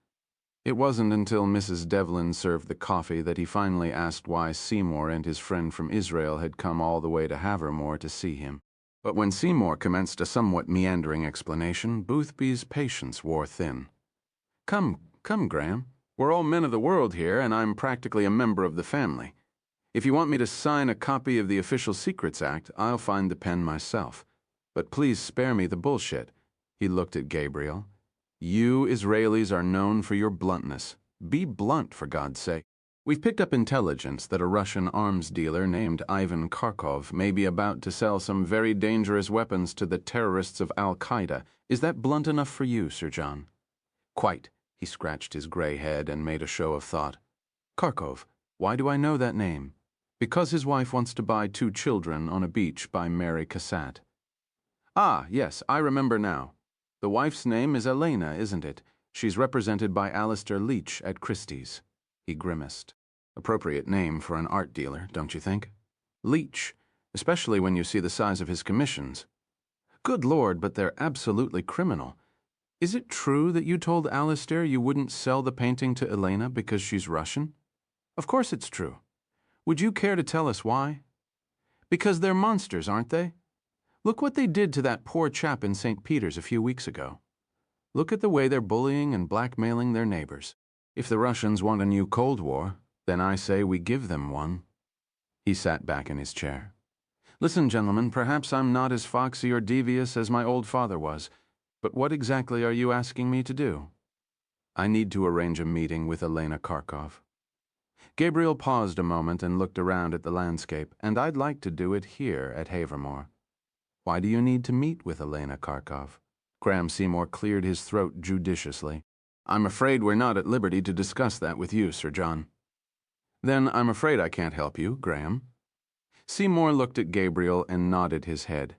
[SPEAKER 1] It wasn't until Mrs. Devlin served the coffee that he finally asked why Seymour and his friend from Israel had come all the way to Havermore to see him. But when Seymour commenced a somewhat meandering explanation, Boothby's patience wore thin. Come, Graham. We're all men of the world here, and I'm practically a member of the family. If you want me to sign a copy of the Official Secrets Act, I'll find the pen myself. But please spare me the bullshit." He looked at Gabriel. "You Israelis are known for your bluntness. Be blunt, for God's sake. We've picked up intelligence that a Russian arms dealer named Ivan Kharkov may be about to sell some very dangerous weapons to the terrorists of Al-Qaeda. Is that blunt enough for you, Sir John?" "Quite." He scratched his gray head and made a show of thought. "Kharkov, why do I know that name?" "Because his wife wants to buy 2 children on a beach by Mary Cassatt." "Ah, yes, I remember now. The wife's name is Elena, isn't it? She's represented by Alistair Leach at Christie's." He grimaced. "Appropriate name for an art dealer, don't you think? Leach, especially when you see the size of his commissions." "Good Lord, but they're absolutely criminal. Is it true that you told Alistair you wouldn't sell the painting to Elena because she's Russian?" "Of course it's true. Would you care to tell us why?" "Because they're monsters, aren't they? Look what they did to that poor chap in St. Peter's a few weeks ago." Look at the way they're bullying and blackmailing their neighbors. If the Russians want a new Cold War, then I say we give them one." He sat back in his chair. "Listen, gentlemen, perhaps I'm not as foxy or devious as my old father was, but what exactly are you asking me to do?" "I need to arrange a meeting with Elena Kharkov." Gabriel paused a moment and looked around at the landscape, "And I'd like to do it here at Havermore." "Why do you need to meet with Elena Kharkov?" Graham Seymour cleared his throat judiciously. "I'm afraid we're not at liberty to discuss that with you, Sir John." "Then I'm afraid I can't help you, Graham." Seymour looked at Gabriel and nodded his head.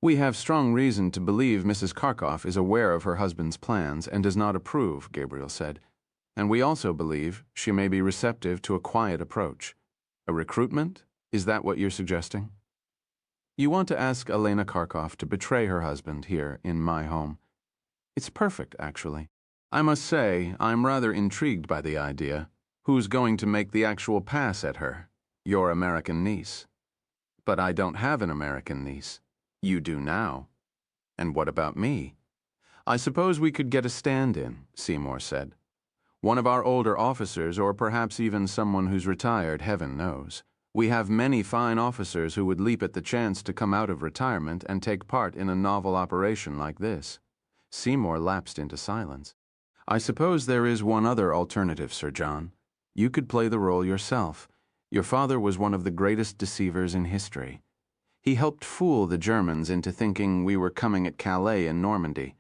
[SPEAKER 1] "We have strong reason to believe Mrs. Kharkov is aware of her husband's plans and does not approve," Gabriel said. "And we also believe she may be receptive to a quiet approach. A recruitment? Is that what you're suggesting?" "You want to ask Elena Kharkov to betray her husband here in my home. It's perfect, actually. I must say, I'm rather intrigued by the idea. Who's going to make the actual pass at her? Your American niece." "But I don't have an American niece." "You do now." "And what about me?" "I suppose we could get a stand-in," Seymour said. "One of our older officers, or perhaps even someone who's retired, heaven knows. We have many fine officers who would leap at the chance to come out of retirement and take part in a novel operation like this." Seymour lapsed into silence. "I suppose there is one other alternative, Sir John. You could play the role yourself. Your father was one of the greatest deceivers in history. He helped fool the Germans into thinking we were coming at Calais and Normandy.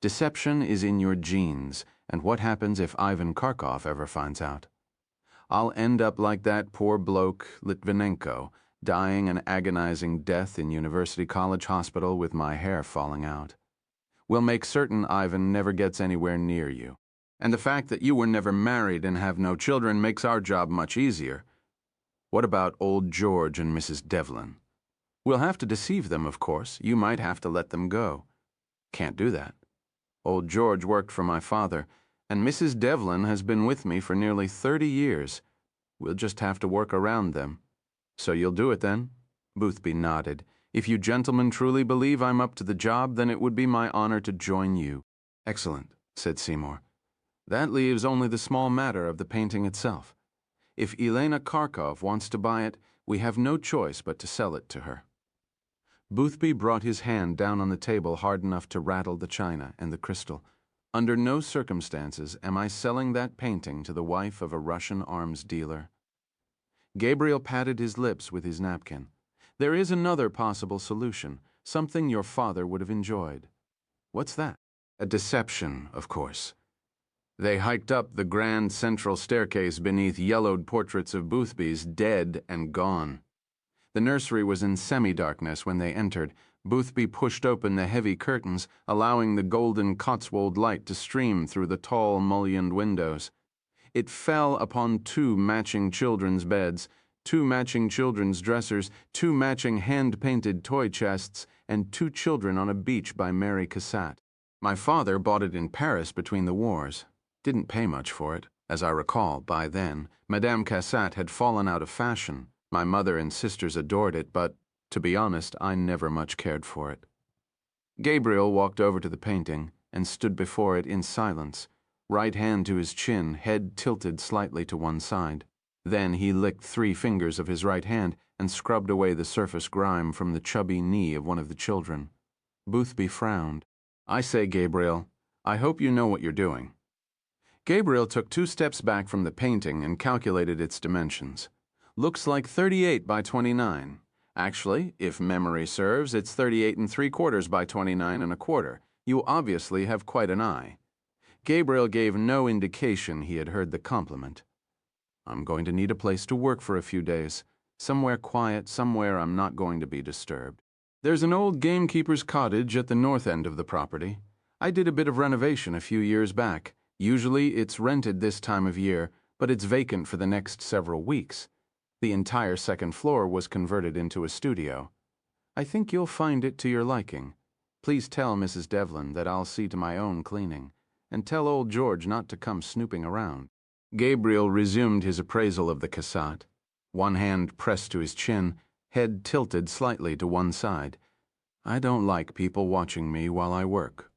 [SPEAKER 1] Deception is in your genes, and what happens if Ivan Kharkov ever finds out? I'll end up like that poor bloke, Litvinenko, dying an agonizing death in University College Hospital with my hair falling out. We'll make certain Ivan never gets anywhere near you. And the fact that you were never married and have no children makes our job much easier. What about old George and Mrs. Devlin? We'll have to deceive them, of course. You might have to let them go." "Can't do that. Old George worked for my father, and Mrs. Devlin has been with me for nearly 30 years. We'll just have to work around them." "So you'll do it then?" Boothby nodded. "If you gentlemen truly believe I'm up to the job, then it would be my honor to join you." "Excellent," said Seymour. "That leaves only the small matter of the painting itself. If Elena Kharkov wants to buy it, we have no choice but to sell it to her." Boothby brought his hand down on the table hard enough to rattle the china and the crystal. "Under no circumstances am I selling that painting to the wife of a Russian arms dealer." Gabriel patted his lips with his napkin. "There is another possible solution, something your father would have enjoyed." "What's that?" "A deception, of course. They hiked up the grand central staircase beneath yellowed portraits of Boothby's dead and gone. The nursery was in semi-darkness when they entered. Boothby pushed open the heavy curtains, allowing the golden Cotswold light to stream through the tall, mullioned windows. It fell upon 2 matching children's beds, 2 matching children's dressers, 2 matching hand-painted toy chests, and 2 children on a beach by Mary Cassatt. My father bought it in Paris between the wars. Didn't pay much for it. As I recall, by then, Madame Cassatt had fallen out of fashion. My mother and sisters adored it, but, to be honest, I never much cared for it." Gabriel walked over to the painting and stood before it in silence, right hand to his chin, head tilted slightly to one side. Then he licked 3 fingers of his right hand and scrubbed away the surface grime from the chubby knee of one of the children. Boothby frowned. "I say, Gabriel, I hope you know what you're doing." Gabriel took 2 steps back from the painting and calculated its dimensions. "Looks like 38 by 29. Actually, if memory serves, it's 38 3/4 by 29 1/4. You obviously have quite an eye." Gabriel gave no indication he had heard the compliment. "I'm going to need a place to work for a few days. Somewhere quiet, somewhere I'm not going to be disturbed. There's an old gamekeeper's cottage at the north end of the property. I did a bit of renovation a few years back. Usually it's rented this time of year, but it's vacant for the next several weeks. The entire 2nd floor was converted into a studio. I think you'll find it to your liking. Please tell Mrs. Devlin that I'll see to my own cleaning, and tell old George not to come snooping around." Gabriel resumed his appraisal of the Cassatt, one hand pressed to his chin, head tilted slightly to one side. "I don't like people watching me while I work."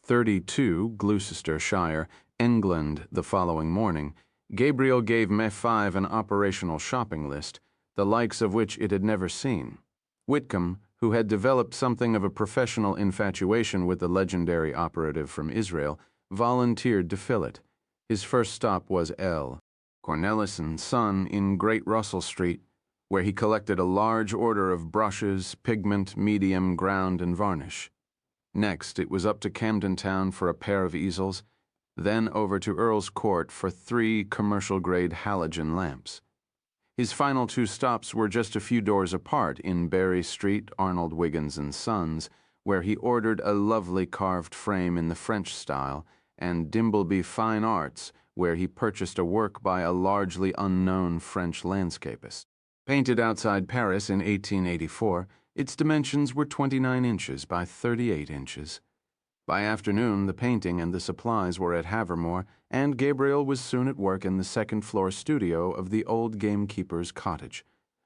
[SPEAKER 1] 32 Gloucestershire, England the following morning, Gabriel gave Me5 an operational shopping list, the likes of which it had never seen. Whitcomb, who had developed something of a professional infatuation with the legendary operative from Israel, volunteered to fill it. His first stop was L. Cornelis & Son in Great Russell Street, where he collected a large order of brushes, pigment, medium, ground, and varnish. Next, it was up to Camden Town for a pair of easels, then over to Earl's Court for 3 commercial-grade halogen lamps. His final 2 stops were just a few doors apart in Berry Street, Arnold Wiggins & Sons, where he ordered a lovely carved frame in the French style, and Dimbleby Fine Arts, where he purchased a work by a largely unknown French landscapist. Painted outside Paris in 1884, its dimensions were 29 inches by 38 inches. By afternoon, the painting and the supplies were at Havermore, and Gabriel was soon at work in the second-floor studio of the old gamekeeper's cottage.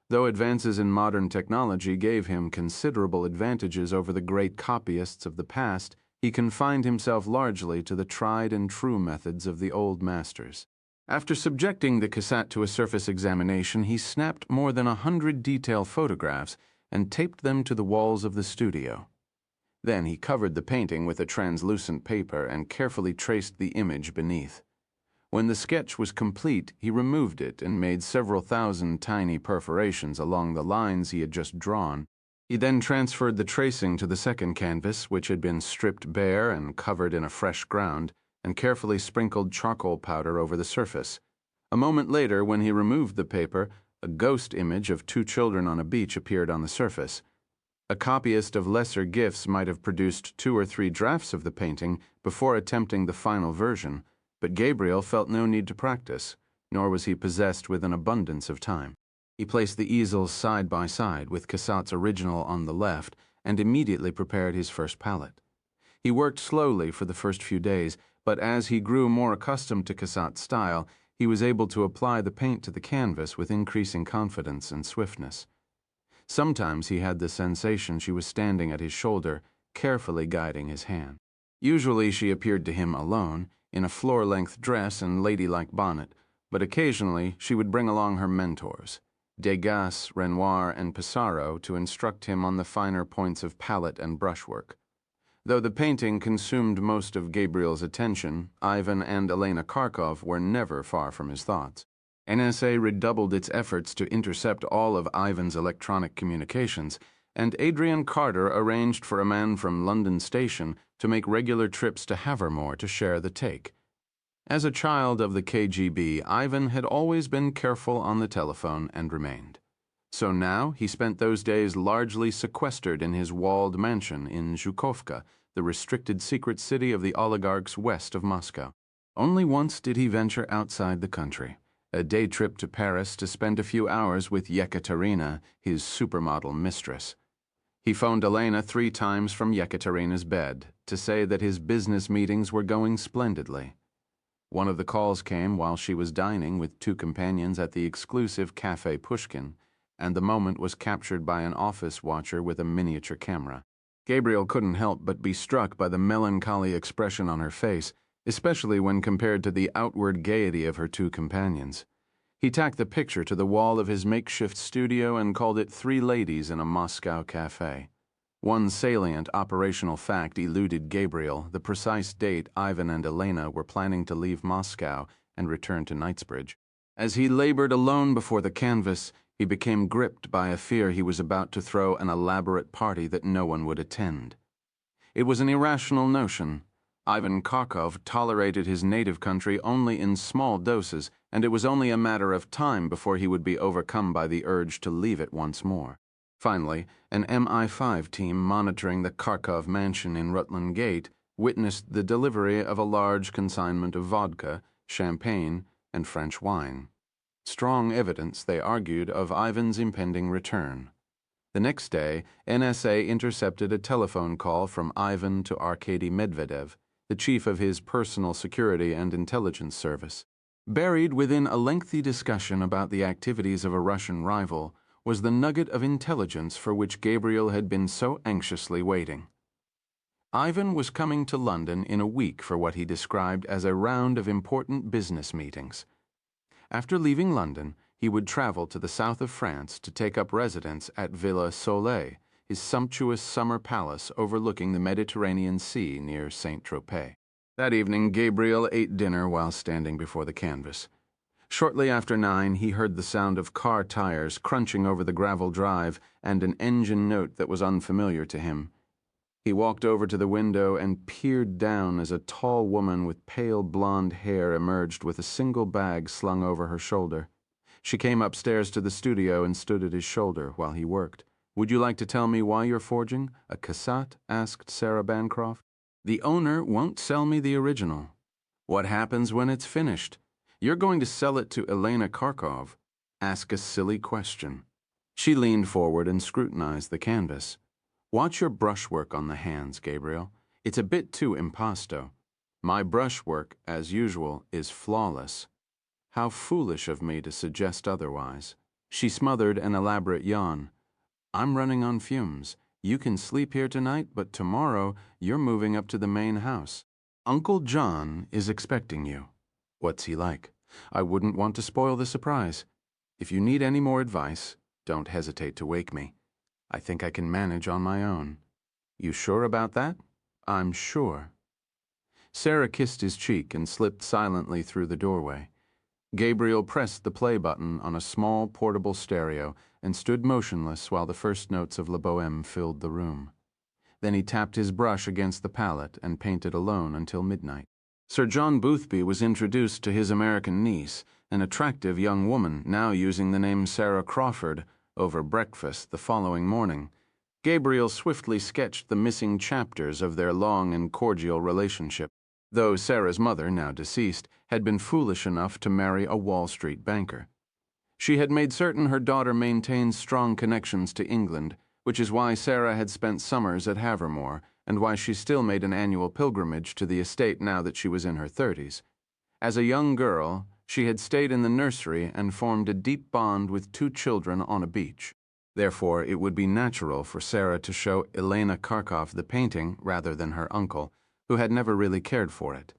[SPEAKER 1] Though advances in modern technology gave him considerable advantages over the great copyists of the past, he confined himself largely to the tried-and-true methods of the old masters. After subjecting the cassette to a surface examination, he snapped more than 100 detail photographs and taped them to the walls of the studio. Then he covered the painting with a translucent paper and carefully traced the image beneath. When the sketch was complete, he removed it and made several thousand tiny perforations along the lines he had just drawn. He then transferred the tracing to the second canvas, which had been stripped bare and covered in a fresh ground, and carefully sprinkled charcoal powder over the surface. A moment later, when he removed the paper, a ghost image of 2 children on a beach appeared on the surface. A copyist of lesser gifts might have produced 2 or 3 drafts of the painting before attempting the final version, but Gabriel felt no need to practice, nor was he possessed with an abundance of time. He placed the easels side by side with Cassat's original on the left and immediately prepared his first palette. He worked slowly for the first few days, but as he grew more accustomed to Cassat's style, he was able to apply the paint to the canvas with increasing confidence and swiftness. Sometimes he had the sensation she was standing at his shoulder, carefully guiding his hand. Usually she appeared to him alone, in a floor-length dress and ladylike bonnet, but occasionally she would bring along her mentors, Degas, Renoir, and Pissarro, to instruct him on the finer points of palette and brushwork. Though the painting consumed most of Gabriel's attention, Ivan and Elena Kharkov were never far from his thoughts. NSA redoubled its efforts to intercept all of Ivan's electronic communications, and Adrian Carter arranged for a man from London Station to make regular trips to Havermore to share the take. As a child of the KGB, Ivan had always been careful on the telephone and remained. So now he spent those days largely sequestered in his walled mansion in Zhukovka, the restricted secret city of the oligarchs west of Moscow. Only once did he venture outside the country, a day trip to Paris to spend a few hours with Yekaterina, his supermodel mistress. He phoned Elena 3 times from Yekaterina's bed to say that his business meetings were going splendidly. One of the calls came while she was dining with 2 companions at the exclusive Café Pushkin, and the moment was captured by an office watcher with a miniature camera. Gabriel couldn't help but be struck by the melancholy expression on her face, especially when compared to the outward gaiety of her 2 companions. He tacked the picture to the wall of his makeshift studio and called it 3 Ladies in a Moscow Cafe. One salient operational fact eluded Gabriel, the precise date Ivan and Elena were planning to leave Moscow and return to Knightsbridge. As he labored alone before the canvas, he became gripped by a fear he was about to throw an elaborate party that no one would attend. It was an irrational notion. Ivan Kharkov tolerated his native country only in small doses, and it was only a matter of time before he would be overcome by the urge to leave it once more. Finally, an MI5 team monitoring the Kharkov mansion in Rutland Gate witnessed the delivery of a large consignment of vodka, champagne, and French wine. Strong evidence, they argued, of Ivan's impending return. The next day, NSA intercepted a telephone call from Ivan to Arkady Medvedev, the chief of his personal security and intelligence service. Buried within a lengthy discussion about the activities of a Russian rival was the nugget of intelligence for which Gabriel had been so anxiously waiting. Ivan was coming to London in a week for what he described as a round of important business meetings. After leaving London, he would travel to the south of France to take up residence at Villa Soleil, his sumptuous summer palace overlooking the Mediterranean Sea near Saint-Tropez. That evening, Gabriel ate dinner while standing before the canvas. Shortly after 9, he heard the sound of car tires crunching over the gravel drive and an engine note that was unfamiliar to him. He walked over to the window and peered down as a tall woman with pale blonde hair emerged with a single bag slung over her shoulder. She came upstairs to the studio and stood at his shoulder while he worked. "Would you like to tell me why you're forging a cassette?" asked Sarah Bancroft. "The owner won't sell me the original." "What happens when it's finished? You're going to sell it to Elena Kharkov. Ask a silly question." She leaned forward and scrutinized the canvas. "Watch your brushwork on the hands, Gabriel. It's a bit too impasto. My brushwork, as usual, is flawless. How foolish of me to suggest otherwise." She smothered an elaborate yawn. "I'm running on fumes. You can sleep here tonight, but tomorrow you're moving up to the main house. Uncle John is expecting you." "What's he like?" "I wouldn't want to spoil the surprise. If you need any more advice, don't hesitate to wake me. I think I can manage on my own." "You sure about that?" "I'm sure." Sarah kissed his cheek and slipped silently through the doorway. Gabriel pressed the play button on a small portable stereo and stood motionless while the first notes of La Bohème filled the room. Then he tapped his brush against the palette and painted alone until midnight. Sir John Boothby was introduced to his American niece, an attractive young woman now using the name Sarah Crawford, over breakfast the following morning. Gabriel swiftly sketched the missing chapters of their long and cordial relationship, though Sarah's mother, now deceased, had been foolish enough to marry a Wall Street banker. She had made certain her daughter maintained strong connections to England, which is why Sarah had spent summers at Havermore, and why she still made an annual pilgrimage to the estate now that she was in her 30s. As a young girl, she had stayed in the nursery and formed a deep bond with 2 children on a beach. Therefore, it would be natural for Sarah to show Elena Kharkov the painting rather than her uncle, who had never really cared for it.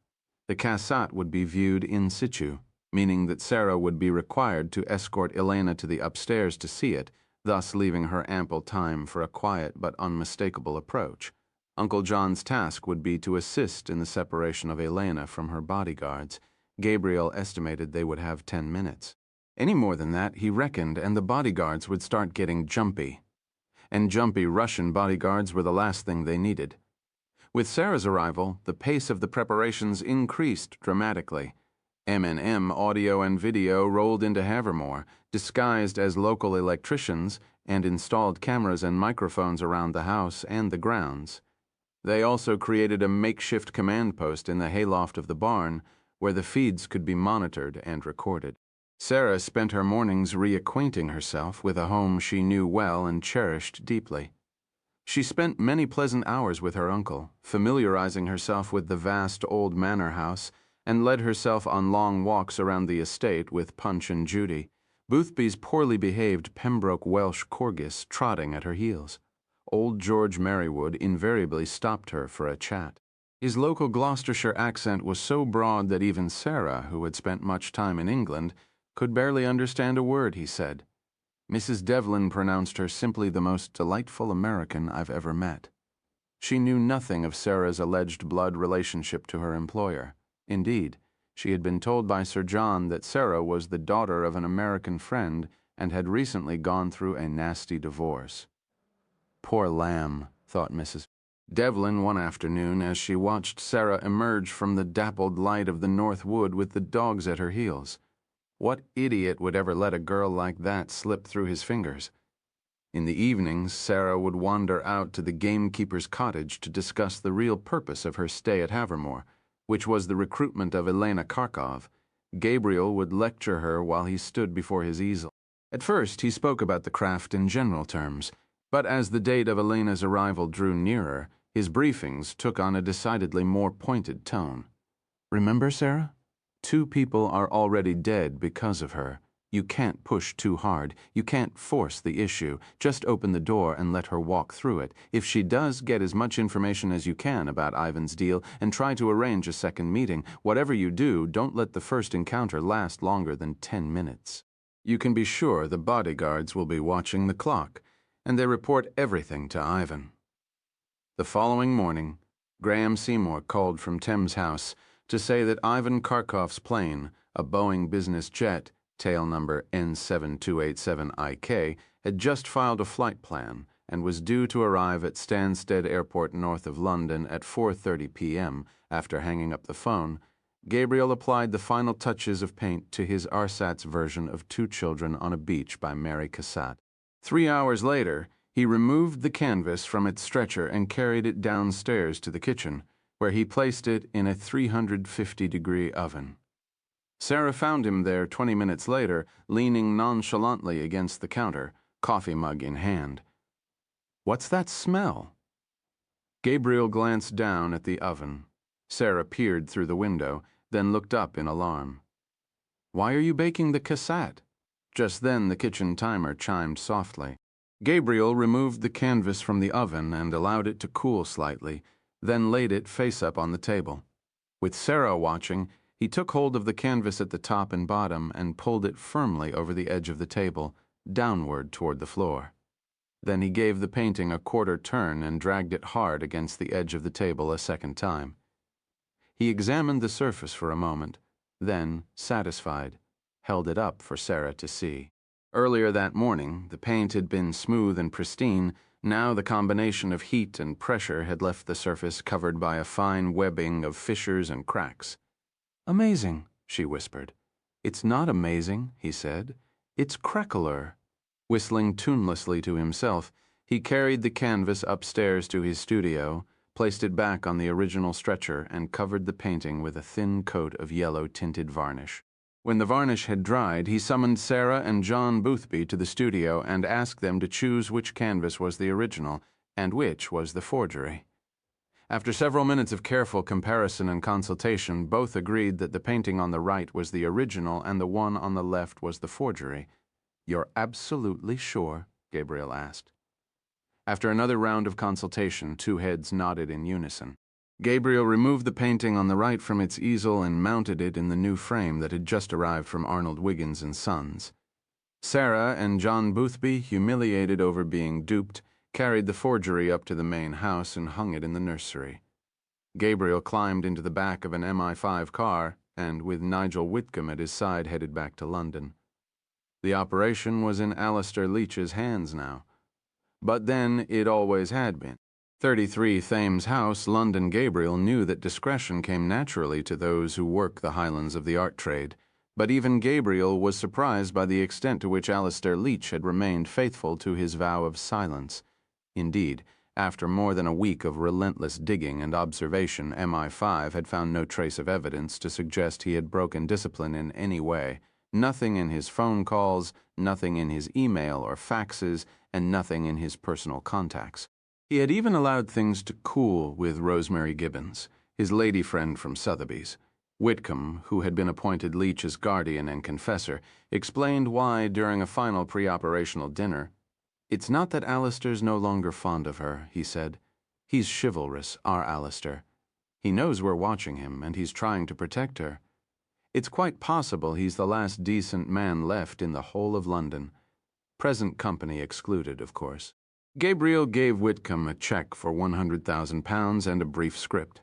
[SPEAKER 1] The cassette would be viewed in situ, meaning that Sarah would be required to escort Elena to the upstairs to see it, thus leaving her ample time for a quiet but unmistakable approach. Uncle John's task would be to assist in the separation of Elena from her bodyguards. Gabriel estimated they would have 10 minutes. Any more than that, he reckoned, and the bodyguards would start getting jumpy. And jumpy Russian bodyguards were the last thing they needed. With Sarah's arrival, the pace of the preparations increased dramatically. M&M Audio and Video rolled into Havermore, disguised as local electricians, and installed cameras and microphones around the house and the grounds. They also created a makeshift command post in the hayloft of the barn, where the feeds could be monitored and recorded. Sarah spent her mornings reacquainting herself with a home she knew well and cherished deeply. She spent many pleasant hours with her uncle, familiarizing herself with the vast old manor house, and led herself on long walks around the estate with Punch and Judy, Boothby's poorly behaved Pembroke Welsh Corgis trotting at her heels. Old George Merrywood invariably stopped her for a chat. His local Gloucestershire accent was so broad that even Sarah, who had spent much time in England, could barely understand a word he said. Mrs. Devlin pronounced her simply the most delightful American I've ever met. She knew nothing of Sarah's alleged blood relationship to her employer. Indeed, she had been told by Sir John that Sarah was the daughter of an American friend and had recently gone through a nasty divorce. Poor lamb, thought Mrs. Devlin one afternoon as she watched Sarah emerge from the dappled light of the North Wood with the dogs at her heels. What idiot would ever let a girl like that slip through his fingers? In the evenings, Sarah would wander out to the gamekeeper's cottage to discuss the real purpose of her stay at Havermore, which was the recruitment of Elena Kharkov. Gabriel would lecture her while he stood before his easel. At first, he spoke about the craft in general terms, but as the date of Elena's arrival drew nearer, his briefings took on a decidedly more pointed tone. "Remember, Sarah? 2 people are already dead because of her, You can't push too hard. You can't force the issue. Just open the door and let her walk through it. If she does, get as much information as you can about Ivan's deal and try to arrange a second meeting. Whatever you do, don't let the first encounter last longer than 10 minutes. You can be sure the bodyguards will be watching the clock, and they report everything to Ivan. The following morning, Graham Seymour called from Thames House to say that Ivan Kharkov's plane, a Boeing business jet, tail number N7287IK, had just filed a flight plan and was due to arrive at Stansted Airport north of London at 4:30 p.m. After hanging up the phone, Gabriel applied the final touches of paint to his ersatz version of Two Children on a Beach by Mary Cassatt. 3 hours later, he removed the canvas from its stretcher and carried it downstairs to the kitchen, where he placed it in a 350-degree oven. Sarah found him there 20 minutes later, leaning nonchalantly against the counter, coffee mug in hand. "What's that smell?" Gabriel glanced down at the oven. Sarah peered through the window, then looked up in alarm. "Why are you baking the Cassatt?" Just then the kitchen timer chimed softly. Gabriel removed the canvas from the oven and allowed it to cool slightly, then laid it face up on the table. With Sarah watching, he took hold of the canvas at the top and bottom and pulled it firmly over the edge of the table, downward toward the floor. Then he gave the painting a quarter turn and dragged it hard against the edge of the table a second time. He examined the surface for a moment, then, satisfied, held it up for Sarah to see. Earlier that morning, the paint had been smooth and pristine. Now the combination of heat and pressure had left the surface covered by a fine webbing of fissures and cracks. "Amazing," she whispered. "It's not amazing," he said. "It's craquelure." Whistling tunelessly to himself, he carried the canvas upstairs to his studio, placed it back on the original stretcher, and covered the painting with a thin coat of yellow-tinted varnish. When the varnish had dried, he summoned Sarah and John Boothby to the studio and asked them to choose which canvas was the original and which was the forgery. After several minutes of careful comparison and consultation, both agreed that the painting on the right was the original and the one on the left was the forgery. "You're absolutely sure?" Gabriel asked. After another round of consultation, two heads nodded in unison. Gabriel removed the painting on the right from its easel and mounted it in the new frame that had just arrived from Arnold Wiggins & Sons. Sarah and John Boothby, humiliated over being duped, carried the forgery up to the main house and hung it in the nursery. Gabriel climbed into the back of an MI5 car and, with Nigel Whitcomb at his side, headed back to London. The operation was in Alistair Leach's hands now. But then it always had been. 33 Thames House, London. Gabriel knew that discretion came naturally to those who work the highlands of the art trade, but even Gabriel was surprised by the extent to which Alistair Leach had remained faithful to his vow of silence. Indeed, after more than a week of relentless digging and observation, MI5 had found no trace of evidence to suggest he had broken discipline in any way. Nothing in his phone calls, nothing in his email or faxes, and nothing in his personal contacts. He had even allowed things to cool with Rosemary Gibbons, his lady friend from Sotheby's. Whitcomb, who had been appointed Leach's guardian and confessor, explained why during a final pre-operational dinner. "It's not that Alistair's no longer fond of her," he said. "He's chivalrous, our Alistair. He knows we're watching him, and he's trying to protect her. It's quite possible he's the last decent man left in the whole of London. Present company excluded, of course." Gabriel gave Whitcomb a cheque for £100,000 and a brief script.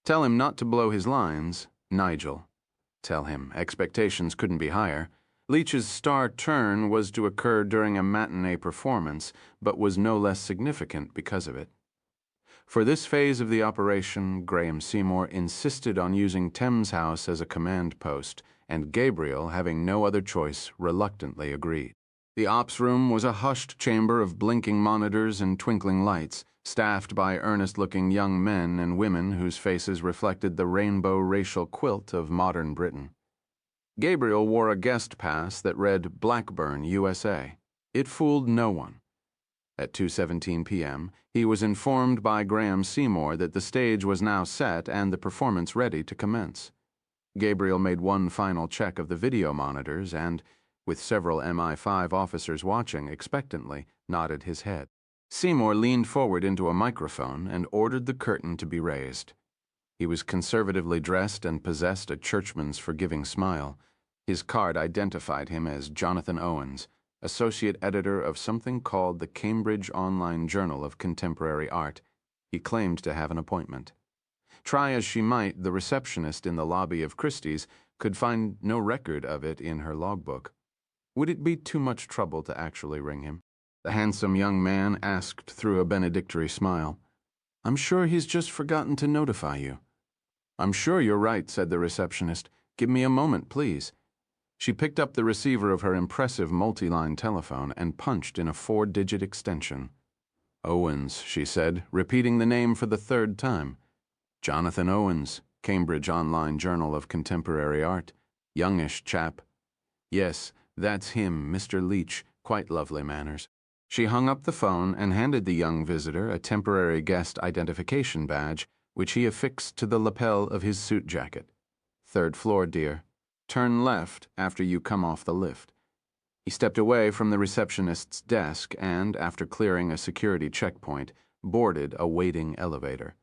[SPEAKER 1] "Tell him not to blow his lines, Nigel. Tell him expectations couldn't be higher. Leach's star turn was to occur during a matinee performance, but was no less significant because of it." For this phase of the operation, Graham Seymour insisted on using Thames House as a command post, and Gabriel, having no other choice, reluctantly agreed. The ops room was a hushed chamber of blinking monitors and twinkling lights, staffed by earnest-looking young men and women whose faces reflected the rainbow racial quilt of modern Britain. Gabriel wore a guest pass that read Blackburn, USA. It fooled no one. At 2:17 p.m., he was informed by Graham Seymour that the stage was now set and the performance ready to commence. Gabriel made one final check of the video monitors and, with several MI5 officers watching expectantly, nodded his head. Seymour leaned forward into a microphone and ordered the curtain to be raised. He was conservatively dressed and possessed a churchman's forgiving smile. His card identified him as Jonathan Owens, associate editor of something called the Cambridge Online Journal of Contemporary Art. He claimed to have an appointment. Try as she might, the receptionist in the lobby of Christie's could find no record of it in her logbook. Would it be too much trouble to actually ring him? The handsome young man asked through a benedictory smile. "I'm sure he's just forgotten to notify you." "I'm sure you're right," said the receptionist. "Give me a moment, please." She picked up the receiver of her impressive multi-line telephone and punched in a 4-digit extension. "Owens," she said, repeating the name for the 3rd time. "Jonathan Owens, Cambridge Online Journal of Contemporary Art. Youngish chap." "Yes, that's him, Mr. Leach. Quite lovely manners." She hung up the phone and handed the young visitor a temporary guest identification badge, which he affixed to the lapel of his suit jacket. "3rd floor, dear. Turn left after you come off the lift." He stepped away from the receptionist's desk and, after clearing a security checkpoint, boarded a waiting elevator.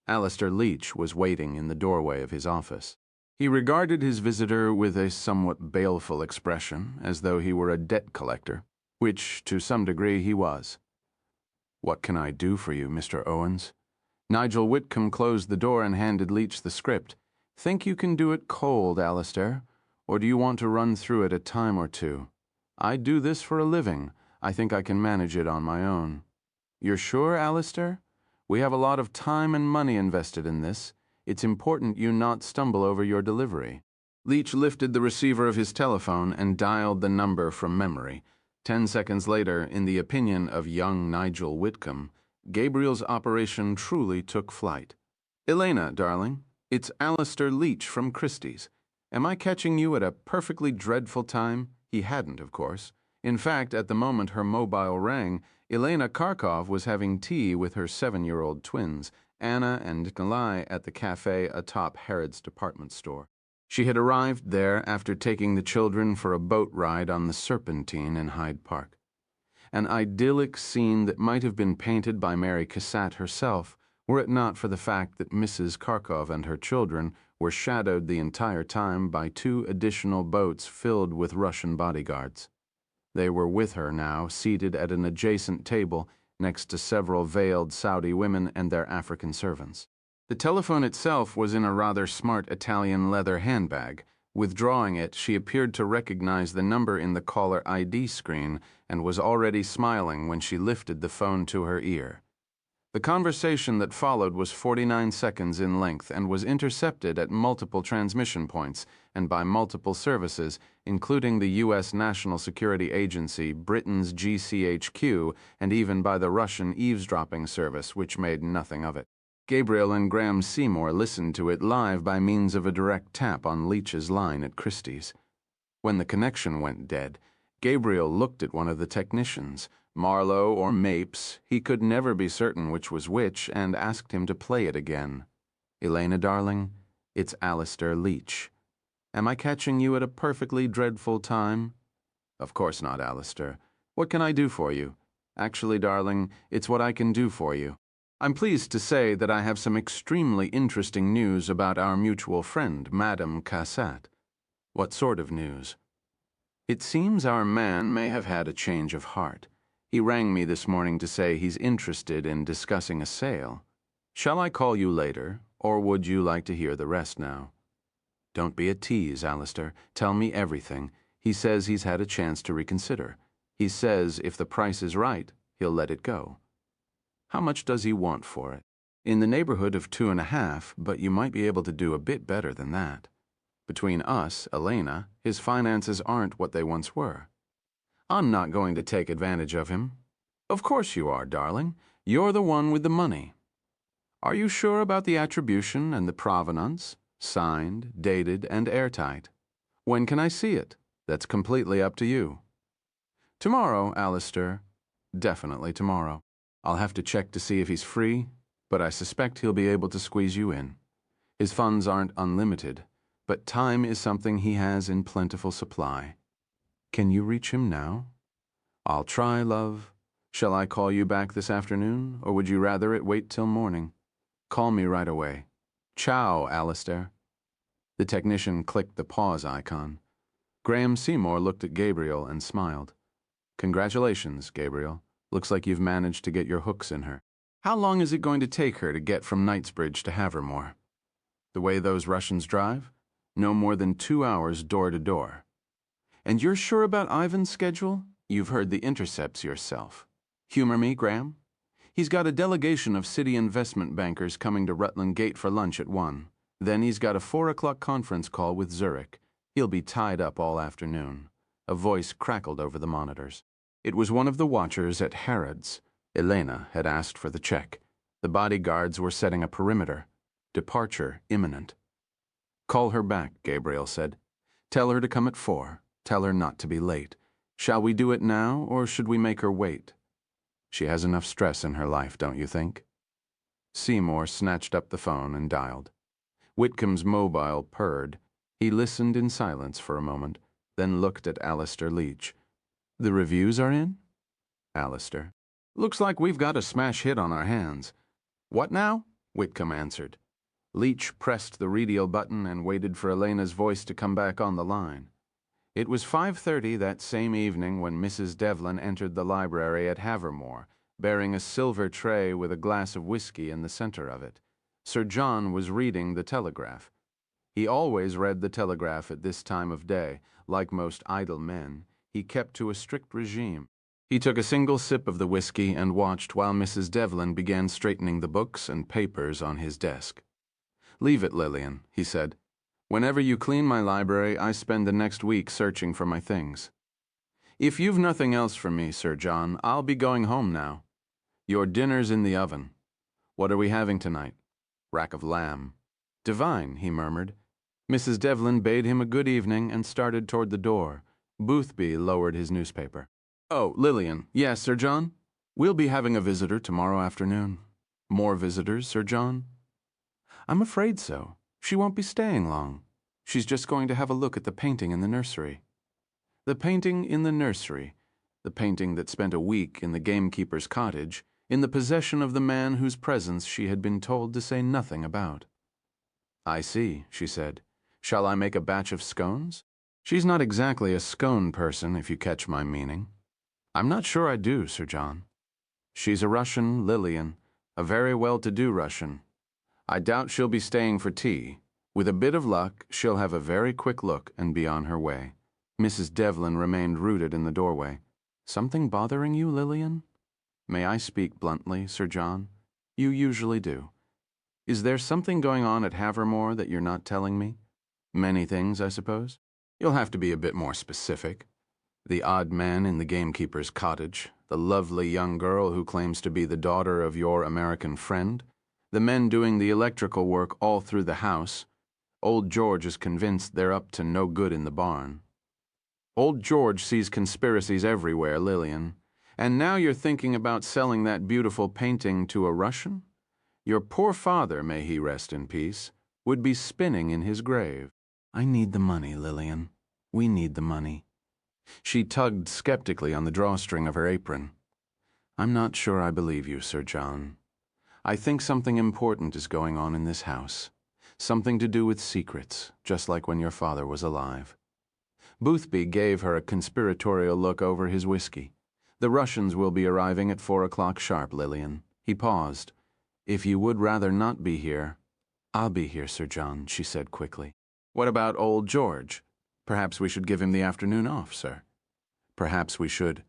[SPEAKER 1] Alistair Leach was waiting in the doorway of his office. He regarded his visitor with a somewhat baleful expression, as though he were a debt collector, which, to some degree, he was. "What can I do for you, Mr. Owens?" Nigel Whitcomb closed the door and handed Leach the script. "Think you can do it cold, Alistair? Or do you want to run through it a time or two? I do this for a living. I think I can manage it on my own." "You're sure, Alistair? We have a lot of time and money invested in this. It's important you not stumble over your delivery." Leach lifted the receiver of his telephone and dialed the number from memory. 10 seconds later, in the opinion of young Nigel Whitcomb, Gabriel's operation truly took flight. "Elena, darling, it's Alistair Leach from Christie's. Am I catching you at a perfectly dreadful time?" He hadn't, of course. In fact, at the moment her mobile rang, Elena Kharkov was having tea with her 7-year-old twins, Anna and Nikolai, at the cafe atop Harrods department store. She had arrived there after taking the children for a boat ride on the Serpentine in Hyde Park. An idyllic scene that might have been painted by Mary Cassatt herself, were it not for the fact that Mrs. Kharkov and her children were shadowed the entire time by 2 additional boats filled with Russian bodyguards. They were with her now, seated at an adjacent table next to several veiled Saudi women and their African servants. The telephone itself was in a rather smart Italian leather handbag. Withdrawing it, she appeared to recognize the number in the caller ID screen and was already smiling when she lifted the phone to her ear. The conversation that followed was 49 seconds in length and was intercepted at multiple transmission points and by multiple services, including the U.S. National Security Agency, Britain's GCHQ, and even by the Russian eavesdropping service, which made nothing of it. Gabriel and Graham Seymour listened to it live by means of a direct tap on Leach's line at Christie's. When the connection went dead, Gabriel looked at one of the technicians, Marlowe or Mapes, he could never be certain which was which, and asked him to play it again. "Elena, darling, it's Alistair Leach. Am I catching you at a perfectly dreadful time?" "Of course not, Alistair. What can I do for you?" "Actually, darling, it's what I can do for you. I'm pleased to say that I have some extremely interesting news about our mutual friend, Madame Cassatt." "What sort of news?" "It seems our man may have had a change of heart. He rang me this morning to say he's interested in discussing a sale. Shall I call you later, or would you like to hear the rest now?" "Don't be a tease, Alistair. Tell me everything. He says he's had a chance to reconsider. He says if the price is right, he'll let it go." "How much does he want for it?" "In the neighborhood of 2.5, but you might be able to do a bit better than that. Between us, Elena, his finances aren't what they once were." "I'm not going to take advantage of him." "Of course you are, darling. You're the one with the money." "Are you sure about the attribution and the provenance? Signed, dated, and airtight." "When can I see it?" "That's completely up to you." "Tomorrow, Alistair." "Definitely tomorrow. I'll have to check to see if he's free, but I suspect he'll be able to squeeze you in. His funds aren't unlimited, but time is something he has in plentiful supply." Can you reach him now? I'll try, love. Shall I call you back this afternoon, or would you rather it wait till morning? Call me right away. Ciao, Alistair. The technician clicked the pause icon. Graham Seymour looked at Gabriel and smiled. Congratulations, Gabriel. Looks like you've managed to get your hooks in her. How long is it going to take her to get from Knightsbridge to Havermore? The way those Russians drive? No more than 2 hours door to door. And you're sure about Ivan's schedule? You've heard the intercepts yourself. Humor me, Graham? He's got a delegation of city investment bankers coming to Rutland Gate for lunch at 1. Then he's got a 4 o'clock conference call with Zurich. He'll be tied up all afternoon. A voice crackled over the monitors. It was one of the watchers at Harrods. Elena had asked for the check. The bodyguards were setting a perimeter. Departure imminent. Call her back, Gabriel said. Tell her to come at 4. Tell her not to be late. Shall we do it now, or should we make her wait? She has enough stress in her life, don't you think? Seymour snatched up the phone and dialed. Whitcomb's mobile purred. He listened in silence for a moment, then looked at Alistair Leach. The reviews are in? Alistair. Looks like we've got a smash hit on our hands. What now? Whitcomb answered. Leach pressed the radial button and waited for Elena's voice to come back on the line. It was 5:30 that same evening when Mrs. Devlin entered the library at Havermore, bearing a silver tray with a glass of whiskey in the center of it. Sir John was reading the Telegraph. He always read the Telegraph at this time of day. Like most idle men, he kept to a strict regime. He took a single sip of the whiskey and watched while Mrs. Devlin began straightening the books and papers on his desk. Leave it, Lillian, he said. Whenever you clean my library, I spend the next week searching for my things. If you've nothing else for me, Sir John, I'll be going home now. Your dinner's in the oven. What are we having tonight? Rack of lamb. Divine, he murmured. Mrs. Devlin bade him a good evening and started toward the door. Boothby lowered his newspaper. Oh, Lillian. Yes, Sir John? We'll be having a visitor tomorrow afternoon. More visitors, Sir John? I'm afraid so. She won't be staying long. She's just going to have a look at the painting in the nursery. The painting in the nursery, the painting that spent a week in the gamekeeper's cottage, in the possession of the man whose presence she had been told to say nothing about. I see, she said. Shall I make a batch of scones? She's not exactly a scone person, if you catch my meaning. I'm not sure I do, Sir John. She's a Russian, Lillian, a very well-to-do Russian. I doubt she'll be staying for tea. With a bit of luck, she'll have a very quick look and be on her way. Mrs. Devlin remained rooted in the doorway. Something bothering you, Lillian? May I speak bluntly, Sir John? You usually do. Is there something going on at Havermore that you're not telling me? Many things, I suppose. You'll have to be a bit more specific. The odd man in the gamekeeper's cottage, the lovely young girl who claims to be the daughter of your American friend, the men doing the electrical work all through the house. Old George is convinced they're up to no good in the barn. Old George sees conspiracies everywhere, Lillian. And now you're thinking about selling that beautiful painting to a Russian? Your poor father, may he rest in peace, would be spinning in his grave. I need the money, Lillian. We need the money. She tugged skeptically on the drawstring of her apron. I'm not sure I believe you, Sir John. I think something important is going on in this house. Something to do with secrets, just like when your father was alive. Boothby gave her a conspiratorial look over his whiskey. The Russians will be arriving at 4 o'clock sharp, Lillian. He paused. If you would rather not be here. I'll be here, Sir John, she said quickly. What about old George? Perhaps we should give him the afternoon off, sir. Perhaps we should.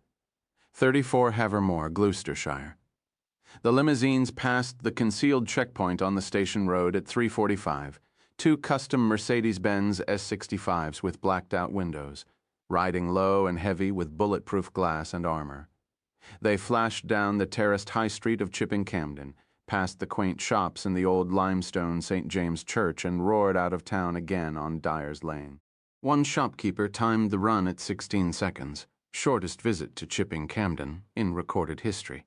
[SPEAKER 1] 34 Havermore, Gloucestershire. The limousines passed the concealed checkpoint on the station road at 3:45, 2 custom Mercedes-Benz S65s with blacked-out windows, riding low and heavy with bulletproof glass and armor. They flashed down the terraced high street of Chipping Campden, past the quaint shops in the old limestone St. James Church, and roared out of town again on Dyer's Lane. One shopkeeper timed the run at 16 seconds, shortest visit to Chipping Campden in recorded history.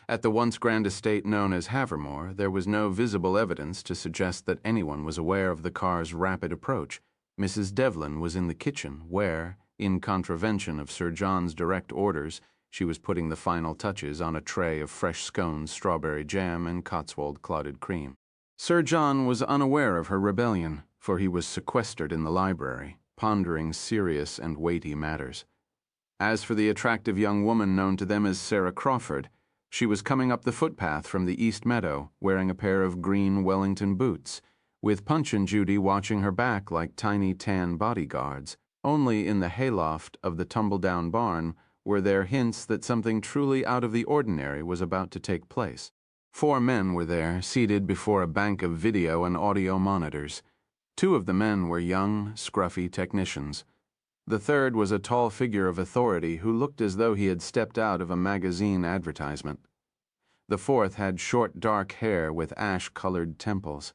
[SPEAKER 1] At the once grand estate known as Havermore, there was no visible evidence to suggest that anyone was aware of the car's rapid approach. Mrs. Devlin was in the kitchen where, In contravention of Sir John's direct orders, she was putting the final touches on a tray of fresh scones, strawberry jam, and Cotswold clotted cream. Sir John was unaware of her rebellion, for he was sequestered in the library, pondering serious and weighty matters. As for the attractive young woman known to them as Sarah Crawford, she was coming up the footpath from the East Meadow, wearing a pair of green Wellington boots, with Punch and Judy watching her back like tiny tan bodyguards. Only in the hayloft of the tumble-down barn were there hints that something truly out of the ordinary was about to take place. 4 men were there, seated before a bank of video and audio monitors. 2 of the men were young, scruffy technicians. The third was a tall figure of authority who looked as though he had stepped out of a magazine advertisement. The fourth had short dark hair with ash-colored temples.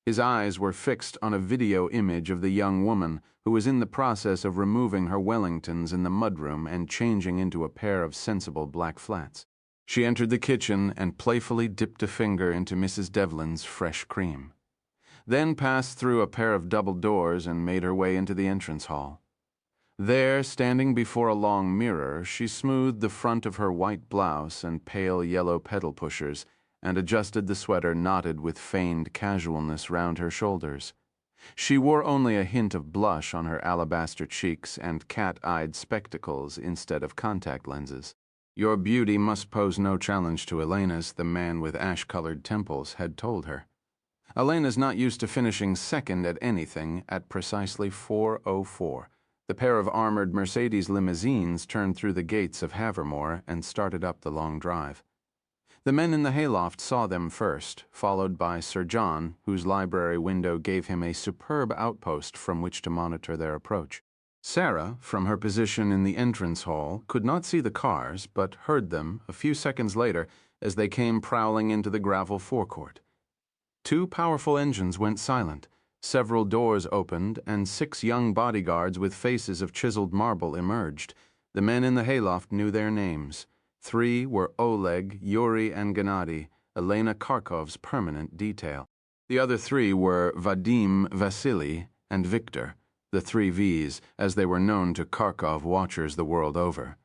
[SPEAKER 1] His eyes were fixed on a video image of the young woman who was in the process of removing her Wellingtons in the mudroom and changing into a pair of sensible black flats. She entered the kitchen and playfully dipped a finger into Mrs. Devlin's fresh cream, then passed through a pair of double doors and made her way into the entrance hall. There, standing before a long mirror, she smoothed the front of her white blouse and pale yellow pedal pushers and adjusted the sweater knotted with feigned casualness round her shoulders. She wore only a hint of blush on her alabaster cheeks and cat-eyed spectacles instead of contact lenses. Your beauty must pose no challenge to Elena's, the man with ash-colored temples had told her. Elena's not used to finishing second at anything at precisely 4:04. The pair of armored Mercedes limousines turned through the gates of Havermore and started up the long drive. The men in the hayloft saw them first, followed by Sir John, whose library window gave him a superb outpost from which to monitor their approach. Sarah, from her position in the entrance hall, could not see the cars, but heard them a few seconds later as they came prowling into the gravel forecourt. 2 powerful engines went silent. Several doors opened, and 6 young bodyguards with faces of chiseled marble emerged. The men in the hayloft knew their names. 3 were Oleg, Yuri, and Gennady, Elena Kharkov's permanent detail. The other 3 were Vadim, Vasily, and Victor, the 3 Vs, as they were known to Kharkov watchers the world over.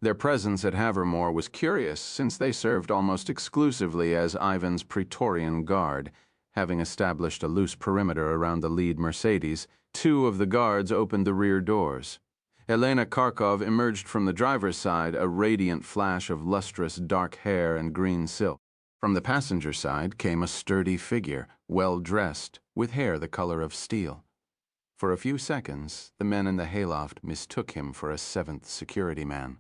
[SPEAKER 1] Their presence at Havermore was curious, since they served almost exclusively as Ivan's Praetorian Guard. Having established a loose perimeter around the lead Mercedes, 2 of the guards opened the rear doors. Elena Kharkov emerged from the driver's side, a radiant flash of lustrous dark hair and green silk. From the passenger side came a sturdy figure, well-dressed, with hair the color of steel. For a few seconds, the men in the hayloft mistook him for a 7th security man.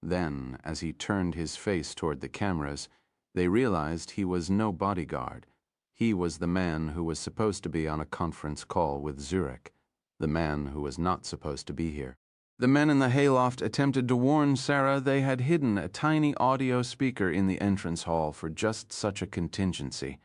[SPEAKER 1] Then, as he turned his face toward the cameras, they realized he was no bodyguard. He was the man who was supposed to be on a conference call with Zurich, the man who was not supposed to be here. The men in the hayloft attempted to warn Sarah they had hidden a tiny audio speaker in the entrance hall for just such a contingency,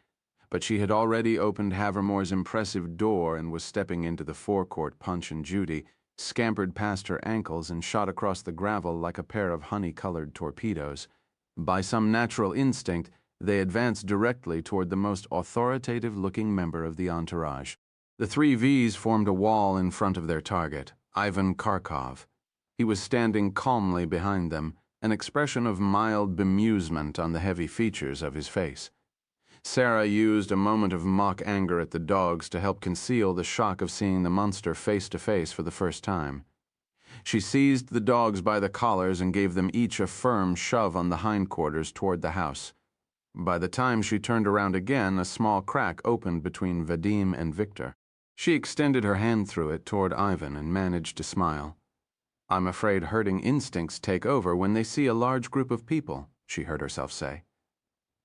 [SPEAKER 1] but she had already opened Havermore's impressive door and was stepping into the forecourt. Punch and Judy scampered past her ankles and shot across the gravel like a pair of honey-colored torpedoes. By some natural instinct, they advanced directly toward the most authoritative-looking member of the entourage. The 3 Vs formed a wall in front of their target, Ivan Kharkov. He was standing calmly behind them, an expression of mild bemusement on the heavy features of his face. Sarah used a moment of mock anger at the dogs to help conceal the shock of seeing the monster face to face for the first time. She seized the dogs by the collars and gave them each a firm shove on the hindquarters toward the house. By the time she turned around again, a small crack opened between Vadim and Victor. She extended her hand through it toward Ivan and managed to smile. "I'm afraid herding instincts take over when they see a large group of people," she heard herself say.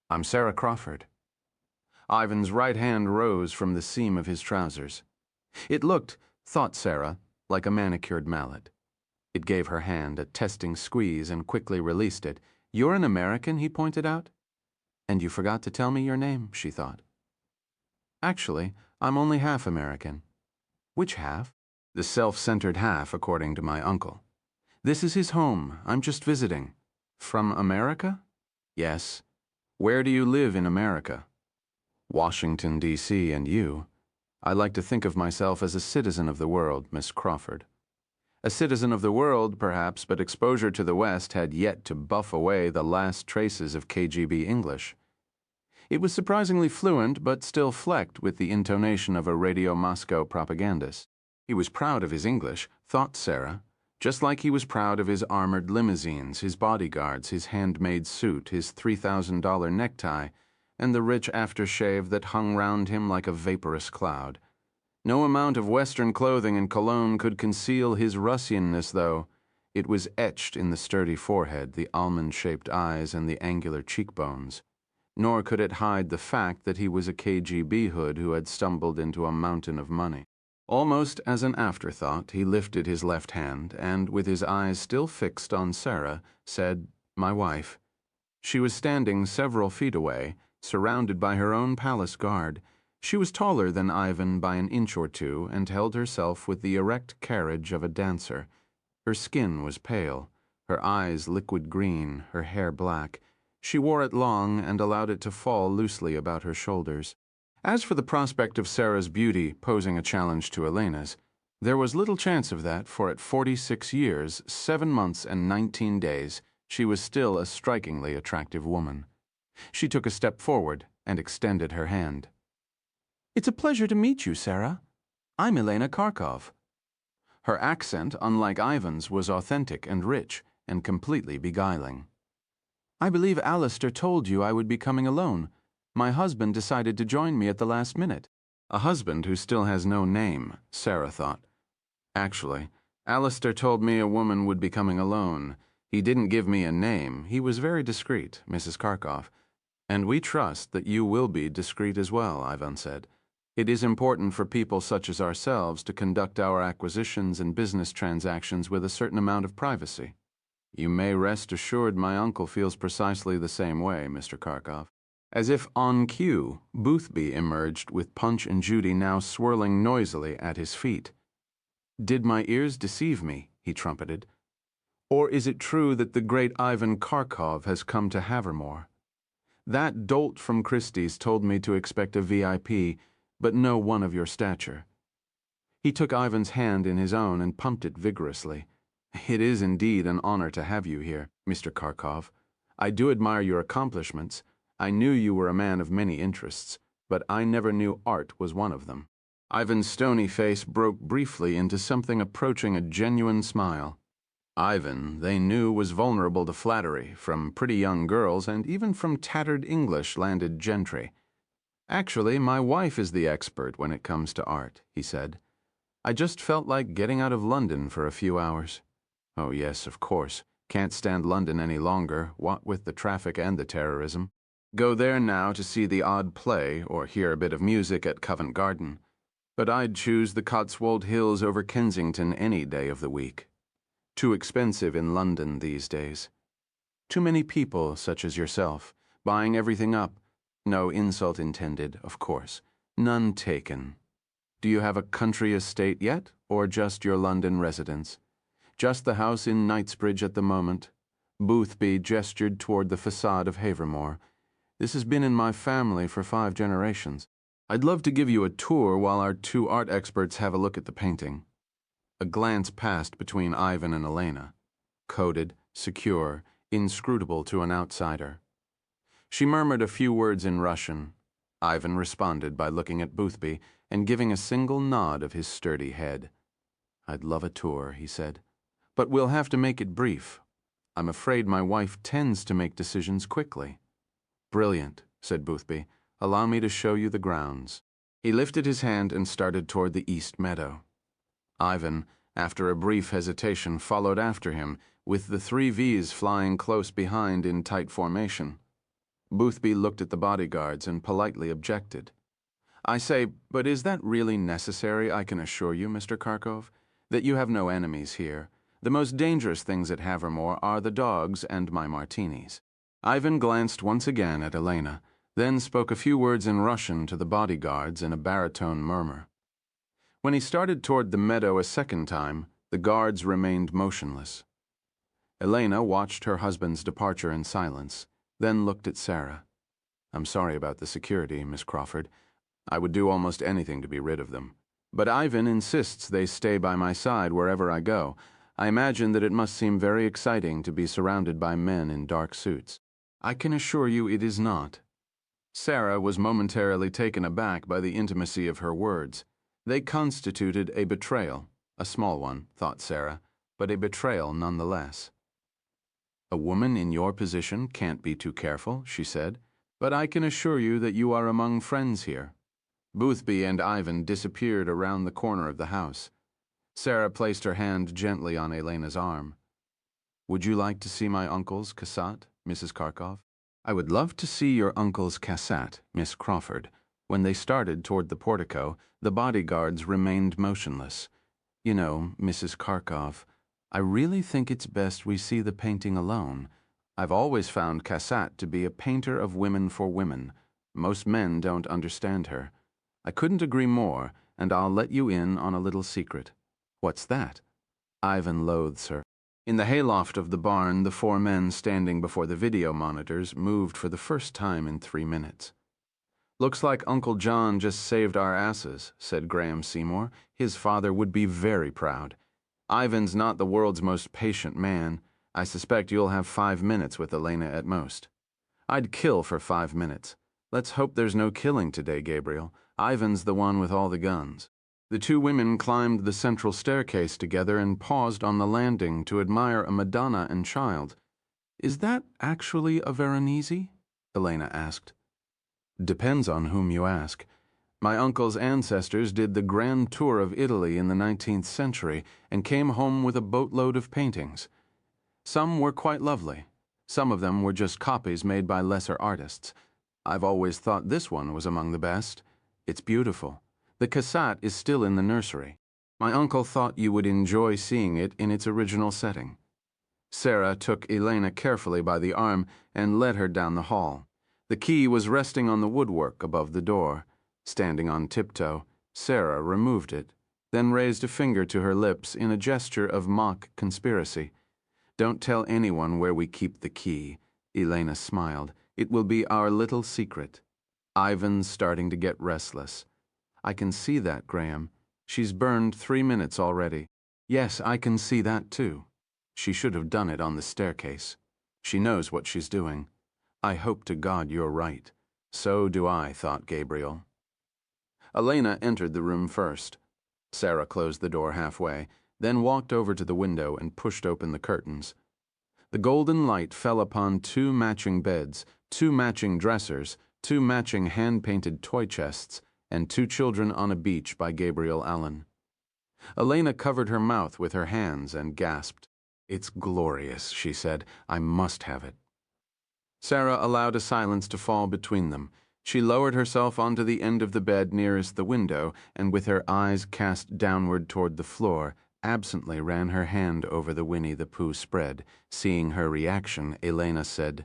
[SPEAKER 1] "I'm Sarah Crawford." Ivan's right hand rose from the seam of his trousers. It looked, thought Sarah, like a manicured mallet. It gave her hand a testing squeeze and quickly released it. "You're an American," he pointed out. "And you forgot to tell me your name," she thought. "Actually, I'm only half American." "Which half?" "The self-centered half, according to my uncle." "This is his home. I'm just visiting." "From America?" "Yes." "Where do you live in America?" "Washington, D.C., and you. I like to think of myself as a citizen of the world, Miss Crawford." A citizen of the world, perhaps, but exposure to the West had yet to buff away the last traces of KGB English. It was surprisingly fluent, but still flecked with the intonation of a Radio Moscow propagandist. He was proud of his English, thought Sarah, just like he was proud of his armored limousines, his bodyguards, his handmade suit, his $3,000 necktie, and the rich aftershave that hung round him like a vaporous cloud. No amount of Western clothing and cologne could conceal his Russianness, though. It was etched in the sturdy forehead, the almond-shaped eyes, and the angular cheekbones. Nor could it hide the fact that he was a KGB hood who had stumbled into a mountain of money. Almost as an afterthought, he lifted his left hand and, with his eyes still fixed on Sarah, said, "My wife." She was standing several feet away, surrounded by her own palace guard. She was taller than Ivan by an inch or two and held herself with the erect carriage of a dancer. Her skin was pale, her eyes liquid green, her hair black. She wore it long and allowed it to fall loosely about her shoulders. As for the prospect of Sarah's beauty posing a challenge to Elena's, there was little chance of that, for at 46 years, 7 months and 19 days, she was still a strikingly attractive woman. She took a step forward and extended her hand. "It's a pleasure to meet you, Sarah. I'm Elena Kharkov." Her accent, unlike Ivan's, was authentic and rich and completely beguiling. "I believe Alistair told you I would be coming alone. My husband decided to join me at the last minute." A husband who still has no name, Sarah thought. Actually, Alistair told me a woman would be coming alone. He didn't give me a name. He was very discreet, Mrs. Kharkov. "And we trust that you will be discreet as well," Ivan said. "It is important for people such as ourselves to conduct our acquisitions and business transactions with a certain amount of privacy." "You may rest assured my uncle feels precisely the same way, Mr. Kharkov." As if on cue, Boothby emerged with Punch and Judy now swirling noisily at his feet. "Did my ears deceive me?" he trumpeted. "Or is it true that the great Ivan Kharkov has come to Havermore? That dolt from Christie's told me to expect a VIP, but no one of your stature." He took Ivan's hand in his own and pumped it vigorously. "It is indeed an honor to have you here, Mr. Kharkov. I do admire your accomplishments. I knew you were a man of many interests, but I never knew art was one of them." Ivan's stony face broke briefly into something approaching a genuine smile. Ivan, they knew, was vulnerable to flattery from pretty young girls and even from tattered English landed gentry. "Actually, my wife is the expert when it comes to art," he said. "I just felt like getting out of London for a few hours." "Oh yes, of course. Can't stand London any longer, what with the traffic and the terrorism. Go there now to see the odd play or hear a bit of music at Covent Garden. But I'd choose the Cotswold Hills over Kensington any day of the week. Too expensive in London these days. Too many people, such as yourself, buying everything up. No insult intended, of course. None taken. Do you have a country estate yet, or just your London residence? Just the house in Knightsbridge at the moment." Boothby gestured toward the facade of Havermore. "This has been in my family for 5 generations. I'd love to give you a tour while our 2 art experts have a look at the painting." A glance passed between Ivan and Elena. Coded, secure, inscrutable to an outsider. She murmured a few words in Russian. Ivan responded by looking at Boothby and giving a single nod of his sturdy head. "I'd love a tour," he said. "But we'll have to make it brief. I'm afraid my wife tends to make decisions quickly." "Brilliant," said Boothby. "Allow me to show you the grounds." He lifted his hand and started toward the east meadow. Ivan, after a brief hesitation, followed after him, with the 3 V's flying close behind in tight formation. Boothby looked at the bodyguards and politely objected. "I say, but is that really necessary? I can assure you, Mr. Kharkov, that you have no enemies here. The most dangerous things at Havermore are the dogs and my martinis." Ivan glanced once again at Elena, then spoke a few words in Russian to the bodyguards in a baritone murmur. When he started toward the meadow a second time, the guards remained motionless. Elena watched her husband's departure in silence, then looked at Sarah. "I'm sorry about the security, Miss Crawford. I would do almost anything to be rid of them. But Ivan insists they stay by my side wherever I go. I imagine that it must seem very exciting to be surrounded by men in dark suits. I can assure you it is not. Sarah was momentarily taken aback by the intimacy of her words. They constituted a betrayal. A small one, thought Sarah, but a betrayal nonetheless. A woman in your position can't be too careful, she said, but I can assure you that you are among friends here. Boothby and Ivan disappeared around the corner of the house. Sarah placed her hand gently on Elena's arm. Would you like to see my uncle's cassette, Mrs. Kharkov? I would love to see your uncle's cassette, Miss Crawford. When they started toward the portico, the bodyguards remained motionless. You know, Mrs. Kharkov, I really think it's best we see the painting alone. I've always found Cassat to be a painter of women for women. Most men don't understand her. I couldn't agree more, and I'll let you in on a little secret. What's that? Ivan loathes her. In the hayloft of the barn, the four men standing before the video monitors moved for the first time in 3 minutes. Looks like Uncle John just saved our asses, said Graham Seymour. His father would be very proud. Ivan's not the world's most patient man. I suspect you'll have 5 minutes with Elena at most. I'd kill for 5 minutes. Let's hope there's no killing today, Gabriel. Ivan's the one with all the guns. The two women climbed the central staircase together and paused on the landing to admire a Madonna and Child. Is that actually a Veronese? Elena asked. Depends on whom you ask. My uncle's ancestors did the grand tour of Italy in the 19th century and came home with a boatload of paintings. Some were quite lovely. Some of them were just copies made by lesser artists. I've always thought this one was among the best. It's beautiful. The cassette is still in the nursery. My uncle thought you would enjoy seeing it in its original setting. Sarah took Elena carefully by the arm and led her down the hall. The key was resting on the woodwork above the door. Standing on tiptoe, Sarah removed it, then raised a finger to her lips in a gesture of mock conspiracy. Don't tell anyone where we keep the key, Elena smiled. It will be our little secret. Ivan's starting to get restless. I can see that, Graham. She's burned 3 minutes already. Yes, I can see that too. She should have done it on the staircase. She knows what she's doing. I hope to God you're right. So do I, thought Gabriel. Elena entered the room first. Sarah closed the door halfway, then walked over to the window and pushed open the curtains. The golden light fell upon 2 matching beds, 2 matching dressers, 2 matching hand-painted toy chests, and 2 children on a beach by Gabriel Allen. Elena covered her mouth with her hands and gasped. It's glorious, she said. I must have it. Sarah allowed a silence to fall between them. She lowered herself onto the end of the bed nearest the window, and with her eyes cast downward toward the floor, absently ran her hand over the Winnie the Pooh spread. Seeing her reaction, Elena said,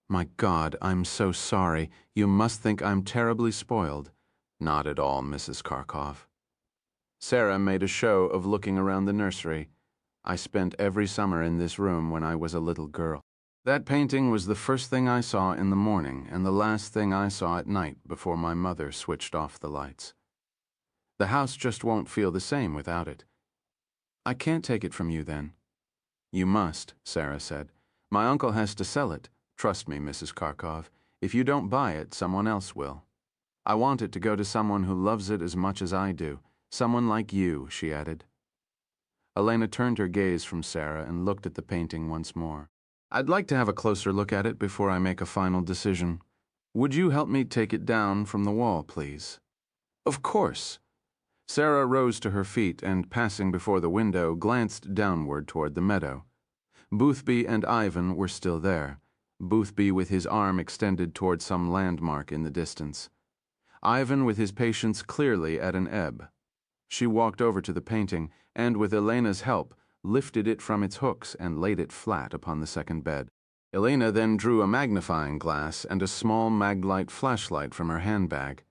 [SPEAKER 1] My God, I'm so sorry. You must think I'm terribly spoiled. Not at all, Mrs. Kharkov. Sarah made a show of looking around the nursery. I spent every summer in this room when I was a little girl. That painting was the first thing I saw in the morning and the last thing I saw at night before my mother switched off the lights. The house just won't feel the same without it. I can't take it from you then. You must, Sarah said. My uncle has to sell it. Trust me, Mrs. Kharkov. If you don't buy it, someone else will. I want it to go to someone who loves it as much as I do. Someone like you, she added. Elena turned her gaze from Sarah and looked at the painting once more. I'd like to have a closer look at it before I make a final decision. Would you help me take it down from the wall, please? Of course. Sarah rose to her feet and, passing before the window, glanced downward toward the meadow. Boothby and Ivan were still there, Boothby with his arm extended toward some landmark in the distance. Ivan with his patience clearly at an ebb. She walked over to the painting and, with Elena's help, lifted it from its hooks and laid it flat upon the second bed. Elena then drew a magnifying glass and a small Maglite flashlight from her handbag.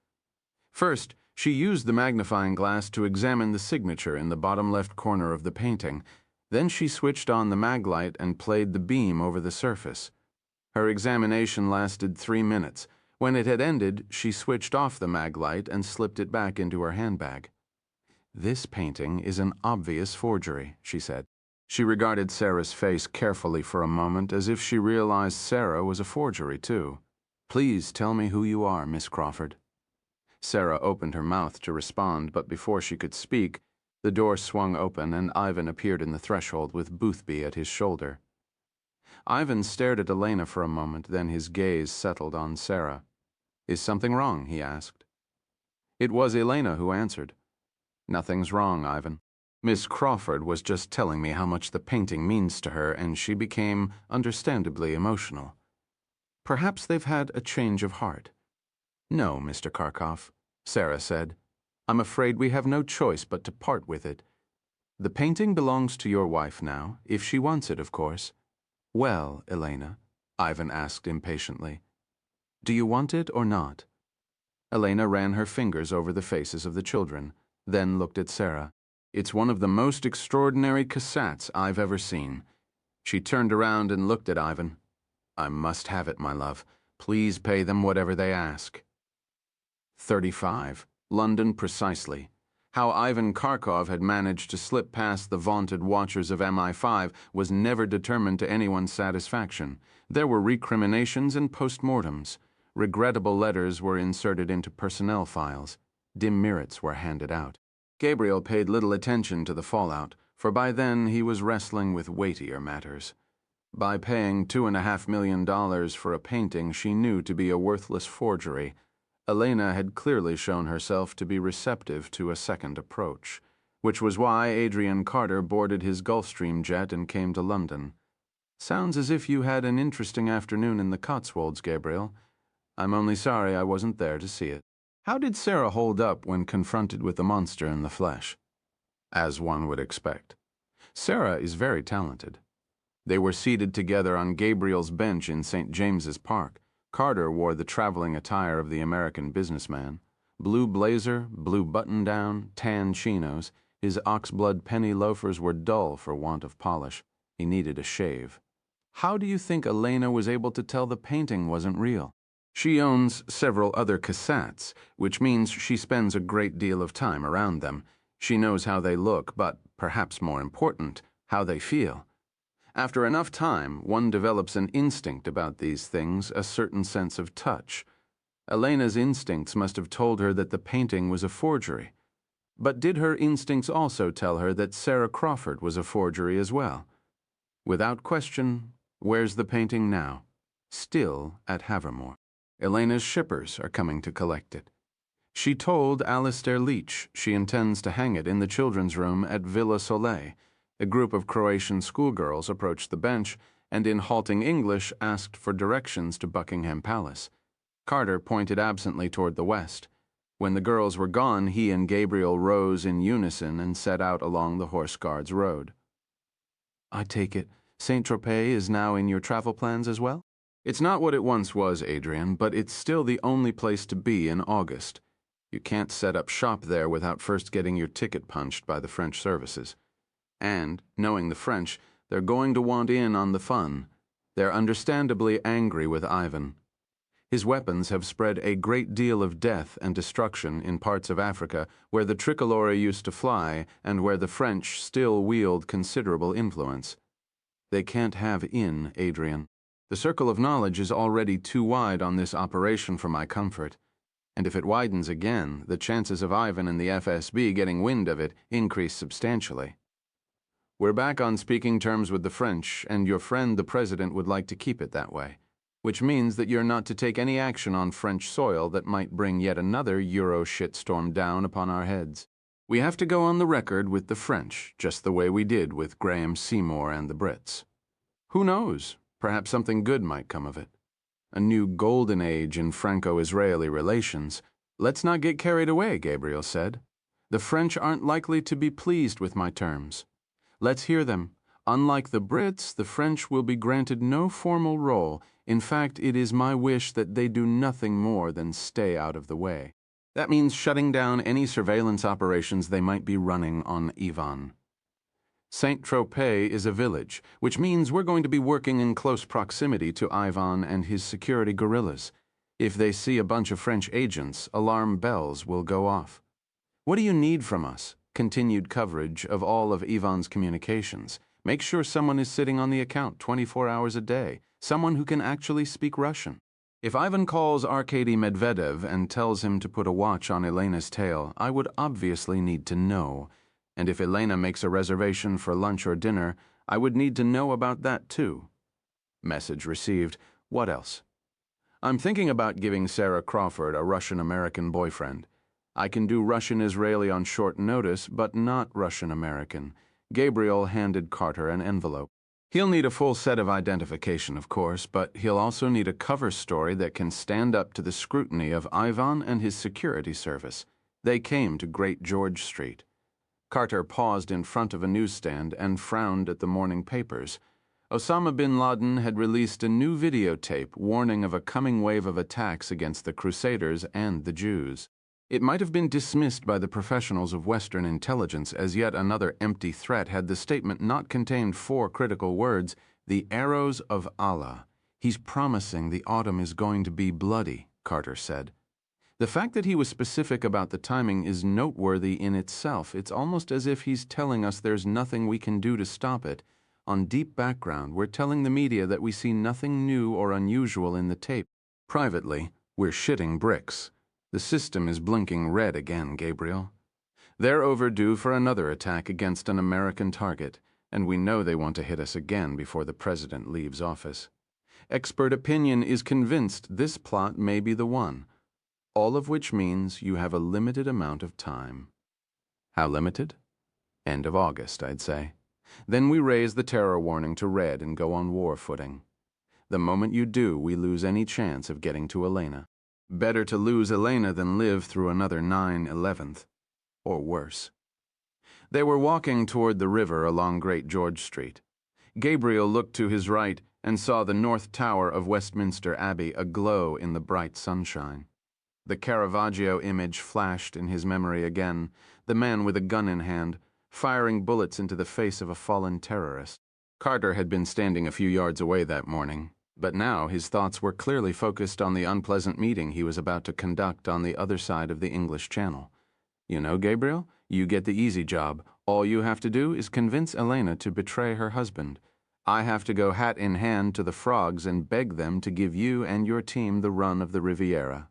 [SPEAKER 1] First, she used the magnifying glass to examine the signature in the bottom left corner of the painting. Then she switched on the Maglite and played the beam over the surface. Her examination lasted 3 minutes. When it had ended, she switched off the Maglite and slipped it back into her handbag. This painting is an obvious forgery, she said. She regarded Sarah's face carefully for a moment, as if she realized Sarah was a forgery, too. Please tell me who you are, Miss Crawford. Sarah opened her mouth to respond, but before she could speak, the door swung open and Ivan appeared in the threshold with Boothby at his shoulder. Ivan stared at Elena for a moment, then his gaze settled on Sarah. Is something wrong? He asked. It was Elena who answered. Nothing's wrong, Ivan. Miss Crawford was just telling me how much the painting means to her, and she became understandably emotional. Perhaps they've had a change of heart. No, Mr. Karkov, Sarah said. I'm afraid we have no choice but to part with it. The painting belongs to your wife now, if she wants it, of course. Well, Elena, Ivan asked impatiently, do you want it or not? Elena ran her fingers over the faces of the children, then looked at Sarah. It's one of the most extraordinary cassettes I've ever seen. She turned around and looked at Ivan. I must have it, my love. Please pay them whatever they ask. 35. London precisely. How Ivan Karkov had managed to slip past the vaunted watchers of MI5 was never determined to anyone's satisfaction. There were recriminations and postmortems. Regrettable letters were inserted into personnel files. Demerits were handed out. Gabriel paid little attention to the fallout, for by then he was wrestling with weightier matters. By paying $2.5 million for a painting she knew to be a worthless forgery, Elena had clearly shown herself to be receptive to a second approach, which was why Adrian Carter boarded his Gulfstream jet and came to London. Sounds as if you had an interesting afternoon in the Cotswolds, Gabriel. I'm only sorry I wasn't there to see it. How did Sarah hold up when confronted with the monster in the flesh? As one would expect. Sarah is very talented. They were seated together on Gabriel's bench in St. James's Park. Carter wore the traveling attire of the American businessman. Blue blazer, blue button-down, tan chinos. His oxblood penny loafers were dull for want of polish. He needed a shave. How do you think Elena was able to tell the painting wasn't real? She owns several other cassettes, which means she spends a great deal of time around them. She knows how they look, but, perhaps more important, how they feel. After enough time, one develops an instinct about these things, a certain sense of touch. Elena's instincts must have told her that the painting was a forgery. But did her instincts also tell her that Sarah Crawford was a forgery as well? Without question, where's the painting now? Still at Havermore. Elena's shippers are coming to collect it. She told Alistair Leach she intends to hang it in the children's room at Villa Soleil. A group of Croatian schoolgirls approached the bench and in halting English asked for directions to Buckingham Palace. Carter pointed absently toward the west. When the girls were gone, he and Gabriel rose in unison and set out along the Horse Guards Road. I take it Saint-Tropez is now in your travel plans as well? It's not what it once was, Adrian, but it's still the only place to be in August. You can't set up shop there without first getting your ticket punched by the French services. And, knowing the French, they're going to want in on the fun. They're understandably angry with Ivan. His weapons have spread a great deal of death and destruction in parts of Africa where the tricolore used to fly and where the French still wield considerable influence. They can't have in, Adrian. The circle of knowledge is already too wide on this operation for my comfort. And if it widens again, the chances of Ivan and the FSB getting wind of it increase substantially. We're back on speaking terms with the French, and your friend the President would like to keep it that way, which means that you're not to take any action on French soil that might bring yet another Euro shitstorm down upon our heads. We have to go on the record with the French, just the way we did with Graham Seymour and the Brits. Who knows? Perhaps something good might come of it. A new golden age in Franco-Israeli relations. Let's not get carried away, Gabriel said. The French aren't likely to be pleased with my terms. Let's hear them. Unlike the Brits, the French will be granted no formal role. In fact, it is my wish that they do nothing more than stay out of the way. That means shutting down any surveillance operations they might be running on Ivan. Saint-Tropez is a village, which means we're going to be working in close proximity to Ivan and his security guerrillas. If they see a bunch of French agents, alarm bells will go off. What do you need from us? Continued coverage of all of Ivan's communications. Make sure someone is sitting on the account 24 hours a day, someone who can actually speak Russian. If Ivan calls Arkady Medvedev and tells him to put a watch on Elena's tail, I would obviously need to know. And if Elena makes a reservation for lunch or dinner, I would need to know about that too. Message received. What else? I'm thinking about giving Sarah Crawford a Russian-American boyfriend. I can do Russian-Israeli on short notice, but not Russian-American. Gabriel handed Carter an envelope. He'll need a full set of identification, of course, but he'll also need a cover story that can stand up to the scrutiny of Ivan and his security service. They came to Great George Street. Carter paused in front of a newsstand and frowned at the morning papers. Osama bin Laden had released a new videotape warning of a coming wave of attacks against the Crusaders and the Jews. It might have been dismissed by the professionals of Western intelligence as yet another empty threat had the statement not contained 4 critical words: the arrows of Allah. He's promising the autumn is going to be bloody, Carter said. The fact that he was specific about the timing is noteworthy in itself. It's almost as if he's telling us there's nothing we can do to stop it. On deep background, we're telling the media that we see nothing new or unusual in the tape. Privately, we're shitting bricks. The system is blinking red again, Gabriel. They're overdue for another attack against an American target, and we know they want to hit us again before the president leaves office. Expert opinion is convinced this plot may be the one, all of which means you have a limited amount of time. How limited? End of August, I'd say. Then we raise the terror warning to red and go on war footing. The moment you do, we lose any chance of getting to Elena. Better to lose Elena than live through another 9/11th, or worse. They were walking toward the river along Great George Street. Gabriel looked to his right and saw the north tower of Westminster Abbey aglow in the bright sunshine. The Caravaggio image flashed in his memory again, the man with a gun in hand, firing bullets into the face of a fallen terrorist. Carter had been standing a few yards away that morning, but now his thoughts were clearly focused on the unpleasant meeting he was about to conduct on the other side of the English Channel. You know, Gabriel, you get the easy job. All you have to do is convince Elena to betray her husband. I have to go hat in hand to the frogs and beg them to give you and your team the run of the Riviera.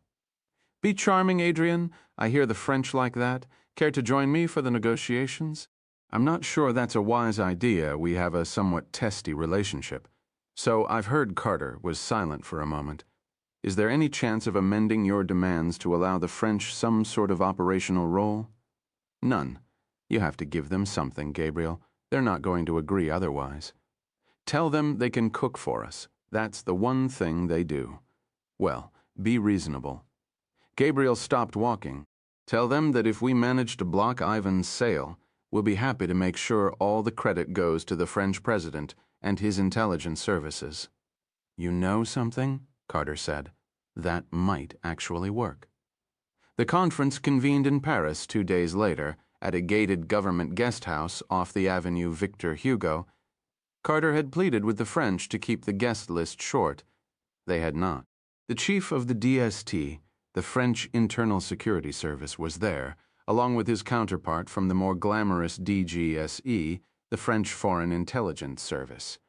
[SPEAKER 1] Be charming, Adrian. I hear the French like that. Care to join me for the negotiations? I'm not sure that's a wise idea. We have a somewhat testy relationship. So I've heard. Carter was silent for a moment. Is there any chance of amending your demands to allow the French some sort of operational role? None. You have to give them something, Gabriel. They're not going to agree otherwise. Tell them they can cook for us. That's the one thing they do. Well, be reasonable. Gabriel stopped walking. Tell them that if we manage to block Ivan's sale, we'll be happy to make sure all the credit goes to the French president and his intelligence services. You know something? Carter said. That might actually work. The conference convened in Paris 2 days later at a gated government guest house off the Avenue Victor Hugo. Carter had pleaded with the French to keep the guest list short. They had not. The chief of the DST, the French Internal Security Service, was there, along with his counterpart from the more glamorous DGSE, the French Foreign Intelligence Service.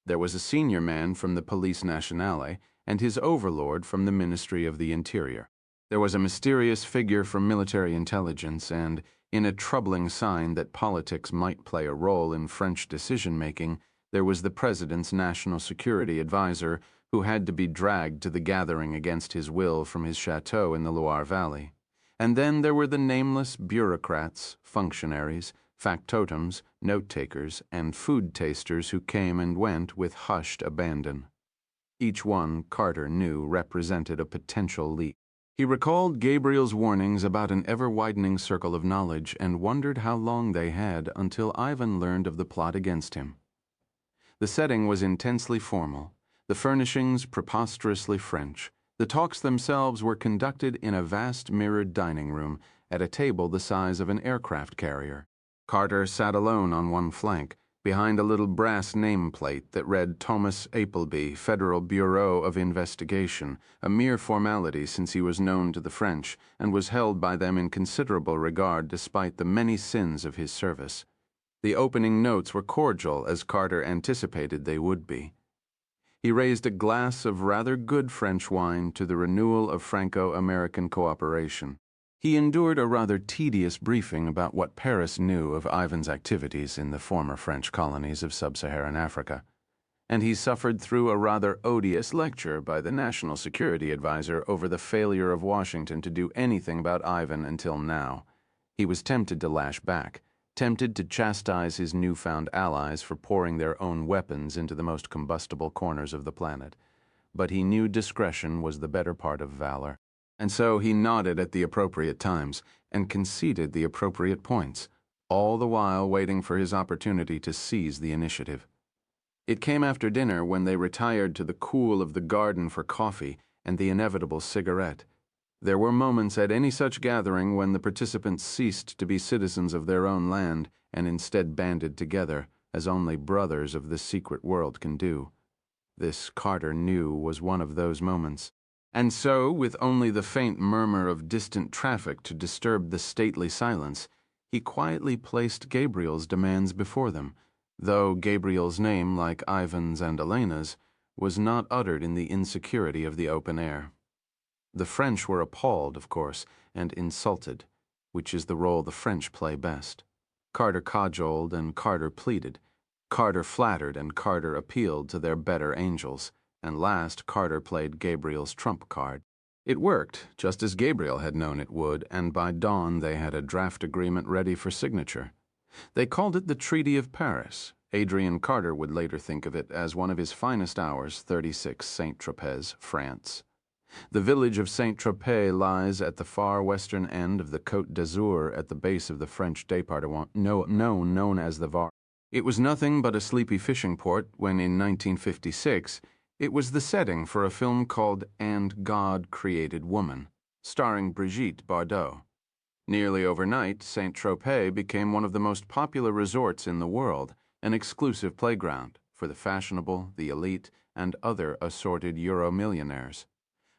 [SPEAKER 1] There was a senior man from the Police Nationale and his overlord from the Ministry of the Interior. There was a mysterious figure from military intelligence and, in a troubling sign that politics might play a role in French decision-making, there was the president's national security advisor who had to be dragged to the gathering against his will from his chateau in the Loire Valley. And then there were the nameless bureaucrats, functionaries, factotums, note-takers, and food tasters who came and went with hushed abandon. Each one, Carter knew, represented a potential leak. He recalled Gabriel's warnings about an ever-widening circle of knowledge and wondered how long they had until Ivan learned of the plot against him. The setting was intensely formal, the furnishings preposterously French. The talks themselves were conducted in a vast mirrored dining room at a table the size of an aircraft carrier. Carter sat alone on one flank, behind a little brass nameplate that read Thomas Appleby, Federal Bureau of Investigation, a mere formality since he was known to the French and was held by them in considerable regard despite the many sins of his service. The opening notes were cordial, as Carter anticipated they would be. He raised a glass of rather good French wine to the renewal of Franco-American cooperation. He endured a rather tedious briefing about what Paris knew of Ivan's activities in the former French colonies of sub-Saharan Africa, and he suffered through a rather odious lecture by the National Security Advisor over the failure of Washington to do anything about Ivan until now. He was tempted to lash back, tempted to chastise his newfound allies for pouring their own weapons into the most combustible corners of the planet, but he knew discretion was the better part of valor. And so he nodded at the appropriate times and conceded the appropriate points, all the while waiting for his opportunity to seize the initiative. It came after dinner, when they retired to the cool of the garden for coffee and the inevitable cigarette. There were moments at any such gathering when the participants ceased to be citizens of their own land and instead banded together, as only brothers of the secret world can do. This, Carter knew, was one of those moments. And so, with only the faint murmur of distant traffic to disturb the stately silence, he quietly placed Gabriel's demands before them, though Gabriel's name, like Ivan's and Elena's, was not uttered in the insecurity of the open air. The French were appalled, of course, and insulted, which is the role the French play best. Carter cajoled and Carter pleaded. Carter flattered and Carter appealed to their better angels. And last, Carter played Gabriel's trump card. It worked, just as Gabriel had known it would, and by dawn they had a draft agreement ready for signature. They called it the Treaty of Paris. Adrian Carter would later think of it as one of his finest hours, 36 Saint-Tropez, France. The village of Saint-Tropez lies at the far western end of the Côte d'Azur at the base of the French département known as the Var. It was nothing but a sleepy fishing port when, in 1956, it was the setting for a film called And God Created Woman, starring Brigitte Bardot. Nearly overnight, Saint-Tropez became one of the most popular resorts in the world, an exclusive playground for the fashionable, the elite, and other assorted Euro-millionaires.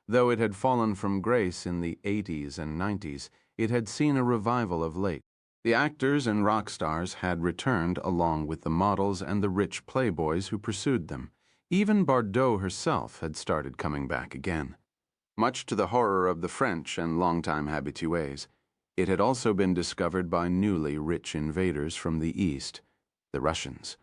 [SPEAKER 1] Though it had fallen from grace in the 80s and 90s, it had seen a revival of late. The actors and rock stars had returned along with the models and the rich playboys who pursued them. Even Bardot herself had started coming back again. Much to the horror of the French and longtime habitués, it had also been discovered by newly rich invaders from the east, the Russians.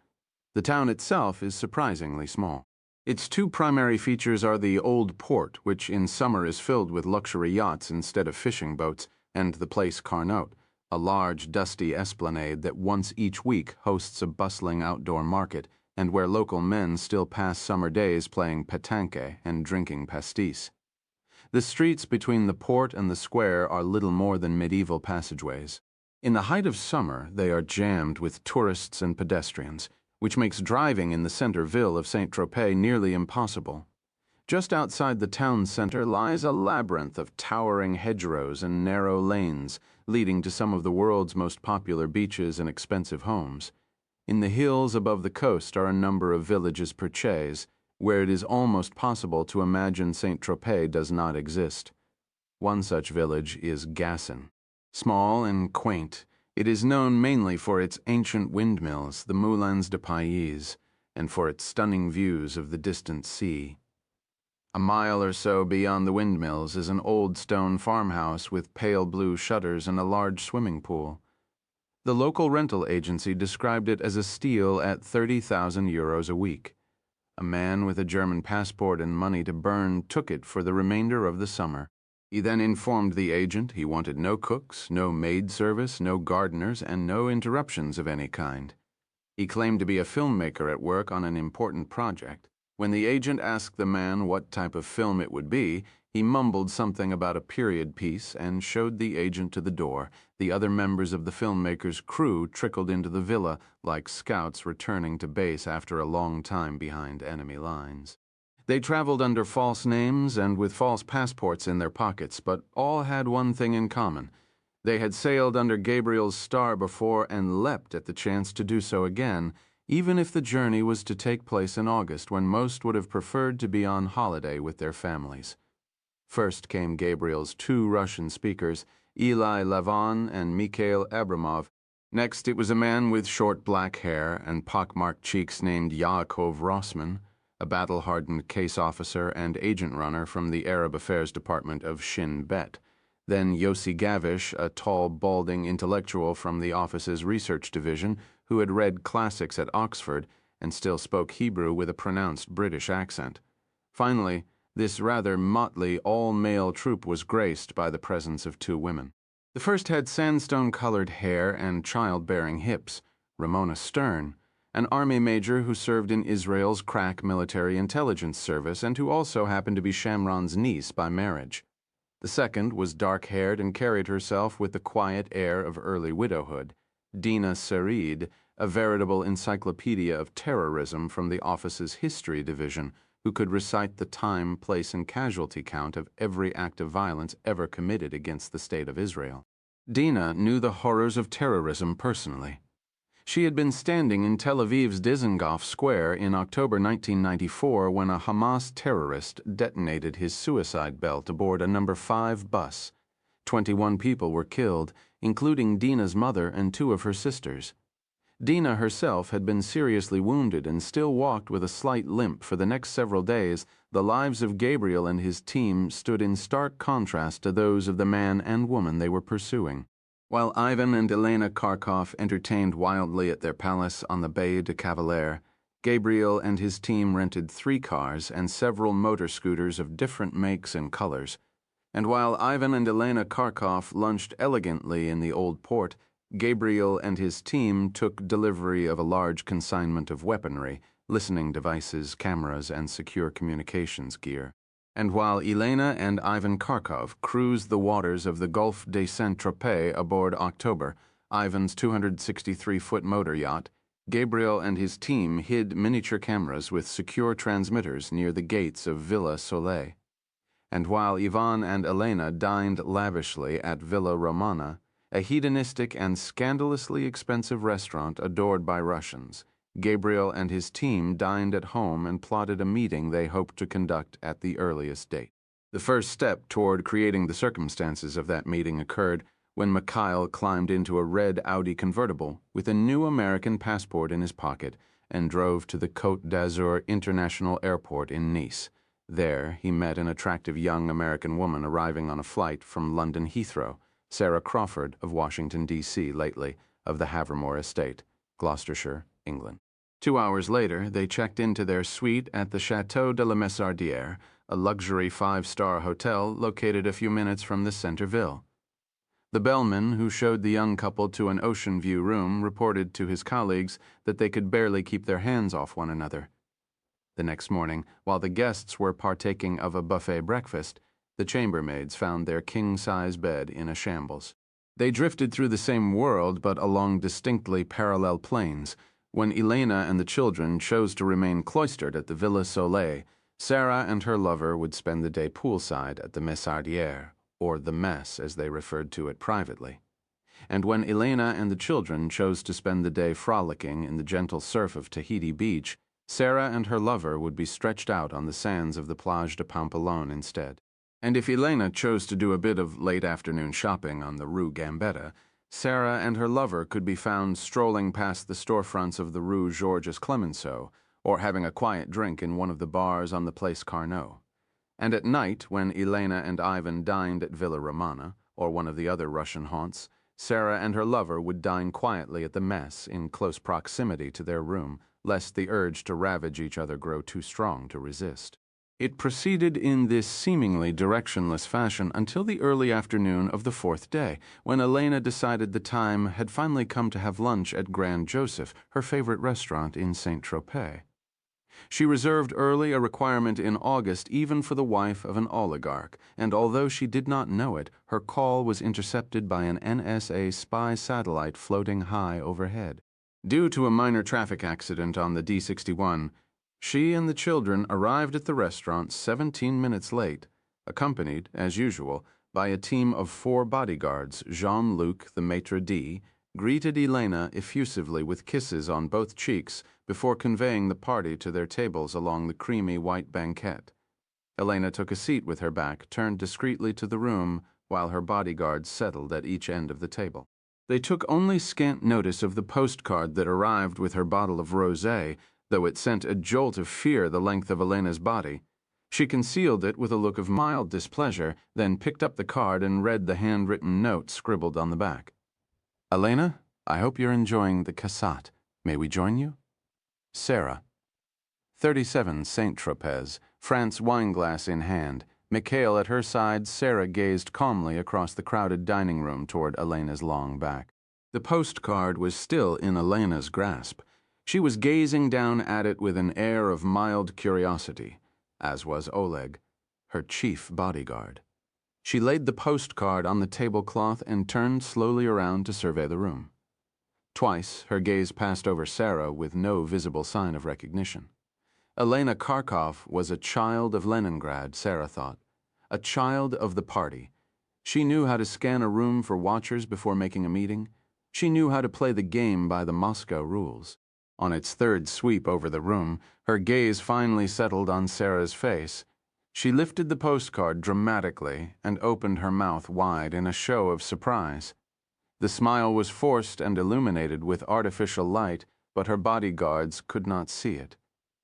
[SPEAKER 1] The town itself is surprisingly small. Its two primary features are the Old Port, which in summer is filled with luxury yachts instead of fishing boats, and the Place Carnot, a large, dusty esplanade that once each week hosts a bustling outdoor market, and where local men still pass summer days playing pétanque and drinking pastis. The streets between the port and the square are little more than medieval passageways. In the height of summer, they are jammed with tourists and pedestrians, which makes driving in the center ville of Saint-Tropez nearly impossible. Just outside the town center lies a labyrinth of towering hedgerows and narrow lanes, leading to some of the world's most popular beaches and expensive homes. In the hills above the coast are a number of villages perchés, where it is almost possible to imagine Saint-Tropez does not exist. One such village is Gassin. Small and quaint, it is known mainly for its ancient windmills, the Moulins de Paillis, and for its stunning views of the distant sea. A mile or so beyond the windmills is an old stone farmhouse with pale blue shutters and a large swimming pool. The local rental agency described it as a steal at 30,000 euros a week. A man with a German passport and money to burn took it for the remainder of the summer. He then informed the agent he wanted no cooks, no maid service, no gardeners, and no interruptions of any kind. He claimed to be a filmmaker at work on an important project. When the agent asked the man what type of film it would be, he mumbled something about a period piece and showed the agent to the door. The other members of the filmmaker's crew trickled into the villa like scouts returning to base after a long time behind enemy lines. They traveled under false names and with false passports in their pockets, but all had one thing in common. They had sailed under Gabriel's star before and leapt at the chance to do so again, even if the journey was to take place in August when most would have preferred to be on holiday with their families. First came Gabriel's two Russian speakers, Eli Lavon and Mikhail Abramov. Next, it was a man with short black hair and pockmarked cheeks named Yaakov Rossman, a battle-hardened case officer and agent runner from the Arab Affairs Department of Shin Bet. Then Yossi Gavish, a tall, balding intellectual from the office's research division who had read classics at Oxford and still spoke Hebrew with a pronounced British accent. Finally, this rather motley, all-male troupe was graced by the presence of two women. The first had sandstone-colored hair and childbearing hips, Ramona Stern, an Army major who served in Israel's crack military intelligence service and who also happened to be Shamron's niece by marriage. The second was dark-haired and carried herself with the quiet air of early widowhood, Dina Sarid, a veritable encyclopedia of terrorism from the office's history division, who could recite the time, place, and casualty count of every act of violence ever committed against the State of Israel. Dina knew the horrors of terrorism personally. She had been standing in Tel Aviv's Dizengoff Square in October 1994 when a Hamas terrorist detonated his suicide belt aboard a number 5 bus. 21 people were killed, including Dina's mother and 2 of her sisters. Dina herself had been seriously wounded and still walked with a slight limp for the next several days. The lives of Gabriel and his team stood in stark contrast to those of the man and woman they were pursuing. While Ivan and Elena Kharkov entertained wildly at their palace on the Bay de Cavalier, Gabriel and his team rented 3 cars and several motor scooters of different makes and colors. And while Ivan and Elena Kharkov lunched elegantly in the old port, Gabriel and his team took delivery of a large consignment of weaponry, listening devices, cameras, and secure communications gear. And while Elena and Ivan Kharkov cruised the waters of the Gulf de Saint-Tropez aboard October, Ivan's 263-foot motor yacht, Gabriel and his team hid miniature cameras with secure transmitters near the gates of Villa Soleil. And while Ivan and Elena dined lavishly at Villa Romana, a hedonistic and scandalously expensive restaurant adored by Russians, Gabriel and his team dined at home and plotted a meeting they hoped to conduct at the earliest date. The first step toward creating the circumstances of that meeting occurred when Mikhail climbed into a red Audi convertible with a new American passport in his pocket and drove to the Côte d'Azur International Airport in Nice. There, he met an attractive young American woman arriving on a flight from London Heathrow, Sarah Crawford of Washington, D.C., lately, of the Havermore Estate, Gloucestershire, England. 2 hours later, they checked into their suite at the Château de la Messardière, a luxury 5-star hotel located a few minutes from the Centerville. The bellman who showed the young couple to an ocean view room reported to his colleagues that they could barely keep their hands off one another. The next morning, while the guests were partaking of a buffet breakfast, the chambermaids found their king-size bed in a shambles. They drifted through the same world but along distinctly parallel planes. When Elena and the children chose to remain cloistered at the Villa Soleil, Sarah and her lover would spend the day poolside at the Messardière, or the Mess as they referred to it privately. And when Elena and the children chose to spend the day frolicking in the gentle surf of Tahiti Beach, Sarah and her lover would be stretched out on the sands of the Plage de Pampelonne instead. And if Elena chose to do a bit of late afternoon shopping on the Rue Gambetta, Sarah and her lover could be found strolling past the storefronts of the Rue Georges Clemenceau, or having a quiet drink in one of the bars on the Place Carnot. And at night, when Elena and Ivan dined at Villa Romana, or one of the other Russian haunts, Sarah and her lover would dine quietly at the Mess in close proximity to their room, lest the urge to ravage each other grow too strong to resist. It proceeded in this seemingly directionless fashion until the early afternoon of the 4th day, when Elena decided the time had finally come to have lunch at Grand Joseph, her favorite restaurant in Saint-Tropez. She reserved early a requirement in August even for the wife of an oligarch, and although she did not know it, her call was intercepted by an NSA spy satellite floating high overhead. Due to a minor traffic accident on the D61, she and the children arrived at the restaurant 17 minutes late, accompanied, as usual, by a team of 4 bodyguards, Jean-Luc, the maitre d', greeted Elena effusively with kisses on both cheeks before conveying the party to their tables along the creamy white banquette. Elena took a seat with her back turned discreetly to the room while her bodyguards settled at each end of the table. They took only scant notice of the postcard that arrived with her bottle of rosé, though it sent a jolt of fear the length of Elena's body. She concealed it with a look of mild displeasure, then picked up the card and read the handwritten note scribbled on the back. Elena, I hope you're enjoying the Cassat. May we join you? Sarah. 37 Saint-Tropez, France wineglass in hand. Mikhail at her side, Sarah gazed calmly across the crowded dining room toward Elena's long back. The postcard was still in Elena's grasp. She was gazing down at it with an air of mild curiosity, as was Oleg, her chief bodyguard. She laid the postcard on the tablecloth and turned slowly around to survey the room. Twice, her gaze passed over Sarah with no visible sign of recognition. Elena Kharkov was a child of Leningrad, Sarah thought. A child of the party. She knew how to scan a room for watchers before making a meeting. She knew how to play the game by the Moscow rules. On its third sweep over the room, her gaze finally settled on Sarah's face. She lifted the postcard dramatically and opened her mouth wide in a show of surprise. The smile was forced and illuminated with artificial light, but her bodyguards could not see it.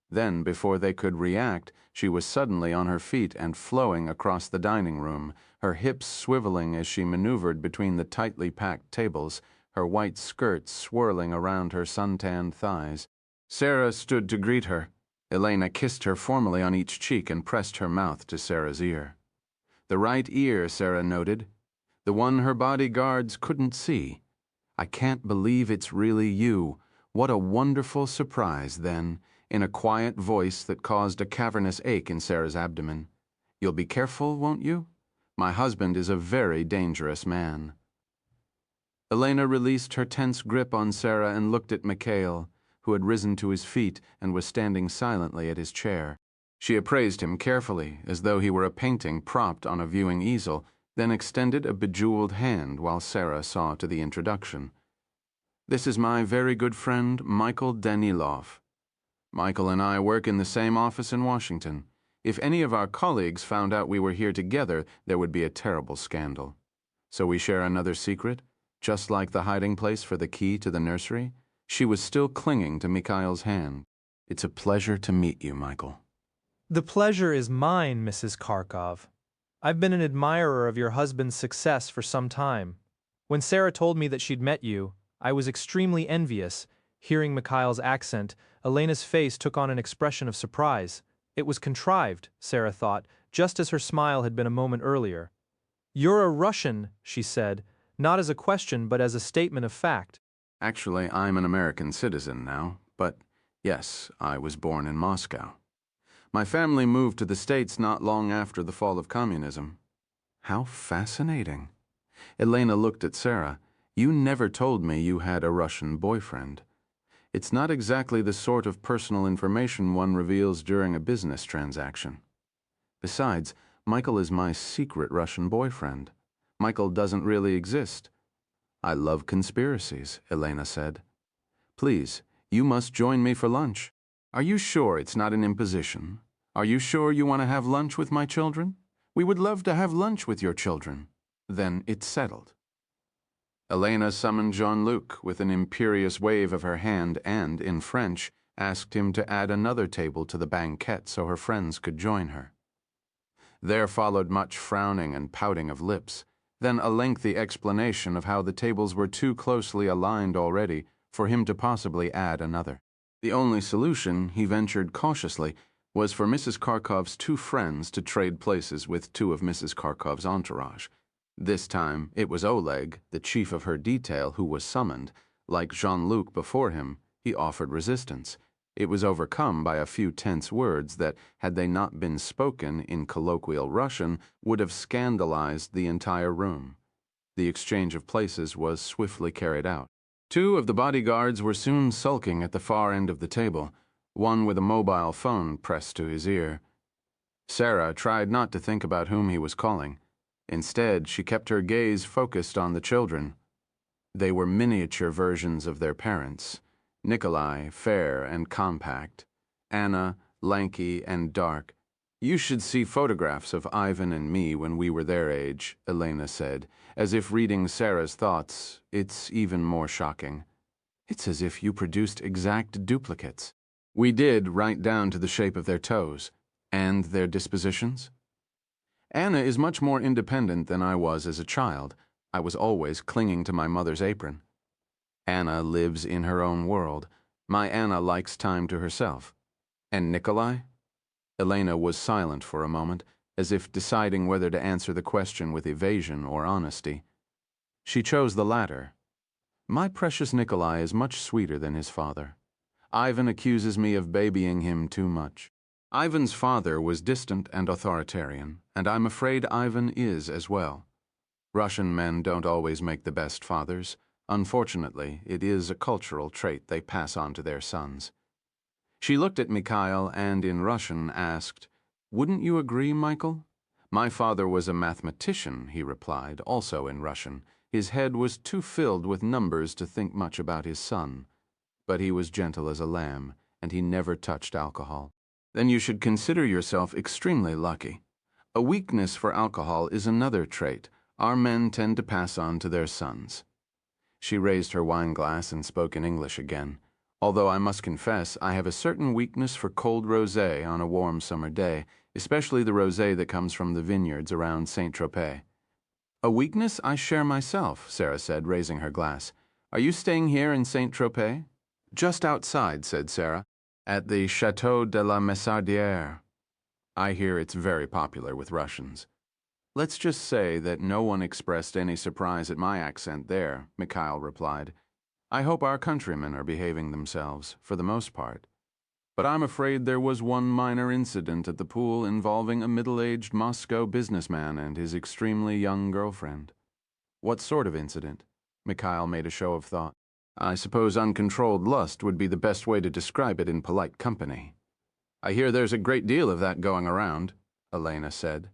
[SPEAKER 1] Then, before they could react, she was suddenly on her feet and flowing across the dining room, her hips swiveling as she maneuvered between the tightly packed tables, her white skirt swirling around her suntanned thighs. Sarah stood to greet her. Elena kissed her formally on each cheek and pressed her mouth to Sarah's ear. The right ear, Sarah noted. The one her bodyguards couldn't see. I can't believe it's really you. What a wonderful surprise, then, in a quiet voice that caused a cavernous ache in Sarah's abdomen. You'll be careful, won't you? My husband is a very dangerous man. Elena released her tense grip on Sarah and looked at Mikhail, who had risen to his feet and was standing silently at his chair. She appraised him carefully, as though he were a painting propped on a viewing easel, then extended a bejeweled hand while Sarah saw to the introduction. This is my very good friend, Michael Danilov. Michael and I work in the same office in Washington. If any of our colleagues found out we were here together, there would be a terrible scandal. So we share another secret, just like the hiding place for the key to the nursery. She was still clinging to Mikhail's hand. It's a pleasure to meet you, Michael.
[SPEAKER 3] The pleasure is mine, Mrs. Kharkov. I've been an admirer of your husband's success for some time. When Sarah told me that she'd met you, I was extremely envious. Hearing Mikhail's accent, Elena's face took on an expression of surprise. It was contrived, Sarah thought, just as her smile had been a moment earlier. You're a Russian, she said, not as a question but as a statement of fact.
[SPEAKER 1] Actually, I'm an American citizen now, but yes, I was born in Moscow. My family moved to the States not long after the fall of communism. How fascinating. Elena looked at Sarah. You never told me you had a Russian boyfriend. It's not exactly the sort of personal information one reveals during a business transaction. Besides, Michael is my secret Russian boyfriend. Michael doesn't really exist. I love conspiracies, Elena said. Please, you must join me for lunch. Are you sure it's not an imposition? Are you sure you want to have lunch with my children? We would love to have lunch with your children. Then it's settled. Elena summoned Jean-Luc with an imperious wave of her hand and, in French, asked him to add another table to the banquette so her friends could join her. There followed much frowning and pouting of lips, then a lengthy explanation of how the tables were too closely aligned already for him to possibly add another. The only solution, he ventured cautiously, was for Mrs. Kharkov's two friends to trade places with two of Mrs. Kharkov's entourage. This time, it was Oleg, the chief of her detail, who was summoned. Like Jean-Luc before him, he offered resistance. It was overcome by a few tense words that, had they not been spoken in colloquial Russian, would have scandalized the entire room. The exchange of places was swiftly carried out. Two of the bodyguards were soon sulking at the far end of the table, one with a mobile phone pressed to his ear. Sarah tried not to think about whom he was calling. Instead, she kept her gaze focused on the children. They were miniature versions of their parents. Nikolai, fair and compact. Anna, lanky and dark. You should see photographs of Ivan and me when we were their age, Elena said, as if reading Sarah's thoughts. It's even more shocking. It's as if you produced exact duplicates. We did, right down to the shape of their toes. And their dispositions? Anna is much more independent than I was as a child. I was always clinging to my mother's apron. Anna lives in her own world. My Anna likes time to herself. And Nikolai? Elena was silent for a moment, as if deciding whether to answer the question with evasion or honesty. She chose the latter. My precious Nikolai is much sweeter than his father. Ivan accuses me of babying him too much. Ivan's father was distant and authoritarian, and I'm afraid Ivan is as well. Russian men don't always make the best fathers. Unfortunately, it is a cultural trait they pass on to their sons. She looked at Mikhail and, in Russian, asked, "Wouldn't you agree, Michael?" "My father was a mathematician," he replied, also in Russian. His head was too filled with numbers to think much about his son. But he was gentle as a lamb, and he never touched alcohol. Then you should consider yourself extremely lucky. A weakness for alcohol is another trait our men tend to pass on to their sons. She raised her wine glass and spoke in English again. Although I must confess I have a certain weakness for cold rosé on a warm summer day, especially the rosé that comes from the vineyards around Saint-Tropez. A weakness I share myself, Sarah said, raising her glass. Are you staying here in Saint-Tropez? Just outside, said Sarah, at the Château de la Messardière. I hear it's very popular with Russians. Let's just say that no one expressed any surprise at my accent there, Mikhail replied. I hope our countrymen are behaving themselves, for the most part. But I'm afraid there was one minor incident at the pool involving a middle-aged Moscow businessman and his extremely young girlfriend. What sort of incident? Mikhail made a show of thought. I suppose uncontrolled lust would be the best way to describe it in polite company. I hear there's a great deal of that going around, Elena said.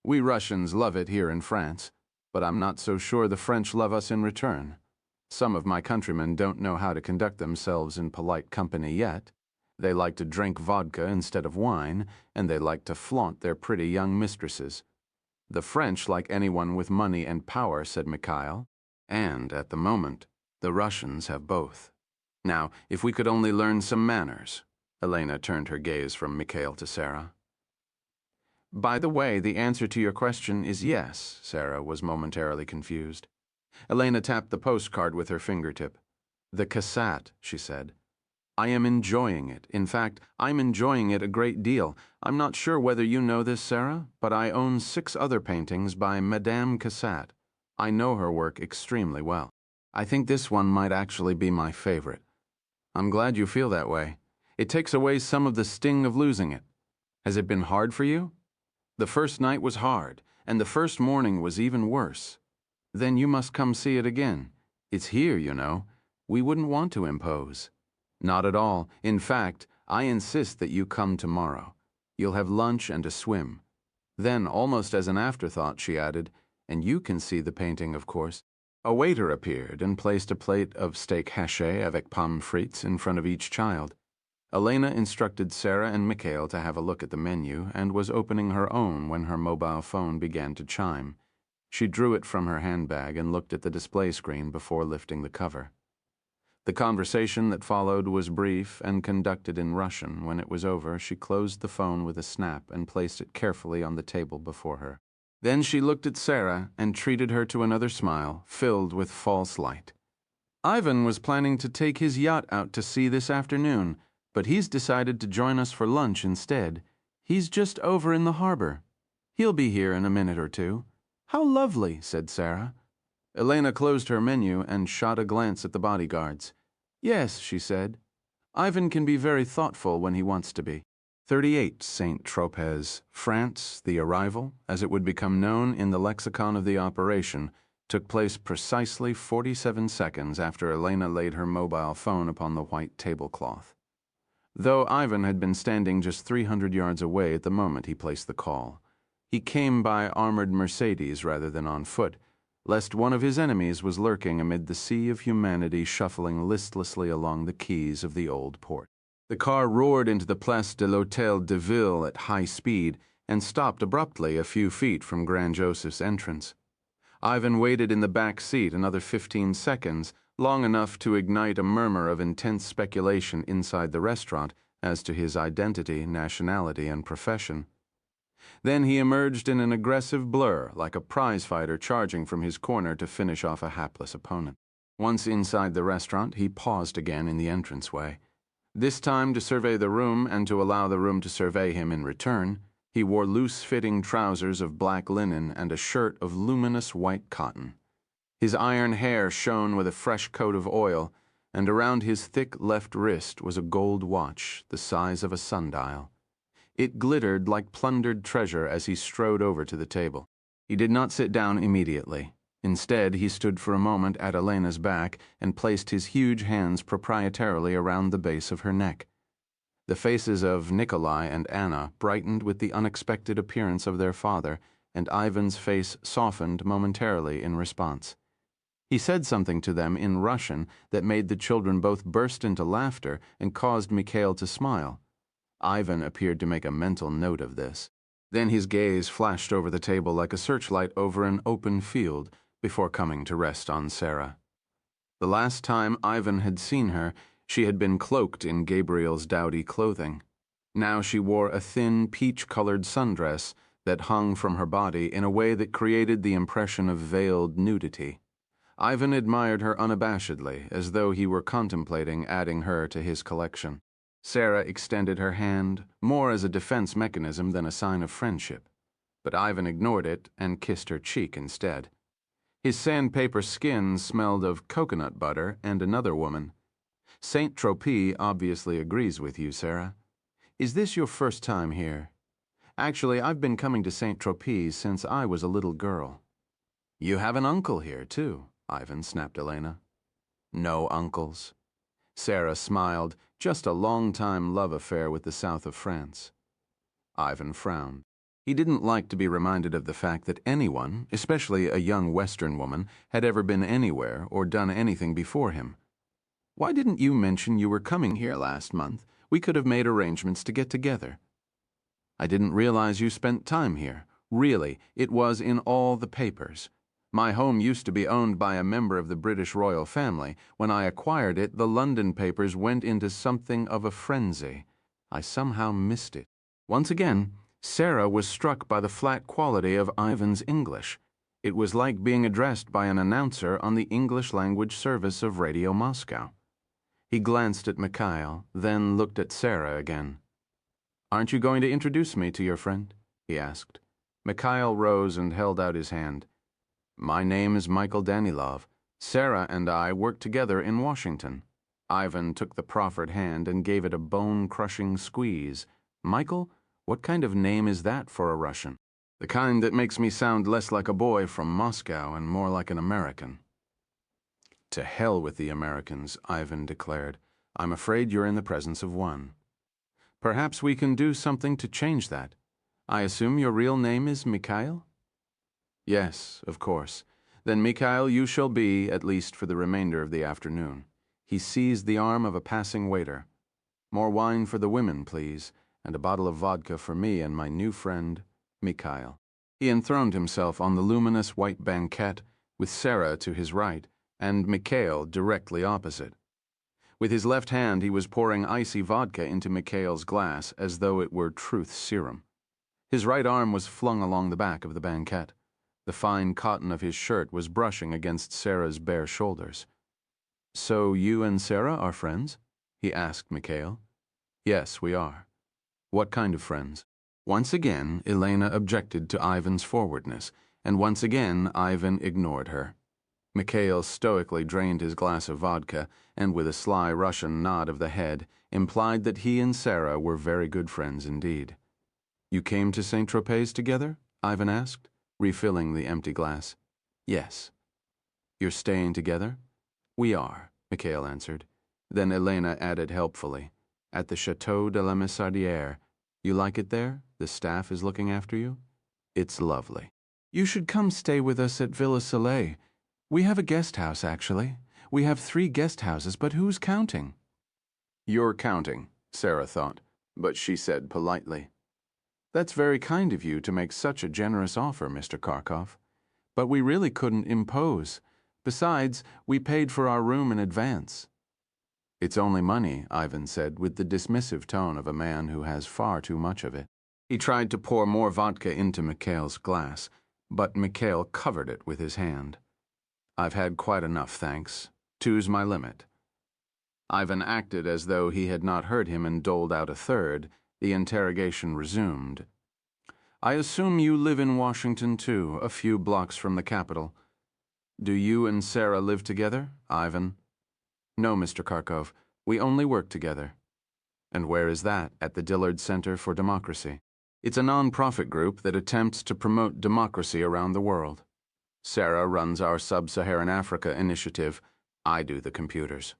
[SPEAKER 1] We Russians love it here in France, but I'm not so sure the French love us in return. Some of my countrymen don't know how to conduct themselves in polite company yet. They like to drink vodka instead of wine, and they like to flaunt their pretty young mistresses. The French like anyone with money and power, said Mikhail, and, at the moment, the Russians have both. Now, if we could only learn some manners. Elena turned her gaze from Mikhail to Sarah. By the way, the answer to your question is yes, Sarah was momentarily confused. Elena tapped the postcard with her fingertip. The cassette, she said. I am enjoying it. In fact, I'm enjoying it a great deal. I'm not sure whether you know this, Sarah, but I own 6 other paintings by Madame Cassatt. I know her work extremely well. I think this one might actually be my favorite. I'm glad you feel that way. It takes away some of the sting of losing it. Has it been hard for you? The first night was hard, and the first morning was even worse. Then you must come see it again. It's here, you know. We wouldn't want to impose. Not at all. In fact, I insist that you come tomorrow. You'll have lunch and a swim. Then, almost as an afterthought, she added, and you can see the painting, of course. A waiter appeared and placed a plate of steak haché avec pommes frites in front of each child. Elena instructed Sarah and Mikhail to have a look at the menu and was opening her own when her mobile phone began to chime. She drew it from her handbag and looked at the display screen before lifting the cover. The conversation that followed was brief and conducted in Russian. When it was over, she closed the phone with a snap and placed it carefully on the table before her. Then she looked at Sarah and treated her to another smile, filled with false light. Ivan was planning to take his yacht out to sea this afternoon, but he's decided to join us for lunch instead. He's just over in the harbor. He'll be here in a minute or two. How lovely, said Sarah. Elena closed her menu and shot a glance at the bodyguards. Yes, she said. Ivan can be very thoughtful when he wants to be. 38 Saint-Tropez, France, the arrival, as it would become known in the lexicon of the operation, took place precisely 47 seconds after Elena laid her mobile phone upon the white tablecloth. Though Ivan had been standing just 300 yards away at the moment he placed the call. He came by armored Mercedes rather than on foot, lest one of his enemies was lurking amid the sea of humanity shuffling listlessly along the quays of the old port. The car roared into the Place de l'Hôtel de Ville at high speed and stopped abruptly a few feet from Grand Joseph's entrance. Ivan waited in the back seat another 15 seconds, long enough to ignite a murmur of intense speculation inside the restaurant as to his identity, nationality, and profession. Then he emerged in an aggressive blur, like a prizefighter charging from his corner to finish off a hapless opponent. Once inside the restaurant, he paused again in the entranceway. This time to survey the room and to allow the room to survey him in return, he wore loose-fitting trousers of black linen and a shirt of luminous white cotton. His iron hair shone with a fresh coat of oil, and around his thick left wrist was a gold watch the size of a sundial. It glittered like plundered treasure as he strode over to the table. He did not sit down immediately. Instead, he stood for a moment at Elena's back and placed his huge hands proprietarily around the base of her neck. The faces of Nikolai and Anna brightened with the unexpected appearance of their father, and Ivan's face softened momentarily in response. He said something to them in Russian that made the children both burst into laughter and caused Mikhail to smile. Ivan appeared to make a mental note of this. Then his gaze flashed over the table like a searchlight over an open field before coming to rest on Sarah. The last time Ivan had seen her, she had been cloaked in Gabriel's dowdy clothing. Now she wore a thin, peach-colored sundress that hung from her body in a way that created the impression of veiled nudity. Ivan admired her unabashedly, as though he were contemplating adding her to his collection. Sarah extended her hand, more as a defense mechanism than a sign of friendship. But Ivan ignored it and kissed her cheek instead. His sandpaper skin smelled of coconut butter and another woman. Saint-Tropez obviously agrees with you, Sarah. Is this your first time here? Actually, I've been coming to Saint-Tropez since I was a little girl. You have an uncle here, too, Ivan snapped Elena. No uncles. Sarah smiled, just a long-time love affair with the south of France. Ivan frowned. He didn't like to be reminded of the fact that anyone, especially a young Western woman, had ever been anywhere or done anything before him. Why didn't you mention you were coming here last month? We could have made arrangements to get together. I didn't realize you spent time here. Really, it was in all the papers. My home used to be owned by a member of the British royal family. When I acquired it, the London papers went into something of a frenzy. I somehow missed it. Once again, Sarah was struck by the flat quality of Ivan's English. It was like being addressed by an announcer on the English language service of Radio Moscow. He glanced at Mikhail, then looked at Sarah again. Aren't you going to introduce me to your friend? He asked. Mikhail rose and held out his hand. My name is Michael Danilov. Sarah and I worked together in Washington. Ivan took the proffered hand and gave it a bone-crushing squeeze. Michael, what kind of name is that for a Russian? The kind that makes me sound less like a boy from Moscow and more like an American. To hell with the Americans, Ivan declared. I'm afraid you're in the presence of one. Perhaps we can do something to change that. I assume your real name is Mikhail? Yes, of course. Then, Mikhail, you shall be, at least for the remainder of the afternoon. He seized the arm of a passing waiter. More wine for the women, please, and a bottle of vodka for me and my new friend, Mikhail. He enthroned himself on the luminous white banquette, with Sarah to his right, and Mikhail directly opposite. With his left hand, he was pouring icy vodka into Mikhail's glass as though it were truth serum. His right arm was flung along the back of the banquette. The fine cotton of his shirt was brushing against Sarah's bare shoulders. So you and Sarah are friends? He asked Mikhail. Yes, we are. What kind of friends? Once again, Elena objected to Ivan's forwardness, and once again Ivan ignored her. Mikhail stoically drained his glass of vodka, and with a sly Russian nod of the head, implied that he and Sarah were very good friends indeed. You came to Saint-Tropez together? Ivan asked, refilling the empty glass. Yes. You're staying together? We are, Mikhail answered. Then Elena added helpfully, at the Chateau de la Missardière. You like it there? The staff is looking after you? It's lovely. You should come stay with us at Villa Soleil. We have a guest house, actually. We have 3 guest houses, but who's counting? You're counting, Sarah thought, but she said politely, That's very kind of you to make such a generous offer, Mr. Kharkov. But we really couldn't impose. Besides, we paid for our room in advance. It's only money, Ivan said with the dismissive tone of a man who has far too much of it. He tried to pour more vodka into Mikhail's glass, but Mikhail covered it with his hand. I've had quite enough, thanks. 2's my limit. Ivan acted as though he had not heard him and doled out a third. The interrogation resumed. I assume you live in Washington, too, a few blocks from the capital. Do you and Sarah live together, Ivan? No, Mr. Kharkov. We only work together. And where is that? At the Dillard Center for Democracy. It's a non-profit group that attempts to promote democracy around the world. Sarah runs our Sub-Saharan Africa initiative. I do the computers.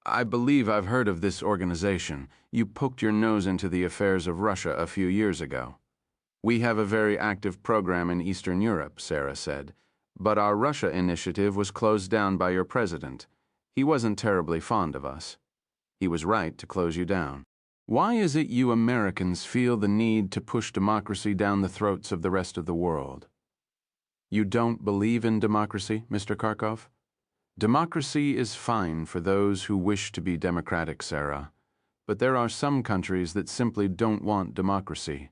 [SPEAKER 1] I believe I've heard of this organization. You poked your nose into the affairs of Russia a few years ago. We have a very active program in Eastern Europe, Sarah said, but our Russia initiative was closed down by your president. He wasn't terribly fond of us. He was right to close you down. Why is it you Americans feel the need to push democracy down the throats of the rest of the world? You don't believe in democracy, Mr. Kharkov? Democracy is fine for those who wish to be democratic, Sarah. But there are some countries that simply don't want democracy.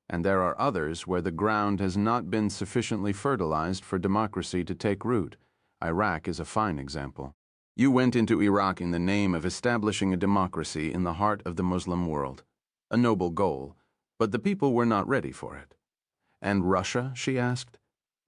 [SPEAKER 1] And there are others where the ground has not been sufficiently fertilized for democracy to take root. Iraq is a fine example. You went into Iraq in the name of establishing a democracy in the heart of the Muslim world. A noble goal, but the people were not ready for it. And Russia, she asked?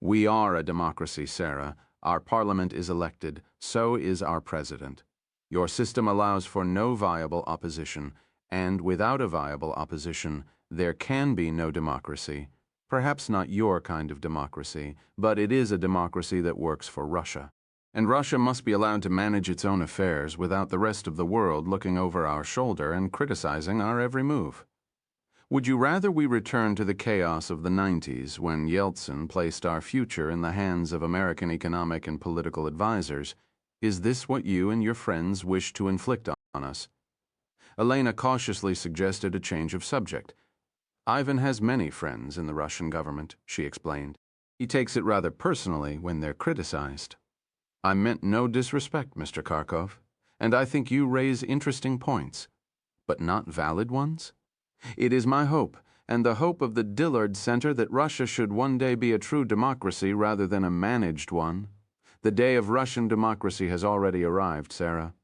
[SPEAKER 1] We are a democracy, Sarah. Our parliament is elected, so is our president. Your system allows for no viable opposition, and without a viable opposition, there can be no democracy. Perhaps not your kind of democracy, but it is a democracy that works for Russia. And Russia must be allowed to manage its own affairs without the rest of the world looking over our shoulder and criticizing our every move. Would you rather we return to the chaos of the 90s when Yeltsin placed our future in the hands of American economic and political advisors? Is this what you and your friends wish to inflict on us? Elena cautiously suggested a change of subject. Ivan has many friends in the Russian government, she explained. He takes it rather personally when they're criticized. I meant no disrespect, Mr. Kharkov, and I think you raise interesting points, but not valid ones. It is my hope, and the hope of the Dillard Center, that Russia should one day be a true democracy rather than a managed one. The day of Russian democracy has already arrived, Sarah.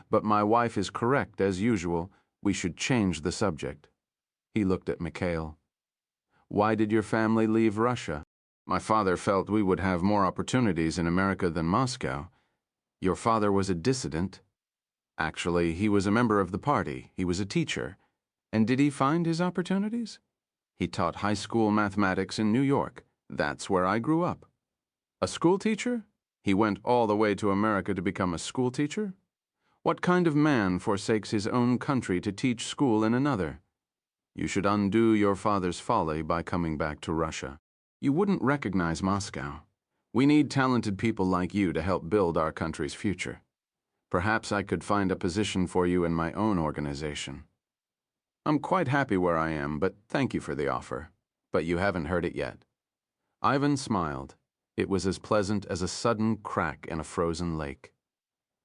[SPEAKER 1] But my wife is correct, as usual. We should change the subject. He looked at Mikhail. Why did your family leave Russia? My father felt we would have more opportunities in America than Moscow. Your father was a dissident. Actually, he was a member of the party. He was a teacher. And did he find his opportunities? He taught high school mathematics in New York. That's where I grew up. A school teacher? He went all the way to America to become a school teacher? What kind of man forsakes his own country to teach school in another? You should undo your father's folly by coming back to Russia. You wouldn't recognize Moscow. We need talented people like you to help build our country's future. Perhaps I could find a position for you in my own organization. I'm quite happy where I am, but thank you for the offer. But you haven't heard it yet. Ivan smiled. It was as pleasant as a sudden crack in a frozen lake.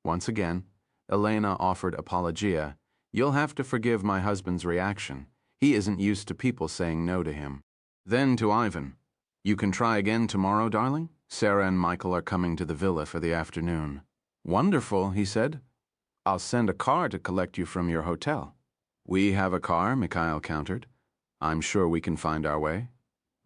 [SPEAKER 1] Once again, Elena offered apologia. You'll have to forgive my husband's reaction. He isn't used to people saying no to him. Then to Ivan. You can try again tomorrow, darling? Sarah and Michael are coming to the villa for the afternoon. Wonderful, he said. I'll send a car to collect you from your hotel. We have a car, Mikhail countered. I'm sure we can find our way.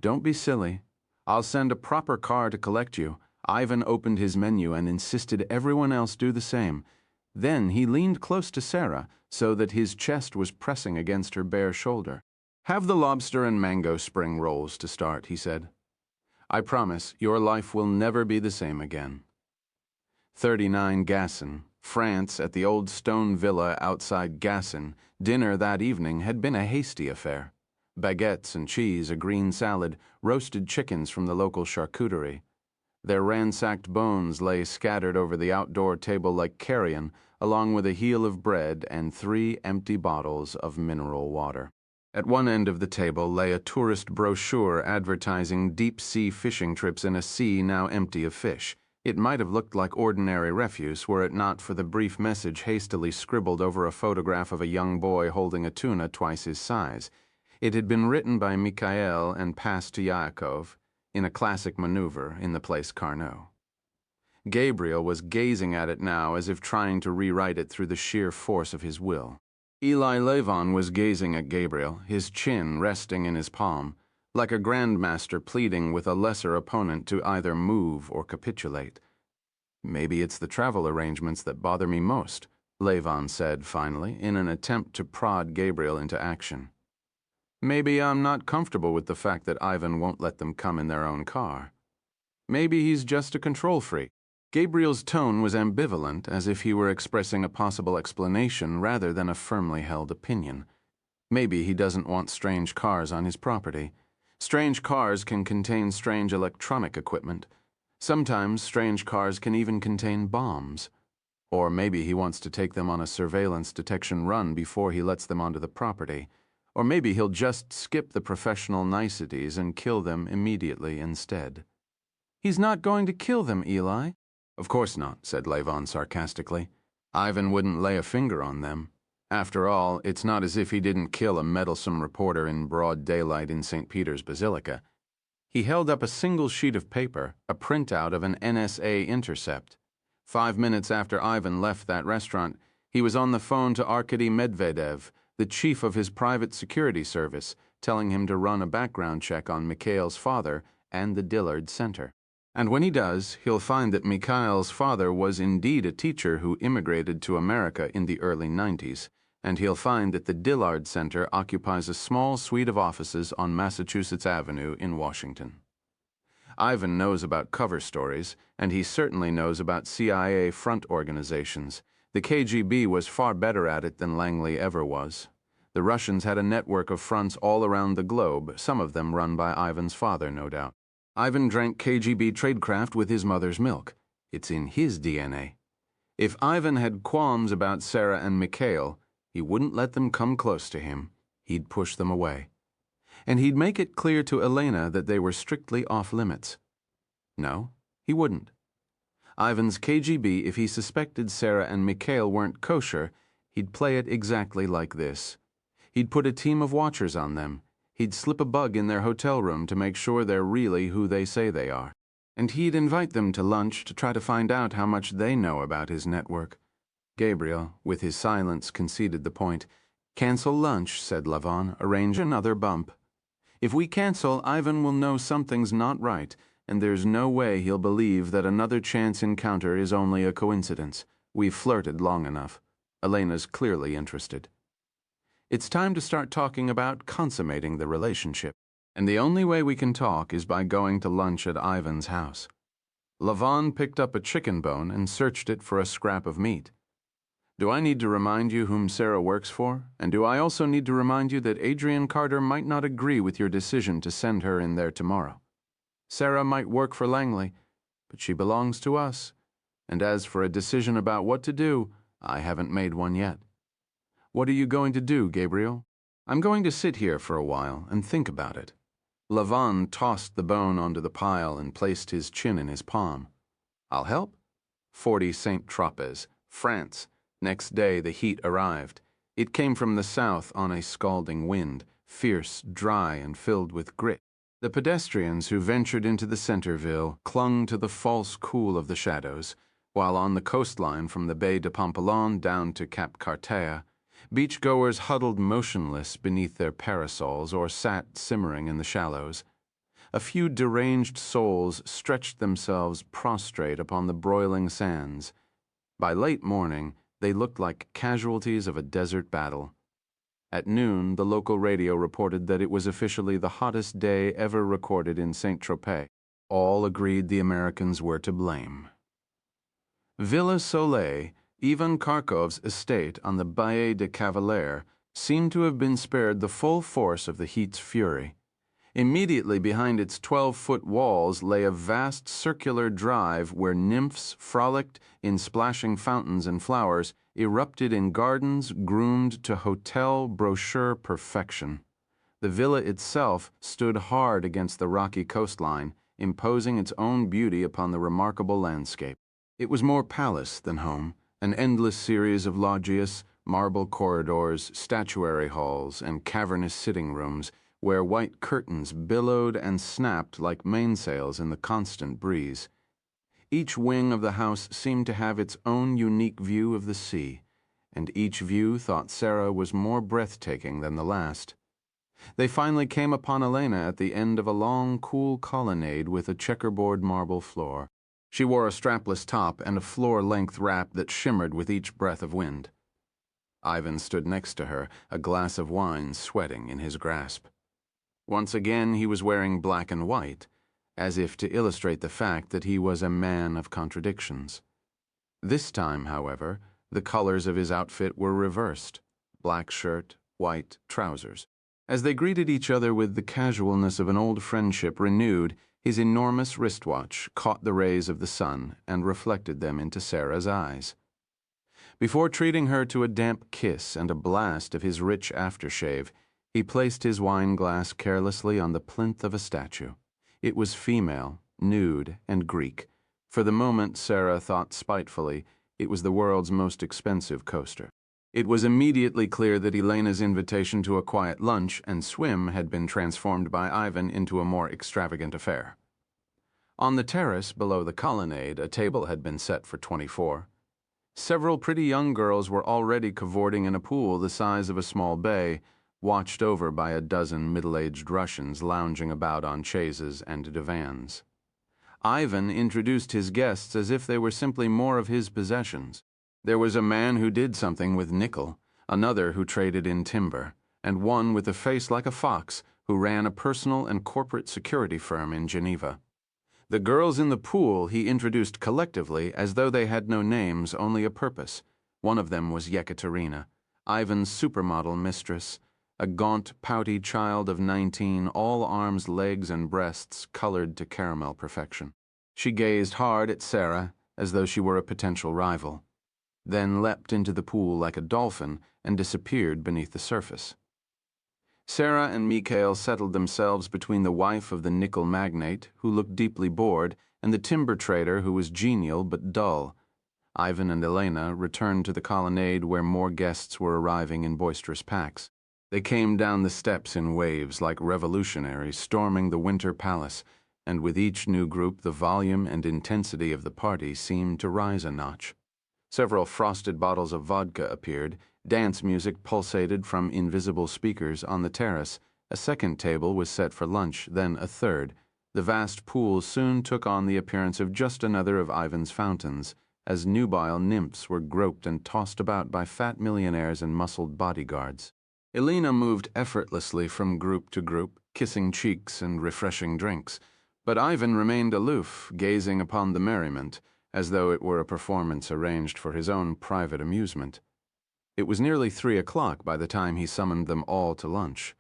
[SPEAKER 1] Don't be silly. I'll send a proper car to collect you. Ivan opened his menu and insisted everyone else do the same. Then he leaned close to Sarah so that his chest was pressing against her bare shoulder. Have the lobster and mango spring rolls to start, he said. I promise your life will never be the same again. 39 Gasson, France, at the old stone villa outside Gasson. Dinner that evening had been a hasty affair. Baguettes and cheese, a green salad, roasted chickens from the local charcuterie. Their ransacked bones lay scattered over the outdoor table like carrion, along with a heel of bread and 3 empty bottles of mineral water. At one end of the table lay a tourist brochure advertising deep-sea fishing trips in a sea now empty of fish. It might have looked like ordinary refuse were it not for the brief message hastily scribbled over a photograph of a young boy holding a tuna twice his size. It had been written by Mikhail and passed to Yakov in a classic maneuver in the place Carnot. Gabriel was gazing at it now as if trying to rewrite it through the sheer force of his will. Eli Levon was gazing at Gabriel, his chin resting in his palm, like a grandmaster pleading with a lesser opponent to either move or capitulate. "Maybe it's the travel arrangements that bother me most," Levon said finally, in an attempt to prod Gabriel into action. "Maybe I'm not comfortable with the fact that Ivan won't let them come in their own car. Maybe he's just a control freak." Gabriel's tone was ambivalent, as if he were expressing a possible explanation rather than a firmly held opinion. Maybe he doesn't want strange cars on his property. Strange cars can contain strange electronic equipment. Sometimes strange cars can even contain bombs. Or maybe he wants to take them on a surveillance detection run before he lets them onto the property. Or maybe he'll just skip the professional niceties and kill them immediately instead. "He's not going to kill them, Eli." "Of course not," said Levon sarcastically. "Ivan wouldn't lay a finger on them. After all, it's not as if he didn't kill a meddlesome reporter in broad daylight in St. Peter's Basilica." He held up a single sheet of paper, a printout of an NSA intercept. 5 minutes after Ivan left that restaurant, he was on the phone to Arkady Medvedev, the chief of his private security service, telling him to run a background check on Mikhail's father and the Dillard Center. And when he does, he'll find that Mikhail's father was indeed a teacher who immigrated to America in the early 90s, and he'll find that the Dillard Center occupies a small suite of offices on Massachusetts Avenue in Washington. Ivan knows about cover stories, and he certainly knows about CIA front organizations. The KGB was far better at it than Langley ever was. The Russians had a network of fronts all around the globe, some of them run by Ivan's father, no doubt. Ivan drank KGB tradecraft with his mother's milk. It's in his DNA. If Ivan had qualms about Sarah and Mikhail, he wouldn't let them come close to him. He'd push them away. And he'd make it clear to Elena that they were strictly off limits. No, he wouldn't. Ivan's KGB, if he suspected Sarah and Mikhail weren't kosher, he'd play it exactly like this. He'd put a team of watchers on them. He'd slip a bug in their hotel room to make sure they're really who they say they are. And he'd invite them to lunch to try to find out how much they know about his network. Gabriel, with his silence, conceded the point. "Cancel lunch," said Levon. "Arrange another bump. If we cancel, Ivan will know something's not right, and there's no way he'll believe that another chance encounter is only a coincidence. We've flirted long enough. Elena's clearly interested. It's time to start talking about consummating the relationship. And the only way we can talk is by going to lunch at Ivan's house." Levon picked up a chicken bone and searched it for a scrap of meat. "Do I need to remind you whom Sarah works for? And do I also need to remind you that Adrian Carter might not agree with your decision to send her in there tomorrow? Sarah might work for Langley, but she belongs to us. And as for a decision about what to do, I haven't made one yet. What are you going to do, Gabriel?" "I'm going to sit here for a while and think about it." Levon tossed the bone onto the pile and placed his chin in his palm. "I'll help." 40 St. Tropez, France. Next day the heat arrived. It came from the south on a scalding wind, fierce, dry, and filled with grit. The pedestrians who ventured into the Centerville clung to the false cool of the shadows, while on the coastline from the Bay de Pampelon down to Cap Cartea, beachgoers huddled motionless beneath their parasols or sat simmering in the shallows. A few deranged souls stretched themselves prostrate upon the broiling sands. By late morning, they looked like casualties of a desert battle. At noon, the local radio reported that it was officially the hottest day ever recorded in Saint-Tropez. All agreed the Americans were to blame. Villa Soleil, Ivan Kharkov's estate on the Baie de Cavalier, seemed to have been spared the full force of the heat's fury. Immediately behind its 12-foot walls lay a vast circular drive where nymphs frolicked in splashing fountains and flowers, erupted in gardens groomed to hotel brochure perfection. The villa itself stood hard against the rocky coastline, imposing its own beauty upon the remarkable landscape. It was more palace than home, an endless series of loggias, marble corridors, statuary halls, and cavernous sitting rooms, where white curtains billowed and snapped like mainsails in the constant breeze. Each wing of the house seemed to have its own unique view of the sea, and each view thought Sarah was more breathtaking than the last. They finally came upon Elena at the end of a long, cool colonnade with a checkerboard marble floor. She wore a strapless top and a floor-length wrap that shimmered with each breath of wind. Ivan stood next to her, a glass of wine sweating in his grasp. Once again he was wearing black and white, as if to illustrate the fact that he was a man of contradictions. This time, however, the colors of his outfit were reversed: black shirt, white trousers. As they greeted each other with the casualness of an old friendship renewed, his enormous wristwatch caught the rays of the sun and reflected them into Sarah's eyes. Before treating her to a damp kiss and a blast of his rich aftershave, he placed his wine glass carelessly on the plinth of a statue. It was female, nude, and Greek. For the moment, Sarah thought spitefully, it was the world's most expensive coaster. It was immediately clear that Elena's invitation to a quiet lunch and swim had been transformed by Ivan into a more extravagant affair. On the terrace below the colonnade, a table had been set for 24. Several pretty young girls were already cavorting in a pool the size of a small bay, watched over by a dozen middle-aged Russians lounging about on chaises and divans. Ivan introduced his guests as if they were simply more of his possessions. There was a man who did something with nickel, another who traded in timber, and one with a face like a fox who ran a personal and corporate security firm in Geneva. The girls in the pool he introduced collectively as though they had no names, only a purpose. One of them was Yekaterina, Ivan's supermodel mistress, a gaunt, pouty child of 19, all arms, legs, and breasts colored to caramel perfection. She gazed hard at Sarah as though she were a potential rival, then leapt into the pool like a dolphin and disappeared beneath the surface. Sarah and Mikhail settled themselves between the wife of the nickel magnate, who looked deeply bored, and the timber trader, who was genial but dull. Ivan and Elena returned to the colonnade where more guests were arriving in boisterous packs. They came down the steps in waves like revolutionaries storming the Winter Palace, and with each new group the volume and intensity of the party seemed to rise a notch. Several frosted bottles of vodka appeared, dance music pulsated from invisible speakers on the terrace, a second table was set for lunch, then a third. The vast pool soon took on the appearance of just another of Ivan's fountains, as nubile nymphs were groped and tossed about by fat millionaires and muscled bodyguards. Elena moved effortlessly from group to group, kissing cheeks and refreshing drinks, but Ivan remained aloof, gazing upon the merriment, as though it were a performance arranged for his own private amusement. It was nearly 3 o'clock by the time he summoned them all to lunch.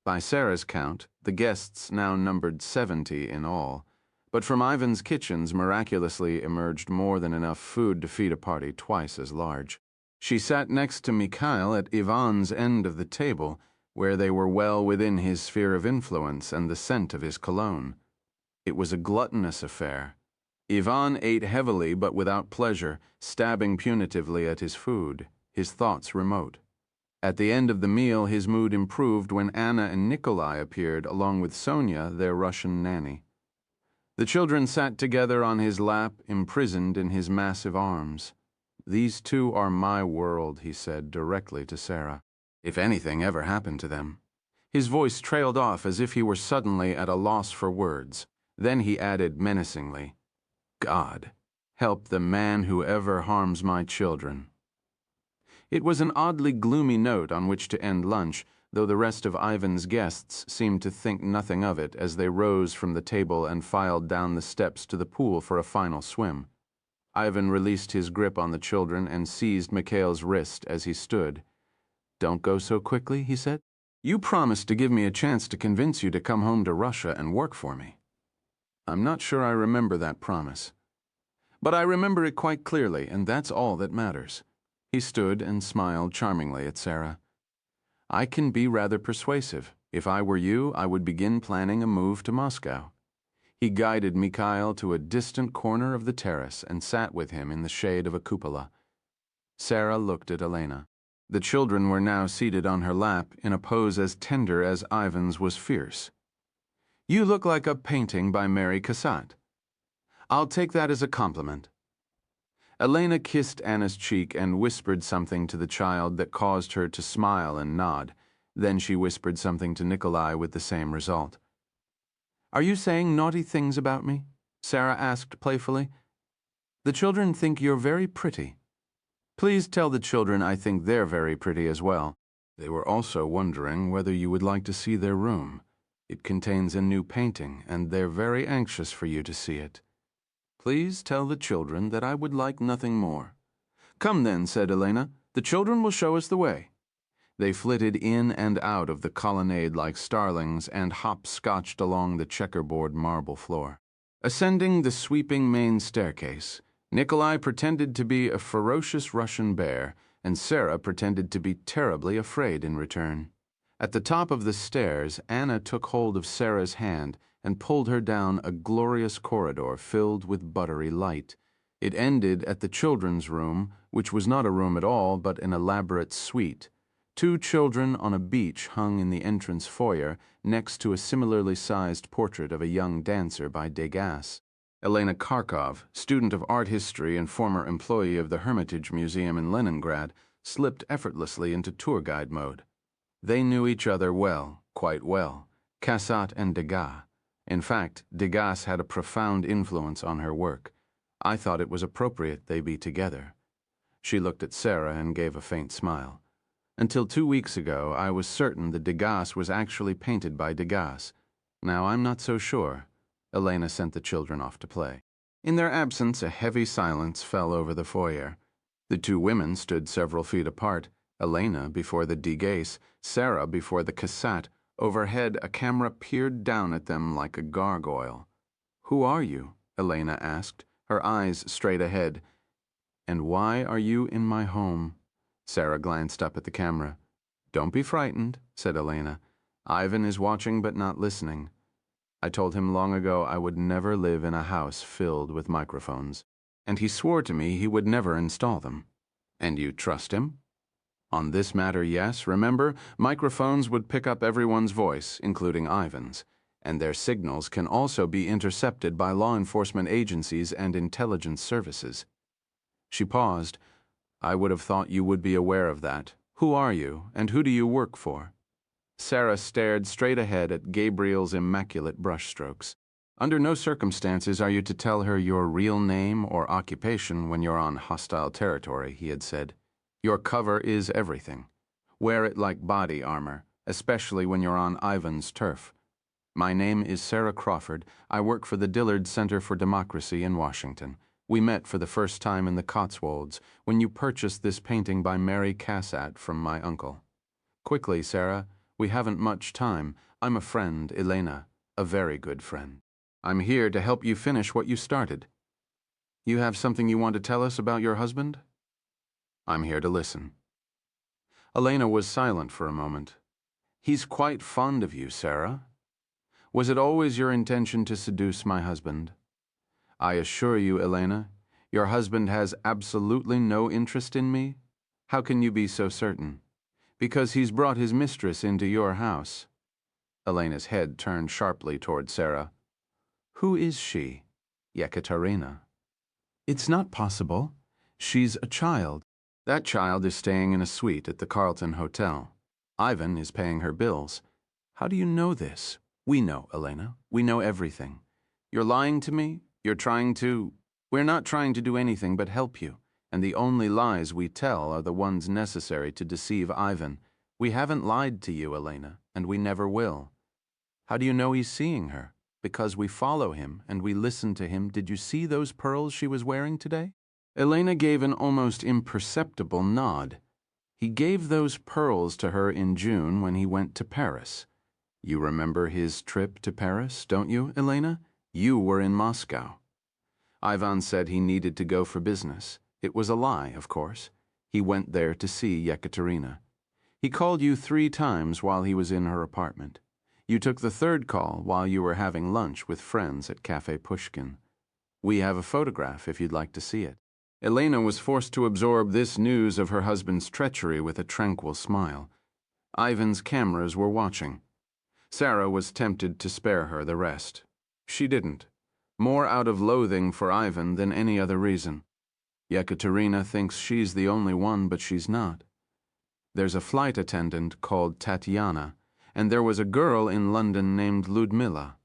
[SPEAKER 1] By Sarah's count, the guests now numbered 70 in all, but from Ivan's kitchens miraculously emerged more than enough food to feed a party twice as large. She sat next to Mikhail at Ivan's end of the table, where they were well within his sphere of influence and the scent of his cologne. It was a gluttonous affair. Ivan ate heavily but without pleasure, stabbing punitively at his food, his thoughts remote. At the end of the meal, his mood improved when Anna and Nikolai appeared, along with Sonia, their Russian nanny. The children sat together on his lap, imprisoned in his massive arms. "These two are my world," he said directly to Sarah. "If anything ever happened to them." His voice trailed off as if he were suddenly at a loss for words. Then he added menacingly, "God, help the man who ever harms my children." It was an oddly gloomy note on which to end lunch, though the rest of Ivan's guests seemed to think nothing of it as they rose from the table and filed down the steps to the pool for a final swim. Ivan released his grip on the children and seized Mikhail's wrist as he stood. Don't go so quickly, he said. You promised to give me a chance to convince you to come home to Russia and work for me. I'm not sure I remember that promise. But I remember it quite clearly, and that's all that matters. He stood and smiled charmingly at Sarah. I can be rather persuasive. If I were you, I would begin planning a move to Moscow. He guided Mikhail to a distant corner of the terrace and sat with him in the shade of a cupola. Sarah looked at Elena. The children were now seated on her lap in a pose as tender as Ivan's was fierce. You look like a painting by Mary Cassatt. I'll take that as a compliment. Elena kissed Anna's cheek and whispered something to the child that caused her to smile and nod. Then she whispered something to Nikolai with the same result. Are you saying naughty things about me? Sarah asked playfully. The children think you're very pretty. Please tell the children I think they're very pretty as well. They were also wondering whether you would like to see their room. It contains a new painting, and they're very anxious for you to see it. Please tell the children that I would like nothing more. Come then, said Elena. The children will show us the way. They flitted in and out of the colonnade like starlings and hopscotched along the checkerboard marble floor. Ascending the sweeping main staircase, Nikolai pretended to be a ferocious Russian bear, and Sarah pretended to be terribly afraid in return. At the top of the stairs, Anna took hold of Sarah's hand and pulled her down a glorious corridor filled with buttery light. It ended at the children's room, which was not a room at all, but an elaborate suite. 2 children on a beach hung in the entrance foyer next to a similarly sized portrait of a young dancer by Degas. Elena Kharkov, student of art history and former employee of the Hermitage Museum in Leningrad, slipped effortlessly into tour guide mode. They knew each other well, quite well, Cassatt and Degas. In fact, Degas had a profound influence on her work. I thought it was appropriate they be together. She looked at Sarah and gave a faint smile. Until 2 weeks ago, I was certain that Degas was actually painted by Degas. Now I'm not so sure. Elena sent the children off to play. In their absence, a heavy silence fell over the foyer. The 2 women stood several feet apart, Elena before the Degas, Sarah before the Cassatt. Overhead, a camera peered down at them like a gargoyle. Who are you? Elena asked, her eyes straight ahead. And why are you in my home? Sarah glanced up at the camera. Don't be frightened, said Elena. Ivan is watching but not listening. I told him long ago I would never live in a house filled with microphones, and he swore to me he would never install them. And you trust him? On this matter, yes. Remember, microphones would pick up everyone's voice, including Ivan's, and their signals can also be intercepted by law enforcement agencies and intelligence services. She paused. I would have thought you would be aware of that. Who are you, and who do you work for? Sarah stared straight ahead at Gabriel's immaculate brushstrokes. Under no circumstances are you to tell her your real name or occupation when you're on hostile territory, he had said. Your cover is everything. Wear it like body armor, especially when you're on Ivan's turf. My name is Sarah Crawford. I work for the Dillard Center for Democracy in Washington. We met for the first time in the Cotswolds when you purchased this painting by Mary Cassatt from my uncle. Quickly, Sarah, we haven't much time. I'm a friend, Elena, a very good friend. I'm here to help you finish what you started. You have something you want to tell us about your husband? I'm here to listen. Elena was silent for a moment. He's quite fond of you, Sarah. Was it always your intention to seduce my husband? I assure you, Elena, your husband has absolutely no interest in me. How can you be so certain? Because he's brought his mistress into your house. Elena's head turned sharply toward Sarah. Who is she? Yekaterina. It's not possible. She's a child. That child is staying in a suite at the Carlton Hotel. Ivan is paying her bills. How do you know this? We know, Elena. We know everything. You're lying to me? You're trying to... We're not trying to do anything but help you, and the only lies we tell are the ones necessary to deceive Ivan. We haven't lied to you, Elena, and we never will. How do you know he's seeing her? Because we follow him and we listen to him. Did you see those pearls she was wearing today? Elena gave an almost imperceptible nod. He gave those pearls to her in June when he went to Paris. You remember his trip to Paris, don't you, Elena? You were in Moscow. Ivan said he needed to go for business. It was a lie, of course. He went there to see Yekaterina. He called you 3 times while he was in her apartment. You took the 3rd call while you were having lunch with friends at Café Pushkin. We have a photograph if you'd like to see it. Elena was forced to absorb this news of her husband's treachery with a tranquil smile. Ivan's cameras were watching. Sarah was tempted to spare her the rest. She didn't, more out of loathing for Ivan than any other reason. Yekaterina thinks she's the only one, but she's not. There's a flight attendant called Tatiana, and there was a girl in London named Ludmilla.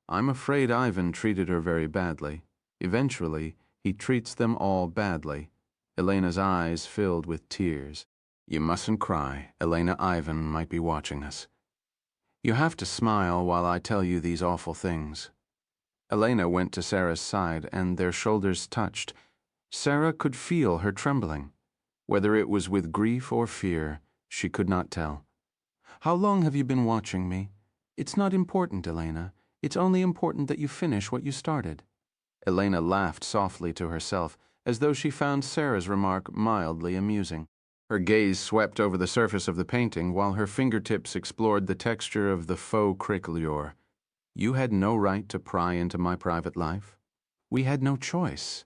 [SPEAKER 1] I'm afraid Ivan treated her very badly. Eventually, he treats them all badly. Elena's eyes filled with tears. You mustn't cry. Elena, Ivan might be watching us. You have to smile while I tell you these awful things. Elena went to Sarah's side, and their shoulders touched. Sarah could feel her trembling. Whether it was with grief or fear, she could not tell. How long have you been watching me? It's not important, Elena. It's only important that you finish what you started. Elena laughed softly to herself, as though she found Sarah's remark mildly amusing. Her gaze swept over the surface of the painting while her fingertips explored the texture of the faux crequelure. You had no right to pry into my private life. We had no choice.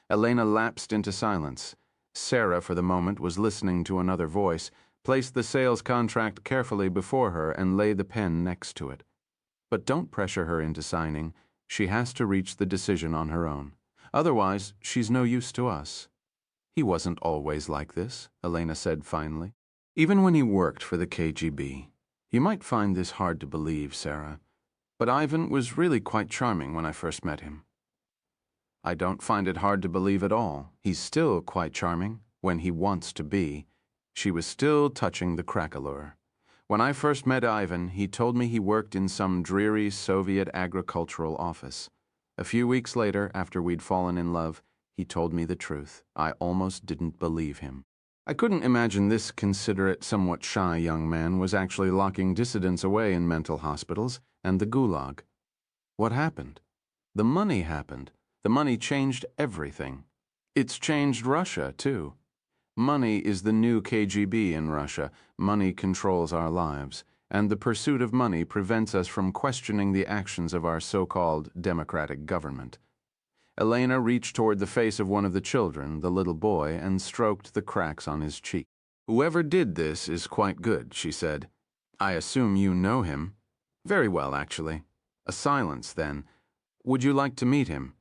[SPEAKER 1] Elena lapsed into silence. Sarah, for the moment, was listening to another voice, placed the sales contract carefully before her, and laid the pen next to it. But don't pressure her into signing. She has to reach the decision on her own. Otherwise, she's no use to us. He wasn't always like this, Elena said finally. Even when he worked for the KGB. You might find this hard to believe, Sarah, but Ivan was really quite charming when I first met him. I don't find it hard to believe at all. He's still quite charming, when he wants to be. She was still touching the craquelure. When I first met Ivan, he told me he worked in some dreary Soviet agricultural office. A few weeks later, after we'd fallen in love, he told me the truth. I almost didn't believe him. I couldn't imagine this considerate, somewhat shy young man was actually locking dissidents away in mental hospitals and the gulag. What happened? The money happened. The money changed everything. It's changed Russia, too. Money is the new KGB in Russia. Money controls our lives, and the pursuit of money prevents us from questioning the actions of our so-called democratic government. Elena reached toward the face of one of the children, the little boy, and stroked the cracks on his cheek. Whoever did this is quite good, she said. I assume you know him. Very well, actually. A silence, then. Would you like to meet him?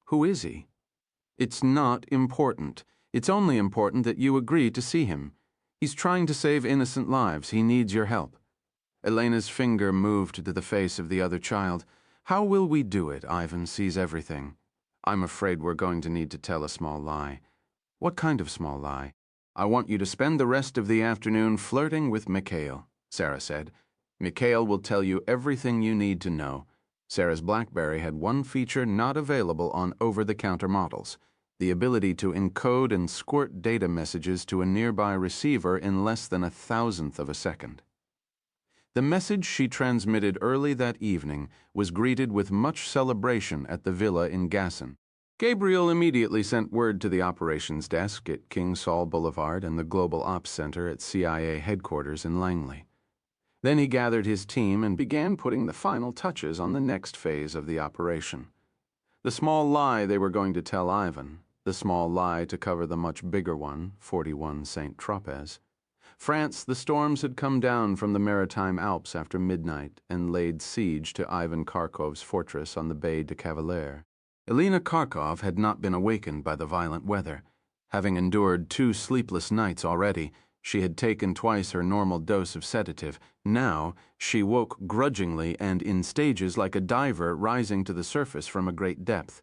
[SPEAKER 1] Who is he? It's not important. It's only important that you agree to see him. He's trying to save innocent lives. He needs your help. Elena's finger moved to the face of the other child. How will we do it? Ivan sees everything. I'm afraid we're going to need to tell a small lie. What kind of small lie? I want you to spend the rest of the afternoon flirting with Mikhail, Sarah said. Mikhail will tell you everything you need to know. Sarah's BlackBerry had one feature not available on over-the-counter models: the ability to encode and squirt data messages to a nearby receiver in less than 1,000th of a second. The message she transmitted early that evening was greeted with much celebration at the villa in Gasson. Gabriel immediately sent word to the operations desk at King Saul Boulevard and the Global Ops Center at CIA headquarters in Langley. Then he gathered his team and began putting the final touches on the next phase of the operation. The small lie they were going to tell Ivan, the small lie to cover the much bigger one, 41 St. Tropez. France, the storms had come down from the Maritime Alps after midnight and laid siege to Ivan Kharkov's fortress on the Bay de Cavalier. Elena Kharkov had not been awakened by the violent weather. Having endured 2 sleepless nights already, she had taken twice her normal dose of sedative. Now, she woke grudgingly and in stages like a diver rising to the surface from a great depth.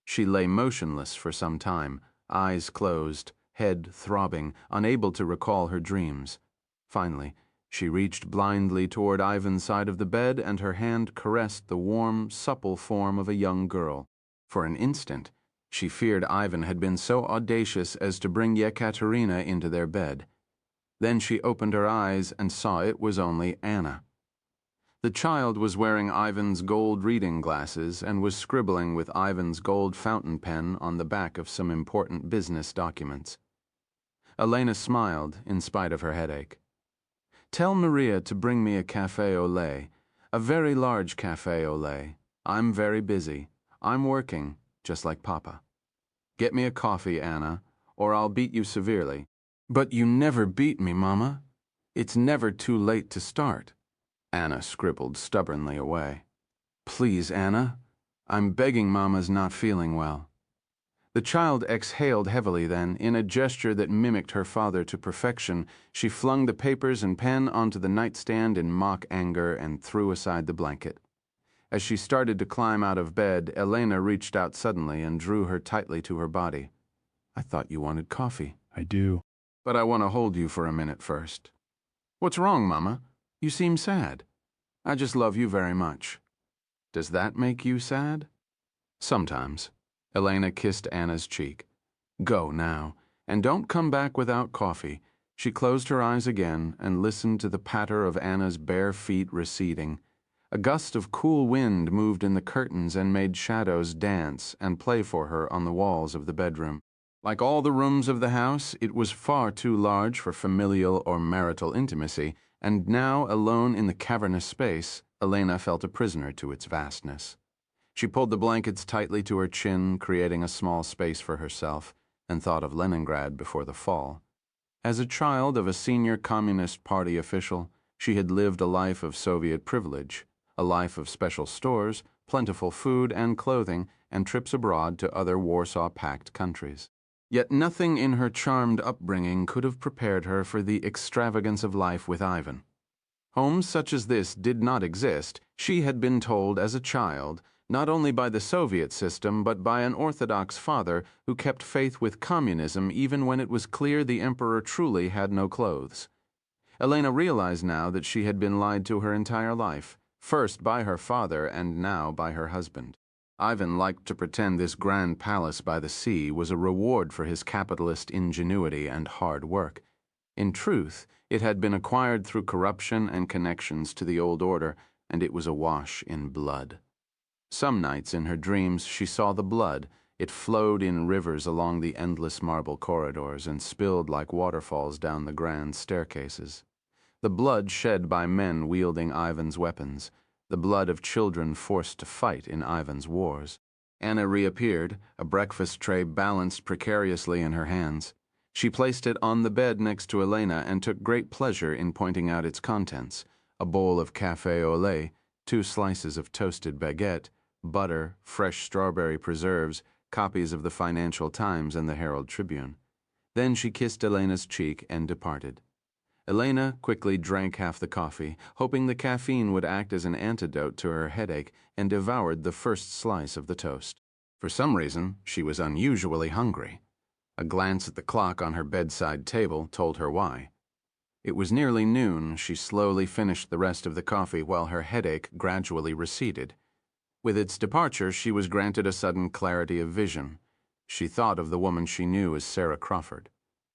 [SPEAKER 1] She lay motionless for some time, eyes closed, head throbbing, unable to recall her dreams. Finally, she reached blindly toward Ivan's side of the bed, and her hand caressed the warm, supple form of a young girl. For an instant, she feared Ivan had been so audacious as to bring Yekaterina into their bed. Then she opened her eyes and saw it was only Anna. The child was wearing Ivan's gold reading glasses and was scribbling with Ivan's gold fountain pen on the back of some important business documents. Elena smiled in spite of her headache. "Tell Maria to bring me a café au lait, a very large café au lait. I'm very busy. I'm working, just like Papa. Get me a coffee, Anna, or I'll beat you severely." "But you never beat me, Mama. It's never too late to start." Anna scribbled stubbornly away. "Please, Anna. I'm begging. Mama's not feeling well." The child exhaled heavily then. In a gesture that mimicked her father to perfection, she flung the papers and pen onto the nightstand in mock anger and threw aside the blanket. As she started to climb out of bed, Elena reached out suddenly and drew her tightly to her body. "I thought you wanted coffee."
[SPEAKER 4] I do.
[SPEAKER 1] "But I want to hold you for a minute first." "What's wrong, Mama? You seem sad." "I just love you very much." "Does that make you sad?" "Sometimes." Elena kissed Anna's cheek. "Go now, and don't come back without coffee." She closed her eyes again and listened to the patter of Anna's bare feet receding. A gust of cool wind moved in the curtains and made shadows dance and play for her on the walls of the bedroom. Like all the rooms of the house, it was far too large for familial or marital intimacy, and now, alone in the cavernous space, Elena felt a prisoner to its vastness. She pulled the blankets tightly to her chin, creating a small space for herself, and thought of Leningrad before the fall. As a child of a senior Communist Party official, she had lived a life of Soviet privilege, a life of special stores, plentiful food and clothing, and trips abroad to other Warsaw-packed countries. Yet nothing in her charmed upbringing could have prepared her for the extravagance of life with Ivan. Homes such as this did not exist, she had been told as a child, not only by the Soviet system but by an Orthodox father who kept faith with communism even when it was clear the emperor truly had no clothes. Elena realized now that she had been lied to her entire life, first by her father and now by her husband. Ivan liked to pretend this grand palace by the sea was a reward for his capitalist ingenuity and hard work. In truth, it had been acquired through corruption and connections to the old order, and it was awash in blood. Some nights in her dreams she saw the blood. It flowed in rivers along the endless marble corridors and spilled like waterfalls down the grand staircases. The blood shed by men wielding Ivan's weapons, the blood of children forced to fight in Ivan's wars. Anna reappeared, a breakfast tray balanced precariously in her hands. She placed it on the bed next to Elena and took great pleasure in pointing out its contents: a bowl of café au lait, 2 slices of toasted baguette, butter, fresh strawberry preserves, copies of the Financial Times and the Herald Tribune. Then she kissed Elena's cheek and departed. Elena quickly drank half the coffee, hoping the caffeine would act as an antidote to her headache, and devoured the first slice of the toast. For some reason, she was unusually hungry. A glance at the clock on her bedside table told her why. It was nearly noon. She slowly finished the rest of the coffee while her headache gradually receded. With its departure, she was granted a sudden clarity of vision. She thought of the woman she knew as Sarah Crawford,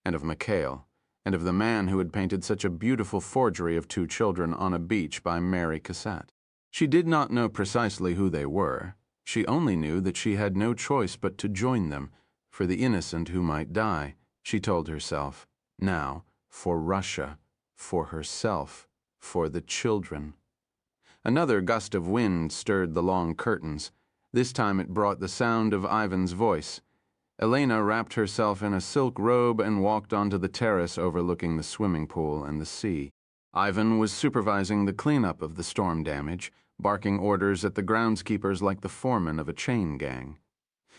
[SPEAKER 1] and of Mikhail, and of the man who had painted such a beautiful forgery of 2 children on a beach by Mary Cassatt. She did not know precisely who they were. She only knew that she had no choice but to join them, for the innocent who might die, she told herself, now, for Russia, for herself, for the children. Another gust of wind stirred the long curtains. This time it brought the sound of Ivan's voice. Elena wrapped herself in a silk robe and walked onto the terrace overlooking the swimming pool and the sea. Ivan was supervising the cleanup of the storm damage, barking orders at the groundskeepers like the foreman of a chain gang.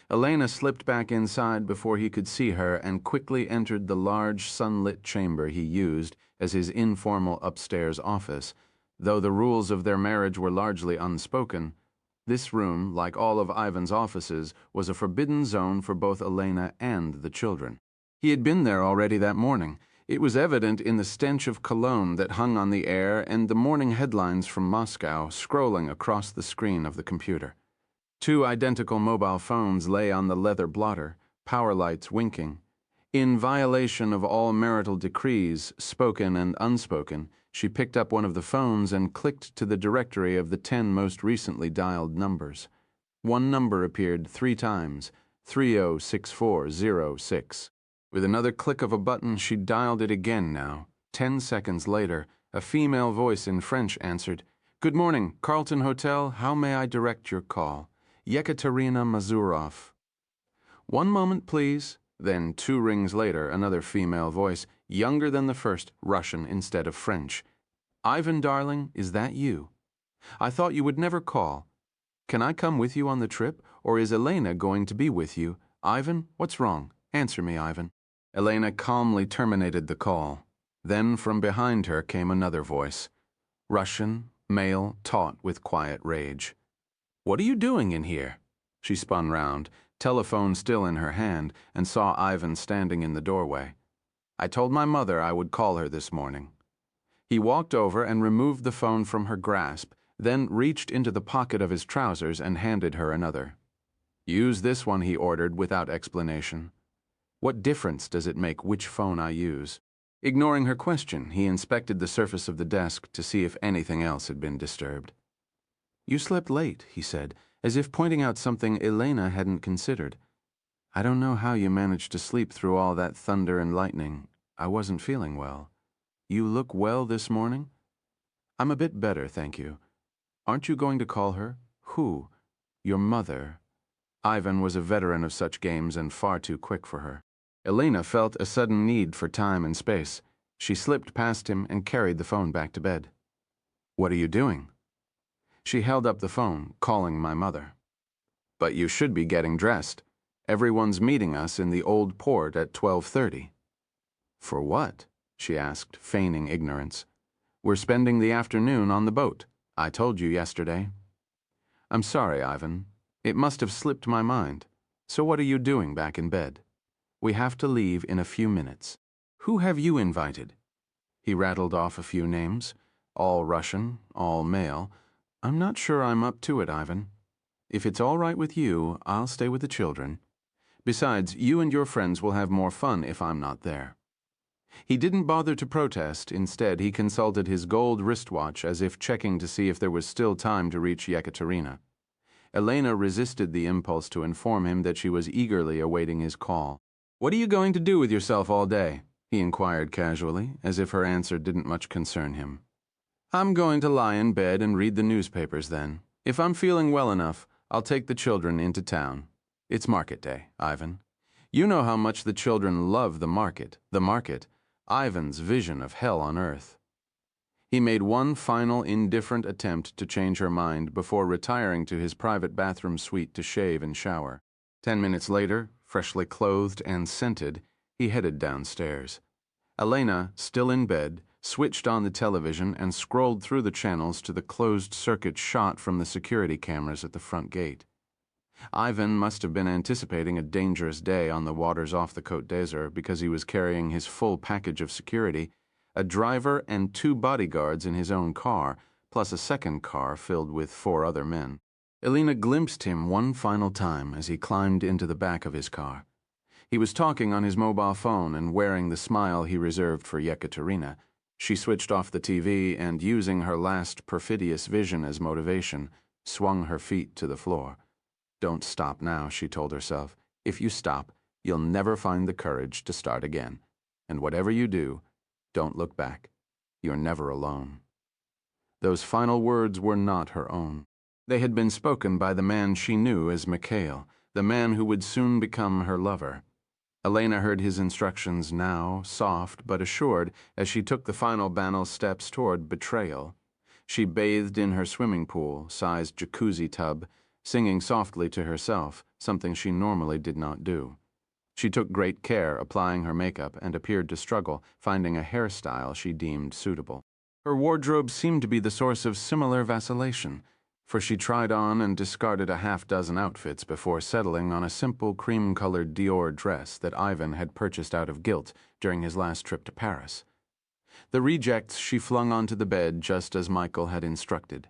[SPEAKER 1] Elena slipped back inside before he could see her and quickly entered the large sunlit chamber he used as his informal upstairs office. Though the rules of their marriage were largely unspoken, this room, like all of Ivan's offices, was a forbidden zone for both Elena and the children. He had been there already that morning. It was evident in the stench of cologne that hung on the air and the morning headlines from Moscow scrolling across the screen of the computer. 2 identical mobile phones lay on the leather blotter, power lights winking. In violation of all marital decrees, spoken and unspoken, she picked up one of the phones and clicked to the directory of the 10 most recently dialed numbers. One number appeared 3 times, 306406. With another click of a button, she dialed it again now. 10 seconds later, a female voice in French answered, "Good morning, Carlton Hotel. How may I direct your call? Yekaterina Mazurov." "One moment, please." Then 2 rings later, another female voice, younger than the first, Russian instead of French. "Ivan, darling, is that you? I thought you would never call. Can I come with you on the trip, or is Elena going to be with you? Ivan, what's wrong? Answer me, Ivan." Elena calmly terminated the call. Then from behind her came another voice. Russian, male, taut with quiet rage. "What are you doing in here?" She spun round, telephone still in her hand, and saw Ivan standing in the doorway. "I told my mother I would call her this morning." He walked over and removed the phone from her grasp, then reached into the pocket of his trousers and handed her another. "Use this one," he ordered without explanation. "What difference does it make which phone I use?" Ignoring her question, he inspected the surface of the desk to see if anything else had been disturbed. "You slept late," he said, as if pointing out something Elena hadn't considered. "I don't know how you managed to sleep through all that thunder and lightning. I wasn't feeling well. You look well this morning?" "I'm a bit better, thank you. Aren't you going to call her?" "Who?" "Your mother." Ivan was a veteran of such games and far too quick for her. Elena felt a sudden need for time and space. She slipped past him and carried the phone back to bed. "What are you doing?" She held up the phone, calling my mother. "But you should be getting dressed. Everyone's meeting us in the old port at 12:30. "For what?" she asked, feigning ignorance. "We're spending the afternoon on the boat. I told you yesterday." "I'm sorry, Ivan. It must have slipped my mind. So what are you doing back in bed? We have to leave in a few minutes. Who have you invited?" He rattled off a few names, all Russian, all male. "I'm not sure I'm up to it, Ivan. If it's all right with you, I'll stay with the children. Besides, you and your friends will have more fun if I'm not there." He didn't bother to protest. Instead, he consulted his gold wristwatch as if checking to see if there was still time to reach Yekaterina. Elena resisted the impulse to inform him that she was eagerly awaiting his call. "What are you going to do with yourself all day?" he inquired casually, as if her answer didn't much concern him. "I'm going to lie in bed and read the newspapers then. If I'm feeling well enough, I'll take the children into town. It's market day, Ivan. You know how much the children love the market. The market, Ivan's vision of hell on earth." He made one final indifferent attempt to change her mind before retiring to his private bathroom suite to shave and shower. 10 minutes later, freshly clothed and scented, he headed downstairs. Elena, still in bed, switched on the television and scrolled through the channels to the closed-circuit shot from the security cameras at the front gate. Ivan must have been anticipating a dangerous day on the waters off the Côte d'Azur because he was carrying his full package of security, a driver and 2 bodyguards in his own car, plus a second car filled with 4 other men. Elena glimpsed him one final time as he climbed into the back of his car. He was talking on his mobile phone and wearing the smile he reserved for Yekaterina. She switched off the TV and, using her last perfidious vision as motivation, swung her feet to the floor. "Don't stop now," she told herself. "If you stop, you'll never find the courage to start again. And whatever you do, don't look back. You're never alone." Those final words were not her own. They had been spoken by the man she knew as Mikhail, the man who would soon become her lover. Elena heard his instructions now, soft but assured, as she took the final banal steps toward betrayal. She bathed in her swimming pool-sized jacuzzi tub, singing softly to herself, something she normally did not do. She took great care applying her makeup and appeared to struggle, finding a hairstyle she deemed suitable. Her wardrobe seemed to be the source of similar vacillation, for she tried on and discarded a half-dozen outfits before settling on a simple cream-colored Dior dress that Ivan had purchased out of guilt during his last trip to Paris. The rejects she flung onto the bed just as Michael had instructed.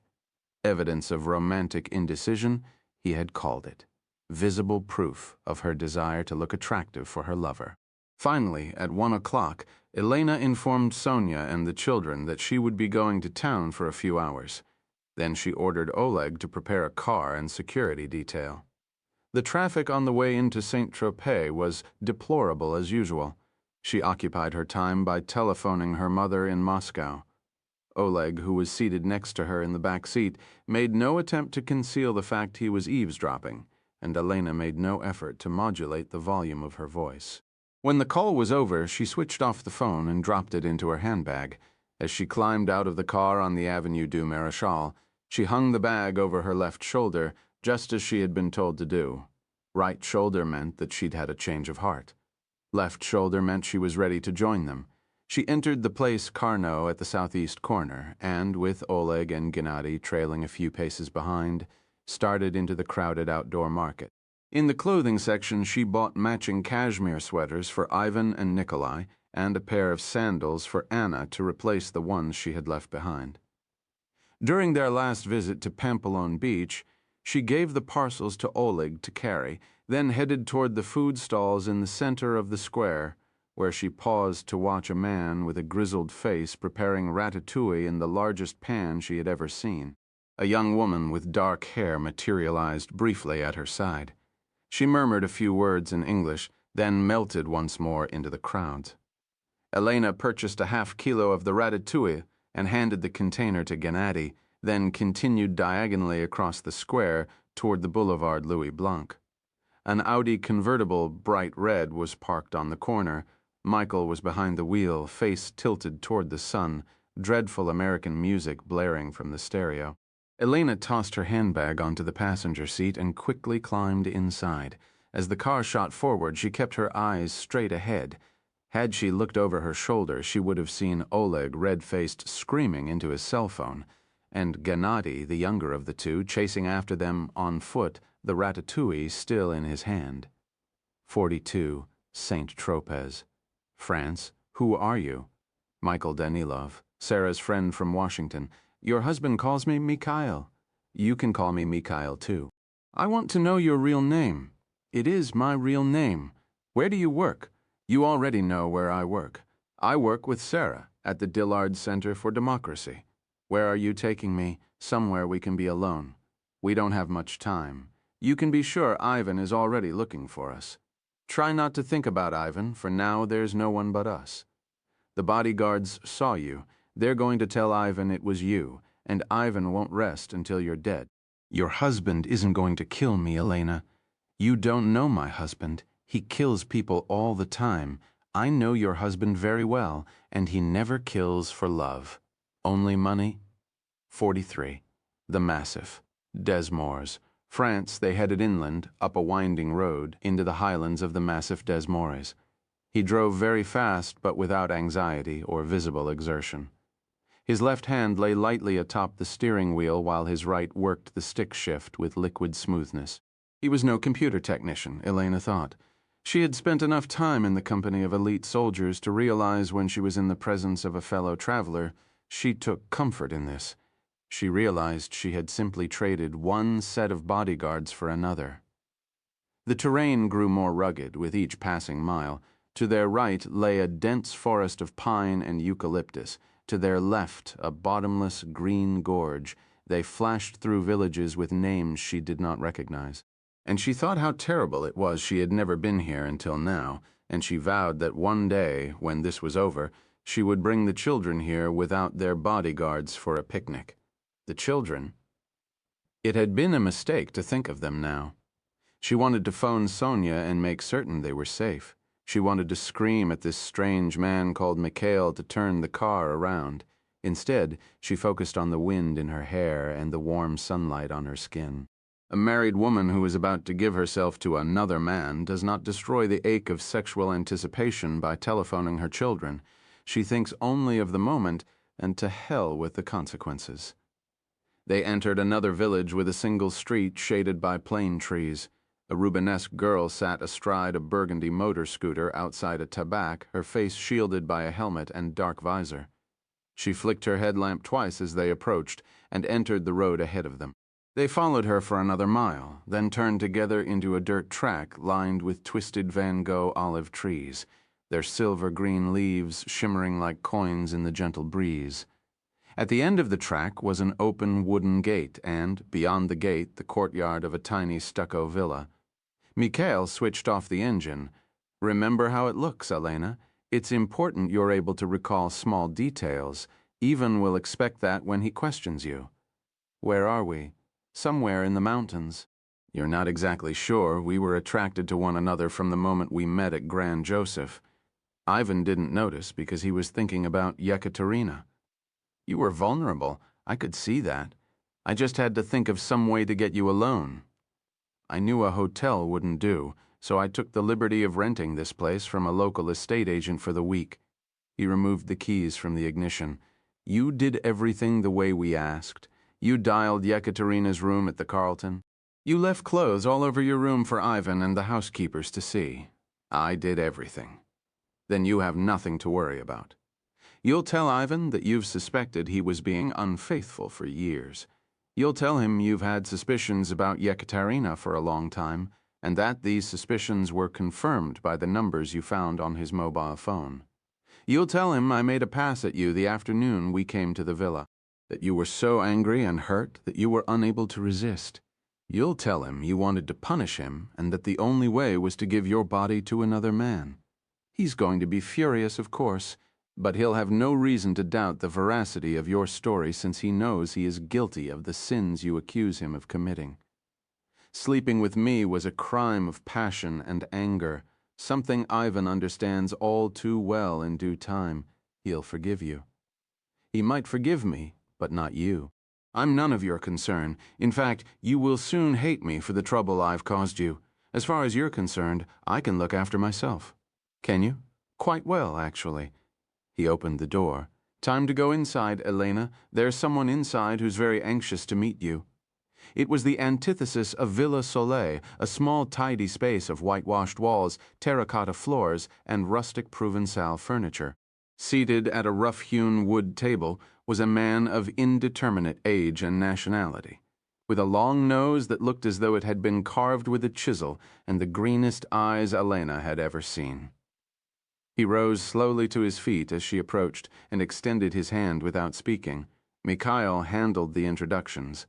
[SPEAKER 1] Evidence of romantic indecision, he had called it. Visible proof of her desire to look attractive for her lover. Finally, at 1 o'clock, Elena informed Sonia and the children that she would be going to town for a few hours. Then she ordered Oleg to prepare a car and security detail. The traffic on the way into Saint-Tropez was deplorable as usual. She occupied her time by telephoning her mother in Moscow. Oleg, who was seated next to her in the back seat, made no attempt to conceal the fact he was eavesdropping, and Elena made no effort to modulate the volume of her voice. When the call was over, she switched off the phone and dropped it into her handbag. As she climbed out of the car on the Avenue du Maréchal, she hung the bag over her left shoulder, just as she had been told to do. Right shoulder meant that she'd had a change of heart. Left shoulder meant she was ready to join them. She entered the place Carnot at the southeast corner, and, with Oleg and Gennady trailing a few paces behind, started into the crowded outdoor market. In the clothing section, she bought matching cashmere sweaters for Ivan and Nikolai, and a pair of sandals for Anna to replace the ones she had left behind. During their last visit to Pampelone Beach, she gave the parcels to Oleg to carry, then headed toward the food stalls in the center of the square, where she paused to watch a man with a grizzled face preparing ratatouille in the largest pan she had ever seen. A young woman with dark hair materialized briefly at her side. She murmured a few words in English, then melted once more into the crowds. Elena purchased a half-kilo of the ratatouille and handed the container to Gennady, then continued diagonally across the square toward the Boulevard Louis Blanc. An Audi convertible, bright red, was parked on the corner. Michael was behind the wheel, face tilted toward the sun, dreadful American music blaring from the stereo. Elena tossed her handbag onto the passenger seat and quickly climbed inside. As the car shot forward, she kept her eyes straight ahead. Had she looked over her shoulder, she would have seen Oleg, red-faced, screaming into his cell phone, and Gennady, the younger of the two, chasing after them on foot, the ratatouille still in his hand. 42, Saint-Tropez. France. Who are you? Michael Danilov, Sarah's friend from Washington. Your husband calls me Mikhail. You can call me Mikhail, too. I want to know your real name. It is my real name. Where do you work? You already know where I work. I work with Sarah at the Dillard Center for Democracy. Where are you taking me? Somewhere we can be alone. We don't have much time. You can be sure Ivan is already looking for us. Try not to think about Ivan, for now there's no one but us. The bodyguards saw you. They're going to tell Ivan it was you, and Ivan won't rest until you're dead. Your husband isn't going to kill me, Elena. You don't know my husband. He kills people all the time. I know your husband very well, and he never kills for love. Only money? 43. The Massif. Des Moines. France, they headed inland, up a winding road, into the highlands of the Massif des Moines. He drove very fast, but without anxiety or visible exertion. His left hand lay lightly atop the steering wheel while his right worked the stick shift with liquid smoothness. He was no computer technician, Elena thought. She had spent enough time in the company of elite soldiers to realize when she was in the presence of a fellow traveler, she took comfort in this. She realized she had simply traded one set of bodyguards for another. The terrain grew more rugged with each passing mile. To their right lay a dense forest of pine and eucalyptus. To their left, a bottomless green gorge. They flashed through villages with names she did not recognize. And she thought how terrible it was she had never been here until now, and she vowed that one day, when this was over, she would bring the children here without their bodyguards for a picnic. The children? It had been a mistake to think of them now. She wanted to phone Sonia and make certain they were safe. She wanted to scream at this strange man called Mikhail to turn the car around. Instead, she focused on the wind in her hair and the warm sunlight on her skin. A married woman who is about to give herself to another man does not destroy the ache of sexual anticipation by telephoning her children. She thinks only of the moment, and to hell with the consequences. They entered another village with a single street shaded by plane trees. A Rubenesque girl sat astride a burgundy motor scooter outside a tabac, her face shielded by a helmet and dark visor. She flicked her headlamp twice as they approached and entered the road ahead of them. They followed her for another mile, then turned together into a dirt track lined with twisted Van Gogh olive trees. their silver-green leaves shimmering like coins in the gentle breeze. At the end of the track was an open wooden gate and, beyond the gate, the courtyard of a tiny stucco villa. Mikhail switched off the engine. "Remember how it looks, Elena. It's important you're able to recall small details. Ivan will expect that when he questions you." "Where are we?" "Somewhere in the mountains." "You're not exactly sure. We were attracted to one another from the moment we met at Grand Joseph. Ivan didn't notice because he was thinking about Yekaterina." "You were vulnerable. I could see that. I just had to think of some way to get you alone. I knew a hotel wouldn't do, so I took the liberty of renting this place from a local estate agent for the week." He removed the keys from the ignition. "You did everything the way we asked. You dialed Yekaterina's room at the Carlton. You left clothes all over your room for Ivan and the housekeepers to see. I did everything. Then you have nothing to worry about. You'll tell Ivan that you've suspected he was being unfaithful for years. You'll tell him you've had suspicions about Yekaterina for a long time, and that these suspicions were confirmed by the numbers you found on his mobile phone. You'll tell him I made a pass at you the afternoon we came to the villa, that you were so angry and hurt that you were unable to resist. You'll tell him you wanted to punish him and that the only way was to give your body to another man. He's going to be furious, of course, but he'll have no reason to doubt the veracity of your story since he knows he is guilty of the sins you accuse him of committing. Sleeping with me was a crime of passion and anger, something Ivan understands all too well in due time. He'll forgive you. He might forgive me, but not you. I'm none of your concern. In fact, you will soon hate me for the trouble I've caused you. As far as you're concerned, I can look after myself." "Can you?" "Quite well, actually." He opened the door. "Time to go inside, Elena. There's someone inside who's very anxious to meet you." It was the antithesis of Villa Soleil, a small tidy space of whitewashed walls, terracotta floors, and rustic Provençal furniture. Seated at a rough-hewn wood table was a man of indeterminate age and nationality, with a long nose that looked as though it had been carved with a chisel and the greenest eyes Elena had ever seen. He rose slowly to his feet as she approached and extended his hand without speaking. Mikhail handled the introductions.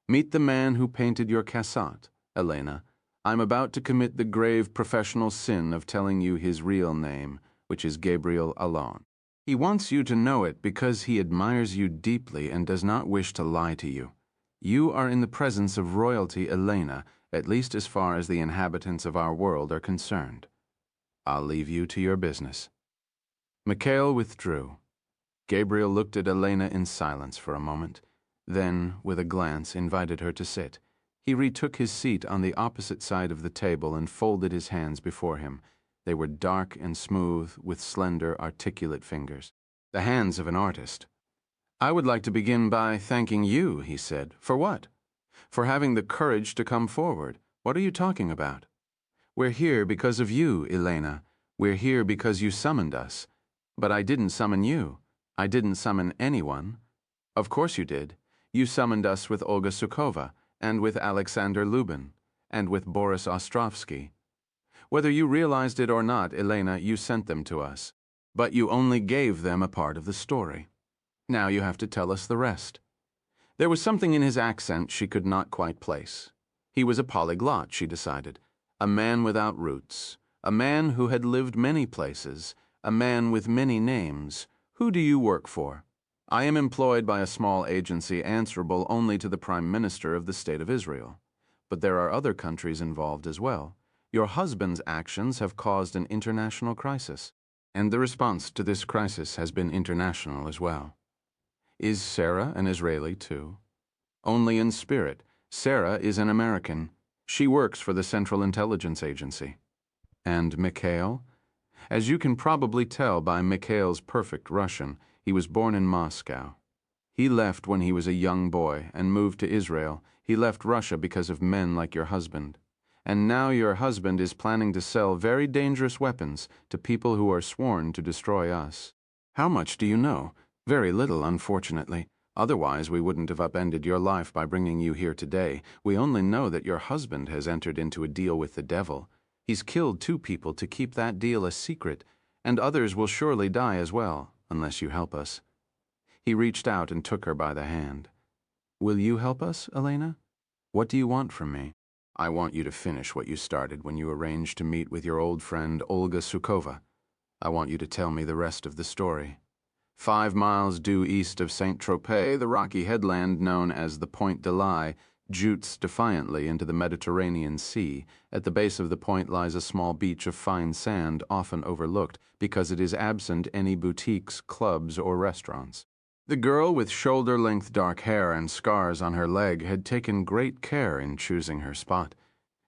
[SPEAKER 1] "Meet the man who painted your cassette, Elena. I'm about to commit the grave professional sin of telling you his real name, which is Gabriel Allon. He wants you to know it because he admires you deeply and does not wish to lie to you. You are in the presence of royalty, Elena, at least as far as the inhabitants of our world are concerned. I'll leave you to your business." Mikhail withdrew. Gabriel looked at Elena in silence for a moment, then, with a glance, invited her to sit. He retook his seat on the opposite side of the table and folded his hands before him. They were dark and smooth, with slender, articulate fingers. The hands of an artist. "I would like to begin by thanking you," he said. "For what?" "For having the courage to come forward. What are you talking about?" "We're here because of you, Elena. We're here because you summoned us. But I didn't summon you. I didn't summon anyone." "Of course you did. You summoned us with Olga Sukhova, and with Alexander Lubin, and with Boris Ostrovsky. Whether you realized it or not, Elena, you sent them to us. But you only gave them a part of the story. Now you have to tell us the rest." There was something in his accent she could not quite place. He was a polyglot, she decided. A man without roots. A man who had lived many places. A man with many names. "Who do you work for?" "I am employed by a small agency answerable only to the Prime Minister of the State of Israel. But there are other countries involved as well. Your husband's actions have caused an international crisis, and the response to this crisis has been international as well." "Is Sarah an Israeli too?" "Only in spirit. Sarah is an American. She works for the Central Intelligence Agency." "And Mikhail?" "As you can probably tell by Mikhail's perfect Russian, he was born in Moscow. He left when he was a young boy and moved to Israel. He left Russia because of men like your husband. And now your husband is planning to sell very dangerous weapons to people who are sworn to destroy us." "How much do you know?" "Very little, unfortunately. Otherwise, we wouldn't have upended your life by bringing you here today. We only know that your husband has entered into a deal with the devil. He's killed 2 people to keep that deal a secret, and others will surely die as well, unless you help us." He reached out and took her by the hand. "Will you help us, Elena? What do you want from me?" "I want you to finish what you started when you arranged to meet with your old friend Olga Sukova. I want you to tell me the rest of the story. 5 miles due east of Saint-Tropez, the rocky headland known as the Point de Lie jutes defiantly into the Mediterranean Sea. At the base of the point lies a small beach of fine sand, often overlooked because it is absent any boutiques, clubs, or restaurants. The girl with shoulder-length dark hair and scars on her leg had taken great care in choosing her spot,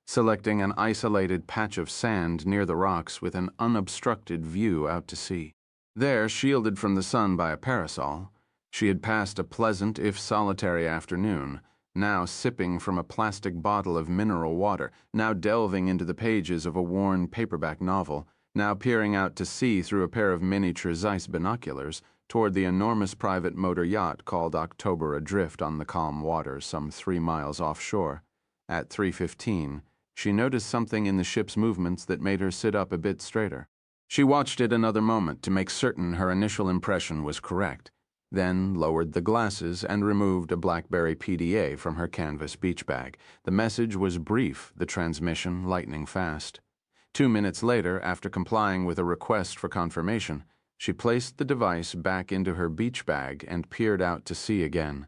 [SPEAKER 1] selecting an isolated patch of sand near the rocks with an unobstructed view out to sea. There, shielded from the sun by a parasol, she had passed a pleasant, if solitary afternoon, now sipping from a plastic bottle of mineral water, now delving into the pages of a worn paperback novel, now peering out to sea through a pair of miniature Zeiss binoculars toward the enormous private motor yacht called October adrift on the calm waters some 3 miles offshore. At 3:15, she noticed something in the ship's movements that made her sit up a bit straighter. She watched it another moment to make certain her initial impression was correct, then lowered the glasses and removed a BlackBerry PDA from her canvas beach bag. The message was brief, the transmission lightning fast. 2 minutes later, after complying with a request for confirmation, she placed the device back into her beach bag and peered out to sea again.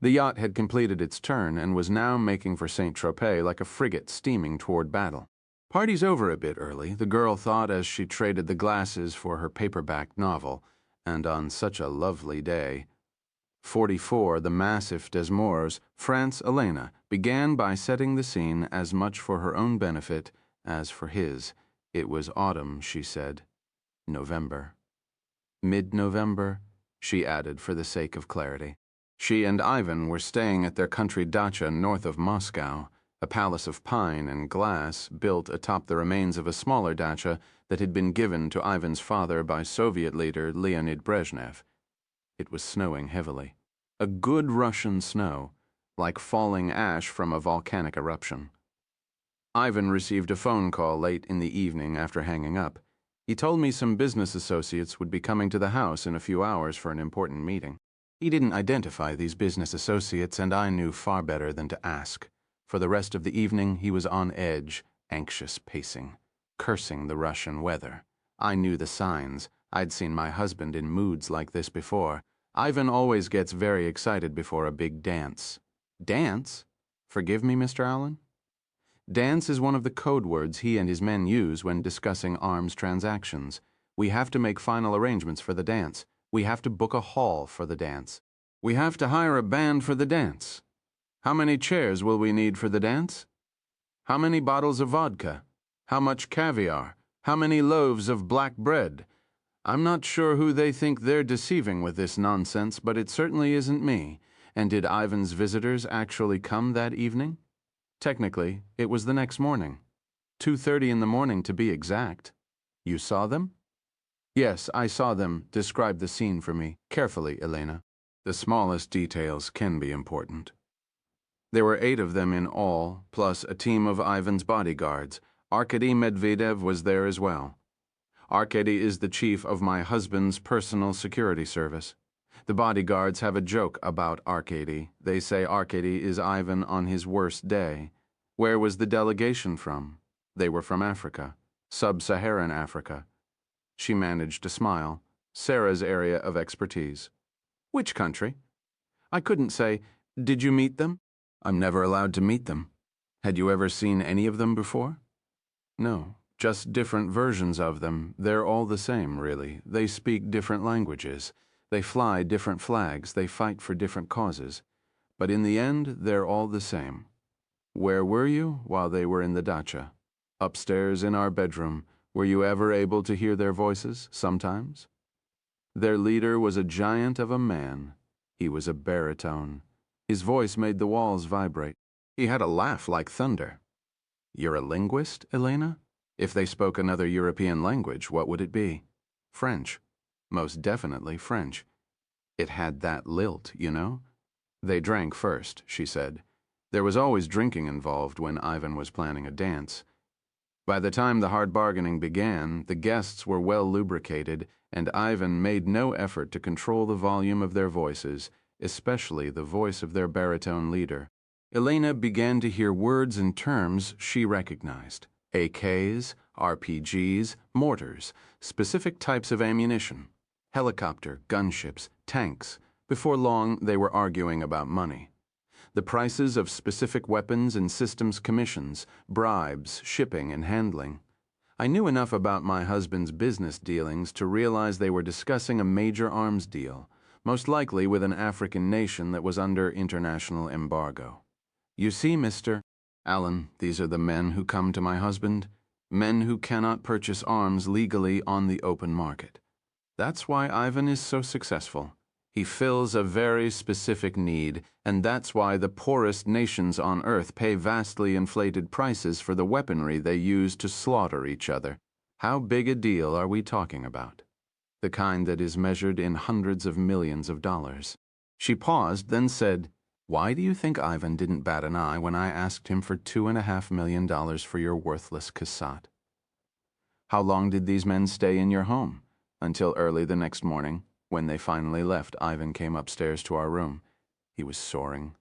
[SPEAKER 1] The yacht had completed its turn and was now making for Saint-Tropez like a frigate steaming toward battle. "Party's over a bit early," the girl thought as she traded the glasses for her paperback novel, and on such a lovely day. 44, the Massif des Morts, France Elena, began by setting the scene as much for her own benefit as for his. It was autumn, she said. November. Mid-November, she added for the sake of clarity. She and Ivan were staying at their country dacha north of Moscow, a palace of pine and glass built atop the remains of a smaller dacha that had been given to Ivan's father by Soviet leader Leonid Brezhnev. It was snowing heavily. A good Russian snow, like falling ash from a volcanic eruption. Ivan received a phone call late in the evening after hanging up. He told me some business associates would be coming to the house in a few hours for an important meeting. He didn't identify these business associates, and I knew far better than to ask. For the rest of the evening, he was on edge, anxious pacing, cursing the Russian weather. I knew the signs. I'd seen my husband in moods like this before. Ivan always gets very excited before a big dance. Dance? Forgive me, Mr. Allen? Dance is one of the code words he and his men use when discussing arms transactions. We have to make final arrangements for the dance. We have to book a hall for the dance. We have to hire a band for the dance. How many chairs will we need for the dance? How many bottles of vodka? How much caviar? How many loaves of black bread? I'm not sure who they think they're deceiving with this nonsense, but it certainly isn't me. And did Ivan's visitors actually come that evening? Technically, it was the next morning. 2:30 in the morning to be exact. You saw them? Yes, I saw them. Describe the scene for me, carefully, Elena. The smallest details can be important. There were 8 of them in all, plus a team of Ivan's bodyguards. Arkady Medvedev was there as well. Arkady is the chief of my husband's personal security service. The bodyguards have a joke about Arkady. They say Arkady is Ivan on his worst day. Where was the delegation from? They were from Africa, sub-Saharan Africa. She managed to smile. Sarah's area of expertise. Which country? I couldn't say. Did you meet them? I'm never allowed to meet them. Had you ever seen any of them before? No, just different versions of them. They're all the same, really. They speak different languages. They fly different flags. They fight for different causes. But in the end, they're all the same. Where were you while they were in the dacha? Upstairs in our bedroom. Were you ever able to hear their voices, sometimes? Their leader was a giant of a man. He was a baritone. His voice made the walls vibrate. He had a laugh like thunder. You're a linguist, Elena? If they spoke another European language, what would it be? French. Most definitely French. It had that lilt, you know? They drank first, she said. There was always drinking involved when Ivan was planning a dance. By the time the hard bargaining began, the guests were well lubricated, and Ivan made no effort to control the volume of their voices, especially the voice of their baritone leader. Elena began to hear words and terms she recognized: AKs, RPGs, mortars, specific types of ammunition, helicopter, gunships, tanks. Before long, they were arguing about money. The prices of specific weapons and systems commissions, bribes, shipping, and handling. I knew enough about my husband's business dealings to realize they were discussing a major arms deal, most likely with an African nation that was under international embargo. You see, Mr. Allen, these are the men who come to my husband, men who cannot purchase arms legally on the open market. That's why Ivan is so successful. He fills a very specific need, and that's why the poorest nations on Earth pay vastly inflated prices for the weaponry they use to slaughter each other. How big a deal are we talking about? The kind that is measured in hundreds of millions of dollars. She paused, then said, "Why do you think Ivan didn't bat an eye when I asked him for $2.5 million for your worthless cassette?" How long did these men stay in your home? Until early the next morning. When they finally left, Ivan came upstairs to our room. He was soaring.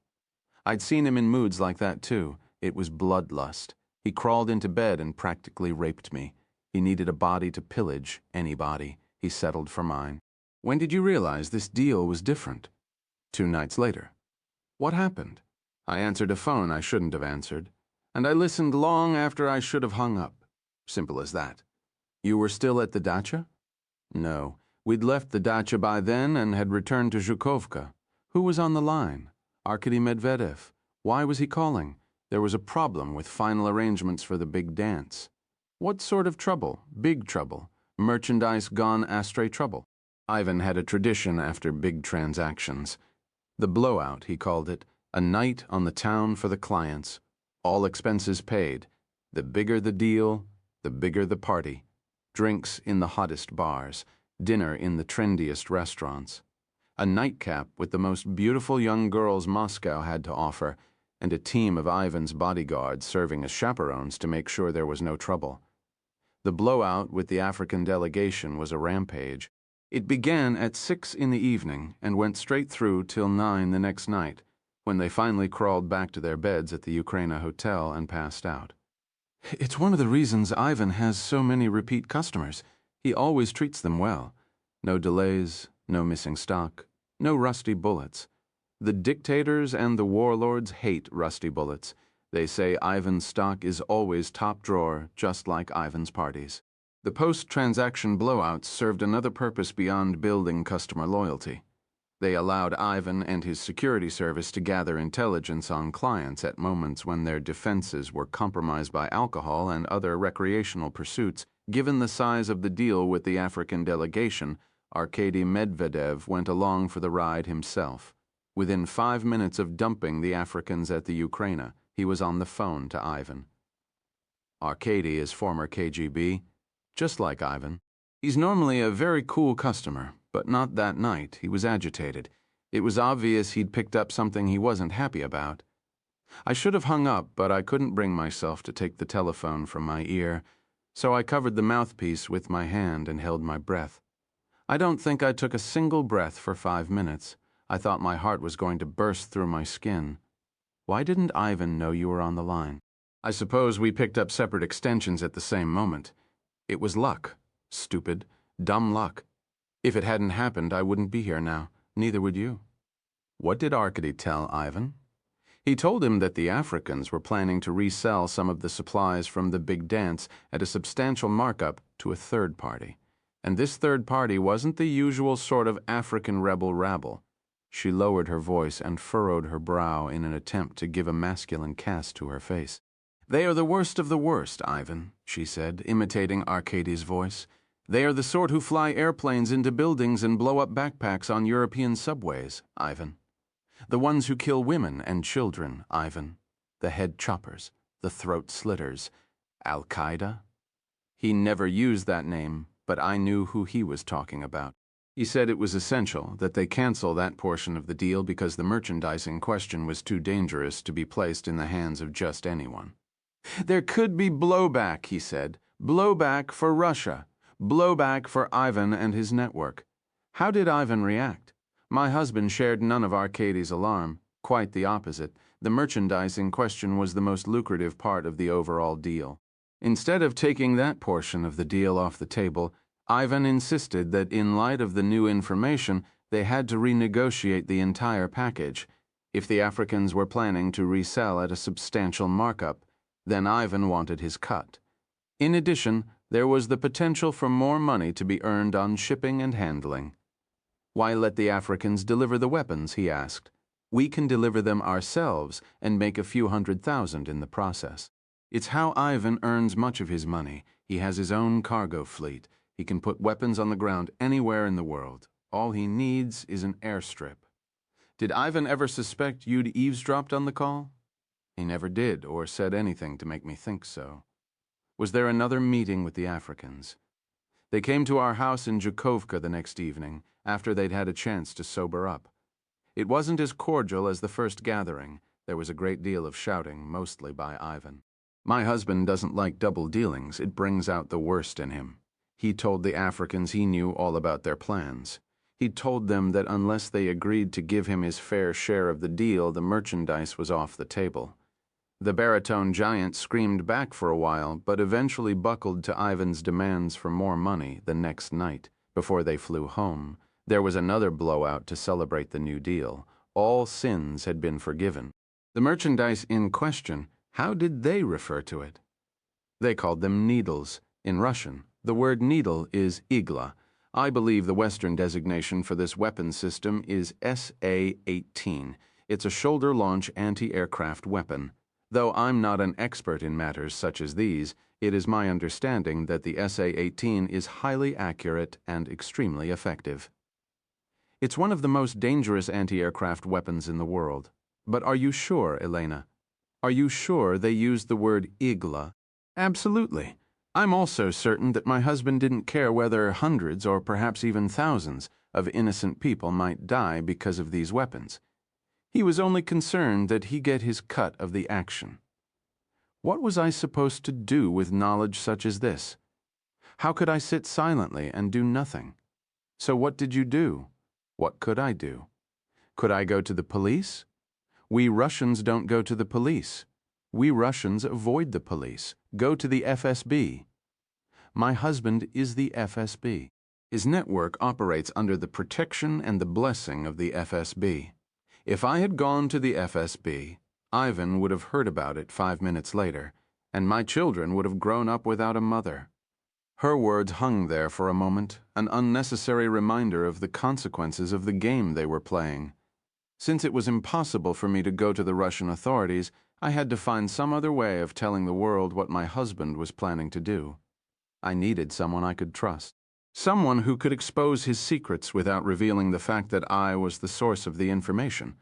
[SPEAKER 1] I'd seen him in moods like that too. It was bloodlust. He crawled into bed and practically raped me. He needed a body to pillage, any body. He settled for mine. When did you realize this deal was different? 2 nights later. What happened? I answered a phone I shouldn't have answered, and I listened long after I should have hung up. Simple as that. You were still at the dacha? No. We'd left the dacha by then and had returned to Zhukovka. Who was on the line? Arkady Medvedev. Why was he calling? There was a problem with final arrangements for the big dance. What sort of trouble? Big trouble. Merchandise gone astray trouble. Ivan had a tradition after big transactions. The blowout, he called it. A night on the town for the clients. All expenses paid. The bigger the deal, the bigger the party. Drinks in the hottest bars. Dinner in the trendiest restaurants. A nightcap with the most beautiful young girls Moscow had to offer, and a team of Ivan's bodyguards serving as chaperones to make sure there was no trouble. The blowout with the African delegation was a rampage. It began at 6 in the evening and went straight through till 9 the next night, when they finally crawled back to their beds at the Ukraina Hotel and passed out. It's one of the reasons Ivan has so many repeat customers. He always treats them well. No delays, no missing stock, no rusty bullets. The dictators and the warlords hate rusty bullets. They say Ivan's stock is always top drawer, just like Ivan's parties. The post-transaction blowouts served another purpose beyond building customer loyalty. They allowed Ivan and his security service to gather intelligence on clients at moments when their defenses were compromised by alcohol and other recreational pursuits. Given the size of the deal with the African delegation, Arkady Medvedev went along for the ride himself. Within 5 minutes of dumping the Africans at the Ukraina, he was on the phone to Ivan. Arkady is former KGB, just like Ivan. He's normally a very cool customer, but not that night. He was agitated. It was obvious he'd picked up something he wasn't happy about. I should have hung up, but I couldn't bring myself to take the telephone from my ear, so I covered the mouthpiece with my hand and held my breath. I don't think I took a single breath for 5 minutes. I thought my heart was going to burst through my skin. Why didn't Ivan know you were on the line? I suppose we picked up separate extensions at the same moment. It was luck. Stupid, dumb luck. If it hadn't happened, I wouldn't be here now. Neither would you. What did Arkady tell Ivan? He told him that the Africans were planning to resell some of the supplies from the big dance at a substantial markup to a third party. And this third party wasn't the usual sort of African rebel rabble. She lowered her voice and furrowed her brow in an attempt to give a masculine cast to her face. They are the worst of the worst, Ivan, she said, imitating Arkady's voice. They are the sort who fly airplanes into buildings and blow up backpacks on European subways, Ivan. The ones who kill women and children, Ivan. The head choppers, the throat slitters. Al-Qaeda? He never used that name, but I knew who he was talking about. He said it was essential that they cancel that portion of the deal because the merchandise in question was too dangerous to be placed in the hands of just anyone. There could be blowback, he said. Blowback for Russia. Blowback for Ivan and his network. How did Ivan react? My husband shared none of Arkadiy's alarm. Quite the opposite. The merchandise in question was the most lucrative part of the overall deal. Instead of taking that portion of the deal off the table, Ivan insisted that in light of the new information, they had to renegotiate the entire package. If the Africans were planning to resell at a substantial markup, then Ivan wanted his cut. In addition, there was the potential for more money to be earned on shipping and handling. Why let the Africans deliver the weapons, he asked. We can deliver them ourselves and make a few $100,000 in the process. It's how Ivan earns much of his money. He has his own cargo fleet. He can put weapons on the ground anywhere in the world. All he needs is an airstrip. Did Ivan ever suspect you'd eavesdropped on the call? He never did, or said anything to make me think so. Was there another meeting with the Africans? They came to our house in Jukovka the next evening, after they'd had a chance to sober up. It wasn't as cordial as the first gathering. There was a great deal of shouting, mostly by Ivan. My husband doesn't like double dealings. It brings out the worst in him. He told the Africans he knew all about their plans. He told them that unless they agreed to give him his fair share of the deal, the merchandise was off the table. The baritone giant screamed back for a while, but eventually buckled to Ivan's demands for more money the next night. Before they flew home, there was another blowout to celebrate the new deal. All sins had been forgiven. The merchandise in question, how did they refer to it? They called them needles. In Russian, the word needle is igla. I believe the Western designation for this weapon system is SA-18. It's a shoulder-launch anti-aircraft weapon. Though I'm not an expert in matters such as these, it is my understanding that the SA-18 is highly accurate and extremely effective. It's one of the most dangerous anti-aircraft weapons in the world. But are you sure, Elena? Are you sure they used the word igla? Absolutely. I'm also certain that my husband didn't care whether hundreds or perhaps even thousands of innocent people might die because of these weapons. He was only concerned that he get his cut of the action. What was I supposed to do with knowledge such as this? How could I sit silently and do nothing? So what did you do? What could I do? Could I go to the police? We Russians don't go to the police. We Russians avoid the police, go to the FSB. My husband is the FSB. His network operates under the protection and the blessing of the FSB. If I had gone to the FSB, Ivan would have heard about it 5 minutes later, and my children would have grown up without a mother. Her words hung there for a moment, an unnecessary reminder of the consequences of the game they were playing. Since it was impossible for me to go to the Russian authorities, I had to find some other way of telling the world what my husband was planning to do. I needed someone I could trust. Someone who could expose his secrets without revealing the fact that I was the source of the information.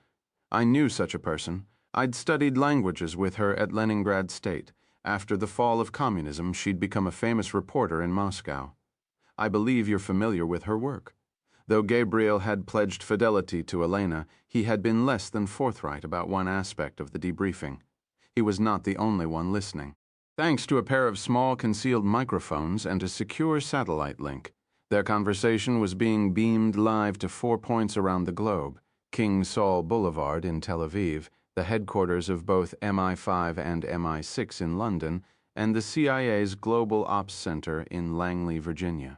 [SPEAKER 1] I knew such a person. I'd studied languages with her at Leningrad State. After the fall of communism, she'd become a famous reporter in Moscow. I believe you're familiar with her work. Though Gabriel had pledged fidelity to Elena, he had been less than forthright about one aspect of the debriefing. He was not the only one listening. Thanks to a pair of small concealed microphones and a secure satellite link, their conversation was being beamed live to 4 points around the globe: King Saul Boulevard in Tel Aviv, the headquarters of both MI5 and MI6 in London, and the CIA's Global Ops Center in Langley, Virginia.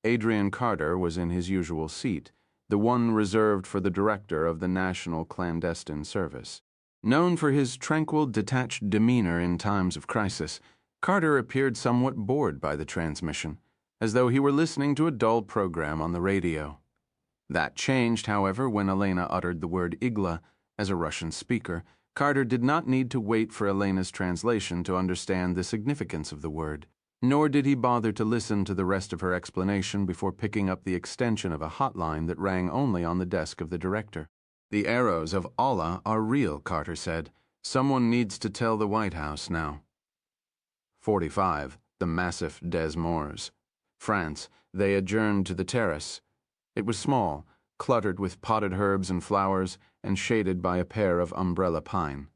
[SPEAKER 1] Adrian Carter was in his usual seat, the one reserved for the director of the National Clandestine Service. Known for his tranquil, detached demeanor in times of crisis, Carter appeared somewhat bored by the transmission, as though he were listening to a dull program on the radio. That changed, however, when Elena uttered the word igla. As a Russian speaker, Carter did not need to wait for Elena's translation to understand the significance of the word, nor did he bother to listen to the rest of her explanation before picking up the extension of a hotline that rang only on the desk of the director. The arrows of Allah are real, Carter said. Someone needs to tell the White House now. 45, the Massif des Morts. France, they adjourned to the terrace. It was small, cluttered with potted herbs and flowers, and shaded by a pair of umbrella pine.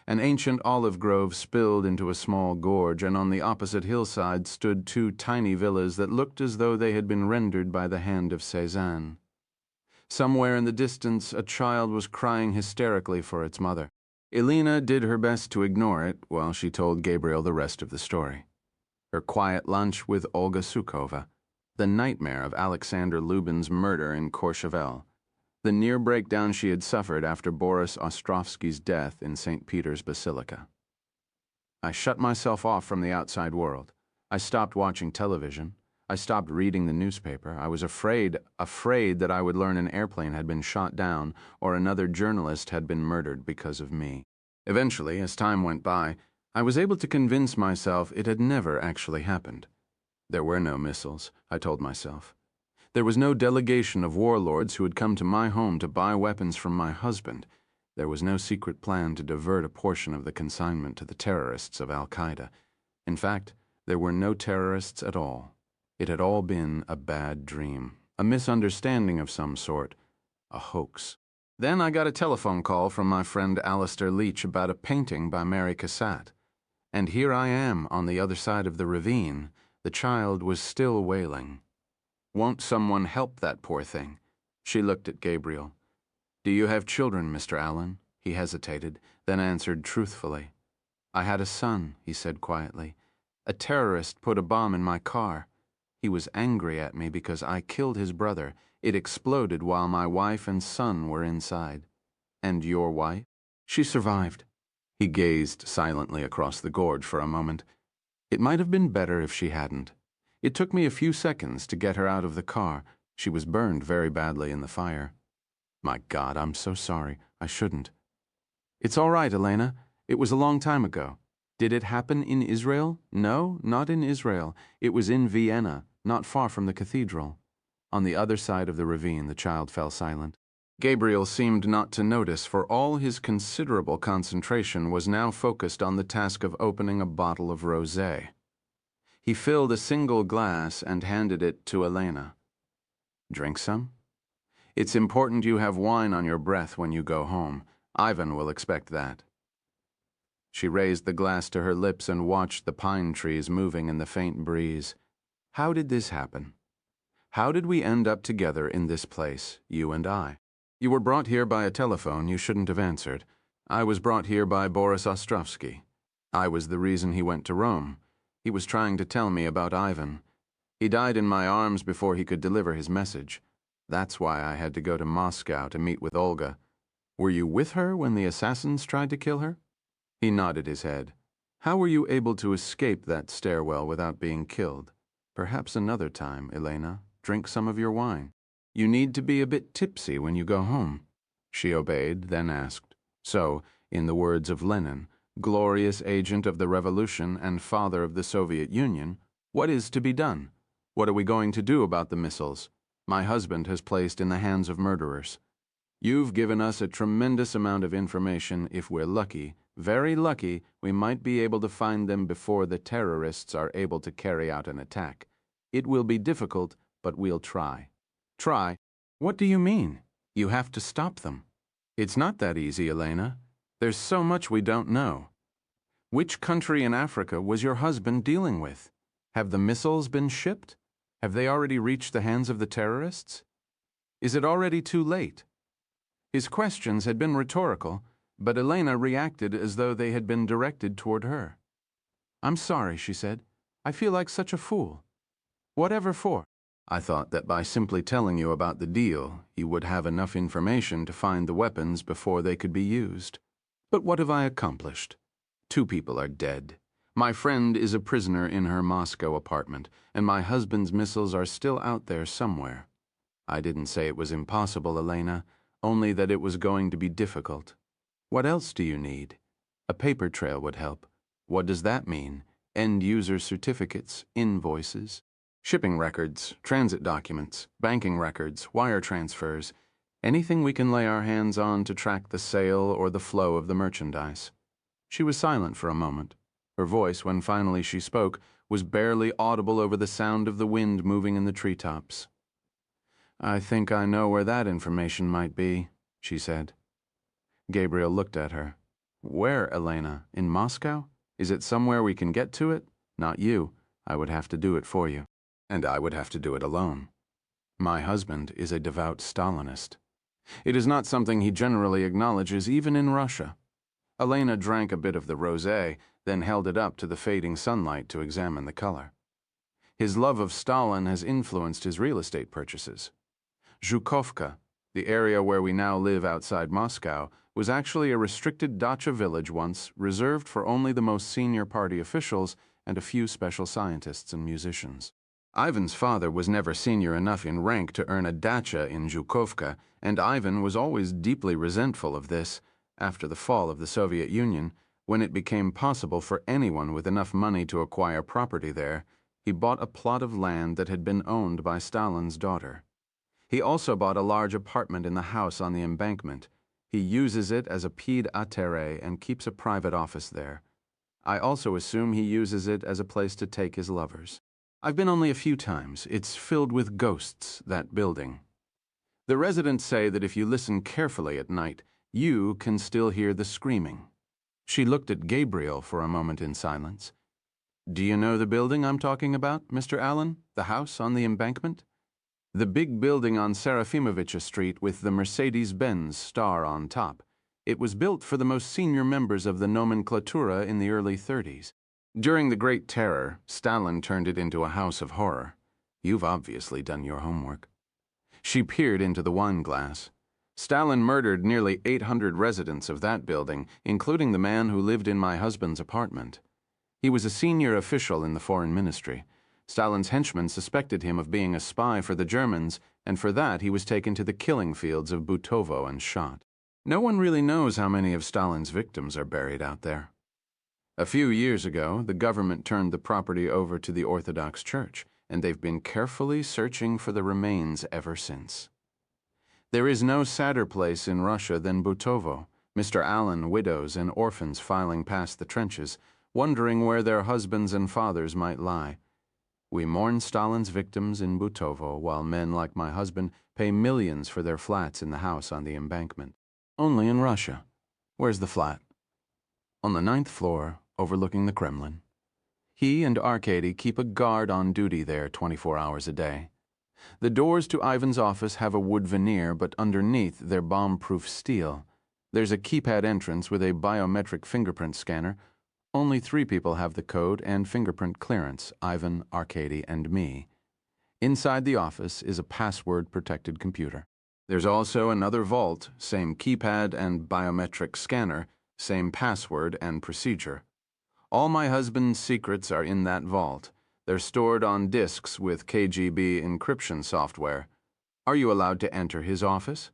[SPEAKER 1] An ancient olive grove spilled into a small gorge, and on the opposite hillside stood two tiny villas that looked as though they had been rendered by the hand of Cézanne. Somewhere in the distance, a child was crying hysterically for its mother. Elena did her best to ignore it while she told Gabriel the rest of the story. Her quiet lunch with Olga Sukhova, the nightmare of Alexander Lubin's murder in Courchevel, the near breakdown she had suffered after Boris Ostrovsky's death in St. Peter's Basilica. I shut myself off from the outside world. I stopped watching television. I stopped reading the newspaper. I was afraid that I would learn an airplane had been shot down or another journalist had been murdered because of me. Eventually, as time went by, I was able to convince myself it had never actually happened. There were no missiles, I told myself. There was no delegation of warlords who had come to my home to buy weapons from my husband. There was no secret plan to divert a portion of the consignment to the terrorists of Al-Qaeda. In fact, there were no terrorists at all. It had all been a bad dream, a misunderstanding of some sort, a hoax. Then I got a telephone call from my friend Alistair Leach about a painting by Mary Cassatt. And here I am on the other side of the ravine. The child was still wailing. Won't someone help that poor thing? She looked at Gabriel. Do you have children, Mr. Allen? He hesitated, then answered truthfully. I had a son, he said quietly. A terrorist put a bomb in my car. He was angry at me because I killed his brother. It exploded while my wife and son were inside. And your wife? She survived. He gazed silently across the gorge for a moment. It might have been better if she hadn't. It took me a few seconds to get her out of the car. She was burned very badly in the fire. My God, I'm so sorry. I shouldn't. It's all right, Elena. It was a long time ago. Did it happen in Israel? No, not in Israel. It was in Vienna, not far from the cathedral. On the other side of the ravine, the child fell silent. Gabriel seemed not to notice, for all his considerable concentration was now focused on the task of opening a bottle of rosé. He filled a single glass and handed it to Elena. Drink some? It's important you have wine on your breath when you go home. Ivan will expect that. She raised the glass to her lips and watched the pine trees moving in the faint breeze. How did this happen? How did we end up together in this place, you and I? You were brought here by a telephone you shouldn't have answered. I was brought here by Boris Ostrovsky. I was the reason he went to Rome. He was trying to tell me about Ivan. He died in my arms before he could deliver his message. That's why I had to go to Moscow to meet with Olga. Were you with her when the assassins tried to kill her? He nodded his head. How were you able to escape that stairwell without being killed? Perhaps another time, Elena. Drink some of your wine. You need to be a bit tipsy when you go home. She obeyed, then asked. So, in the words of Lenin, glorious agent of the revolution and father of the Soviet Union, what is to be done? What are we going to do about the missiles my husband has placed in the hands of murderers? You've given us a tremendous amount of information. If we're lucky, very lucky, we might be able to find them before the terrorists are able to carry out an attack. It will be difficult, but we'll try. Try? What do you mean? You have to stop them. It's not that easy, Elena. There's so much we don't know. Which country in Africa was your husband dealing with? Have the missiles been shipped? Have they already reached the hands of the terrorists? Is it already too late? His questions had been rhetorical, but Elena reacted as though they had been directed toward her. I'm sorry, she said. I feel like such a fool. Whatever for? I thought that by simply telling you about the deal, you would have enough information to find the weapons before they could be used. But what have I accomplished? 2 people are dead. My friend is a prisoner in her Moscow apartment, and my husband's missiles are still out there somewhere. I didn't say it was impossible, Elena, only that it was going to be difficult. What else do you need? A paper trail would help. What does that mean? End-user certificates, invoices, shipping records, transit documents, banking records, wire transfers, anything we can lay our hands on to track the sale or the flow of the merchandise. She was silent for a moment. Her voice, when finally she spoke, was barely audible over the sound of the wind moving in the treetops. I think I know where that information might be, she said. Gabriel looked at her. Where, Elena? In Moscow? Is it somewhere we can get to it? Not you. I would have to do it for you. And I would have to do it alone. My husband is a devout Stalinist. It is not something he generally acknowledges even in Russia. Elena drank a bit of the rosé, then held it up to the fading sunlight to examine the color. His love of Stalin has influenced his real estate purchases. Zhukovka, the area where we now live outside Moscow, was actually a restricted dacha village once, reserved for only the most senior party officials and a few special scientists and musicians. Ivan's father was never senior enough in rank to earn a dacha in Zhukovka, and Ivan was always deeply resentful of this. After the fall of the Soviet Union, when it became possible for anyone with enough money to acquire property there, he bought a plot of land that had been owned by Stalin's daughter. He also bought a large apartment in the house on the embankment. He uses it as a pied-à-terre and keeps a private office there. I also assume he uses it as a place to take his lovers. I've been only a few times. It's filled with ghosts, that building. The residents say that if you listen carefully at night, you can still hear the screaming. She looked at Gabriel for a moment in silence. Do you know the building I'm talking about, Mr. Allen? The house on the embankment? The big building on Serafimovicha Street with the Mercedes-Benz star on top. It was built for the most senior members of the nomenklatura in the early 30s. During the Great Terror, Stalin turned it into a house of horror. You've obviously done your homework. She peered into the wine glass. Stalin murdered nearly 800 residents of that building, including the man who lived in my husband's apartment. He was a senior official in the foreign ministry. Stalin's henchmen suspected him of being a spy for the Germans, and for that he was taken to the killing fields of Butovo and shot. No one really knows how many of Stalin's victims are buried out there. A few years ago, the government turned the property over to the Orthodox Church, and they've been carefully searching for the remains ever since. There is no sadder place in Russia than Butovo, Mr. Allen, widows and orphans filing past the trenches, wondering where their husbands and fathers might lie. We mourn Stalin's victims in Butovo, while men like my husband pay millions for their flats in the house on the embankment. Only in Russia. Where's the flat? On the 9th floor, overlooking the Kremlin. He and Arkady keep a guard on duty there 24 hours a day. The doors to Ivan's office have a wood veneer, but underneath they're bomb-proof steel. There's a keypad entrance with a biometric fingerprint scanner. Only 3 people have the code and fingerprint clearance, Ivan, Arkady, and me. Inside the office is a password-protected computer. There's also another vault, same keypad and biometric scanner, same password and procedure. All my husband's secrets are in that vault. They're stored on disks with KGB encryption software. Are you allowed to enter his office?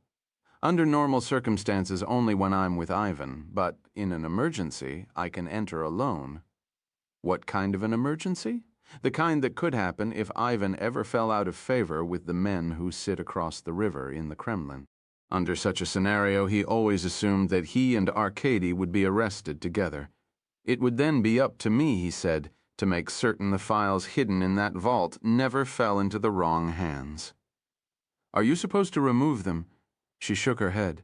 [SPEAKER 1] Under normal circumstances only when I'm with Ivan, but in an emergency, I can enter alone. What kind of an emergency? The kind that could happen if Ivan ever fell out of favor with the men who sit across the river in the Kremlin. Under such a scenario, he always assumed that he and Arkady would be arrested together. It would then be up to me, he said, to make certain the files hidden in that vault never fell into the wrong hands. Are you supposed to remove them? She shook her head.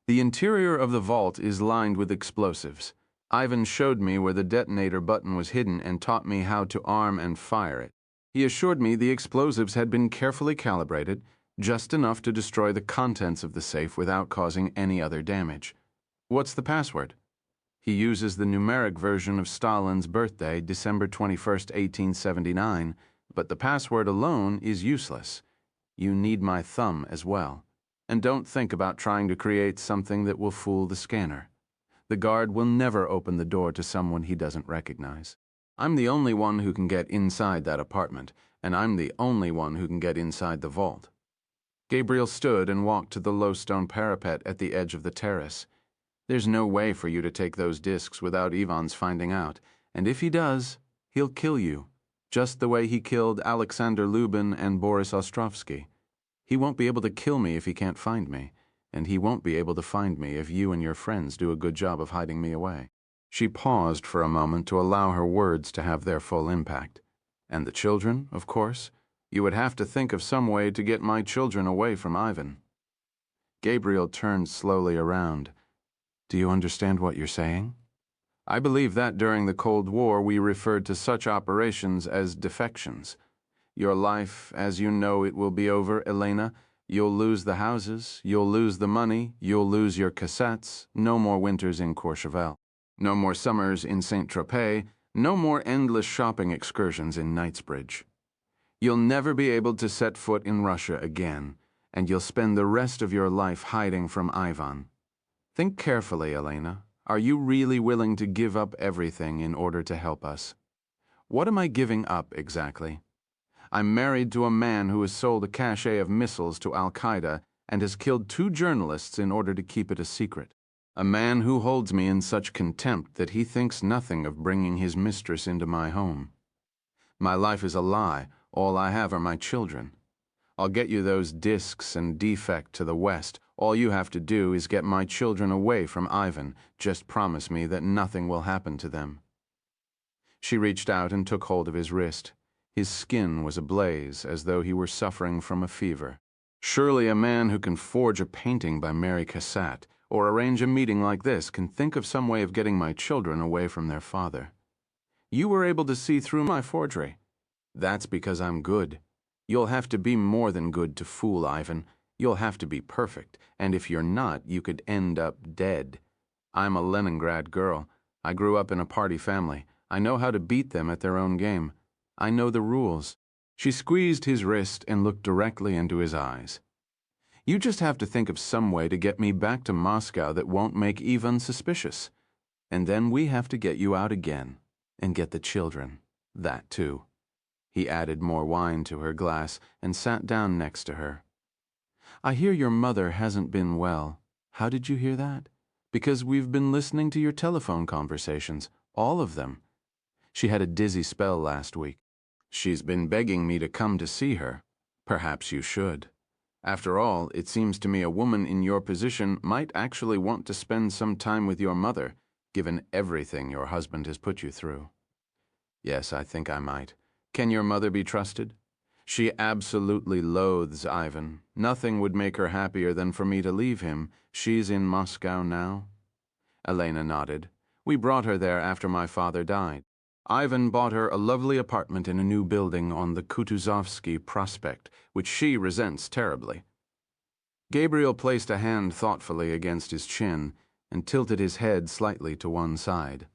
[SPEAKER 1] The interior of the vault is lined with explosives. Ivan showed me where the detonator button was hidden and taught me how to arm and fire it. He assured me the explosives had been carefully calibrated, just enough to destroy the contents of the safe without causing any other damage. What's the password? He uses the numeric version of Stalin's birthday, December 21st, 1879, but the password alone is useless. You need my thumb as well. And don't think about trying to create something that will fool the scanner. The guard will never open the door to someone he doesn't recognize. I'm the only one who can get inside that apartment, and I'm the only one who can get inside the vault. Gabriel stood and walked to the low stone parapet at the edge of the terrace. There's no way for you to take those discs without Ivan's finding out, and if he does, he'll kill you, just the way he killed Alexander Lubin and Boris Ostrovsky. He won't be able to kill me if he can't find me, and he won't be able to find me if you and your friends do a good job of hiding me away. She paused for a moment to allow her words to have their full impact. And the children, of course? You would have to think of some way to get my children away from Ivan. Gabriel turned slowly around. Do you understand what you're saying? I believe that during the Cold War we referred to such operations as defections. Your life, as you know it, will be over, Elena. You'll lose the houses, you'll lose the money, you'll lose your cassettes, no more winters in Courchevel, no more summers in Saint-Tropez, no more endless shopping excursions in Knightsbridge. You'll never be able to set foot in Russia again, and you'll spend the rest of your life hiding from Ivan. Think carefully, Elena. Are you really willing to give up everything in order to help us? What am I giving up exactly? I'm married to a man who has sold a cache of missiles to Al-Qaeda and has killed 2 journalists in order to keep it a secret. A man who holds me in such contempt that he thinks nothing of bringing his mistress into my home. My life is a lie. All I have are my children. I'll get you those discs and defect to the West. All you have to do is get my children away from Ivan. Just promise me that nothing will happen to them. She reached out and took hold of his wrist. His skin was ablaze, as though he were suffering from a fever. Surely a man who can forge a painting by Mary Cassatt, or arrange a meeting like this, can think of some way of getting my children away from their father. You were able to see through my forgery. That's because I'm good. You'll have to be more than good to fool Ivan. You'll have to be perfect, and if you're not, you could end up dead. I'm a Leningrad girl. I grew up in a party family. I know how to beat them at their own game. I know the rules. She squeezed his wrist and looked directly into his eyes. You just have to think of some way to get me back to Moscow that won't make Ivan suspicious. And then we have to get you out again, and get the children. That too. He added more wine to her glass and sat down next to her. I hear your mother hasn't been well. How did you hear that? Because we've been listening to your telephone conversations, all of them. She had a dizzy spell last week. She's been begging me to come to see her. Perhaps you should. After all, it seems to me a woman in your position might actually want to spend some time with your mother, given everything your husband has put you through. Yes, I think I might. Can your mother be trusted? She absolutely loathes Ivan. Nothing would make her happier than for me to leave him. She's in Moscow now. Elena nodded. We brought her there after my father died. Ivan bought her a lovely apartment in a new building on the Kutuzovsky Prospect, which she resents terribly. Gabriel placed a hand thoughtfully against his chin and tilted his head slightly to one side.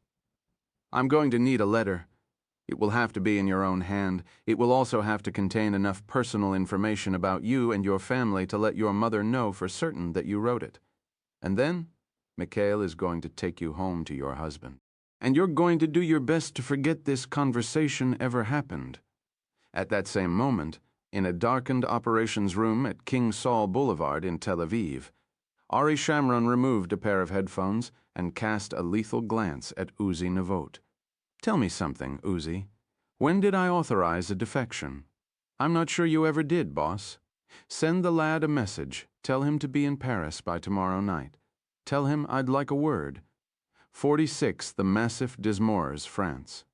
[SPEAKER 1] I'm going to need a letter. It will have to be in your own hand. It will also have to contain enough personal information about you and your family to let your mother know for certain that you wrote it. And then, Mikhail is going to take you home to your husband. And you're going to do your best to forget this conversation ever happened. At that same moment, in a darkened operations room at King Saul Boulevard in Tel Aviv, Ari Shamron removed a pair of headphones and cast a lethal glance at Uzi Navot. Tell me something, Uzi. When did I authorize a defection? I'm not sure you ever did, boss. Send the lad a message. Tell him to be in Paris by tomorrow night. Tell him I'd like a word. 46 the Massif des Moors, France.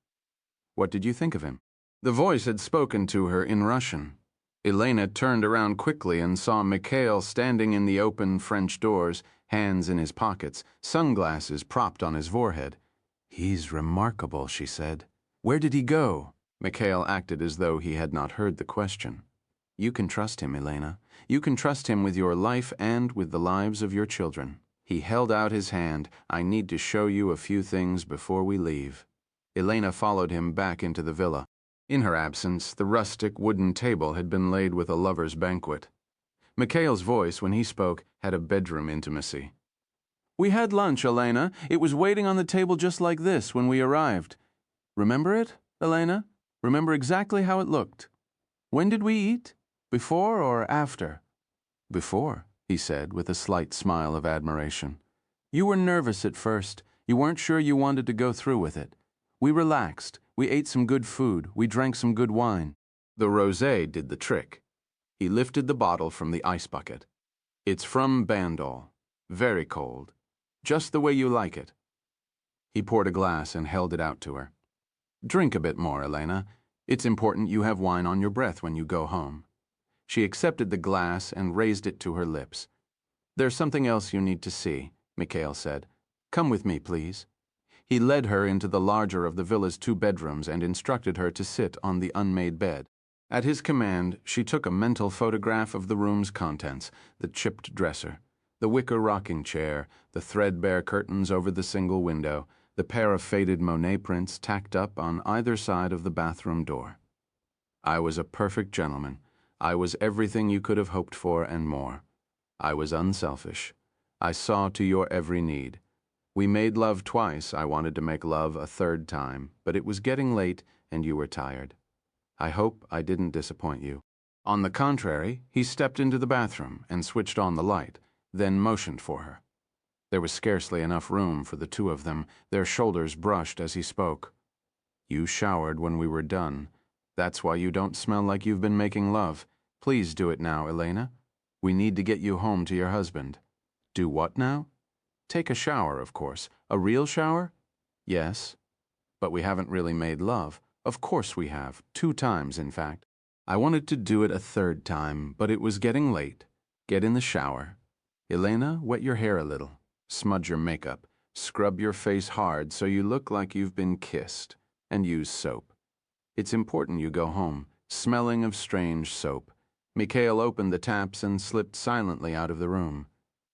[SPEAKER 1] What did you think of him? The voice had spoken to her in Russian. Elena turned around quickly and saw Mikhail standing in the open French doors, hands in his pockets, sunglasses propped on his forehead. He's remarkable, she said. Where did he go? Mikhail acted as though he had not heard the question. You can trust him, Elena. You can trust him with your life and with the lives of your children. He held out his hand. I need to show you a few things before we leave. Elena followed him back into the villa. In her absence, the rustic wooden table had been laid with a lover's banquet. Mikhail's voice, when he spoke, had a bedroom intimacy. We had lunch, Elena. It was waiting on the table just like this when we arrived. Remember it, Elena? Remember exactly how it looked? When did we eat? Before or after? Before, he said with a slight smile of admiration. You were nervous at first. You weren't sure you wanted to go through with it. We relaxed. We ate some good food. We drank some good wine. The rosé did the trick. He lifted the bottle from the ice bucket. It's from Bandol. Very cold. Just the way you like it. He poured a glass and held it out to her. Drink a bit more, Elena. It's important you have wine on your breath when you go home. She accepted the glass and raised it to her lips. There's something else you need to see, Mikhail said. Come with me, please." He led her into the larger of the villa's 2 bedrooms and instructed her to sit on the unmade bed. At his command, she took a mental photograph of the room's contents: the chipped dresser, the wicker rocking chair, the threadbare curtains over the single window, the pair of faded Monet prints tacked up on either side of the bathroom door. "I was a perfect gentleman. I was everything you could have hoped for and more. I was unselfish. I saw to your every need. We made love twice. I wanted to make love a 3rd time, but it was getting late and you were tired. I hope I didn't disappoint you." On the contrary, he stepped into the bathroom and switched on the light, then motioned for her. There was scarcely enough room for the 2 of them. Their shoulders brushed as he spoke. "You showered when we were done. That's why you don't smell like you've been making love. Please do it now, Elena. We need to get you home to your husband." "Do what now?" "Take a shower, of course." "A real shower?" "Yes. But we haven't really made love." "Of course we have. 2 times, in fact. I wanted to do it a 3rd time, but it was getting late. Get in the shower. Elena, wet your hair a little. Smudge your makeup. Scrub your face hard so you look like you've been kissed. And use soap. It's important you go home, smelling of strange soap." Mikhail opened the taps and slipped silently out of the room.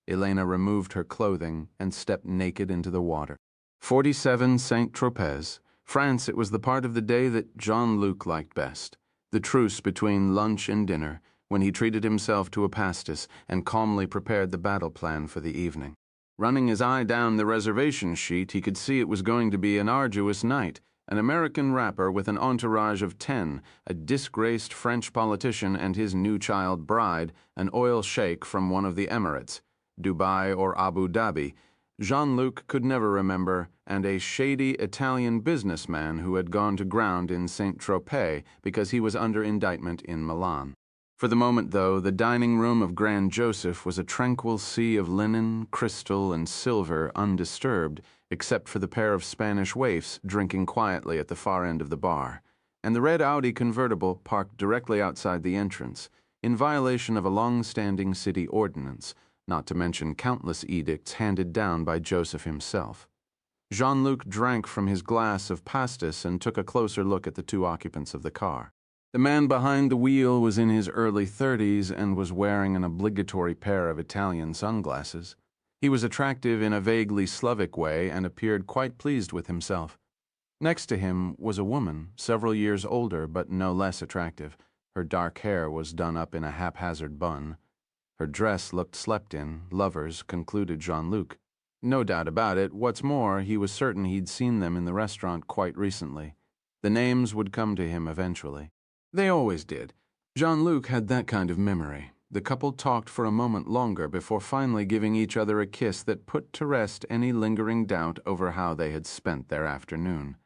[SPEAKER 1] Elena removed her clothing and stepped naked into the water. 47 Saint-Tropez, France. It was the part of the day that Jean-Luc liked best, the truce between lunch and dinner, when he treated himself to a pastis and calmly prepared the battle plan for the evening. Running his eye down the reservation sheet, he could see it was going to be an arduous night. An American rapper with an entourage of 10, a disgraced French politician and his new child bride, an oil sheikh from one of the Emirates, Dubai or Abu Dhabi, Jean-Luc could never remember, and a shady Italian businessman who had gone to ground in Saint-Tropez because he was under indictment in Milan. For the moment, though, the dining room of Grand Joseph was a tranquil sea of linen, crystal, and silver, undisturbed, except for the pair of Spanish waifs drinking quietly at the far end of the bar, and the red Audi convertible parked directly outside the entrance, in violation of a long-standing city ordinance, not to mention countless edicts handed down by Joseph himself. Jean-Luc drank from his glass of pastis and took a closer look at the 2 occupants of the car. The man behind the wheel was in his early 30s and was wearing an obligatory pair of Italian sunglasses. He was attractive in a vaguely Slavic way and appeared quite pleased with himself. Next to him was a woman, several years older but no less attractive. Her dark hair was done up in a haphazard bun. Her dress looked slept in, lovers, concluded Jean-Luc. No doubt about it. What's more, he was certain he'd seen them in the restaurant quite recently. The names would come to him eventually. They always did. Jean-Luc had that kind of memory. The couple talked for a moment longer before finally giving each other a kiss that put to rest any lingering doubt over how they had spent their afternoon.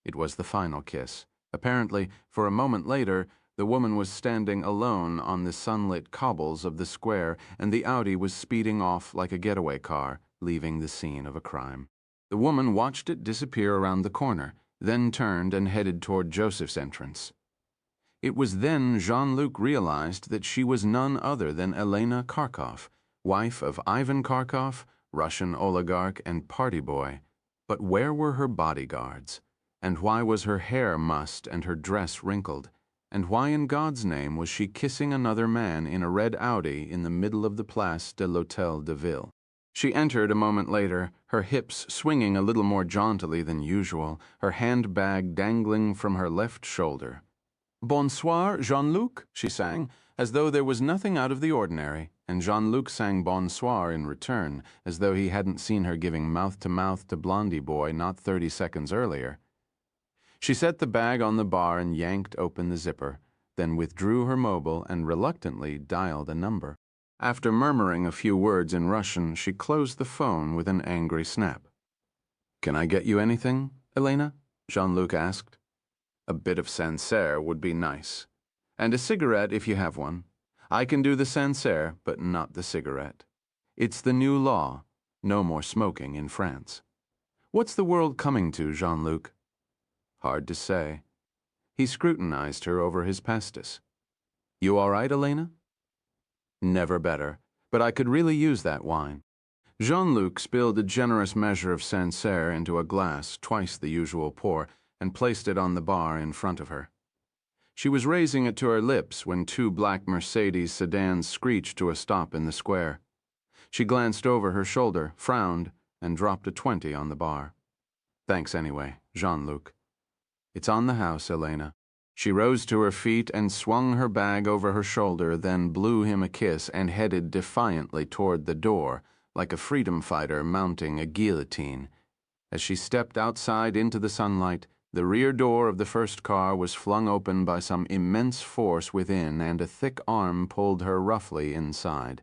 [SPEAKER 1] It was the final kiss. Apparently, for a moment later, the woman was standing alone on the sunlit cobbles of the square, and the Audi was speeding off like a getaway car, leaving the scene of a crime. The woman watched it disappear around the corner, then turned and headed toward Joseph's entrance. It was then Jean-Luc realized that she was none other than Elena Kharkov, wife of Ivan Kharkov, Russian oligarch and party boy. But where were her bodyguards? And why was her hair mussed and her dress wrinkled? And why in God's name was she kissing another man in a red Audi in the middle of the Place de l'Hôtel de Ville? She entered a moment later, her hips swinging a little more jauntily than usual, her handbag dangling from her left shoulder. "Bonsoir, Jean-Luc," she sang, as though there was nothing out of the ordinary, and Jean-Luc sang bonsoir in return, as though he hadn't seen her giving mouth to Blondie Boy not 30 seconds earlier. She set the bag on the bar and yanked open the zipper, then withdrew her mobile and reluctantly dialed a number. After murmuring a few words in Russian, she closed the phone with an angry snap. "Can I get you anything, Elena?" Jean-Luc asked. "A bit of Sancerre would be nice. And a cigarette if you have one. I can do the Sancerre, but not the cigarette. It's the new law. No more smoking in France. What's the world coming to, Jean-Luc?" Hard to say. He scrutinized her over his pastis. "You all right, Elena?" "Never better, but I could really use that wine." Jean-Luc spilled a generous measure of Sancerre into a glass, twice the usual pour, and placed it on the bar in front of her. She was raising it to her lips when two black Mercedes sedans screeched to a stop in the square. She glanced over her shoulder, frowned, and dropped a 20 on the bar. "Thanks anyway, Jean-Luc." "It's on the house, Elena." She rose to her feet and swung her bag over her shoulder, then blew him a kiss and headed defiantly toward the door, like a freedom fighter mounting a guillotine. As she stepped outside into the sunlight, the rear door of the first car was flung open by some immense force within, and a thick arm pulled her roughly inside.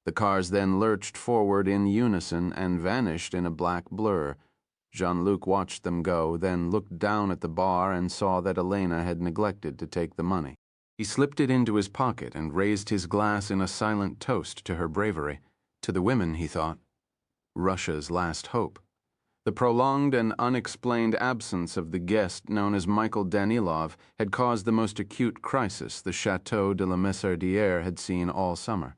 [SPEAKER 1] The cars then lurched forward in unison and vanished in a black blur. Jean-Luc watched them go, then looked down at the bar and saw that Elena had neglected to take the money. He slipped it into his pocket and raised his glass in a silent toast to her bravery. To the women, he thought. Russia's last hope. The prolonged and unexplained absence of the guest known as Michael Danilov had caused the most acute crisis the Chateau de la Messardière had seen all summer.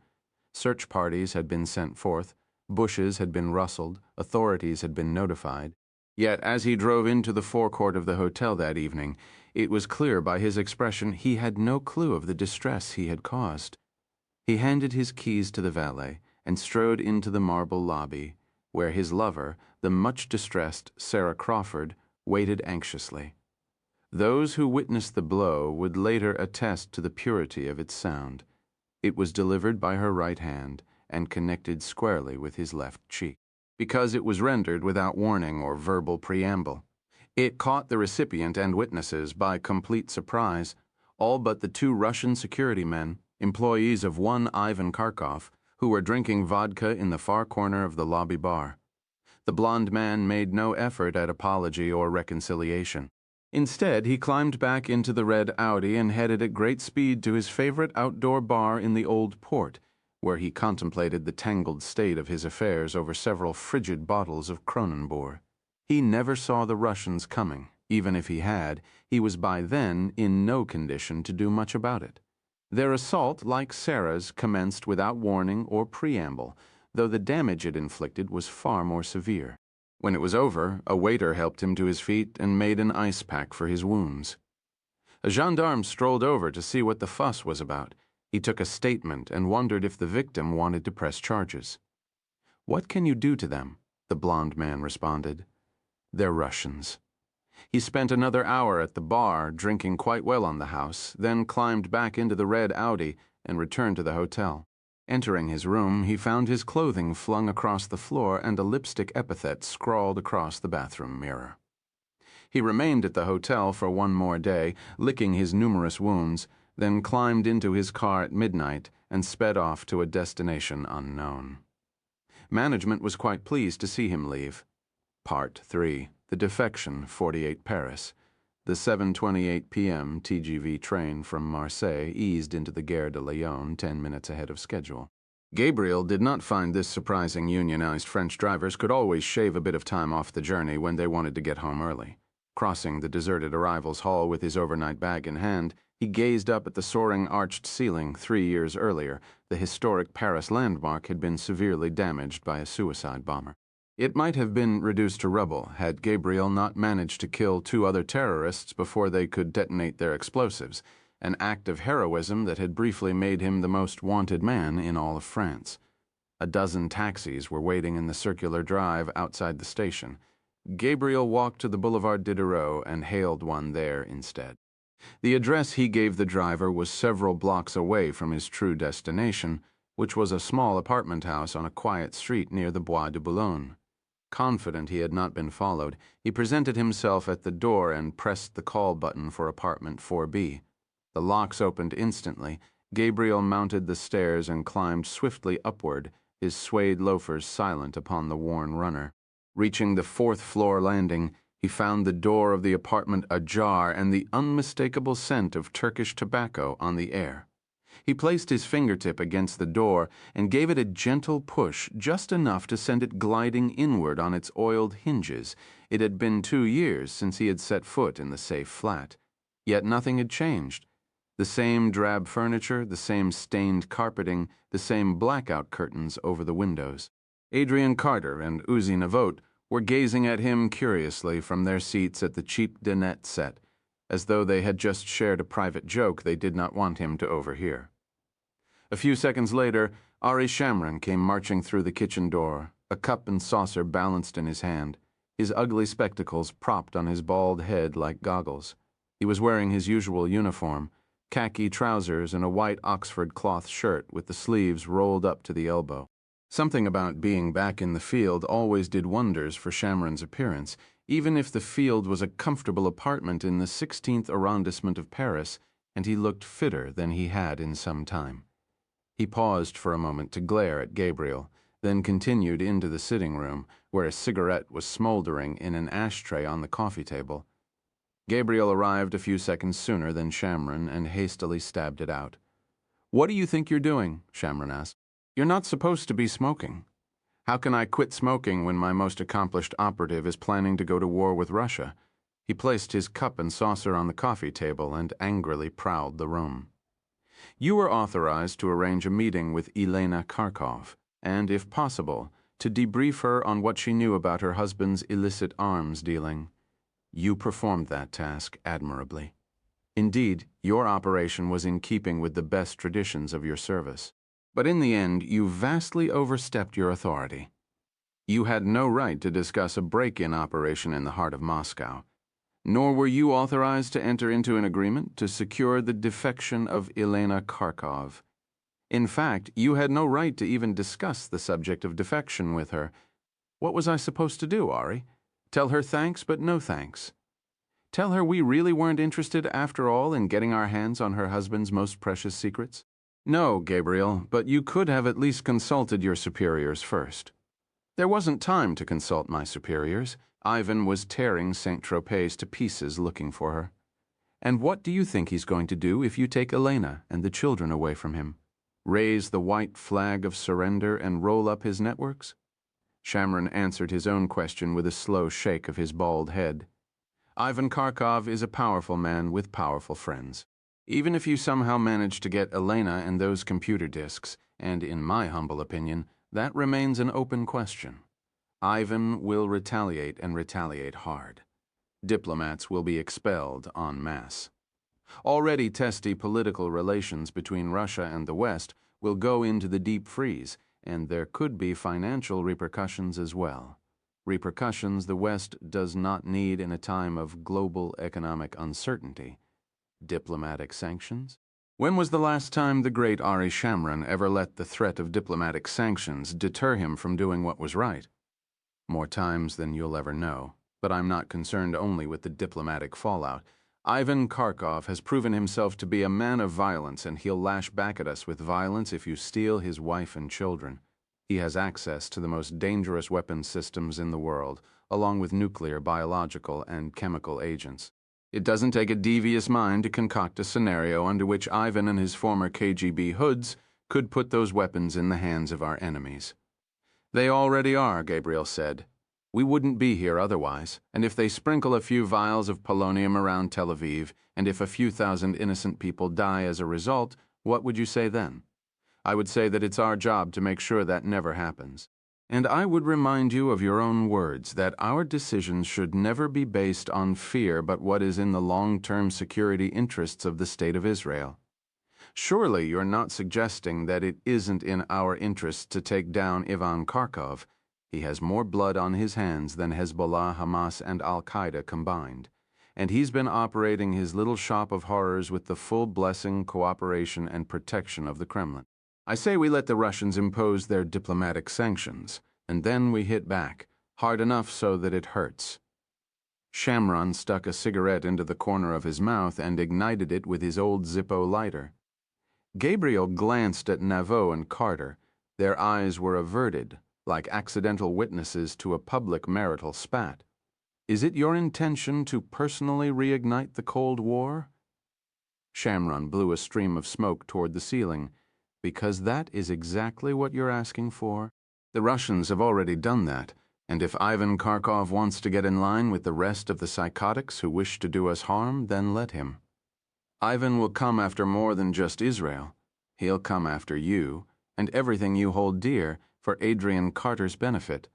[SPEAKER 1] Search parties had been sent forth, bushes had been rustled, authorities had been notified. Yet as he drove into the forecourt of the hotel that evening, it was clear by his expression he had no clue of the distress he had caused. He handed his keys to the valet and strode into the marble lobby, where his lover, the much distressed Sarah Crawford, waited anxiously. Those who witnessed the blow would later attest to the purity of its sound. It was delivered by her right hand and connected squarely with his left cheek, because it was rendered without warning or verbal preamble. It caught the recipient and witnesses by complete surprise, all but the two Russian security men, employees of one Ivan Kharkov, who were drinking vodka in the far corner of the lobby bar. The blond man made no effort at apology or reconciliation. Instead, he climbed back into the red Audi and headed at great speed to his favorite outdoor bar in the Old Port, where he contemplated the tangled state of his affairs over several frigid bottles of Kronenbourg. He never saw the Russians coming. Even if he had, he was by then in no condition to do much about it. Their assault, like Sarah's, commenced without warning or preamble, though the damage it inflicted was far more severe. When it was over, a waiter helped him to his feet and made an ice pack for his wounds. A gendarme strolled over to see what the fuss was about. He took a statement and wondered if the victim wanted to press charges. "What can you do to them?" the blond man responded. "They're Russians." He spent another hour at the bar, drinking quite well on the house, then climbed back into the red Audi and returned to the hotel. Entering his room, he found his clothing flung across the floor and a lipstick epithet scrawled across the bathroom mirror. He remained at the hotel for one more day, licking his numerous wounds, then climbed into his car at midnight and sped off to a destination unknown. Management was quite pleased to see him leave. Part 3. The Defection, 48 Paris. The 7:28 p.m. TGV train from Marseille eased into the Gare de Lyon 10 minutes ahead of schedule. Gabriel did not find this surprising unionized French drivers could always shave a bit of time off the journey when they wanted to get home early. Crossing the deserted arrivals hall with his overnight bag in hand, he gazed up at the soaring arched ceiling. 3 years earlier, the historic Paris landmark had been severely damaged by a suicide bomber. It might have been reduced to rubble had Gabriel not managed to kill 2 other terrorists before they could detonate their explosives, an act of heroism that had briefly made him the most wanted man in all of France. A dozen taxis were waiting in the circular drive outside the station. Gabriel walked to the Boulevard Diderot and hailed one there instead. The address he gave the driver was several blocks away from his true destination, which was a small apartment house on a quiet street near the Bois de Boulogne. Confident he had not been followed, he presented himself at the door and pressed the call button for apartment 4B. The locks opened instantly. Gabriel mounted the stairs and climbed swiftly upward, his suede loafers silent upon the worn runner. Reaching the 4th-floor landing, he found the door of the apartment ajar and the unmistakable scent of Turkish tobacco on the air. He placed his fingertip against the door and gave it a gentle push, just enough to send it gliding inward on its oiled hinges. It had been 2 years since he had set foot in the safe flat. Yet nothing had changed. The same drab furniture, the same stained carpeting, the same blackout curtains over the windows. Adrian Carter and Uzi Navot were gazing at him curiously from their seats at the cheap dinette set, as though they had just shared a private joke they did not want him to overhear. A few seconds later, Ari Shamran came marching through the kitchen door, a cup and saucer balanced in his hand, his ugly spectacles propped on his bald head like goggles. He was wearing his usual uniform, khaki trousers and a white Oxford cloth shirt with the sleeves rolled up to the elbow. Something about being back in the field always did wonders for Shamran's appearance, even if the field was a comfortable apartment in the 16th arrondissement of Paris, and he looked fitter than he had in some time. He paused for a moment to glare at Gabriel, then continued into the sitting room, where a cigarette was smoldering in an ashtray on the coffee table. Gabriel arrived a few seconds sooner than Shamran and hastily stabbed it out. "What do you think you're doing?" Shamran asked. "You're not supposed to be smoking." "How can I quit smoking when my most accomplished operative is planning to go to war with Russia?" He placed his cup and saucer on the coffee table and angrily prowled the room. "You were authorized to arrange a meeting with Elena Kharkov, and, if possible, to debrief her on what she knew about her husband's illicit arms dealing. You performed that task admirably. Indeed, your operation was in keeping with the best traditions of your service. But in the end, you vastly overstepped your authority. You had no right to discuss a break-in operation in the heart of Moscow, nor were you authorized to enter into an agreement to secure the defection of Elena Kharkov. In fact, you had no right to even discuss the subject of defection with her. What was I supposed to do, Ari? Tell her thanks, but no thanks? Tell her we really weren't interested after all in getting our hands on her husband's most precious secrets? No, Gabriel, but you could have at least consulted your superiors first. There wasn't time to consult my superiors. Ivan was tearing Saint-Tropez to pieces looking for her. And what do you think he's going to do if you take Elena and the children away from him? Raise the white flag of surrender and roll up his networks? Shamran answered his own question with a slow shake of his bald head. Ivan Kharkov is a powerful man with powerful friends. Even if you somehow manage to get Elena and those computer disks, and in my humble opinion, that remains an open question. Ivan will retaliate and retaliate hard. Diplomats will be expelled en masse. Already testy political relations between Russia and the West will go into the deep freeze, and there could be financial repercussions as well. Repercussions the West does not need in a time of global economic uncertainty. Diplomatic sanctions? When was the last time the great Ari Shamran ever let the threat of diplomatic sanctions deter him from doing what was right? More times than you'll ever know, but I'm not concerned only with the diplomatic fallout. Ivan Kharkov has proven himself to be a man of violence, and he'll lash back at us with violence if you steal his wife and children. He has access to the most dangerous weapons systems in the world, along with nuclear, biological, and chemical agents. It doesn't take a devious mind to concoct a scenario under which Ivan and his former KGB hoods could put those weapons in the hands of our enemies. They already are, Gabriel said. We wouldn't be here otherwise, and if they sprinkle a few vials of polonium around Tel Aviv, and if a few thousand innocent people die as a result, what would you say then? I would say that it's our job to make sure that never happens. And I would remind you of your own words, that our decisions should never be based on fear but what is in the long-term security interests of the State of Israel. Surely you're not suggesting that it isn't in our interests to take down Ivan Kharkov. He has more blood on his hands than Hezbollah, Hamas, and Al-Qaeda combined. And he's been operating his little shop of horrors with the full blessing, cooperation, and protection of the Kremlin. I say we let the Russians impose their diplomatic sanctions, and then we hit back, hard enough so that it hurts. Shamran stuck a cigarette into the corner of his mouth and ignited it with his old Zippo lighter. Gabriel glanced at Navot and Carter. Their eyes were averted, like accidental witnesses to a public marital spat. Is it your intention to personally reignite the Cold War? Shamran blew a stream of smoke toward the ceiling. Because that is exactly what you're asking for. The Russians have already done that, and if Ivan Kharkov wants to get in line with the rest of the psychotics who wish to do us harm, then let him. Ivan will come after more than just Israel. He'll come after you, and everything you hold dear, for Adrian Carter's benefit.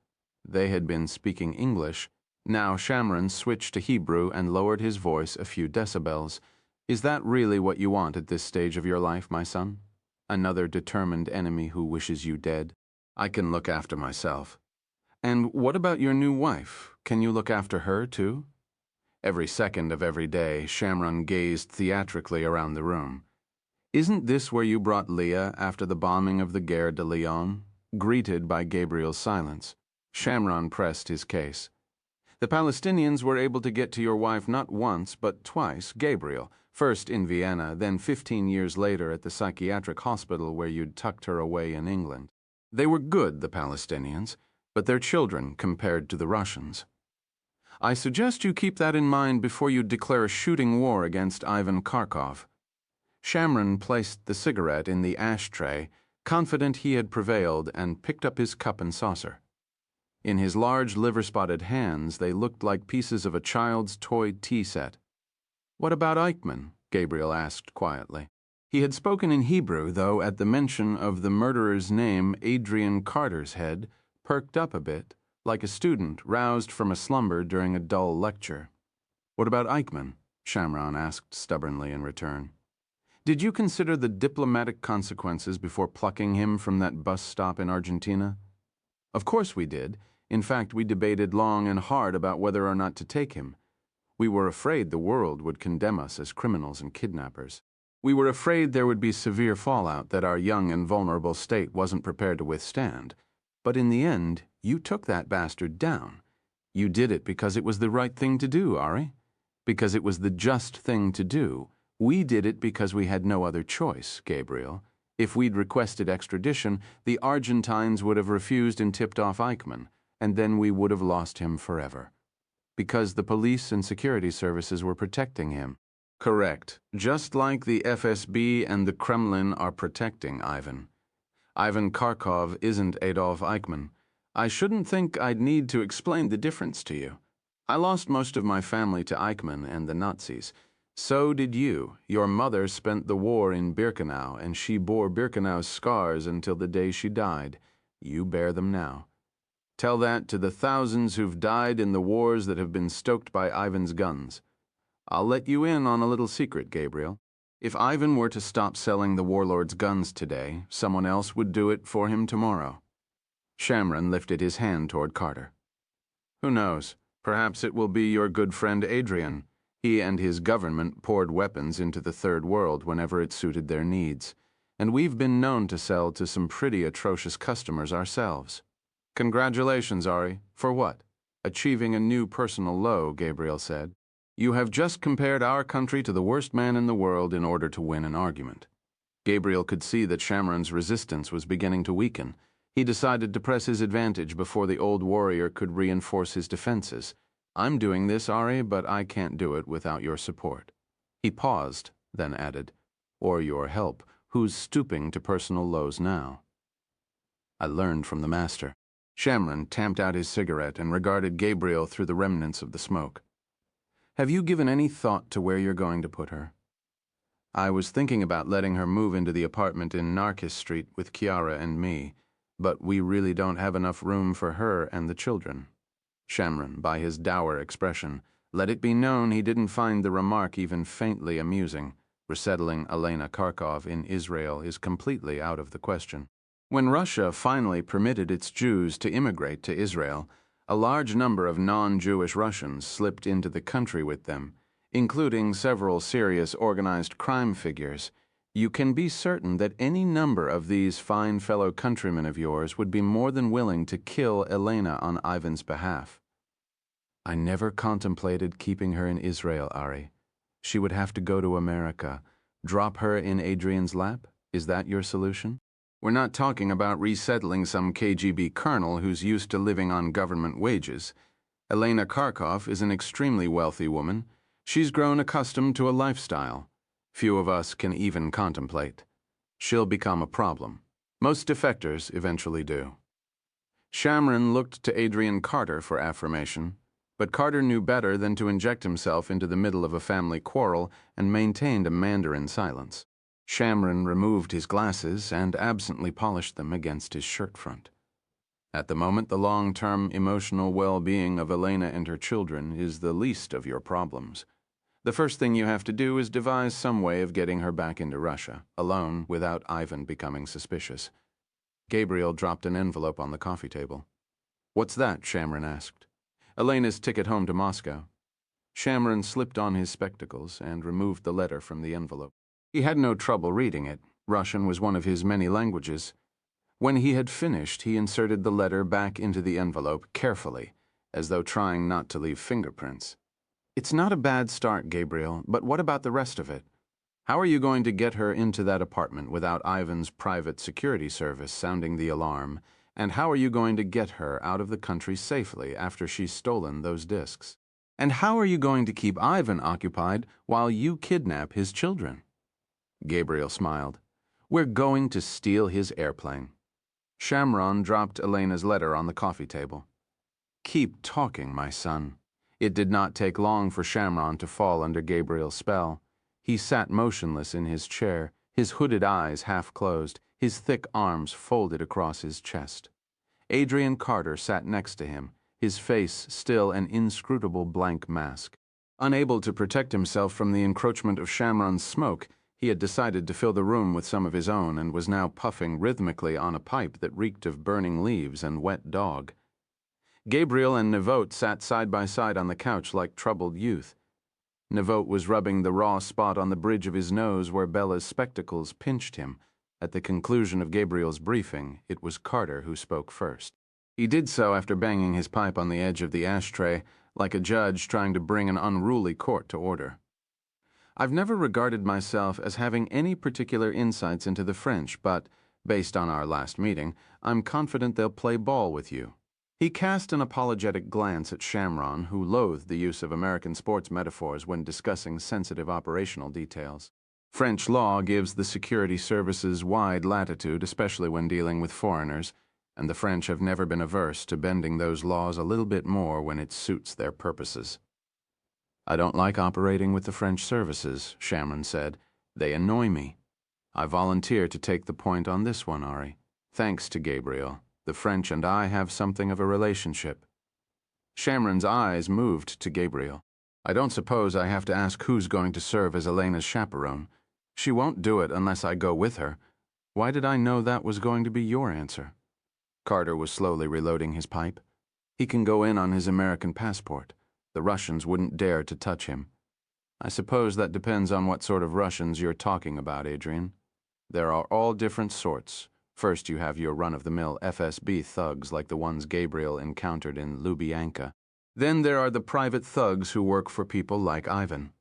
[SPEAKER 1] They had been speaking English. Now Shamron switched to Hebrew and lowered his voice a few decibels. Is that really what you want at this stage of your life, my son? Another determined enemy who wishes you dead? I can look after myself. And what about your new wife? Can you look after her, too? Every second of every day, Shamron gazed theatrically around the room. Isn't this where you brought Leah after the bombing of the Gare de Lyon? Greeted by Gabriel's silence, Shamron pressed his case. The Palestinians were able to get to your wife not once, but twice, Gabriel, first in Vienna, then 15 years later at the psychiatric hospital where you'd tucked her away in England. They were good, the Palestinians, but they're children compared to the Russians. I suggest you keep that in mind before you declare a shooting war against Ivan Kharkov. Shamron placed the cigarette in the ashtray, confident he had prevailed, and picked up his cup and saucer. In his large liver-spotted hands, they looked like pieces of a child's toy tea set. What about Eichmann? Gabriel asked quietly. He had spoken in Hebrew, though at the mention of the murderer's name, Adrian Carter's head perked up a bit, like a student roused from a slumber during a dull lecture. What about Eichmann? Shamron asked stubbornly in return. Did you consider the diplomatic consequences before plucking him from that bus stop in Argentina? Of course we did. In fact, we debated long and hard about whether or not to take him. We were afraid the world would condemn us as criminals and kidnappers. We were afraid there would be severe fallout that our young and vulnerable state wasn't prepared to withstand. But in the end, you took that bastard down. You did it because it was the right thing to do, Ari. Because it was the just thing to do. We did it because we had no other choice, Gabriel. If we'd requested extradition, the Argentines would have refused and tipped off Eichmann, and then we would have lost him forever. Because the police and security services were protecting him. Correct. Just like the FSB and the Kremlin are protecting Ivan. Ivan Kharkov isn't Adolf Eichmann. I shouldn't think I'd need to explain the difference to you. I lost most of my family to Eichmann and the Nazis. So did you. Your mother spent the war in Birkenau, and she bore Birkenau's scars until the day she died. You bear them now. Tell that to the thousands who've died in the wars that have been stoked by Ivan's guns. I'll let you in on a little secret, Gabriel. If Ivan were to stop selling the warlord's guns today, someone else would do it for him tomorrow. Shamron lifted his hand toward Carter. Who knows? Perhaps it will be your good friend Adrian. He and his government poured weapons into the Third World whenever it suited their needs, and we've been known to sell to some pretty atrocious customers ourselves. Congratulations, Ari. For what? Achieving a new personal low, Gabriel said. You have just compared our country to the worst man in the world in order to win an argument. Gabriel could see that Shamron's resistance was beginning to weaken. He decided to press his advantage before the old warrior could reinforce his defenses. I'm doing this, Ari, but I can't do it without your support. He paused, then added, or your help, who's stooping to personal lows now. I learned from the master. Shamron tamped out his cigarette and regarded Gabriel through the remnants of the smoke. Have you given any thought to where you're going to put her? I was thinking about letting her move into the apartment in Narkis Street with Chiara and me, but we really don't have enough room for her and the children. Shamron, by his dour expression, let it be known he didn't find the remark even faintly amusing. Resettling Elena Kharkov in Israel is completely out of the question. When Russia finally permitted its Jews to immigrate to Israel, a large number of non-Jewish Russians slipped into the country with them, including several serious organized crime figures. You can be certain that any number of these fine fellow countrymen of yours would be more than willing to kill Elena on Ivan's behalf. I never contemplated keeping her in Israel, Ari. She would have to go to America. Drop her in Adrian's lap? Is that your solution? We're not talking about resettling some KGB colonel who's used to living on government wages. Elena Kharkov is an extremely wealthy woman. She's grown accustomed to a lifestyle few of us can even contemplate. She'll become a problem. Most defectors eventually do. Shamron looked to Adrian Carter for affirmation, but Carter knew better than to inject himself into the middle of a family quarrel and maintained a Mandarin silence. Shamron removed his glasses and absently polished them against his shirt front. At the moment, the long-term emotional well-being of Elena and her children is the least of your problems. The first thing you have to do is devise some way of getting her back into Russia, alone, without Ivan becoming suspicious. Gabriel dropped an envelope on the coffee table. "What's that?" Shamron asked. "Elena's ticket home to Moscow." Shamron slipped on his spectacles and removed the letter from the envelope. He had no trouble reading it. Russian was one of his many languages. When he had finished, he inserted the letter back into the envelope carefully, as though trying not to leave fingerprints. "It's not a bad start, Gabriel, but what about the rest of it? How are you going to get her into that apartment without Ivan's private security service sounding the alarm? And how are you going to get her out of the country safely after she's stolen those discs? And how are you going to keep Ivan occupied while you kidnap his children?" Gabriel smiled. "We're going to steal his airplane." Shamron dropped Elena's letter on the coffee table. "Keep talking, my son." It did not take long for Shamron to fall under Gabriel's spell. He sat motionless in his chair, his hooded eyes half closed, his thick arms folded across his chest. Adrian Carter sat next to him, his face still an inscrutable blank mask. Unable to protect himself from the encroachment of Shamron's smoke, he had decided to fill the room with some of his own and was now puffing rhythmically on a pipe that reeked of burning leaves and wet dog. Gabriel and Navote sat side by side on the couch like troubled youth. Navote was rubbing the raw spot on the bridge of his nose where Bella's spectacles pinched him. At the conclusion of Gabriel's briefing, it was Carter who spoke first. He did so after banging his pipe on the edge of the ashtray, like a judge trying to bring an unruly court to order. "I've never regarded myself as having any particular insights into the French, but, based on our last meeting, I'm confident they'll play ball with you." He cast an apologetic glance at Shamron, who loathed the use of American sports metaphors when discussing sensitive operational details. French law gives the security services wide latitude, especially when dealing with foreigners, and the French have never been averse to bending those laws a little bit more when it suits their purposes. "I don't like operating with the French services," Shamron said. "They annoy me. I volunteer to take the point on this one, Ari. Thanks to Gabriel, the French and I have something of a relationship." Shamron's eyes moved to Gabriel. "I don't suppose I have to ask who's going to serve as Elena's chaperone. She won't do it unless I go with her. Why did I know that was going to be your answer?" Carter was slowly reloading his pipe. "He can go in on his American passport. The Russians wouldn't dare to touch him." "I suppose that depends on what sort of Russians you're talking about, Adrian. There are all different sorts. First you have your run-of-the-mill FSB thugs like the ones Gabriel encountered in Lubyanka. Then there are the private thugs who work for people like Ivan.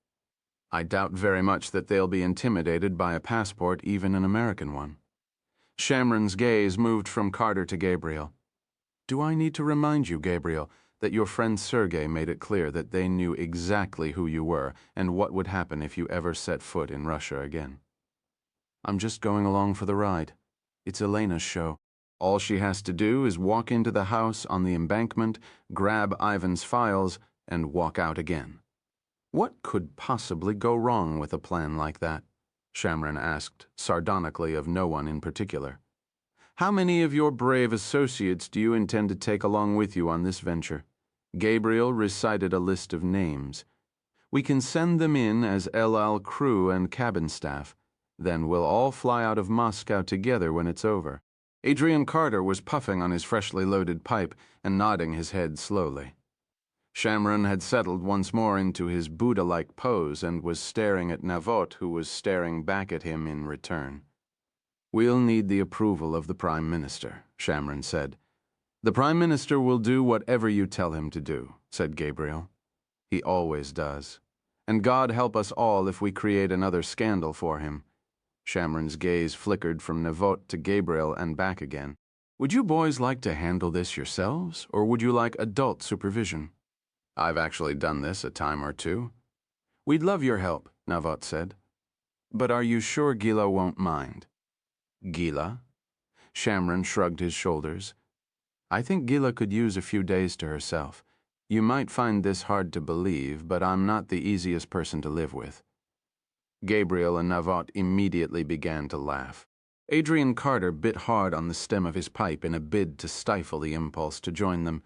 [SPEAKER 1] I doubt very much that they'll be intimidated by a passport, even an American one." Shamron's gaze moved from Carter to Gabriel. "Do I need to remind you, Gabriel, that your friend Sergei made it clear that they knew exactly who you were and what would happen if you ever set foot in Russia again?" "I'm just going along for the ride. It's Elena's show. All she has to do is walk into the house on the embankment, grab Ivan's files, and walk out again." "What could possibly go wrong with a plan like that?" Shamron asked, sardonically of no one in particular. "How many of your brave associates do you intend to take along with you on this venture?" Gabriel recited a list of names. "We can send them in as El Al crew and cabin staff. Then we'll all fly out of Moscow together when it's over." Adrian Carter was puffing on his freshly loaded pipe and nodding his head slowly. Shamron had settled once more into his Buddha-like pose and was staring at Navote, who was staring back at him in return. "We'll need the approval of the Prime Minister," Shamron said. "The Prime Minister will do whatever you tell him to do," said Gabriel. "He always does. And God help us all if we create another scandal for him." Shamron's gaze flickered from Navote to Gabriel and back again. "Would you boys like to handle this yourselves, or would you like adult supervision?" "I've actually done this a time or two." "We'd love your help," Navote said. "But are you sure Gila won't mind?" "Gila?" Shamron shrugged his shoulders. "I think Gila could use a few days to herself. You might find this hard to believe, but I'm not the easiest person to live with." Gabriel and Navote immediately began to laugh. Adrian Carter bit hard on the stem of his pipe in a bid to stifle the impulse to join them,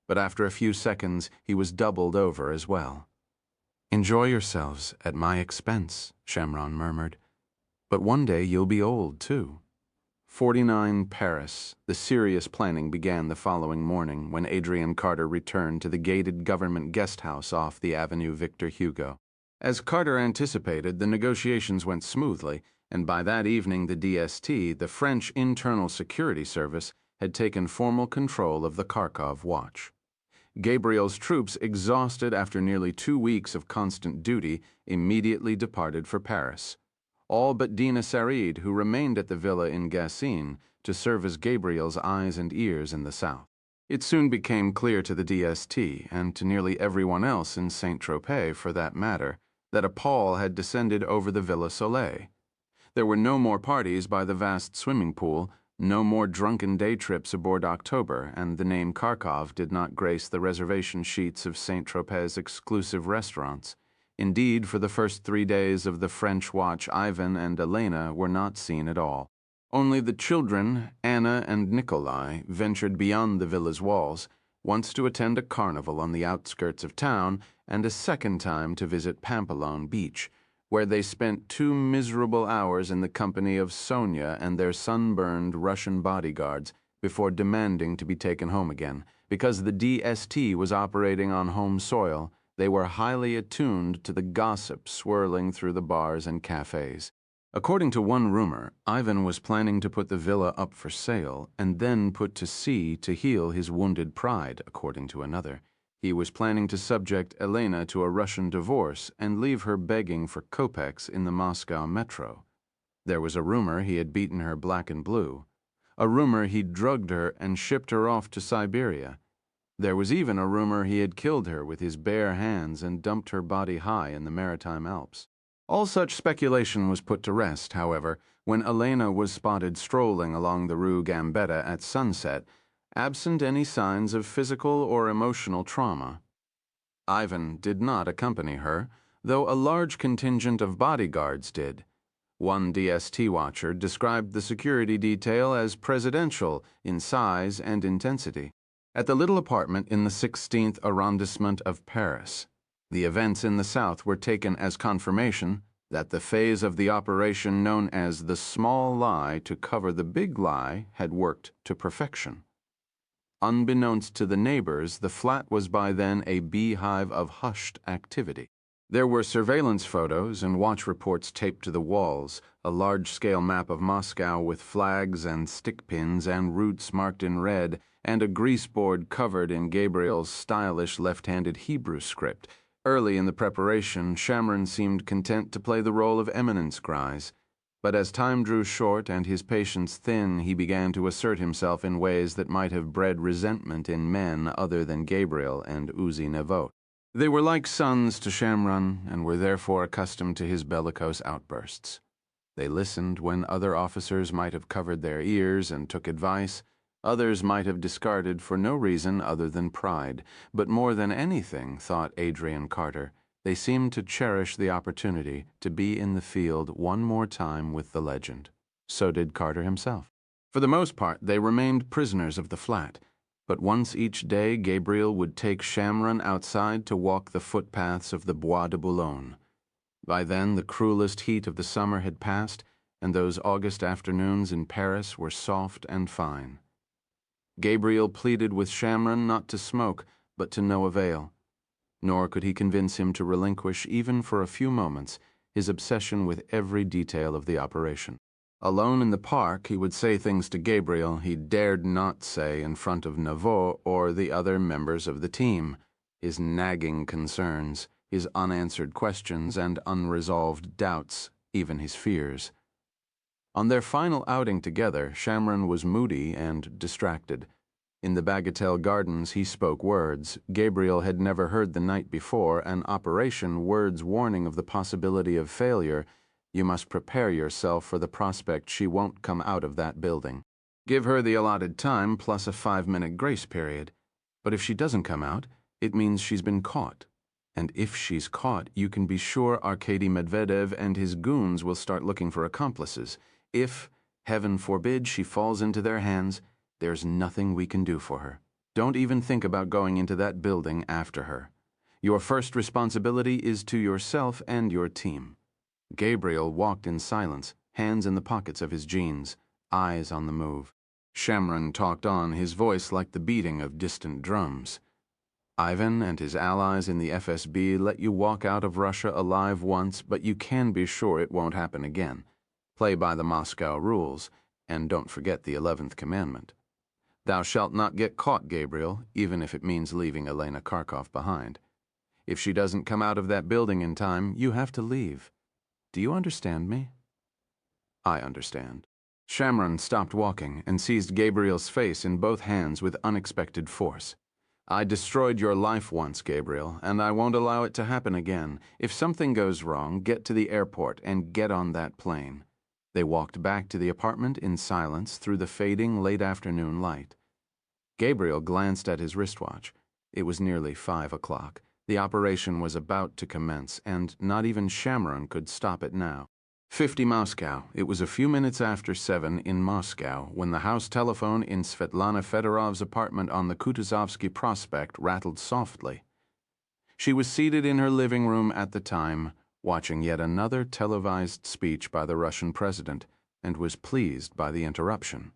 [SPEAKER 1] but after a few seconds he was doubled over as well. "Enjoy yourselves at my expense," Shamron murmured. "But one day you'll be old, too." 49 Paris. The serious planning began the following morning when Adrian Carter returned to the gated government guest house off the Avenue Victor Hugo. As Carter anticipated, the negotiations went smoothly, and by that evening the DST, the French Internal Security Service, had taken formal control of the Kharkov Watch. Gabriel's troops, exhausted after nearly 2 weeks of constant duty, immediately departed for Paris. All but Dina Sarid, who remained at the villa in Gassine to serve as Gabriel's eyes and ears in the south. It soon became clear to the DST, and to nearly everyone else in Saint-Tropez for that matter, that a pall had descended over the Villa Soleil. There were no more parties by the vast swimming pool, no more drunken day trips aboard October, and the name Kharkov did not grace the reservation sheets of Saint-Tropez's exclusive restaurants. Indeed, for the first 3 days of the French watch, Ivan and Elena were not seen at all. Only the children, Anna and Nikolai, ventured beyond the villa's walls, once to attend a carnival on the outskirts of town, and a second time to visit Pampelon Beach, where they spent 2 miserable hours in the company of Sonia and their sunburned Russian bodyguards before demanding to be taken home again. Because the DST was operating on home soil, they were highly attuned to the gossip swirling through the bars and cafes. According to one rumor, Ivan was planning to put the villa up for sale and then put to sea to heal his wounded pride, according to another. He was planning to subject Elena to a Russian divorce and leave her begging for kopecks in the Moscow metro. There was a rumor he had beaten her black and blue. A rumor he'd drugged her and shipped her off to Siberia. There was even a rumor he had killed her with his bare hands and dumped her body high in the Maritime Alps. All such speculation was put to rest, however, when Elena was spotted strolling along the Rue Gambetta at sunset, absent any signs of physical or emotional trauma. Ivan did not accompany her, though a large contingent of bodyguards did. One DST watcher described the security detail as presidential in size and intensity. At the little apartment in the 16th arrondissement of Paris, the events in the South were taken as confirmation that the phase of the operation known as the small lie to cover the big lie had worked to perfection. Unbeknownst to the neighbors, the flat was by then a beehive of hushed activity. There were surveillance photos and watch reports taped to the walls, a large-scale map of Moscow with flags and stick pins and routes marked in red, and a grease board covered in Gabriel's stylish left-handed Hebrew script. Early in the preparation, Shamron seemed content to play the role of eminence grise, but as time drew short and his patience thin, he began to assert himself in ways that might have bred resentment in men other than Gabriel and Uzi Nevot. They were like sons to Shamron and were therefore accustomed to his bellicose outbursts. They listened when other officers might have covered their ears and took advice. Others might have discarded for no reason other than pride, but more than anything, thought Adrian Carter, they seemed to cherish the opportunity to be in the field one more time with the legend. So did Carter himself. For the most part, they remained prisoners of the flat, but once each day Gabriel would take Shamron outside to walk the footpaths of the Bois de Boulogne. By then, the cruelest heat of the summer had passed, and those August afternoons in Paris were soft and fine. Gabriel pleaded with Shamron not to smoke, but to no avail. Nor could he convince him to relinquish, even for a few moments, his obsession with every detail of the operation. Alone in the park, he would say things to Gabriel he dared not say in front of Nevot or the other members of the team. His nagging concerns, his unanswered questions and unresolved doubts, even his fears. On their final outing together, Shamron was moody and distracted. In the Bagatelle Gardens, he spoke words. Gabriel had never heard the night before an operation words warning of the possibility of failure. You must prepare yourself for the prospect she won't come out of that building. Give her the allotted time plus a 5-minute grace period. But if she doesn't come out, it means she's been caught. And if she's caught, you can be sure Arkady Medvedev and his goons will start looking for accomplices. If Heaven forbid she falls into their hands. There's nothing we can do for her. Don't even think about going into that building after her. Your first responsibility is to yourself and your team." Gabriel walked in silence, hands in the pockets of his jeans, eyes on the move. Shamron talked on, his voice like the beating of distant drums. "Ivan and his allies in the FSB let you walk out of Russia alive once, but you can be sure it won't happen again. Play by the Moscow rules, and don't forget the 11th commandment. Thou shalt not get caught, Gabriel, even if it means leaving Elena Kharkov behind. If she doesn't come out of that building in time, you have to leave. Do you understand me?" "I understand." Shamron stopped walking and seized Gabriel's face in both hands with unexpected force. "I destroyed your life once, Gabriel, and I won't allow it to happen again. If something goes wrong, get to the airport and get on that plane." They walked back to the apartment in silence through the fading late afternoon light. Gabriel glanced at his wristwatch. It was nearly 5 o'clock. The operation was about to commence, and not even Shamron could stop it now. 50 Moscow. It was a few minutes after 7 in Moscow when the house telephone in Svetlana Fedorov's apartment on the Kutuzovsky Prospect rattled softly. She was seated in her living room at the time, watching yet another televised speech by the Russian president, and was pleased by the interruption.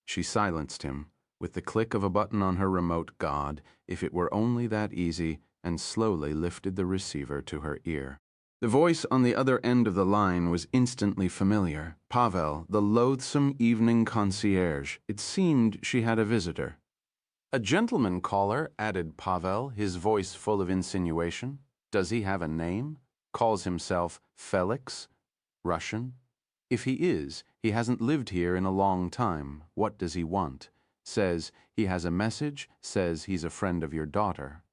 [SPEAKER 1] She silenced him with the click of a button on her remote. God, if it were only that easy, and slowly lifted the receiver to her ear. The voice on the other end of the line was instantly familiar. Pavel, the loathsome evening concierge. It seemed she had a visitor. "A gentleman caller," added Pavel, his voice full of insinuation. "Does he have a name? Calls himself Felix? Russian? If he is, he hasn't lived here in a long time. What does he want? Says he has a message, says he's a friend of your daughter."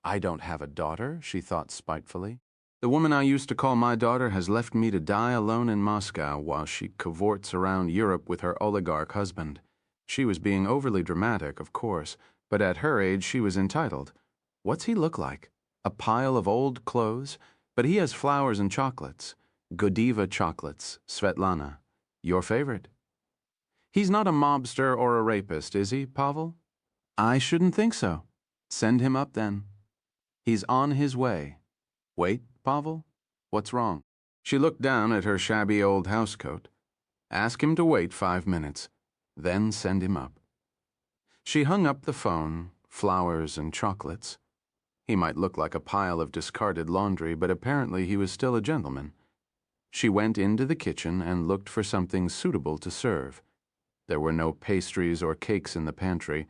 [SPEAKER 1] "I don't have a daughter," she thought spitefully. "The woman I used to call my daughter has left me to die alone in Moscow while she cavorts around Europe with her oligarch husband. She was being overly dramatic, of course, but at her age she was entitled. What's he look like? A pile of old clothes? But he has flowers and chocolates. Godiva chocolates, Svetlana. Your favorite. He's not a mobster or a rapist, is he, Pavel?" "I shouldn't think so." "Send him up then. He's on his way. Wait, Pavel? What's wrong?" She looked down at her shabby old housecoat. "Ask him to wait 5 minutes, then send him up." She hung up the phone. Flowers and chocolates. He might look like a pile of discarded laundry, but apparently he was still a gentleman. She went into the kitchen and looked for something suitable to serve. There were no pastries or cakes in the pantry,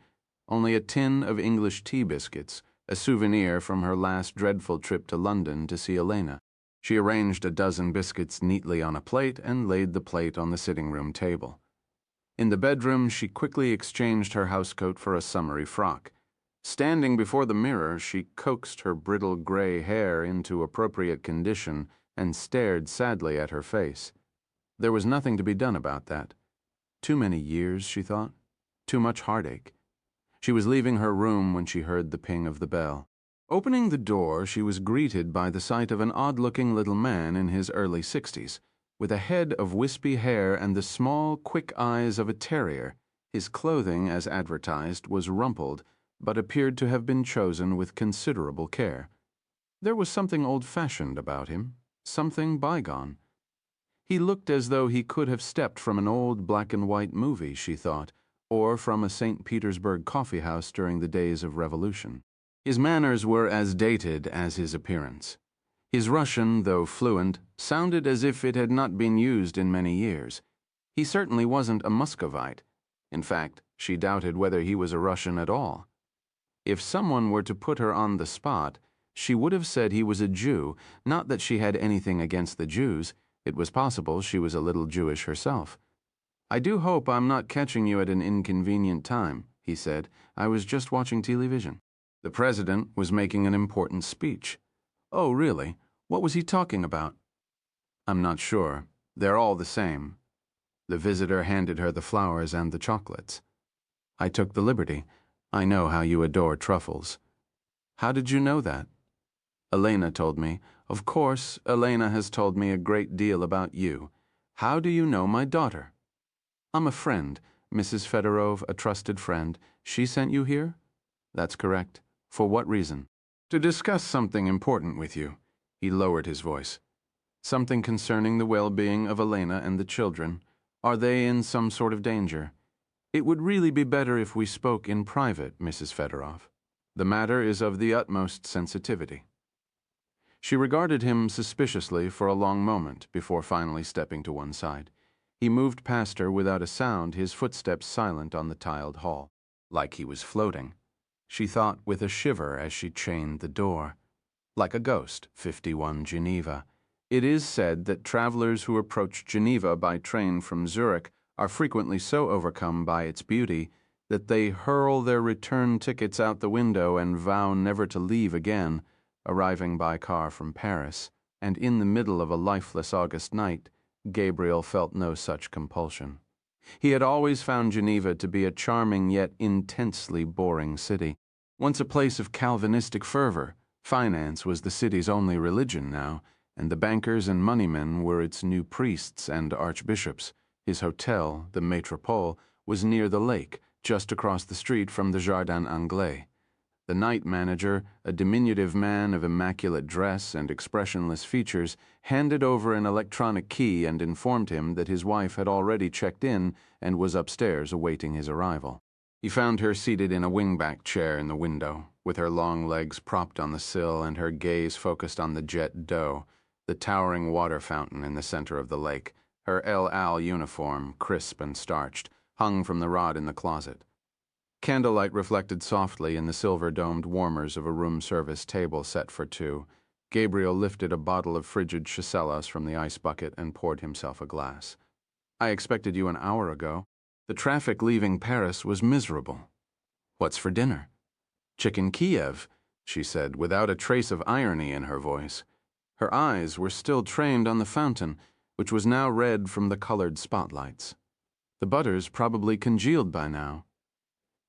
[SPEAKER 1] only a tin of English tea biscuits, a souvenir from her last dreadful trip to London to see Elena. She arranged a dozen biscuits neatly on a plate and laid the plate on the sitting room table. In the bedroom, she quickly exchanged her housecoat for a summery frock. Standing before the mirror, she coaxed her brittle gray hair into appropriate condition and stared sadly at her face. There was nothing to be done about that. Too many years, she thought. Too much heartache. She was leaving her room when she heard the ping of the bell. Opening the door, she was greeted by the sight of an odd-looking little man in his early 60s, with a head of wispy hair and the small, quick eyes of a terrier. His clothing, as advertised, was rumpled, but appeared to have been chosen with considerable care. There was something old-fashioned about him, something bygone. He looked as though he could have stepped from an old black-and-white movie, she thought, or from a St. Petersburg coffeehouse during the days of revolution. His manners were as dated as his appearance. His Russian, though fluent, sounded as if it had not been used in many years. He certainly wasn't a Muscovite. In fact, she doubted whether he was a Russian at all. If someone were to put her on the spot, she would have said he was a Jew, not that she had anything against the Jews. It was possible she was a little Jewish herself. "I do hope I'm not catching you at an inconvenient time," he said. "I was just watching television." The president was making an important speech. "Oh, really? What was he talking about?" "I'm not sure. They're all the same." The visitor handed her the flowers and the chocolates. "I took the liberty. I know how you adore truffles." "How did you know that?" "Elena told me. Of course, Elena has told me a great deal about you. How do you know my daughter? I'm a friend, Mrs. Fedorov, a trusted friend. She sent you here? That's correct. For what reason? To discuss something important with you. He lowered his voice. Something concerning the well-being of Elena and the children. Are they in some sort of danger? It would really be better if we spoke in private, Mrs. Fedorov. The matter is of the utmost sensitivity. She regarded him suspiciously for a long moment before finally stepping to one side. He moved past her without a sound, his footsteps silent on the tiled hall, like he was floating. She thought with a shiver as she chained the door. Like a ghost, 51 Geneva. It is said that travelers who approach Geneva by train from Zurich are frequently so overcome by its beauty that they hurl their return tickets out the window and vow never to leave again, arriving by car from Paris, and in the middle of a lifeless August night, Gabriel felt no such compulsion. He had always found Geneva to be a charming yet intensely boring city. Once a place of Calvinistic fervor, finance was the city's only religion now, and the bankers and moneymen were its new priests and archbishops. His hotel, the Métropole, was near the lake, just across the street from the Jardin Anglais. The night manager, a diminutive man of immaculate dress and expressionless features, handed over an electronic key and informed him that his wife had already checked in and was upstairs awaiting his arrival. He found her seated in a wingback chair in the window, with her long legs propped on the sill and her gaze focused on the jet d'eau, the towering water fountain in the center of the lake. Her El Al uniform, crisp and starched, hung from the rod in the closet. Candlelight reflected softly in the silver-domed warmers of a room service table set for two. Gabriel lifted a bottle of frigid Chasselas from the ice bucket and poured himself a glass. I expected you an hour ago. The traffic leaving Paris was miserable. What's for dinner? Chicken Kiev, she said, without a trace of irony in her voice. Her eyes were still trained on the fountain, which was now red from the colored spotlights. The butter's probably congealed by now.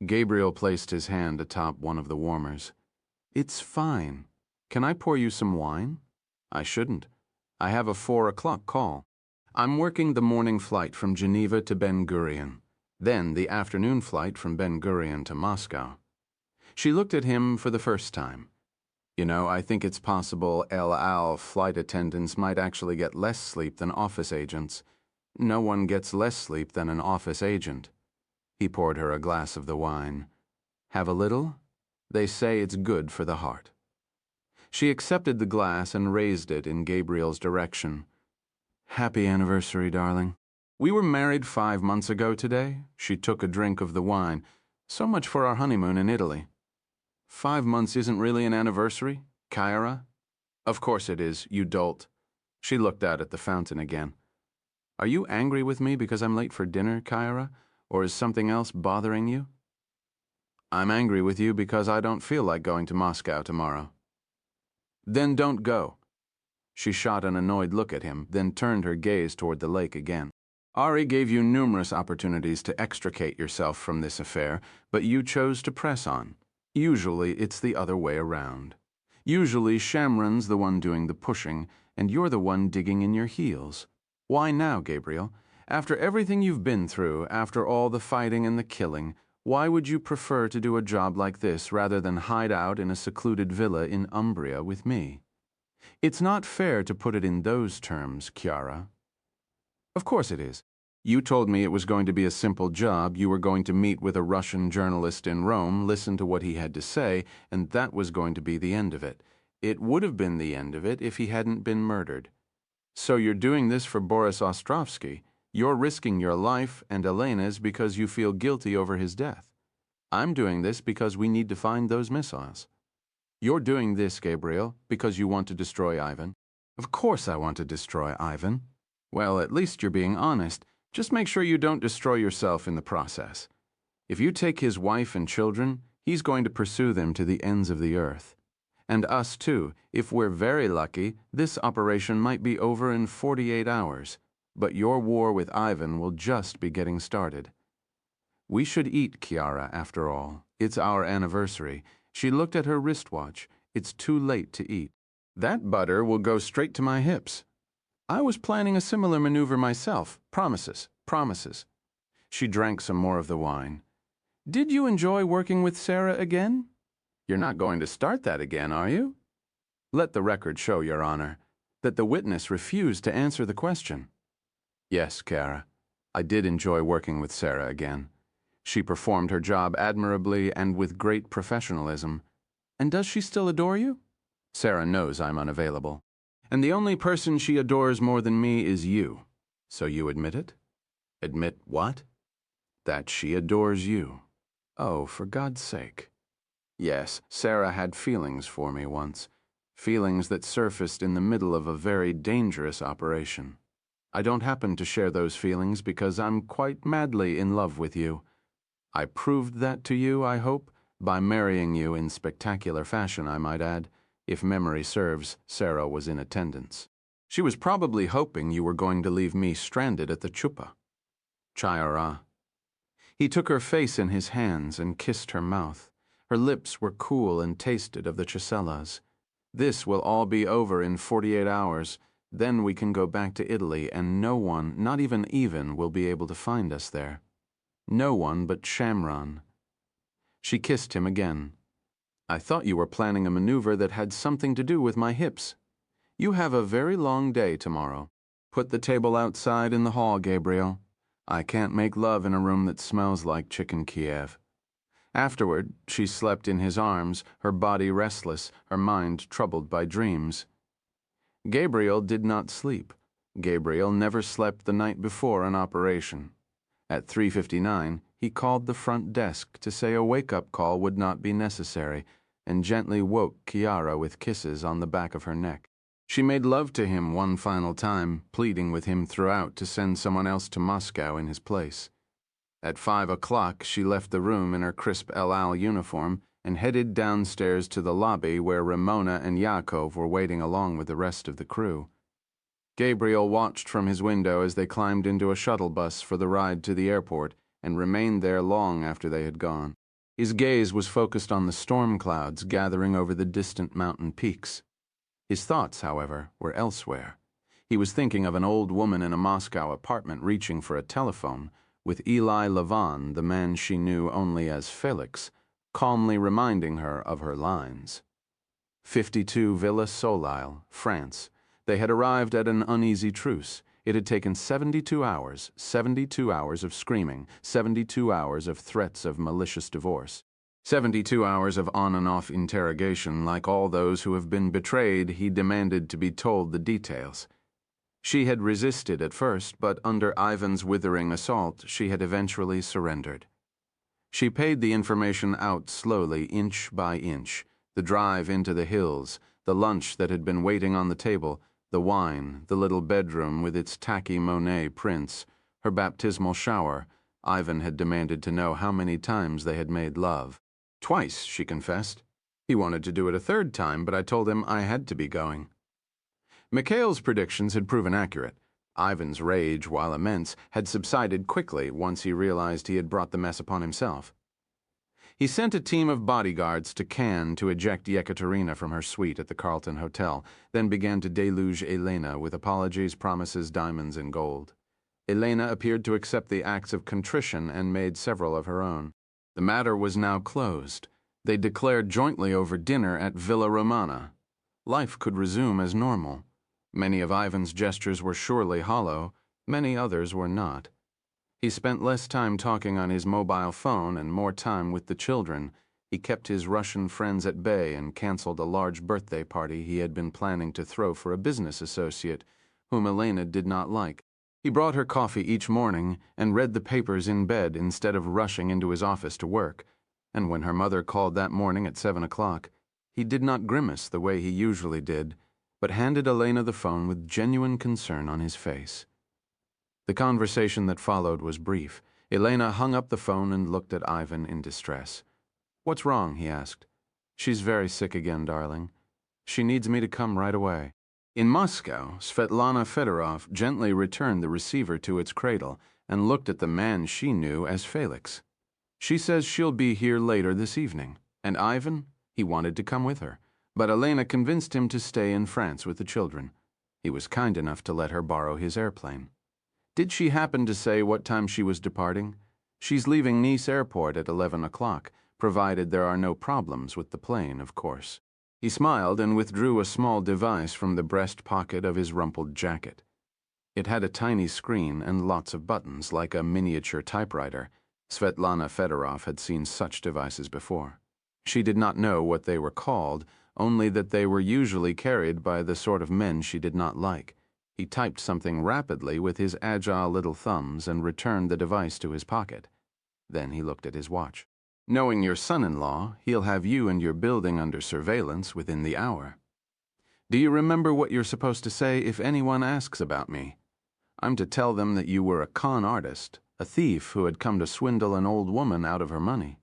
[SPEAKER 1] Gabriel placed his hand atop one of the warmers. It's fine. Can I pour you some wine? I shouldn't. I have a 4:00 call. I'm working the morning flight from Geneva to Ben Gurion, then the afternoon flight from Ben Gurion to Moscow. She looked at him for the first time. You know, I think it's possible El Al flight attendants might actually get less sleep than office agents. No one gets less sleep than an office agent. He poured her a glass of the wine. Have a little? They say it's good for the heart. She accepted the glass and raised it in Gabriel's direction. Happy anniversary, darling. We were married 5 months ago today. She took a drink of the wine. So much for our honeymoon in Italy. 5 months isn't really an anniversary, Kyra? Of course it is, you dolt. She looked out at the fountain again. Are you angry with me because I'm late for dinner, Kyra? Or is something else bothering you? I'm angry with you because I don't feel like going to Moscow tomorrow. Then don't go. She shot an annoyed look at him, then turned her gaze toward the lake again. Ari gave you numerous opportunities to extricate yourself from this affair, but you chose to press on. Usually it's the other way around. Usually Shamron's the one doing the pushing, and you're the one digging in your heels. Why now, Gabriel? After everything you've been through, after all the fighting and the killing, why would you prefer to do a job like this rather than hide out in a secluded villa in Umbria with me? It's not fair to put it in those terms, Chiara. Of course it is. You told me it was going to be a simple job. You were going to meet with a Russian journalist in Rome, listen to what he had to say, and that was going to be the end of it. It would have been the end of it if he hadn't been murdered. So you're doing this for Boris Ostrovsky. You're risking your life and Elena's because you feel guilty over his death. I'm doing this because we need to find those missiles. You're doing this, Gabriel, because you want to destroy Ivan. Of course I want to destroy Ivan. Well, at least you're being honest. Just make sure you don't destroy yourself in the process. If you take his wife and children, he's going to pursue them to the ends of the earth. And us too. If we're very lucky, this operation might be over in 48 hours. But your war with Ivan will just be getting started. We should eat, Chiara, after all. It's our anniversary. She looked at her wristwatch. It's too late to eat. That butter will go straight to my hips. I was planning a similar maneuver myself. Promises, promises. She drank some more of the wine. Did you enjoy working with Sarah again? You're not going to start that again, are you? Let the record show, Your Honor, that the witness refused to answer the question. Yes, Kara, I did enjoy working with Sarah again. She performed her job admirably and with great professionalism. And does she still adore you? Sarah knows I'm unavailable. And the only person she adores more than me is you. So you admit it? Admit what? That she adores you. Oh, for God's sake. Yes, Sarah had feelings for me once. Feelings that surfaced in the middle of a very dangerous operation. I don't happen to share those feelings because I'm quite madly in love with you. I proved that to you, I hope, by marrying you in spectacular fashion, I might add. If memory serves, Sarah was in attendance. She was probably hoping you were going to leave me stranded at the chuppah. Chayara. He took her face in his hands and kissed her mouth. Her lips were cool and tasted of the chasellas. This will all be over in 48 hours. Then we can go back to Italy, and no one, not even will be able to find us there. No one but Shamran. She kissed him again. I thought you were planning a maneuver that had something to do with my hips. You have a very long day tomorrow. Put the table outside in the hall, Gabriel. I can't make love in a room that smells like chicken Kiev. Afterward, she slept in his arms, her body restless, her mind troubled by dreams. Gabriel did not sleep. Gabriel never slept the night before an operation. At 3:59, he called the front desk to say a wake-up call would not be necessary, and gently woke Chiara with kisses on the back of her neck. She made love to him one final time, pleading with him throughout to send someone else to Moscow in his place. At 5 o'clock, she left the room in her crisp El Al uniform and headed downstairs to the lobby where Ramona and Yakov were waiting along with the rest of the crew. Gabriel watched from his window as they climbed into a shuttle bus for the ride to the airport and remained there long after they had gone. His gaze was focused on the storm clouds gathering over the distant mountain peaks. His thoughts, however, were elsewhere. He was thinking of an old woman in a Moscow apartment reaching for a telephone, with Eli Lavon, the man she knew only as Felix, calmly reminding her of her lines. 52 Villa Soleil, France. They had arrived at an uneasy truce. It had taken 72 hours of screaming, 72 hours of threats of malicious divorce. 72 hours of on-and-off interrogation. Like all those who have been betrayed, he demanded to be told the details. She had resisted at first, but under Ivan's withering assault, she had eventually surrendered. She paid the information out slowly, inch by inch. The drive into the hills, the lunch that had been waiting on the table, the wine, the little bedroom with its tacky Monet prints, her baptismal shower. Ivan had demanded to know how many times they had made love. Twice, she confessed. He wanted to do it a third time, but I told him I had to be going. Mikhail's predictions had proven accurate. Ivan's rage, while immense, had subsided quickly once he realized he had brought the mess upon himself. He sent a team of bodyguards to Cannes to eject Yekaterina from her suite at the Carlton Hotel, then began to deluge Elena with apologies, promises, diamonds, and gold. Elena appeared to accept the acts of contrition and made several of her own. The matter was now closed. They declared jointly over dinner at Villa Romana. Life could resume as normal. Many of Ivan's gestures were surely hollow, many others were not. He spent less time talking on his mobile phone and more time with the children. He kept his Russian friends at bay and canceled a large birthday party he had been planning to throw for a business associate, whom Elena did not like. He brought her coffee each morning and read the papers in bed instead of rushing into his office to work, and when her mother called that morning at 7 o'clock, he did not grimace the way he usually did, but handed Elena the phone with genuine concern on his face. The conversation that followed was brief. Elena hung up the phone and looked at Ivan in distress. "What's wrong?" he asked. "She's very sick again, darling. She needs me to come right away." In Moscow, Svetlana Fedorov gently returned the receiver to its cradle and looked at the man she knew as Felix. "She says she'll be here later this evening. And Ivan? He wanted to come with her, but Elena convinced him to stay in France with the children. He was kind enough to let her borrow his airplane. Did she happen to say what time she was departing? She's leaving Nice Airport at 11 o'clock, provided there are no problems with the plane, of course. He smiled and withdrew a small device from the breast pocket of his rumpled jacket. It had a tiny screen and lots of buttons, like a miniature typewriter. Svetlana Fedorov had seen such devices before. She did not know what they were called, only that they were usually carried by the sort of men she did not like. He typed something rapidly with his agile little thumbs and returned the device to his pocket. Then he looked at his watch. Knowing your son-in-law, he'll have you and your building under surveillance within the hour. Do you remember what you're supposed to say if anyone asks about me? I'm to tell them that you were a con artist, a thief who had come to swindle an old woman out of her money.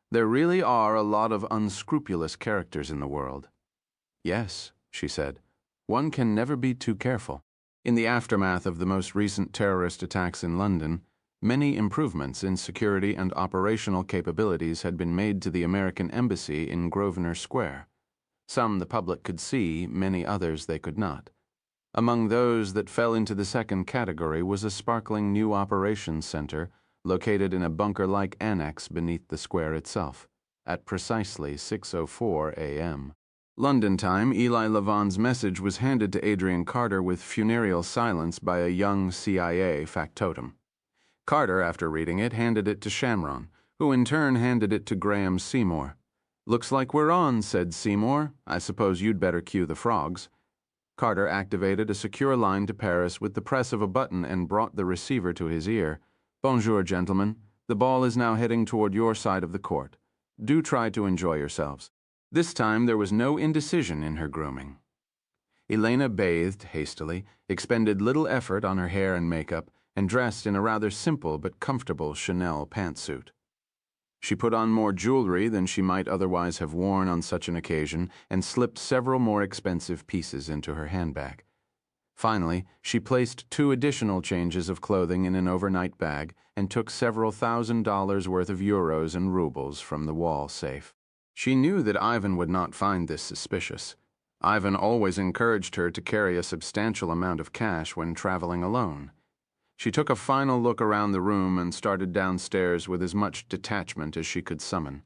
[SPEAKER 1] There really are a lot of unscrupulous characters in the world. Yes, she said. One can never be too careful. In the aftermath of the most recent terrorist attacks in London, many improvements in security and operational capabilities had been made to the American Embassy in Grosvenor Square. Some the public could see, many others they could not. Among those that fell into the second category was a sparkling new operations center located in a bunker-like annex beneath the square itself, at precisely 6:04 a.m. London time, Eli Lavon's message was handed to Adrian Carter with funereal silence by a young CIA factotum. Carter, after reading it, handed it to Shamron, who in turn handed it to Graham Seymour. "Looks like we're on," said Seymour. "I suppose you'd better cue the frogs." Carter activated a secure line to Paris with the press of a button and brought the receiver to his ear. "Bonjour, gentlemen. The ball is now heading toward your side of the court. Do try to enjoy yourselves." This time there was no indecision in her grooming. Elena bathed hastily, expended little effort on her hair and makeup, and dressed in a rather simple but comfortable Chanel pantsuit. She put on more jewelry than she might otherwise have worn on such an occasion and slipped several more expensive pieces into her handbag. Finally, she placed 2 additional changes of clothing in an overnight bag and took several $1,000s worth of euros and rubles from the wall safe. She knew that Ivan would not find this suspicious. Ivan always encouraged her to carry a substantial amount of cash when traveling alone. She took a final look around the room and started downstairs with as much detachment as she could summon.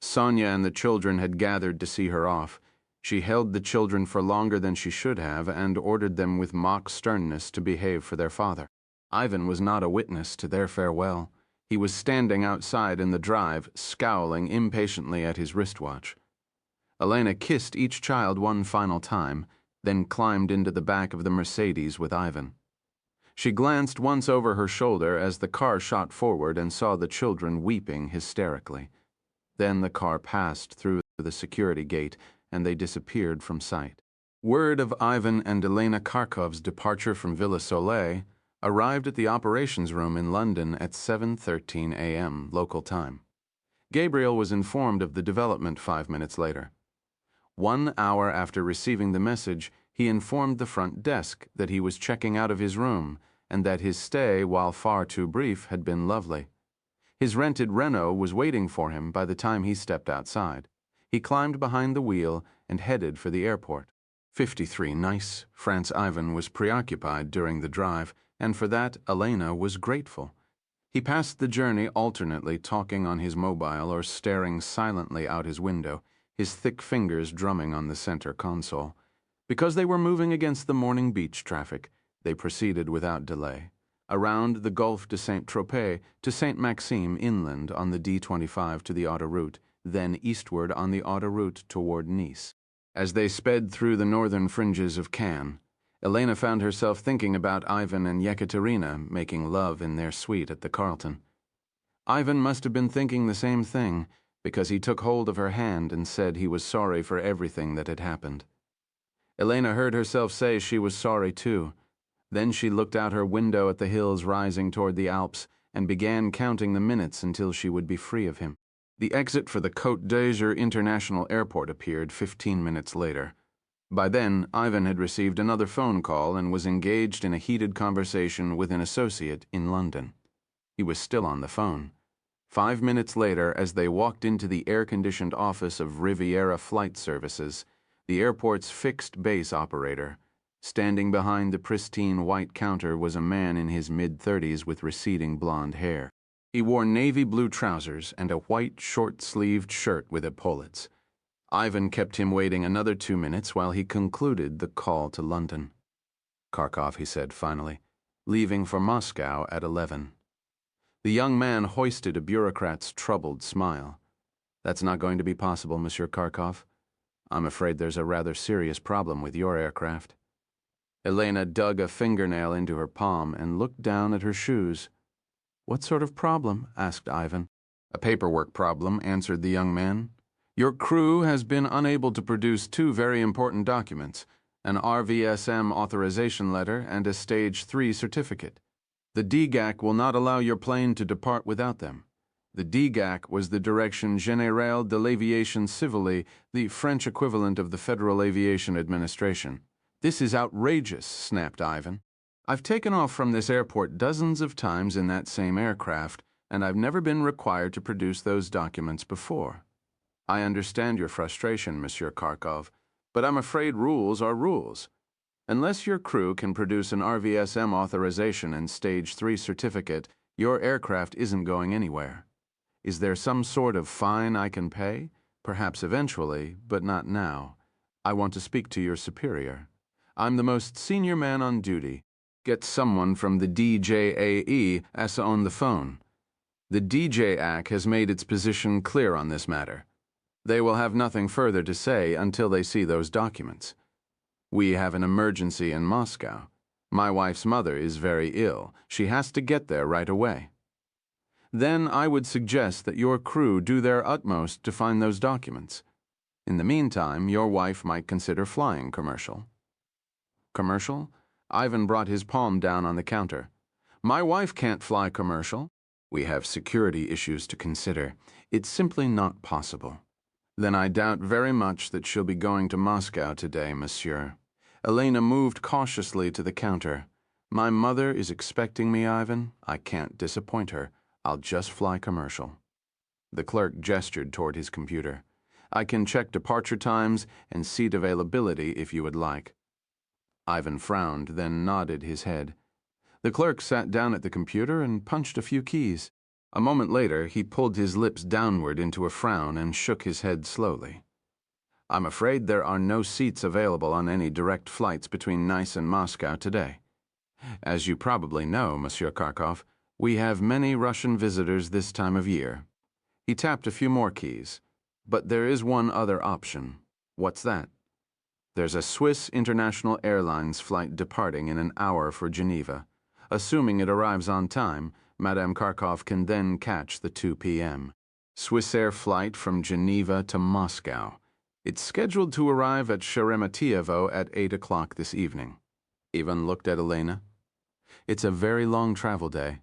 [SPEAKER 1] Sonia and the children had gathered to see her off. She held the children for longer than she should have and ordered them with mock sternness to behave for their father. Ivan was not a witness to their farewell. He was standing outside in the drive, scowling impatiently at his wristwatch. Elena kissed each child one final time, then climbed into the back of the Mercedes with Ivan. She glanced once over her shoulder as the car shot forward and saw the children weeping hysterically. Then the car passed through the security gate and they disappeared from sight. Word of Ivan and Elena Kharkov's departure from Villa Soleil arrived at the operations room in London at 7:13 a.m. local time. Gabriel was informed of the development 5 minutes later. 1 hour after receiving the message, he informed the front desk that he was checking out of his room and that his stay, while far too brief, had been lovely. His rented Renault was waiting for him by the time he stepped outside. He climbed behind the wheel and headed for the airport. 53 nice. Franz Ivan was preoccupied during the drive, and for that Elena was grateful. He passed the journey alternately talking on his mobile or staring silently out his window, his thick fingers drumming on the center console. Because they were moving against the morning beach traffic, they proceeded without delay, around the Gulf de Saint-Tropez to Saint-Maxime inland on the D25 to the autoroute, then eastward on the autoroute toward Nice. As they sped through the northern fringes of Cannes, Elena found herself thinking about Ivan and Yekaterina making love in their suite at the Carlton. Ivan must have been thinking the same thing, because he took hold of her hand and said he was sorry for everything that had happened. Elena heard herself say she was sorry too. Then she looked out her window at the hills rising toward the Alps and began counting the minutes until she would be free of him. The exit for the Côte d'Azur International Airport appeared 15 minutes later. By then, Ivan had received another phone call and was engaged in a heated conversation with an associate in London. He was still on the phone. 5 minutes later, as they walked into the air-conditioned office of Riviera Flight Services, the airport's fixed base operator, Standing behind the pristine white counter was a man in his mid-30s with receding blonde hair. He wore navy blue trousers and a white short-sleeved shirt with epaulets. Ivan kept him waiting another 2 minutes while he concluded the call to London. "Kharkov," he said finally, "leaving for Moscow at 11. The young man hoisted a bureaucrat's troubled smile. "That's not going to be possible, Monsieur Kharkov. I'm afraid there's a rather serious problem with your aircraft." Elena dug a fingernail into her palm and looked down at her shoes. "What sort of problem?" asked Ivan. "A paperwork problem," answered the young man. "Your crew has been unable to produce 2 very important documents, an RVSM authorization letter and a Stage 3 certificate. The DGAC will not allow your plane to depart without them. The DGAC was the Direction Générale de l'Aviation Civile, the French equivalent of the Federal Aviation Administration." "This is outrageous," snapped Ivan. "I've taken off from this airport dozens of times in that same aircraft, and I've never been required to produce those documents before. I understand your frustration, Monsieur Kharkov, but I'm afraid rules are rules. Unless your crew can produce an RVSM authorization and Stage 3 certificate, your aircraft isn't going anywhere. Is there some sort of fine I can pay? Perhaps eventually, but not now. I want to speak to your superior. I'm the most senior man on duty. Get someone from the DJAE on the phone. The DJAC has made its position clear on this matter. They will have nothing further to say until they see those documents. We have an emergency in Moscow. My wife's mother is very ill. She has to get there right away. Then I would suggest that your crew do their utmost to find those documents. In the meantime, your wife might consider flying commercial." "Commercial?" Ivan brought his palm down on the counter. "My wife can't fly commercial. We have security issues to consider. It's simply not possible." "Then I doubt very much that she'll be going to Moscow today, monsieur." Elena moved cautiously to the counter. "My mother is expecting me, Ivan. I can't disappoint her. I'll just fly commercial." The clerk gestured toward his computer. "I can check departure times and seat availability if you would like." Ivan frowned, then nodded his head. The clerk sat down at the computer and punched a few keys. A moment later, he pulled his lips downward into a frown and shook his head slowly. "I'm afraid there are no seats available on any direct flights between Nice and Moscow today. As you probably know, Monsieur Kharkov, we have many Russian visitors this time of year." He tapped a few more keys. "But there is one other option." "What's that?" "There's a Swiss International Airlines flight departing in an hour for Geneva. Assuming it arrives on time, Madame Kharkov can then catch the 2 p.m. Swissair flight from Geneva to Moscow. It's scheduled to arrive at Sheremetyevo at 8 o'clock this evening." Ivan looked at Elena. "It's a very long travel day.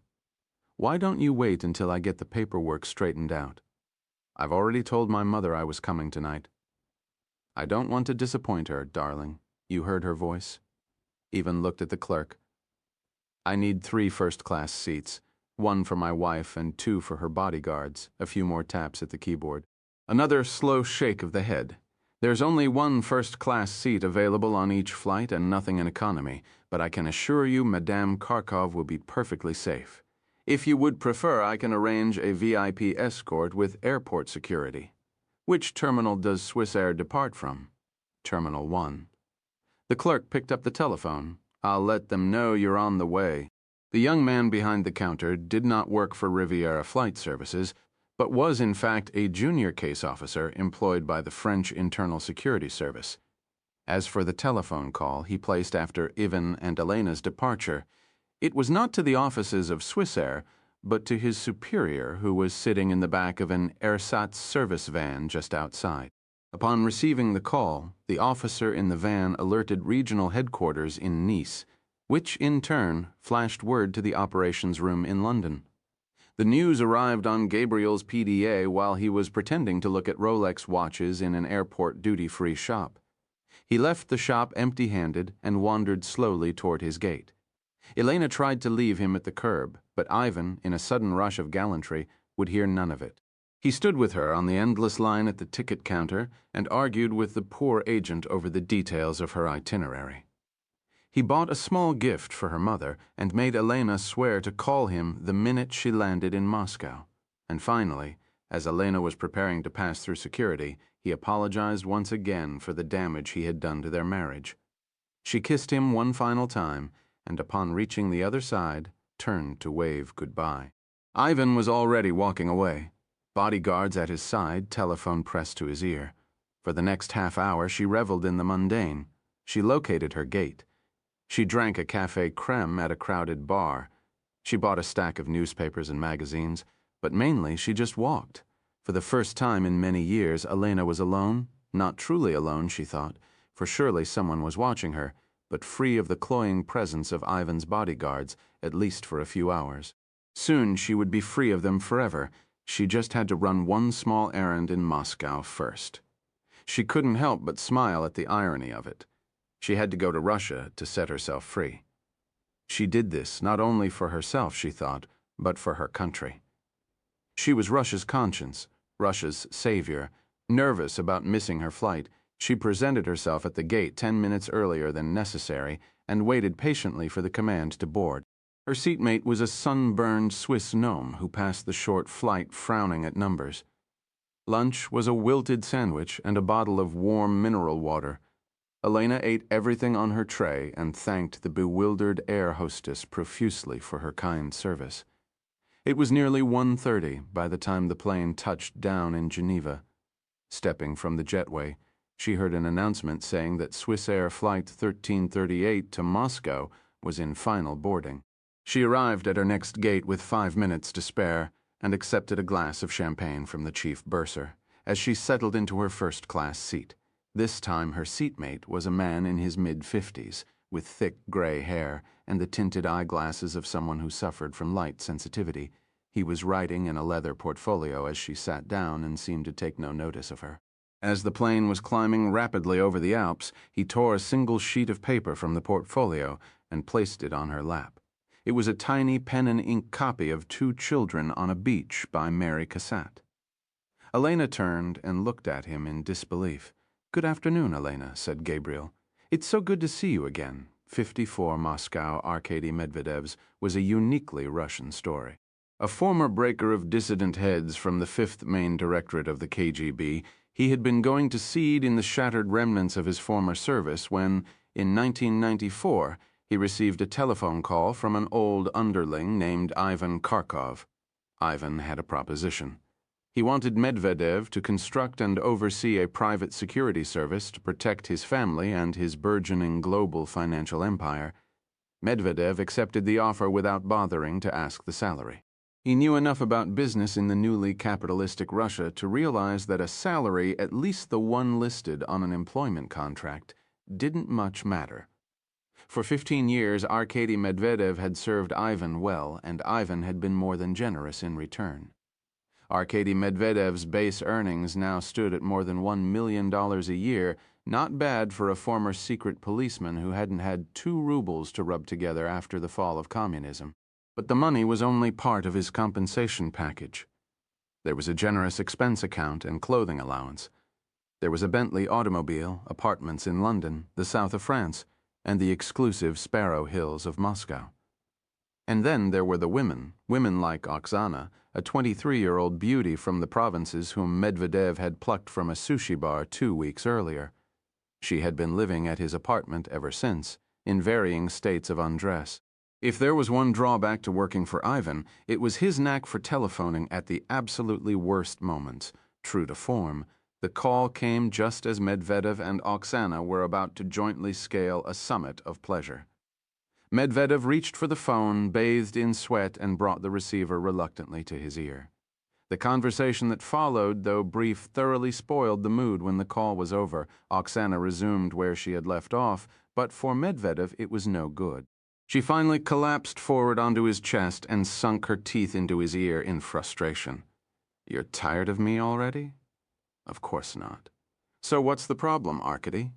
[SPEAKER 1] Why don't you wait until I get the paperwork straightened out? I've already told my mother I was coming tonight." "I don't want to disappoint her, darling." You heard her voice. Ivan looked at the clerk. "I need 3 first-class seats, 1 for my wife and 2 for her bodyguards." A few more taps at the keyboard. Another slow shake of the head. "There's only 1 first-class seat available on each flight and nothing in economy, but I can assure you Madame Kharkov will be perfectly safe. If you would prefer, I can arrange a VIP escort with airport security." "Which terminal does Swissair depart from?" "Terminal 1. The clerk picked up the telephone. "I'll let them know you're on the way." The young man behind the counter did not work for Riviera Flight Services, but was in fact a junior case officer employed by the French Internal Security Service. As for the telephone call he placed after Ivan and Elena's departure, it was not to the offices of Swissair, but to his superior, who was sitting in the back of an ersatz service van just outside. Upon receiving the call, the officer in the van alerted regional headquarters in Nice, which in turn flashed word to the operations room in London. The news arrived on Gabriel's PDA while he was pretending to look at Rolex watches in an airport duty-free shop. He left the shop empty-handed and wandered slowly toward his gate. Elena tried to leave him at the curb, but Ivan, in a sudden rush of gallantry, would hear none of it. He stood with her on the endless line at the ticket counter and argued with the poor agent over the details of her itinerary. He bought a small gift for her mother and made Elena swear to call him the minute she landed in Moscow. And finally, as Elena was preparing to pass through security, he apologized once again for the damage he had done to their marriage. She kissed him one final time, and upon reaching the other side, turned to wave goodbye. Ivan was already walking away. Bodyguards at his side, telephone pressed to his ear. For the next half hour, she reveled in the mundane. She located her gate. She drank a café crème at a crowded bar. She bought a stack of newspapers and magazines, but mainly she just walked. For the first time in many years, Elena was alone, not truly alone, she thought, for surely someone was watching her, but free of the cloying presence of Ivan's bodyguards, at least for a few hours. Soon she would be free of them forever. She just had to run one small errand in Moscow first. She couldn't help but smile at the irony of it. She had to go to Russia to set herself free. She did this not only for herself, she thought, but for her country. She was Russia's conscience, Russia's savior. Nervous about missing her flight, she presented herself at the gate 10 minutes earlier than necessary and waited patiently for the command to board. Her seatmate was a sunburned Swiss gnome who passed the short flight frowning at numbers. Lunch was a wilted sandwich and a bottle of warm mineral water. Elena ate everything on her tray and thanked the bewildered air hostess profusely for her kind service. It was nearly 1:30 by the time the plane touched down in Geneva. Stepping from the jetway, she heard an announcement saying that Swissair Flight 1338 to Moscow was in final boarding. She arrived at her next gate with 5 minutes to spare and accepted a glass of champagne from the chief bursar as she settled into her first-class seat. This time her seatmate was a man in his mid-50s, with thick gray hair and the tinted eyeglasses of someone who suffered from light sensitivity. He was writing in a leather portfolio as she sat down and seemed to take no notice of her. As the plane was climbing rapidly over the Alps, he tore a single sheet of paper from the portfolio and placed it on her lap. It was a tiny pen-and-ink copy of Two Children on a Beach by Mary Cassatt. Elena turned and looked at him in disbelief. "Good afternoon, Elena," said Gabriel. "It's so good to see you again." 54 Moscow Arkady Medvedev's was a uniquely Russian story. A former breaker of dissident heads from the 5th Main Directorate of the KGB, he had been going to seed in the shattered remnants of his former service when, in 1994, he received a telephone call from an old underling named Ivan Kharkov. Ivan had a proposition. He wanted Medvedev to construct and oversee a private security service to protect his family and his burgeoning global financial empire. Medvedev accepted the offer without bothering to ask the salary. He knew enough about business in the newly capitalistic Russia to realize that a salary, at least the one listed on an employment contract, didn't much matter. For 15 years, Arkady Medvedev had served Ivan well, and Ivan had been more than generous in return. Arkady Medvedev's base earnings now stood at more than $1 million a year, not bad for a former secret policeman who hadn't had 2 rubles to rub together after the fall of communism. But the money was only part of his compensation package. There was a generous expense account and clothing allowance. There was a Bentley automobile, apartments in London, the south of France, and the exclusive Sparrow Hills of Moscow. And then there were the women like Oksana, a 23-year-old beauty from the provinces whom Medvedev had plucked from a sushi bar 2 weeks earlier. She had been living at his apartment ever since, in varying states of undress. If there was one drawback to working for Ivan, it was his knack for telephoning at the absolutely worst moments. True to form, the call came just as Medvedev and Oksana were about to jointly scale a summit of pleasure. Medvedev reached for the phone, bathed in sweat, and brought the receiver reluctantly to his ear. The conversation that followed, though brief, thoroughly spoiled the mood when the call was over. Oksana resumed where she had left off, but for Medvedev it was no good. She finally collapsed forward onto his chest and sunk her teeth into his ear in frustration. "You're tired of me already?" "Of course not. So what's the problem, Arkady?"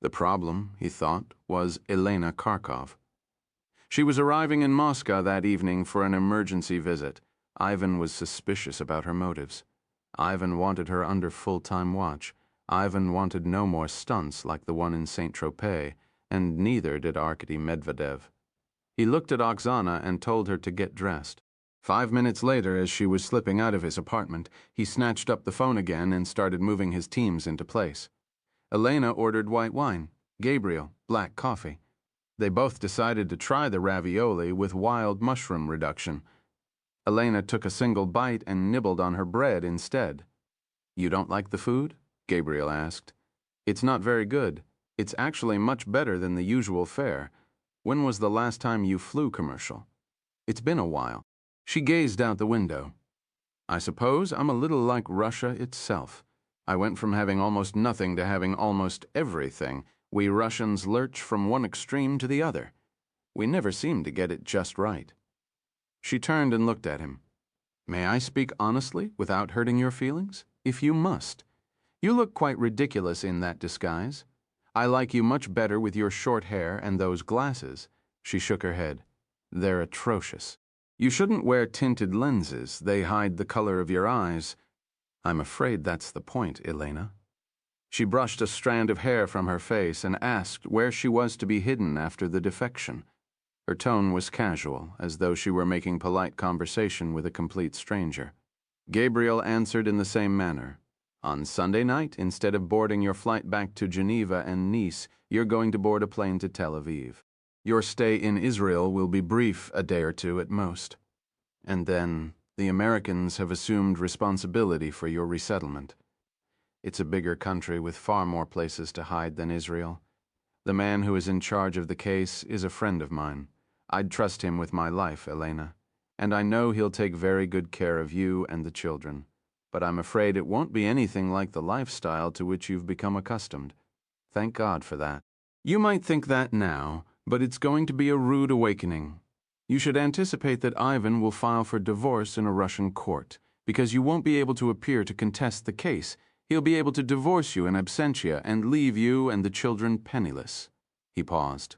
[SPEAKER 1] The problem, he thought, was Elena Kharkov. She was arriving in Moscow that evening for an emergency visit. Ivan was suspicious about her motives. Ivan wanted her under full-time watch. Ivan wanted no more stunts like the one in Saint-Tropez, and neither did Arkady Medvedev. He looked at Oksana and told her to get dressed. 5 minutes later, as she was slipping out of his apartment, he snatched up the phone again and started moving his teams into place. Elena ordered white wine, Gabriel black coffee. They both decided to try the ravioli with wild mushroom reduction. Elena took a single bite and nibbled on her bread instead. "You don't like the food?" Gabriel asked. "It's not very good. It's actually much better than the usual fare. When was the last time you flew commercial?" "It's been a while." She gazed out the window. "I suppose I'm a little like Russia itself. I went from having almost nothing to having almost everything. We Russians lurch from one extreme to the other. We never seem to get it just right." She turned and looked at him. "May I speak honestly without hurting your feelings? If you must. You look quite ridiculous in that disguise. I like you much better with your short hair and those glasses." She shook her head. "They're atrocious. You shouldn't wear tinted lenses. They hide the color of your eyes." "I'm afraid that's the point, Elena." She brushed a strand of hair from her face and asked where she was to be hidden after the defection. Her tone was casual, as though she were making polite conversation with a complete stranger. Gabriel answered in the same manner. "On Sunday night, instead of boarding your flight back to Geneva and Nice, you're going to board a plane to Tel Aviv. Your stay in Israel will be brief, a day or two at most. And then the Americans have assumed responsibility for your resettlement. It's a bigger country with far more places to hide than Israel. The man who is in charge of the case is a friend of mine. I'd trust him with my life, Elena. And I know he'll take very good care of you and the children. But I'm afraid it won't be anything like the lifestyle to which you've become accustomed. Thank God for that. You might think that now, but it's going to be a rude awakening. You should anticipate that Ivan will file for divorce in a Russian court, because you won't be able to appear to contest the case. He'll be able to divorce you in absentia and leave you and the children penniless." He paused.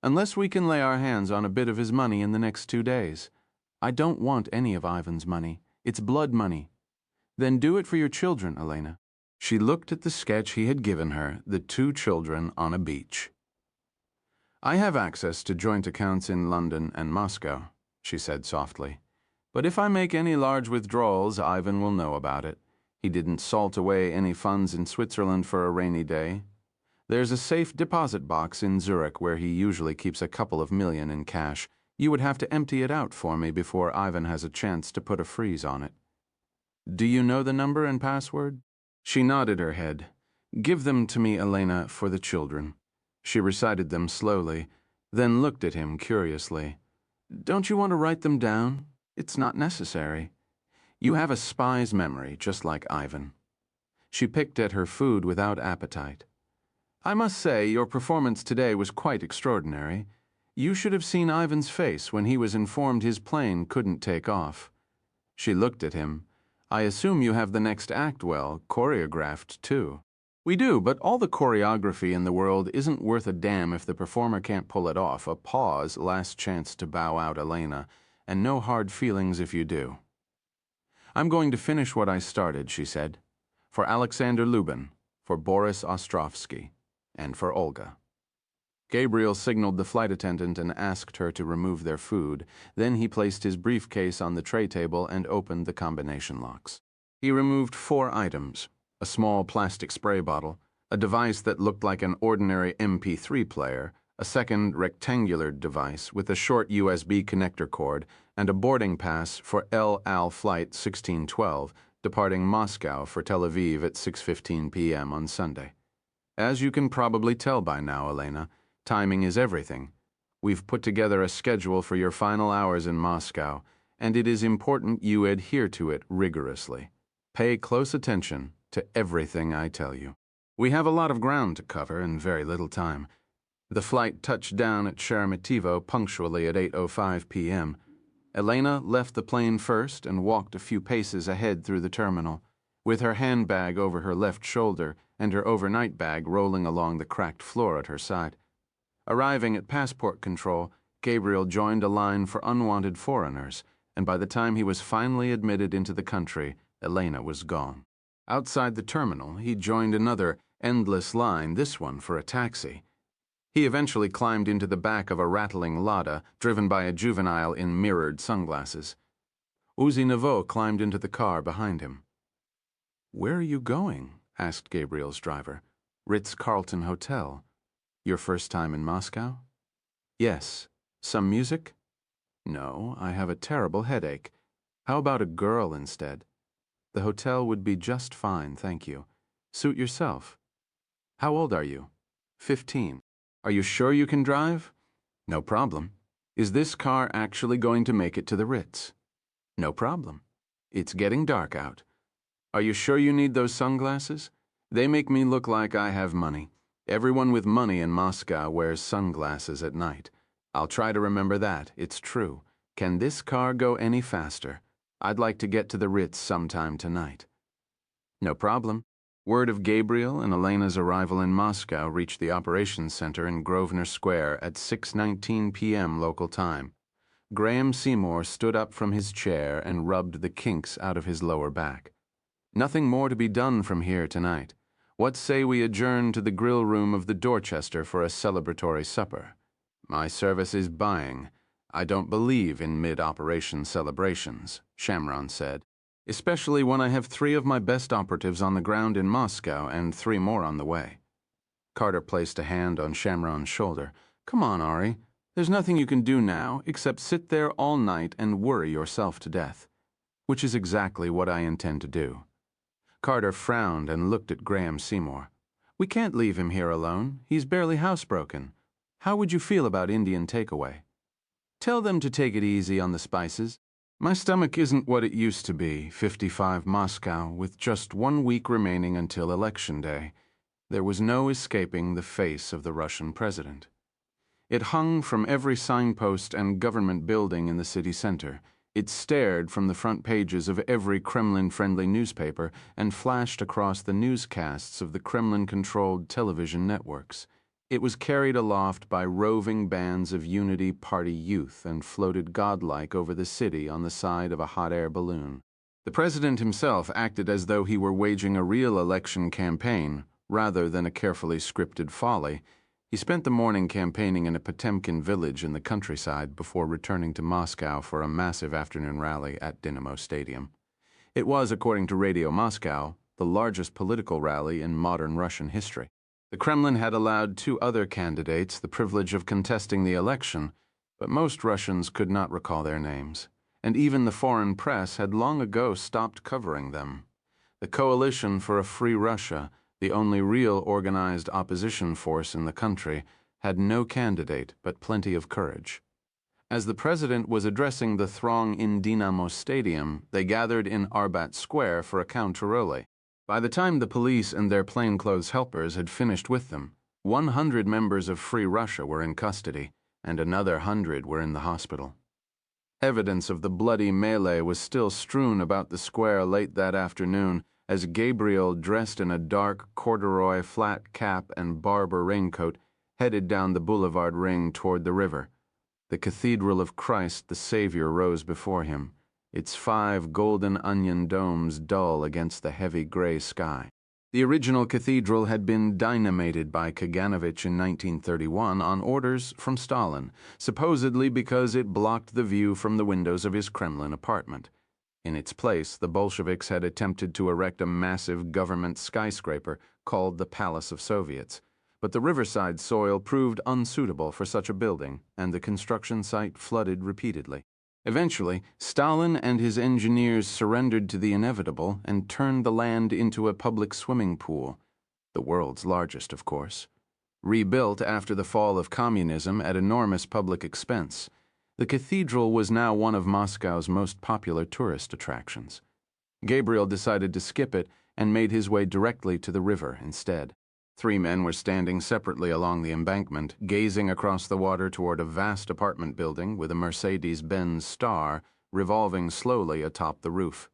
[SPEAKER 1] "Unless we can lay our hands on a bit of his money in the next 2 days. I don't want any of Ivan's money. It's blood money. Then do it for your children, Elena." She looked at the sketch he had given her, the 2 children on a beach. "I have access to joint accounts in London and Moscow," she said softly. "But if I make any large withdrawals, Ivan will know about it. He didn't salt away any funds in Switzerland for a rainy day. There's a safe deposit box in Zurich where he usually keeps a couple of million in cash. You would have to empty it out for me before Ivan has a chance to put a freeze on it. Do you know the number and password?" She nodded her head. "Give them to me, Elena, for the children." She recited them slowly, then looked at him curiously. "Don't you want to write them down? It's not necessary. You have a spy's memory, just like Ivan." She picked at her food without appetite. "I must say, your performance today was quite extraordinary. You should have seen Ivan's face when he was informed his plane couldn't take off." She looked at him. "I assume you have the next act well choreographed, too." "We do, but all the choreography in the world isn't worth a damn if the performer can't pull it off. A pause, last chance to bow out Elena, and no hard feelings if you do." "I'm going to finish what I started," she said. "For Alexander Lubin, for Boris Ostrovsky, and for Olga." Gabriel signaled the flight attendant and asked her to remove their food. Then he placed his briefcase on the tray table and opened the combination locks. He removed 4 items: a small plastic spray bottle, a device that looked like an ordinary MP3 player, a second rectangular device with a short USB connector cord, and a boarding pass for El Al Flight 1612, departing Moscow for Tel Aviv at 6:15 p.m. on Sunday. As you can probably tell by now, Elena, timing is everything. We've put together a schedule for your final hours in Moscow, and it is important you adhere to it rigorously. Pay close attention to everything I tell you. We have a lot of ground to cover in very little time. The flight touched down at Sheremetyevo punctually at 8:05 p.m. Elena left the plane first and walked a few paces ahead through the terminal, with her handbag over her left shoulder and her overnight bag rolling along the cracked floor at her side. Arriving at passport control, Gabriel joined a line for unwanted foreigners, and by the time he was finally admitted into the country, Elena was gone. Outside the terminal, he joined another endless line, this one for a taxi. He eventually climbed into the back of a rattling Lada, driven by a juvenile in mirrored sunglasses. Uzi Nouveau climbed into the car behind him. "Where are you going?" asked Gabriel's driver. "Ritz-Carlton Hotel. Your first time in Moscow?" "Yes. Some music?" "No, I have a terrible headache. How about a girl instead?" "The hotel would be just fine, thank you. Suit yourself." "How old are you?" 15. "Are you sure you can drive?" "No problem." "Is this car actually going to make it to the Ritz?" "No problem." "It's getting dark out." "Are you sure you need those sunglasses? They make me look like I have money. Everyone with money in Moscow wears sunglasses at night. I'll try to remember that, it's true. Can this car go any faster? I'd like to get to the Ritz sometime tonight." "No problem." Word of Gabriel and Elena's arrival in Moscow reached the operations center in Grosvenor Square at 6:19 p.m. local time. Graham Seymour stood up from his chair and rubbed the kinks out of his lower back. "Nothing more to be done from here tonight. What say we adjourn to the grill room of the Dorchester for a celebratory supper? My service is buying. I don't believe in mid-operation celebrations," Shamron said, "especially when I have 3 of my best operatives on the ground in Moscow and 3 more on the way." Carter placed a hand on Shamron's shoulder. "Come on, Ari. There's nothing you can do now except sit there all night and worry yourself to death." "Which is exactly what I intend to do." Carter frowned and looked at Graham Seymour. "We can't leave him here alone. He's barely housebroken. How would you feel about Indian takeaway?" "Tell them to take it easy on the spices. My stomach isn't what it used to be, 55 Moscow, with just 1 week remaining until Election Day." There was no escaping the face of the Russian president. It hung from every signpost and government building in the city center. It stared from the front pages of every Kremlin-friendly newspaper and flashed across the newscasts of the Kremlin-controlled television networks. It was carried aloft by roving bands of Unity Party youth and floated godlike over the city on the side of a hot-air balloon. The president himself acted as though he were waging a real election campaign rather than a carefully scripted folly. He spent the morning campaigning in a Potemkin village in the countryside before returning to Moscow for a massive afternoon rally at Dynamo Stadium. It was, according to Radio Moscow, the largest political rally in modern Russian history. The Kremlin had allowed 2 other candidates the privilege of contesting the election, but most Russians could not recall their names, and even the foreign press had long ago stopped covering them. The Coalition for a Free Russia, the only real organized opposition force in the country, had no candidate but plenty of courage. As the president was addressing the throng in Dynamo Stadium, they gathered in Arbat Square for a counterole. By the time the police and their plainclothes helpers had finished with them, 100 members of Free Russia were in custody, and another 100 were in the hospital. Evidence of the bloody melee was still strewn about the square late that afternoon, as Gabriel, dressed in a dark corduroy flat cap and Barber raincoat, headed down the boulevard ring toward the river. The Cathedral of Christ the Savior rose before him, its 5 golden onion domes dull against the heavy gray sky. The original cathedral had been dynamited by Kaganovich in 1931 on orders from Stalin, supposedly because it blocked the view from the windows of his Kremlin apartment. In its place, the Bolsheviks had attempted to erect a massive government skyscraper called the Palace of Soviets, but the riverside soil proved unsuitable for such a building, and the construction site flooded repeatedly. Eventually, Stalin and his engineers surrendered to the inevitable and turned the land into a public swimming pool, the world's largest, of course. Rebuilt after the fall of communism at enormous public expense, the cathedral was now one of Moscow's most popular tourist attractions. Gabriel decided to skip it and made his way directly to the river instead. 3 men were standing separately along the embankment, gazing across the water toward a vast apartment building with a Mercedes-Benz Star revolving slowly atop the roof.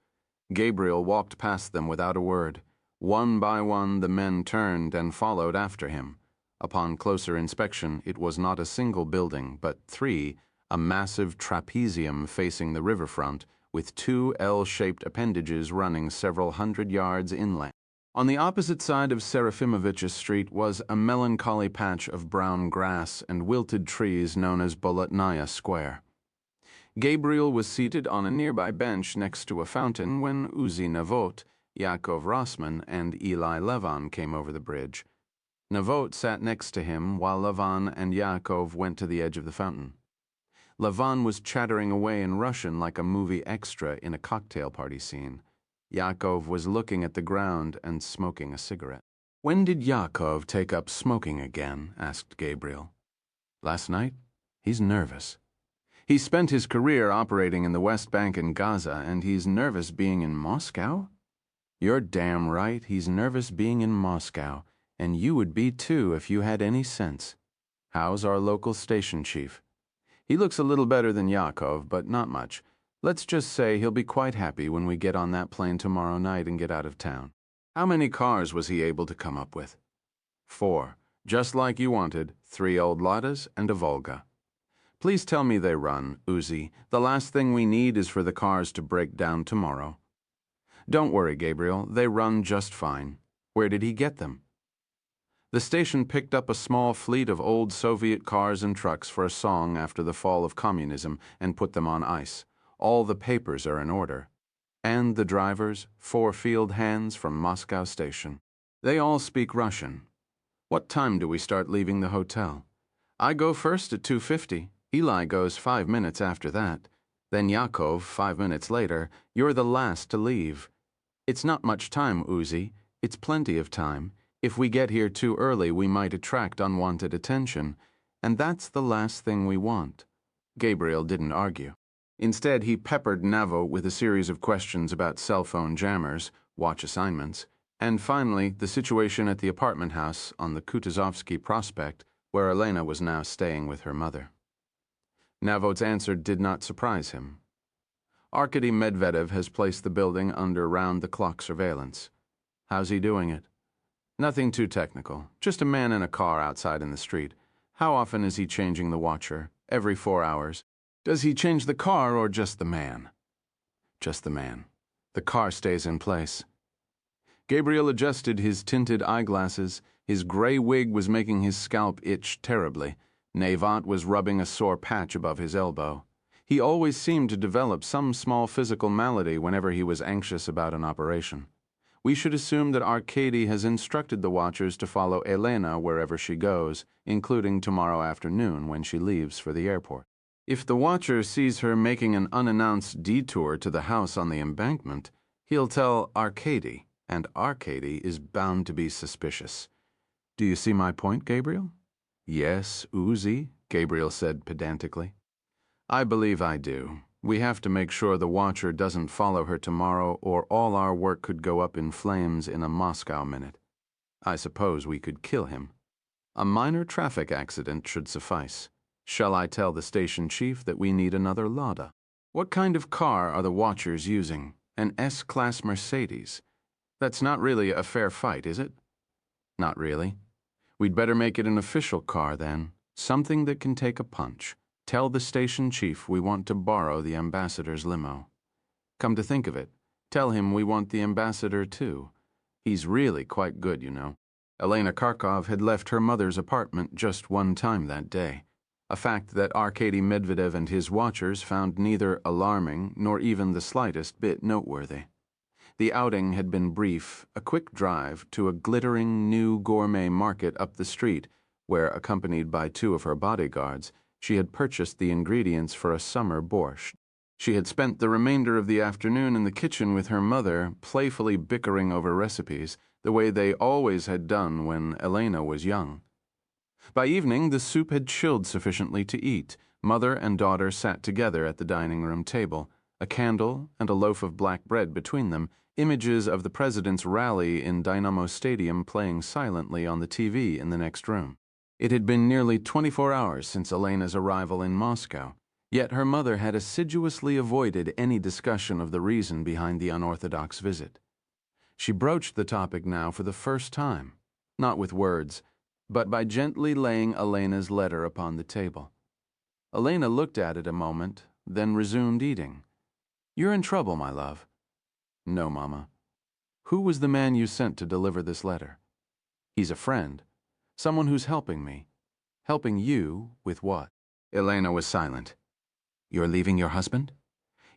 [SPEAKER 1] Gabriel walked past them without a word. One by one the men turned and followed after him. Upon closer inspection, it was not a single building, but 3, a massive trapezium facing the riverfront, with 2 L-shaped appendages running several hundred yards inland. On the opposite side of Serafimovich's street was a melancholy patch of brown grass and wilted trees known as Bolotnaya Square. Gabriel was seated on a nearby bench next to a fountain when Uzi Navot, Yakov Rossman, and Eli Levan came over the bridge. Navot sat next to him while Levan and Yakov went to the edge of the fountain. Levan was chattering away in Russian like a movie extra in a cocktail party scene. Yakov was looking at the ground and smoking a cigarette. "When did Yakov take up smoking again?" asked Gabriel. "Last night? He's nervous. He spent his career operating in the West Bank and Gaza, and he's nervous being in Moscow?" "You're damn right, he's nervous being in Moscow, and you would be too if you had any sense. How's our local station chief?" "He looks a little better than Yakov, but not much. Let's just say he'll be quite happy when we get on that plane tomorrow night and get out of town." "How many cars was he able to come up with?" "4, just like you wanted, 3 old Ladas and a Volga." "Please tell me they run, Uzi. The last thing we need is for the cars to break down tomorrow." "Don't worry, Gabriel, they run just fine. Where did he get them?" "The station picked up a small fleet of old Soviet cars and trucks for a song after the fall of communism and put them on ice. All the papers are in order. And the drivers, 4 field hands from Moscow station. They all speak Russian. What time do we start leaving the hotel?" "I go first at 2:50. Eli goes 5 minutes after that. Then Yakov 5 minutes later. You're the last to leave. It's not much time, Uzi. It's plenty of time. If we get here too early, we might attract unwanted attention, and that's the last thing we want." Gabriel didn't argue. Instead, he peppered Navo with a series of questions about cell phone jammers, watch assignments, and finally the situation at the apartment house on the Kutuzovsky Prospect, where Elena was now staying with her mother. Navot's answer did not surprise him. "Arkady Medvedev has placed the building under round-the-clock surveillance." "How's he doing it?" "Nothing too technical. Just a man in a car outside in the street. How often is he changing the watcher? Every 4 hours. Does he change the car or just the man?" "Just the man. The car stays in place." Gabriel adjusted his tinted eyeglasses. His gray wig was making his scalp itch terribly. Navot was rubbing a sore patch above his elbow. He always seemed to develop some small physical malady whenever he was anxious about an operation. We should assume that Arkady has instructed the watchers to follow Elena wherever she goes, including tomorrow afternoon when she leaves for the airport. If the watcher sees her making an unannounced detour to the house on the embankment, he'll tell Arkady, and Arkady is bound to be suspicious. Do you see my point, Gabriel? Yes, Uzi, Gabriel said pedantically. I believe I do. We have to make sure the watcher doesn't follow her tomorrow, or all our work could go up in flames in a Moscow minute. I suppose we could kill him. A minor traffic accident should suffice. Shall I tell the station chief that we need another Lada? What kind of car are the watchers using? An S-Class Mercedes. That's not really a fair fight, is it? Not really. We'd better make it an official car then, something that can take a punch. Tell the station chief we want to borrow the ambassador's limo. Come to think of it, tell him we want the ambassador too. He's really quite good, you know. Elena Kharkov had left her mother's apartment just one time that day, a fact that Arkady Medvedev and his watchers found neither alarming nor even the slightest bit noteworthy. The outing had been brief, a quick drive to a glittering new gourmet market up the street, where, accompanied by 2 of her bodyguards, she had purchased the ingredients for a summer borscht. She had spent the remainder of the afternoon in the kitchen with her mother, playfully bickering over recipes, the way they always had done when Elena was young. By evening, the soup had chilled sufficiently to eat. Mother and daughter sat together at the dining room table, a candle and a loaf of black bread between them, images of the president's rally in Dynamo Stadium playing silently on the TV in the next room. It had been nearly 24 hours since Elena's arrival in Moscow, yet her mother had assiduously avoided any discussion of the reason behind the unorthodox visit. She broached the topic now for the first time, not with words, but by gently laying Elena's letter upon the table. Elena looked at it a moment, then resumed eating. "You're in trouble, my love." "No, Mama." Who was the man you sent to deliver this letter? He's a friend. Someone who's helping me. Helping you with what? Elena was silent. You're leaving your husband?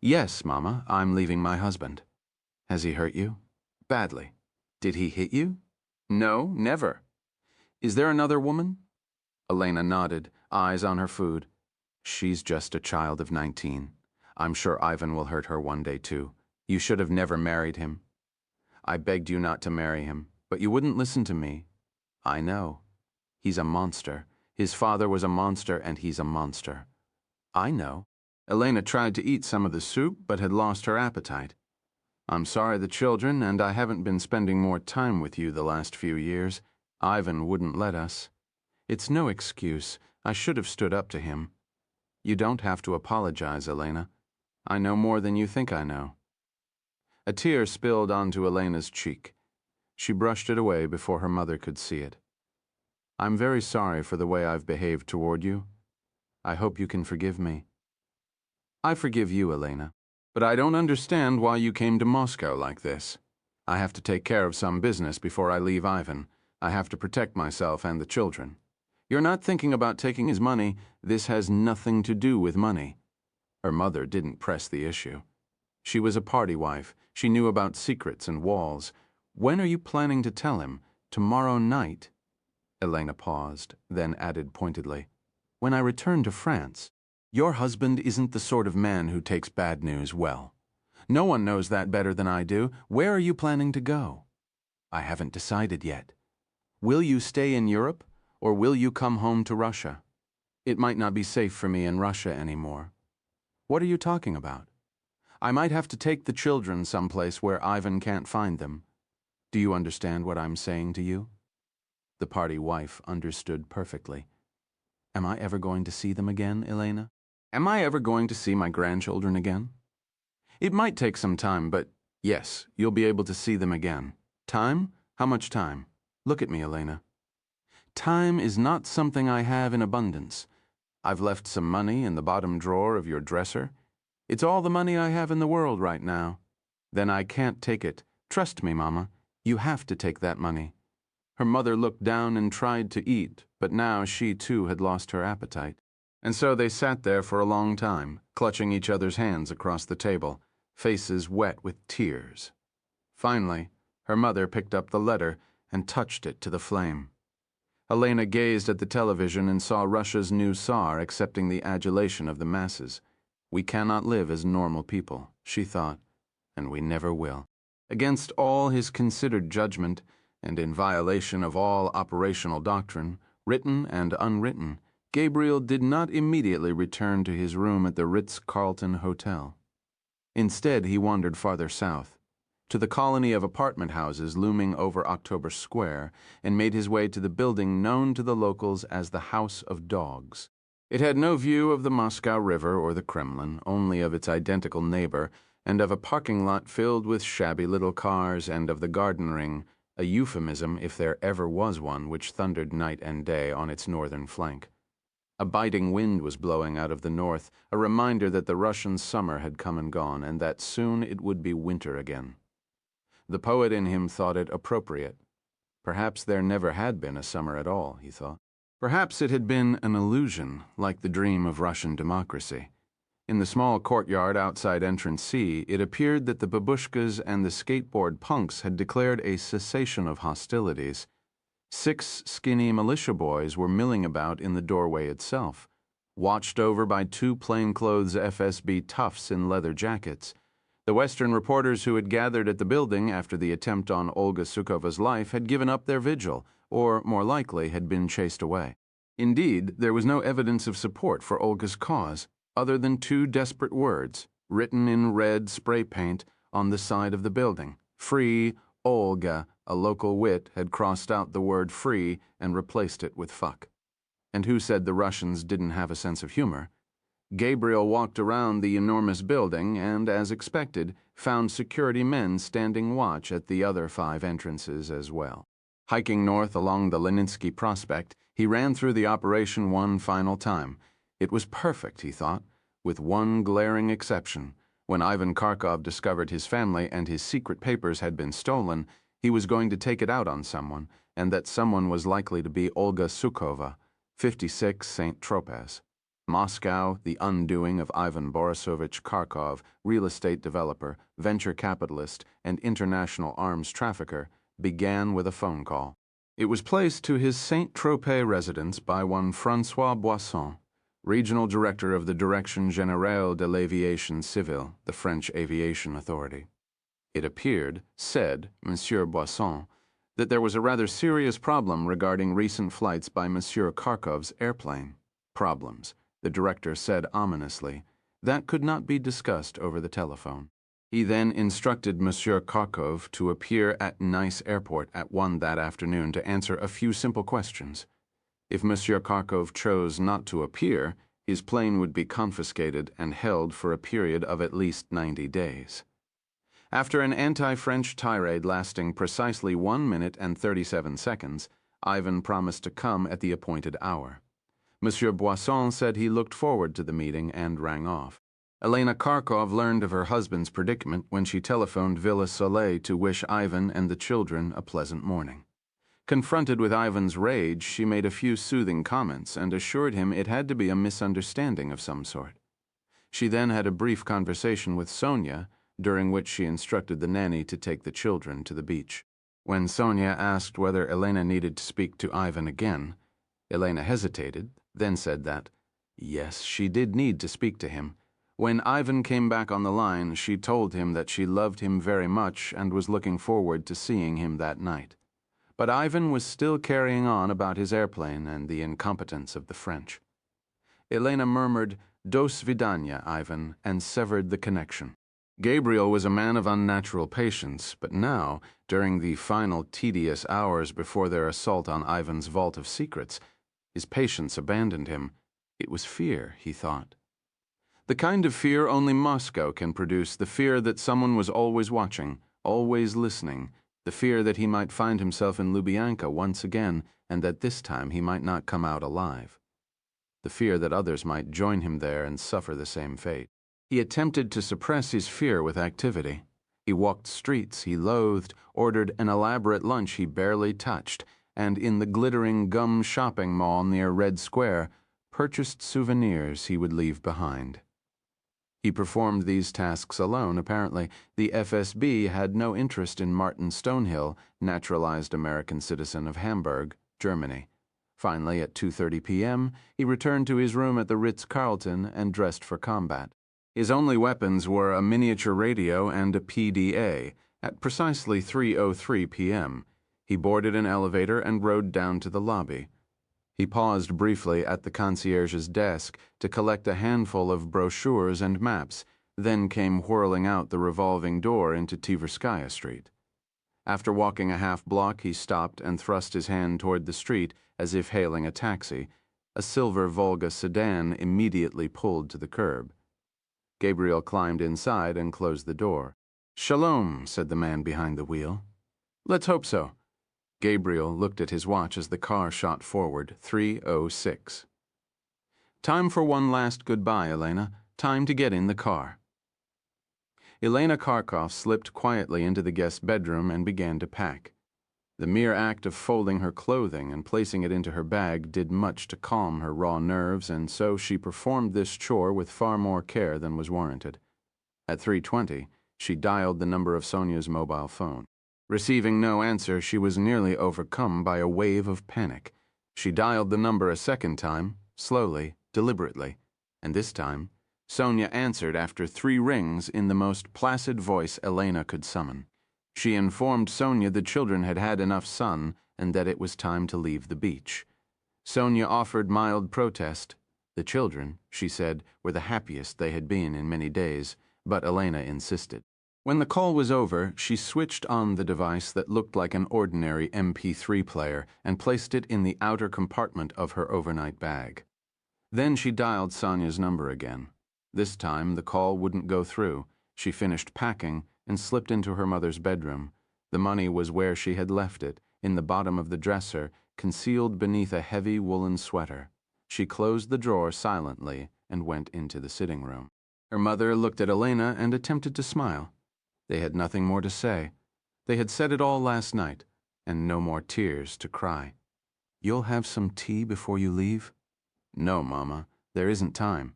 [SPEAKER 1] Yes, Mama, I'm leaving my husband. Has he hurt you? Badly. Did he hit you? No, never. Is there another woman? Elena nodded, eyes on her food. She's just a child of 19. I'm sure Ivan will hurt her one day too. You should have never married him. I begged you not to marry him, but you wouldn't listen to me. I know. He's a monster. His father was a monster, and he's a monster. I know. Elena tried to eat some of the soup, but had lost her appetite. I'm sorry the children, and I haven't been spending more time with you the last few years. Ivan wouldn't let us. It's no excuse. I should have stood up to him. You don't have to apologize, Elena. I know more than you think I know. A tear spilled onto Elena's cheek. She brushed it away before her mother could see it. I'm very sorry for the way I've behaved toward you. I hope you can forgive me. I forgive you, Elena, but I don't understand why you came to Moscow like this. I have to take care of some business before I leave Ivan. I have to protect myself and the children. You're not thinking about taking his money. This has nothing to do with money. Her mother didn't press the issue. She was a party wife. She knew about secrets and walls. When are you planning to tell him? Tomorrow night? Elena paused, then added pointedly, when I return to France. Your husband isn't the sort of man who takes bad news well. No one knows that better than I do. Where are you planning to go? I haven't decided yet. Will you stay in Europe, or will you come home to Russia? It might not be safe for me in Russia anymore. What are you talking about? I might have to take the children someplace where Ivan can't find them. Do you understand what I'm saying to you? The party wife understood perfectly. Am I ever going to see them again, Elena? Am I ever going to see my grandchildren again? It might take some time, but yes, you'll be able to see them again. Time? How much time? Look at me, Elena. Time is not something I have in abundance. I've left some money in the bottom drawer of your dresser. It's all the money I have in the world right now. Then I can't take it. Trust me, Mama. You have to take that money. Her mother looked down and tried to eat, but now she too had lost her appetite. And so they sat there for a long time, clutching each other's hands across the table, faces wet with tears. Finally, her mother picked up the letter and touched it to the flame. Elena gazed at the television and saw Russia's new Tsar accepting the adulation of the masses. We cannot live as normal people, she thought, and we never will. Against all his considered judgment, and in violation of all operational doctrine, written and unwritten, Gabriel did not immediately return to his room at the Ritz-Carlton Hotel. Instead, he wandered farther south, to the colony of apartment houses looming over October Square, and made his way to the building known to the locals as the House of Dogs. It had no view of the Moscow River or the Kremlin, only of its identical neighbor, and of a parking lot filled with shabby little cars, and of the garden ring, a euphemism if there ever was one, which thundered night and day on its northern flank. A biting wind was blowing out of the north, a reminder that the Russian summer had come and gone, and that soon it would be winter again. The poet in him thought it appropriate. Perhaps there never had been a summer at all, he thought. Perhaps it had been an illusion, like the dream of Russian democracy. In the small courtyard outside Entrance C, it appeared that the babushkas and the skateboard punks had declared a cessation of hostilities. 6 skinny militia boys were milling about in the doorway itself, watched over by 2 plainclothes FSB toughs in leather jackets. The Western reporters who had gathered at the building after the attempt on Olga Sukhova's life had given up their vigil, or, more likely, had been chased away. Indeed, there was no evidence of support for Olga's cause, other than 2 desperate words, written in red spray paint on the side of the building. Free Olga. A local wit had crossed out the word free and replaced it with fuck. And who said the Russians didn't have a sense of humor? Gabriel walked around the enormous building and, as expected, found security men standing watch at the other 5 entrances as well. Hiking north along the Leninsky Prospect, he ran through the operation one final time. It was perfect, he thought, with one glaring exception. When Ivan Kharkov discovered his family and his secret papers had been stolen, he was going to take it out on someone, and that someone was likely to be Olga Sukhova, 56 St. Tropez. Moscow, the undoing of Ivan Borisovich Kharkov, real estate developer, venture capitalist, and international arms trafficker, began with a phone call. It was placed to his St. Tropez residence by one François Boisson, regional director of the Direction Générale de l'Aviation Civile, the French aviation authority. It appeared, said Monsieur Boisson, that there was a rather serious problem regarding recent flights by Monsieur Kharkov's airplane. Problems, the director said ominously, that could not be discussed over the telephone. He then instructed Monsieur Kharkov to appear at Nice Airport at 1 that afternoon to answer a few simple questions. If Monsieur Kharkov chose not to appear, his plane would be confiscated and held for a period of at least 90 days. After an anti-French tirade lasting precisely 1 minute and 37 seconds, Ivan promised to come at the appointed hour. Monsieur Boisson said he looked forward to the meeting and rang off. Elena Kharkov learned of her husband's predicament when she telephoned Villa Soleil to wish Ivan and the children a pleasant morning. Confronted with Ivan's rage, she made a few soothing comments and assured him it had to be a misunderstanding of some sort. She then had a brief conversation with Sonia, during which she instructed the nanny to take the children to the beach. When Sonia asked whether Elena needed to speak to Ivan again, Elena hesitated, then said that, yes, she did need to speak to him. When Ivan came back on the line, she told him that she loved him very much and was looking forward to seeing him that night. But Ivan was still carrying on about his airplane and the incompetence of the French. Elena murmured, "Do svidanya, Ivan," and severed the connection. Gabriel was a man of unnatural patience, but now, during the final tedious hours before their assault on Ivan's vault of secrets, his patience abandoned him. It was fear, he thought. The kind of fear only Moscow can produce, the fear that someone was always watching, always listening, the fear that he might find himself in Lubyanka once again, and that this time he might not come out alive. The fear that others might join him there and suffer the same fate. He attempted to suppress his fear with activity. He walked streets he loathed, ordered an elaborate lunch he barely touched, and in the glittering gum shopping mall near Red Square, purchased souvenirs he would leave behind. He performed these tasks alone, apparently. The FSB had no interest in Martin Stonehill, naturalized American citizen of Hamburg, Germany. Finally, at 2:30 p.m., he returned to his room at the Ritz-Carlton and dressed for combat. His only weapons were a miniature radio and a PDA. At precisely 3:03 p.m., he boarded an elevator and rode down to the lobby. He paused briefly at the concierge's desk to collect a handful of brochures and maps, then came whirling out the revolving door into Tverskaya Street. After walking a half block, he stopped and thrust his hand toward the street as if hailing a taxi. A silver Volga sedan immediately pulled to the curb. Gabriel climbed inside and closed the door. "Shalom," said the man behind the wheel. "Let's hope so." Gabriel looked at his watch as the car shot forward, 3:06. "Time for one last goodbye, Elena. Time to get in the car." Elena Kharkov slipped quietly into the guest's bedroom and began to pack. The mere act of folding her clothing and placing it into her bag did much to calm her raw nerves, and so she performed this chore with far more care than was warranted. At 3:20, she dialed the number of Sonia's mobile phone. Receiving no answer, she was nearly overcome by a wave of panic. She dialed the number a second time, slowly, deliberately, and this time, Sonia answered after 3 rings in the most placid voice Elena could summon. She informed Sonia the children had had enough sun and that it was time to leave the beach. Sonia offered mild protest. The children, she said, were the happiest they had been in many days, but Elena insisted. When the call was over, she switched on the device that looked like an ordinary MP3 player and placed it in the outer compartment of her overnight bag. Then she dialed Sonia's number again. This time, the call wouldn't go through. She finished packing and slipped into her mother's bedroom. The money was where she had left it, in the bottom of the dresser, concealed beneath a heavy woolen sweater. She closed the drawer silently and went into the sitting room. Her mother looked at Elena and attempted to smile. They had nothing more to say. They had said it all last night, and no more tears to cry. "You'll have some tea before you leave?" "No, Mama, there isn't time."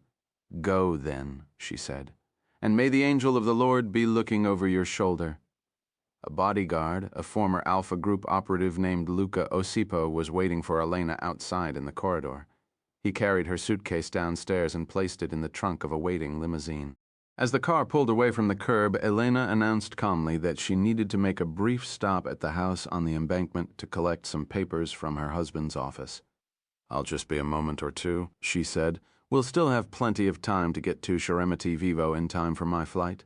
[SPEAKER 1] "Go, then," she said, "and may the angel of the Lord be looking over your shoulder." A bodyguard, a former Alpha Group operative named Luca Osipo, was waiting for Elena outside in the corridor. He carried her suitcase downstairs and placed it in the trunk of a waiting limousine. As the car pulled away from the curb, Elena announced calmly that she needed to make a brief stop at the house on the embankment to collect some papers from her husband's office. "I'll just be a moment or two," she said. "We'll still have plenty of time to get to Sheremetyevo in time for my flight."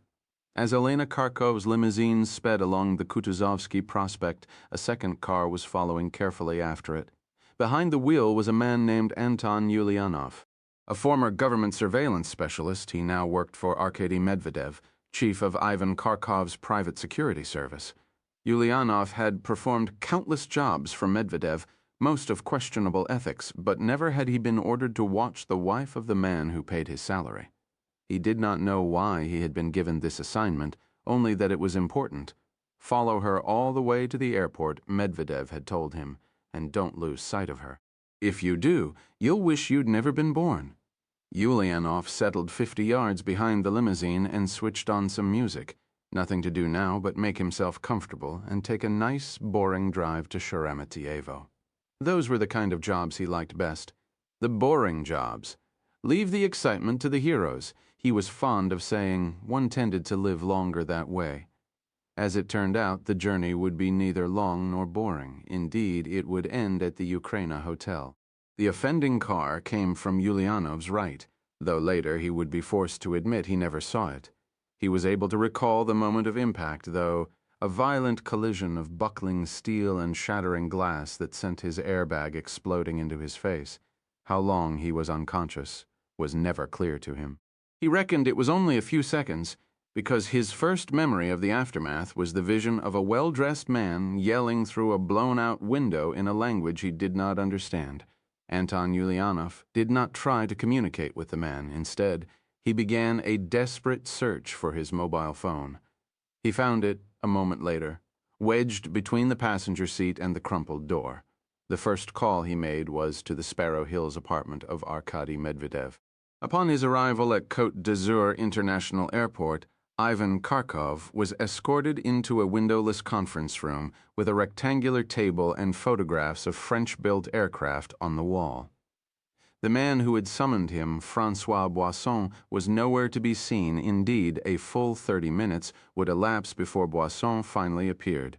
[SPEAKER 1] As Elena Kharkov's limousine sped along the Kutuzovsky Prospect, a second car was following carefully after it. Behind the wheel was a man named Anton Yulianov. A former government surveillance specialist, he now worked for Arkady Medvedev, chief of Ivan Kharkov's private security service. Yulianov had performed countless jobs for Medvedev, most of questionable ethics, but never had he been ordered to watch the wife of the man who paid his salary. He did not know why he had been given this assignment, only that it was important. Follow her all the way to the airport, Medvedev had told him, and don't lose sight of her. If you do, you'll wish you'd never been born. Yulianov settled 50 yards behind the limousine and switched on some music. Nothing to do now but make himself comfortable and take a nice, boring drive to Sheremetyevo. Those were the kind of jobs he liked best. The boring jobs. Leave the excitement to the heroes. He was fond of saying one tended to live longer that way. As it turned out, the journey would be neither long nor boring. Indeed, it would end at the Ukraina Hotel. The offending car came from Yulianov's right, though later he would be forced to admit he never saw it. He was able to recall the moment of impact, though, a violent collision of buckling steel and shattering glass that sent his airbag exploding into his face. How long he was unconscious was never clear to him. He reckoned it was only a few seconds, because his first memory of the aftermath was the vision of a well-dressed man yelling through a blown-out window in a language he did not understand. Anton Yulianov did not try to communicate with the man. Instead, he began a desperate search for his mobile phone. He found it a moment later, wedged between the passenger seat and the crumpled door. The first call he made was to the Sparrow Hills apartment of Arkady Medvedev. Upon his arrival at Côte d'Azur International Airport, Ivan Kharkov was escorted into a windowless conference room with a rectangular table and photographs of French-built aircraft on the wall. The man who had summoned him, François Boisson, was nowhere to be seen. Indeed, a full 30 minutes would elapse before Boisson finally appeared.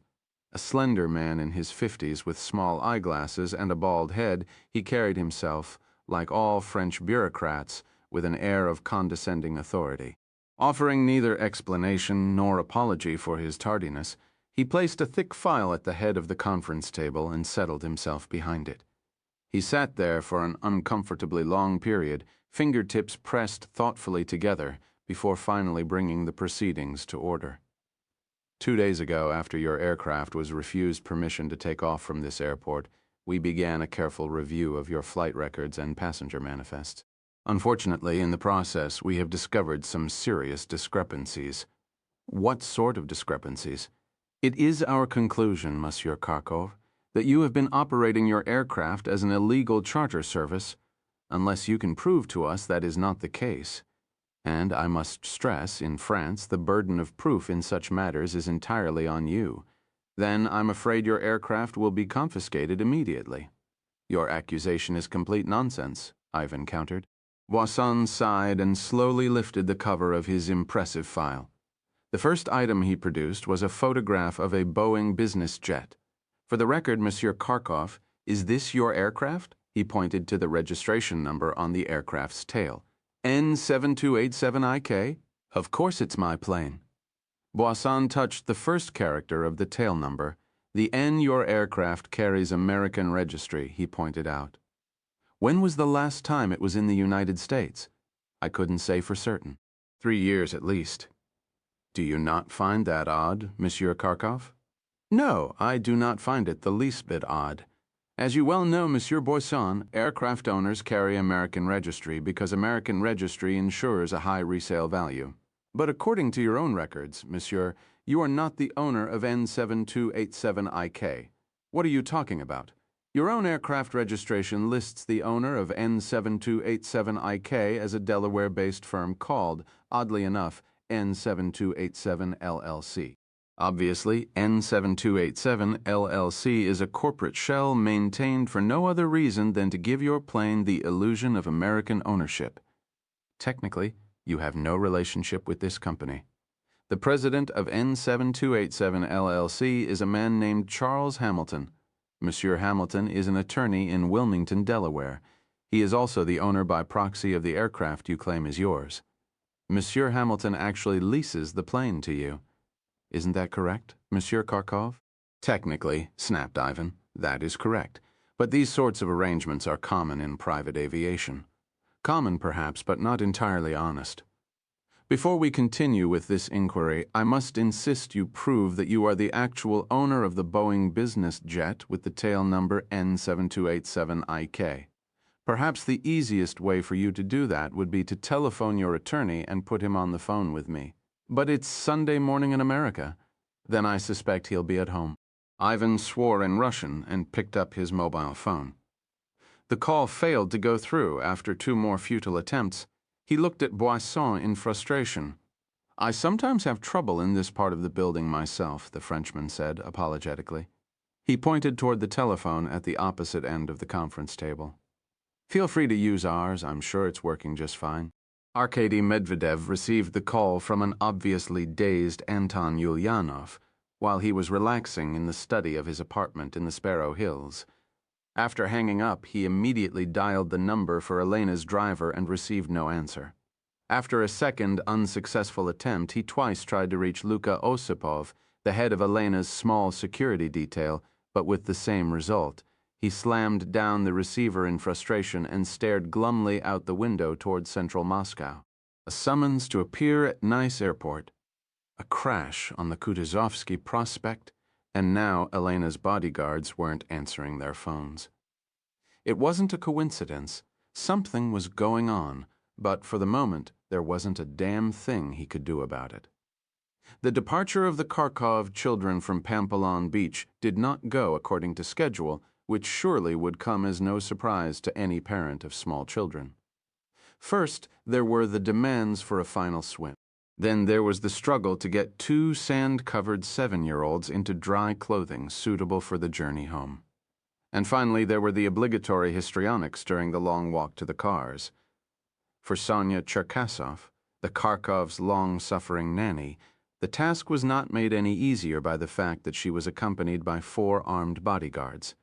[SPEAKER 1] A slender man in his 50s with small eyeglasses and a bald head, he carried himself, like all French bureaucrats, with an air of condescending authority. Offering neither explanation nor apology for his tardiness, he placed a thick file at the head of the conference table and settled himself behind it. He sat there for an uncomfortably long period, fingertips pressed thoughtfully together, before finally bringing the proceedings to order. 2 days ago, after your aircraft was refused permission to take off from this airport, we began a careful review of your flight records and passenger manifests. Unfortunately, in the process, we have discovered some serious discrepancies. What sort of discrepancies? It is our conclusion, Monsieur Kharkov, that you have been operating your aircraft as an illegal charter service, unless you can prove to us that is not the case. And I must stress, in France, the burden of proof in such matters is entirely on you. Then I'm afraid your aircraft will be confiscated immediately. Your accusation is complete nonsense, Ivan countered. Boisson sighed and slowly lifted the cover of his impressive file. The first item he produced was a photograph of a Boeing business jet. For the record, Monsieur Kharkov, is this your aircraft? He pointed to the registration number on the aircraft's tail. N7287IK? Of course it's my plane. Boisson touched the first character of the tail number. The N your aircraft carries American registry, he pointed out. When was the last time it was in the United States? I couldn't say for certain. 3 years at least. Do you not find that odd, Monsieur Kharkov? No, I do not find it the least bit odd. As you well know, Monsieur Boisson, aircraft owners carry American registry because American registry ensures a high resale value. But according to your own records, Monsieur, you are not the owner of N7287IK. What are you talking about? Your own aircraft registration lists the owner of N7287IK as a Delaware-based firm called, oddly enough, N7287 LLC. Obviously, N7287 LLC is a corporate shell maintained for no other reason than to give your plane the illusion of American ownership. Technically, you have no relationship with this company. The president of N7287 LLC is a man named Charles Hamilton. Monsieur Hamilton is an attorney in Wilmington, Delaware. He is also the owner by proxy of the aircraft you claim is yours. Monsieur Hamilton actually leases the plane to you. Isn't that correct, Monsieur Kharkov? Technically, snapped Ivan, that is correct. But these sorts of arrangements are common in private aviation. Common, perhaps, but not entirely honest. Before we continue with this inquiry, I must insist you prove that you are the actual owner of the Boeing business jet with the tail number N7287IK. Perhaps the easiest way for you to do that would be to telephone your attorney and put him on the phone with me. But it's Sunday morning in America. Then I suspect he'll be at home. Ivan swore in Russian and picked up his mobile phone. The call failed to go through after 2 more futile attempts. He looked at Boisson in frustration. I sometimes have trouble in this part of the building myself, the Frenchman said apologetically. He pointed toward the telephone at the opposite end of the conference table. Feel free to use ours. I'm sure it's working just fine. Arkady Medvedev received the call from an obviously dazed Anton Ulyanov while he was relaxing in the study of his apartment in the Sparrow Hills. After hanging up, he immediately dialed the number for Elena's driver and received no answer. After a second unsuccessful attempt, he twice tried to reach Luka Osipov, the head of Elena's small security detail, but with the same result. He slammed down the receiver in frustration and stared glumly out the window toward central Moscow. A summons to appear at Nice Airport. A crash on the Kutuzovsky Prospect, and now Elena's bodyguards weren't answering their phones. It wasn't a coincidence. Something was going on, but for the moment there wasn't a damn thing he could do about it. The departure of the Kharkov children from Pampelon Beach did not go according to schedule, which surely would come as no surprise to any parent of small children. First, there were the demands for a final swim. Then there was the struggle to get 2 sand-covered 7-year-olds into dry clothing suitable for the journey home. And finally, there were the obligatory histrionics during the long walk to the cars. For Sonya Cherkasov, the Kharkovs' long-suffering nanny, the task was not made any easier by the fact that she was accompanied by 4 armed bodyguards.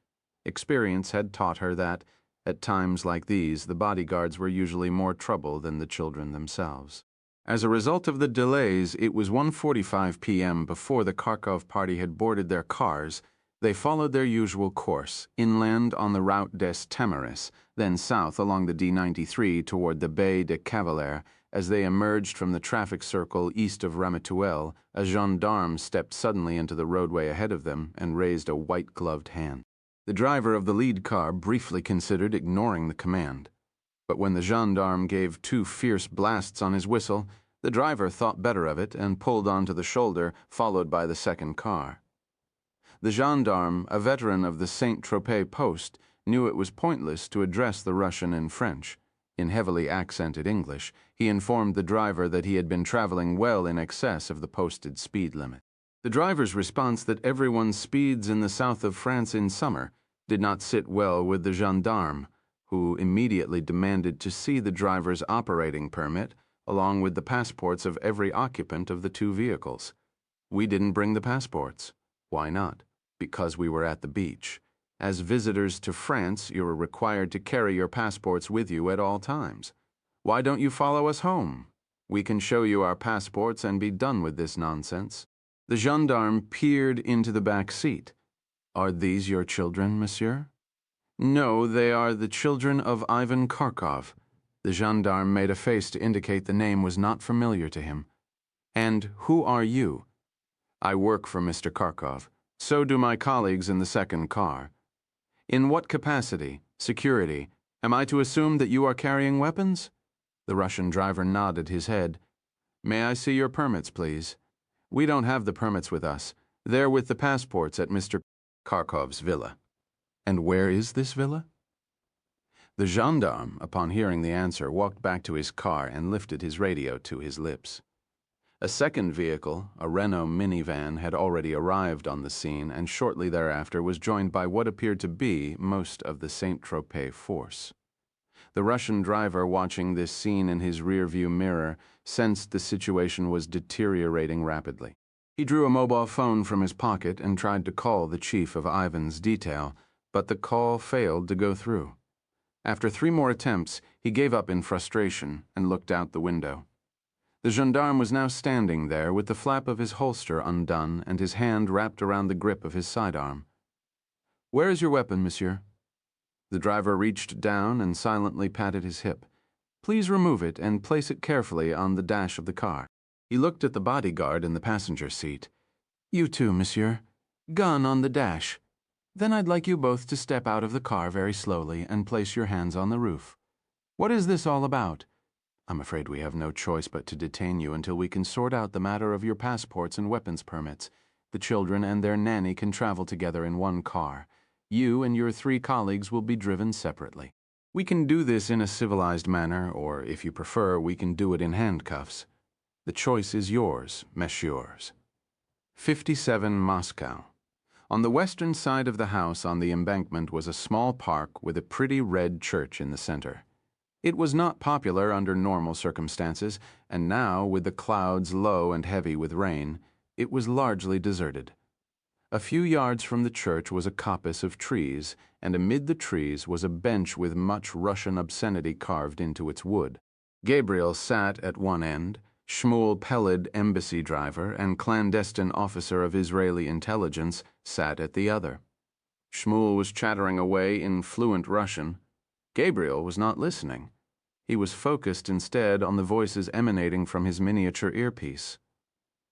[SPEAKER 1] Experience had taught her that, at times like these, the bodyguards were usually more trouble than the children themselves. As a result of the delays, it was 1:45 p.m. before the Kharkov party had boarded their cars. They followed their usual course, inland on the Route des Tamaris, then south along the D93 toward the Baie de Cavalier. As they emerged from the traffic circle east of Ramatuelle, a gendarme stepped suddenly into the roadway ahead of them and raised a white-gloved hand. The driver of the lead car briefly considered ignoring the command. But when the gendarme gave 2 fierce blasts on his whistle, the driver thought better of it and pulled onto the shoulder, followed by the second car. The gendarme, a veteran of the Saint-Tropez post, knew it was pointless to address the Russian in French. In heavily accented English, he informed the driver that he had been traveling well in excess of the posted speed limit. The driver's response that everyone speeds in the south of France in summer did not sit well with the gendarme, who immediately demanded to see the driver's operating permit along with the passports of every occupant of the 2 vehicles. We didn't bring the passports. Why not? Because we were at the beach. As visitors to France, you are required to carry your passports with you at all times. Why don't you follow us home? We can show you our passports and be done with this nonsense. The gendarme peered into the back seat. Are these your children, monsieur? No, they are the children of Ivan Kharkov. The gendarme made a face to indicate the name was not familiar to him. And who are you? I work for Mr. Kharkov. So do my colleagues in the second car. In what capacity, security, am I to assume that you are carrying weapons? The Russian driver nodded his head. May I see your permits, please? We don't have the permits with us. They're with the passports at Mr. Kharkov's villa. And where is this villa? The gendarme, upon hearing the answer, walked back to his car and lifted his radio to his lips. A second vehicle, a Renault minivan, had already arrived on the scene and shortly thereafter was joined by what appeared to be most of the Saint-Tropez force. The Russian driver, watching this scene in his rearview mirror, sensed the situation was deteriorating rapidly. He drew a mobile phone from his pocket and tried to call the chief of Ivan's detail, but the call failed to go through. After 3 more attempts, he gave up in frustration and looked out the window. The gendarme was now standing there with the flap of his holster undone and his hand wrapped around the grip of his sidearm. Where is your weapon, monsieur? The driver reached down and silently patted his hip. Please remove it and place it carefully on the dash of the car. He looked at the bodyguard in the passenger seat. You too, monsieur. Gun on the dash. Then I'd like you both to step out of the car very slowly and place your hands on the roof. What is this all about? I'm afraid we have no choice but to detain you until we can sort out the matter of your passports and weapons permits. The children and their nanny can travel together in one car. You and your 3 colleagues will be driven separately. We can do this in a civilized manner, or if you prefer, we can do it in handcuffs. The choice is yours, messieurs. 57 Moscow. On the western side of the house on the embankment was a small park with a pretty red church in the center. It was not popular under normal circumstances, and now, with the clouds low and heavy with rain, it was largely deserted. A few yards from the church was a coppice of trees, and amid the trees was a bench with much Russian obscenity carved into its wood. Gabriel sat at one end. Shmuel Peled, embassy driver and clandestine officer of Israeli intelligence, sat at the other. Shmuel was chattering away in fluent Russian. Gabriel was not listening. He was focused instead on the voices emanating from his miniature earpiece.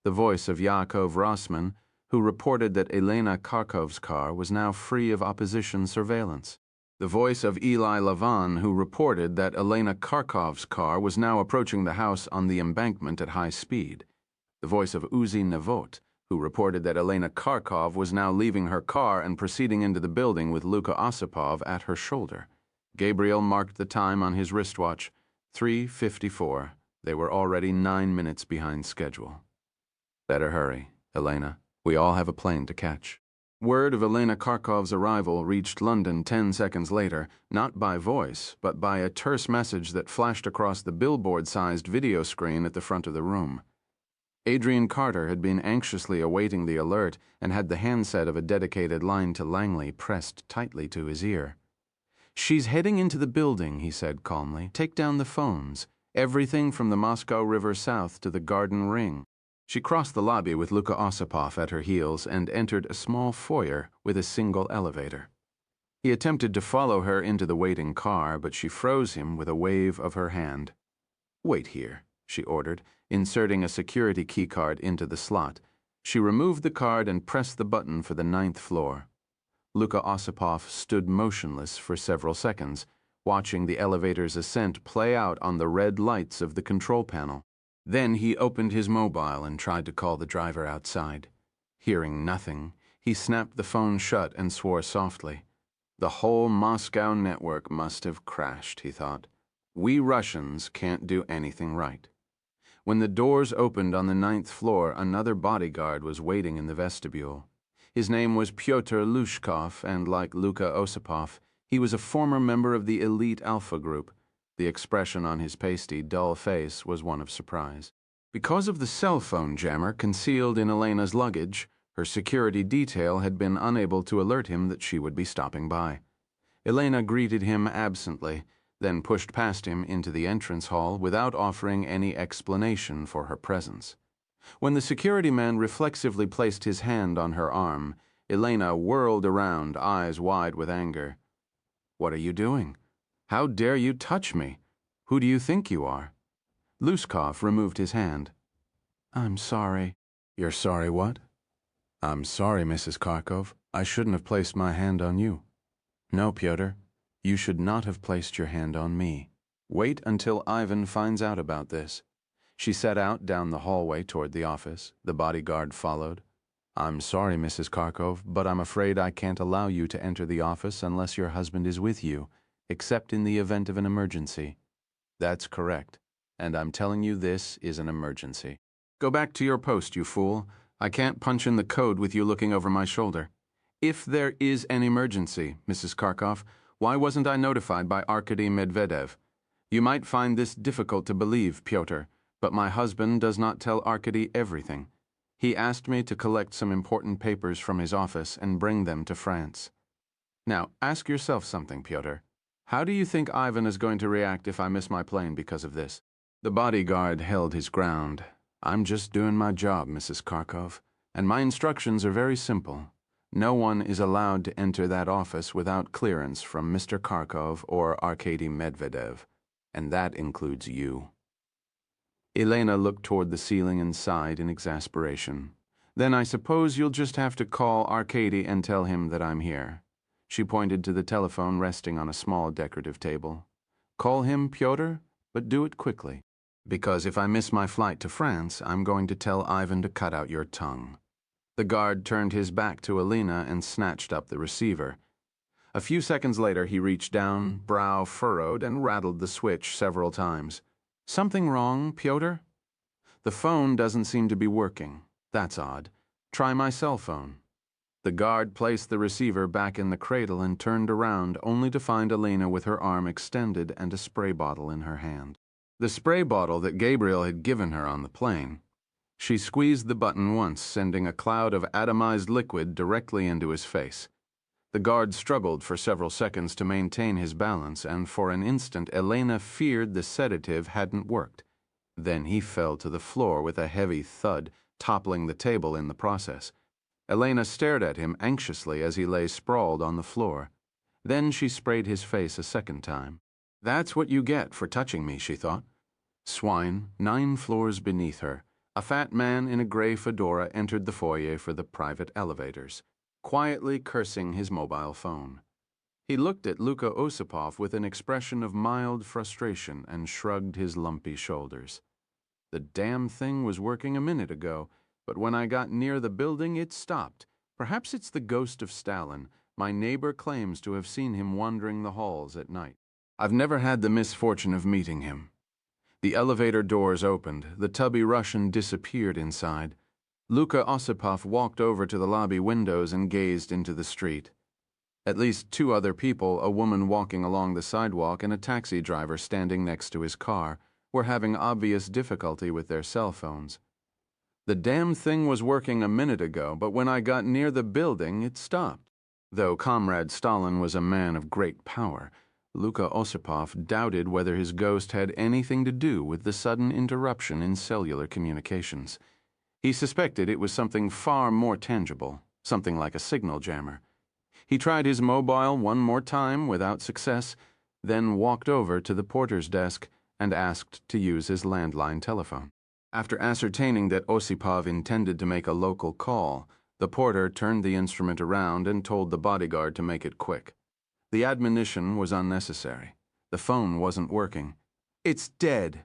[SPEAKER 1] The voice of Yaakov Rossman, who reported that Elena Kharkov's car was now free of opposition surveillance. The voice of Eli Lavan, who reported that Elena Kharkov's car was now approaching the house on the embankment at high speed. The voice of Uzi Navot, who reported that Elena Kharkov was now leaving her car and proceeding into the building with Luka Osipov at her shoulder. Gabriel marked the time on his wristwatch, 3:54. They were already 9 minutes behind schedule. Better hurry, Elena. We all have a plane to catch. Word of Elena Kharkov's arrival reached London 10 seconds later, not by voice, but by a terse message that flashed across the billboard-sized video screen at the front of the room. Adrian Carter had been anxiously awaiting the alert and had the handset of a dedicated line to Langley pressed tightly to his ear. She's heading into the building, he said calmly. Take down the phones. Everything from the Moscow River south to the Garden Ring. She crossed the lobby with Luka Osipov at her heels and entered a small foyer with a single elevator. He attempted to follow her into the waiting car, but she froze him with a wave of her hand. Wait here, she ordered, inserting a security keycard into the slot. She removed the card and pressed the button for the 9th floor. Luka Osipov stood motionless for several seconds, watching the elevator's ascent play out on the red lights of the control panel. Then he opened his mobile and tried to call the driver outside. Hearing nothing, he snapped the phone shut and swore softly. The whole Moscow network must have crashed, he thought. We Russians can't do anything right. When the doors opened on the 9th floor, another bodyguard was waiting in the vestibule. His name was Pyotr Lushkov, and like Luka Osipov, he was a former member of the elite Alpha group. The expression on his pasty, dull face was one of surprise. Because of the cell phone jammer concealed in Elena's luggage, her security detail had been unable to alert him that she would be stopping by. Elena greeted him absently, then pushed past him into the entrance hall without offering any explanation for her presence. When the security man reflexively placed his hand on her arm, Elena whirled around, eyes wide with anger. What are you doing? How dare you touch me? Who do you think you are? Lushkov removed his hand. I'm sorry. You're sorry what? I'm sorry, Mrs. Kharkov. I shouldn't have placed my hand on you. No, Pyotr. You should not have placed your hand on me. Wait until Ivan finds out about this. She set out down the hallway toward the office. The bodyguard followed. I'm sorry, Mrs. Kharkov, but I'm afraid I can't allow you to enter the office unless your husband is with you, except in the event of an emergency. That's correct, and I'm telling you this is an emergency. Go back to your post, you fool. I can't punch in the code with you looking over my shoulder. If there is an emergency, Mrs. Kharkov, why wasn't I notified by Arkady Medvedev? You might find this difficult to believe, Pyotr, but my husband does not tell Arkady everything. He asked me to collect some important papers from his office and bring them to France. Now, ask yourself something, Pyotr. How do you think Ivan is going to react if I miss my plane because of this? The bodyguard held his ground. I'm just doing my job, Mrs. Kharkov, and my instructions are very simple. No one is allowed to enter that office without clearance from Mr. Kharkov or Arkady Medvedev, and that includes you. Elena looked toward the ceiling and sighed in exasperation. Then I suppose you'll just have to call Arkady and tell him that I'm here. She pointed to the telephone resting on a small decorative table. Call him, Pyotr, but do it quickly. Because if I miss my flight to France, I'm going to tell Ivan to cut out your tongue. The guard turned his back to Elena and snatched up the receiver. A few seconds later, he reached down, brow furrowed, and rattled the switch several times. Something wrong, Pyotr? The phone doesn't seem to be working. That's odd. Try my cell phone. The guard placed the receiver back in the cradle and turned around, only to find Elena with her arm extended and a spray bottle in her hand. The spray bottle that Gabriel had given her on the plane. She squeezed the button once, sending a cloud of atomized liquid directly into his face. The guard struggled for several seconds to maintain his balance, and for an instant Elena feared the sedative hadn't worked. Then he fell to the floor with a heavy thud, toppling the table in the process. Elena stared at him anxiously as he lay sprawled on the floor. Then she sprayed his face a second time. That's what you get for touching me, she thought. Swine, 9 floors beneath her. A fat man in a gray fedora entered the foyer for the private elevators, quietly cursing his mobile phone. He looked at Luka Osipov with an expression of mild frustration and shrugged his lumpy shoulders. The damn thing was working a minute ago, but when I got near the building, it stopped. Perhaps it's the ghost of Stalin. My neighbor claims to have seen him wandering the halls at night. I've never had the misfortune of meeting him. The elevator doors opened. The tubby Russian disappeared inside. Luka Osipov walked over to the lobby windows and gazed into the street. At least 2 other people, a woman walking along the sidewalk and a taxi driver standing next to his car, were having obvious difficulty with their cell phones. The damn thing was working a minute ago, but when I got near the building, it stopped. Though Comrade Stalin was a man of great power, Luka Osipov doubted whether his ghost had anything to do with the sudden interruption in cellular communications. He suspected it was something far more tangible, something like a signal jammer. He tried his mobile one more time without success, then walked over to the porter's desk and asked to use his landline telephone. After ascertaining that Osipov intended to make a local call, the porter turned the instrument around and told the bodyguard to make it quick. The admonition was unnecessary. The phone wasn't working. "It's dead,"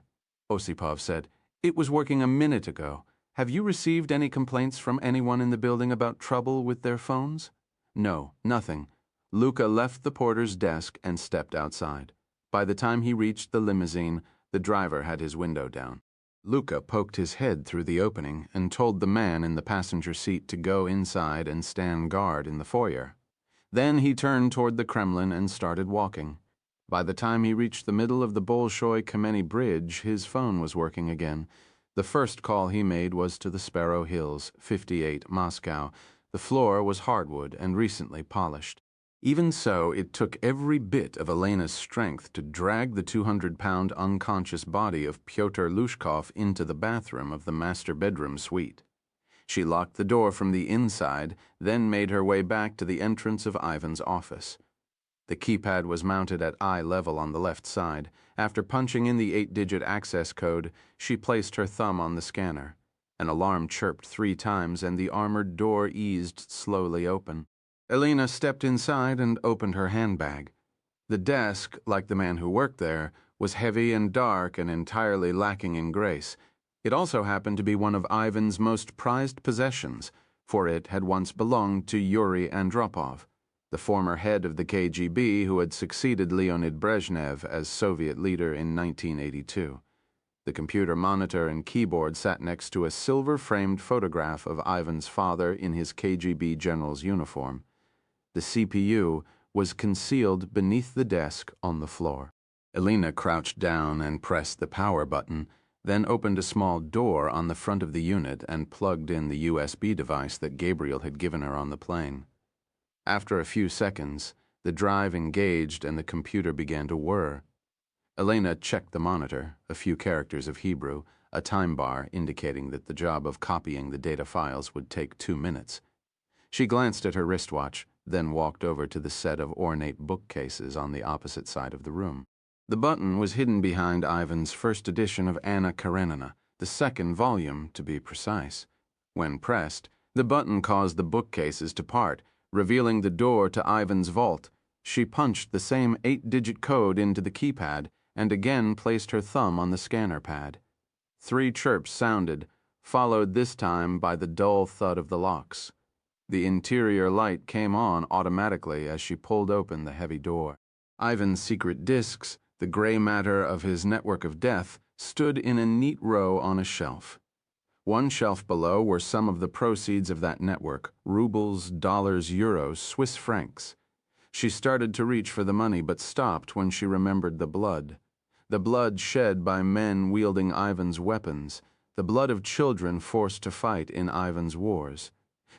[SPEAKER 1] Osipov said. "It was working a minute ago. Have you received any complaints from anyone in the building about trouble with their phones?" "No, nothing." Luka left the porter's desk and stepped outside. By the time he reached the limousine, the driver had his window down. Luka poked his head through the opening and told the man in the passenger seat to go inside and stand guard in the foyer. Then he turned toward the Kremlin and started walking. By the time he reached the middle of the Bolshoi-Kameny Bridge, his phone was working again. The first call he made was to the Sparrow Hills, 58, Moscow. The floor was hardwood and recently polished. Even so, it took every bit of Elena's strength to drag the 200-pound unconscious body of Pyotr Lushkov into the bathroom of the master bedroom suite. She locked the door from the inside, then made her way back to the entrance of Ivan's office. The keypad was mounted at eye level on the left side. After punching in the 8-digit access code, she placed her thumb on the scanner. An alarm chirped 3 times and the armored door eased slowly open. Elena stepped inside and opened her handbag. The desk, like the man who worked there, was heavy and dark and entirely lacking in grace. It also happened to be one of Ivan's most prized possessions, for it had once belonged to Yuri Andropov, the former head of the KGB who had succeeded Leonid Brezhnev as Soviet leader in 1982. The computer monitor and keyboard sat next to a silver-framed photograph of Ivan's father in his KGB general's uniform. The CPU was concealed beneath the desk on the floor. Elena crouched down and pressed the power button, then opened a small door on the front of the unit and plugged in the USB device that Gabriel had given her on the plane. After a few seconds, the drive engaged and the computer began to whir. Elena checked the monitor, a few characters of Hebrew, a time bar indicating that the job of copying the data files would take 2 minutes. She glanced at her wristwatch, then walked over to the set of ornate bookcases on the opposite side of the room. The button was hidden behind Ivan's first edition of Anna Karenina, the second volume, to be precise. When pressed, the button caused the bookcases to part, revealing the door to Ivan's vault. She punched the same 8-digit code into the keypad and again placed her thumb on the scanner pad. 3 chirps sounded, followed this time by the dull thud of the locks. The interior light came on automatically as she pulled open the heavy door. Ivan's secret disks, the gray matter of his network of death, stood in a neat row on a shelf. One shelf below were some of the proceeds of that network: rubles, dollars, euros, Swiss francs. She started to reach for the money but stopped when she remembered the blood. The blood shed by men wielding Ivan's weapons, the blood of children forced to fight in Ivan's wars.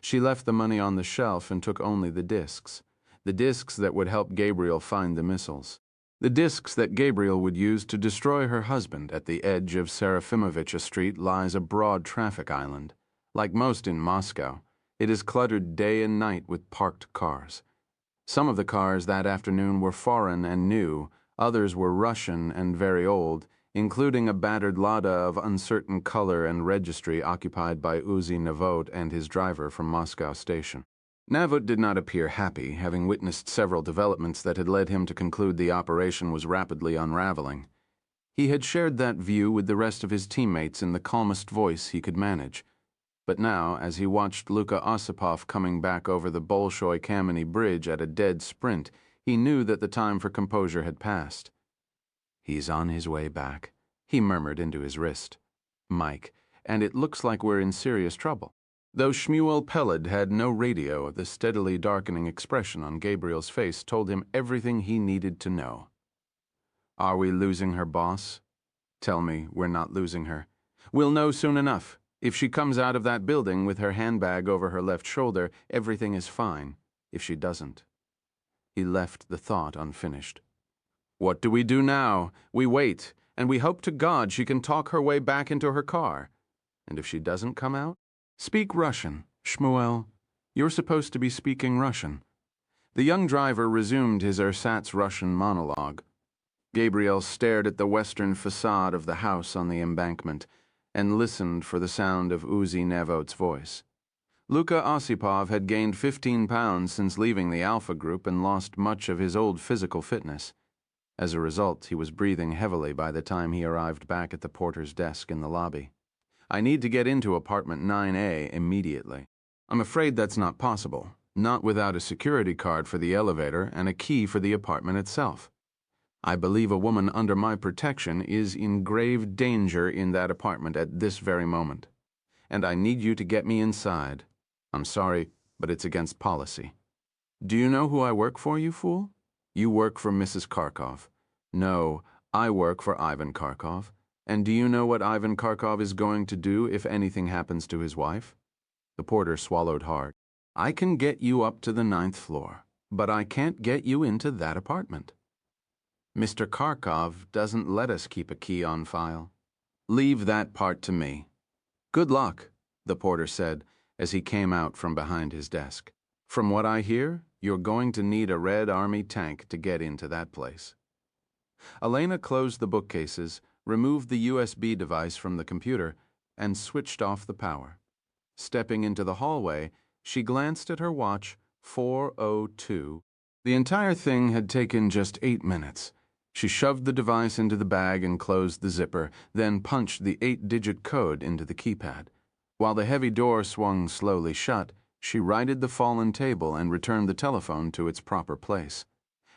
[SPEAKER 1] She left the money on the shelf and took only the discs that would help Gabriel find the missiles. The discs that Gabriel would use to destroy her husband. At the edge of Serafimovich Street lies a broad traffic island. Like most in Moscow, it is cluttered day and night with parked cars. Some of the cars that afternoon were foreign and new, others were Russian and very old, including a battered Lada of uncertain color and registry occupied by Uzi Navot and his driver from Moscow station. Navot did not appear happy, having witnessed several developments that had led him to conclude the operation was rapidly unraveling. He had shared that view with the rest of his teammates in the calmest voice he could manage. But now, as he watched Luka Osipov coming back over the Bolshoi-Kameny Bridge at a dead sprint, he knew that the time for composure had passed. "He's on his way back," he murmured into his wrist. "Mike, and it looks like we're in serious trouble." Though Shmuel Peled had no radio, the steadily darkening expression on Gabriel's face told him everything he needed to know. "Are we losing her, boss?" "Tell me we're not losing her. We'll know soon enough. If she comes out of that building with her handbag over her left shoulder, everything is fine. If she doesn't." He left the thought unfinished. "What do we do now? We wait, and we hope to God she can talk her way back into her car. And if she doesn't come out? Speak Russian, Shmuel. You're supposed to be speaking Russian." The young driver resumed his ersatz Russian monologue. Gabriel stared at the western facade of the house on the embankment and listened for the sound of Uzi Navot's voice. Luka Osipov had gained 15 pounds since leaving the Alpha Group and lost much of his old physical fitness. As a result, he was breathing heavily by the time he arrived back at the porter's desk in the lobby. "I need to get into apartment 9A immediately." "I'm afraid that's not possible, not without a security card for the elevator and a key for the apartment itself. I believe a woman under my protection is in grave danger in that apartment at this very moment. And I need you to get me inside. I'm sorry, but it's against policy." "Do you know who I work for, you fool? You work for Mrs. Kharkov. No, I work for Ivan Kharkov. And do you know what Ivan Kharkov is going to do if anything happens to his wife?" The porter swallowed hard. "I can get you up to the 9th floor, but I can't get you into that apartment. Mr. Kharkov doesn't let us keep a key on file. Leave that part to me." "Good luck," the porter said as he came out from behind his desk. "From what I hear, you're going to need a Red Army tank to get into that place." Elena closed the bookcases, removed the USB device from the computer, and switched off the power. Stepping into the hallway, she glanced at her watch, 4:02. The entire thing had taken just 8 minutes. She shoved the device into the bag and closed the zipper, then punched the 8-digit code into the keypad. While the heavy door swung slowly shut, she righted the fallen table and returned the telephone to its proper place.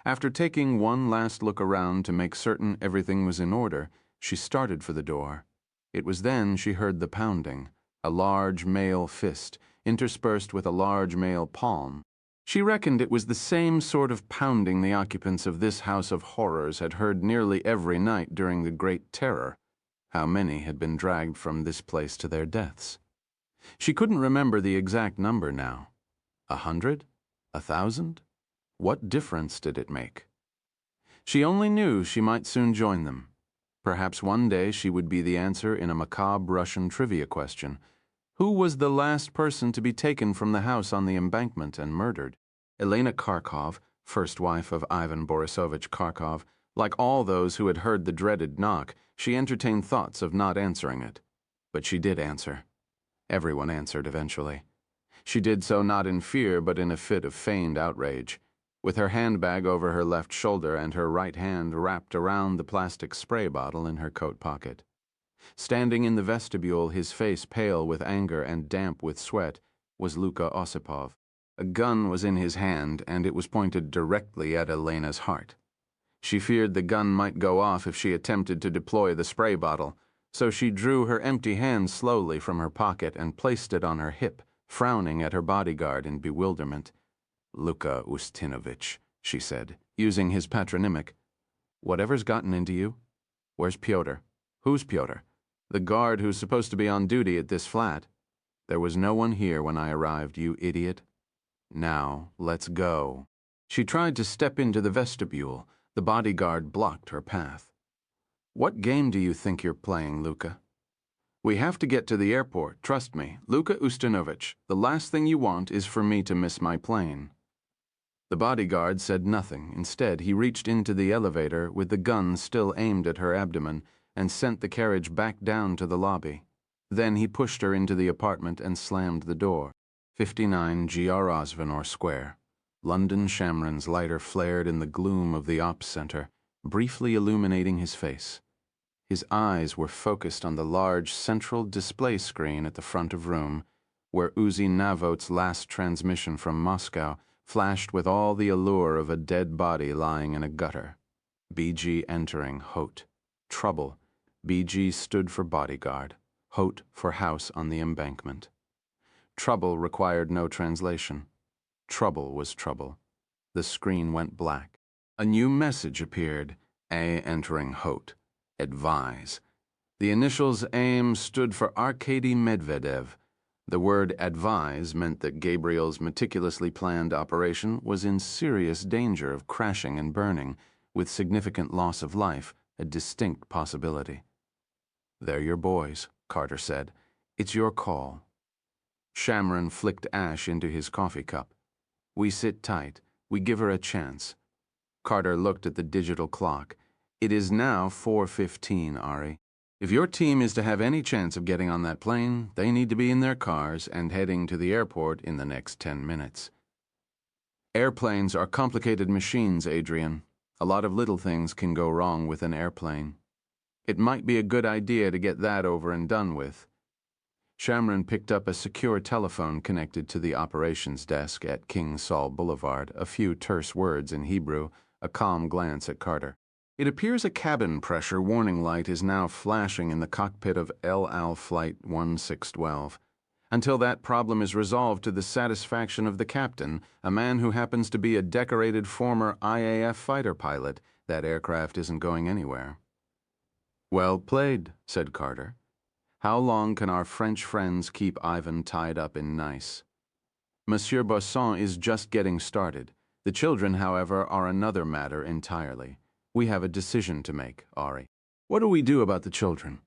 [SPEAKER 1] After taking one last look around to make certain everything was in order, she started for the door. It was then she heard the pounding, a large male fist, interspersed with a large male palm. She reckoned it was the same sort of pounding the occupants of this house of horrors had heard nearly every night during the Great Terror. How many had been dragged from this place to their deaths? She couldn't remember the exact number now. 100? 1,000? What difference did it make? She only knew she might soon join them. Perhaps one day she would be the answer in a macabre Russian trivia question. Who was the last person to be taken from the house on the embankment and murdered? Elena Kharkov, first wife of Ivan Borisovich Kharkov. Like all those who had heard the dreaded knock, she entertained thoughts of not answering it. But she did answer. Everyone answered eventually. She did so not in fear, but in a fit of feigned outrage. With her handbag over her left shoulder and her right hand wrapped around the plastic spray bottle in her coat pocket. Standing in the vestibule, his face pale with anger and damp with sweat, was Luka Osipov. A gun was in his hand, and it was pointed directly at Elena's heart. She feared the gun might go off if she attempted to deploy the spray bottle, so she drew her empty hand slowly from her pocket and placed it on her hip, frowning at her bodyguard in bewilderment. "Luka Ustinovich," she said, using his patronymic. "Whatever's gotten into you? Where's Pyotr? Who's Pyotr? The guard who's supposed to be on duty at this flat. There was no one here when I arrived, you idiot. Now, let's go." She tried to step into the vestibule. The bodyguard blocked her path. "What game do you think you're playing, Luka? We have to get to the airport, trust me. Luka Ustinovich, the last thing you want is for me to miss my plane." The bodyguard said nothing. Instead, he reached into the elevator with the gun still aimed at her abdomen and sent the carriage back down to the lobby. Then he pushed her into the apartment and slammed the door. 59 G.R. Osvenor Square. London Shamron's lighter flared in the gloom of the ops center, briefly illuminating his face. His eyes were focused on the large central display screen at the front of room, where Uzi Navot's last transmission from Moscow flashed with all the allure of a dead body lying in a gutter. BG entering Haute. Trouble. BG stood for bodyguard. Haute for house on the embankment. Trouble required no translation. Trouble was trouble. The screen went black. A new message appeared. A entering Haute. Advise. The initials AIM stood for Arkady Medvedev. The word advise meant that Gabriel's meticulously planned operation was in serious danger of crashing and burning, with significant loss of life a distinct possibility. "They're your boys," Carter said. "It's your call." Shamron flicked ash into his coffee cup. "We sit tight. We give her a chance." Carter looked at the digital clock. "It is now 4:15, Ari. If your team is to have any chance of getting on that plane, they need to be in their cars and heading to the airport in the next 10 minutes. Airplanes are complicated machines, Adrian. A lot of little things can go wrong with an airplane. It might be a good idea to get that over and done with." Shamron picked up a secure telephone connected to the operations desk at King Saul Boulevard, a few terse words in Hebrew, a calm glance at Carter. "It appears a cabin pressure warning light is now flashing in the cockpit of El Al Flight 1612. Until that problem is resolved to the satisfaction of the captain, a man who happens to be a decorated former IAF fighter pilot, that aircraft isn't going anywhere." "Well played," said Carter. "How long can our French friends keep Ivan tied up in Nice?" "Monsieur Bosson is just getting started. The children, however, are another matter entirely. We have a decision to make, Ari." "What do we do about the children?"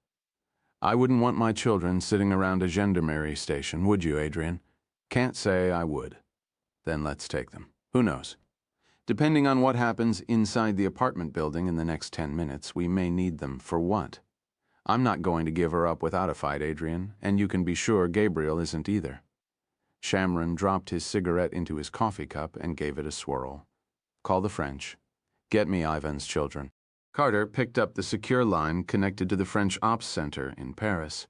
[SPEAKER 1] "I wouldn't want my children sitting around a gendarmerie station, would you, Adrian?" "Can't say I would." "Then let's take them. Who knows? Depending on what happens inside the apartment building in the next 10 minutes, we may need them for what? I'm not going to give her up without a fight, Adrian, and you can be sure Gabriel isn't either." Shamron dropped his cigarette into his coffee cup and gave it a swirl. Call the French. Get me Ivan's children. Carter picked up the secure line connected to the French Ops Center in Paris.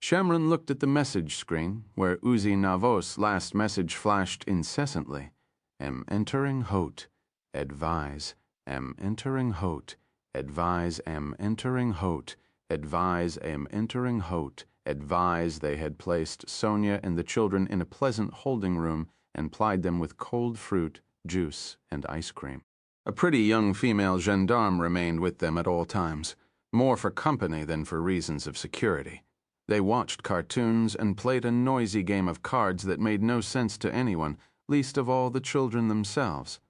[SPEAKER 1] Shamron looked at the message screen, where Uzi Navos' last message flashed incessantly. Am entering Haute. Advise. Am entering Haute. Advise. Am entering Haute. Advise. Am entering Haute. Advise. They had placed Sonia and the children in a pleasant holding room and plied them with cold fruit, juice, and ice cream. A pretty young female gendarme remained with them at all times, more for company than for reasons of security. They watched cartoons and played a noisy game of cards that made no sense to anyone, least of all the children themselves.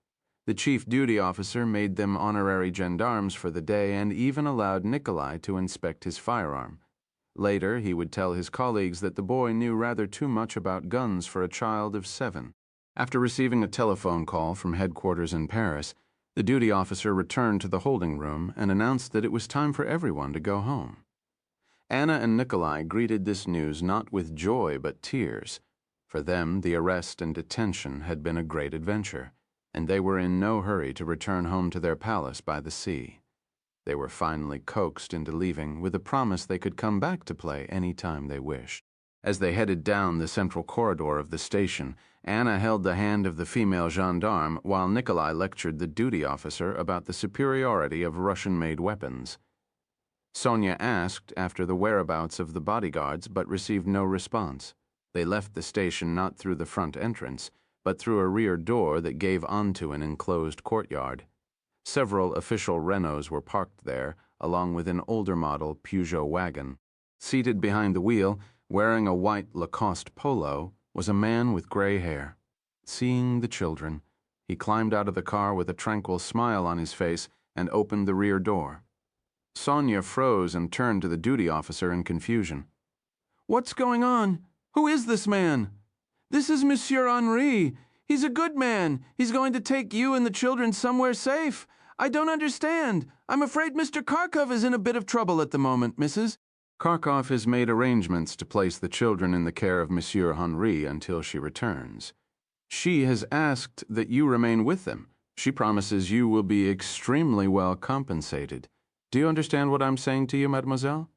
[SPEAKER 1] The chief duty officer made them honorary gendarmes for the day and even allowed Nikolai to inspect his firearm. Later, he would tell his colleagues that the boy knew rather too much about guns for a child of 7. After receiving a telephone call from headquarters in Paris, the duty officer returned to the holding room and announced that it was time for everyone to go home. Anna and Nikolai greeted this news not with joy but tears. For them, the arrest and detention had been a great adventure, and they were in no hurry to return home to their palace by the sea. They were finally coaxed into leaving with a promise they could come back to play any time they wished. As they headed down the central corridor of the station, Anna held the hand of the female gendarme while Nikolai lectured the duty officer about the superiority of Russian-made weapons. Sonia asked after the whereabouts of the bodyguards but received no response. They left the station not through the front entrance, but through a rear door that gave onto an enclosed courtyard. Several official Renaults were parked there, along with an older model Peugeot wagon. Seated behind the wheel, wearing a white Lacoste polo, was a man with gray hair. Seeing the children, he climbed out of the car with a tranquil smile on his face and opened the rear door. Sonia froze and turned to the duty officer in confusion. "What's going on? Who is this man?" "This is Monsieur Henri. He's a good man. He's going to take you and the children somewhere safe. I don't understand. I'm afraid Mr. Kharkov is in a bit of trouble at the moment, Mrs. Kharkov has made arrangements to place the children in the care of Monsieur Henri until she returns. She has asked that you remain with them. She promises you will be extremely well compensated. Do you understand what I'm saying to you, mademoiselle?"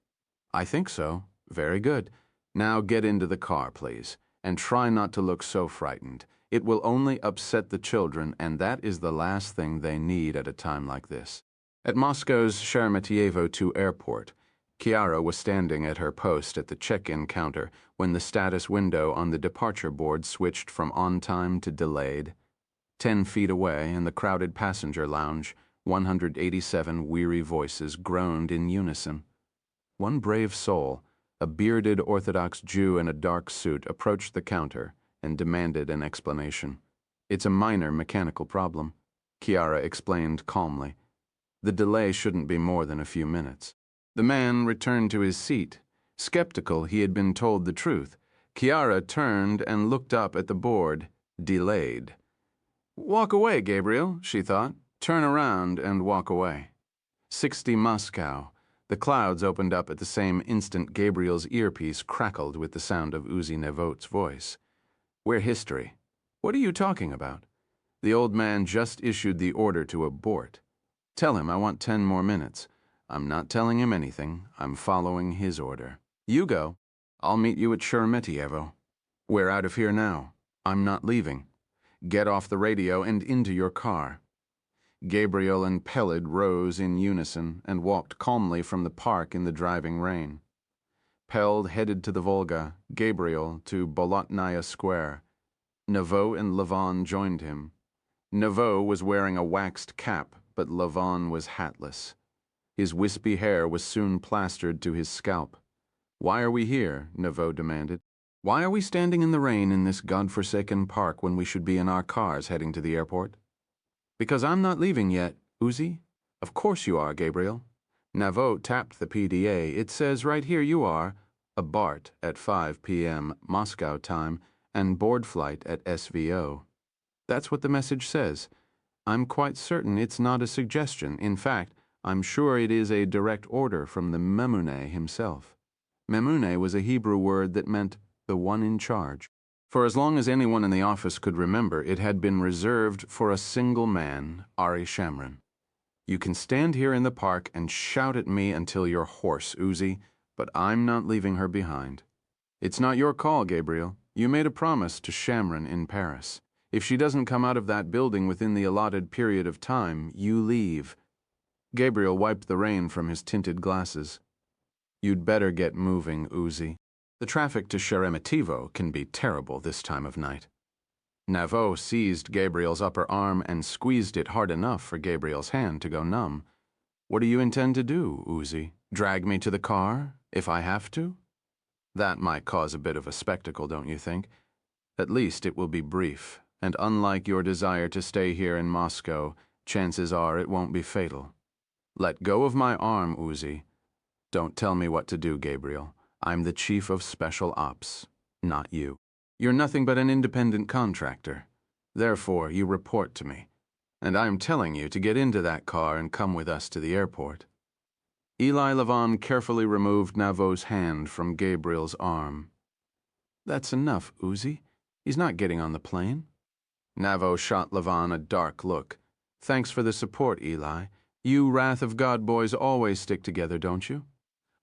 [SPEAKER 1] "I think so. Very good. Now get into the car, please, and try not to look so frightened. It will only upset the children, and that is the last thing they need at a time like this." At Moscow's Sheremetyevo II airport, Chiara was standing at her post at the check-in counter when the status window on the departure board switched from on-time to delayed. 10 feet away, in the crowded passenger lounge, 187 weary voices groaned in unison. One brave soul, a bearded Orthodox Jew in a dark suit, approached the counter and demanded an explanation. "It's a minor mechanical problem," Chiara explained calmly. "The delay shouldn't be more than a few minutes." The man returned to his seat. Skeptical he had been told the truth, Chiara turned and looked up at the board, delayed. "Walk away, Gabriel," she thought. Turn around and walk away. 60 Moscow. The clouds opened up at the same instant Gabriel's earpiece crackled with the sound of Uzi Nevot's voice. "We're history. What are you talking about? The old man just issued the order to abort. Tell him I want 10 more minutes. I'm not telling him anything. I'm following his order. You go. I'll meet you at Sheremetyevo. We're out of here now. I'm not leaving. Get off the radio and into your car." Gabriel and Peled rose in unison and walked calmly from the park in the driving rain. Peled headed to the Volga, Gabriel to Bolotnaya Square. Nevot and Levon joined him. Nevot was wearing a waxed cap, but Levon was hatless. His wispy hair was soon plastered to his scalp. "Why are we here?" Nevot demanded. "Why are we standing in the rain in this godforsaken park when we should be in our cars heading to the airport?" "Because I'm not leaving yet, Uzi." "Of course you are, Gabriel." Nevot tapped the PDA. "It says right here you are, a BART at 5 p.m. Moscow time and board flight at SVO. That's what the message says. I'm quite certain it's not a suggestion. In fact, I'm sure it is a direct order from the Memune himself." Memune was a Hebrew word that meant the one in charge. For as long as anyone in the office could remember, it had been reserved for a single man, Ari Shamran. You can stand here in the park and shout at me until you're hoarse, Uzi, but I'm not leaving her behind. It's not your call, Gabriel. You made a promise to Shamran in Paris. If she doesn't come out of that building within the allotted period of time, you leave. Gabriel wiped the rain from his tinted glasses. You'd better get moving, Uzi. The traffic to Sheremetyevo can be terrible this time of night. Naveau seized Gabriel's upper arm and squeezed it hard enough for Gabriel's hand to go numb. What do you intend to do, Uzi? Drag me to the car, if I have to? That might cause a bit of a spectacle, don't you think? At least it will be brief, and unlike your desire to stay here in Moscow, chances are it won't be fatal. Let go of my arm, Uzi. Don't tell me what to do, Gabriel. I'm the chief of special ops, not you. You're nothing but an independent contractor. Therefore, you report to me. And I'm telling you to get into that car and come with us to the airport. Eli Lavon carefully removed Naveau's hand from Gabriel's arm. That's enough, Uzi. He's not getting on the plane. Naveau shot Lavon a dark look. Thanks for the support, Eli. You Wrath of God boys always stick together, don't you?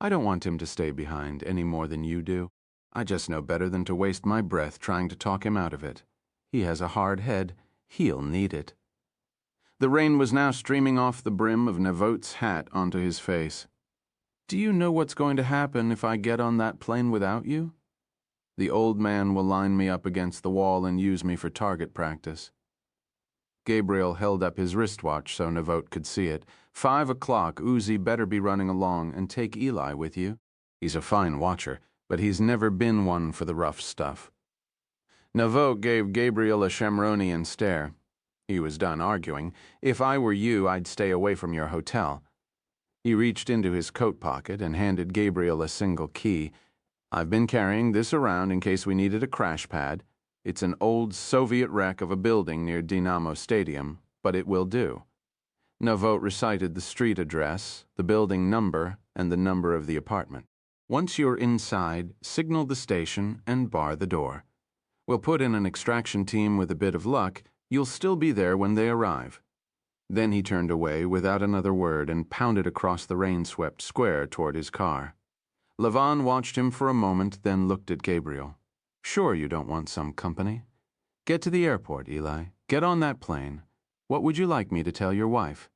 [SPEAKER 1] I don't want him to stay behind any more than you do. I just know better than to waste my breath trying to talk him out of it. He has a hard head. He'll need it. The rain was now streaming off the brim of Naveau's hat onto his face. Do you know what's going to happen if I get on that plane without you? The old man will line me up against the wall and use me for target practice. Gabriel held up his wristwatch so Naveau could see it. 5 o'clock, Uzi better be running along, and take Eli with you. He's a fine watcher, but he's never been one for the rough stuff. Naveau gave Gabriel a Shamronian stare. He was done arguing. If I were you, I'd stay away from your hotel. He reached into his coat pocket and handed Gabriel a single key. I've been carrying this around in case we needed a crash pad. It's an old Soviet wreck of a building near Dinamo Stadium, but it will do. Naveau recited the street address, the building number, and the number of the apartment. Once you're inside, signal the station and bar the door. We'll put in an extraction team with a bit of luck. You'll still be there when they arrive. Then he turned away without another word and pounded across the rain-swept square toward his car. Lavon watched him for a moment, then looked at Gabriel. Sure you don't want some company? Get to the airport, Eli. Get on that plane. What would you like me to tell your wife?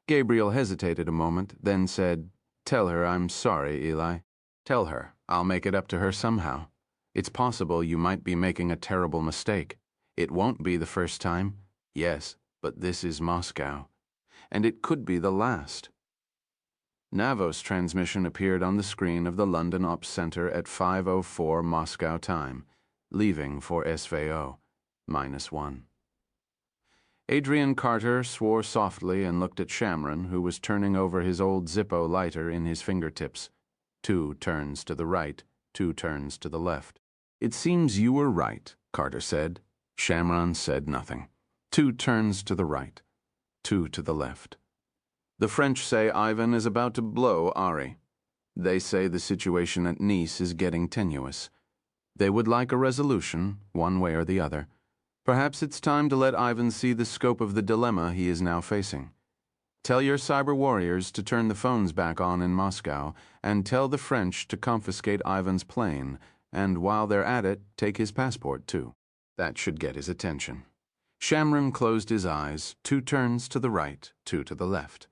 [SPEAKER 1] Gabriel hesitated a moment, then said, Tell her I'm sorry, Eli. Tell her I'll make it up to her somehow. It's possible you might be making a terrible mistake. It won't be the first time. Yes, but this is Moscow. And it could be the last. Naveau's transmission appeared on the screen of the London Ops Center at 5:04 Moscow time, leaving for SVO, -1. Adrian Carter swore softly and looked at Shamran, who was turning over his old Zippo lighter in his fingertips. 2 turns to the right, 2 turns to the left. It seems you were right, Carter said. Shamran said nothing. 2 turns to the right, 2 to the left. The French say Ivan is about to blow Ari. They say the situation at Nice is getting tenuous. They would like a resolution, one way or the other. Perhaps it's time to let Ivan see the scope of the dilemma he is now facing. Tell your cyber warriors to turn the phones back on in Moscow, and tell the French to confiscate Ivan's plane, and while they're at it, take his passport too. That should get his attention. Shamran closed his eyes, 2 turns to the right, 2 to the left.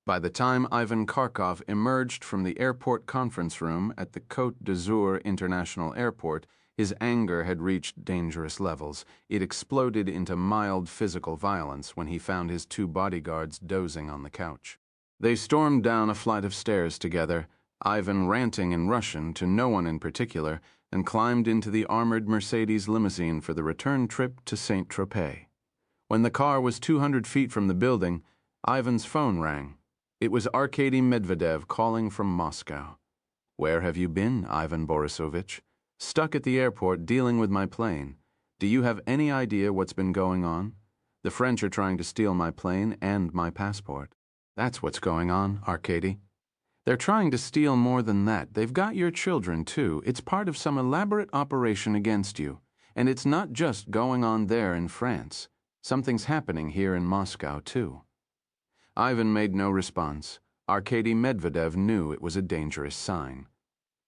[SPEAKER 1] By the time Ivan Kharkov emerged from the airport conference room at the Côte d'Azur International Airport, his anger had reached dangerous levels. It exploded into mild physical violence when he found his 2 bodyguards dozing on the couch. They stormed down a flight of stairs together, Ivan ranting in Russian to no one in particular, and climbed into the armored Mercedes limousine for the return trip to Saint-Tropez. When the car was 200 feet from the building, Ivan's phone rang. It was Arkady Medvedev calling from Moscow. Where have you been, Ivan Borisovich? Stuck at the airport dealing with my plane. Do you have any idea what's been going on? The French are trying to steal my plane and my passport. That's what's going on, Arkady. They're trying to steal more than that. They've got your children, too. It's part of some elaborate operation against you. And it's not just going on there in France. Something's happening here in Moscow, too. Ivan made no response. Arkady Medvedev knew it was a dangerous sign.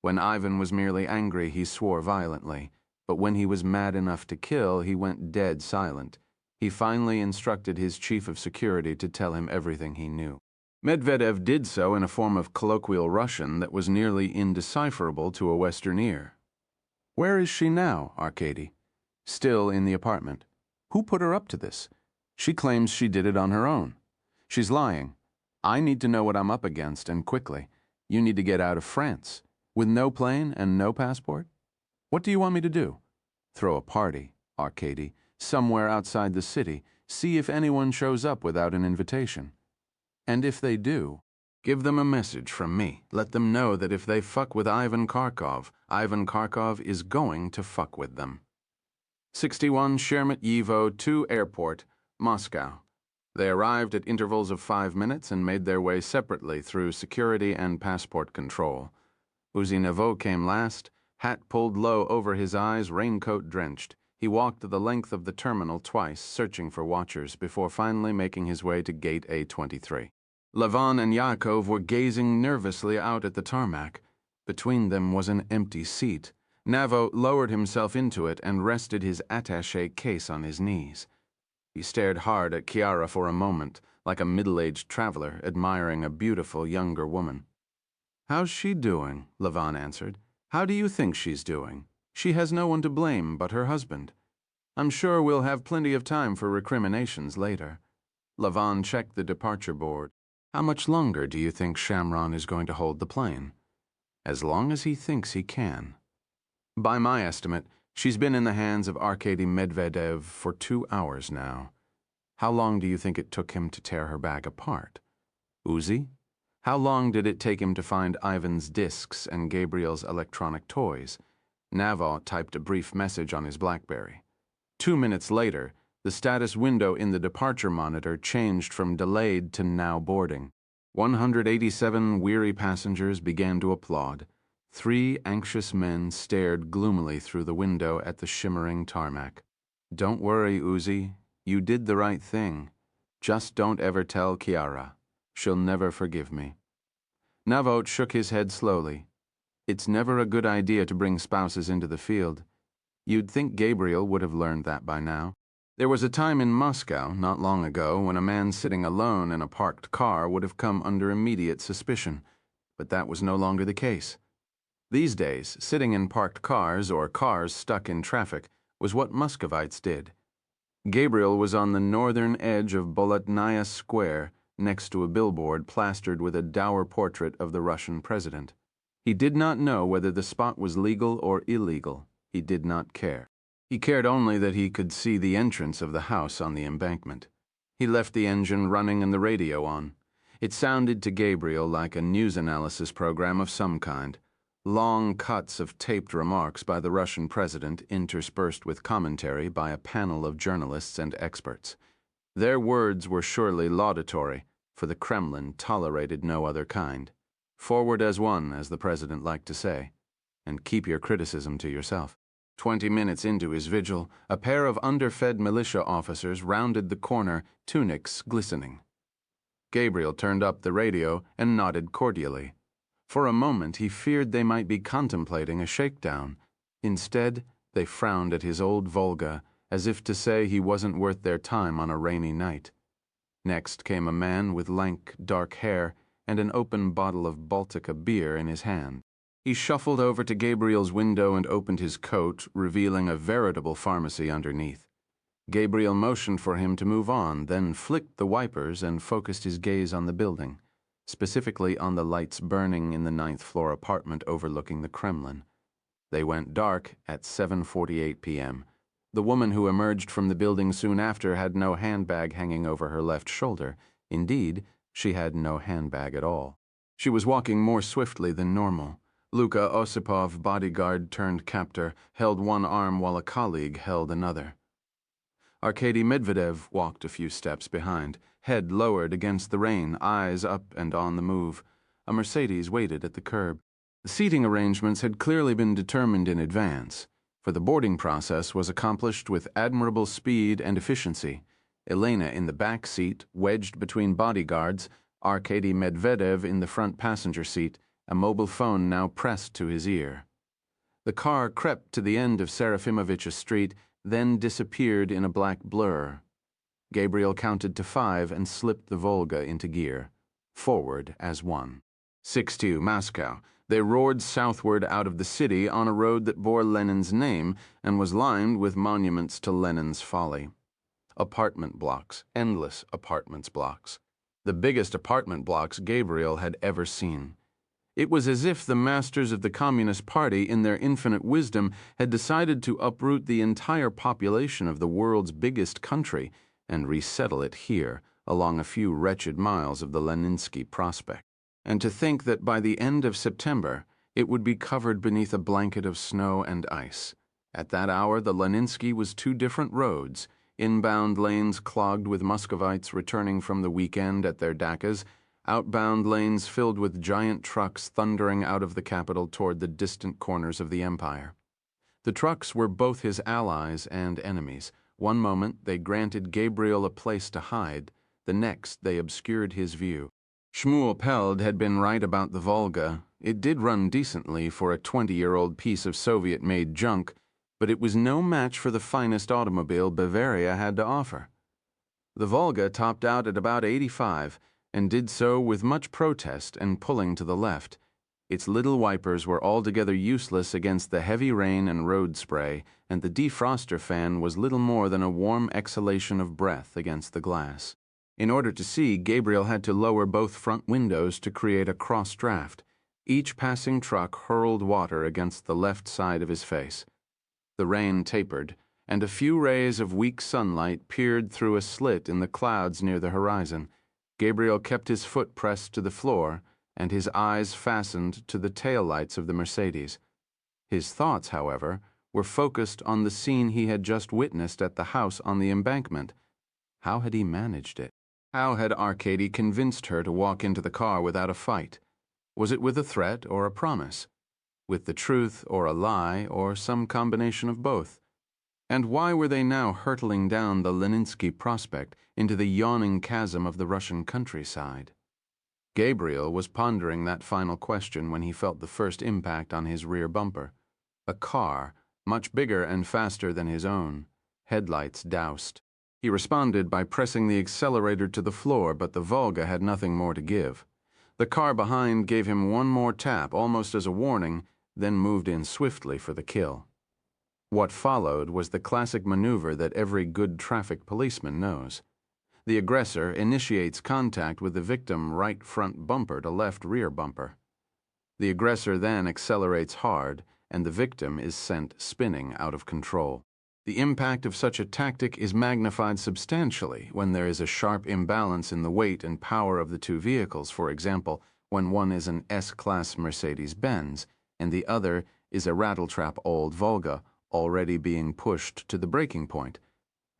[SPEAKER 1] When Ivan was merely angry, he swore violently. But when he was mad enough to kill, he went dead silent. He finally instructed his chief of security to tell him everything he knew. Medvedev did so in a form of colloquial Russian that was nearly indecipherable to a Western ear. "Where is she now, Arkady?" "Still in the apartment." "Who put her up to this?" "She claims she did it on her own." "She's lying. I need to know what I'm up against, and quickly. You need to get out of France. With no plane and no passport? What do you want me to do?" "Throw a party, Arkady, somewhere outside the city. See if anyone shows up without an invitation. And if they do, give them a message from me. Let them know that if they fuck with Ivan Kharkov is going to fuck with them." 61 Sheremetyevo 2 Airport, Moscow. They arrived at intervals of 5 minutes and made their way separately through security and passport control. Uzi Nevo came last, hat pulled low over his eyes, raincoat drenched. He walked the length of the terminal twice, searching for watchers, before finally making his way to gate A23. Levon and Yakov were gazing nervously out at the tarmac. Between them was an empty seat. Navo lowered himself into it and rested his attaché case on his knees. He stared hard at Chiara for a moment, like a middle-aged traveler admiring a beautiful younger woman. "How's she doing?" Levon answered. "How do you think she's doing? She has no one to blame but her husband. I'm sure we'll have plenty of time for recriminations later." Levon checked the departure board. "How much longer do you think Shamron is going to hold the plane?" "As long as he thinks he can." "By my estimate, she's been in the hands of Arkady Medvedev for 2 hours now. How long do you think it took him to tear her bag apart? Uzi? How long did it take him to find Ivan's discs and Gabriel's electronic toys?" Navo typed a brief message on his BlackBerry. 2 minutes later, the status window in the departure monitor changed from delayed to now boarding. 187 weary passengers began to applaud. 3 anxious men stared gloomily through the window at the shimmering tarmac. "Don't worry, Uzi. You did the right thing. Just don't ever tell Chiara. She'll never forgive me." Navot shook his head slowly. "It's never a good idea to bring spouses into the field. You'd think Gabriel would have learned that by now. There was a time in Moscow, not long ago, when a man sitting alone in a parked car would have come under immediate suspicion, but that was no longer the case. These days, sitting in parked cars or cars stuck in traffic was what Muscovites did. Gabriel was on the northern edge of Bolotnaya Square, next to a billboard plastered with a dour portrait of the Russian president. He did not know whether the spot was legal or illegal. He did not care. He cared only that he could see the entrance of the house on the embankment. He left the engine running and the radio on. It sounded to Gabriel like a news analysis program of some kind. Long cuts of taped remarks by the Russian president interspersed with commentary by a panel of journalists and experts. Their words were surely laudatory, for the Kremlin tolerated no other kind. Forward as one, as the president liked to say, and keep your criticism to yourself. 20 minutes into his vigil, a pair of underfed militia officers rounded the corner, tunics glistening. Gabriel turned up the radio and nodded cordially. For a moment he feared they might be contemplating a shakedown. Instead, they frowned at his old Volga, as if to say he wasn't worth their time on a rainy night. Next came a man with lank, dark hair and an open bottle of Baltica beer in his hand. He shuffled over to Gabriel's window and opened his coat, revealing a veritable pharmacy underneath. Gabriel motioned for him to move on, then flicked the wipers and focused his gaze on the building, specifically on the lights burning in the 9th-floor apartment overlooking the Kremlin. They went dark at 7:48 p.m. The woman who emerged from the building soon after had no handbag hanging over her left shoulder. Indeed, she had no handbag at all. She was walking more swiftly than normal. Luka Osipov, bodyguard turned captor, held one arm while a colleague held another. Arkady Medvedev walked a few steps behind, head lowered against the rain, eyes up and on the move. A Mercedes waited at the curb. The seating arrangements had clearly been determined in advance. for the boarding process was accomplished with admirable speed and efficiency. Elena in the back seat, wedged between bodyguards, Arkady Medvedev in the front passenger seat, a mobile phone now pressed to his ear. The car crept to the end of Serafimovich's street, then disappeared in a black blur. Gabriel counted to 5 and slipped the Volga into gear. Forward as one. 6-2, Moscow. They roared southward out of the city on a road that bore Lenin's name and was lined with monuments to Lenin's folly. Apartment blocks, endless apartment blocks. The biggest apartment blocks Gabriel had ever seen. It was as if the masters of the Communist Party, in their infinite wisdom, had decided to uproot the entire population of the world's biggest country and resettle it here, along a few wretched miles of the Leninsky Prospect. And to think that by the end of September, it would be covered beneath a blanket of snow and ice. At that hour, the Leninsky was 2 different roads, inbound lanes clogged with Muscovites returning from the weekend at their dachas, outbound lanes filled with giant trucks thundering out of the capital toward the distant corners of the empire. The trucks were both his allies and enemies. One moment they granted Gabriel a place to hide, the next they obscured his view. Shmuel Peld had been right about the Volga. It did run decently for a 20-year-old piece of Soviet-made junk, but it was no match for the finest automobile Bavaria had to offer. The Volga topped out at about 85, and did so with much protest and pulling to the left. Its little wipers were altogether useless against the heavy rain and road spray, and the defroster fan was little more than a warm exhalation of breath against the glass. In order to see, Gabriel had to lower both front windows to create a cross draft. Each passing truck hurled water against the left side of his face. The rain tapered, and a few rays of weak sunlight peered through a slit in the clouds near the horizon. Gabriel kept his foot pressed to the floor, and his eyes fastened to the taillights of the Mercedes. His thoughts, however, were focused on the scene he had just witnessed at the house on the embankment. How had he managed it? How had Arkady convinced her to walk into the car without a fight? Was it with a threat or a promise? With the truth or a lie, or some combination of both? And why were they now hurtling down the Leninsky Prospect into the yawning chasm of the Russian countryside? Gabriel was pondering that final question when he felt the first impact on his rear bumper. A car, much bigger and faster than his own, headlights doused. He responded by pressing the accelerator to the floor, but the Volga had nothing more to give. The car behind gave him one more tap, almost as a warning, then moved in swiftly for the kill. What followed was the classic maneuver that every good traffic policeman knows. The aggressor initiates contact with the victim right front bumper to left rear bumper. The aggressor then accelerates hard, and the victim is sent spinning out of control. The impact of such a tactic is magnified substantially when there is a sharp imbalance in the weight and power of the two vehicles, for example, when one is an S-Class Mercedes-Benz and the other is a rattletrap old Volga, already being pushed to the breaking point.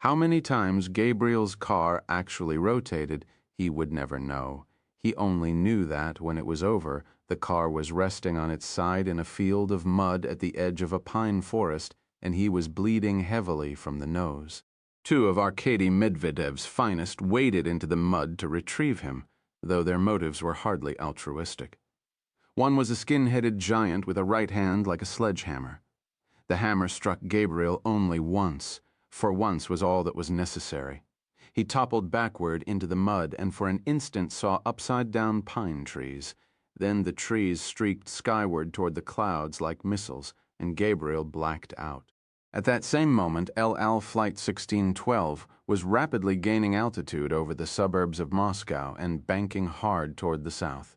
[SPEAKER 1] How many times Gabriel's car actually rotated, he would never know. He only knew that, when it was over, the car was resting on its side in a field of mud at the edge of a pine forest, and he was bleeding heavily from the nose. 2 of Arkady Medvedev's finest waded into the mud to retrieve him, though their motives were hardly altruistic. One was a skin-headed giant with a right hand like a sledgehammer. The hammer struck Gabriel only once, for once was all that was necessary. He toppled backward into the mud and for an instant saw upside-down pine trees. Then the trees streaked skyward toward the clouds like missiles, and Gabriel blacked out. At that same moment, El Al Flight 1612 was rapidly gaining altitude over the suburbs of Moscow and banking hard toward the south.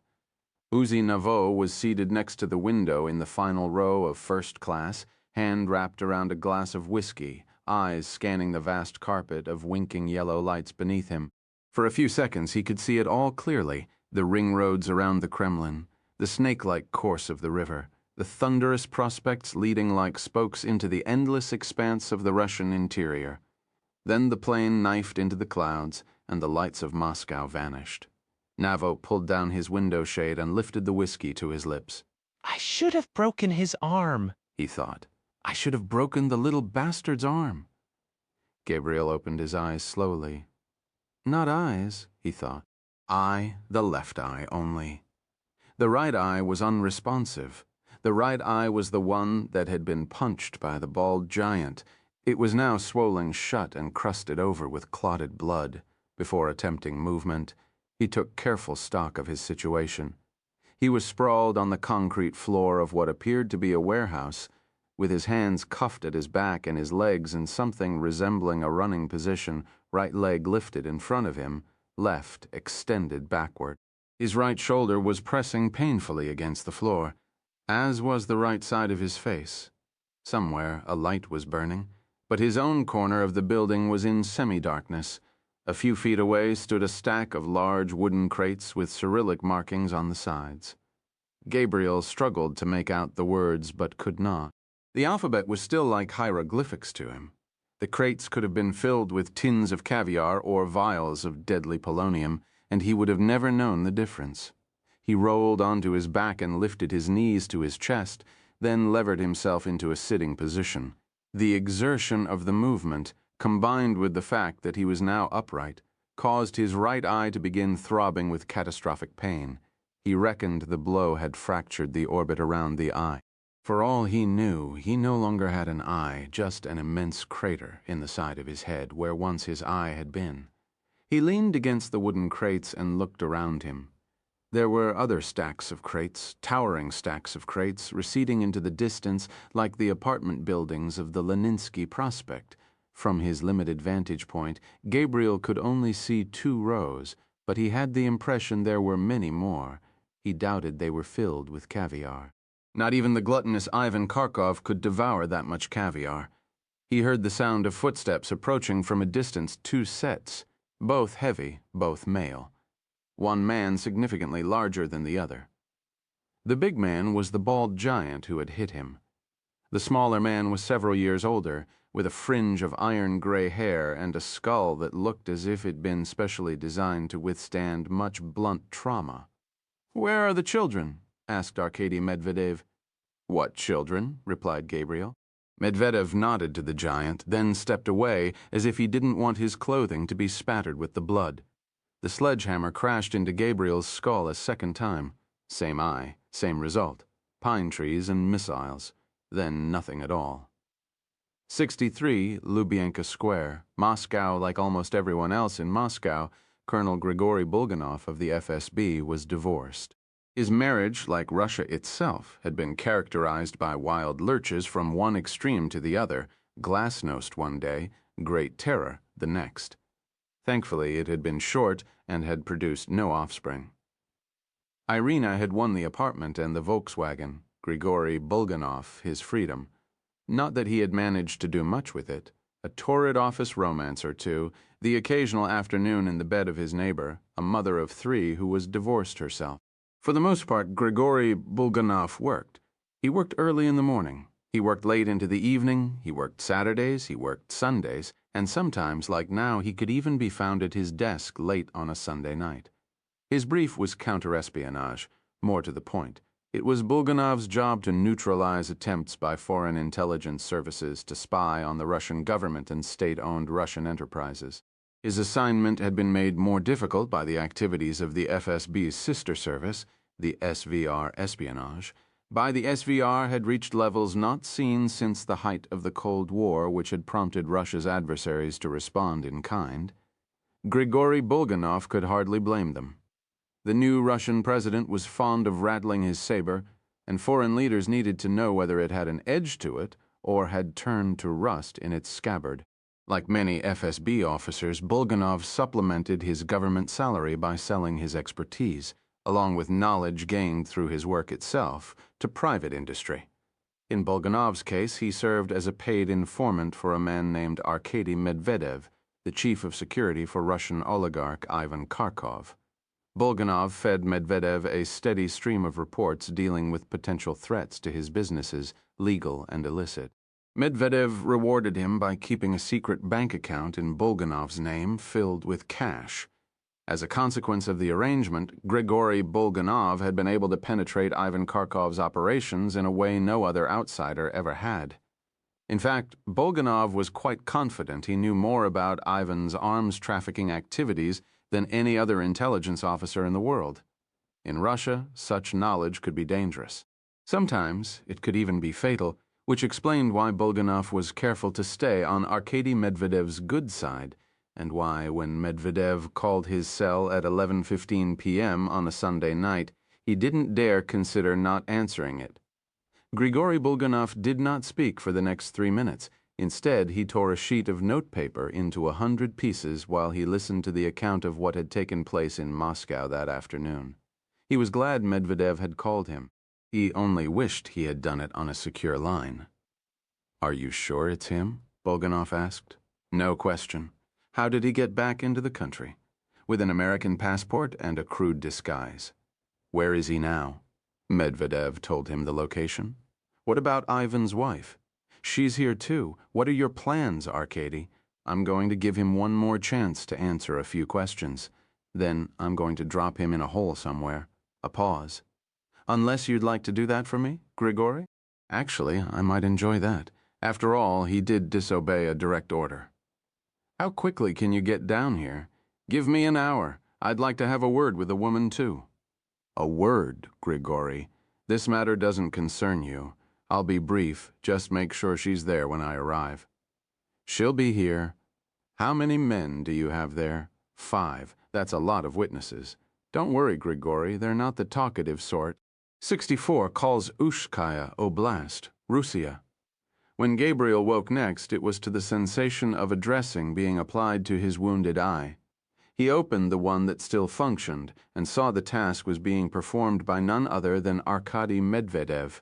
[SPEAKER 1] Uzi Navo was seated next to the window in the final row of first class, hand wrapped around a glass of whiskey, eyes scanning the vast carpet of winking yellow lights beneath him. For a few seconds he could see it all clearly, the ring roads around the Kremlin, the snake-like course of the river, the thunderous prospects leading like spokes into the endless expanse of the Russian interior. Then the plane knifed into the clouds, and the lights of Moscow vanished. Navo pulled down his window shade and lifted the whiskey to his lips.
[SPEAKER 2] I should have broken his arm,
[SPEAKER 1] He thought. I should have broken the little bastard's arm. Gabriel opened his eyes slowly. Not eyes, he thought. Eye, the left eye only. The right eye was unresponsive. The right eye was the one that had been punched by the bald giant. It was now swollen shut and crusted over with clotted blood. Before attempting movement, he took careful stock of his situation. He was sprawled on the concrete floor of what appeared to be a warehouse, with his hands cuffed at his back and his legs in something resembling a running position, right leg lifted in front of him, left extended backward. His right shoulder was pressing painfully against the floor, as was the right side of his face. Somewhere a light was burning, but his own corner of the building was in semi-darkness. A few feet away stood a stack of large wooden crates with Cyrillic markings on the sides. Gabriel struggled to make out the words, but could not. The alphabet was still like hieroglyphics to him. The crates could have been filled with tins of caviar or vials of deadly polonium, and he would have never known the difference. He rolled onto his back and lifted his knees to his chest, then levered himself into a sitting position. The exertion of the movement, combined with the fact that he was now upright, caused his right eye to begin throbbing with catastrophic pain. He reckoned the blow had fractured the orbit around the eye. For all he knew, he no longer had an eye, just an immense crater in the side of his head where once his eye had been. He leaned against the wooden crates and looked around him. There were other stacks of crates, towering stacks of crates, receding into the distance like the apartment buildings of the Leninsky Prospect. From his limited vantage point, Gabriel could only see 2 rows, but he had the impression there were many more. He doubted they were filled with caviar. Not even the gluttonous Ivan Kharkov could devour that much caviar. He heard the sound of footsteps approaching from a distance 2 sets, both heavy, both male. One man significantly larger than the other. The big man was the bald giant who had hit him. The smaller man was several years older, with a fringe of iron-gray hair and a skull that looked as if it had been specially designed to withstand much blunt trauma. "Where are the children?" asked Arkady Medvedev. "What children?" replied Gabriel. Medvedev nodded to the giant, then stepped away as if he didn't want his clothing to be spattered with the blood. The sledgehammer crashed into Gabriel's skull a second time. Same eye, same result. Pine trees and missiles. Then nothing at all. 63 Lubyanka Square, Moscow. Like almost everyone else in Moscow, Colonel Grigory Bulganov of the FSB was divorced. His marriage, like Russia itself, had been characterized by wild lurches from one extreme to the other, glasnost one day, great terror the next. Thankfully, it had been short and had produced no offspring. Irina had won the apartment and the Volkswagen, Grigory Bulganov his freedom. Not that he had managed to do much with it. A torrid office romance or two, the occasional afternoon in the bed of his neighbor, a mother of 3 who was divorced herself. For the most part, Grigory Bulganov worked. He worked early in the morning. He worked late into the evening. He worked Saturdays. He worked Sundays. And sometimes, like now, he could even be found at his desk late on a Sunday night. His brief was counter-espionage, more to the point. It was Bulganov's job to neutralize attempts by foreign intelligence services to spy on the Russian government and state-owned Russian enterprises. His assignment had been made more difficult by the activities of the FSB's sister service, the SVR Espionage. By the SVR had reached levels not seen since the height of the Cold War, which had prompted Russia's adversaries to respond in kind. Grigory Bulganov could hardly blame them. The new Russian president was fond of rattling his saber, and foreign leaders needed to know whether it had an edge to it or had turned to rust in its scabbard. Like many FSB officers, Bulganov supplemented his government salary by selling his expertise, along with knowledge gained through his work itself, to private industry. In Bulganov's case, he served as a paid informant for a man named Arkady Medvedev, the chief of security for Russian oligarch Ivan Kharkov. Bulganov fed Medvedev a steady stream of reports dealing with potential threats to his businesses, legal and illicit. Medvedev rewarded him by keeping a secret bank account in Bulganov's name filled with cash. As a consequence of the arrangement, Grigory Bulganov had been able to penetrate Ivan Kharkov's operations in a way no other outsider ever had. In fact, Bulganov was quite confident he knew more about Ivan's arms trafficking activities than any other intelligence officer in the world. In Russia, such knowledge could be dangerous. Sometimes it could even be fatal, which explained why Bulganov was careful to stay on Arkady Medvedev's good side, and why, when Medvedev called his cell at 11:15 p.m. on a Sunday night, he didn't dare consider not answering it. Grigory Bulganov did not speak for the next 3 minutes. Instead, he tore a sheet of notepaper into 100 pieces while he listened to the account of what had taken place in Moscow that afternoon. He was glad Medvedev had called him. He only wished he had done it on a secure line. "Are you sure it's him?" Bulganov asked. "No question. How did he get back into the country? With an American passport and a crude disguise. Where is he now?" Medvedev told him the location. "What about Ivan's wife? She's here too. What are your plans, Arkady? I'm going to give him one more chance to answer a few questions. Then I'm going to drop him in a hole somewhere." A pause. "Unless you'd like to do that for me, Grigory? Actually, I might enjoy that. After all, he did disobey a direct order." "How quickly can you get down here?" "Give me an hour. I'd like to have a word with the woman, too." "A word, Grigory. This matter doesn't concern you. I'll be brief. Just make sure she's there when I arrive." "She'll be here. How many men do you have there?" "5. That's a lot of witnesses." "Don't worry, Grigory. They're not the talkative sort." 64 calls Ushkaya Oblast, Russia. When Gabriel woke next, it was to the sensation of a dressing being applied to his wounded eye. He opened the one that still functioned and saw the task was being performed by none other than Arkady Medvedev.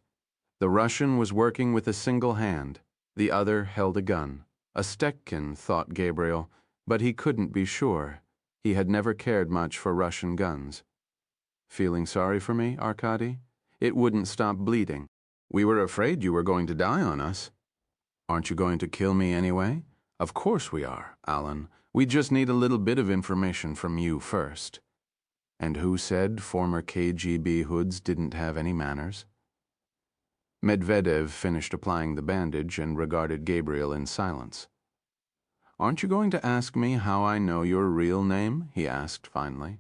[SPEAKER 1] The Russian was working with a single hand. The other held a gun. A Stekkin, thought Gabriel, but he couldn't be sure. He had never cared much for Russian guns. "Feeling sorry for me, Arkady? It wouldn't stop bleeding. We were afraid you were going to die on us." "Aren't you going to kill me anyway?" "Of course we are, Alan. We just need a little bit of information from you first." "And who said former KGB hoods didn't have any manners?" Medvedev finished applying the bandage and regarded Gabriel in silence. "Aren't you going to ask me how I know your real name?" he asked finally.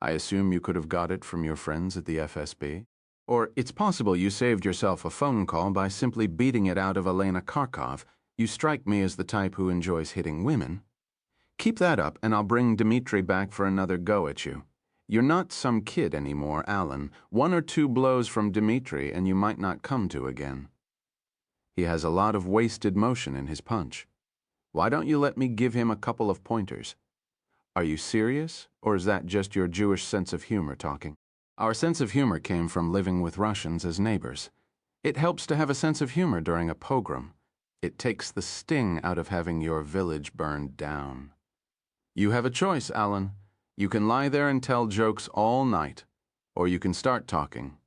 [SPEAKER 1] "I assume you could have got it from your friends at the FSB. Or it's possible you saved yourself a phone call by simply beating it out of Elena Kharkov. You strike me as the type who enjoys hitting women. Keep that up and I'll bring Dmitri back for another go at you. You're not some kid anymore, Alan. 1 or 2 blows from Dmitri and you might not come to again. He has a lot of wasted motion in his punch. Why don't you let me give him a couple of pointers?" "Are you serious, or is that just your Jewish sense of humor talking?" "Our sense of humor came from living with Russians as neighbors. It helps to have a sense of humor during a pogrom. It takes the sting out of having your village burned down." "You have a choice, Alan. You can lie there and tell jokes all night, or you can start talking."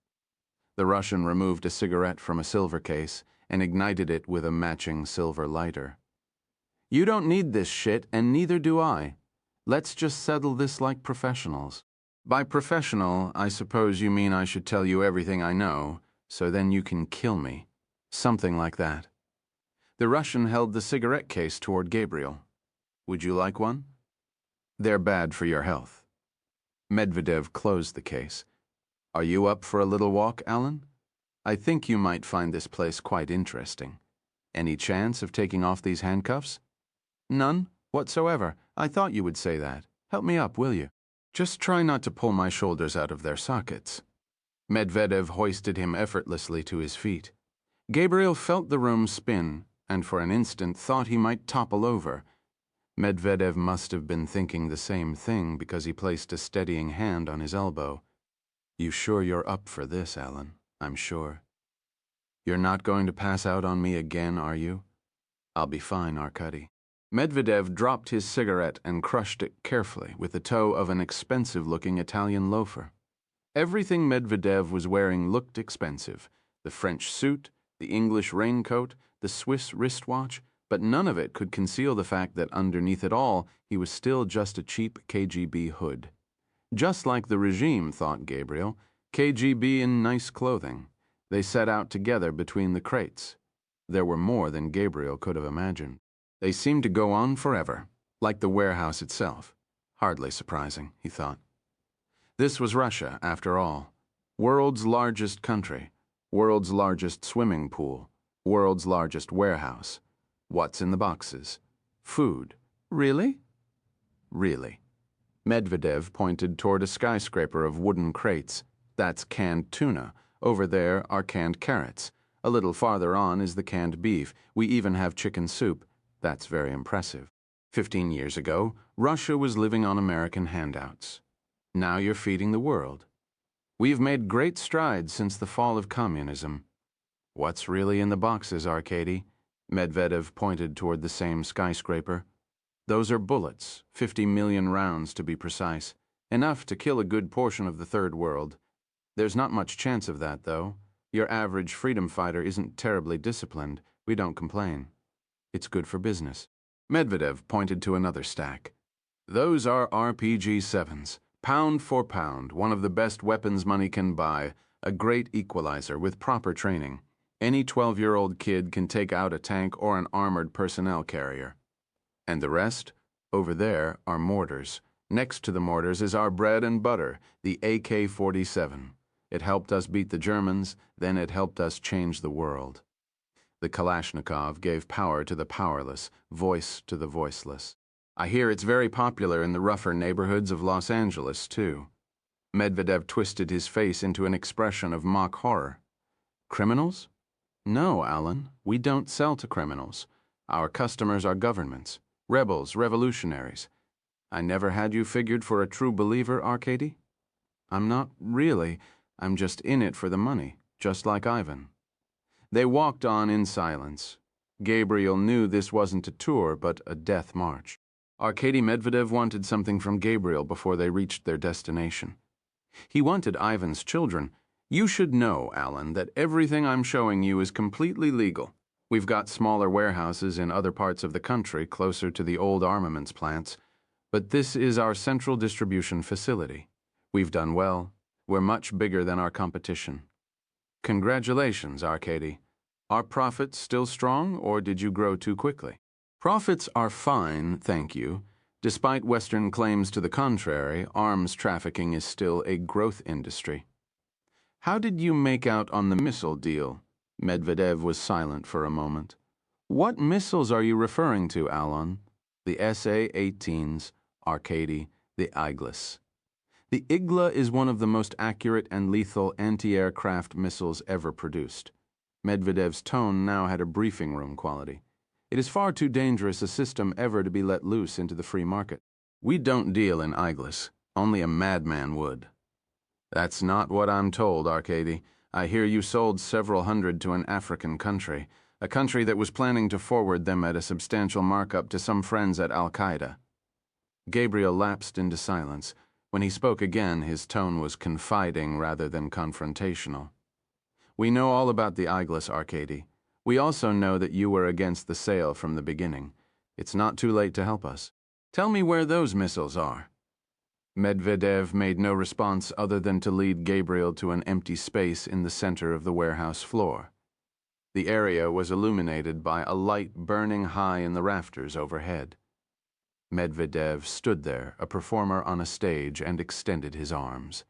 [SPEAKER 1] The Russian removed a cigarette from a silver case and ignited it with a matching silver lighter. "You don't need this shit, and neither do I. Let's just settle this like professionals. By professional, I suppose you mean I should tell you everything I know, so then you can kill me. Something like that." The Russian held the cigarette case toward Gabriel. "Would you like one?" "They're bad for your health." Medvedev closed the case. "Are you up for a little walk, Alan? I think you might find this place quite interesting. Any chance of taking off these handcuffs?" "None whatsoever. I thought you would say that. Help me up, will you? Just try not to pull my shoulders out of their sockets." Medvedev hoisted him effortlessly to his feet. Gabriel felt the room spin, and for an instant thought he might topple over. Medvedev must have been thinking the same thing because he placed a steadying hand on his elbow. "You sure you're up for this, Alan? I'm sure. You're not going to pass out on me again, are you?" "I'll be fine, Arkady." Medvedev dropped his cigarette and crushed it carefully with the toe of an expensive-looking Italian loafer. Everything Medvedev was wearing looked expensive. The French suit, the English raincoat, the Swiss wristwatch, but none of it could conceal the fact that underneath it all, he was still just a cheap KGB hood. Just like the regime, thought Gabriel, KGB in nice clothing. They set out together between the crates. There were more than Gabriel could have imagined. They seemed to go on forever, like the warehouse itself. Hardly surprising, he thought. This was Russia, after all. World's largest country, world's largest swimming pool, world's largest warehouse. What's in the boxes? Food. Really? Really. Medvedev pointed toward a skyscraper of wooden crates. That's canned tuna. Over there are canned carrots. A little farther on is the canned beef. We even have chicken soup. That's very impressive. 15 years ago, Russia was living on American handouts. Now you're feeding the world. We've made great strides since the fall of communism. What's really in the boxes, Arkady? Medvedev pointed toward the same skyscraper. Those are bullets, 50 million rounds to be precise. Enough to kill a good portion of the third world. There's not much chance of that, though. Your average freedom fighter isn't terribly disciplined. We don't complain. It's good for business. Medvedev pointed to another stack. Those are RPG-7s. Pound for pound, one of the best weapons money can buy, a great equalizer with proper training. Any 12-year-old kid can take out a tank or an armored personnel carrier. And the rest? Over there are mortars. Next to the mortars is our bread and butter, the AK-47. It helped us beat the Germans, then it helped us change the world. The Kalashnikov gave power to the powerless, voice to the voiceless. I hear it's very popular in the rougher neighborhoods of Los Angeles, too. Medvedev twisted his face into an expression of mock horror. Criminals? No, Alan, we don't sell to criminals. Our customers are governments, rebels, revolutionaries. I never had you figured for a true believer, Arkady? I'm not really. I'm just in it for the money, just like Ivan. They walked on in silence. Gabriel knew this wasn't a tour, but a death march. Arkady Medvedev wanted something from Gabriel before they reached their destination. He wanted Ivan's children. You should know, Alan, that everything I'm showing you is completely legal. We've got smaller warehouses in other parts of the country closer to the old armaments plants, but this is our central distribution facility. We've done well. We're much bigger than our competition. Congratulations, Arkady. Are profits still strong, or did you grow too quickly? Profits are fine, thank you. Despite Western claims to the contrary, arms trafficking is still a growth industry. How did you make out on the missile deal? Medvedev was silent for a moment. What missiles are you referring to, Alon? The SA-18s, Arkady, the Iglis. The Igla is one of the most accurate and lethal anti-aircraft missiles ever produced. Medvedev's tone now had a briefing room quality. It is far too dangerous a system ever to be let loose into the free market. We don't deal in Iglis. Only a madman would. That's not what I'm told, Arkady. I hear you sold several hundred to an African country, a country that was planning to forward them at a substantial markup to some friends at Al-Qaeda. Gabriel lapsed into silence. When he spoke again, his tone was confiding rather than confrontational. We know all about the Iglis, Arkady. We also know that you were against the sale from the beginning. It's not too late to help us. Tell me where those missiles are. Medvedev made no response other than to lead Gabriel to an empty space in the center of the warehouse floor. The area was illuminated by a light burning high in the rafters overhead. Medvedev stood there, a performer on a stage, and extended his arms.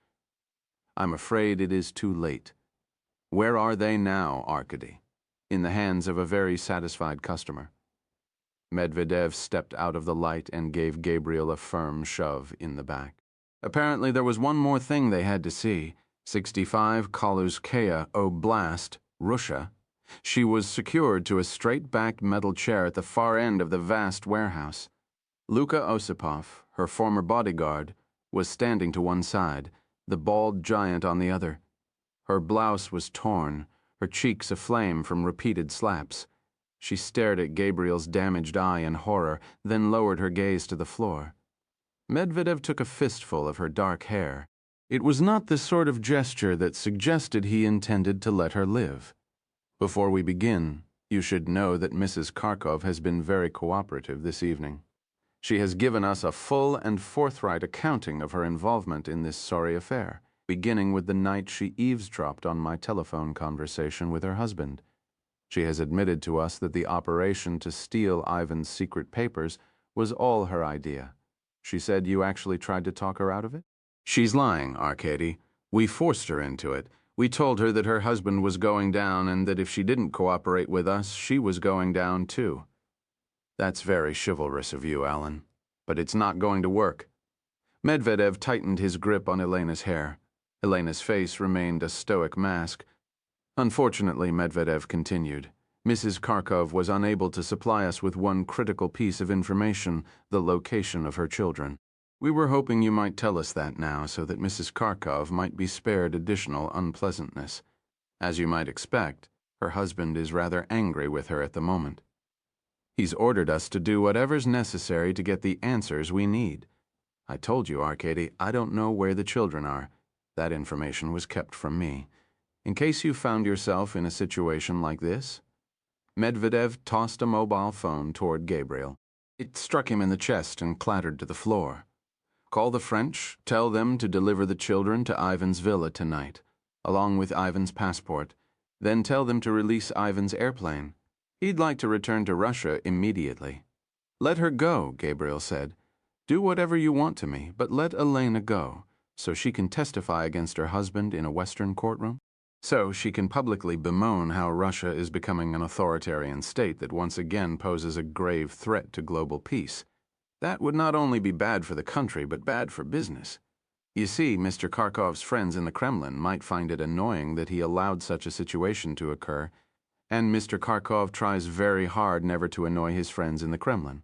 [SPEAKER 1] I'm afraid it is too late. Where are they now, Arkady? In the hands of a very satisfied customer. Medvedev stepped out of the light and gave Gabriel a firm shove in the back. Apparently there was one more thing they had to see. 65 Kaluzhskaya Oblast, Russia. She was secured to a straight-backed metal chair at the far end of the vast warehouse. Luka Osipov, her former bodyguard, was standing to one side, the bald giant on the other. Her blouse was torn, her cheeks aflame from repeated slaps. She stared at Gabriel's damaged eye in horror, then lowered her gaze to the floor. Medvedev took a fistful of her dark hair. It was not the sort of gesture that suggested he intended to let her live. Before we begin, you should know that Mrs. Kharkov has been very cooperative this evening. She has given us a full and forthright accounting of her involvement in this sorry affair, beginning with the night she eavesdropped on my telephone conversation with her husband. She has admitted to us that the operation to steal Ivan's secret papers was all her idea. She said you actually tried to talk her out of it? She's lying, Arkady. We forced her into it. We told her that her husband was going down and that if she didn't cooperate with us, she was going down too. That's very chivalrous of you, Alan. But it's not going to work. Medvedev tightened his grip on Elena's hair. Elena's face remained a stoic mask. Unfortunately, Medvedev continued, Mrs. Kharkov was unable to supply us with one critical piece of information, the location of her children. We were hoping you might tell us that now so that Mrs. Kharkov might be spared additional unpleasantness. As you might expect, her husband is rather angry with her at the moment. He's ordered us to do whatever's necessary to get the answers we need. I told you, Arkady, I don't know where the children are. That information was kept from me. In case you found yourself in a situation like this. Medvedev tossed a mobile phone toward Gabriel. It struck him in the chest and clattered to the floor. Call the French, tell them to deliver the children to Ivan's villa tonight, along with Ivan's passport. Then tell them to release Ivan's airplane. He'd like to return to Russia immediately. Let her go, Gabriel said. Do whatever you want to me, but let Elena go, so she can testify against her husband in a Western courtroom. So she can publicly bemoan how Russia is becoming an authoritarian state that once again poses a grave threat to global peace. That would not only be bad for the country, but bad for business. You see, Mr. Kharkov's friends in the Kremlin might find it annoying that he allowed such a situation to occur, and Mr. Kharkov tries very hard never to annoy his friends in the Kremlin.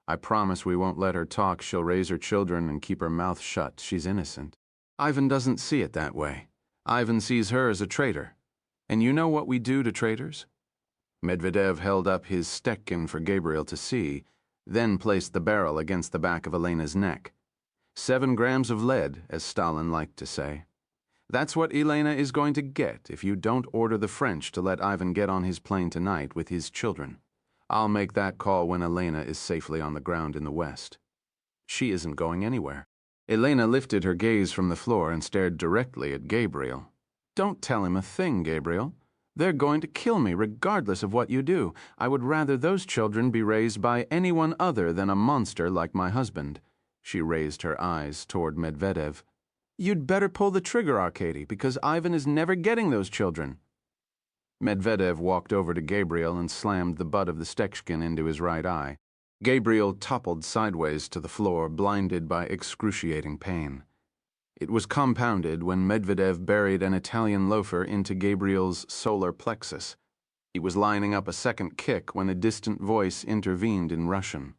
[SPEAKER 1] I promise we won't let her talk. She'll raise her children and keep her mouth shut. She's innocent. Ivan doesn't see it that way. Ivan sees her as a traitor. And you know what we do to traitors? Medvedev held up his Stekkin for Gabriel to see, then placed the barrel against the back of Elena's neck. 7 grams of lead, as Stalin liked to say. That's what Elena is going to get if you don't order the French to let Ivan get on his plane tonight with his children. I'll make that call when Elena is safely on the ground in the West. She isn't going anywhere. Elena lifted her gaze from the floor and stared directly at Gabriel. Don't tell him a thing, Gabriel. They're going to kill me regardless of what you do. I would rather those children be raised by anyone other than a monster like my husband. She raised her eyes toward Medvedev. You'd better pull the trigger, Arkady, because Ivan is never getting those children. Medvedev walked over to Gabriel and slammed the butt of the Stekshkin into his right eye. Gabriel toppled sideways to the floor, blinded by excruciating pain. It was compounded when Medvedev buried an Italian loafer into Gabriel's solar plexus. He was lining up a second kick when a distant voice intervened in Russian.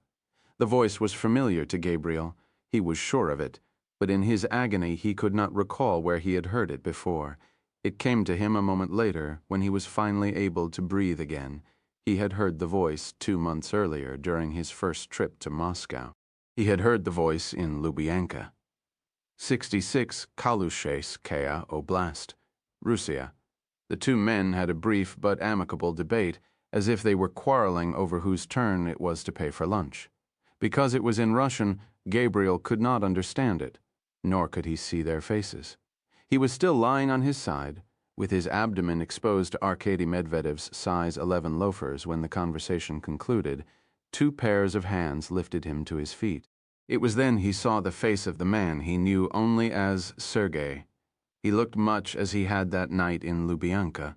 [SPEAKER 1] The voice was familiar to Gabriel. He was sure of it, but in his agony he could not recall where he had heard it before. It came to him a moment later, when he was finally able to breathe again. He had heard the voice 2 months earlier during his first trip to Moscow. He had heard the voice in Lubyanka. 66 Kalusheskaya Oblast, Russia. The 2 men had a brief but amicable debate, as if they were quarreling over whose turn it was to pay for lunch. Because it was in Russian, Gabriel could not understand it, nor could he see their faces. He was still lying on his side, with his abdomen exposed to Arkady Medvedev's size 11 loafers when the conversation concluded. 2 pairs of hands lifted him to his feet. It was then he saw the face of the man he knew only as Sergei. He looked much as he had that night in Lubyanka.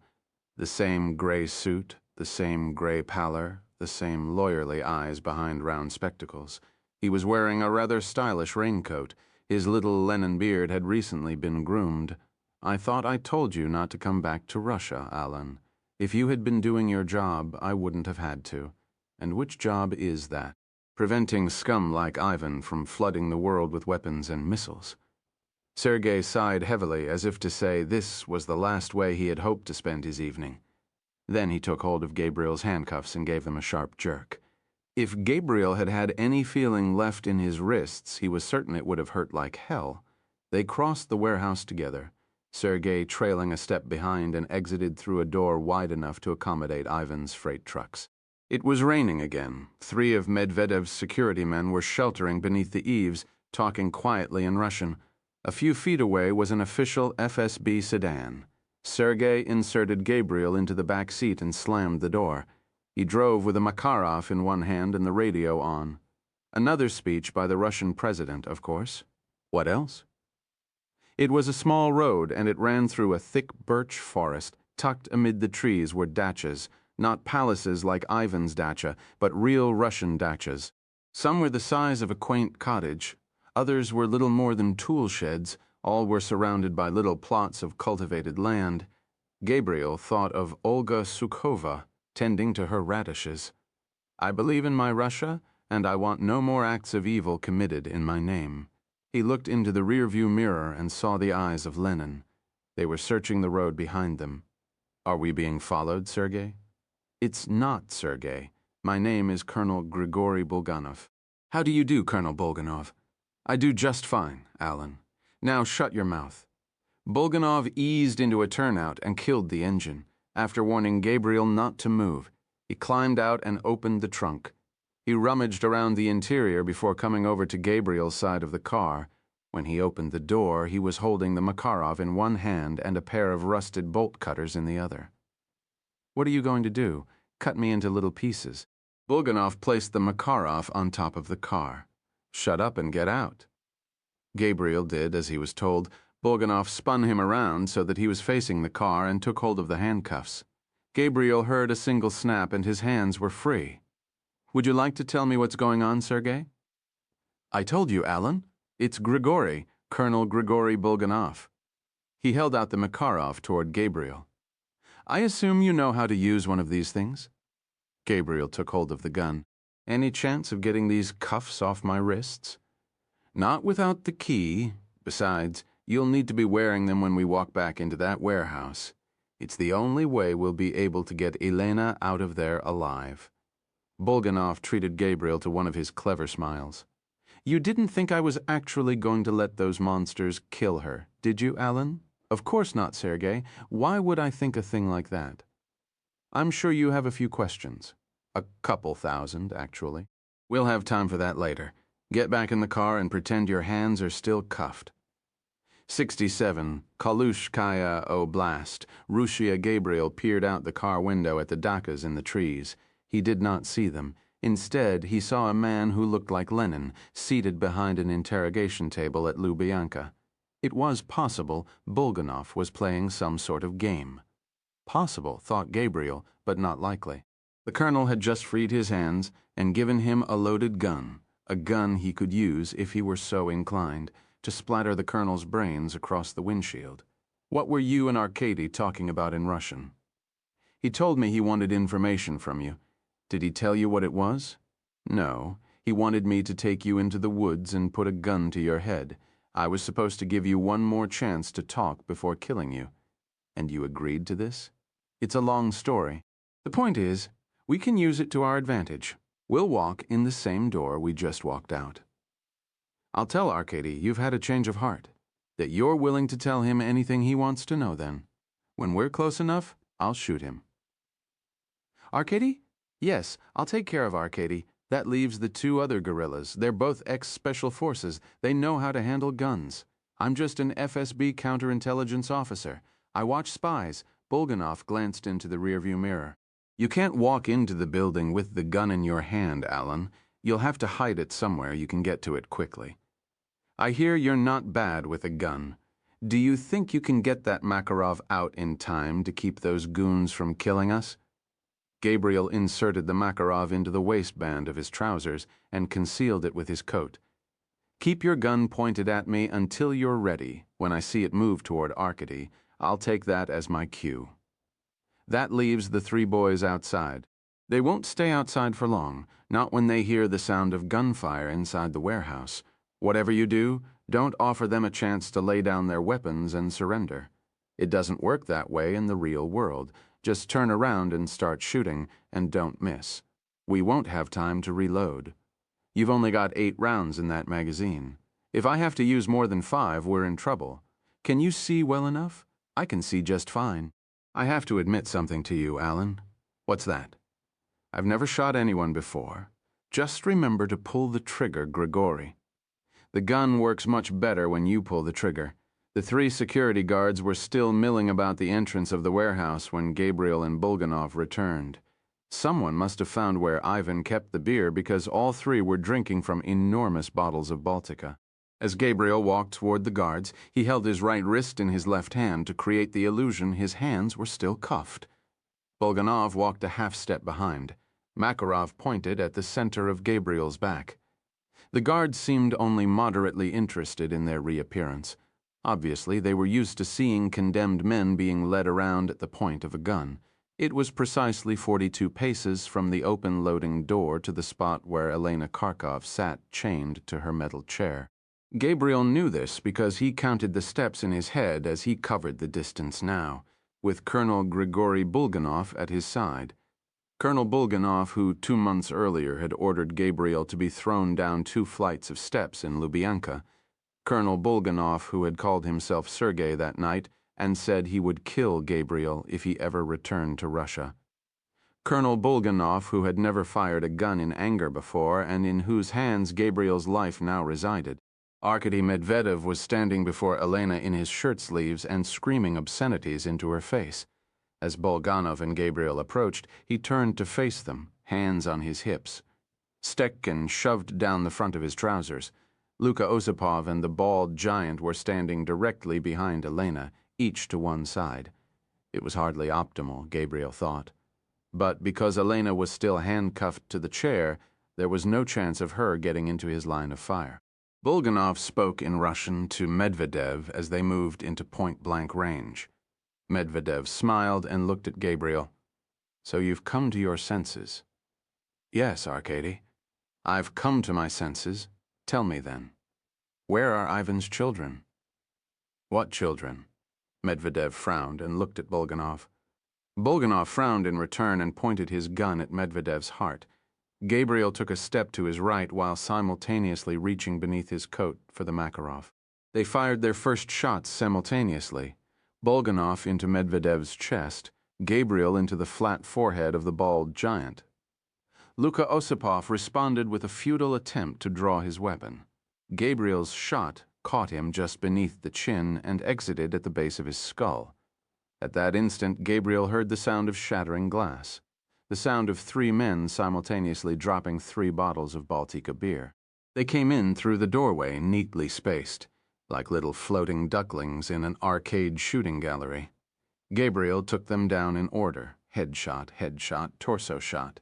[SPEAKER 1] The same gray suit, the same gray pallor, the same lawyerly eyes behind round spectacles. He was wearing a rather stylish raincoat. His little Lenin beard had recently been groomed. I thought I told you not to come back to Russia, Alan. If you had been doing your job, I wouldn't have had to. And which job is that? Preventing scum like Ivan from flooding the world with weapons and missiles. Sergei sighed heavily, as if to say this was the last way he had hoped to spend his evening. Then he took hold of Gabriel's handcuffs and gave them a sharp jerk. If Gabriel had had any feeling left in his wrists, he was certain it would have hurt like hell. They crossed the warehouse together, Sergei trailing a step behind, and exited through a door wide enough to accommodate Ivan's freight trucks. It was raining again. 3 of Medvedev's security men were sheltering beneath the eaves, talking quietly in Russian. A few feet away was an official FSB sedan. Sergei inserted Gabriel into the back seat and slammed the door. He drove with a Makarov in one hand and the radio on. Another speech by the Russian president, of course. What else? It was a small road, and it ran through a thick birch forest. Tucked amid the trees were dachas, not palaces like Ivan's dacha, but real Russian dachas. Some were the size of a quaint cottage. Others were little more than tool sheds. All were surrounded by little plots of cultivated land. Gabriel thought of Olga Sukhova, tending to her radishes. I believe in my Russia, and I want no more acts of evil committed in my name. He looked into the rearview mirror and saw the eyes of Lenin. They were searching the road behind them. Are we being followed, Sergei? It's not Sergei. My name is Colonel Grigory Bulganov. How do you do, Colonel Bulganov? I do just fine, Alan. Now shut your mouth. Bulganov eased into a turnout and killed the engine. After warning Gabriel not to move, he climbed out and opened the trunk. He rummaged around the interior before coming over to Gabriel's side of the car. When he opened the door, he was holding the Makarov in one hand and a pair of rusted bolt cutters in the other. What are you going to do? Cut me into little pieces. Bulganov placed the Makarov on top of the car. Shut up and get out. Gabriel did as he was told. Bulganov spun him around so that he was facing the car and took hold of the handcuffs. Gabriel heard a single snap and his hands were free. Would you like to tell me what's going on, Sergei? I told you, Alan. It's Grigory, Colonel Grigory Bulganov. He held out the Makarov toward Gabriel. I assume you know how to use one of these things? Gabriel took hold of the gun. Any chance of getting these cuffs off my wrists? Not without the key. Besides, you'll need to be wearing them when we walk back into that warehouse. It's the only way we'll be able to get Elena out of there alive. Bulganov treated Gabriel to one of his clever smiles. You didn't think I was actually going to let those monsters kill her, did you, Alan? Of course not, Sergei. Why would I think a thing like that? I'm sure you have a few questions. A couple thousand, actually. We'll have time for that later. Get back in the car and pretend your hands are still cuffed. 67, Kalushkaya Oblast. Rushia Gabriel peered out the car window at the dakas in the trees. He did not see them. Instead, he saw a man who looked like Lenin, seated behind an interrogation table at Lubyanka. It was possible Bulganov was playing some sort of game. Possible, thought Gabriel, but not likely. The colonel had just freed his hands and given him a loaded gun, a gun he could use, if he were so inclined, to splatter the colonel's brains across the windshield. What were you and Arkady talking about in Russian? He told me he wanted information from you. Did he tell you what it was? No. He wanted me to take you into the woods and put a gun to your head. I was supposed to give you one more chance to talk before killing you. And you agreed to this? It's a long story. The point is, we can use it to our advantage. We'll walk in the same door we just walked out. I'll tell Arkady you've had a change of heart, that you're willing to tell him anything he wants to know then. When we're close enough, I'll shoot him. Arkady? Yes, I'll take care of Arkady. That leaves the two other guerrillas. They're both ex-special forces. They know how to handle guns. I'm just an FSB counterintelligence officer. I watch spies. Bulganov glanced into the rearview mirror. You can't walk into the building with the gun in your hand, Alan. You'll have to hide it somewhere you can get to it quickly. I hear you're not bad with a gun. Do you think you can get that Makarov out in time to keep those goons from killing us? Gabriel inserted the Makarov into the waistband of his trousers and concealed it with his coat. Keep your gun pointed at me until you're ready. When I see it move toward Arkady, I'll take that as my cue. That leaves the three boys outside. They won't stay outside for long, not when they hear the sound of gunfire inside the warehouse. Whatever you do, don't offer them a chance to lay down their weapons and surrender. It doesn't work that way in the real world. Just turn around and start shooting, and don't miss. We won't have time to reload. You've only got 8 rounds in that magazine. If I have to use more than 5, we're in trouble. Can you see well enough? I can see just fine. I have to admit something to you, Alan. What's that? I've never shot anyone before. Just remember to pull the trigger, Grigory. The gun works much better when you pull the trigger. The three security guards were still milling about the entrance of the warehouse when Gabriel and Bulganov returned. Someone must have found where Ivan kept the beer because all three were drinking from enormous bottles of Baltica. As Gabriel walked toward the guards, he held his right wrist in his left hand to create the illusion his hands were still cuffed. Bulganov walked a half-step behind. Makarov pointed at the center of Gabriel's back. The guards seemed only moderately interested in their reappearance. Obviously, they were used to seeing condemned men being led around at the point of a gun. It was precisely 42 paces from the open loading door to the spot where Elena Kharkov sat chained to her metal chair. Gabriel knew this because he counted the steps in his head as he covered the distance now, with Colonel Grigory Bulganov at his side. Colonel Bulganov, who 2 months earlier had ordered Gabriel to be thrown down 2 flights of steps in Lubyanka. Colonel Bulganov, who had called himself Sergei that night and said he would kill Gabriel if he ever returned to Russia. Colonel Bulganov, who had never fired a gun in anger before and in whose hands Gabriel's life now resided. Arkady Medvedev was standing before Elena in his shirt sleeves and screaming obscenities into her face. As Bulganov and Gabriel approached, he turned to face them, hands on his hips. Stekkin shoved down the front of his trousers. Luka Osipov and the bald giant were standing directly behind Elena, each to one side. It was hardly optimal, Gabriel thought. But because Elena was still handcuffed to the chair, there was no chance of her getting into his line of fire. Bulganov spoke in Russian to Medvedev as they moved into point-blank range. Medvedev smiled and looked at Gabriel. "So you've come to your senses." "Yes, Arkady. I've come to my senses. Tell me then. Where are Ivan's children?" "What children?" Medvedev frowned and looked at Bulganov. Bulganov frowned in return and pointed his gun at Medvedev's heart. Gabriel took a step to his right while simultaneously reaching beneath his coat for the Makarov. They fired their first shots simultaneously. Bulganov into Medvedev's chest, Gabriel into the flat forehead of the bald giant. Luka Osipov responded with a futile attempt to draw his weapon. Gabriel's shot caught him just beneath the chin and exited at the base of his skull. At that instant, Gabriel heard the sound of shattering glass, the sound of 3 men simultaneously dropping 3 bottles of Baltica beer. They came in through the doorway, neatly spaced, like little floating ducklings in an arcade shooting gallery. Gabriel took them down in order, headshot, torso shot.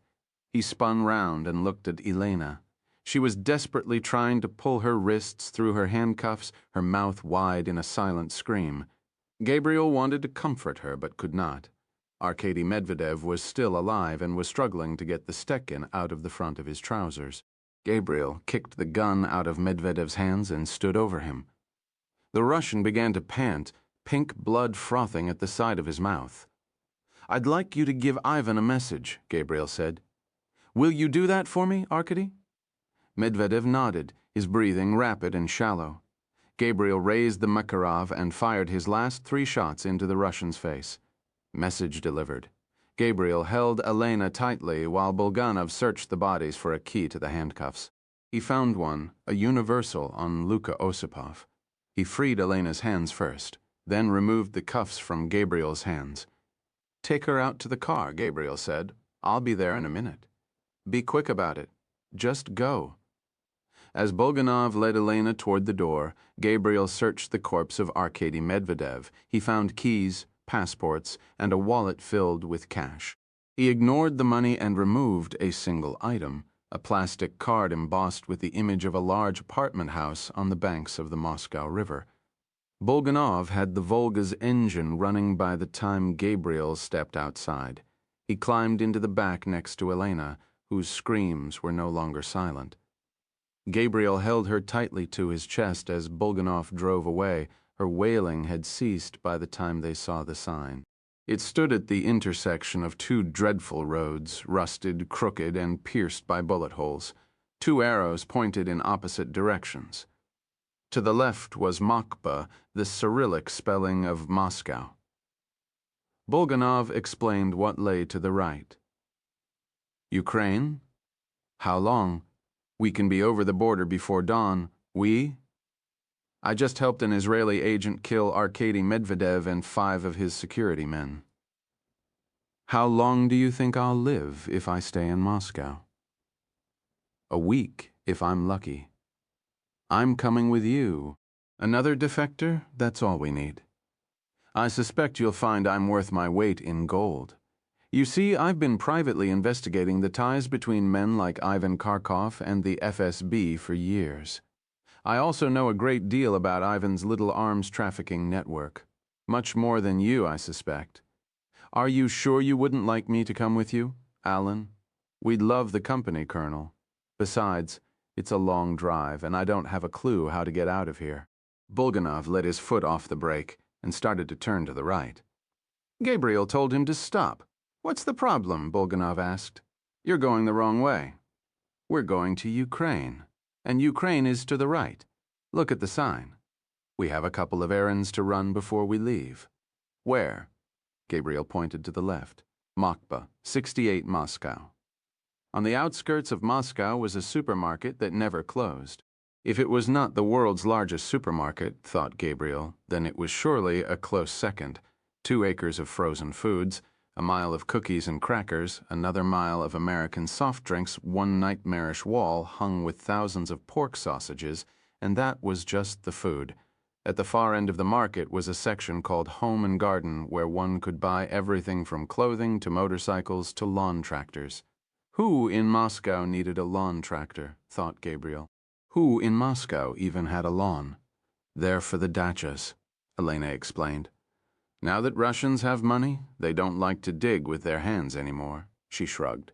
[SPEAKER 1] He spun round and looked at Elena. She was desperately trying to pull her wrists through her handcuffs, her mouth wide in a silent scream. Gabriel wanted to comfort her, but could not. Arkady Medvedev was still alive and was struggling to get the Stekkin out of the front of his trousers. Gabriel kicked the gun out of Medvedev's hands and stood over him. The Russian began to pant, pink blood frothing at the side of his mouth. "I'd like you to give Ivan a message," Gabriel said. "Will you do that for me, Arkady?" Medvedev nodded, his breathing rapid and shallow. Gabriel raised the Makarov and fired his last 3 shots into the Russian's face. Message delivered. Gabriel held Elena tightly while Bulganov searched the bodies for a key to the handcuffs. He found one, a universal, on Luka Osipov. He freed Elena's hands first, then removed the cuffs from Gabriel's hands. "Take her out to the car," Gabriel said. "I'll be there in a minute. Be quick about it. Just go." As Bulganov led Elena toward the door, Gabriel searched the corpse of Arkady Medvedev. He found keys, passports, and a wallet filled with cash. He ignored the money and removed a single item, a plastic card embossed with the image of a large apartment house on the banks of the Moscow River. Bulganov had the Volga's engine running by the time Gabriel stepped outside. He climbed into the back next to Elena, whose screams were no longer silent. Gabriel held her tightly to his chest as Bulganov drove away. Her wailing had ceased by the time they saw the sign. It stood at the intersection of 2 dreadful roads, rusted, crooked, and pierced by bullet holes. 2 arrows pointed in opposite directions. To the left was Moskva, the Cyrillic spelling of Moscow. Bulganov explained what lay to the right. "Ukraine? How long? We can be over the border before dawn. We?" I just helped an Israeli agent kill Arkady Medvedev and 5 of his security men. How long do you think I'll live if I stay in Moscow? A week, if I'm lucky. I'm coming with you. Another defector? That's all we need. I suspect you'll find I'm worth my weight in gold. You see, I've been privately investigating the ties between men like Ivan Kharkov and the FSB for years. I also know a great deal about Ivan's little arms trafficking network. Much more than you, I suspect. Are you sure you wouldn't like me to come with you, Alan? We'd love the company, Colonel. Besides, it's a long drive, and I don't have a clue how to get out of here. Bulganov let his foot off the brake and started to turn to the right. Gabriel told him to stop. What's the problem? Bulganov asked. You're going the wrong way. We're going to Ukraine, and Ukraine is to the right. Look at the sign. We have a couple of errands to run before we leave. Where? Gabriel pointed to the left. Moskva, 68 Moscow. On the outskirts of Moscow was a supermarket that never closed. If it was not the world's largest supermarket, thought Gabriel, then it was surely a close second. 2 acres of frozen foods, a mile of cookies and crackers, another mile of American soft drinks, 1 nightmarish wall hung with thousands of pork sausages, and that was just the food. At the far end of the market was a section called Home and Garden where one could buy everything from clothing to motorcycles to lawn tractors. Who in Moscow needed a lawn tractor, thought Gabriel. Who in Moscow even had a lawn? They're for the dachas, Elena explained. Now that Russians have money, they don't like to dig with their hands anymore, she shrugged.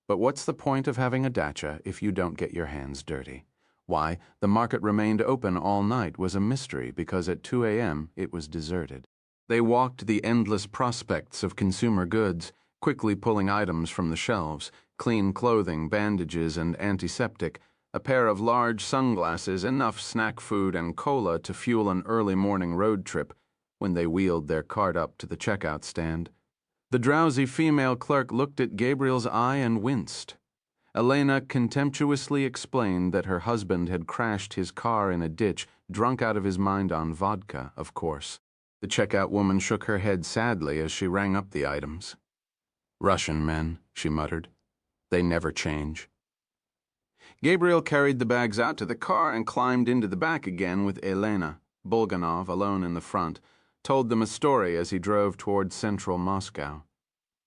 [SPEAKER 1] But what's the point of having a dacha if you don't get your hands dirty? Why the market remained open all night was a mystery because at 2 a.m. it was deserted. They walked the endless prospects of consumer goods, quickly pulling items from the shelves, clean clothing, bandages, and antiseptic, a pair of large sunglasses, enough snack food and cola to fuel an early morning road trip when they wheeled their cart up to the checkout stand. The drowsy female clerk looked at Gabriel's eye and winced. Elena contemptuously explained that her husband had crashed his car in a ditch, drunk out of his mind on vodka, of course. The checkout woman shook her head sadly as she rang up the items. Russian men, she muttered. They never change. Gabriel carried the bags out to the car and climbed into the back again with Elena. Bulganov, alone in the front, told them a story as he drove toward central Moscow.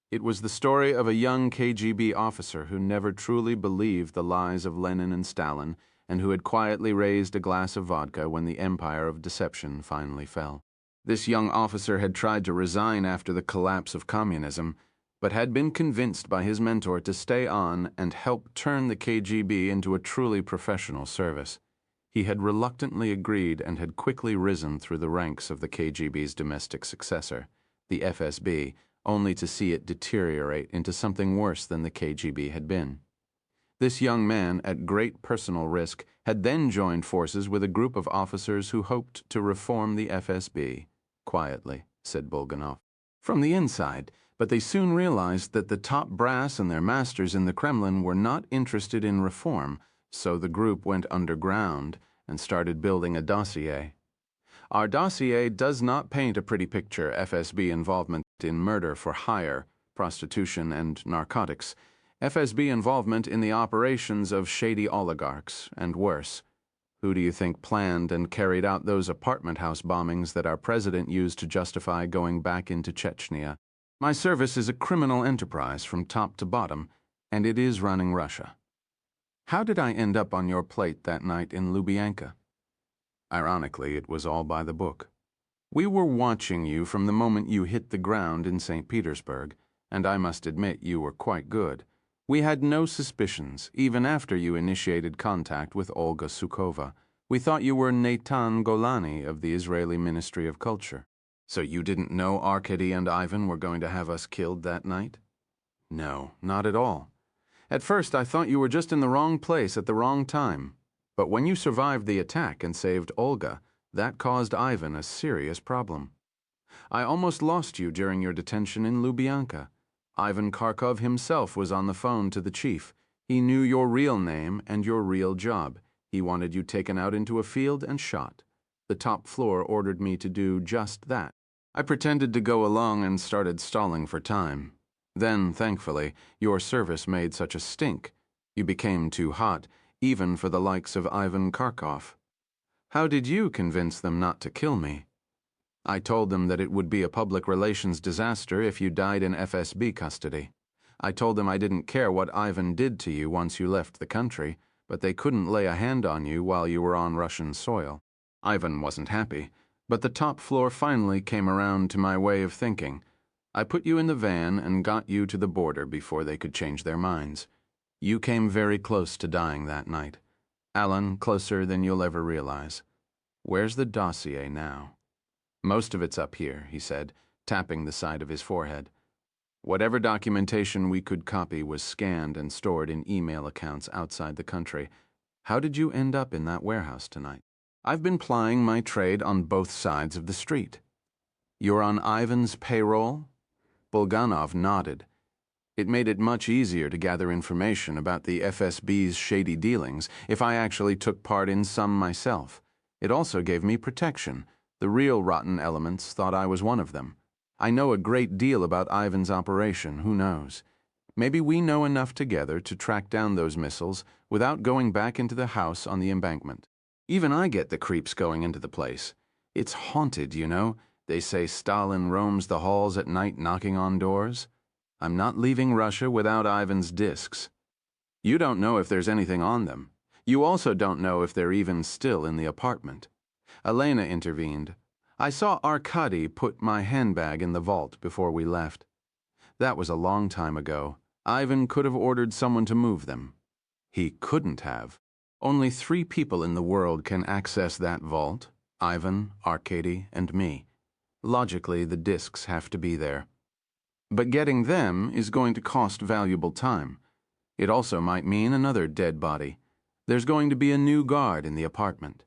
[SPEAKER 1] It was the story of a young KGB officer who never truly believed the lies of Lenin and Stalin and who had quietly raised a glass of vodka when the empire of deception finally fell. This young officer had tried to resign after the collapse of communism, but had been convinced by his mentor to stay on and help turn the KGB into a truly professional service. He had reluctantly agreed and had quickly risen through the ranks of the KGB's domestic successor, the FSB, only to see it deteriorate into something worse than the KGB had been. This young man, at great personal risk, had then joined forces with a group of officers who hoped to reform the FSB. Quietly, said Bulganov. From the inside, but they soon realized that the top brass and their masters in the Kremlin were not interested in reform, so the group went underground and started building a dossier. Our dossier does not paint a pretty picture FSB involvement in murder for hire, prostitution, and narcotics, FSB involvement in the operations of shady oligarchs, and worse. Who do you think planned and carried out those apartment house bombings that our president used to justify going back into Chechnya? My service is a criminal enterprise from top to bottom, and it is running Russia. How did I end up on your plate that night in Lubyanka? Ironically, it was all by the book. We were watching you from the moment you hit the ground in St. Petersburg, and I must admit you were quite good. We had no suspicions, even after you initiated contact with Olga Sukhova. We thought you were Natan Golani of the Israeli Ministry of Culture. So you didn't know Arkady and Ivan were going to have us killed that night? No, not at all. At first I thought you were just in the wrong place at the wrong time. But when you survived the attack and saved Olga, that caused Ivan a serious problem. I almost lost you during your detention in Lubyanka. Ivan Kharkov himself was on the phone to the chief. He knew your real name and your real job. He wanted you taken out into a field and shot. The top floor ordered me to do just that. I pretended to go along and started stalling for time. Then, thankfully, your service made such a stink. You became too hot, even for the likes of Ivan Kharkov. How did you convince them not to kill me? I told them that it would be a public relations disaster if you died in FSB custody. I told them I didn't care what Ivan did to you once you left the country, but they couldn't lay a hand on you while you were on Russian soil. Ivan wasn't happy, but the top floor finally came around to my way of thinking. I put you in the van and got you to the border before they could change their minds. You came very close to dying that night. Alan, closer than you'll ever realize. Where's the dossier now? Most of it's up here, he said, tapping the side of his forehead. Whatever documentation we could copy was scanned and stored in email accounts outside the country. How did you end up in that warehouse tonight? I've been plying my trade on both sides of the street. You're on Ivan's payroll? Bulganov nodded. It made it much easier to gather information about the FSB's shady dealings if I actually took part in some myself. It also gave me protection. The real rotten elements thought I was one of them. I know a great deal about Ivan's operation, who knows? Maybe we know enough together to track down those missiles without going back into the house on the embankment. Even I get the creeps going into the place. It's haunted, you know. They say Stalin roams the halls at night knocking on doors. I'm not leaving Russia without Ivan's discs. You don't know if there's anything on them. You also don't know if they're even still in the apartment. Elena intervened. I saw Arkady put my handbag in the vault before we left. That was a long time ago. Ivan could have ordered someone to move them. He couldn't have. Only 3 people in the world can access that vault: Ivan, Arkady, and me. Logically, the discs have to be there. But getting them is going to cost valuable time. It also might mean another dead body. There's going to be a new guard in the apartment.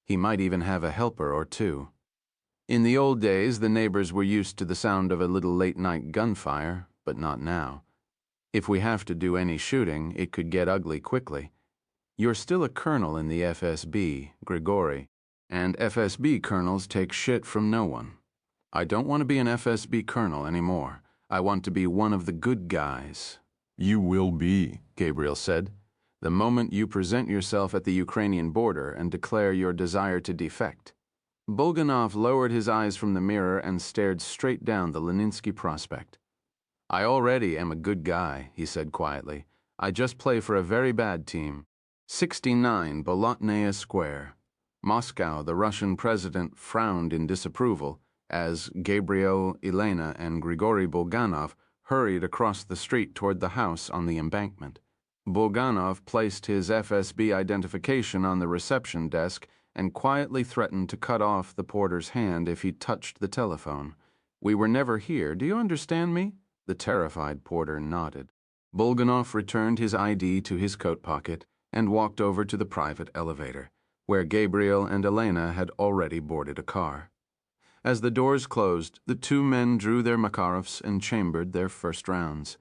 [SPEAKER 1] He might even have a helper or 2. In the old days, the neighbors were used to the sound of a little late-night gunfire, but not now. If we have to do any shooting, it could get ugly quickly. You're still a colonel in the FSB, Grigory, and FSB colonels take shit from no one. I don't want to be an FSB colonel anymore. I want to be one of the good guys. You will be, Gabriel said, the moment you present yourself at the Ukrainian border and declare your desire to defect. Bulganov lowered his eyes from the mirror and stared straight down the Leninsky Prospect. I already am a good guy, he said quietly. I just play for a very bad team. 69 Bolotnaya Square. Moscow, the Russian president, frowned in disapproval as Gabriel, Elena, and Grigory Bulganov hurried across the street toward the house on the embankment. Bulganov placed his FSB identification on the reception desk and quietly threatened to cut off the porter's hand if he touched the telephone. We were never here, do you understand me? The terrified porter nodded. Bulganov returned his ID to his coat pocket and walked over to the private elevator, where Gabriel and Elena had already boarded a car. As the doors closed, the 2 men drew their Makarovs and chambered their first rounds.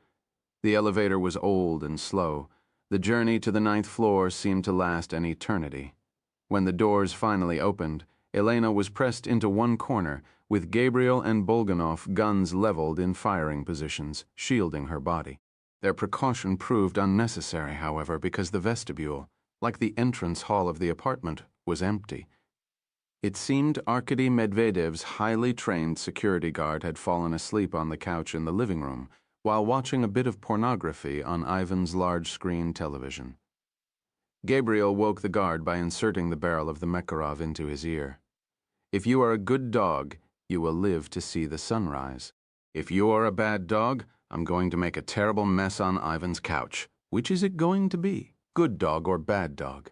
[SPEAKER 1] The elevator was old and slow. The journey to the 9th floor seemed to last an eternity. When the doors finally opened, Elena was pressed into one corner, with Gabriel and Bulganov guns leveled in firing positions, shielding her body. Their precaution proved unnecessary, however, because the vestibule, like the entrance hall of the apartment, was empty. It seemed Arkady Medvedev's highly trained security guard had fallen asleep on the couch in the living room while watching a bit of pornography on Ivan's large-screen television. Gabriel woke the guard by inserting the barrel of the Makarov into his ear. If you are a good dog, you will live to see the sunrise. If you are a bad dog, I'm going to make a terrible mess on Ivan's couch. Which is it going to be? Good dog or bad dog?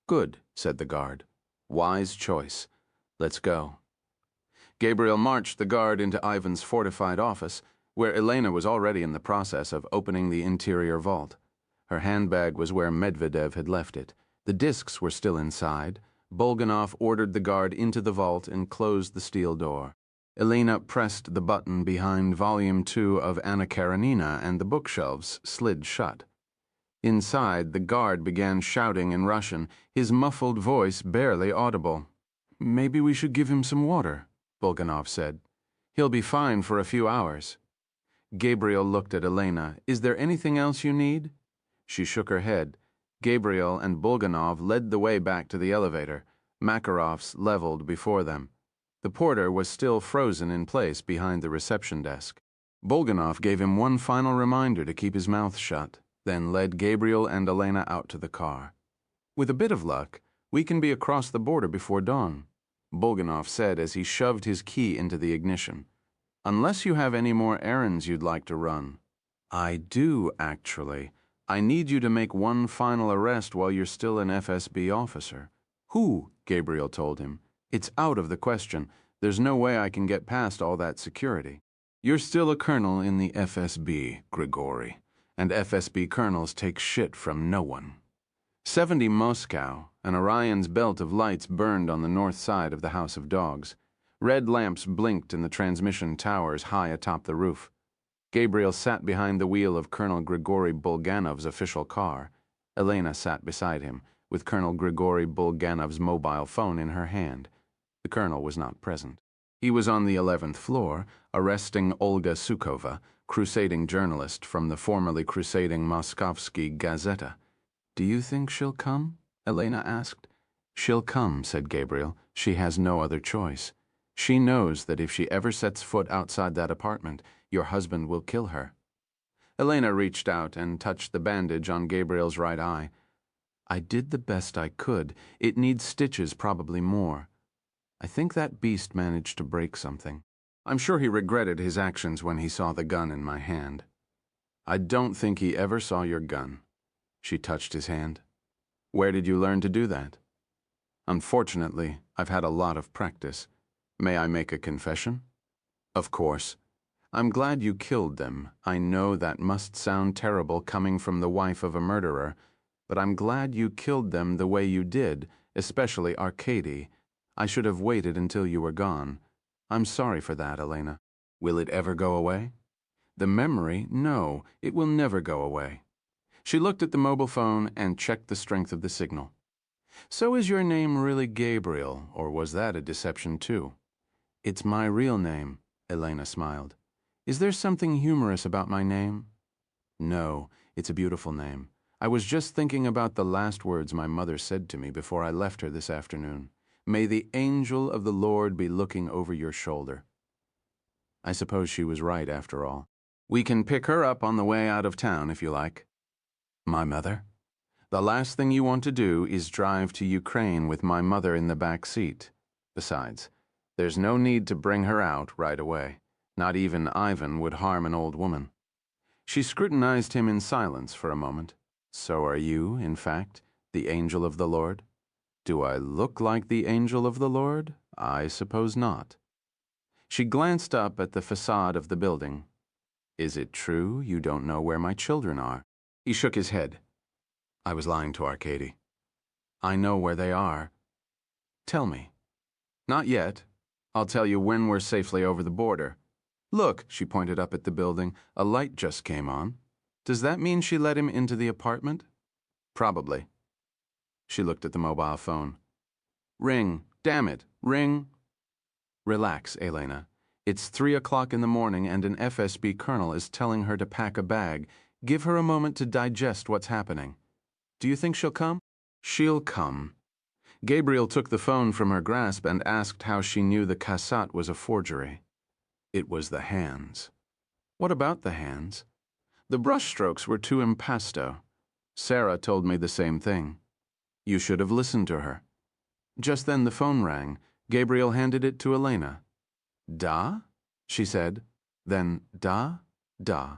[SPEAKER 1] Good, said the guard. Wise choice. Let's go. Gabriel marched the guard into Ivan's fortified office, where Elena was already in the process of opening the interior vault. Her handbag was where Medvedev had left it. The discs were still inside. Bulganov ordered the guard into the vault and closed the steel door. Elena pressed the button behind Volume 2 of Anna Karenina, and the bookshelves slid shut. Inside, the guard began shouting in Russian, his muffled voice barely audible. Maybe we should give him some water, Bulganov said. He'll be fine for a few hours. Gabriel looked at Elena. Is there anything else you need? She shook her head. Gabriel and Bulganov led the way back to the elevator, Makarov's leveled before them. The porter was still frozen in place behind the reception desk. Bulganov gave him one final reminder to keep his mouth shut, then led Gabriel and Elena out to the car. With a bit of luck, we can be across the border before dawn, Bulganov said as he shoved his key into the ignition. Unless you have any more errands you'd like to run. I do, actually. I need you to make one final arrest while you're still an FSB officer. Who? Gabriel told him. It's out of the question. There's no way I can get past all that security. You're still a colonel in the FSB, Grigory, and FSB colonels take shit from no one. 70 Moscow, and Orion's belt of lights burned on the north side of the House of Dogs. Red lamps blinked in the transmission towers high atop the roof. Gabriel sat behind the wheel of Colonel Grigory Bulganov's official car. Elena sat beside him, with Colonel Grigory Bulganov's mobile phone in her hand. The colonel was not present. He was on the 11th floor, arresting Olga Sukova, crusading journalist from the formerly crusading Moskovsky Gazeta. Do you think she'll come? Elena asked. She'll come, said Gabriel. She has no other choice. She knows that if she ever sets foot outside that apartment, your husband will kill her. Elena reached out and touched the bandage on Gabriel's right eye. I did the best I could. It needs stitches, probably more. I think that beast managed to break something. I'm sure he regretted his actions when he saw the gun in my hand. I don't think he ever saw your gun. She touched his hand. Where did you learn to do that? Unfortunately, I've had a lot of practice. May I make a confession? Of course. I'm glad you killed them. I know that must sound terrible coming from the wife of a murderer, but I'm glad you killed them the way you did, especially Arkady. I should have waited until you were gone. I'm sorry for that, Elena. Will it ever go away? The memory? No, it will never go away. She looked at the mobile phone and checked the strength of the signal. So is your name really Gabriel, or was that a deception too? It's my real name, Elena smiled. Is there something humorous about my name? No, it's a beautiful name. I was just thinking about the last words my mother said to me before I left her this afternoon. May the angel of the Lord be looking over your shoulder. I suppose she was right after all. We can pick her up on the way out of town if you like. My mother? The last thing you want to do is drive to Ukraine with my mother in the back seat. Besides, there's no need to bring her out right away. Not even Ivan would harm an old woman. She scrutinized him in silence for a moment. So are you, in fact, the angel of the Lord? Do I look like the angel of the Lord? I suppose not. She glanced up at the facade of the building. Is it true you don't know where my children are? He shook his head. I was lying to Arkady. I know where they are. Tell me. Not yet. I'll tell you when we're safely over the border. Look, she pointed up at the building, a light just came on. Does that mean she let him into the apartment? Probably. She looked at the mobile phone. Ring. Damn it. Ring. Relax, Elena. It's 3 o'clock in the morning and an FSB colonel is telling her to pack a bag. Give her a moment to digest what's happening. Do you think she'll come? She'll come. Gabriel took the phone from her grasp and asked how she knew the cassette was a forgery. It was the hands. What about the hands? The brushstrokes were too impasto. Sarah told me the same thing. You should have listened to her. Just then the phone rang. Gabriel handed it to Elena. Da? She said. Then da? Da.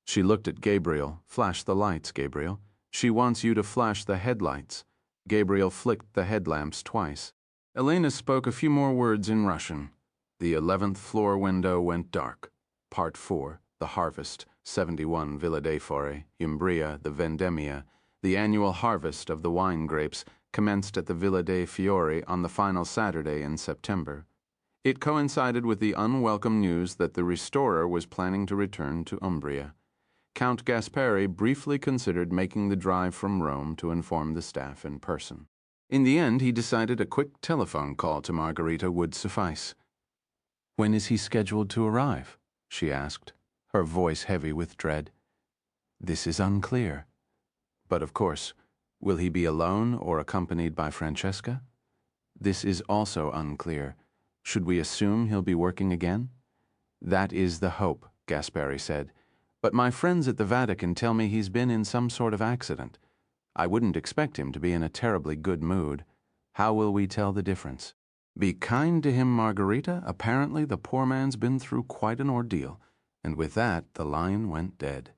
[SPEAKER 1] She looked at Gabriel. Flash the lights, Gabriel. She wants you to flash the headlights. Gabriel flicked the headlamps twice. Elena spoke a few more words in Russian. The 11th floor window went dark. Part 4, The Harvest, 71 Villa dei Fori, Umbria, the Vendemmia, the annual harvest of the wine grapes, commenced at the Villa dei Fiori on the final Saturday in September. It coincided with the unwelcome news that the restorer was planning to return to Umbria. Count Gasperi briefly considered making the drive from Rome to inform the staff in person. In the end, he decided a quick telephone call to Margarita would suffice. "When is he scheduled to arrive?" she asked, her voice heavy with dread. "This is unclear. But of course, will he be alone or accompanied by Francesca? This is also unclear. Should we assume he'll be working again?" "That is the hope," Gasperi said. "But my friends at the Vatican tell me he's been in some sort of accident. I wouldn't expect him to be in a terribly good mood. How will we tell the difference?" "Be kind to him, Margarita. Apparently the poor man's been through quite an ordeal." And with that, the line went dead.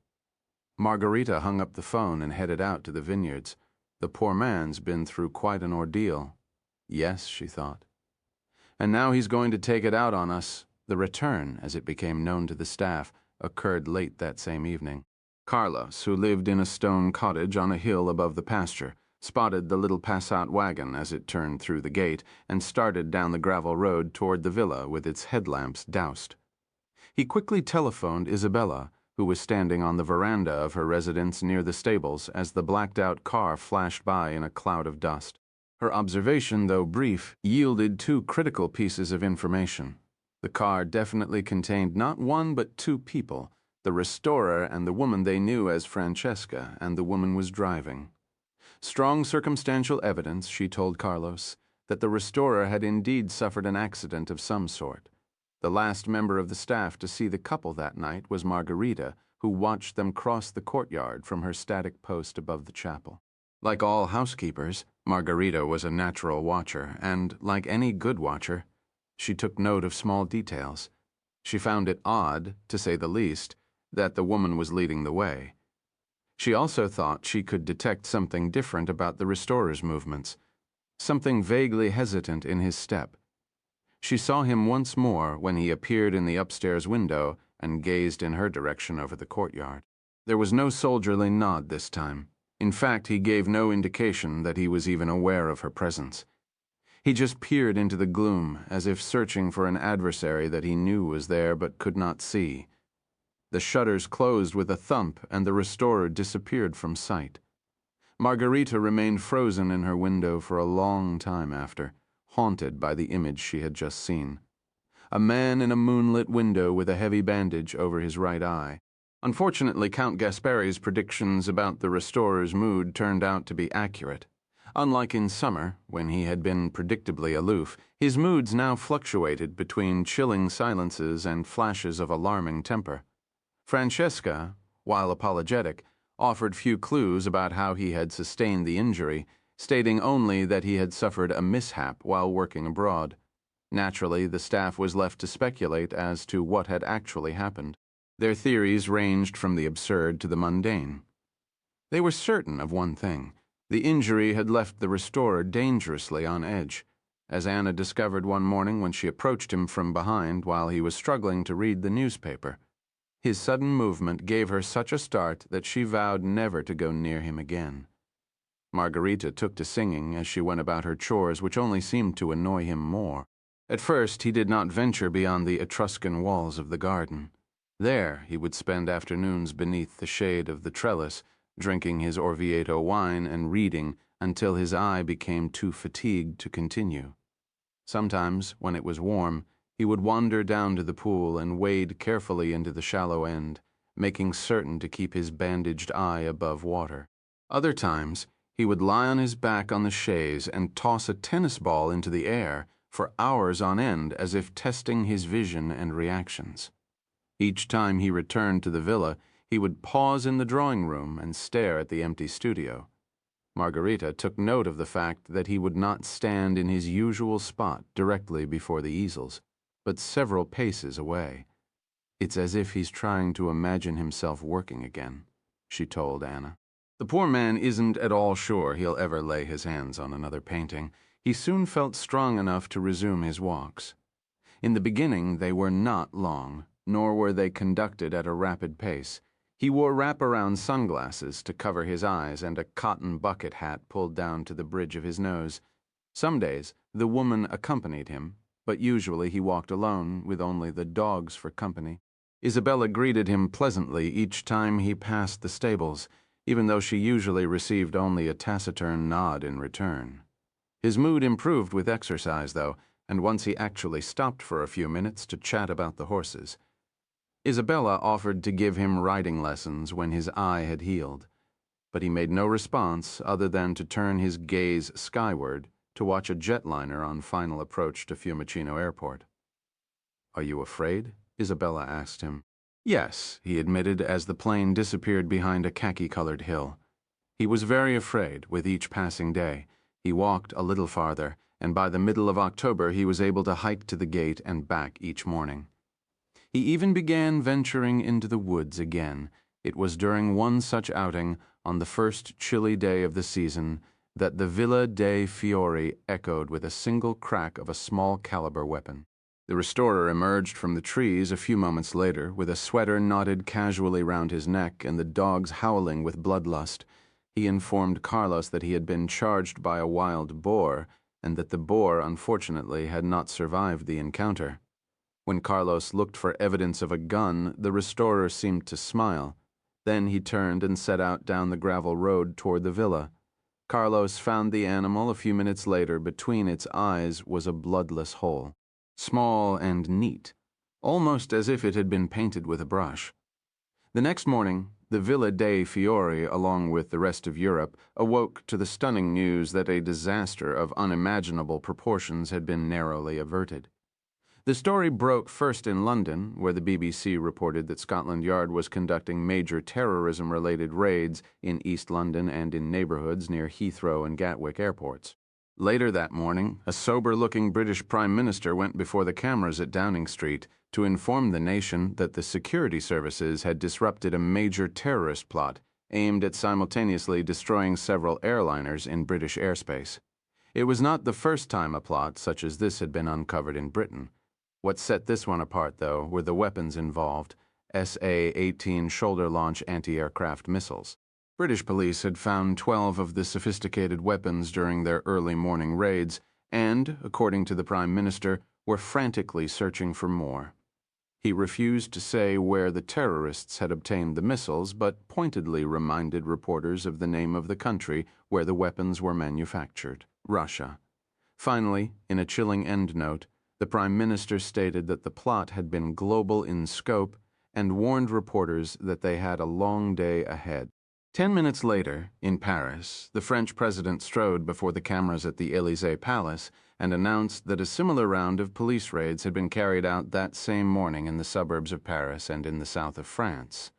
[SPEAKER 1] Margarita hung up the phone and headed out to the vineyards. The poor man's been through quite an ordeal. Yes, she thought. And now he's going to take it out on us. The return, as it became known to the staff, occurred late that same evening. Carlos, who lived in a stone cottage on a hill above the pasture, spotted the little Passat wagon as it turned through the gate and started down the gravel road toward the villa with its headlamps doused. He quickly telephoned Isabella, who was standing on the veranda of her residence near the stables as the blacked-out car flashed by in a cloud of dust. Her observation, though brief, yielded two critical pieces of information. The car definitely contained not one but two people, the restorer and the woman they knew as Francesca, and the woman was driving. Strong circumstantial evidence, she told Carlos, that the restorer had indeed suffered an accident of some sort. The last member of the staff to see the couple that night was Margarita, who watched them cross the courtyard from her static post above the chapel. Like all housekeepers, Margarita was a natural watcher, and, like any good watcher, she took note of small details. She found it odd, to say the least, that the woman was leading the way. She also thought she could detect something different about the restorer's movements, something vaguely hesitant in his step. She saw him once more when he appeared in the upstairs window and gazed in her direction over the courtyard. There was no soldierly nod this time. In fact, he gave no indication that he was even aware of her presence. He just peered into the gloom, as if searching for an adversary that he knew was there but could not see. The shutters closed with a thump, and the restorer disappeared from sight. Margarita remained frozen in her window for a long time after, haunted by the image she had just seen. A man in a moonlit window with a heavy bandage over his right eye. Unfortunately, Count Gasperi's predictions about the restorer's mood turned out to be accurate. Unlike in summer, when he had been predictably aloof, his moods now fluctuated between chilling silences and flashes of alarming temper. Francesca, while apologetic, offered few clues about how he had sustained the injury, stating only that he had suffered a mishap while working abroad. Naturally, the staff was left to speculate as to what had actually happened. Their theories ranged from the absurd to the mundane. They were certain of one thing. The injury had left the restorer dangerously on edge, as Anna discovered one morning when she approached him from behind while he was struggling to read the newspaper. His sudden movement gave her such a start that she vowed never to go near him again. Margarita took to singing as she went about her chores, which only seemed to annoy him more. At first, he did not venture beyond the Etruscan walls of the garden. There, he would spend afternoons beneath the shade of the trellis, drinking his Orvieto wine and reading until his eye became too fatigued to continue. Sometimes, when it was warm, he would wander down to the pool and wade carefully into the shallow end, making certain to keep his bandaged eye above water. Other times, he would lie on his back on the chaise and toss a tennis ball into the air for hours on end as if testing his vision and reactions. Each time he returned to the villa, he would pause in the drawing room and stare at the empty studio. Margarita took note of the fact that he would not stand in his usual spot directly before the easels, but several paces away. "It's as if he's trying to imagine himself working again," she told Anna. The poor man isn't at all sure he'll ever lay his hands on another painting. He soon felt strong enough to resume his walks. In the beginning, they were not long, nor were they conducted at a rapid pace. He wore wrap-around sunglasses to cover his eyes and a cotton bucket hat pulled down to the bridge of his nose. Some days, the woman accompanied him, but usually he walked alone, with only the dogs for company. Isabella greeted him pleasantly each time he passed the stables, even though she usually received only a taciturn nod in return. His mood improved with exercise, though, and once he actually stopped for a few minutes to chat about the horses. Isabella offered to give him riding lessons when his eye had healed, but he made no response other than to turn his gaze skyward to watch a jetliner on final approach to Fiumicino Airport. "Are you afraid?" Isabella asked him. "Yes," he admitted as the plane disappeared behind a khaki-colored hill. He was very afraid with each passing day. He walked a little farther, and by the middle of October he was able to hike to the gate and back each morning. He even began venturing into the woods again. It was during one such outing, on the first chilly day of the season, that the Villa dei Fiori echoed with a single crack of a small-caliber weapon. The restorer emerged from the trees a few moments later, with a sweater knotted casually round his neck and the dogs howling with bloodlust. He informed Carlos that he had been charged by a wild boar, and that the boar, unfortunately, had not survived the encounter. When Carlos looked for evidence of a gun, the restorer seemed to smile. Then he turned and set out down the gravel road toward the villa. Carlos found the animal a few minutes later. Between its eyes was a bloodless hole, small and neat, almost as if it had been painted with a brush. The next morning, the Villa dei Fiori, along with the rest of Europe, awoke to the stunning news that a disaster of unimaginable proportions had been narrowly averted. The story broke first in London, where the BBC reported that Scotland Yard was conducting major terrorism-related raids in East London and in neighborhoods near Heathrow and Gatwick airports. Later that morning, a sober-looking British Prime Minister went before the cameras at Downing Street to inform the nation that the security services had disrupted a major terrorist plot aimed at simultaneously destroying several airliners in British airspace. It was not the first time a plot such as this had been uncovered in Britain. What set this one apart, though, were the weapons involved, SA-18 shoulder-launch anti-aircraft missiles. British police had found 12 of the sophisticated weapons during their early morning raids and, according to the Prime Minister, were frantically searching for more. He refused to say where the terrorists had obtained the missiles, but pointedly reminded reporters of the name of the country where the weapons were manufactured: Russia. Finally, in a chilling endnote, the Prime Minister stated that the plot had been global in scope and warned reporters that they had a long day ahead. 10 minutes later, in Paris, the French president strode before the cameras at the Élysée Palace and announced that a similar round of police raids had been carried out that same morning in the suburbs of Paris and in the south of France.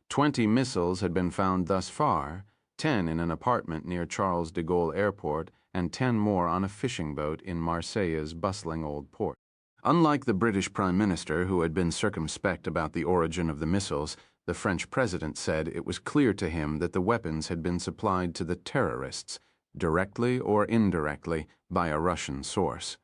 [SPEAKER 1] 20 missiles had been found thus far, 10 in an apartment near Charles de Gaulle Airport and 10 more on a fishing boat in Marseille's bustling old port. Unlike the British Prime Minister, who had been circumspect about the origin of the missiles, the French president said it was clear to him that the weapons had been supplied to the terrorists, directly or indirectly, by a Russian source.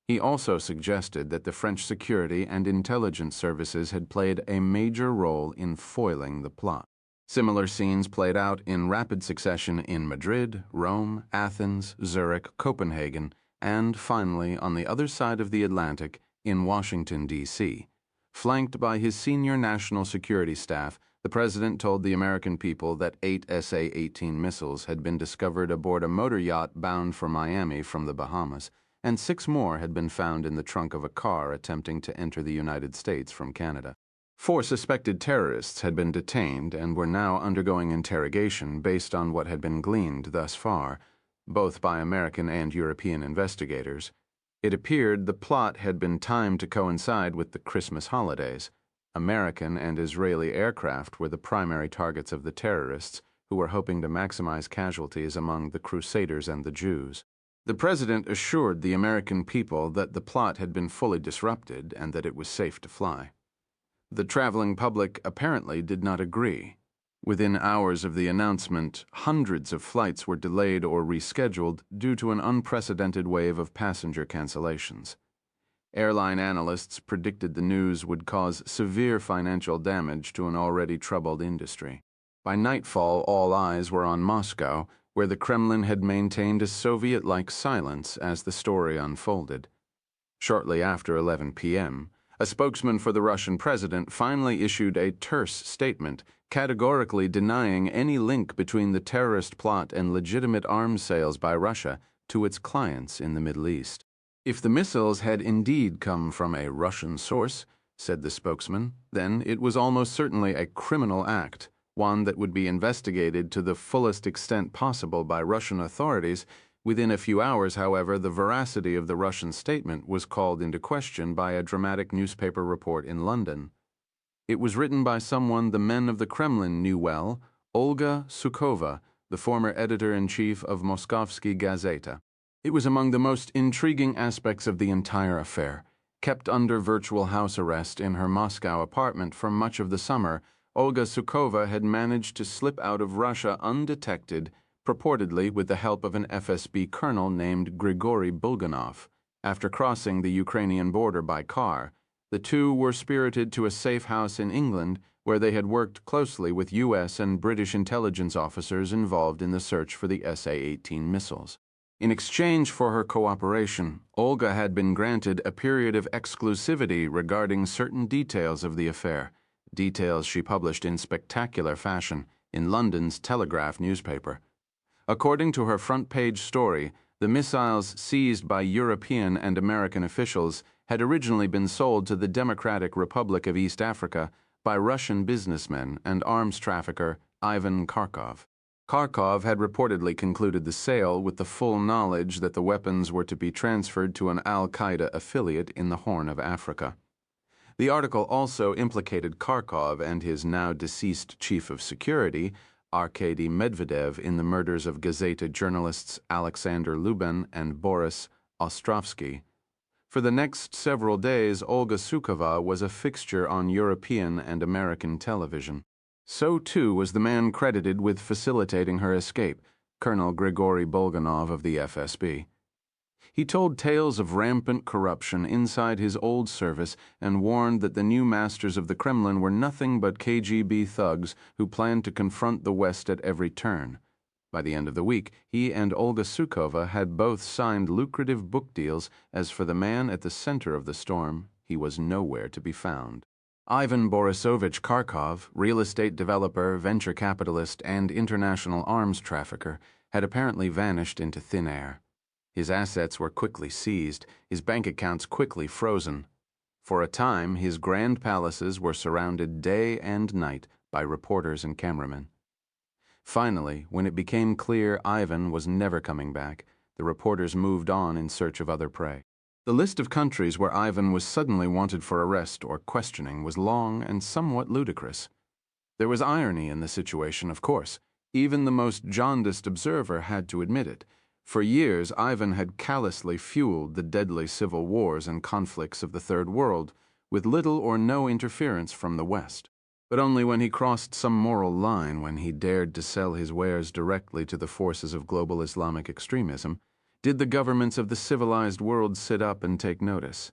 [SPEAKER 1] He also suggested that the French security and intelligence services had played a major role in foiling the plot. Similar scenes played out in rapid succession in Madrid, Rome, Athens, Zurich, Copenhagen, and finally, on the other side of the Atlantic, in Washington, D.C. Flanked by his senior national security staff, the president told the American people that 8 SA-18 missiles had been discovered aboard a motor yacht bound for Miami from the Bahamas, and 6 more had been found in the trunk of a car attempting to enter the United States from Canada. 4 suspected terrorists had been detained and were now undergoing interrogation based on what had been gleaned thus far, both by American and European investigators. It appeared the plot had been timed to coincide with the Christmas holidays. American and Israeli aircraft were the primary targets of the terrorists, who were hoping to maximize casualties among the Crusaders and the Jews. The president assured the American people that the plot had been fully disrupted and that it was safe to fly. The traveling public apparently did not agree. Within hours of the announcement, hundreds of flights were delayed or rescheduled due to an unprecedented wave of passenger cancellations. Airline analysts predicted the news would cause severe financial damage to an already troubled industry. By nightfall, all eyes were on Moscow, where the Kremlin had maintained a Soviet-like silence as the story unfolded. Shortly after 11 p.m., a spokesman for the Russian president finally issued a terse statement, categorically denying any link between the terrorist plot and legitimate arms sales by Russia, to its clients in the Middle East. If the missiles had indeed come from a Russian source, said the spokesman, then it was almost certainly a criminal act, one that would be investigated to the fullest extent possible by Russian authorities. Within a few hours, however, the veracity of the Russian statement was called into question by a dramatic newspaper report in London. It was written by someone the men of the Kremlin knew well, Olga Sukhova, the former editor-in-chief of Moskovsky Gazeta. It was among the most intriguing aspects of the entire affair. Kept under virtual house arrest in her Moscow apartment for much of the summer, Olga Sukhova had managed to slip out of Russia undetected, purportedly with the help of an FSB colonel named Grigory Bulganov. After crossing the Ukrainian border by car, the two were spirited to a safe house in England where they had worked closely with U.S. and British intelligence officers involved in the search for the SA-18 missiles. In exchange for her cooperation, Olga had been granted a period of exclusivity regarding certain details of the affair, details she published in spectacular fashion in London's Telegraph newspaper. According to her front-page story, the missiles seized by European and American officials had originally been sold to the Democratic Republic of East Africa by Russian businessman and arms trafficker Ivan Kharkov. Kharkov had reportedly concluded the sale with the full knowledge that the weapons were to be transferred to an al-Qaeda affiliate in the Horn of Africa. The article also implicated Kharkov and his now deceased chief of security, Arkady Medvedev, in the murders of Gazeta journalists Alexander Lubin and Boris Ostrovsky. For the next several days, Olga Sukhova was a fixture on European and American television. So, too, was the man credited with facilitating her escape, Colonel Grigory Bulganov of the FSB. He told tales of rampant corruption inside his old service and warned that the new masters of the Kremlin were nothing but KGB thugs who planned to confront the West at every turn. By the end of the week, he and Olga Sukhova had both signed lucrative book deals. As for the man at the center of the storm, he was nowhere to be found. Ivan Borisovich Kharkov, real estate developer, venture capitalist, and international arms trafficker, had apparently vanished into thin air. His assets were quickly seized, his bank accounts quickly frozen. For a time, his grand palaces were surrounded day and night by reporters and cameramen. Finally, when it became clear Ivan was never coming back, the reporters moved on in search of other prey. The list of countries where Ivan was suddenly wanted for arrest or questioning was long and somewhat ludicrous. There was irony in the situation, of course. Even the most jaundiced observer had to admit it. For years, Ivan had callously fueled the deadly civil wars and conflicts of the Third World, with little or no interference from the West. But only when he crossed some moral line, when he dared to sell his wares directly to the forces of global Islamic extremism, did the governments of the civilized world sit up and take notice.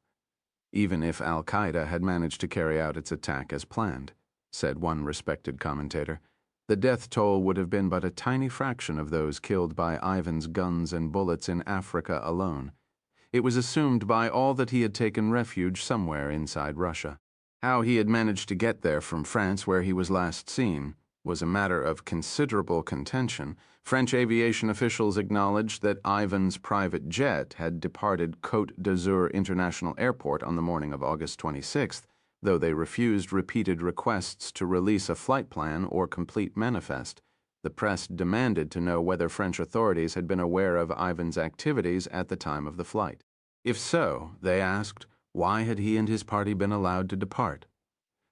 [SPEAKER 1] Even if al-Qaeda had managed to carry out its attack as planned, said one respected commentator, the death toll would have been but a tiny fraction of those killed by Ivan's guns and bullets in Africa alone. It was assumed by all that he had taken refuge somewhere inside Russia. How he had managed to get there from France, where he was last seen, was a matter of considerable contention. French aviation officials acknowledged that Ivan's private jet had departed Côte d'Azur International Airport on the morning of August 26th, though they refused repeated requests to release a flight plan or complete manifest. The press demanded to know whether French authorities had been aware of Ivan's activities at the time of the flight. If so, they asked, why had he and his party been allowed to depart?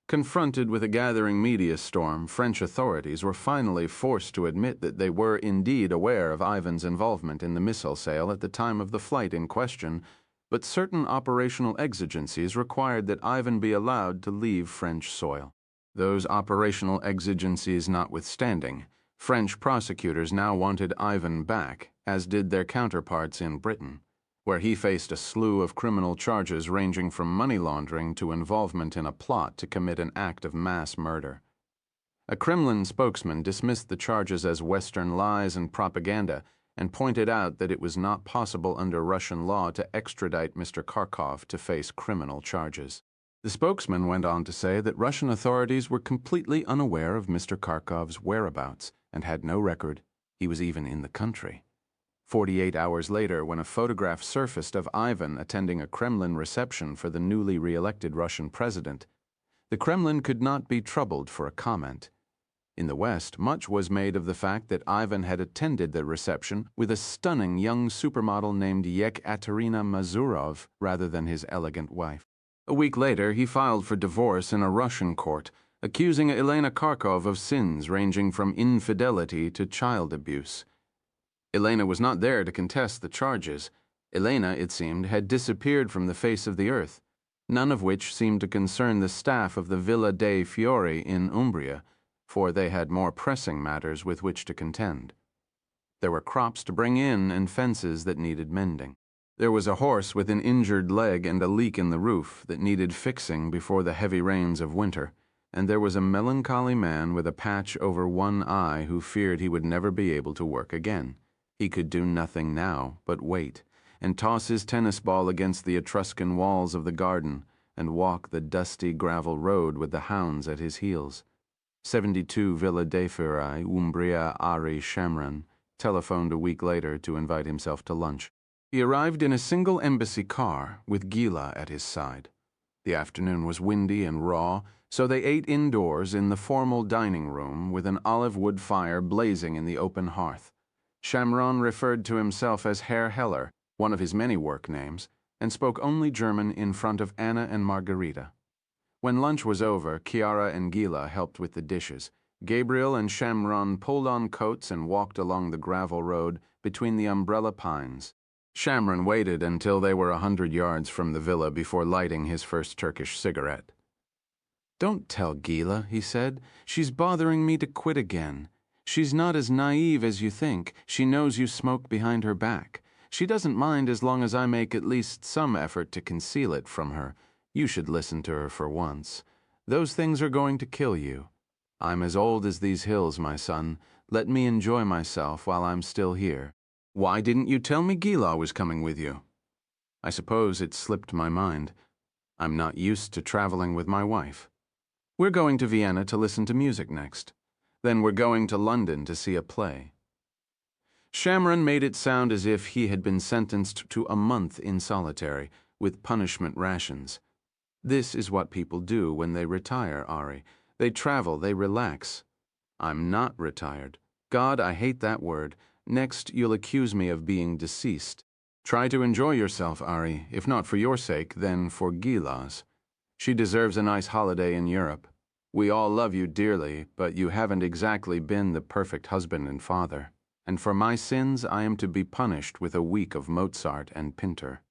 [SPEAKER 1] Confronted with a gathering media storm, French authorities were finally forced to admit that they were indeed aware of Ivan's involvement in the missile sale at the time of the flight in question, but certain operational exigencies required that Ivan be allowed to leave French soil. Those operational exigencies notwithstanding, French prosecutors now wanted Ivan back, as did their counterparts in Britain, where he faced a slew of criminal charges ranging from money laundering to involvement in a plot to commit an act of mass murder. A Kremlin spokesman dismissed the charges as Western lies and propaganda and pointed out that it was not possible under Russian law to extradite Mr. Kharkov to face criminal charges. The spokesman went on to say that Russian authorities were completely unaware of Mr. Kharkov's whereabouts and had no record he was even in the country. 48 hours later, when a photograph surfaced of Ivan attending a Kremlin reception for the newly re-elected Russian president, the Kremlin could not be troubled for a comment. In the West, much was made of the fact that Ivan had attended the reception with a stunning young supermodel named Yekaterina Mazurov rather than his elegant wife. A week later, he filed for divorce in a Russian court, accusing Elena Kharkov of sins ranging from infidelity to child abuse. Elena was not there to contest the charges. Elena, it seemed, had disappeared from the face of the earth, none of which seemed to concern the staff of the Villa dei Fiori in Umbria, for they had more pressing matters with which to contend. There were crops to bring in and fences that needed mending. There was a horse with an injured leg and a leak in the roof that needed fixing before the heavy rains of winter, and there was a melancholy man with a patch over one eye who feared he would never be able to work again. He could do nothing now but wait, and toss his tennis ball against the Etruscan walls of the garden, and walk the dusty gravel road with the hounds at his heels. 72 Villa dei Fiori, Umbria, Ari Shamran, telephoned a week later to invite himself to lunch. He arrived in a single embassy car with Gila at his side. The afternoon was windy and raw, so they ate indoors in the formal dining room with an olive wood fire blazing in the open hearth. Shamron referred to himself as Herr Heller, one of his many work names, and spoke only German in front of Anna and Margarita. When lunch was over, Chiara and Gila helped with the dishes. Gabriel and Shamron pulled on coats and walked along the gravel road between the umbrella pines. Shamron waited until they were 100 yards from the villa before lighting his first Turkish cigarette. "Don't tell Gila," he said. "She's bothering me to quit again. She's not as naive as you think. She knows you smoke behind her back. She doesn't mind as long as I make at least some effort to conceal it from her. You should listen to her for once. Those things are going to kill you. I'm as old as these hills, my son. Let me enjoy myself while I'm still here. Why didn't you tell me Gila was coming with you?" "I suppose it slipped my mind. I'm not used to traveling with my wife. We're going to Vienna to listen to music next. Then we're going to London to see a play." Shamron made it sound as if he had been sentenced to a month in solitary, with punishment rations. "This is what people do when they retire, Ari. They travel, they relax. I'm not retired. God, I hate that word. Next, you'll accuse me of being deceased. Try to enjoy yourself, Ari, if not for your sake, then for Gila's. She deserves a nice holiday in Europe. We all love you dearly, but you haven't exactly been the perfect husband and father. And for my sins, I am to be punished with a week of Mozart and Pinter."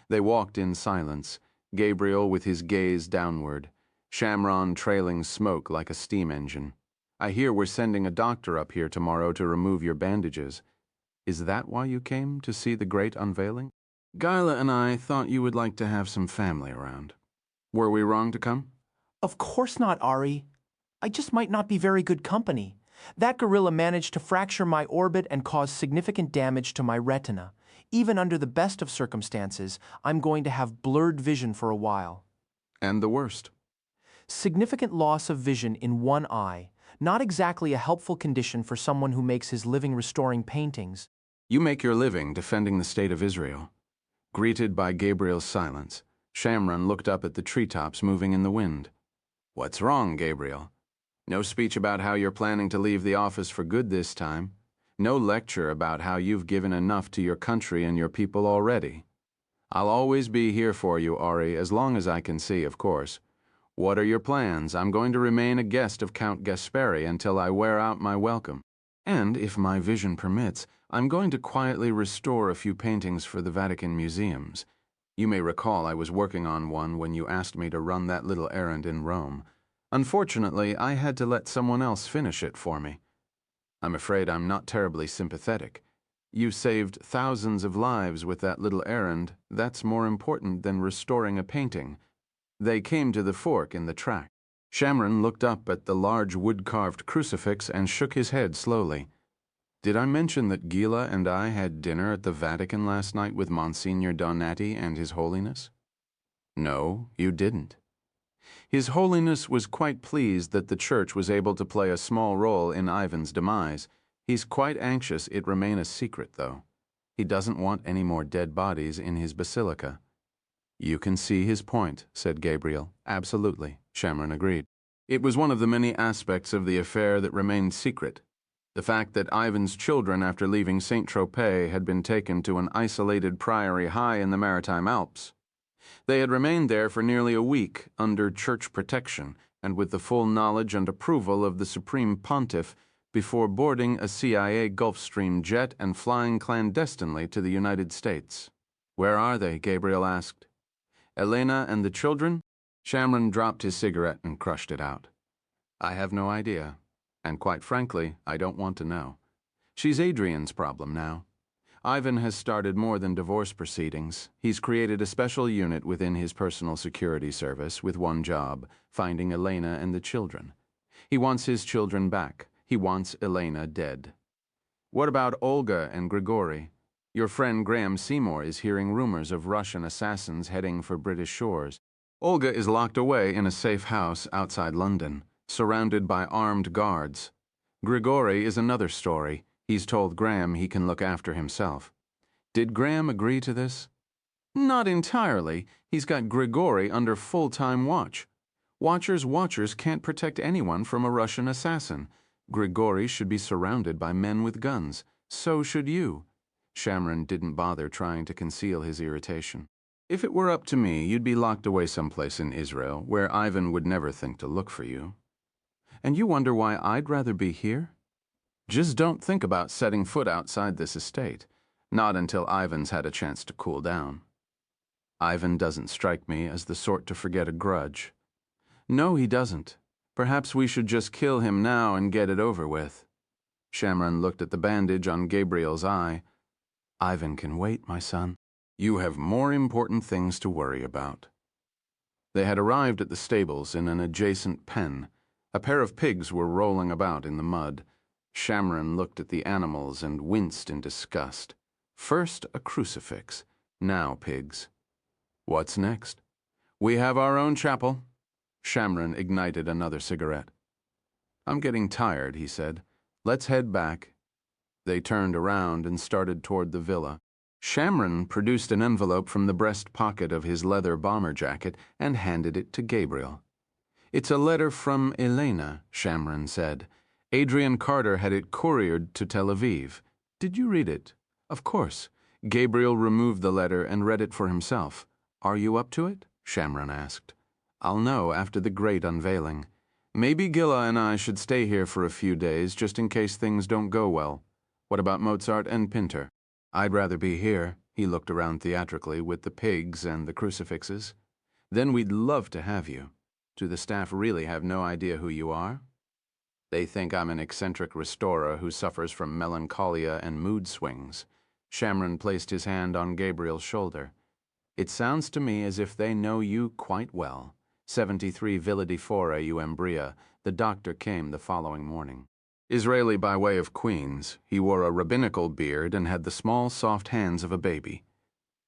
[SPEAKER 1] They walked in silence, Gabriel with his gaze downward, Shamron trailing smoke like a steam engine. "I hear we're sending a doctor up here tomorrow to remove your bandages. Is that why you came, to see the great unveiling?" "Gila and I thought you would like to have some family around. Were we wrong to come?"
[SPEAKER 4] Of course not, Ari. I just might not be very good company. That gorilla managed to fracture my orbit and cause significant damage to my retina. Even under the best of circumstances, I'm going to have blurred vision for a while.
[SPEAKER 1] "And the worst?"
[SPEAKER 4] Significant loss of vision in one eye. Not exactly a helpful condition for someone who makes his living restoring paintings.
[SPEAKER 1] "You make your living defending the state of Israel." Greeted by Gabriel's silence, Shamron looked up at the treetops moving in the wind. "What's wrong, Gabriel? No speech about how you're planning to leave the office for good this time. No lecture about how you've given enough to your country and your people already. I'll always be here for you, Ari, as long as I can see, of course. What are your plans? I'm going to remain a guest of Count Gasperi until I wear out my welcome. And, if my vision permits, I'm going to quietly restore a few paintings for the Vatican museums. You may recall I was working on one when you asked me to run that little errand in Rome. Unfortunately, I had to let someone else finish it for me. I'm afraid I'm not terribly sympathetic. You saved thousands of lives with that little errand. That's more important than restoring a painting." They came to the fork in the track. Shamron looked up at the large wood-carved crucifix and shook his head slowly. "Did I mention that Gila and I had dinner at the Vatican last night with Monsignor Donati and His Holiness?" "No, you didn't." His Holiness was quite pleased that the Church was able to play a small role in Ivan's demise. He's quite anxious it remain a secret, though. He doesn't want any more dead bodies in his basilica. You can see his point, said Gabriel. Absolutely, Shamron agreed. It was one of the many aspects of the affair that remained secret. The fact that Ivan's children, after leaving Saint-Tropez, had been taken to an isolated priory high in the Maritime Alps. They had remained there for nearly a week under church protection and with the full knowledge and approval of the Supreme Pontiff before boarding a CIA Gulfstream jet and flying clandestinely to the United States. Where are they? Gabriel asked. Elena and the children? Shamron dropped his cigarette and crushed it out. I have no idea. And quite frankly, I don't want to know. She's Adrian's problem now. Ivan has started more than divorce proceedings. He's created a special unit within his personal security service with one job, finding Elena and the children. He wants his children back. He wants Elena dead. What about Olga and Grigory? Your friend Graham Seymour is hearing rumors of Russian assassins heading for British shores. Olga is locked away in a safe house outside London, surrounded by armed guards. Grigory is another story. He's told Graham he can look after himself. Did Graham agree to this? Not entirely. He's got Grigory under full-time watch. Watchers can't protect anyone from a Russian assassin. Grigory should be surrounded by men with guns. So should you. Shamron didn't bother trying to conceal his irritation. If it were up to me, you'd be locked away someplace in Israel, where Ivan would never think to look for you. And you wonder why I'd rather be here? Just don't think about setting foot outside this estate. Not until Ivan's had a chance to cool down. Ivan doesn't strike me as the sort to forget a grudge. No, he doesn't. Perhaps we should just kill him now and get it over with. Shamron looked at the bandage on Gabriel's eye. Ivan can wait, my son. You have more important things to worry about. They had arrived at the stables in an adjacent pen. A pair of pigs were rolling about in the mud. Shamron looked at the animals and winced in disgust. First a crucifix, now pigs. What's next? We have our own chapel. Shamron ignited another cigarette. I'm getting tired, he said. Let's head back. They turned around and started toward the villa. Shamron produced an envelope from the breast pocket of his leather bomber jacket and handed it to Gabriel. It's a letter from Elena, Shamron said. Adrian Carter had it couriered to Tel Aviv. Did you read it? Of course. Gabriel removed the letter and read it for himself. Are you up to it? Shamron asked. I'll know after the great unveiling. Maybe Gilla and I should stay here for a few days just in case things don't go well. What about Mozart and Pinter? I'd rather be here. He looked around theatrically with the pigs and the crucifixes. Then we'd love to have you. Do the staff really have no idea who you are? They think I'm an eccentric restorer who suffers from melancholia and mood swings. Shamron placed his hand on Gabriel's shoulder. It sounds to me as if they know you quite well. 73 Villa di Fora, Umbria. The doctor came the following morning. Israeli by way of Queens, he wore a rabbinical beard and had the small, soft hands of a baby.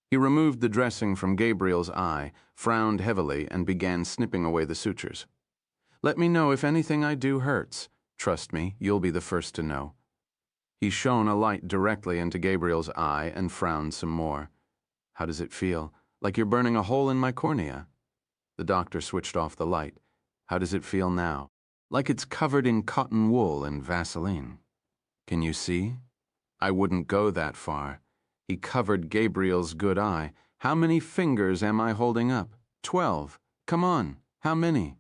[SPEAKER 1] He removed the dressing from Gabriel's eye, frowned heavily, and began snipping away the sutures. Let me know if anything I do hurts. Trust me, you'll be the first to know. He shone a light directly into Gabriel's eye and frowned some more. How does it feel? Like you're burning a hole in my cornea. The doctor switched off the light. How does it feel now? Like it's covered in cotton wool and Vaseline. Can you see? I wouldn't go that far. He covered Gabriel's good eye. How many fingers am I holding up? 12. Come on. How many?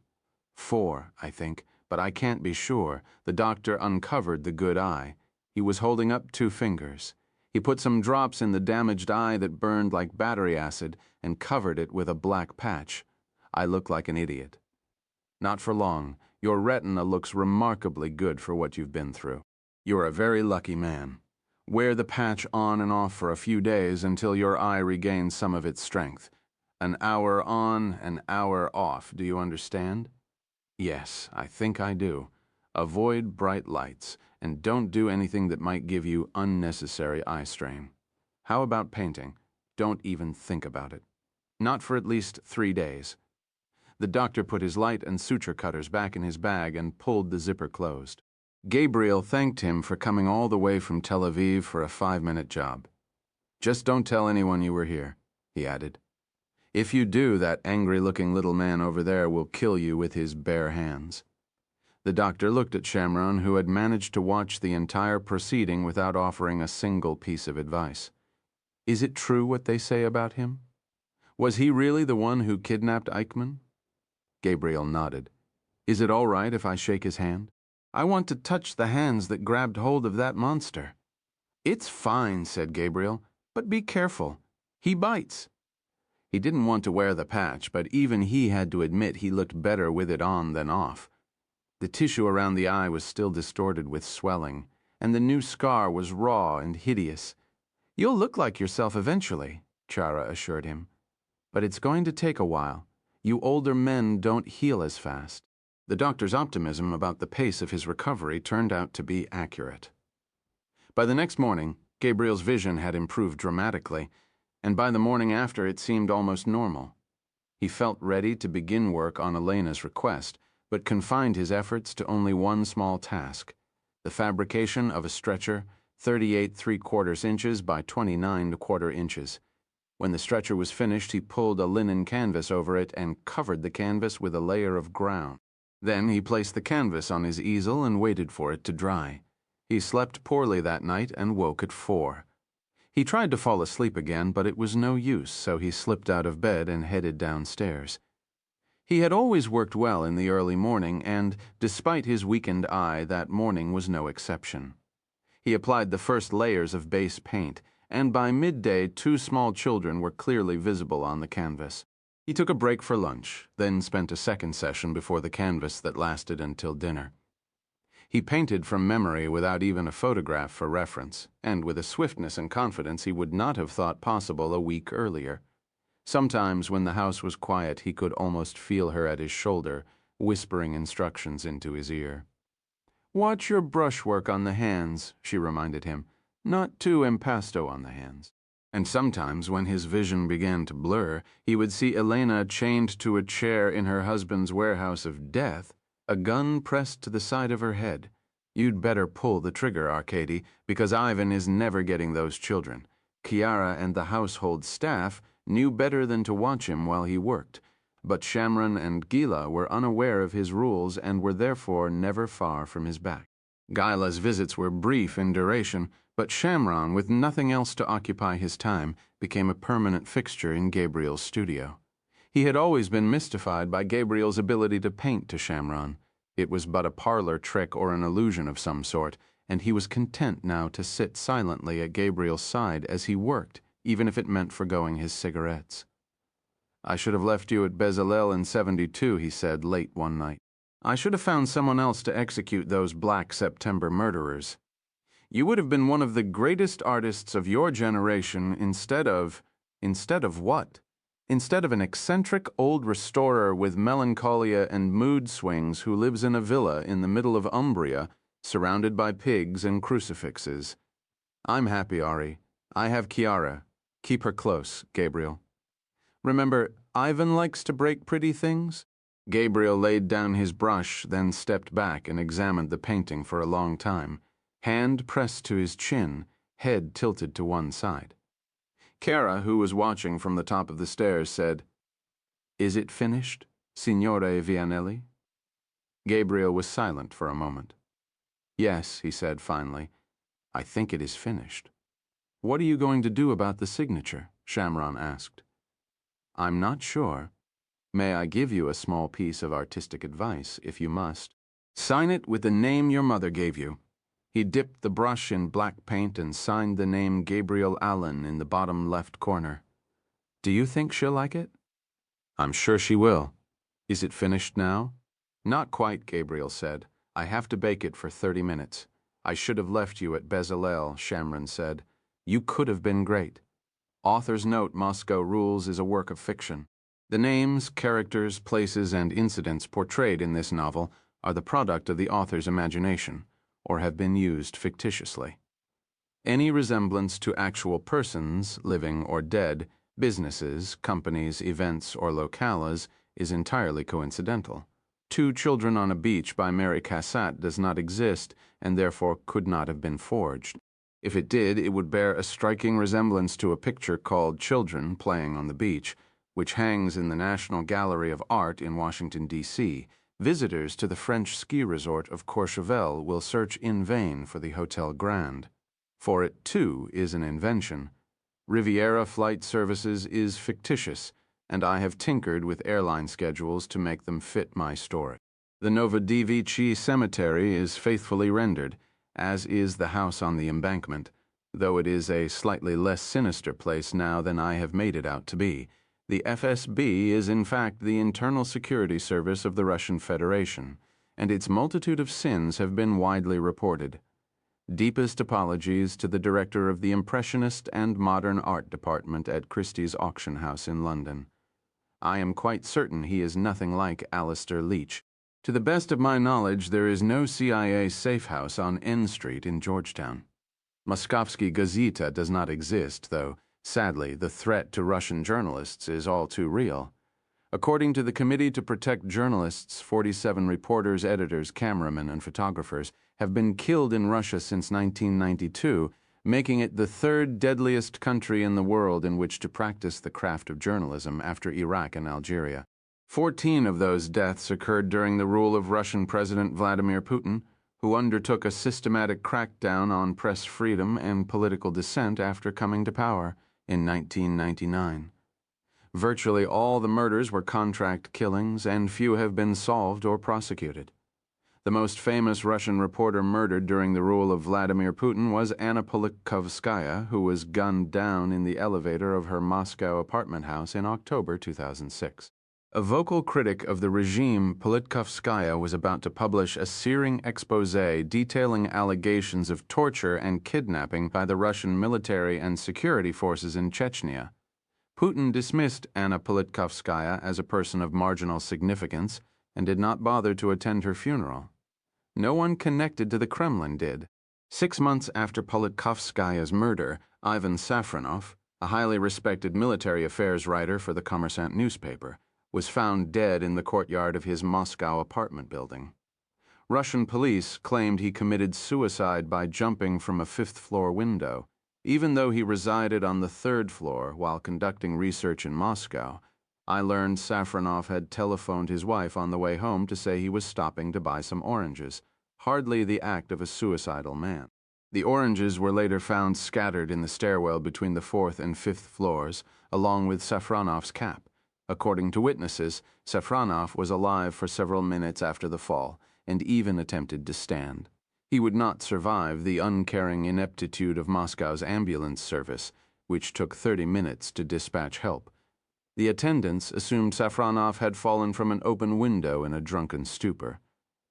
[SPEAKER 1] 4, I think, but I can't be sure. The doctor uncovered the good eye. He was holding up 2 fingers. He put some drops in the damaged eye that burned like battery acid and covered it with a black patch. I look like an idiot. Not for long. Your retina looks remarkably good for what you've been through. You're a very lucky man. Wear the patch on and off for a few days until your eye regains some of its strength. An hour on, an hour off, do you understand? Yes, I think I do. Avoid bright lights, and don't do anything that might give you unnecessary eye strain. How about painting? Don't even think about it. Not for at least 3 days. The doctor put his light and suture cutters back in his bag and pulled the zipper closed. Gabriel thanked him for coming all the way from Tel Aviv for a 5-minute job. Just don't tell anyone you were here," he added. "If you do, that angry-looking little man over there will kill you with his bare hands." The doctor looked at Shamron, who had managed to watch the entire proceeding without offering a single piece of advice. "Is it true what they say about him? Was he really the one who kidnapped Eichmann?" Gabriel nodded. "Is it all right if I shake his hand? I want to touch the hands that grabbed hold of that monster." "It's fine," said Gabriel, "but be careful. He bites." He didn't want to wear the patch, but even he had to admit he looked better with it on than off. The tissue around the eye was still distorted with swelling, and the new scar was raw and hideous. "You'll look like yourself eventually," Chara assured him. "But it's going to take a while. You older men don't heal as fast." The doctor's optimism about the pace of his recovery turned out to be accurate. By the next morning, Gabriel's vision had improved dramatically, and by the morning after it seemed almost normal. He felt ready to begin work on Elena's request, but confined his efforts to only one small task: the fabrication of a stretcher 38 3/4 inches by 29 1/4 inches. When the stretcher was finished, he pulled a linen canvas over it and covered the canvas with a layer of ground. Then he placed the canvas on his easel and waited for it to dry. He slept poorly that night and woke at 4. He tried to fall asleep again, but it was no use, so he slipped out of bed and headed downstairs. He had always worked well in the early morning, and, despite his weakened eye, that morning was no exception. He applied the first layers of base paint, and by midday 2 small children were clearly visible on the canvas. He took a break for lunch, then spent a second session before the canvas that lasted until dinner. He painted from memory without even a photograph for reference, and with a swiftness and confidence he would not have thought possible a week earlier. Sometimes, when the house was quiet, he could almost feel her at his shoulder, whispering instructions into his ear. "Watch your brushwork on the hands," she reminded him. "Not too impasto on the hands." And sometimes, when his vision began to blur, he would see Elena chained to a chair in her husband's warehouse of death, a gun pressed to the side of her head. "You'd better pull the trigger, Arkady, because Ivan is never getting those children. Chiara and the household staff knew better than to watch him while he worked, but Shamron and Gila were unaware of his rules and were therefore never far from his back." Gila's visits were brief in duration, but Shamron, with nothing else to occupy his time, became a permanent fixture in Gabriel's studio. He had always been mystified by Gabriel's ability to paint to Shamron. It was but a parlor trick or an illusion of some sort, and he was content now to sit silently at Gabriel's side as he worked, even if it meant forgoing his cigarettes. "I should have left you at Bezalel in 72, he said late one night. "I should have found someone else to execute those Black September murderers. You would have been one of the greatest artists of your generation instead of what? Instead of an eccentric old restorer with melancholia and mood swings who lives in a villa in the middle of Umbria, surrounded by pigs and crucifixes. I'm happy, Ari. I have Chiara. Keep her close, Gabriel. Remember, Ivan likes to break pretty things?" Gabriel laid down his brush, then stepped back and examined the painting for a long time, hand pressed to his chin, head tilted to one side. Chiara, who was watching from the top of the stairs, said, "Is it finished, Signore Vianelli?" Gabriel was silent for a moment. "Yes," he said finally, "I think it is finished." "What are you going to do about the signature?" Shamron asked. "I'm not sure. May I give you a small piece of artistic advice, if you must? Sign it with the name your mother gave you." He dipped the brush in black paint and signed the name Gabriel Allen in the bottom left corner. "Do you think she'll like it?" "I'm sure she will. Is it finished now?" "Not quite," Gabriel said. "I have to bake it for 30 minutes. I should have left you at Bezalel," Shamron said. "You could have been great. Author's note, Moscow Rules is a work of fiction. The names, characters, places, and incidents portrayed in this novel are the product of the author's imagination, or have been used fictitiously. Any resemblance to actual persons, living or dead, businesses, companies, events, or locales is entirely coincidental. 2 Children on a Beach by Mary Cassatt does not exist and therefore could not have been forged. If it did, it would bear a striking resemblance to a picture called Children Playing on the Beach, which hangs in the National Gallery of Art in Washington, D.C. Visitors to the French ski resort of Courchevel will search in vain for the Hotel Grand, for it, too, is an invention. Riviera Flight Services is fictitious, and I have tinkered with airline schedules to make them fit my story. The Novodivici Cemetery is faithfully rendered, as is the house on the embankment, though it is a slightly less sinister place now than I have made it out to be. The FSB is in fact the Internal Security Service of the Russian Federation, and its multitude of sins have been widely reported. Deepest apologies to the director of the Impressionist and Modern Art Department at Christie's Auction House in London. I am quite certain he is nothing like Alistair Leach. To the best of my knowledge, there is no CIA safe house on N Street in Georgetown. Moskovsky Gazeta does not exist, though, sadly, the threat to Russian journalists is all too real. According to the Committee to Protect Journalists, 47 reporters, editors, cameramen, and photographers have been killed in Russia since 1992, making it the third deadliest country in the world in which to practice the craft of journalism after Iraq and Algeria. 14 of those deaths occurred during the rule of Russian President Vladimir Putin, who undertook a systematic crackdown on press freedom and political dissent after coming to power in 1999. Virtually all the murders were contract killings, and few have been solved or prosecuted. The most famous Russian reporter murdered during the rule of Vladimir Putin was Anna Politkovskaya, who was gunned down in the elevator of her Moscow apartment house in October 2006. A vocal critic of the regime, Politkovskaya was about to publish a searing exposé detailing allegations of torture and kidnapping by the Russian military and security forces in Chechnya. Putin dismissed Anna Politkovskaya as a person of marginal significance and did not bother to attend her funeral. No one connected to the Kremlin did. 6 months after Politkovskaya's murder, Ivan Safronov, a highly respected military affairs writer for the Kommersant newspaper, was found dead in the courtyard of his Moscow apartment building. Russian police claimed he committed suicide by jumping from a 5th-floor window. Even though he resided on the 3rd floor while conducting research in Moscow, I learned Safronov had telephoned his wife on the way home to say he was stopping to buy some oranges, hardly the act of a suicidal man. The oranges were later found scattered in the stairwell between the 4th and 5th floors, along with Safronov's cap. According to witnesses, Safronov was alive for several minutes after the fall and even attempted to stand. He would not survive the uncaring ineptitude of Moscow's ambulance service, which took 30 minutes to dispatch help. The attendants assumed Safronov had fallen from an open window in a drunken stupor.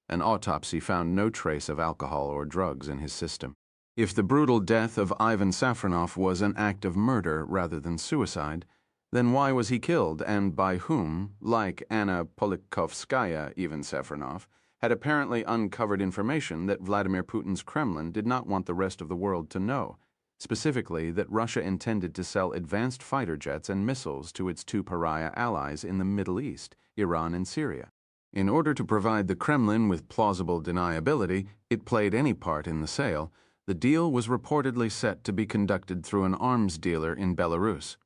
[SPEAKER 1] An autopsy found no trace of alcohol or drugs in his system. If the brutal death of Ivan Safronov was an act of murder rather than suicide, then why was he killed, and by whom, like Anna Politkovskaya, Ivan Safronov, had apparently uncovered information that Vladimir Putin's Kremlin did not want the rest of the world to know, specifically that Russia intended to sell advanced fighter jets and missiles to its 2 pariah allies in the Middle East, Iran and Syria. In order to provide the Kremlin with plausible deniability, it played any part in the sale. The deal was reportedly set to be conducted through an arms dealer in Belarus.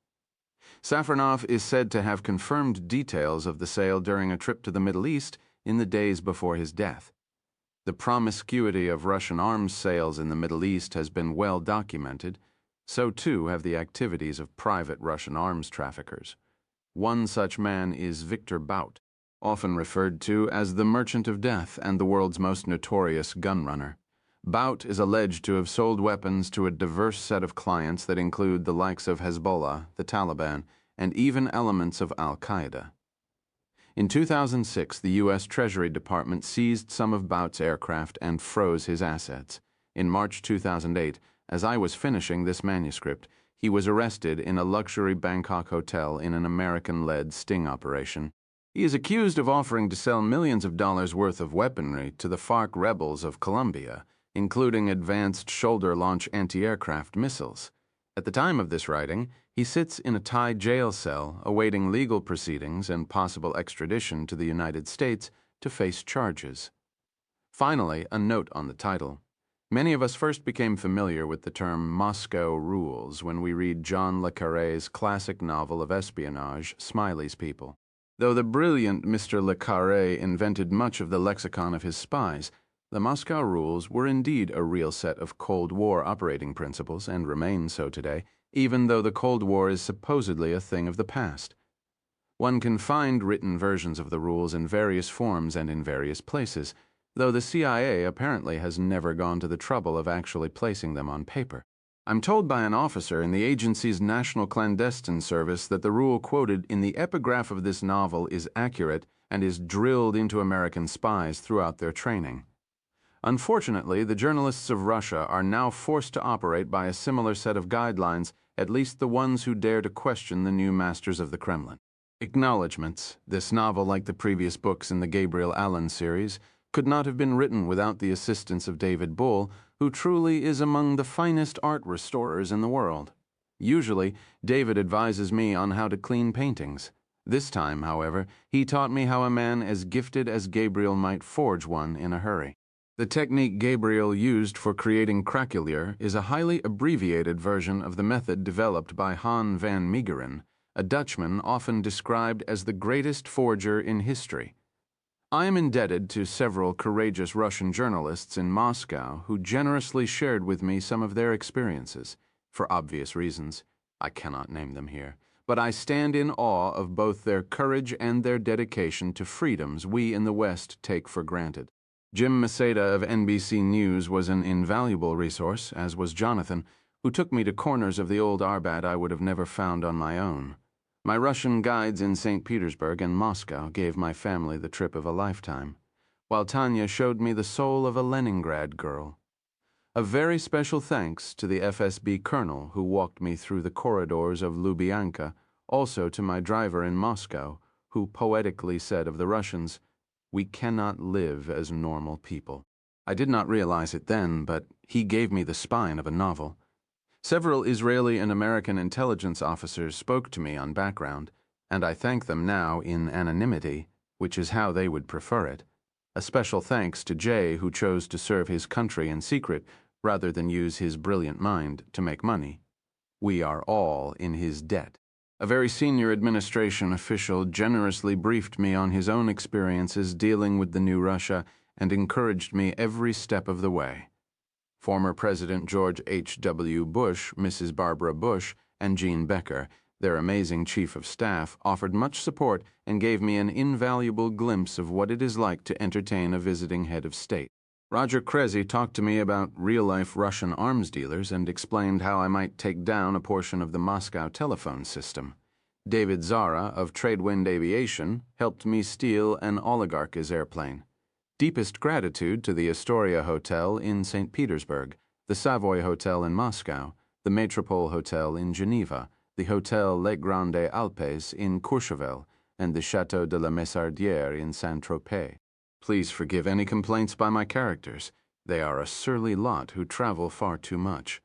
[SPEAKER 1] Safronov is said to have confirmed details of the sale during a trip to the Middle East in the days before his death. The promiscuity of Russian arms sales in the Middle East has been well documented. So too have the activities of private Russian arms traffickers. One such man is Victor Bout, often referred to as the Merchant of Death and the world's most notorious gunrunner. Bout is alleged to have sold weapons to a diverse set of clients that include the likes of Hezbollah, the Taliban, and even elements of Al-Qaeda. In 2006, the U.S. Treasury Department seized some of Bout's aircraft and froze his assets. In March 2008, as I was finishing this manuscript, he was arrested in a luxury Bangkok hotel in an American-led sting operation. He is accused of offering to sell millions of dollars worth of weaponry to the FARC rebels of Colombia, including advanced shoulder-launch anti-aircraft missiles. At the time of this writing, he sits in a Thai jail cell awaiting legal proceedings and possible extradition to the United States to face charges. Finally, a note on the title. Many of us first became familiar with the term Moscow rules when we read John le Carré's classic novel of espionage, Smiley's People. Though the brilliant Mr. le Carré invented much of the lexicon of his spies, the Moscow rules were indeed a real set of Cold War operating principles and remain so today, even though the Cold War is supposedly a thing of the past. One can find written versions of the rules in various forms and in various places, though the CIA apparently has never gone to the trouble of actually placing them on paper. I'm told by an officer in the agency's National Clandestine Service that the rule quoted in the epigraph of this novel is accurate and is drilled into American spies throughout their training. Unfortunately, the journalists of Russia are now forced to operate by a similar set of guidelines, at least the ones who dare to question the new masters of the Kremlin. Acknowledgements. This novel, like the previous books in the Gabriel Allen series, could not have been written without the assistance of David Bull, who truly is among the finest art restorers in the world. Usually, David advises me on how to clean paintings. This time, however, he taught me how a man as gifted as Gabriel might forge one in a hurry. The technique Gabriel used for creating craquelure is a highly abbreviated version of the method developed by Han van Meegeren, a Dutchman often described as the greatest forger in history. I am indebted to several courageous Russian journalists in Moscow who generously shared with me some of their experiences. For obvious reasons, I cannot name them here, but I stand in awe of both their courage and their dedication to freedoms we in the West take for granted. Jim Maceda of NBC News was an invaluable resource, as was Jonathan, who took me to corners of the old Arbat I would have never found on my own. My Russian guides in St. Petersburg and Moscow gave my family the trip of a lifetime, while Tanya showed me the soul of a Leningrad girl. A very special thanks to the FSB colonel who walked me through the corridors of Lubyanka, also to my driver in Moscow, who poetically said of the Russians, "We cannot live as normal people." I did not realize it then, but he gave me the spine of a novel. Several Israeli and American intelligence officers spoke to me on background, and I thank them now in anonymity, which is how they would prefer it. A special thanks to Jay, who chose to serve his country in secret rather than use his brilliant mind to make money. We are all in his debt. A very senior administration official generously briefed me on his own experiences dealing with the new Russia and encouraged me every step of the way. Former President George H.W. Bush, Mrs. Barbara Bush, and Jean Becker, their amazing chief of staff, offered much support and gave me an invaluable glimpse of what it is like to entertain a visiting head of state. Roger Krezi talked to me about real-life Russian arms dealers and explained how I might take down a portion of the Moscow telephone system. David Zara of Tradewind Aviation helped me steal an oligarch's airplane. Deepest gratitude to the Astoria Hotel in St. Petersburg, the Savoy Hotel in Moscow, the Metropole Hotel in Geneva, the Hotel Les Grandes Alpes in Courchevel, and the Château de la Messardière in Saint-Tropez. Please forgive any complaints by my characters. They are a surly lot who travel far too much.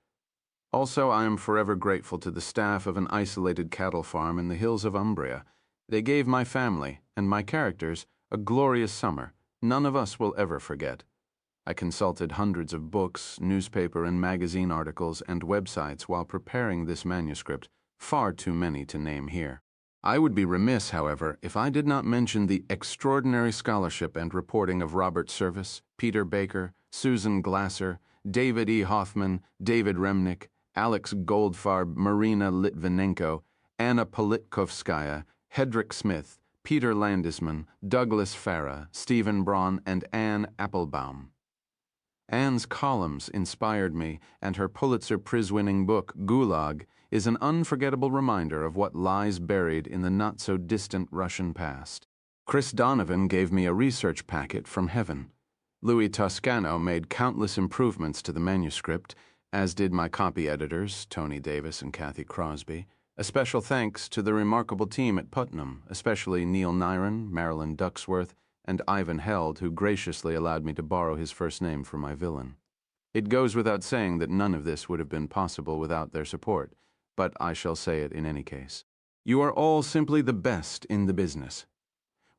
[SPEAKER 1] Also, I am forever grateful to the staff of an isolated cattle farm in the hills of Umbria. They gave my family, and my characters, a glorious summer. None of us will ever forget. I consulted hundreds of books, newspaper and magazine articles, and websites while preparing this manuscript, far too many to name here. I would be remiss, however, if I did not mention the extraordinary scholarship and reporting of Robert Service, Peter Baker, Susan Glasser, David E. Hoffman, David Remnick, Alex Goldfarb, Marina Litvinenko, Anna Politkovskaya, Hedrick Smith, Peter Landisman, Douglas Farah, Stephen Braun, and Anne Applebaum. Anne's columns inspired me, and her Pulitzer Prize-winning book, Gulag, is an unforgettable reminder of what lies buried in the not-so-distant Russian past. Chris Donovan gave me a research packet from heaven. Louis Toscano made countless improvements to the manuscript, as did my copy editors, Tony Davis and Kathy Crosby. A special thanks to the remarkable team at Putnam, especially Neil Nyron, Marilyn Ducksworth, and Ivan Held, who graciously allowed me to borrow his first name for my villain. It goes without saying that none of this would have been possible without their support, but I shall say it in any case. You are all simply the best in the business.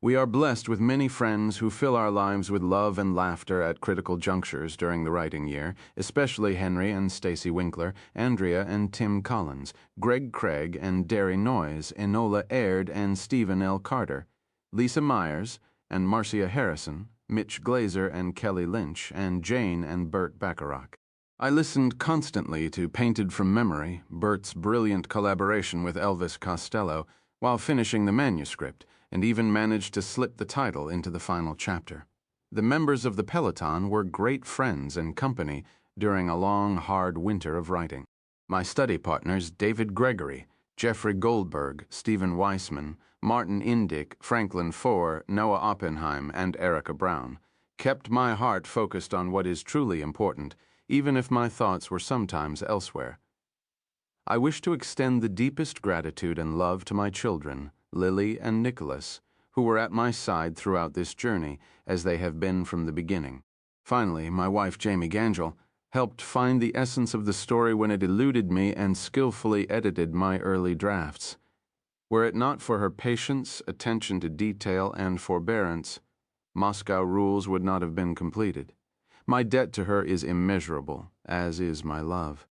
[SPEAKER 1] We are blessed with many friends who fill our lives with love and laughter at critical junctures during the writing year, especially Henry and Stacy Winkler, Andrea and Tim Collins, Greg Craig and Derry Noyes, Enola Aird and Stephen L. Carter, Lisa Myers and Marcia Harrison, Mitch Glazer and Kelly Lynch, and Jane and Burt Bacharach. I listened constantly to Painted from Memory, Burt's brilliant collaboration with Elvis Costello, while finishing the manuscript, and even managed to slip the title into the final chapter. The members of the Peloton were great friends and company during a long, hard winter of writing. My study partners David Gregory, Jeffrey Goldberg, Stephen Weissman, Martin Indyk, Franklin Foer, Noah Oppenheim, and Erica Brown kept my heart focused on what is truly important, even if my thoughts were sometimes elsewhere. I wish to extend the deepest gratitude and love to my children, Lily and Nicholas, who were at my side throughout this journey, as they have been from the beginning. Finally, my wife, Jamie Gangel, helped find the essence of the story when it eluded me and skillfully edited my early drafts. Were it not for her patience, attention to detail, and forbearance, Moscow Rules would not have been completed. My debt to her is immeasurable, as is my love.